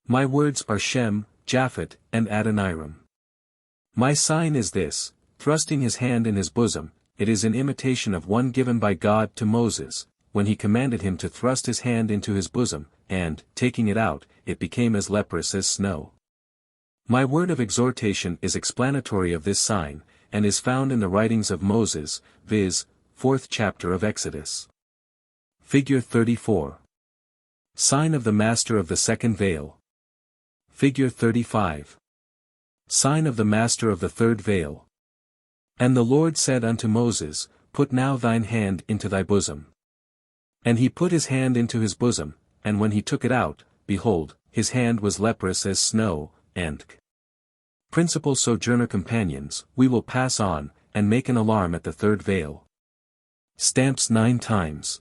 My words are Shem, Japhet, and Adoniram. My sign is this, thrusting his hand in his bosom, it is in imitation of one given by God to Moses, when he commanded him to thrust his hand into his bosom, and, taking it out, it became as leprous as snow. My word of exhortation is explanatory of this sign, and is found in the writings of Moses, viz., 4th chapter of Exodus. Figure 34. Sign of the master of the second veil. Figure 35. Sign of the master of the third veil. And the Lord said unto Moses, Put now thine hand into thy bosom. And he put his hand into his bosom, and when he took it out, behold, his hand was leprous as snow, and Principal sojourner companions, we will pass on, and make an alarm at the third veil. Stamps 9 times.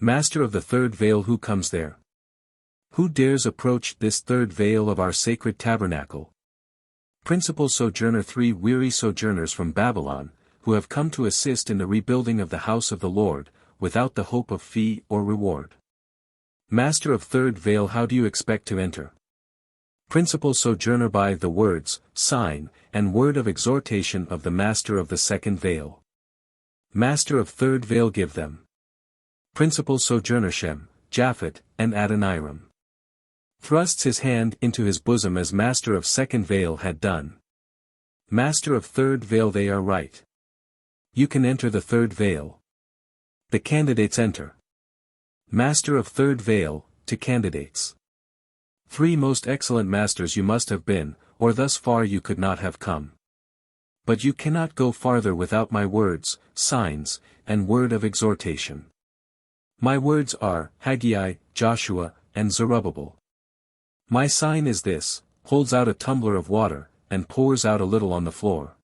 Master of the third veil, who comes there? Who dares approach this third veil of our sacred tabernacle? Principal sojourner, 3 weary sojourners from Babylon, who have come to assist in the rebuilding of the house of the Lord, without the hope of fee or reward. Master of third veil, how do you expect to enter? Principal sojourner, by the words, sign, and word of exhortation of the master of the second veil. Master of third veil, give them. Principal sojourner, Shem, Japhet, and Adoniram. Thrusts his hand into his bosom as master of second veil had done. Master of third veil, they are right. You can enter the third veil. The candidates enter. Master of third veil, to candidates. 3 most excellent masters you must have been, or thus far you could not have come. But you cannot go farther without my words, signs, and word of exhortation. My words are, Haggai, Joshua, and Zerubbabel. My sign is this, holds out a tumbler of water, and pours out a little on the floor.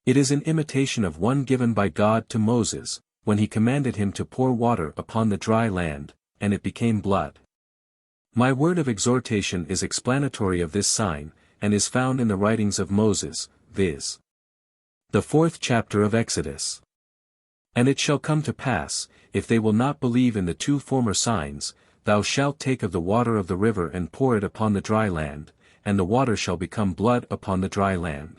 It is an imitation of one given by God to Moses, when he commanded him to pour water upon the dry land, and it became blood. My word of exhortation is explanatory of this sign, and is found in the writings of Moses, viz. The 4th chapter of Exodus. And it shall come to pass, if they will not believe in the 2 former signs, thou shalt take of the water of the river and pour it upon the dry land, and the water shall become blood upon the dry land.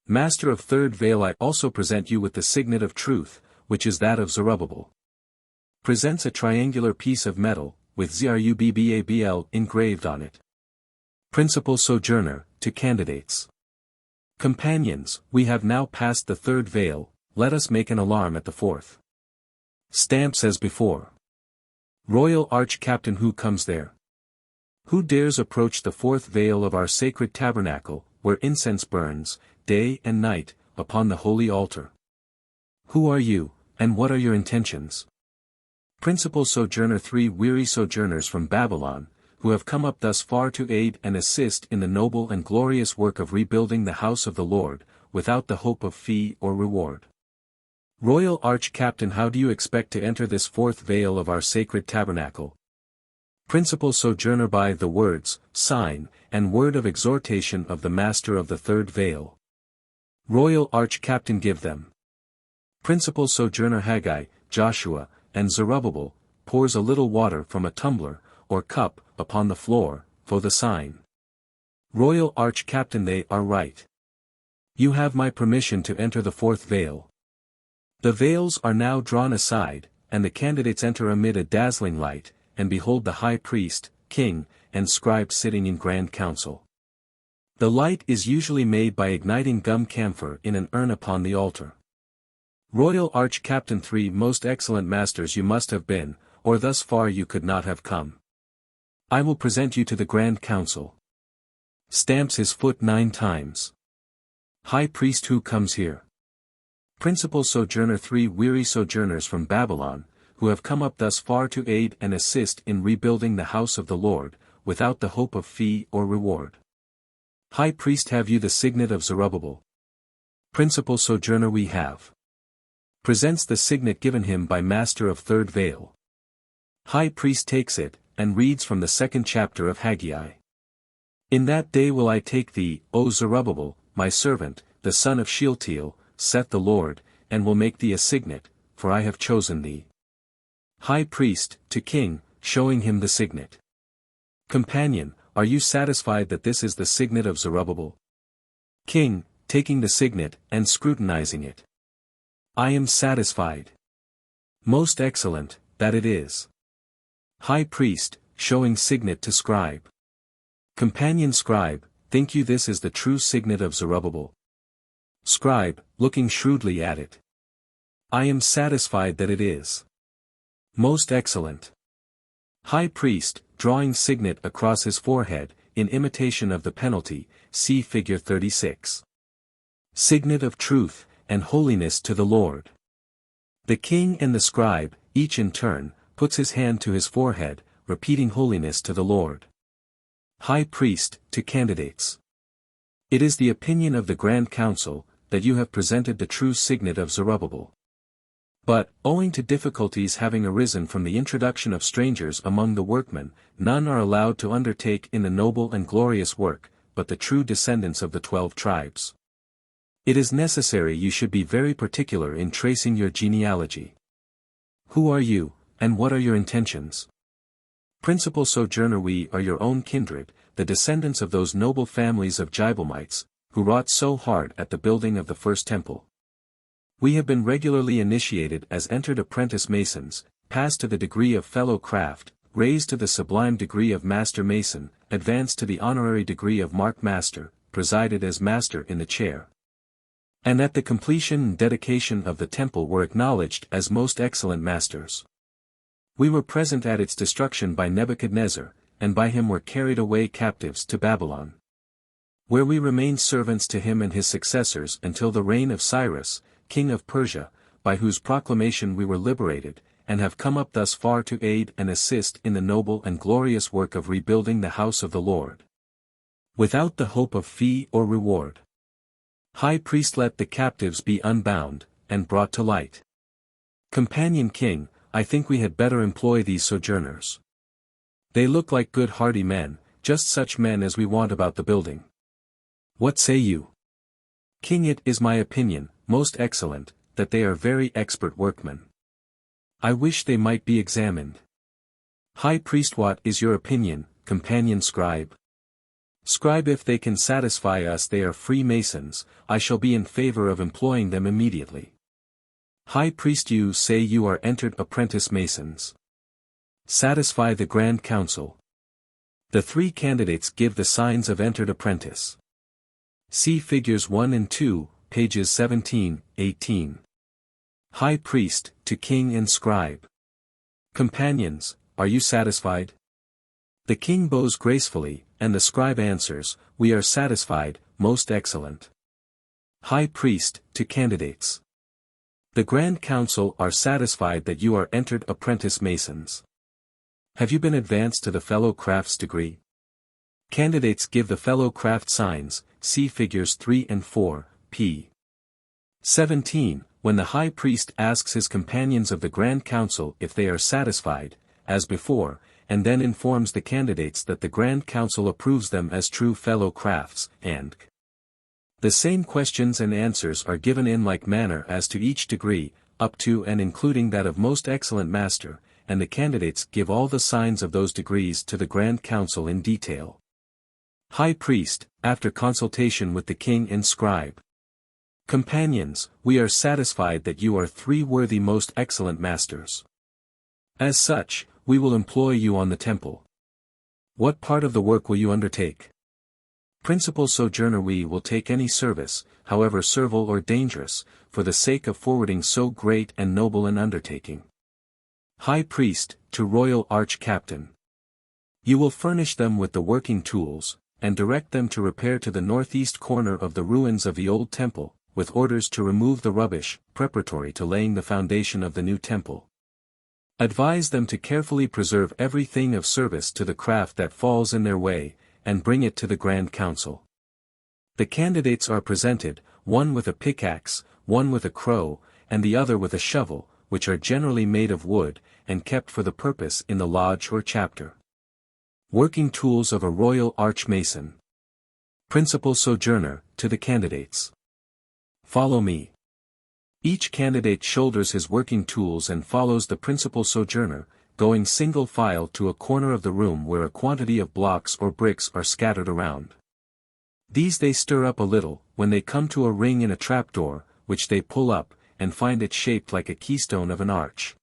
Master of third veil, I also present you with the signet of truth, which is that of Zerubbabel. Presents a triangular piece of metal, with Zerubbabel engraved on it. Principal sojourner, to candidates. Companions, we have now passed the third veil, let us make an alarm at the 4th. Stamps as before. Royal Arch-Captain, who comes there? Who dares approach the 4th veil of our sacred tabernacle, where incense burns, day and night, upon the holy altar? Who are you, and what are your intentions? Principal sojourner, 3 weary sojourners from Babylon, who have come up thus far to aid and assist in the noble and glorious work of rebuilding the house of the Lord, without the hope of fee or reward. Royal Arch-Captain, how do you expect to enter this 4th veil of our sacred tabernacle? Principal sojourner, by the words, sign, and word of exhortation of the master of the third veil. Royal Arch-Captain, give them. Principal sojourner, Haggai, Joshua, and Zerubbabel, pours a little water from a tumbler, or cup, upon the floor, for the sign. Royal Arch-Captain, they are right. You have my permission to enter the 4th veil. The veils are now drawn aside, and the candidates enter amid a dazzling light, and behold the high priest, king, and scribe sitting in grand council. The light is usually made by igniting gum camphor in an urn upon the altar. Royal Arch-Captain, 3 most excellent masters you must have been, or thus far you could not have come. I will present you to the grand council. Stamps his foot 9 times. High priest, who comes here? Principal sojourner, 3 weary sojourners from Babylon, who have come up thus far to aid and assist in rebuilding the house of the Lord, without the hope of fee or reward. High priest, have you the signet of Zerubbabel? Principal sojourner, we have. Presents the signet given him by master of third veil. High priest takes it, and reads from the 2nd chapter of Haggai. In that day will I take thee, O Zerubbabel, my servant, the son of Shealtiel, saith the Lord, and will make thee a signet, for I have chosen thee. High priest, to king, showing him the signet. Companion, are you satisfied that this is the signet of Zerubbabel? King, taking the signet, and scrutinizing it. I am satisfied. Most excellent, that it is. High priest, showing signet to scribe. Companion scribe, think you this is the true signet of Zerubbabel? Scribe, looking shrewdly at it. I am satisfied that it is. Most excellent. High priest, drawing signet across his forehead, in imitation of the penalty, see figure 36. Signet of truth, and holiness to the Lord. The king and the scribe, each in turn, puts his hand to his forehead, repeating holiness to the Lord. High priest, to candidates. It is the opinion of the Grand Council, that you have presented the true signet of Zerubbabel. But, owing to difficulties having arisen from the introduction of strangers among the workmen, none are allowed to undertake in the noble and glorious work, but the true descendants of the 12 tribes. It is necessary you should be very particular in tracing your genealogy. Who are you, and what are your intentions? Principal sojourner, we are your own kindred, the descendants of those noble families of Gibeonites, who wrought so hard at the building of the first temple. We have been regularly initiated as entered apprentice masons, passed to the degree of fellow craft, raised to the sublime degree of master mason, advanced to the honorary degree of mark master, presided as master in the chair. And at the completion and dedication of the temple were acknowledged as most excellent masters. We were present at its destruction by Nebuchadnezzar, and by him were carried away captives to Babylon, where we remained servants to him and his successors until the reign of Cyrus, king of Persia, by whose proclamation we were liberated, and have come up thus far to aid and assist in the noble and glorious work of rebuilding the house of the Lord, without the hope of fee or reward. High Priest, let the captives be unbound, and brought to light. Companion King, I think we had better employ these sojourners. They look like good hardy men, just such men as we want about the building. What say you? King, it is my opinion, most excellent, that they are very expert workmen. I wish they might be examined. High Priest, what is your opinion, Companion Scribe? Scribe, if they can satisfy us they are Freemasons, I shall be in favor of employing them immediately. High Priest, you say you are entered Apprentice Masons. Satisfy the Grand Council. The three candidates give the signs of entered apprentice. See figures 1 and 2, pages 17, 18. High Priest, to King and Scribe. Companions, are you satisfied? The King bows gracefully, and the Scribe answers, we are satisfied, most excellent. High Priest, to candidates. The Grand Council are satisfied that you are entered Apprentice Masons. Have you been advanced to the Fellow Crafts degree? Candidates give the Fellow Craft signs, see figures 3 and 4, p. 17, when the High Priest asks his companions of the Grand Council if they are satisfied, as before, and then informs the candidates that the Grand Council approves them as true Fellow Crafts, and the same questions and answers are given in like manner as to each degree, up to and including that of Most Excellent Master, and the candidates give all the signs of those degrees to the Grand Council in detail. High Priest, after consultation with the King and Scribe. Companions, we are satisfied that you are three worthy Most Excellent Masters. As such, we will employ you on the temple. What part of the work will you undertake? Principal Sojourner, we will take any service, however servile or dangerous, for the sake of forwarding so great and noble an undertaking. High Priest, to Royal Arch-Captain. You will furnish them with the working tools, and direct them to repair to the northeast corner of the ruins of the old temple, with orders to remove the rubbish, preparatory to laying the foundation of the new temple. Advise them to carefully preserve everything of service to the craft that falls in their way, and bring it to the Grand Council. The candidates are presented, one with a pickaxe, one with a crow, and the other with a shovel, which are generally made of wood, and kept for the purpose in the lodge or chapter. Working tools of a Royal Arch-Mason. Principal Sojourner, to the candidates. Follow me. Each candidate shoulders his working tools and follows the Principal Sojourner, going single file to a corner of the room where a quantity of blocks or bricks are scattered around. These they stir up a little, when they come to a ring in a trapdoor, which they pull up, and find it shaped like a keystone of an arch.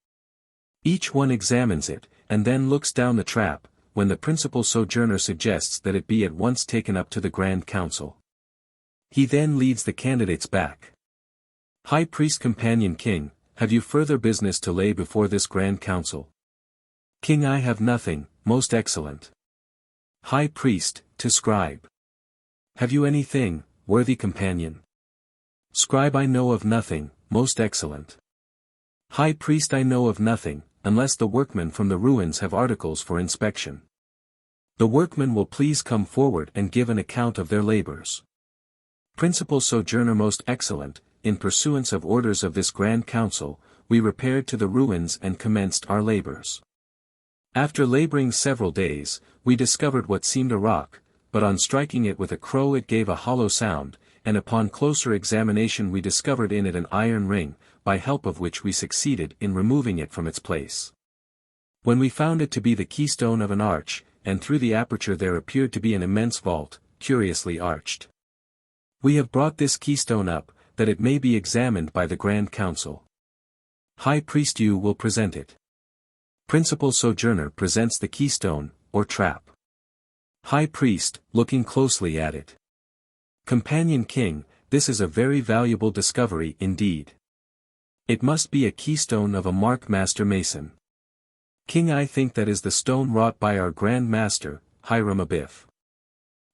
Each one examines it, and then looks down the trap, when the Principal Sojourner suggests that it be at once taken up to the Grand Council. He then leads the candidates back. High Priest, Companion King, have you further business to lay before this Grand Council? King, I have nothing, most excellent. High Priest, to Scribe. Have you anything, worthy companion? Scribe, I know of nothing, most excellent. High Priest, I know of nothing, unless the workmen from the ruins have articles for inspection. The workmen will please come forward and give an account of their labors. Principal Sojourner, most excellent, in pursuance of orders of this Grand Council, we repaired to the ruins and commenced our labors. After laboring several days, we discovered what seemed a rock, but on striking it with a crow it gave a hollow sound, and upon closer examination we discovered in it an iron ring, by help of which we succeeded in removing it from its place. When we found it to be the keystone of an arch, and through the aperture there appeared to be an immense vault, curiously arched. We have brought this keystone up, that it may be examined by the Grand Council. High Priest, you will present it. Principal Sojourner presents the keystone, or trap. High Priest, looking closely at it. Companion King, this is a very valuable discovery indeed. It must be a keystone of a mark master mason. King, I think that is the stone wrought by our Grand Master, Hiram Abiff.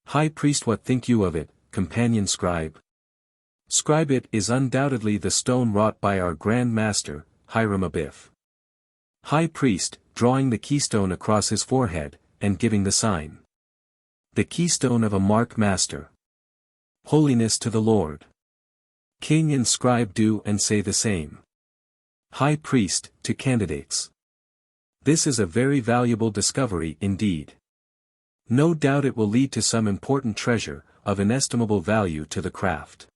High Priest, what think you of it, companion scribe? Scribe, it is undoubtedly the stone wrought by our Grand Master, Hiram Abiff. High Priest, drawing the keystone across his forehead, and giving the sign. The keystone of a mark master. Holiness to the Lord. King and scribe do and say the same. High Priest, to candidates. This is a very valuable discovery indeed. No doubt it will lead to some important treasure, of inestimable value to the craft.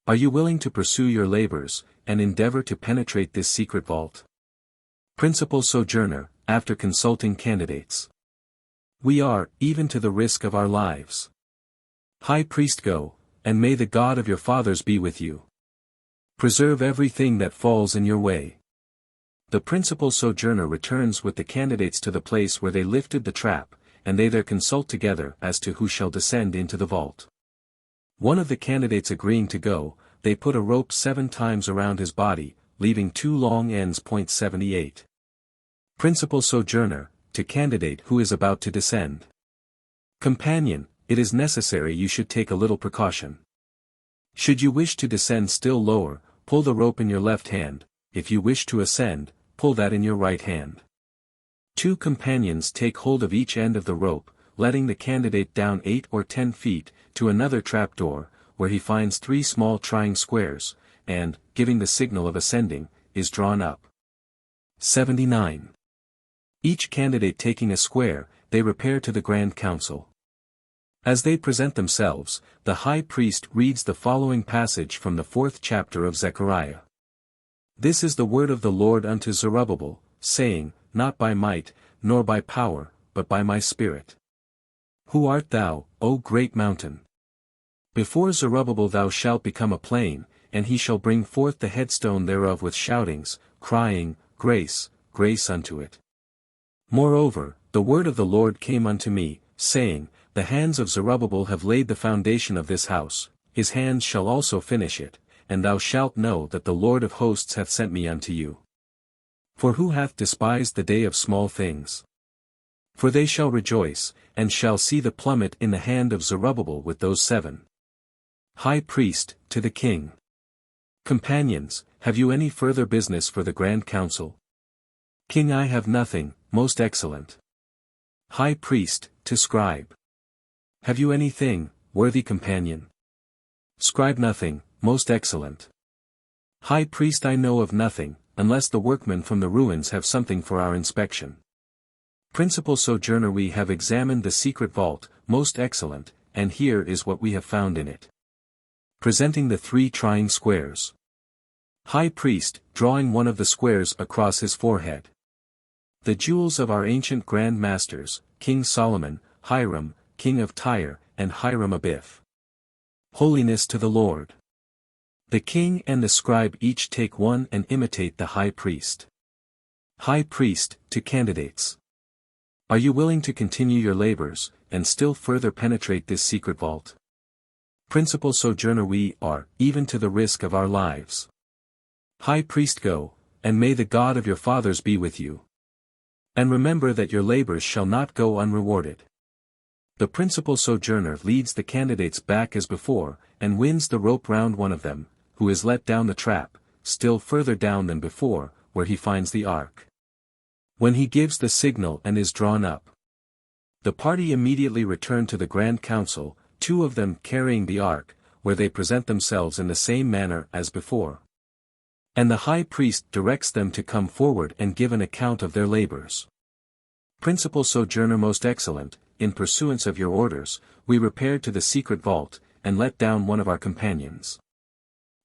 Are you willing to pursue your labors, and endeavor to penetrate this secret vault? Principal Sojourner, after consulting candidates. We are, even to the risk of our lives. High Priest, go, and may the God of your fathers be with you. Preserve everything that falls in your way. The Principal Sojourner returns with the candidates to the place where they lifted the trap, and they there consult together as to who shall descend into the vault. One of the candidates agreeing to go, they put a rope 7 times around his body, leaving 2 long ends. 78. Principal Sojourner, to candidate who is about to descend. Companion, it is necessary you should take a little precaution. Should you wish to descend still lower, pull the rope in your left hand, if you wish to ascend, pull that in your right hand. 2 companions take hold of each end of the rope, letting the candidate down 8 or 10 feet, to another trapdoor, where he finds 3 small trying squares, and, giving the signal of ascending, is drawn up. 79. Each candidate taking a square, they repair to the Grand Council. As they present themselves, the High Priest reads the following passage from the 4th chapter of Zechariah. This is the word of the Lord unto Zerubbabel, saying, Not by might, nor by power, but by my Spirit. Who art thou, O great mountain? Before Zerubbabel thou shalt become a plain, and he shall bring forth the headstone thereof with shoutings, crying, Grace, grace unto it. Moreover, the word of the Lord came unto me, saying, The hands of Zerubbabel have laid the foundation of this house, his hands shall also finish it, and thou shalt know that the Lord of hosts hath sent me unto you. For who hath despised the day of small things? For they shall rejoice, and shall see the plummet in the hand of Zerubbabel with those 7. High Priest, to the King. Companions, have you any further business for the Grand Council? King, I have nothing, most excellent. High Priest, to Scribe. Have you anything, worthy companion? Scribe, nothing, most excellent. High Priest, I know of nothing, unless the workmen from the ruins have something for our inspection. Principal Sojourner, we have examined the secret vault, most excellent, and here is what we have found in it. Presenting the 3 trying squares. High Priest, drawing one of the squares across his forehead. The jewels of our ancient Grand Masters, King Solomon, Hiram, King of Tyre, and Hiram Abiff. Holiness to the Lord. The king and the scribe each take one and imitate the High Priest. High Priest, to candidates. Are you willing to continue your labors, and still further penetrate this secret vault? Principal Sojourner, we are, even to the risk of our lives. High Priest, go, and may the God of your fathers be with you. And remember that your labors shall not go unrewarded. The Principal Sojourner leads the candidates back as before, and winds the rope round one of them, who is let down the trap, still further down than before, where he finds the ark. When he gives the signal and is drawn up, the party immediately return to the Grand Council, 2 of them carrying the ark, where they present themselves in the same manner as before. And the High Priest directs them to come forward and give an account of their labors. Principal Sojourner, most excellent, in pursuance of your orders, we repaired to the secret vault, and let down one of our companions.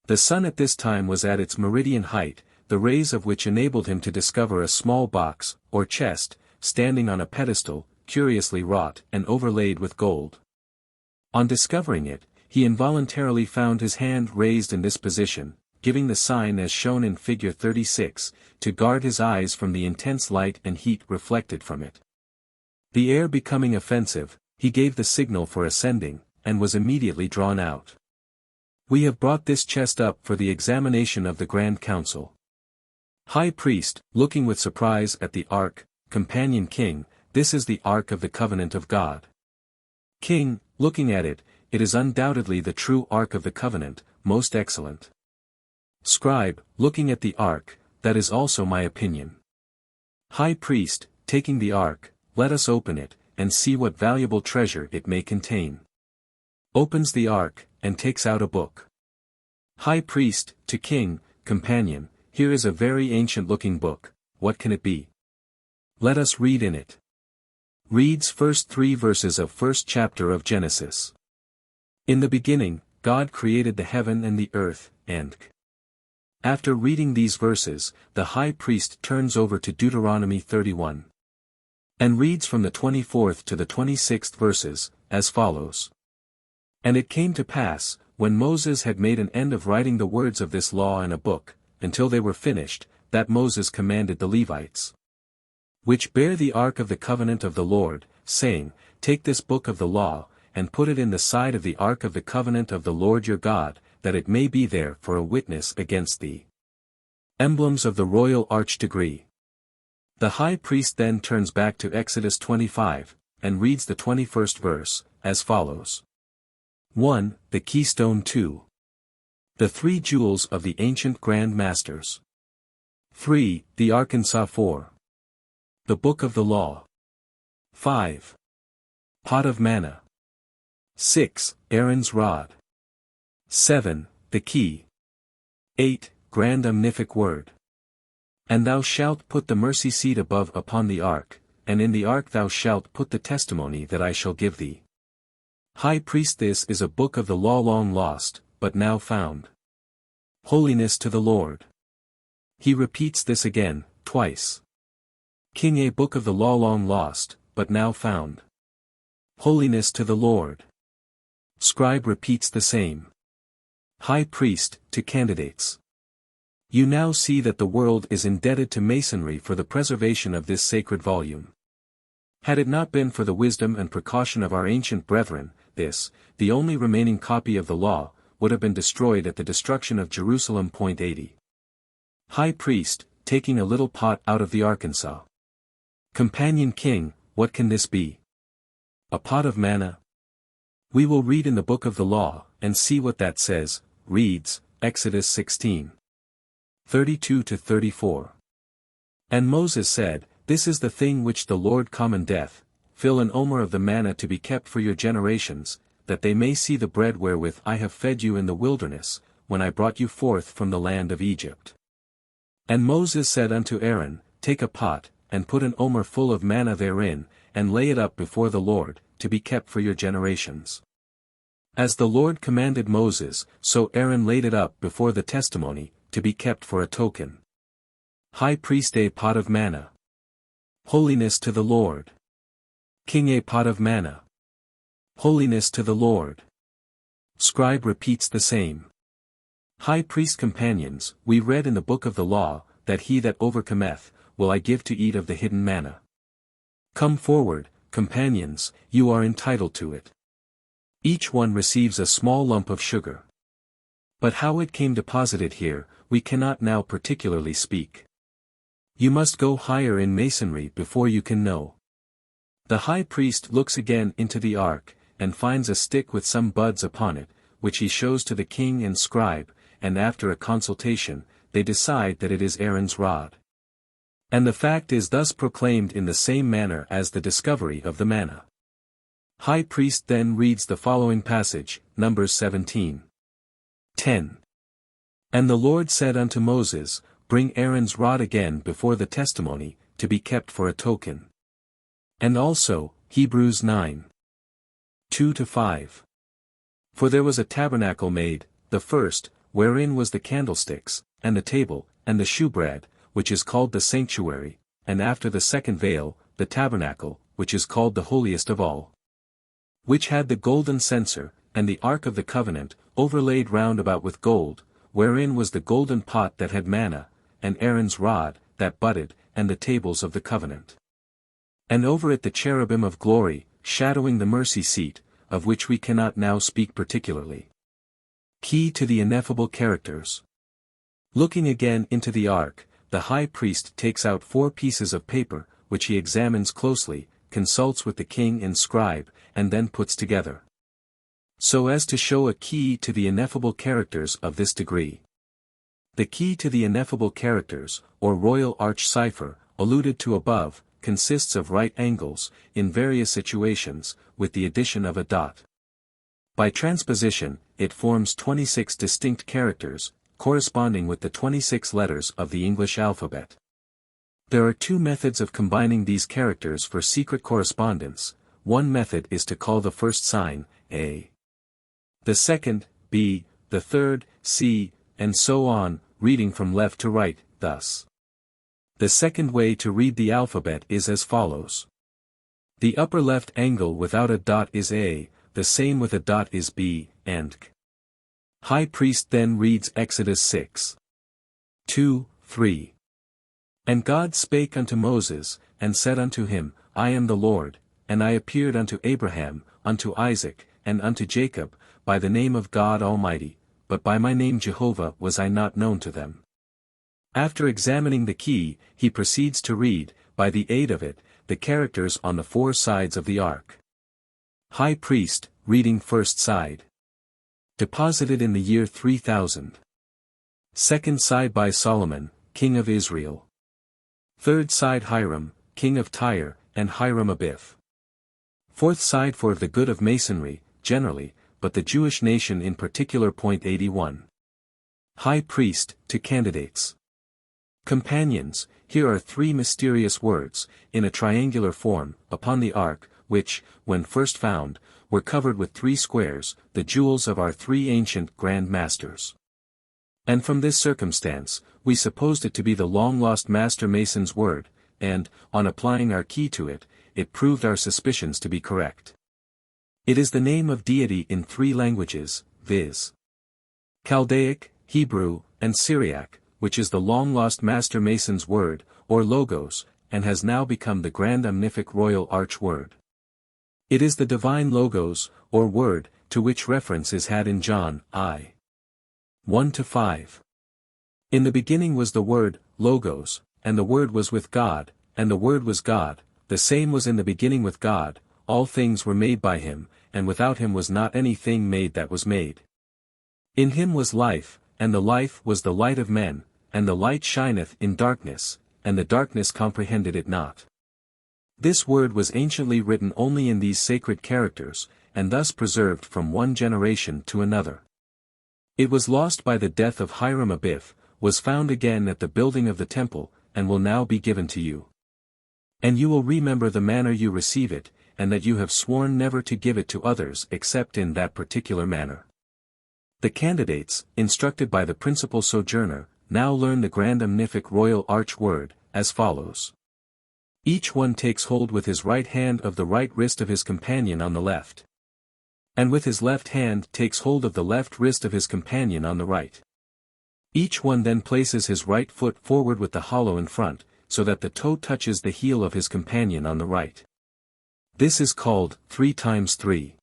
The sun at this time was at its meridian height, the rays of which enabled him to discover a small box, or chest, standing on a pedestal, curiously wrought and overlaid with gold. On discovering it, he involuntarily found his hand raised in this position, giving the sign as shown in figure 36, to guard his eyes from the intense light and heat reflected from it. The air becoming offensive, he gave the signal for ascending, and was immediately drawn out. We have brought this chest up for the examination of the Grand Council. High Priest, looking with surprise at the Ark, Companion King, this is the Ark of the Covenant of God. King, looking at it, it is undoubtedly the true Ark of the Covenant, most excellent. Scribe, looking at the Ark, that is also my opinion. High Priest, taking the Ark, let us open it, and see what valuable treasure it may contain. Opens the Ark, and takes out a book. High Priest, to King, Companion, here is a very ancient-looking book, what can it be? Let us read in it. Reads first 3 verses of first chapter of Genesis. In the beginning, God created the heaven and the earth, and after reading these verses, the High Priest turns over to Deuteronomy 31. And reads from the 24th to the 26th verses, as follows. And it came to pass, when Moses had made an end of writing the words of this law in a book, until they were finished, that Moses commanded the Levites, which bear the ark of the covenant of the Lord, saying, Take this book of the law, and put it in the side of the ark of the covenant of the Lord your God, that it may be there for a witness against thee. Emblems of the royal arch-degree. The High Priest then turns back to Exodus 25, and reads the 21st verse, as follows. 1. The keystone. 2. The 3 jewels of the ancient Grand Masters. 3. The Arkansas. 4. The Book of the Law. 5. Pot of Manna. 6. Aaron's Rod. 7. The Key. 8. Grand Omnific Word. And thou shalt put the mercy seat above upon the ark, and in the ark thou shalt put the testimony that I shall give thee. High Priest, this is a book of the law long lost, but now found. Holiness to the Lord. He repeats this again, twice. King, a book of the law long lost, but now found. Holiness to the Lord. Scribe repeats the same. High Priest, to candidates. You now see that the world is indebted to Masonry for the preservation of this sacred volume. Had it not been for the wisdom and precaution of our ancient brethren, this, the only remaining copy of the law, would have been destroyed at the destruction of Jerusalem. 80. High Priest, taking a little pot out of the Arkansas. Companion King, what can this be? A pot of manna? We will read in the book of the law, and see what that says. Reads, Exodus 16. 32-34. And Moses said, This is the thing which the Lord commandeth, fill an omer of the manna to be kept for your generations, that they may see the bread wherewith I have fed you in the wilderness, when I brought you forth from the land of Egypt. And Moses said unto Aaron, Take a pot, and put an omer full of manna therein, and lay it up before the Lord, to be kept for your generations. As the Lord commanded Moses, so Aaron laid it up before the testimony, to be kept for a token. High Priest, a pot of manna. Holiness to the Lord. King, a pot of manna. Holiness to the Lord. Scribe repeats the same. High Priest, companions, we read in the book of the law, that he that overcometh, will I give to eat of the hidden manna. Come forward, companions, you are entitled to it. Each one receives a small lump of sugar. But how it came deposited here, we cannot now particularly speak. You must go higher in Masonry before you can know. The High Priest looks again into the ark, and finds a stick with some buds upon it, which he shows to the king and scribe, and after a consultation, they decide that it is Aaron's rod. And the fact is thus proclaimed in the same manner as the discovery of the manna. High Priest then reads the following passage, Numbers 17. 10. And the Lord said unto Moses, Bring Aaron's rod again before the testimony, to be kept for a token. And also, Hebrews 9. 2-5. For there was a tabernacle made, the first, wherein was the candlesticks, and the table, and the shewbread, which is called the sanctuary, and after the second veil, the tabernacle, which is called the holiest of all. Which had the golden censer, and the ark of the covenant, overlaid round about with gold, wherein was the golden pot that had manna, and Aaron's rod, that budded, and the tables of the covenant. And over it the cherubim of glory, shadowing the mercy seat, of which we cannot now speak particularly. Key to the ineffable characters. Looking again into the ark, the high priest takes out 4 pieces of paper, which he examines closely, consults with the king and scribe, and then puts together, so as to show a key to the ineffable characters of this degree. The key to the ineffable characters, or royal arch cipher, alluded to above, consists of right angles, in various situations, with the addition of a dot. By transposition, it forms 26 distinct characters, corresponding with the 26 letters of the English alphabet. There are 2 methods of combining these characters for secret correspondence. One method is to call the first sign, A. The second, B, the third, C, and so on, reading from left to right, thus. The second way to read the alphabet is as follows. The upper left angle without a dot is A, the same with a dot is B, and K. High priest then reads Exodus 6. 2, 3. And God spake unto Moses, and said unto him, I am the Lord, and I appeared unto Abraham, unto Isaac, and unto Jacob, by the name of God Almighty, but by my name Jehovah was I not known to them. After examining the key, he proceeds to read, by the aid of it, the characters on the 4 sides of the ark. High priest, reading first side. Deposited in the year 3000. Second side by Solomon, king of Israel. Third side Hiram, king of Tyre, and Hiram Abith. Fourth side for the good of Masonry, generally, but the Jewish nation in particular. 81. High priest, to candidates. Companions, here are 3 mysterious words, in a triangular form, upon the ark, which, when first found, were covered with 3 squares, the jewels of our 3 ancient Grand Masters. And from this circumstance, we supposed it to be the long-lost Master Mason's word, and, on applying our key to it, it proved our suspicions to be correct. It is the name of deity in 3 languages, viz. Chaldaic, Hebrew, and Syriac, which is the long-lost Master Mason's word, or logos, and has now become the grand omnific royal arch word. It is the divine logos, or word, to which reference is had in John, I. 1-5. In the beginning was the word, logos, and the word was with God, and the word was God, the same was in the beginning with God, all things were made by him, and without him was not anything made that was made. In him was life, and the life was the light of men, and the light shineth in darkness, and the darkness comprehended it not. This word was anciently written only in these sacred characters, and thus preserved from one generation to another. It was lost by the death of Hiram Abith, was found again at the building of the temple, and will now be given to you. And you will remember the manner you receive it, and that you have sworn never to give it to others except in that particular manner. The candidates, instructed by the principal sojourner, now learn the grand omnific royal arch word, as follows. Each one takes hold with his right hand of the right wrist of his companion on the left. And with his left hand takes hold of the left wrist of his companion on the right. Each one then places his right foot forward with the hollow in front, so that the toe touches the heel of his companion on the right. This is called 3 times 3.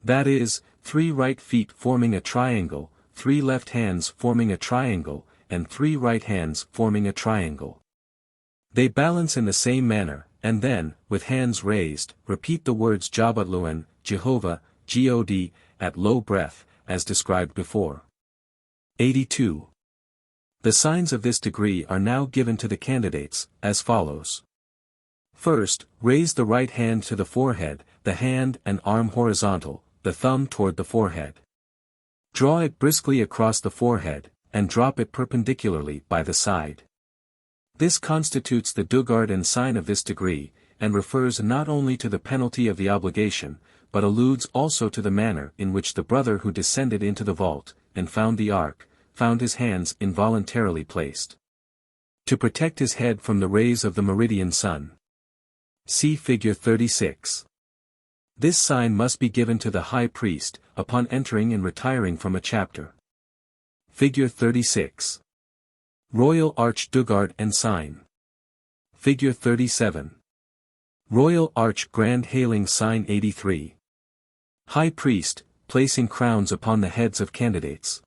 That is, 3 right feet forming a triangle, 3 left hands forming a triangle, and 3 right hands forming a triangle. They balance in the same manner, and then, with hands raised, repeat the words Jabatluen, Jehovah, God, at low breath, as described before. 82. The signs of this degree are now given to the candidates, as follows. First, raise the right hand to the forehead, the hand and arm horizontal, the thumb toward the forehead. Draw it briskly across the forehead, and drop it perpendicularly by the side. This constitutes the dugard and sign of this degree, and refers not only to the penalty of the obligation, but alludes also to the manner in which the brother who descended into the vault, and found the ark, found his hands involuntarily placed. To protect his head from the rays of the meridian sun. See figure 36. This sign must be given to the high priest, upon entering and retiring from a chapter. Figure 36. Royal Arch Dugard and Sign. Figure 37. Royal Arch Grand Hailing Sign 83. High Priest, placing crowns upon the heads of candidates.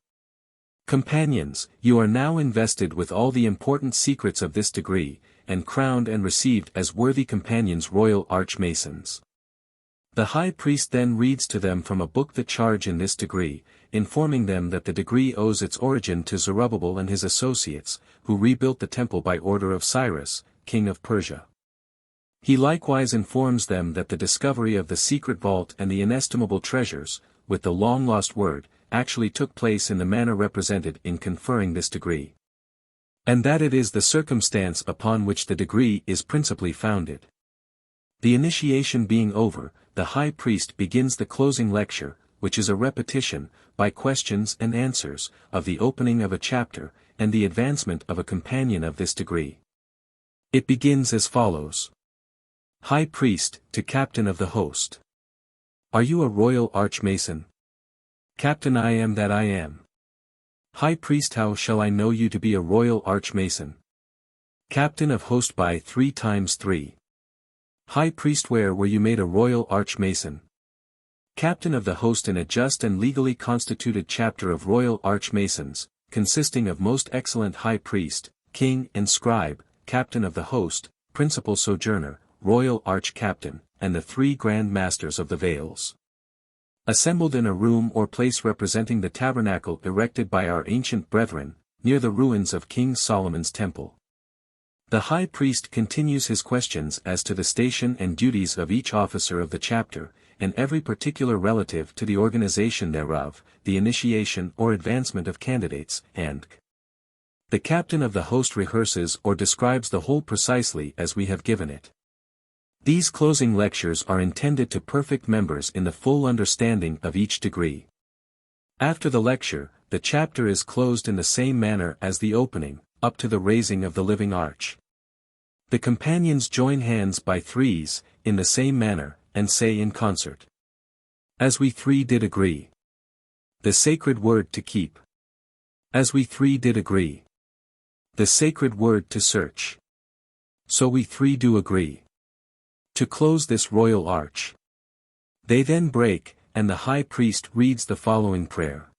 Companions, you are now invested with all the important secrets of this degree, and crowned and received as worthy companions royal archmasons. The high priest then reads to them from a book the charge in this degree, informing them that the degree owes its origin to Zerubbabel and his associates, who rebuilt the temple by order of Cyrus, king of Persia. He likewise informs them that the discovery of the secret vault and the inestimable treasures, with the long-lost word, actually took place in the manner represented in conferring this degree. And that it is the circumstance upon which the degree is principally founded. The initiation being over, the high priest begins the closing lecture, which is a repetition, by questions and answers, of the opening of a chapter, and the advancement of a companion of this degree. It begins as follows. High Priest, to Captain of the Host. Are you a royal archmason? Captain, I am that I am. High Priest, how shall I know you to be a royal archmason? Captain of Host, by 3 times 3. High Priest, where were you made a royal archmason? Captain of the Host, in a just and legally constituted chapter of royal archmasons, consisting of most excellent High Priest, King and Scribe, Captain of the Host, Principal Sojourner, Royal Arch-Captain, and the 3 Grand Masters of the Veils. Assembled in a room or place representing the tabernacle erected by our ancient brethren, near the ruins of King Solomon's temple. The high priest continues his questions as to the station and duties of each officer of the chapter, and every particular relative to the organization thereof, the initiation or advancement of candidates, and the captain of the host rehearses or describes the whole precisely as we have given it. These closing lectures are intended to perfect members in the full understanding of each degree. After the lecture, the chapter is closed in the same manner as the opening, up to the raising of the living arch. The companions join hands by 3s, in the same manner, and say in concert. As we 3 did agree. The sacred word to keep. As we 3 did agree. The sacred word to search. So we 3 do agree. To close this royal arch. They then break, and the high priest reads the following prayer.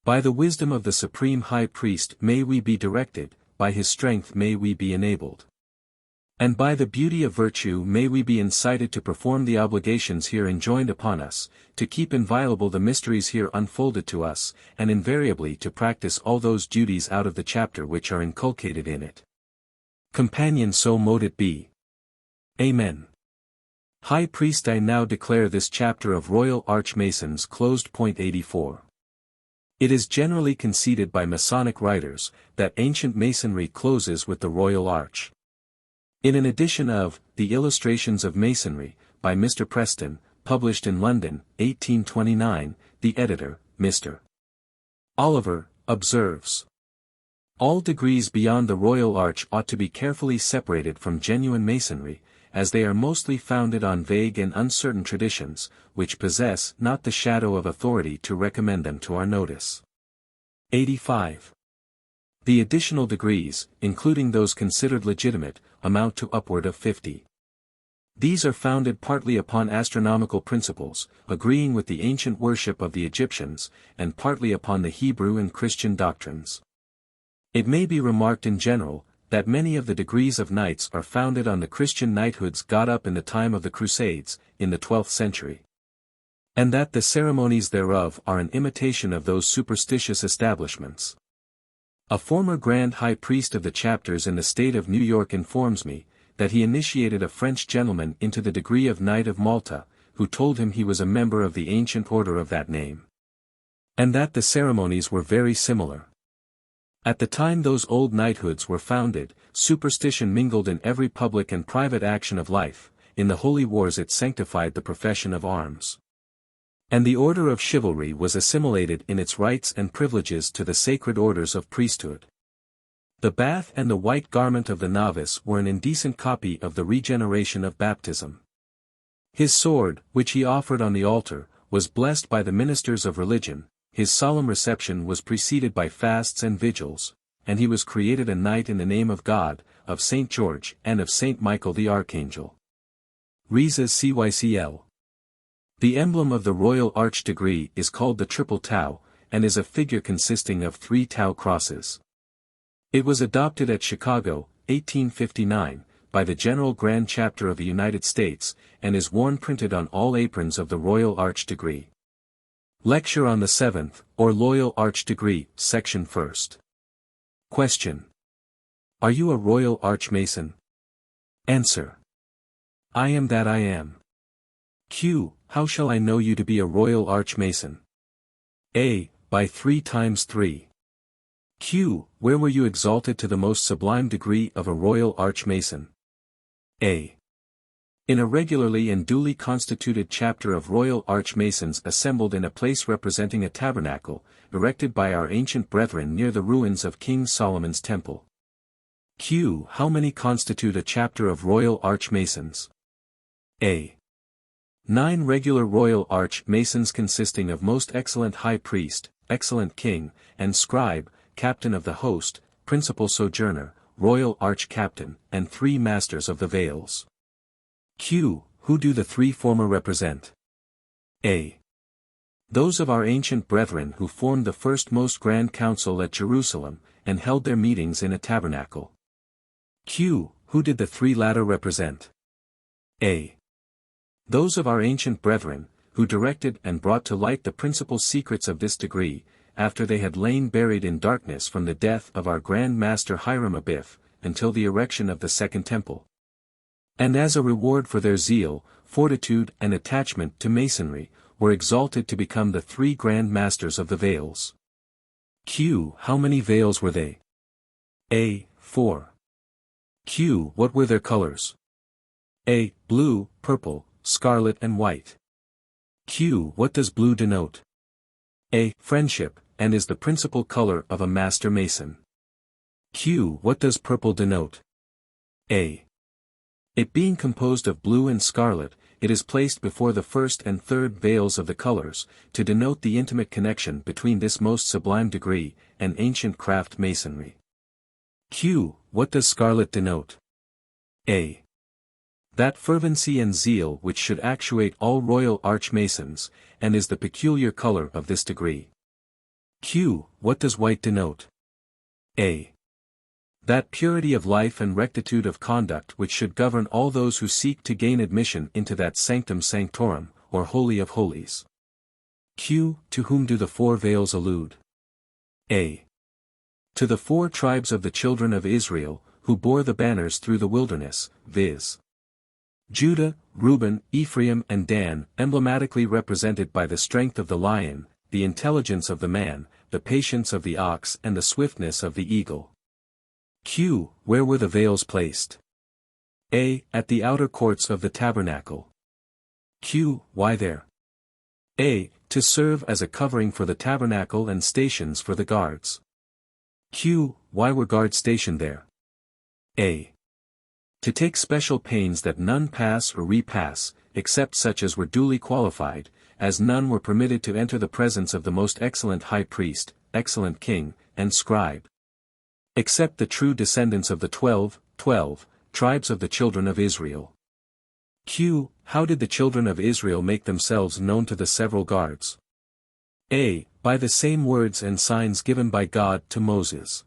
By the wisdom of the Supreme High Priest may we be directed, by his strength may we be enabled. And by the beauty of virtue may we be incited to perform the obligations here enjoined upon us, to keep inviolable the mysteries here unfolded to us, and invariably to practice all those duties out of the chapter which are inculcated in it. Companion, so mote it be. Amen. High Priest, I now declare this chapter of Royal Archmasons closed. 84. It is generally conceded by Masonic writers, that ancient Masonry closes with the Royal Arch. In an edition of The Illustrations of Masonry, by Mr. Preston, published in London, 1829, the editor, Mr. Oliver, observes. All degrees beyond the Royal Arch ought to be carefully separated from genuine Masonry, as they are mostly founded on vague and uncertain traditions, which possess not the shadow of authority to recommend them to our notice. 85. The additional degrees, including those considered legitimate, amount to upward of 50. These are founded partly upon astronomical principles, agreeing with the ancient worship of the Egyptians, and partly upon the Hebrew and Christian doctrines. It may be remarked in general, that many of the degrees of knights are founded on the Christian knighthoods got up in the time of the Crusades, in the 12th century. And that the ceremonies thereof are an imitation of those superstitious establishments. A former Grand High Priest of the chapters in the state of New York informs me, that he initiated a French gentleman into the degree of Knight of Malta, who told him he was a member of the ancient order of that name. And that the ceremonies were very similar. At the time those old knighthoods were founded, superstition mingled in every public and private action of life. In the holy wars it sanctified the profession of arms. And the order of chivalry was assimilated in its rights and privileges to the sacred orders of priesthood. The bath and the white garment of the novice were an indecent copy of the regeneration of baptism. His sword, which he offered on the altar, was blessed by the ministers of religion. His solemn reception was preceded by fasts and vigils, and he was created a knight in the name of God, of St. George and of St. Michael the Archangel. Reza Cycl. The emblem of the Royal Arch degree is called the Triple Tau, and is a figure consisting of 3 Tau crosses. It was adopted at Chicago, 1859, by the General Grand Chapter of the United States, and is worn printed on all aprons of the Royal Arch degree. Lecture on the 7th, or Royal Arch degree, Section 1st. Question. Are you a Royal Arch Mason? Answer. I am that I am. Q. How shall I know you to be a Royal Arch Mason? A. By 3 times 3. Q. Where were you exalted to the most sublime degree of a Royal Arch Mason? A. In a regularly and duly constituted chapter of Royal Arch Masons assembled in a place representing a tabernacle, erected by our ancient brethren near the ruins of King Solomon's Temple. Q. How many constitute a chapter of Royal Arch Masons? A. 9 regular Royal Arch Masons consisting of Most Excellent High Priest, Excellent King, and Scribe, Captain of the Host, Principal Sojourner, Royal Arch Captain, and 3 Masters of the Veils. Q. Who do the 3 former represent? A. Those of our ancient brethren who formed the first most grand council at Jerusalem, and held their meetings in a tabernacle. Q. Who did the 3 latter represent? A. Those of our ancient brethren, who directed and brought to light the principal secrets of this degree, after they had lain buried in darkness from the death of our Grand Master Hiram Abiff, until the erection of the Second Temple. And as a reward for their zeal, fortitude and attachment to Masonry, were exalted to become the 3 Grand Masters of the Veils. Q. How many veils were they? A. 4. Q. What were their colors? A. Blue, purple, scarlet and white. Q. What does blue denote? A. Friendship, and is the principal color of a Master Mason. Q. What does purple denote? A. It being composed of blue and scarlet, it is placed before the first and third veils of the colors, to denote the intimate connection between this most sublime degree, and ancient craft Masonry. Q. What does scarlet denote? A. That fervency and zeal which should actuate all Royal Arch Masons, and is the peculiar color of this degree. Q. What does white denote? A. That purity of life and rectitude of conduct which should govern all those who seek to gain admission into that sanctum sanctorum, or Holy of Holies. Q. To whom do the 4 veils allude? A. To the 4 tribes of the children of Israel, who bore the banners through the wilderness, viz. Judah, Reuben, Ephraim and Dan, emblematically represented by the strength of the lion, the intelligence of the man, the patience of the ox and the swiftness of the eagle. Q. Where were the veils placed? A. At the outer courts of the tabernacle. Q. Why there? A. To serve as a covering for the tabernacle and stations for the guards. Q. Why were guards stationed there? A. To take special pains that none pass or repass, except such as were duly qualified, as none were permitted to enter the presence of the most excellent High Priest, Excellent King, and Scribe. Except the true descendants of the 12 tribes of the children of Israel. Q. How did the children of Israel make themselves known to the several guards? A. By the same words and signs given by God to Moses.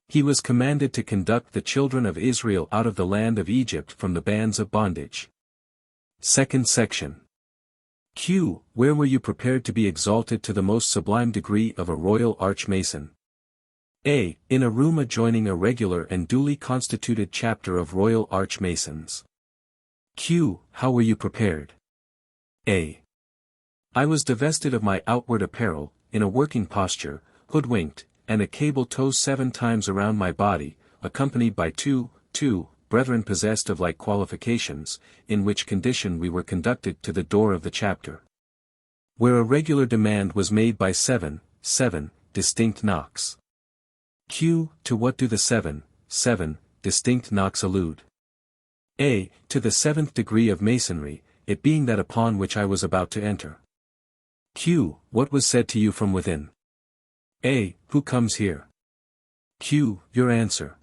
He was commanded to conduct the children of Israel out of the land of Egypt from the bands of bondage. Second section. Q. Where were you prepared to be exalted to the most sublime degree of a Royal Arch Mason? A. In a room adjoining a regular and duly constituted chapter of Royal Arch Masons. Q. How were you prepared? A. I was divested of my outward apparel, in a working posture, hoodwinked, and a cable tow 7 times around my body, accompanied by two brethren possessed of like qualifications, in which condition we were conducted to the door of the chapter. Where a regular demand was made by 7 distinct knocks. Q. To what do the 7 distinct knocks allude? A. To the 7th degree of Masonry, it being that upon which I was about to enter. Q. What was said to you from within? A. Who comes here? Q. Your answer.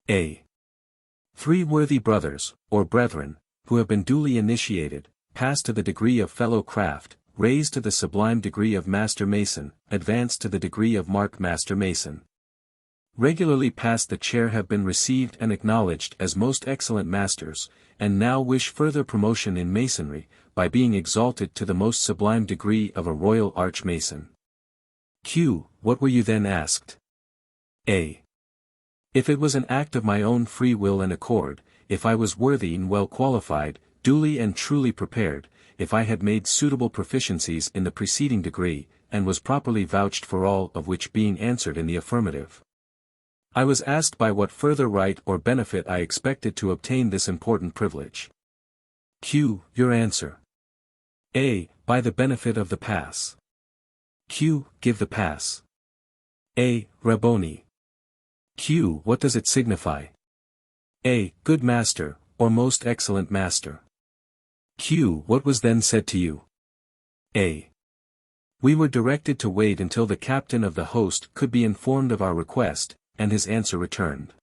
A. 3 worthy brothers, or brethren, who have been duly initiated, passed to the degree of fellow craft, raised to the sublime degree of Master Mason, advanced to the degree of Mark Master Mason. Regularly past the chair have been received and acknowledged as most excellent masters, and now wish further promotion in Masonry, by being exalted to the most sublime degree of a Royal Archmason. Q. What were you then asked? A. If it was an act of my own free will and accord, if I was worthy and well qualified, duly and truly prepared, if I had made suitable proficiencies in the preceding degree, and was properly vouched for, all of which being answered in the affirmative. I was asked by what further right or benefit I expected to obtain this important privilege. Q. Your answer. A. By the benefit of the pass. Q. Give the pass. A. Rabboni. Q. What does it signify? A. Good master, or most excellent master. Q. What was then said to you? A. We were directed to wait until the captain of the host could be informed of our request, and his answer returned.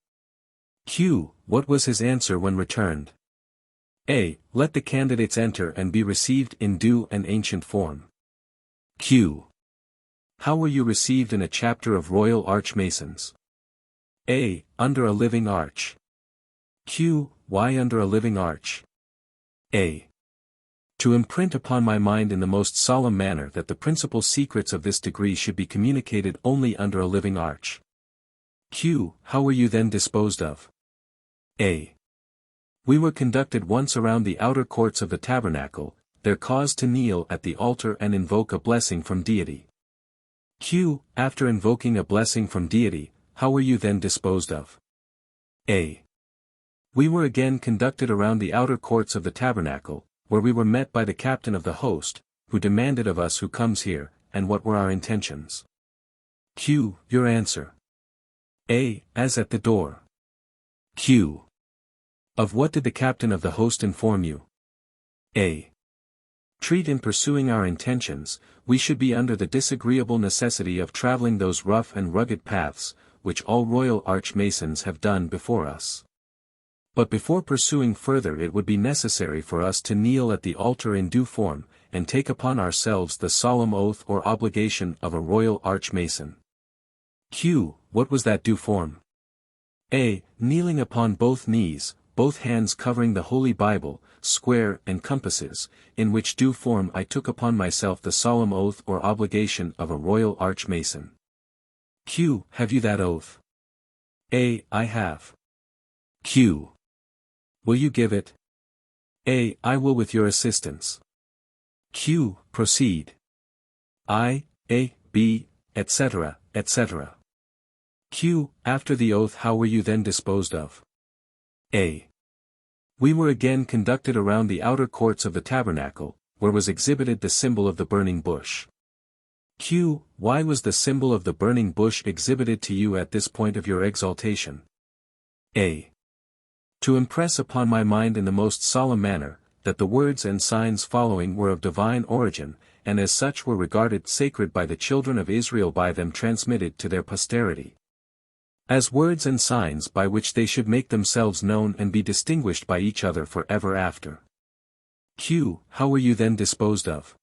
Q. What was his answer when returned? A. Let the candidates enter and be received in due and ancient form. Q. How were you received in a chapter of Royal Archmasons? A. Under a living arch. Q. Why under a living arch? A. To imprint upon my mind in the most solemn manner that the principal secrets of this degree should be communicated only under a living arch. Q. How were you then disposed of? A. We were conducted once around the outer courts of the tabernacle, there caused to kneel at the altar and invoke a blessing from deity. Q. After invoking a blessing from deity, how were you then disposed of? A. We were again conducted around the outer courts of the tabernacle, where we were met by the captain of the host, who demanded of us who comes here, and what were our intentions. Q. Your answer. A. As at the door. Q. Of what did the captain of the host inform you? A. Treat in pursuing our intentions, we should be under the disagreeable necessity of traveling those rough and rugged paths, which all Royal Archmasons have done before us. But before pursuing further it would be necessary for us to kneel at the altar in due form, and take upon ourselves the solemn oath or obligation of a Royal Archmason. Q. What was that due form? A. Kneeling upon both knees, both hands covering the Holy Bible, square and compasses, in which due form I took upon myself the solemn oath or obligation of a Royal Archmason. Q. Have you that oath? A. I have. Q. Will you give it? A. I will with your assistance. Q. Proceed. I, A, B, etc., etc. Q. After the oath how were you then disposed of? A. We were again conducted around the outer courts of the tabernacle, where was exhibited the symbol of the burning bush. Q. Why was the symbol of the burning bush exhibited to you at this point of your exaltation? A. To impress upon my mind in the most solemn manner, that the words and signs following were of divine origin, and as such were regarded sacred by the children of Israel, by them transmitted to their posterity. As words and signs by which they should make themselves known and be distinguished by each other for ever after. Q. How were you then disposed of?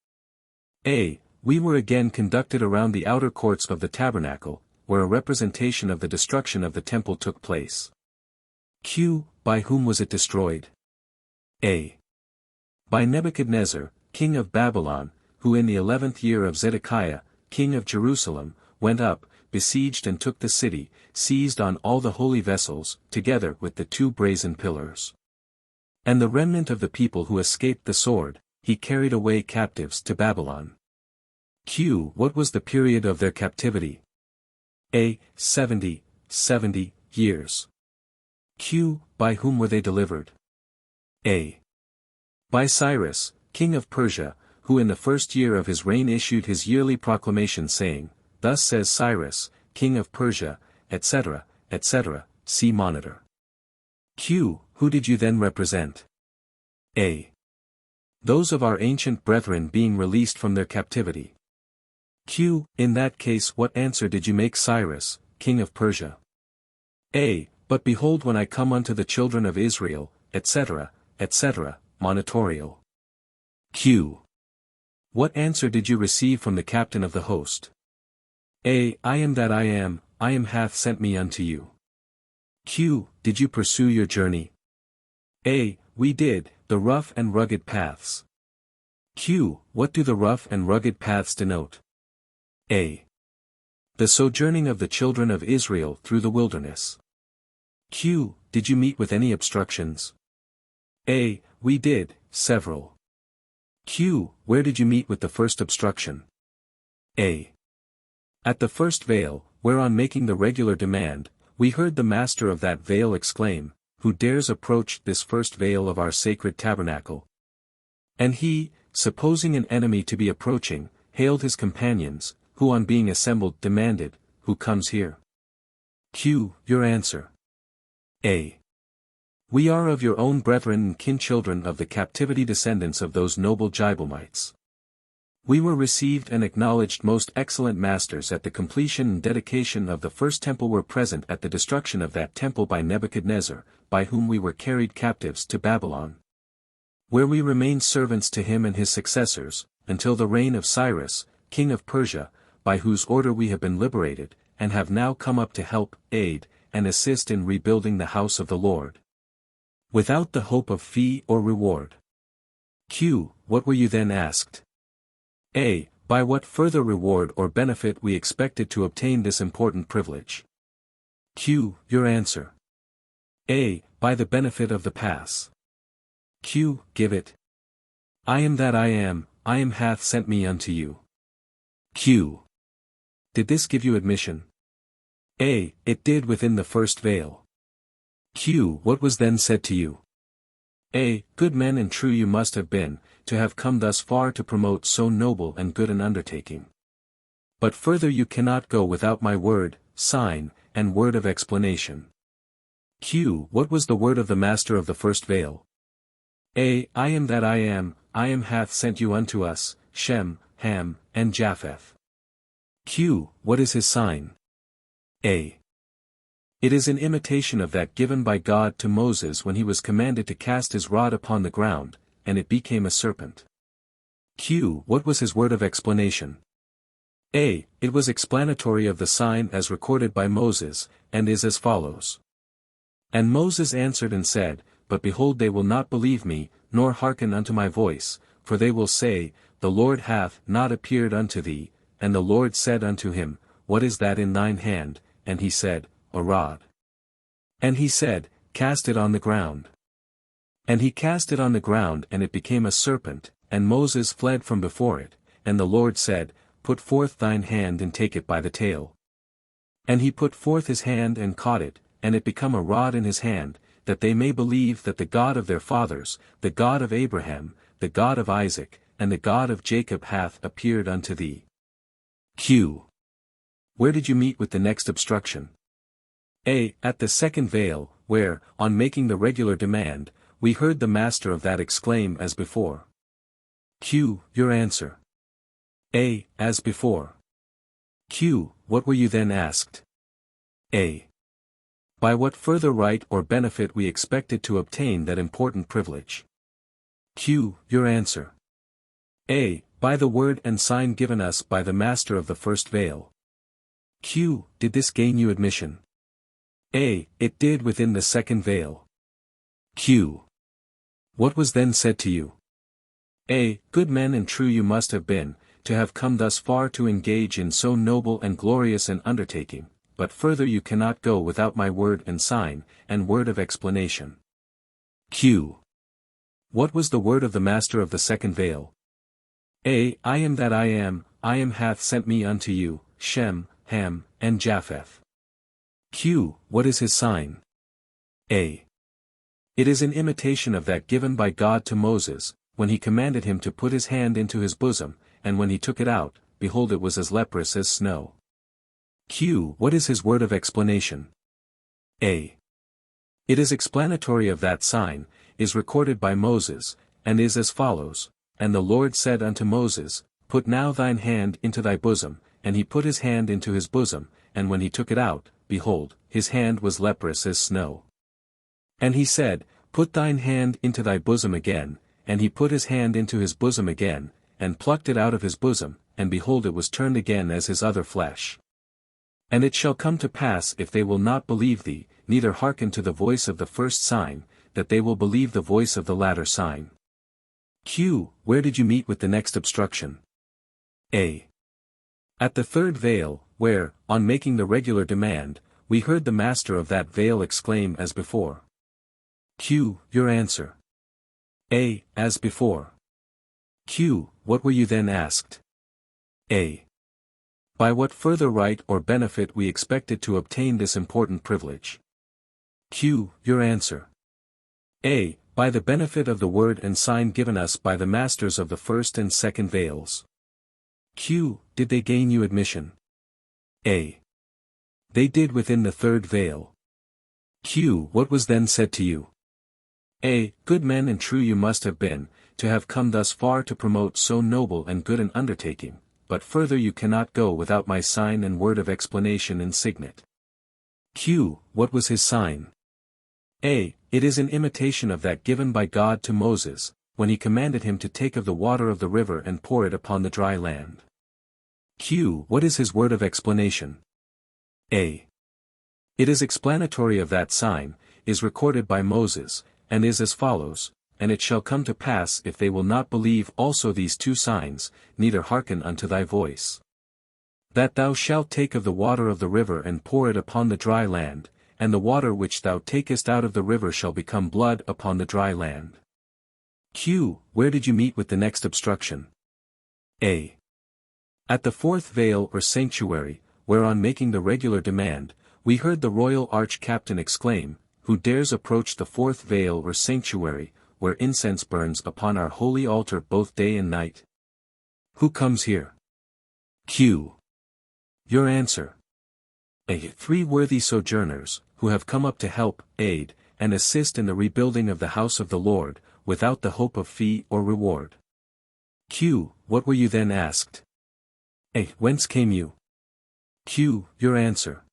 A. We were again conducted around the outer courts of the tabernacle, where a representation of the destruction of the temple took place. Q. By whom was it destroyed? A. By Nebuchadnezzar, king of Babylon, who in the 11th year of Zedekiah, king of Jerusalem, went up, besieged and took the city, seized on all the holy vessels, together with the 2 brazen pillars. And the remnant of the people who escaped the sword, he carried away captives to Babylon. Q. What was the period of their captivity? A. 70 years. Q. By whom were they delivered? A. By Cyrus, king of Persia, who in the 1st year of his reign issued his yearly proclamation saying, Thus says Cyrus, king of Persia, etc., etc., see Monitor. Q. Who did you then represent? A. Those of our ancient brethren being released from their captivity. Q. In that case what answer did you make Cyrus, king of Persia? A. But behold, when I come unto the children of Israel, etc., etc., monitorial. Q. What answer did you receive from the captain of the host? A. I am that I am hath sent me unto you. Q. Did you pursue your journey? A. We did, the rough and rugged paths. Q. What do the rough and rugged paths denote? A. The sojourning of the children of Israel through the wilderness. Q. Did you meet with any obstructions? A. We did, several. Q. Where did you meet with the first obstruction? A. At the first veil, where on making the regular demand, we heard the master of that veil exclaim, Who dares approach this first veil of our sacred tabernacle? And he, supposing an enemy to be approaching, hailed his companions, who on being assembled demanded, Who comes here? Q. Your answer. A. We are of your own brethren and kin-children of the captivity descendants of those noble Gibeonites. We were received and acknowledged most excellent masters at the completion and dedication of the first temple, were present at the destruction of that temple by Nebuchadnezzar, by whom we were carried captives to Babylon. Where we remained servants to him and his successors, until the reign of Cyrus, king of Persia, by whose order we have been liberated, and have now come up to help, aid, and assist in rebuilding the house of the Lord. Without the hope of fee or reward. Q. What were you then asked? A. By what further reward or benefit we expected to obtain this important privilege? Q. Your answer. A. By the benefit of the pass. Q. Give it. I am that I am hath sent me unto you. Q. Did this give you admission? A. It did within the first veil. Q. What was then said to you? A. Good men and true you must have been, to have come thus far to promote so noble and good an undertaking. But further you cannot go without my word, sign, and word of explanation. Q. What was the word of the master of the first veil? A. I am that I am hath sent you unto us, Shem, Ham, and Japheth. Q. What is his sign? A. It is an imitation of that given by God to Moses when he was commanded to cast his rod upon the ground, and it became a serpent. Q. What was his word of explanation? A. It was explanatory of the sign as recorded by Moses, and is as follows. And Moses answered and said, But behold, they will not believe me, nor hearken unto my voice, for they will say, The Lord hath not appeared unto thee. And the Lord said unto him, What is that in thine hand? And he said, A rod. And he said, Cast it on the ground. And he cast it on the ground, and it became a serpent, and Moses fled from before it, and the Lord said, Put forth thine hand and take it by the tail. And he put forth his hand and caught it, and it became a rod in his hand, that they may believe that the God of their fathers, the God of Abraham, the God of Isaac, and the God of Jacob hath appeared unto thee. Q. Where did you meet with the next obstruction? A. At the second veil, where, on making the regular demand, we heard the master of that exclaim as before. Q. Your answer. A. As before. Q. What were you then asked? A. By what further right or benefit we expected to obtain that important privilege? Q. Your answer. A. By the word and sign given us by the master of the first veil. Q. Did this gain you admission? A. It did within the second veil. Q. What was then said to you? A. Good men and true you must have been, to have come thus far to engage in so noble and glorious an undertaking, but further you cannot go without my word and sign, and word of explanation. Q. What was the word of the master of the second veil? A. I am that I am hath sent me unto you, Shem, Ham, and Japheth. Q. What is his sign? A. It is an imitation of that given by God to Moses, when he commanded him to put his hand into his bosom, and when he took it out, behold it was as leprous as snow. Q. What is his word of explanation? A. It is explanatory of that sign, is recorded by Moses, and is as follows. And the Lord said unto Moses, Put now thine hand into thy bosom, and he put his hand into his bosom, and when he took it out, behold, his hand was leprous as snow. And he said, Put thine hand into thy bosom again, and he put his hand into his bosom again, and plucked it out of his bosom, and behold it was turned again as his other flesh. And it shall come to pass if they will not believe thee, neither hearken to the voice of the first sign, that they will believe the voice of the latter sign. Q. Where did you meet with the next obstruction? A. At the third veil, where, on making the regular demand, we heard the master of that veil exclaim as before. Q. Your answer. A. As before. Q. What were you then asked? A. By what further right or benefit we expected to obtain this important privilege? Q. Your answer. A. By the benefit of the word and sign given us by the masters of the first and second veils. Q. Did they gain you admission? A. They did within the third veil. Q. What was then said to you? A. Good men and true you must have been, to have come thus far to promote so noble and good an undertaking, but further you cannot go without my sign and word of explanation and signet. Q. What was his sign? A. It is an imitation of that given by God to Moses, when he commanded him to take of the water of the river and pour it upon the dry land. Q. What is his word of explanation? A. It is explanatory of that sign, is recorded by Moses, and is as follows, and it shall come to pass if they will not believe also these two signs, neither hearken unto thy voice. That thou shalt take of the water of the river and pour it upon the dry land, and the water which thou takest out of the river shall become blood upon the dry land. Q. Where did you meet with the next obstruction? A. At the fourth veil or sanctuary, where on making the regular demand, we heard the royal arch-captain exclaim, Who dares approach the fourth veil or sanctuary, where incense burns upon our holy altar both day and night? Who comes here? Q. Your answer. A. 3 worthy sojourners, who have come up to help, aid, and assist in the rebuilding of the house of the Lord, without the hope of fee or reward. Q. What were you then asked? A. Whence came you? Q. Your answer.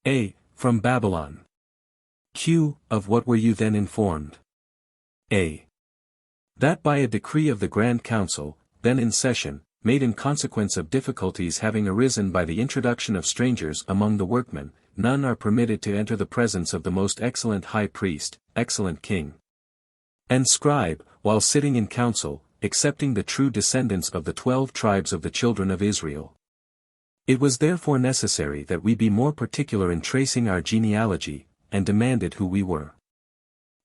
A. From Babylon. Q. Of what were you then informed? A. That by a decree of the Grand Council, then in session, made in consequence of difficulties having arisen by the introduction of strangers among the workmen, none are permitted to enter the presence of the most excellent high priest, excellent king, and scribe, while sitting in council, excepting the true descendants of the 12 tribes of the children of Israel. It was therefore necessary that we be more particular in tracing our genealogy, and demanded who we were.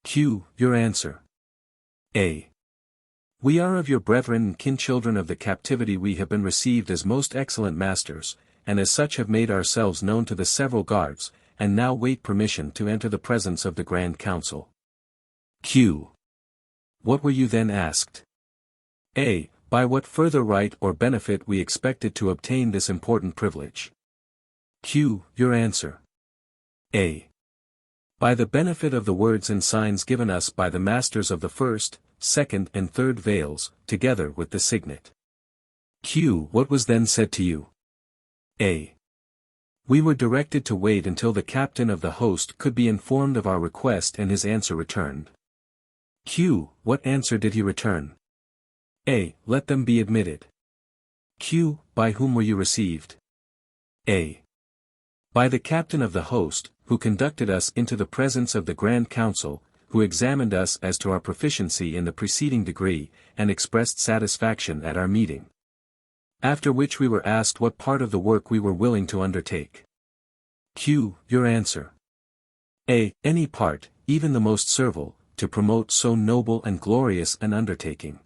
Q. Your answer. A. We are of your brethren and kinchildren of the captivity. We have been received as most excellent masters, and as such have made ourselves known to the several guards, and now wait permission to enter the presence of the Grand Council. Q. What were you then asked? A. By what further right or benefit we expected to obtain this important privilege? Q. Your answer. A. By the benefit of the words and signs given us by the masters of the first, second and third veils, together with the signet. Q. What was then said to you? A. We were directed to wait until the captain of the host could be informed of our request and his answer returned. Q. What answer did he return? A. Let them be admitted. Q. By whom were you received? A. By the captain of the host, who conducted us into the presence of the Grand Council, who examined us as to our proficiency in the preceding degree, and expressed satisfaction at our meeting. After which we were asked what part of the work we were willing to undertake. Q. Your answer. A. Any part, even the most servile, to promote so noble and glorious an undertaking.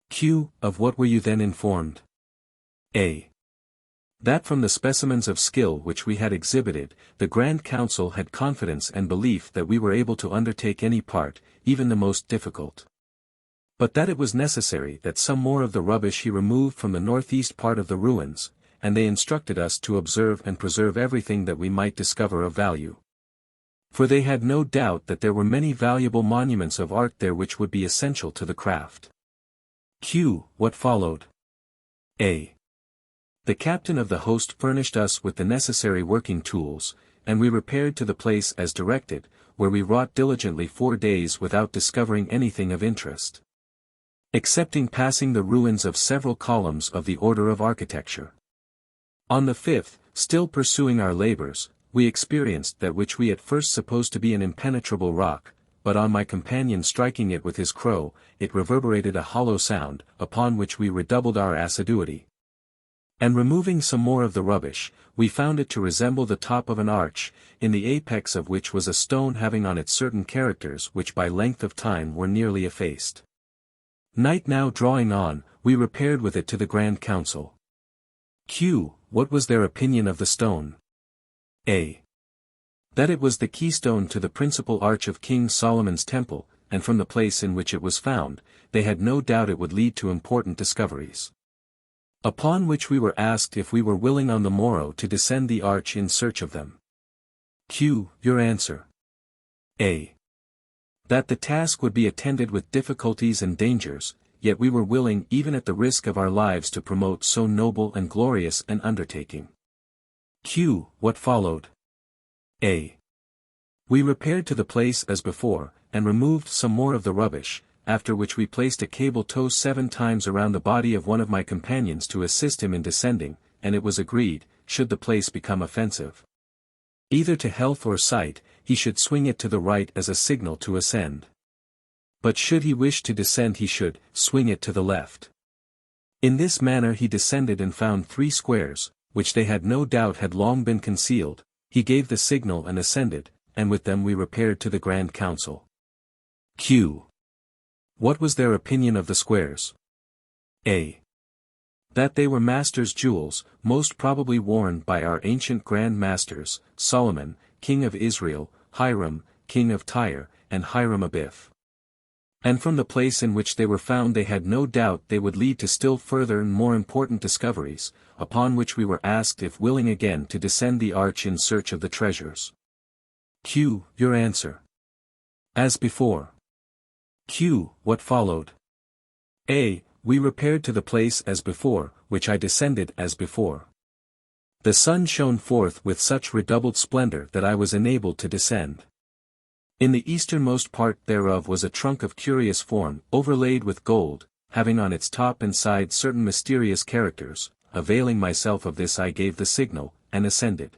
Q. Of what were you then informed? A. That from the specimens of skill which we had exhibited, the Grand Council had confidence and belief that we were able to undertake any part, even the most difficult. But that it was necessary that some more of the rubbish he removed from the northeast part of the ruins, and they instructed us to observe and preserve everything that we might discover of value. For they had no doubt that there were many valuable monuments of art there which would be essential to the craft. Q. What followed? A. The captain of the host furnished us with the necessary working tools, and we repaired to the place as directed, where we wrought diligently 4 days without discovering anything of interest. excepting passing the ruins of several columns of the order of architecture. On the 5th, still pursuing our labors, we experienced that which we at first supposed to be an impenetrable rock, but on my companion striking it with his crow, it reverberated a hollow sound, upon which we redoubled our assiduity. And removing some more of the rubbish, we found it to resemble the top of an arch, in the apex of which was a stone having on it certain characters which by length of time were nearly effaced. Night now drawing on, we repaired with it to the Grand Council. Q. What was their opinion of the stone? A. That it was the keystone to the principal arch of King Solomon's temple, and from the place in which it was found, they had no doubt it would lead to important discoveries. Upon which we were asked if we were willing on the morrow to descend the arch in search of them. Q. Your answer. A. That the task would be attended with difficulties and dangers, yet we were willing even at the risk of our lives to promote so noble and glorious an undertaking. Q. What followed? A. We repaired to the place as before, and removed some more of the rubbish, after which we placed a cable tow 7 times around the body of one of my companions to assist him in descending, and it was agreed, should the place become offensive, either to health or sight, he should swing it to the right as a signal to ascend. But should he wish to descend he should swing it to the left. In this manner he descended and found 3 squares, which they had no doubt had long been concealed. He gave the signal and ascended, and with them we repaired to the Grand Council. Q. What was their opinion of the squares? A. That they were masters' jewels, most probably worn by our ancient Grand Masters, Solomon, King of Israel, Hiram, King of Tyre, and Hiram Abiff. And from the place in which they were found they had no doubt they would lead to still further and more important discoveries, upon which we were asked if willing again to descend the arch in search of the treasures. Q. Your answer. As before. Q. What followed? A. We repaired to the place as before, which I descended as before. The sun shone forth with such redoubled splendor that I was enabled to descend. In the easternmost part thereof was a trunk of curious form, overlaid with gold, having on its top and side certain mysterious characters. Availing myself of this I gave the signal, and ascended.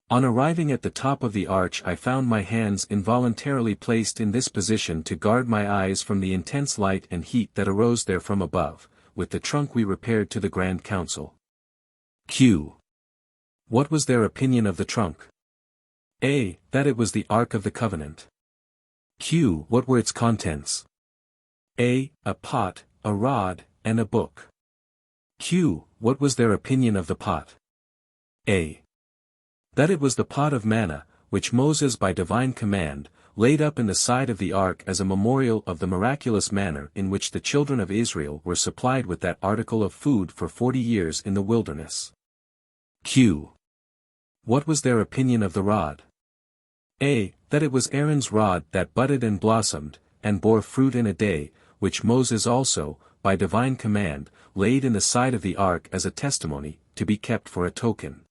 On arriving at the top of the arch I found my hands involuntarily placed in this position to guard my eyes from the intense light and heat that arose there from above. With the trunk we repaired to the Grand Council. Q. What was their opinion of the trunk? A. That it was the Ark of the Covenant. Q. What were its contents? A. A pot, a rod, and a book. Q. What was their opinion of the pot? A. That it was the pot of manna, which Moses by divine command, laid up in the side of the ark as a memorial of the miraculous manner in which the children of Israel were supplied with that article of food for 40 years in the wilderness. Q. What was their opinion of the rod? A. That it was Aaron's rod that budded and blossomed, and bore fruit in a day, which Moses also, by divine command, laid in the side of the ark as a testimony, to be kept for a token.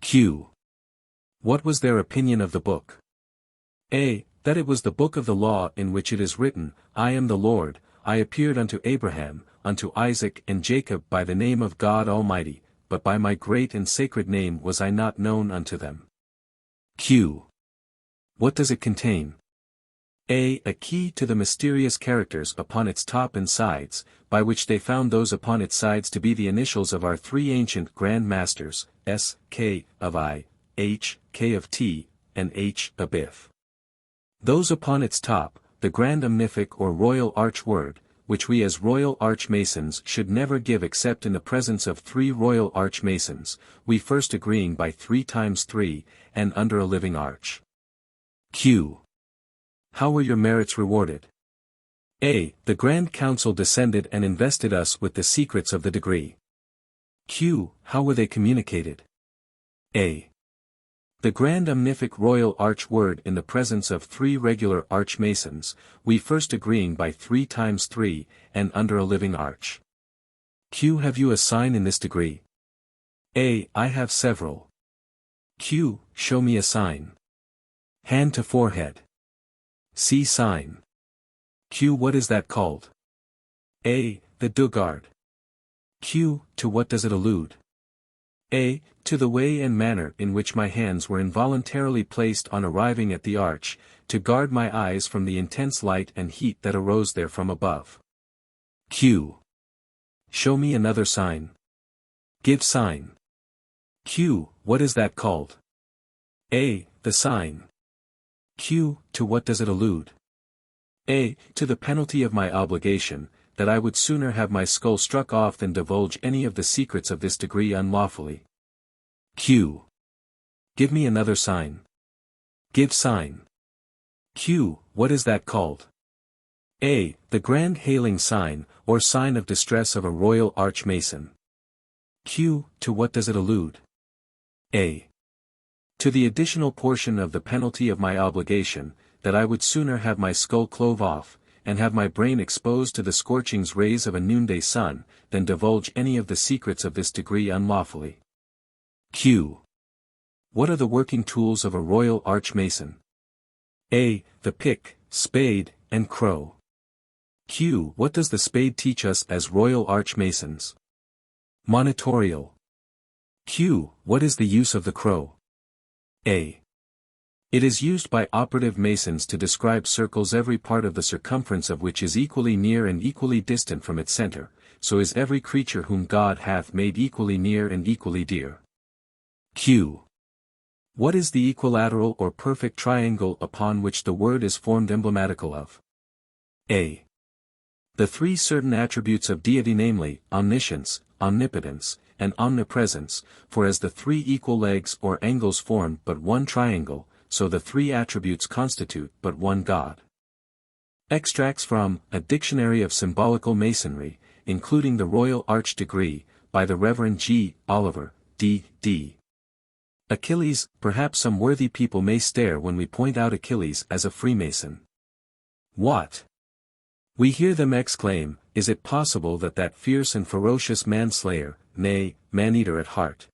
Q. What was their opinion of the book? A. That it was the book of the law in which it is written, I am the Lord, I appeared unto Abraham, unto Isaac and Jacob by the name of God Almighty, but by my great and sacred name was I not known unto them. Q. What does it contain? A. A key to the mysterious characters upon its top and sides, by which they found those upon its sides to be the initials of our 3 ancient Grand Masters, S. K. of I, H. K. of T, and H. Abiff. Those upon its top, the Grand Omnific or Royal Arch Word, which we as Royal Arch Masons should never give except in the presence of 3 Royal Arch Masons, we first agreeing by 3 times 3, and under a living arch. Q. How were your merits rewarded? A. The Grand Council descended and invested us with the secrets of the degree. Q. How were they communicated? A. The Grand Omnific Royal Arch Word in the presence of 3 regular Arch Masons, we first agreeing by 3 times 3, and under a living arch. Q. Have you a sign in this degree? A. I have several. Q. Show me a sign. Hand to forehead. See sign. Q. What is that called? A. The Dugard. Q. To what does it allude? A. To the way and manner in which my hands were involuntarily placed on arriving at the arch, to guard my eyes from the intense light and heat that arose there from above. Q. Show me another sign. Give sign. Q. What is that called? A. The sign. Q. To what does it allude? A. To the penalty of my obligation, that I would sooner have my skull struck off than divulge any of the secrets of this degree unlawfully. Q. Give me another sign. Give sign. Q. What is that called? A. The grand hailing sign, or sign of distress of a royal archmason. Q. To what does it allude? A. To the additional portion of the penalty of my obligation, that I would sooner have my skull clove off, and have my brain exposed to the scorching rays of a noonday sun, than divulge any of the secrets of this degree unlawfully. Q. What are the working tools of a royal archmason? A. The pick, spade, and crow. Q. What does the spade teach us as royal archmasons? Monitorial. Q. What is the use of the crow? A. It is used by operative masons to describe circles every part of the circumference of which is equally near and equally distant from its center, so is every creature whom God hath made equally near and equally dear. Q. What is the equilateral or perfect triangle upon which the word is formed emblematical of? A. The three certain attributes of deity, namely, omniscience, omnipotence, and omnipresence, for as the three equal legs or angles form but one triangle, so the three attributes constitute but one God. Extracts from A Dictionary of Symbolical Masonry, including the Royal Arch Degree, by the Reverend G. Oliver, D.D. Achilles. Perhaps some worthy people may stare when we point out Achilles as a Freemason. What? We hear them exclaim, is it possible that that fierce and ferocious manslayer, nay, man-eater at heart?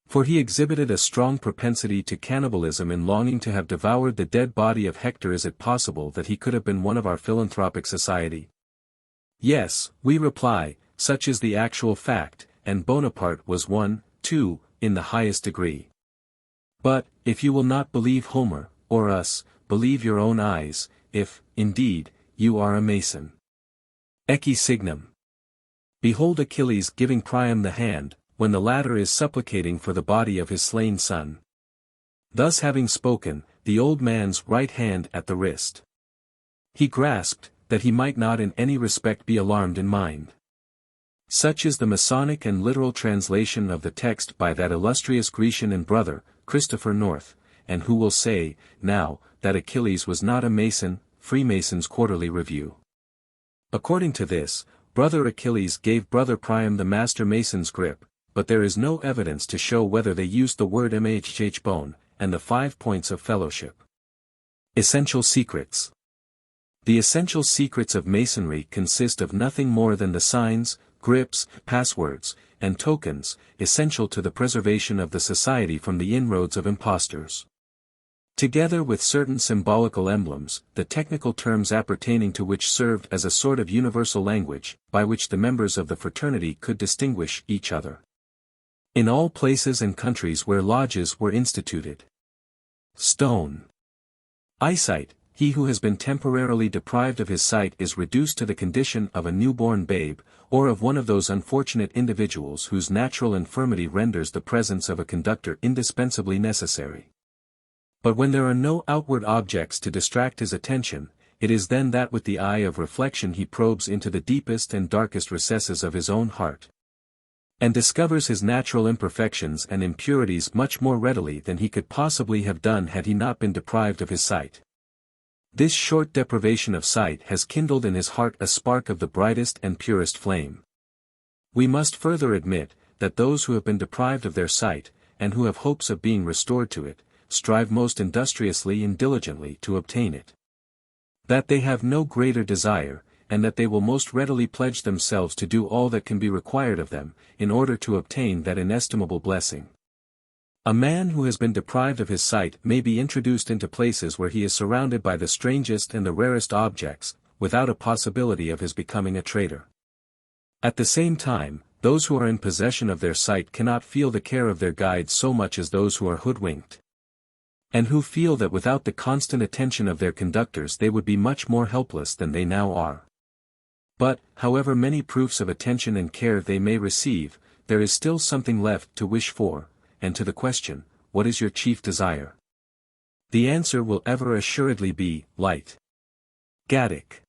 For he exhibited a strong propensity to cannibalism in longing to have devoured the dead body of Hector. Is it possible that he could have been one of our philanthropic society? Yes, we reply, such is the actual fact, and Bonaparte was one, too, in the highest degree. But, if you will not believe Homer, or us, believe your own eyes, if, indeed, you are a Mason. Ecce signum. Behold Achilles giving Priam the hand, when the latter is supplicating for the body of his slain son. Thus having spoken, the old man's right hand at the wrist. He grasped, that he might not in any respect be alarmed in mind. Such is the Masonic and literal translation of the text by that illustrious Grecian and brother, Christopher North, and who will say, now, that Achilles was not a Mason? Freemason's Quarterly Review. According to this, brother Achilles gave brother Priam the master mason's grip, but there is no evidence to show whether they used the word mhh bone, and the 5 points of fellowship. Essential secrets. The essential secrets of Masonry consist of nothing more than the signs, grips, passwords, and tokens, essential to the preservation of the society from the inroads of impostors. Together with certain symbolical emblems, the technical terms appertaining to which served as a sort of universal language, by which the members of the fraternity could distinguish each other. In all places and countries where lodges were instituted. Stone. Eyesight. He who has been temporarily deprived of his sight is reduced to the condition of a newborn babe, or of one of those unfortunate individuals whose natural infirmity renders the presence of a conductor indispensably necessary. But when there are no outward objects to distract his attention, it is then that with the eye of reflection he probes into the deepest and darkest recesses of his own heart, and discovers his natural imperfections and impurities much more readily than he could possibly have done had he not been deprived of his sight. This short deprivation of sight has kindled in his heart a spark of the brightest and purest flame. We must further admit, that those who have been deprived of their sight, and who have hopes of being restored to it, strive most industriously and diligently to obtain it. That they have no greater desire, and that they will most readily pledge themselves to do all that can be required of them, in order to obtain that inestimable blessing. A man who has been deprived of his sight may be introduced into places where he is surrounded by the strangest and the rarest objects, without a possibility of his becoming a traitor. At the same time, those who are in possession of their sight cannot feel the care of their guides so much as those who are hoodwinked, and who feel that without the constant attention of their conductors they would be much more helpless than they now are. But, however many proofs of attention and care they may receive, there is still something left to wish for, and to the question, what is your chief desire? The answer will ever assuredly be, light. Gaelic.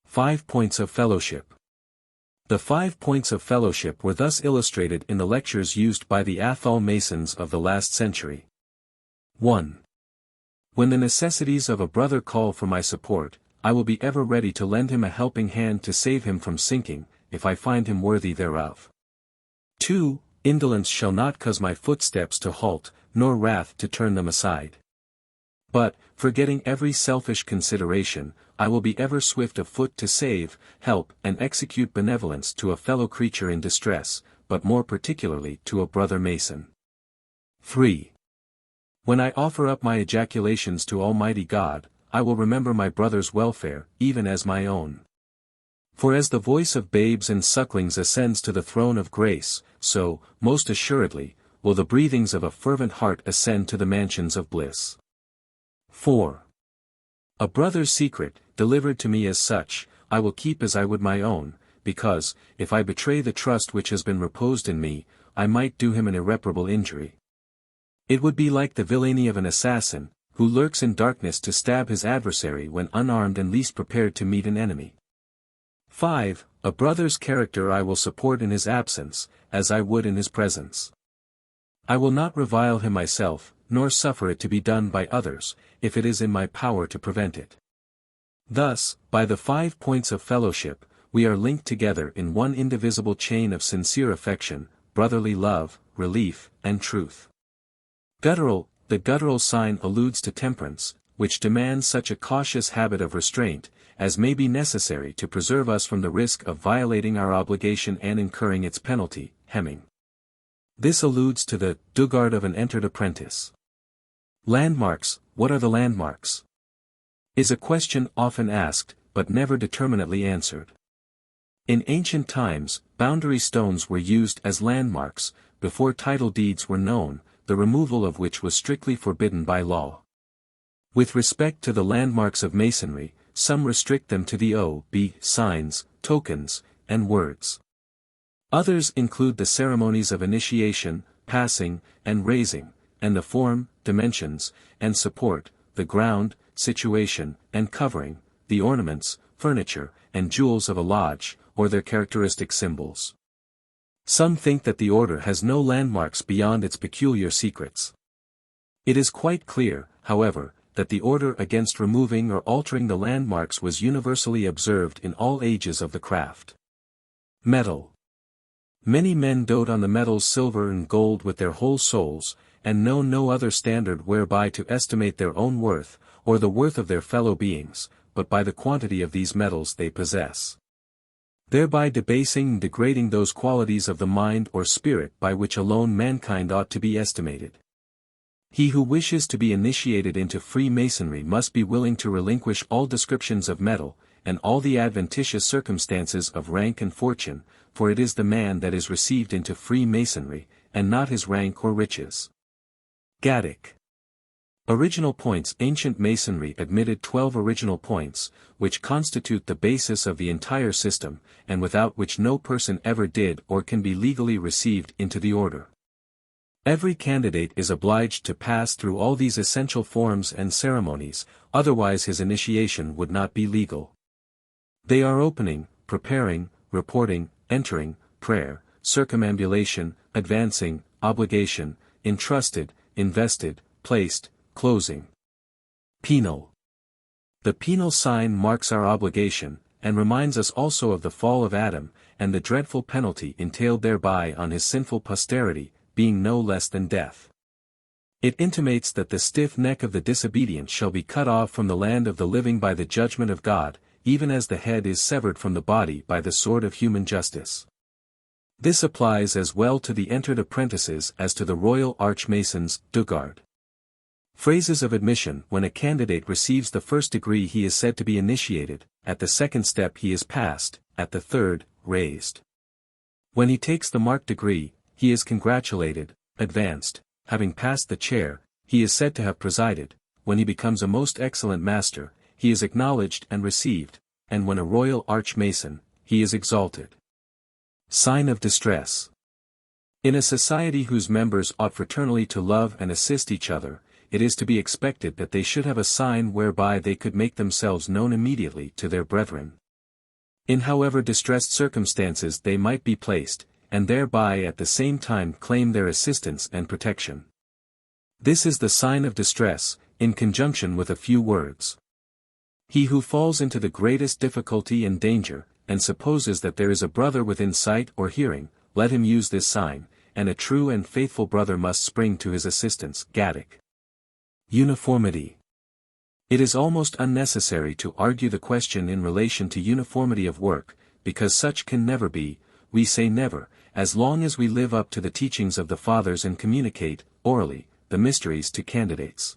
5 Points of Fellowship. The 5 points of fellowship were thus illustrated in the lectures used by the Athol Masons of the last century. 1. When the necessities of a brother call for my support, I will be ever ready to lend him a helping hand to save him from sinking, if I find him worthy thereof. 2. Indolence shall not cause my footsteps to halt, nor wrath to turn them aside. But, forgetting every selfish consideration, I will be ever swift of foot to save, help, and execute benevolence to a fellow creature in distress, but more particularly to a brother Mason. 3. When I offer up my ejaculations to Almighty God, I will remember my brother's welfare, even as my own. For as the voice of babes and sucklings ascends to the throne of grace, so, most assuredly, will the breathings of a fervent heart ascend to the mansions of bliss. 4. A brother's secret, delivered to me as such, I will keep as I would my own, because, if I betray the trust which has been reposed in me, I might do him an irreparable injury. It would be like the villainy of an assassin, who lurks in darkness to stab his adversary when unarmed and least prepared to meet an enemy. 5. A brother's character I will support in his absence, as I would in his presence. I will not revile him myself, nor suffer it to be done by others, if it is in my power to prevent it. Thus, by the 5 points of fellowship, we are linked together in one indivisible chain of sincere affection, brotherly love, relief, and truth. Guttural. The guttural sign alludes to temperance, which demands such a cautious habit of restraint, as may be necessary to preserve us from the risk of violating our obligation and incurring its penalty, hemming. This alludes to the dugard of an entered apprentice. Landmarks. What are the landmarks? Is a question often asked, but never determinately answered. In ancient times, boundary stones were used as landmarks, before title deeds were known, the removal of which was strictly forbidden by law. With respect to the landmarks of Masonry, some restrict them to the O.B. signs, tokens, and words. Others include the ceremonies of initiation, passing, and raising, and the form, dimensions, and support, the ground, situation, and covering, the ornaments, furniture, and jewels of a lodge, or their characteristic symbols. Some think that the order has no landmarks beyond its peculiar secrets. It is quite clear, however, that the order against removing or altering the landmarks was universally observed in all ages of the craft. Metal. Many men dote on the metals silver and gold with their whole souls, and know no other standard whereby to estimate their own worth, or the worth of their fellow beings, but by the quantity of these metals they possess, thereby debasing and degrading those qualities of the mind or spirit by which alone mankind ought to be estimated. He who wishes to be initiated into Freemasonry must be willing to relinquish all descriptions of metal, and all the adventitious circumstances of rank and fortune, for it is the man that is received into Freemasonry, and not his rank or riches. Gaelic. Original points. Ancient Masonry admitted 12 original points, which constitute the basis of the entire system, and without which no person ever did or can be legally received into the order. Every candidate is obliged to pass through all these essential forms and ceremonies, otherwise his initiation would not be legal. They are opening, preparing, reporting, entering, prayer, circumambulation, advancing, obligation, entrusted, invested, placed, closing. Penal. The penal sign marks our obligation, and reminds us also of the fall of Adam, and the dreadful penalty entailed thereby on his sinful posterity, being no less than death. It intimates that the stiff neck of the disobedient shall be cut off from the land of the living by the judgment of God, even as the head is severed from the body by the sword of human justice. This applies as well to the entered apprentices as to the Royal Archmasons, dugard. Phrases of admission. When a candidate receives the first degree he is said to be initiated, at the second step he is passed, at the third, raised. When he takes the marked degree, he is congratulated, advanced, having passed the chair, he is said to have presided, when he becomes a most excellent master, he is acknowledged and received, and when a royal archmason, he is exalted. Sign of distress. In a society whose members ought fraternally to love and assist each other, it is to be expected that they should have a sign whereby they could make themselves known immediately to their brethren. In however distressed circumstances they might be placed, and thereby at the same time claim their assistance and protection. This is the sign of distress, in conjunction with a few words. He who falls into the greatest difficulty and danger, and supposes that there is a brother within sight or hearing, let him use this sign, and a true and faithful brother must spring to his assistance. Gaelic. Uniformity. It is almost unnecessary to argue the question in relation to uniformity of work, because such can never be, we say never, as long as we live up to the teachings of the Fathers and communicate, orally, the mysteries to candidates.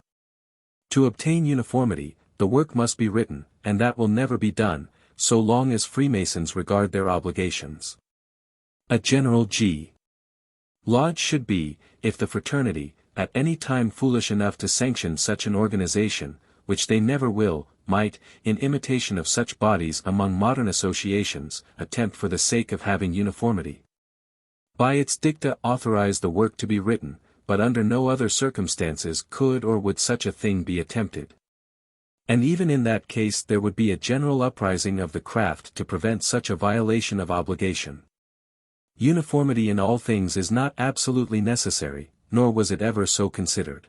To obtain uniformity, the work must be written, and that will never be done, so long as Freemasons regard their obligations. A general G. Lodge should be, if the fraternity, at any time foolish enough to sanction such an organization, which they never will, might, in imitation of such bodies among modern associations, attempt for the sake of having uniformity. By its dicta authorize the work to be written, but under no other circumstances could or would such a thing be attempted. And even in that case there would be a general uprising of the craft to prevent such a violation of obligation. Uniformity in all things is not absolutely necessary, nor was it ever so considered.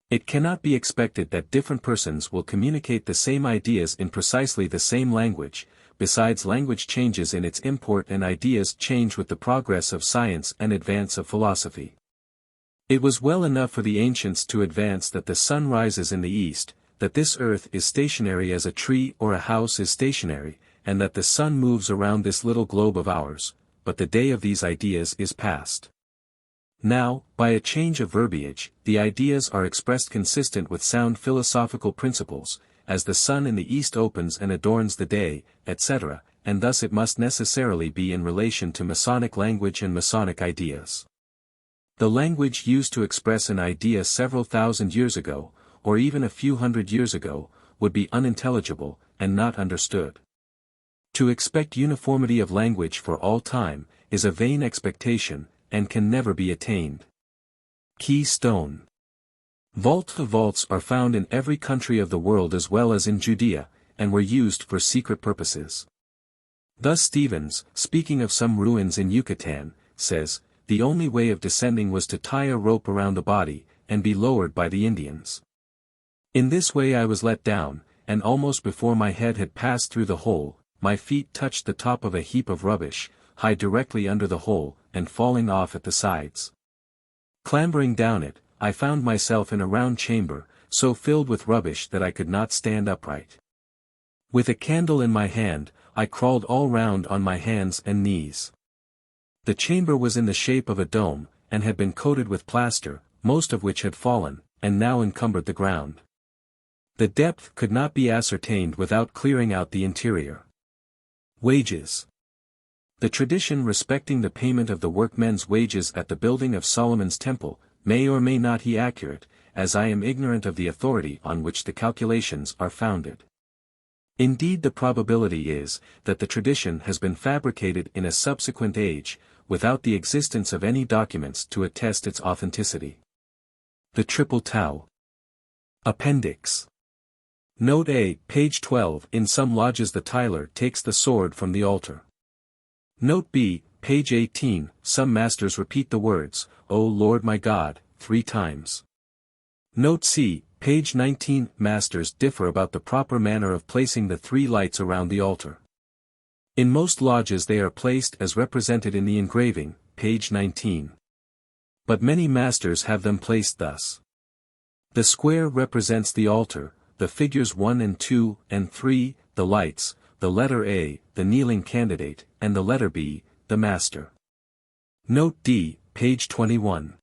It cannot be expected that different persons will communicate the same ideas in precisely the same language, besides language changes in its import and ideas change with the progress of science and advance of philosophy. It was well enough for the ancients to advance that the sun rises in the east, that this earth is stationary as a tree or a house is stationary, and that the sun moves around this little globe of ours, but the day of these ideas is past. Now, by a change of verbiage, the ideas are expressed consistent with sound philosophical principles, as the sun in the east opens and adorns the day, etc., and thus it must necessarily be in relation to Masonic language and Masonic ideas. The language used to express an idea several thousand years ago, or even a few hundred years ago, would be unintelligible, and not understood. To expect uniformity of language for all time, is a vain expectation, and can never be attained. Keystone. Vaults are found in every country of the world as well as in Judea, and were used for secret purposes. Thus Stevens, speaking of some ruins in Yucatan, says, the only way of descending was to tie a rope around the body, and be lowered by the Indians. In this way I was let down, and almost before my head had passed through the hole, my feet touched the top of a heap of rubbish, high directly under the hole, and falling off at the sides. Clambering down it, I found myself in a round chamber, so filled with rubbish that I could not stand upright. With a candle in my hand, I crawled all round on my hands and knees. The chamber was in the shape of a dome, and had been coated with plaster, most of which had fallen, and now encumbered the ground. The depth could not be ascertained without clearing out the interior. Wages. The tradition respecting the payment of the workmen's wages at the building of Solomon's temple, may or may not be accurate, as I am ignorant of the authority on which the calculations are founded. Indeed the probability is, that the tradition has been fabricated in a subsequent age, without the existence of any documents to attest its authenticity. The Triple Tau. Appendix. Note A, page 12. In some lodges the tiler takes the sword from the altar. Note B, page 18, some masters repeat the words, O Lord my God, 3 times. Note C, page 19, masters differ about the proper manner of placing the 3 lights around the altar. In most lodges they are placed as represented in the engraving, page 19. But many masters have them placed thus. The square represents the altar, the figures 1 and 2 and 3, the lights, the letter A, the kneeling candidate, and the letter B, the master. Note D, page 21.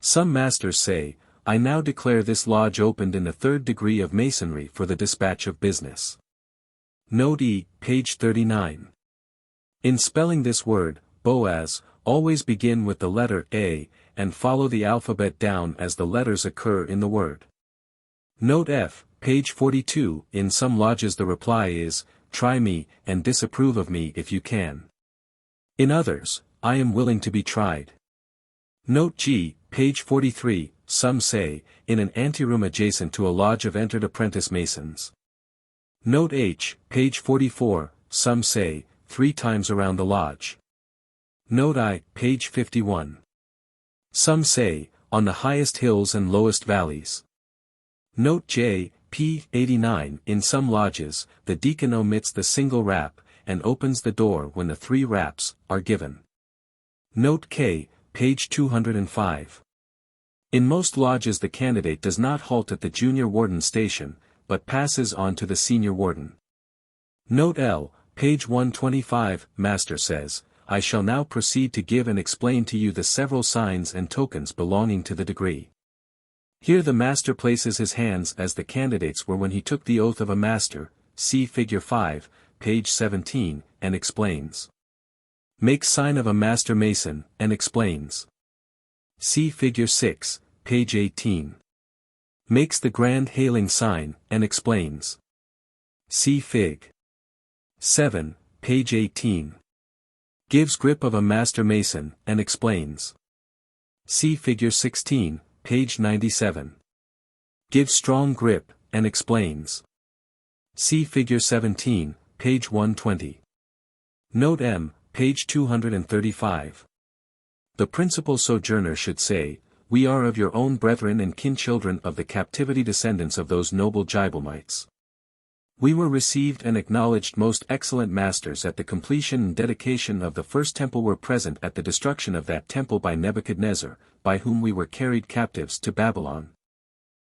Some masters say, I now declare this lodge opened in the 3rd degree of Masonry for the dispatch of business. Note E, page 39. In spelling this word, Boaz, always begin with the letter A, and follow the alphabet down as the letters occur in the word. Note F, page 42, in some lodges the reply is, try me, and disapprove of me if you can. In others, I am willing to be tried. Note G, page 43, some say, in an anteroom adjacent to a lodge of entered apprentice masons. Note H, page 44, some say, 3 times around the lodge. Note I, page 51. Some say, on the highest hills and lowest valleys. Note J, p. 89, in some lodges, the deacon omits the single rap, and opens the door when the 3 raps are given. Note K, page 205. In most lodges the candidate does not halt at the junior warden station, but passes on to the senior warden. Note L, page 125, Master says, I shall now proceed to give and explain to you the several signs and tokens belonging to the degree. Here the Master places his hands as the candidates were when he took the oath of a Master, see figure 5, page 17, and explains. Makes sign of a Master Mason, and explains. See figure 6, page 18. Makes the grand hailing sign, and explains. See fig. 7, page 18. Gives grip of a Master Mason, and explains. See figure 16, page 97. Gives strong grip, and explains. See figure 17, page 120. Note M, page 235. The principal sojourner should say, we are of your own brethren and kin-children of the captivity descendants of those noble Gibelmites. We were received and acknowledged most excellent masters at the completion and dedication of the first temple, were present at the destruction of that temple by Nebuchadnezzar, by whom we were carried captives to Babylon.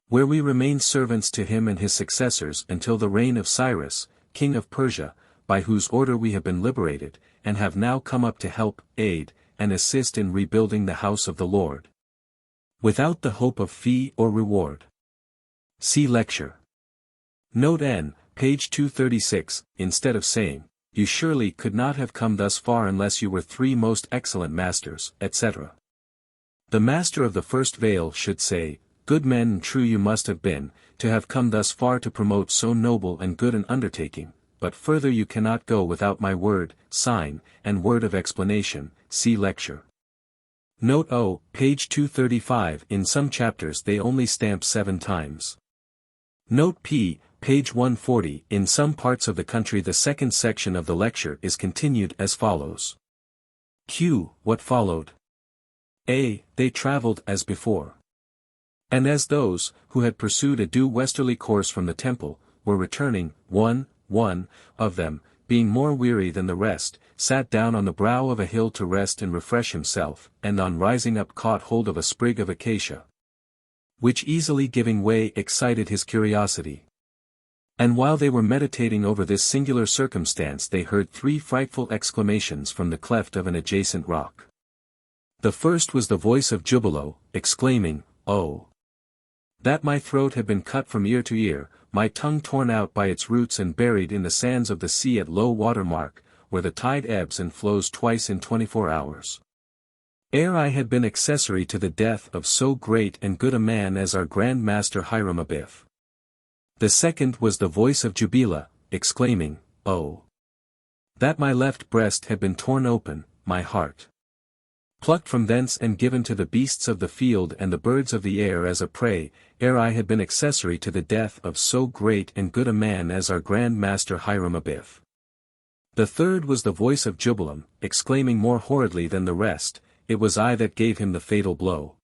Where we remained servants to him and his successors until the reign of Cyrus, king of Persia, by whose order we have been liberated, and have now come up to help, aid, and assist in rebuilding the house of the Lord. Without the hope of fee or reward. See lecture. Note N, page 236, instead of saying, you surely could not have come thus far unless you were 3 most excellent masters, etc. The master of the first veil should say, good men and true you must have been, to have come thus far to promote so noble and good an undertaking, but further you cannot go without my word, sign, and word of explanation, see lecture. Note O, page 235, in some chapters they only stamp 7 times. Note P, page 140, in some parts of the country the second section of the lecture is continued as follows. Q, what followed? A, they travelled as before. And as those, who had pursued a due westerly course from the temple, were returning, one of them, being more weary than the rest, sat down on the brow of a hill to rest and refresh himself, and on rising up caught hold of a sprig of acacia, which easily giving way excited his curiosity. And while they were meditating over this singular circumstance they heard 3 frightful exclamations from the cleft of an adjacent rock. The first was the voice of Jubilo, exclaiming, Oh! That my throat had been cut from ear to ear, my tongue torn out by its roots and buried in the sands of the sea at low water mark, where the tide ebbs and flows twice in 24 hours. Ere I had been accessory to the death of so great and good a man as our Grand Master Hiram Abiff. The second was the voice of Jubila, exclaiming, Oh! That my left breast had been torn open, my heart plucked from thence and given to the beasts of the field and the birds of the air as a prey, ere I had been accessory to the death of so great and good a man as our Grand Master Hiram Abiff. The third was the voice of Jubilam, exclaiming more horridly than the rest, It was I that gave him the fatal blow.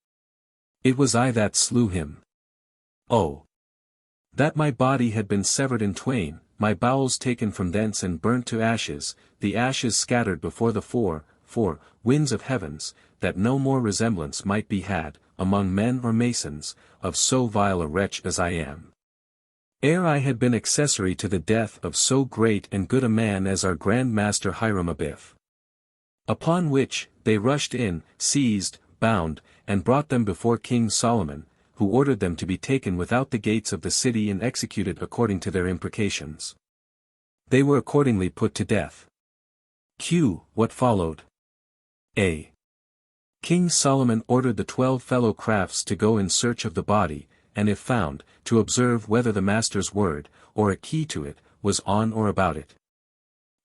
It was I that slew him. Oh! That my body had been severed in twain, my bowels taken from thence and burnt to ashes, the ashes scattered before the four winds of heavens, that no more resemblance might be had, among men or masons, of so vile a wretch as I am. Ere I had been accessory to the death of so great and good a man as our Grand Master Hiram Abiff. Upon which, they rushed in, seized, bound, and brought them before King Solomon, who ordered them to be taken without the gates of the city and executed according to their imprecations. They were accordingly put to death. Q. What followed? A. King Solomon ordered the 12 fellow crafts to go in search of the body, and if found, to observe whether the master's word, or a key to it, was on or about it.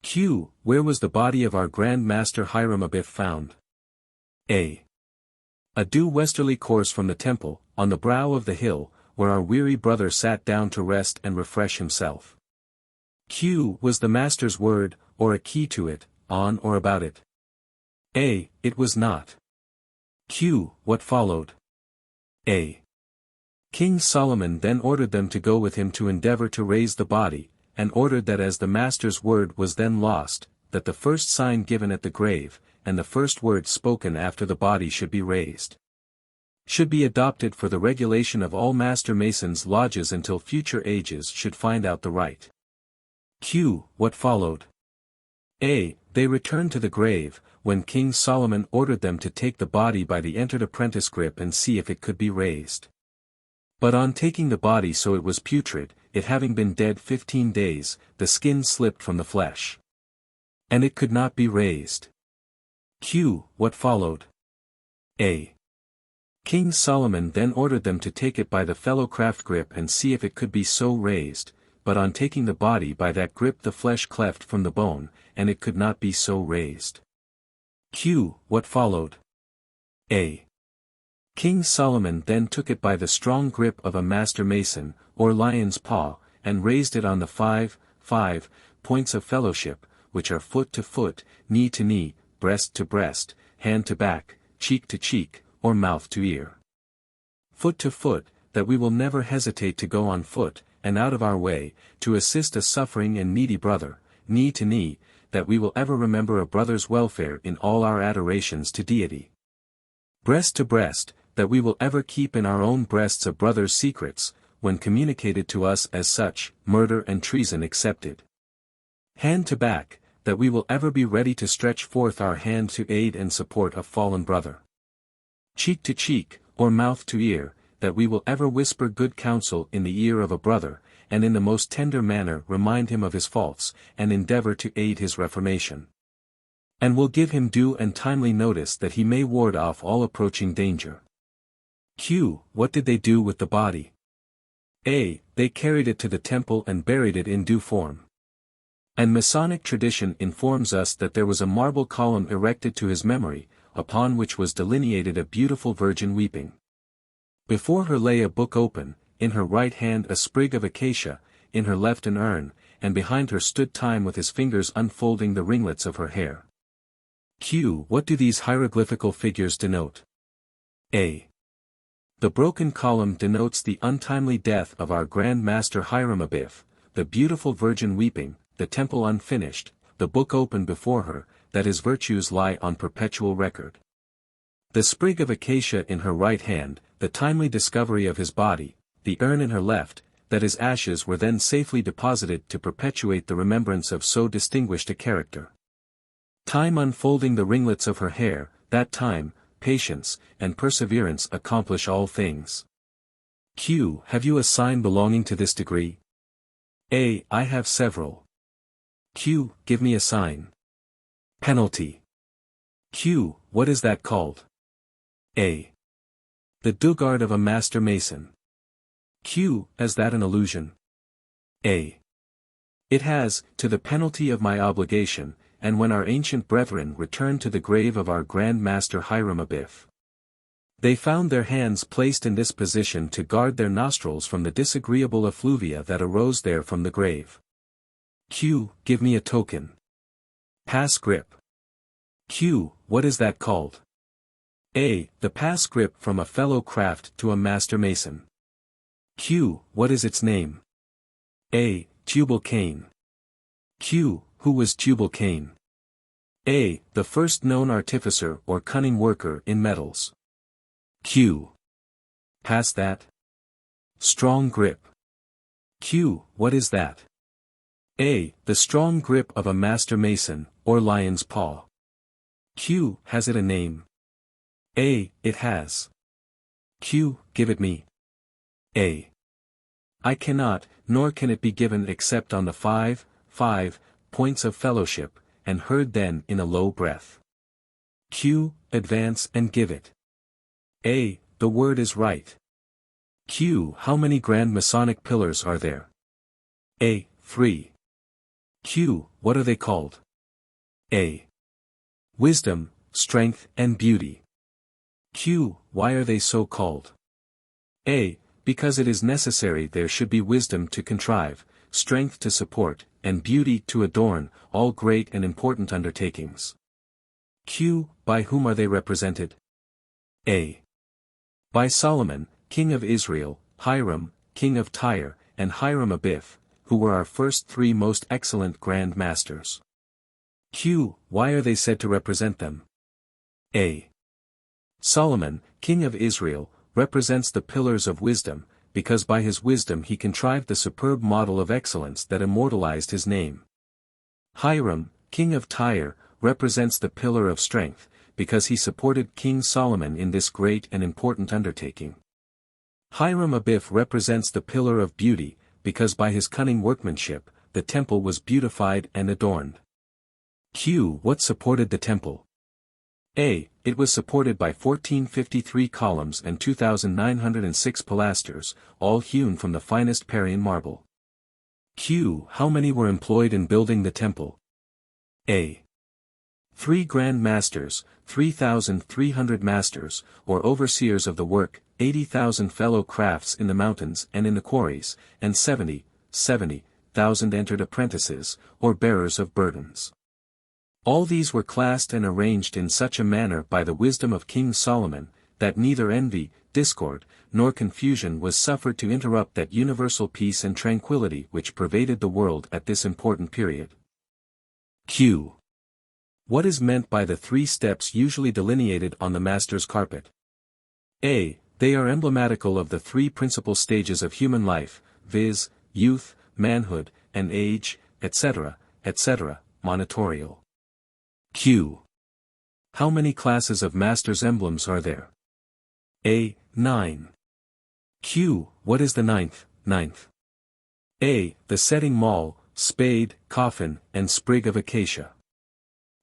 Q. Where was the body of our Grand Master Hiram Abiff found? A. A due westerly course from the temple, on the brow of the hill, where our weary brother sat down to rest and refresh himself. Q. Was the master's word, or a key to it, on or about it? A. It was not. Q. What followed? A. King Solomon then ordered them to go with him to endeavor to raise the body, and ordered that as the master's word was then lost, that the first sign given at the grave, and the first word spoken after the body should be raised, should be adopted for the regulation of all master masons' lodges until future ages should find out the right. Q. What followed? A. They returned to the grave, when King Solomon ordered them to take the body by the entered apprentice grip and see if it could be raised. But on taking the body so it was putrid, it having been dead 15 days, the skin slipped from the flesh, and it could not be raised. Q. What followed? A. King Solomon then ordered them to take it by the fellow craft grip and see if it could be so raised, but on taking the body by that grip the flesh cleft from the bone, and it could not be so raised. Q. What followed? A. King Solomon then took it by the strong grip of a master mason, or lion's paw, and raised it on the five points of fellowship, which are foot to foot, knee to knee, breast to breast, hand to back, cheek to cheek, or mouth to ear. Foot to foot, that we will never hesitate to go on foot, and out of our way, to assist a suffering and needy brother. Knee to knee, that we will ever remember a brother's welfare in all our adorations to deity. Breast to breast, that we will ever keep in our own breasts a brother's secrets, when communicated to us as such, murder and treason excepted. Hand to back, that we will ever be ready to stretch forth our hand to aid and support a fallen brother. Cheek to cheek, or mouth to ear, that we will ever whisper good counsel in the ear of a brother, and in the most tender manner remind him of his faults, and endeavor to aid his reformation. And will give him due and timely notice that he may ward off all approaching danger. Q. What did they do with the body? A. They carried it to the temple and buried it in due form. And Masonic tradition informs us that there was a marble column erected to his memory, upon which was delineated a beautiful virgin weeping. Before her lay a book open, in her right hand a sprig of acacia, in her left an urn, and behind her stood Time with his fingers unfolding the ringlets of her hair. Q. What do these hieroglyphical figures denote? A. The broken column denotes the untimely death of our Grand Master Hiram Abiff, the beautiful virgin weeping, the temple unfinished, the book open before her, that his virtues lie on perpetual record. The sprig of acacia in her right hand, the timely discovery of his body, the urn in her left, that his ashes were then safely deposited to perpetuate the remembrance of so distinguished a character. Time unfolding the ringlets of her hair, that time, patience, and perseverance accomplish all things. Q. Have you a sign belonging to this degree? A. I have several. Q. Give me a sign. Penalty. Q. What is that called? A. The dugard of a master mason. Q. Is that an allusion? A. It has, to the penalty of my obligation, and when our ancient brethren returned to the grave of our Grand Master Hiram Abiff, they found their hands placed in this position to guard their nostrils from the disagreeable effluvia that arose there from the grave. Q. Give me a token. Pass grip. Q. What is that called? A. The pass grip from a fellow craft to a master mason. Q. What is its name? A. Tubal Cain. Q. Who was Tubal Cain? A. The first known artificer or cunning worker in metals. Q. Pass that. Strong grip. Q. What is that? A. The strong grip of a master mason, or lion's paw. Q. Has it a name? A. It has. Q. Give it me. A. I cannot, nor can it be given except on the 5 5 points of fellowship, and heard then in a low breath. Q. Advance and give it. A. The word is right. Q. How many grand Masonic pillars are there? A. 3. Q. What are they called? A. Wisdom, strength and beauty. Q. Why are they so called? A. Because it is necessary there should be wisdom to contrive, strength to support, and beauty to adorn, all great and important undertakings. Q. By whom are they represented? A. By Solomon, king of Israel, Hiram, king of Tyre, and Hiram Abiff, who were our first 3 most excellent Grand Masters. Q. Why are they said to represent them? A. Solomon, king of Israel, represents the pillars of wisdom, because by his wisdom he contrived the superb model of excellence that immortalized his name. Hiram, king of Tyre, represents the pillar of strength, because he supported King Solomon in this great and important undertaking. Hiram Abiff represents the pillar of beauty, because by his cunning workmanship, the temple was beautified and adorned. Q. What supported the temple? A. It was supported by 1453 columns and 2,906 pilasters, all hewn from the finest Parian marble. Q. How many were employed in building the temple? A. 3 Grand Masters, 3,300 masters, or overseers of the work, 80,000 fellow crafts in the mountains and in the quarries, and 70,000 entered apprentices, or bearers of burdens. All these were classed and arranged in such a manner by the wisdom of King Solomon, that neither envy, discord, nor confusion was suffered to interrupt that universal peace and tranquility which pervaded the world at this important period. Q. What is meant by the 3 steps usually delineated on the master's carpet? A. They are emblematical of the 3 principal stages of human life, viz., youth, manhood, and age, etc., monitorial. Q. How many classes of master's emblems are there? A. 9. Q. What is the ninth? A. The setting maul, spade, coffin, and sprig of acacia.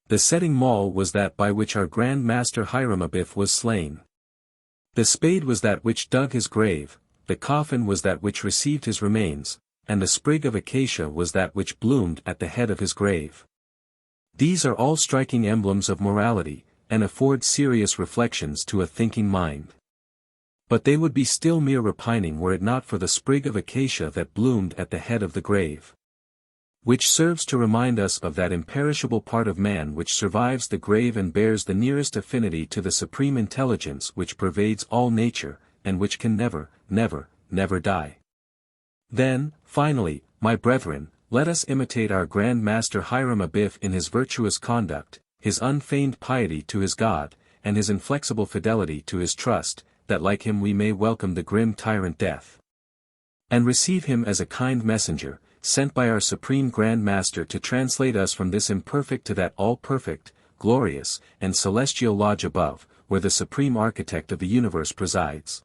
The setting maul was that by which our Grand Master Hiram Abiff was slain. The spade was that which dug his grave, the coffin was that which received his remains, and the sprig of acacia was that which bloomed at the head of his grave. These are all striking emblems of morality, and afford serious reflections to a thinking mind. But they would be still mere repining were it not for the sprig of acacia that bloomed at the head of the grave, which serves to remind us of that imperishable part of man which survives the grave and bears the nearest affinity to the supreme intelligence which pervades all nature, and which can never die. Then, finally, my brethren, let us imitate our Grand Master Hiram Abiff in his virtuous conduct, his unfeigned piety to his God, and his inflexible fidelity to his trust, that like him we may welcome the grim tyrant death, and receive him as a kind messenger, sent by our Supreme Grand Master to translate us from this imperfect to that all-perfect, glorious, and celestial lodge above, where the Supreme Architect of the universe presides.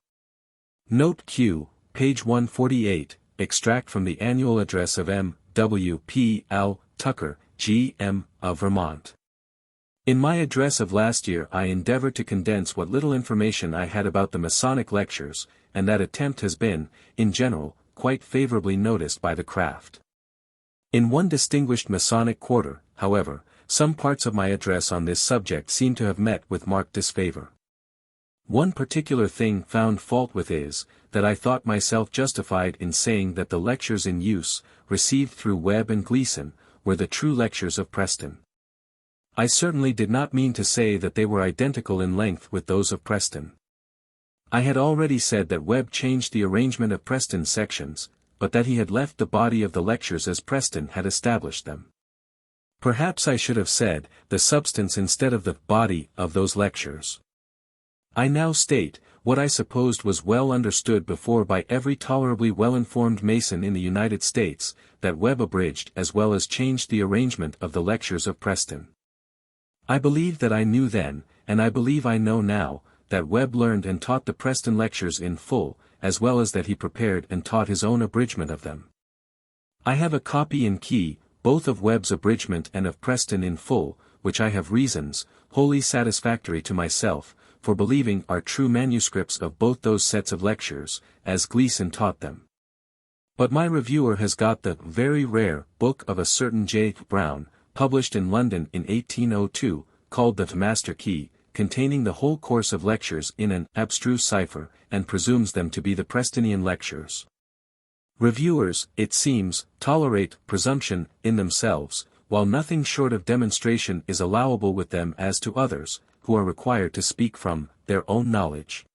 Note Q, page 148, extract from the annual address of M. W. P. L. Tucker, G.M., of Vermont. In my address of last year I endeavored to condense what little information I had about the Masonic lectures, and that attempt has been, in general, quite favorably noticed by the craft. In one distinguished Masonic quarter, however, some parts of my address on this subject seem to have met with marked disfavor. One particular thing found fault with is, that I thought myself justified in saying that the lectures in use, received through Webb and Gleason, were the true lectures of Preston. I certainly did not mean to say that they were identical in length with those of Preston. I had already said that Webb changed the arrangement of Preston's sections, but that he had left the body of the lectures as Preston had established them. Perhaps I should have said, the substance instead of the body of those lectures. I now state, what I supposed was well understood before by every tolerably well-informed Mason in the United States, that Webb abridged as well as changed the arrangement of the lectures of Preston. I believe that I knew then, and I believe I know now, that Webb learned and taught the Preston lectures in full, as well as that he prepared and taught his own abridgment of them. I have a copy in key, both of Webb's abridgment and of Preston in full, which I have reasons, wholly satisfactory to myself, for believing are true manuscripts of both those sets of lectures, as Gleason taught them. But my reviewer has got the very rare book of a certain J. Brown, published in London in 1802, called the Master Key, containing the whole course of lectures in an abstruse cipher, and presumes them to be the Prestonian lectures. Reviewers, it seems, tolerate presumption in themselves, while nothing short of demonstration is allowable with them as to others, who are required to speak from their own knowledge.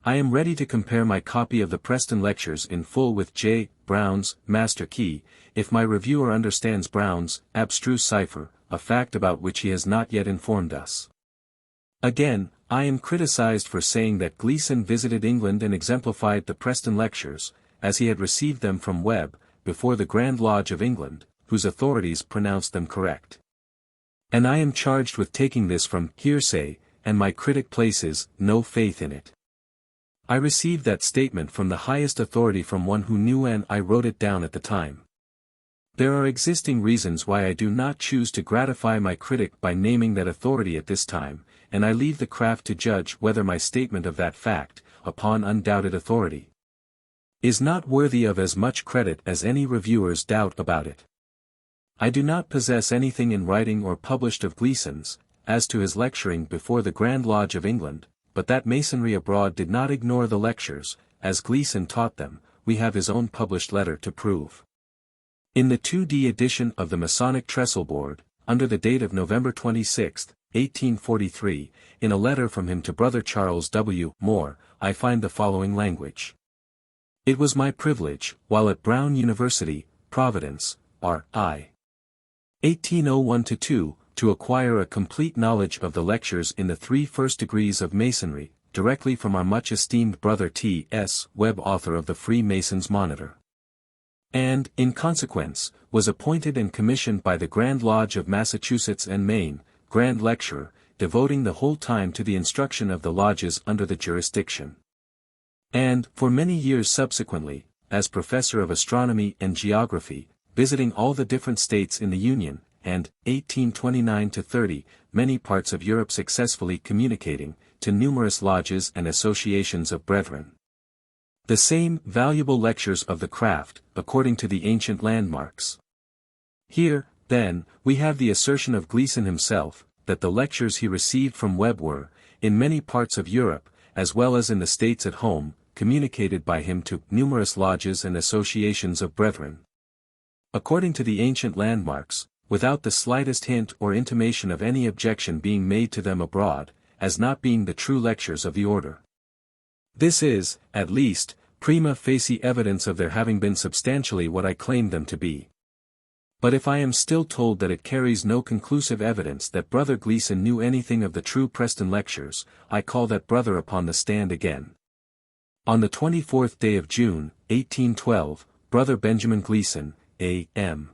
I am ready to compare my copy of the Preston lectures in full with J. Brown's Master Key, if my reviewer understands Brown's abstruse cipher, a fact about which he has not yet informed us. Again, I am criticized for saying that Gleason visited England and exemplified the Preston lectures, as he had received them from Webb, before the Grand Lodge of England, whose authorities pronounced them correct. And I am charged with taking this from hearsay, and my critic places no faith in it. I received that statement from the highest authority from one who knew, and I wrote it down at the time. There are existing reasons why I do not choose to gratify my critic by naming that authority at this time, and I leave the craft to judge whether my statement of that fact, upon undoubted authority, is not worthy of as much credit as any reviewer's doubt about it. I do not possess anything in writing or published of Gleason's, as to his lecturing before the Grand Lodge of England, but that Masonry abroad did not ignore the lectures, as Gleason taught them, we have his own published letter to prove. In the 2d edition of the Masonic Trestle Board, under the date of November 26, 1843, in a letter from him to Brother Charles W. Moore, I find the following language. It was my privilege, while at Brown University, Providence, R.I. 1801-2, to acquire a complete knowledge of the lectures in the 3 first degrees of Masonry, directly from our much esteemed brother T.S. Webb, author of the Freemason's Monitor. And, in consequence, was appointed and commissioned by the Grand Lodge of Massachusetts and Maine, Grand Lecturer, devoting the whole time to the instruction of the lodges under the jurisdiction. And, for many years subsequently, as Professor of Astronomy and Geography, visiting all the different states in the Union, and, 1829-30, many parts of Europe, successfully communicating, to numerous lodges and associations of brethren, the same valuable lectures of the craft, according to the ancient landmarks. Here, then, we have the assertion of Gleason himself, that the lectures he received from Webb were, in many parts of Europe, as well as in the States at home, communicated by him to numerous lodges and associations of brethren. According to the ancient landmarks, without the slightest hint or intimation of any objection being made to them abroad, as not being the true lectures of the order. This is, at least, prima facie evidence of their having been substantially what I claimed them to be. But if I am still told that it carries no conclusive evidence that Brother Gleason knew anything of the true Preston lectures, I call that brother upon the stand again. On the 24th day of June, 1812, Brother Benjamin Gleason, A.M.,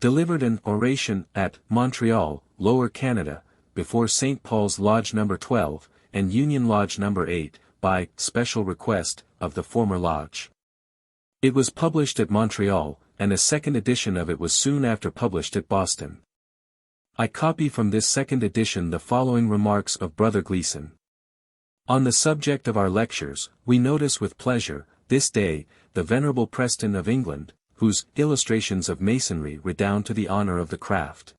delivered an oration at Montreal, Lower Canada, before St. Paul's Lodge No. 12, and Union Lodge No. 8, by special request of the former lodge. It was published at Montreal, and a second edition of it was soon after published at Boston. I copy from this second edition the following remarks of Brother Gleason. On the subject of our lectures, we notice with pleasure, this day, the Venerable Preston of England, whose illustrations of Masonry redound to the honor of the craft,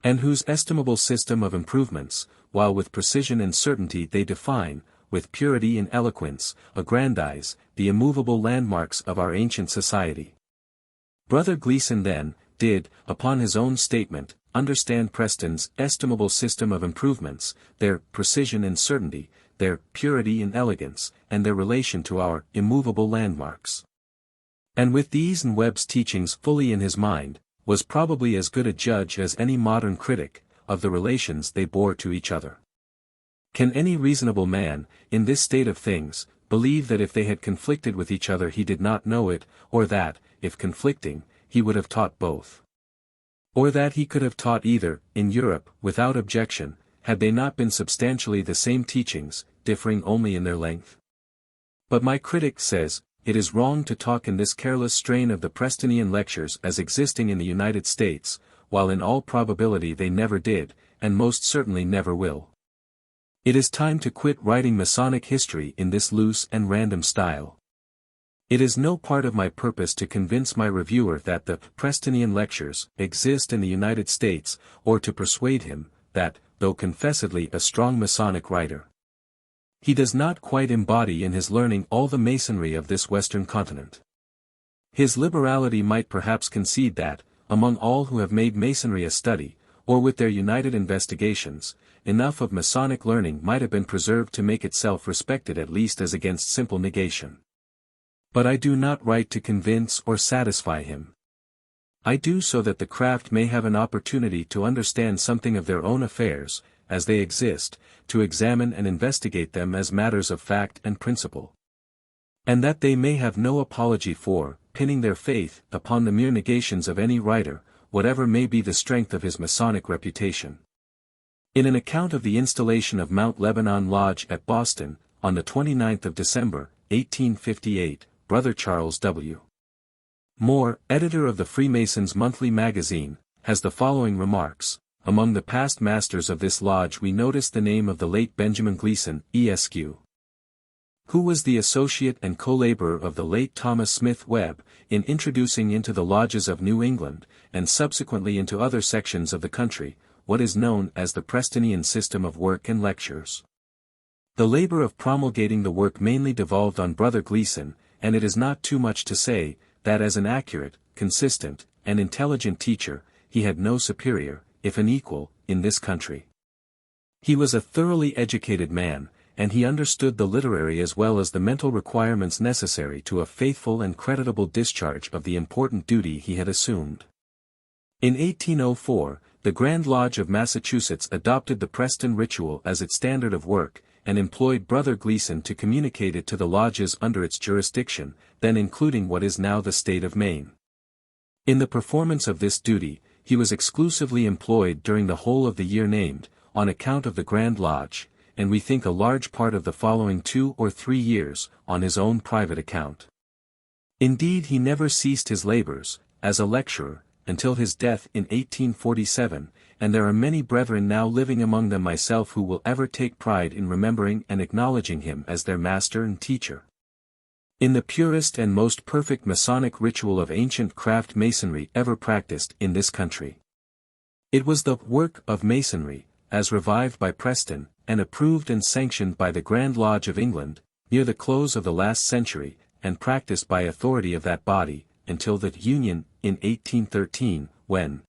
and whose estimable system of improvements, while with precision and certainty they define, with purity and eloquence, aggrandize, the immovable landmarks of our ancient society. Brother Gleason then, did, upon his own statement, understand Preston's estimable system of improvements, their precision and certainty, their purity and elegance, and their relation to our immovable landmarks. And with these and Webb's teachings fully in his mind, was probably as good a judge as any modern critic, of the relations they bore to each other. Can any reasonable man, in this state of things, believe that if they had conflicted with each other he did not know it, or that, if conflicting, he would have taught both? Or that he could have taught either, in Europe, without objection, had they not been substantially the same teachings, differing only in their length? But my critic says, it is wrong to talk in this careless strain of the Prestonian lectures as existing in the United States, while in all probability they never did, and most certainly never will. It is time to quit writing Masonic history in this loose and random style. It is no part of my purpose to convince my reviewer that the Prestonian lectures exist in the United States, or to persuade him that, though confessedly a strong Masonic writer, he does not quite embody in his learning all the Masonry of this Western continent. His liberality might perhaps concede that, among all who have made Masonry a study, or with their united investigations, enough of Masonic learning might have been preserved to make itself respected at least as against simple negation. But I do not write to convince or satisfy him. I do so that the craft may have an opportunity to understand something of their own affairs, as they exist, to examine and investigate them as matters of fact and principle. And that they may have no apology for pinning their faith upon the mere negations of any writer, whatever may be the strength of his Masonic reputation. In an account of the installation of Mount Lebanon Lodge at Boston, on the 29th of December, 1858, Brother Charles W. Moore, editor of the Freemasons' Monthly Magazine, has the following remarks: "Among the past masters of this lodge we notice the name of the late Benjamin Gleason, Esq., who was the associate and co-laborer of the late Thomas Smith Webb, in introducing into the lodges of New England, and subsequently into other sections of the country, what is known as the Prestonian system of work and lectures. The labor of promulgating the work mainly devolved on Brother Gleason, and it is not too much to say, that as an accurate, consistent, and intelligent teacher, he had no superior, if an equal, in this country. He was a thoroughly educated man, and he understood the literary as well as the mental requirements necessary to a faithful and creditable discharge of the important duty he had assumed. In 1804, the Grand Lodge of Massachusetts adopted the Preston ritual as its standard of work, and employed Brother Gleason to communicate it to the lodges under its jurisdiction, then including what is now the state of Maine. In the performance of this duty, he was exclusively employed during the whole of the year named, on account of the Grand Lodge, and we think a large part of the following 2 or 3 years, on his own private account. Indeed, he never ceased his labors, as a lecturer, until his death in 1847, and there are many brethren now living among them myself who will ever take pride in remembering and acknowledging him as their master and teacher. In the purest and most perfect Masonic ritual of ancient craft Masonry ever practiced in this country. It was the work of Masonry, as revived by Preston, and approved and sanctioned by the Grand Lodge of England, near the close of the last century, and practiced by authority of that body, until the Union, in 1813, when,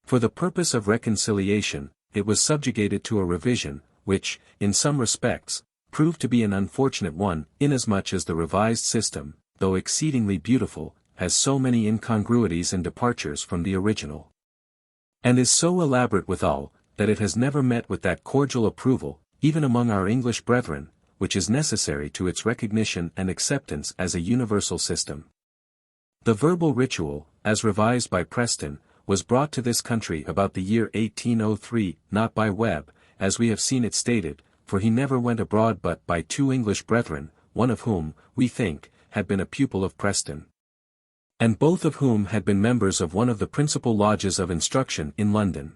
for the purpose of reconciliation, it was subjugated to a revision, which, in some respects, proved to be an unfortunate one, inasmuch as the revised system, though exceedingly beautiful, has so many incongruities and departures from the original, and is so elaborate withal, that it has never met with that cordial approval, even among our English brethren, which is necessary to its recognition and acceptance as a universal system. The verbal ritual, as revised by Preston, was brought to this country about the year 1803, not by Webb, as we have seen it stated, for he never went abroad but by 2 English brethren, one of whom, we think, had been a pupil of Preston, and both of whom had been members of one of the principal lodges of instruction in London.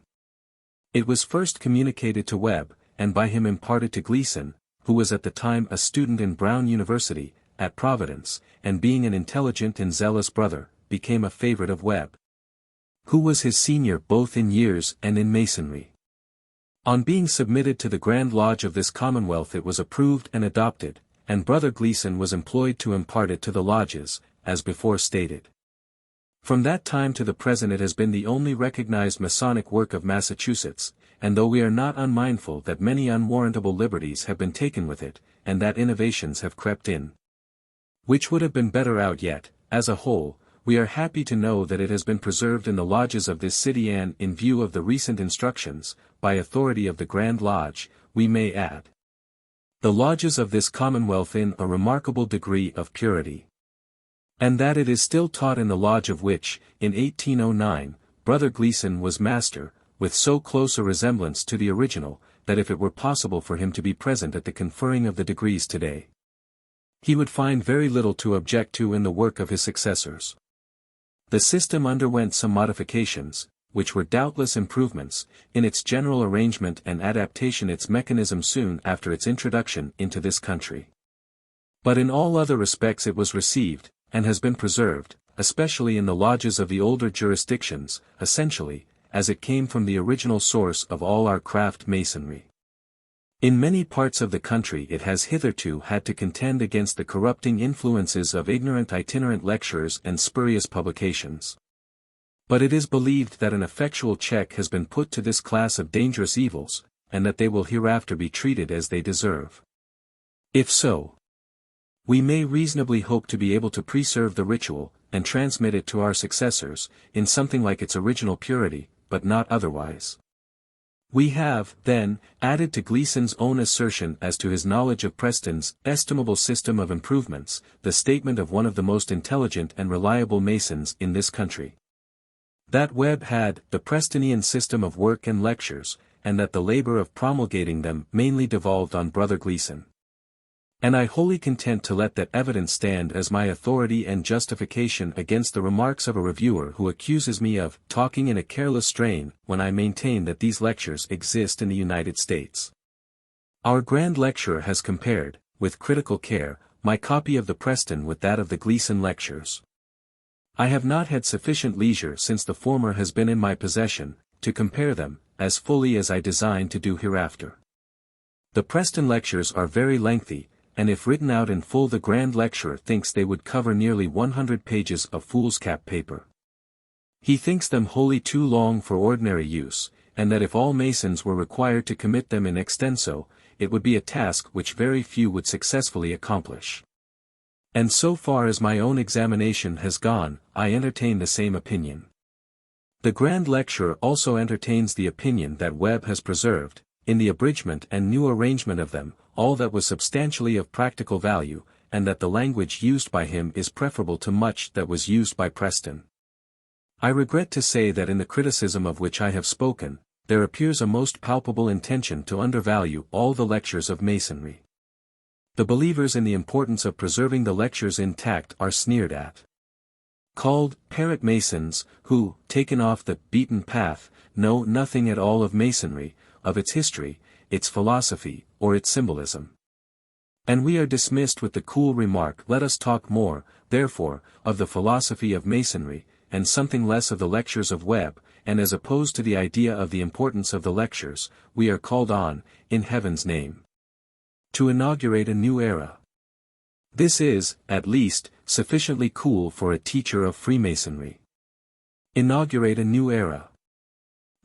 It was first communicated to Webb, and by him imparted to Gleason, who was at the time a student in Brown University, at Providence, and being an intelligent and zealous brother, became a favorite of Webb, who was his senior both in years and in Masonry. On being submitted to the Grand Lodge of this Commonwealth it was approved and adopted, and Brother Gleason was employed to impart it to the lodges, as before stated. From that time to the present it has been the only recognized Masonic work of Massachusetts, and though we are not unmindful that many unwarrantable liberties have been taken with it, and that innovations have crept in, which would have been better out yet, as a whole, we are happy to know that it has been preserved in the lodges of this city and, in view of the recent instructions, by authority of the Grand Lodge, we may add, the lodges of this Commonwealth in a remarkable degree of purity. And that it is still taught in the lodge of which, in 1809, Brother Gleason was master, with so close a resemblance to the original, that if it were possible for him to be present at the conferring of the degrees today, he would find very little to object to in the work of his successors. The system underwent some modifications, which were doubtless improvements, in its general arrangement and adaptation its mechanism soon after its introduction into this country. But in all other respects it was received, and has been preserved, especially in the lodges of the older jurisdictions, essentially, as it came from the original source of all our craft masonry. In many parts of the country it has hitherto had to contend against the corrupting influences of ignorant itinerant lecturers and spurious publications. But it is believed that an effectual check has been put to this class of dangerous evils, and that they will hereafter be treated as they deserve. If so, we may reasonably hope to be able to preserve the ritual, and transmit it to our successors, in something like its original purity, but not otherwise. We have, then, added to Gleason's own assertion as to his knowledge of Preston's estimable system of improvements, the statement of one of the most intelligent and reliable Masons in this country. That Webb had the Prestonian system of work and lectures, and that the labor of promulgating them mainly devolved on Brother Gleason. And I wholly content to let that evidence stand as my authority and justification against the remarks of a reviewer who accuses me of talking in a careless strain when I maintain that these lectures exist in the United States. Our grand lecturer has compared, with critical care, my copy of the Preston with that of the Gleason lectures. I have not had sufficient leisure since the former has been in my possession, to compare them, as fully as I design to do hereafter. The Preston lectures are very lengthy, and if written out in full the grand lecturer thinks they would cover nearly 100 pages of foolscap paper. He thinks them wholly too long for ordinary use, and that if all Masons were required to commit them in extenso, it would be a task which very few would successfully accomplish. And so far as my own examination has gone, I entertain the same opinion. The grand lecturer also entertains the opinion that Webb has preserved, in the abridgment and new arrangement of them, all that was substantially of practical value, and that the language used by him is preferable to much that was used by Preston. I regret to say that in the criticism of which I have spoken, there appears a most palpable intention to undervalue all the lectures of Masonry. The believers in the importance of preserving the lectures intact are sneered at. Called parrot Masons, who, taken off the beaten path, know nothing at all of Masonry, of its history, its philosophy, or its symbolism. And we are dismissed with the cool remark, let us talk more, therefore, of the philosophy of Masonry, and something less of the lectures of Webb, and as opposed to the idea of the importance of the lectures, we are called on, in heaven's name, to inaugurate a new era. This is, at least, sufficiently cool for a teacher of Freemasonry. Inaugurate a new era.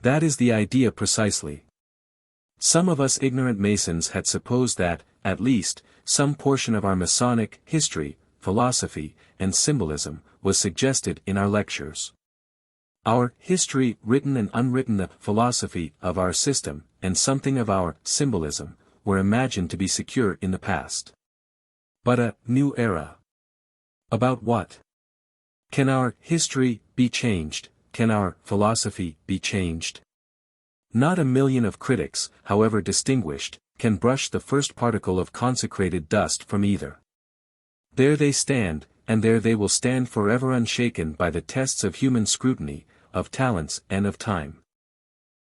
That is the idea precisely. Some of us ignorant Masons had supposed that, at least, some portion of our Masonic history, philosophy, and symbolism was suggested in our lectures. Our history, written and unwritten, the philosophy of our system, and something of our symbolism, were imagined to be secure in the past. But a new era. About what? Can our history be changed? Can our philosophy be changed? Not a million of critics, however distinguished, can brush the first particle of consecrated dust from either. There they stand, and there they will stand forever unshaken by the tests of human scrutiny, of talents and of time.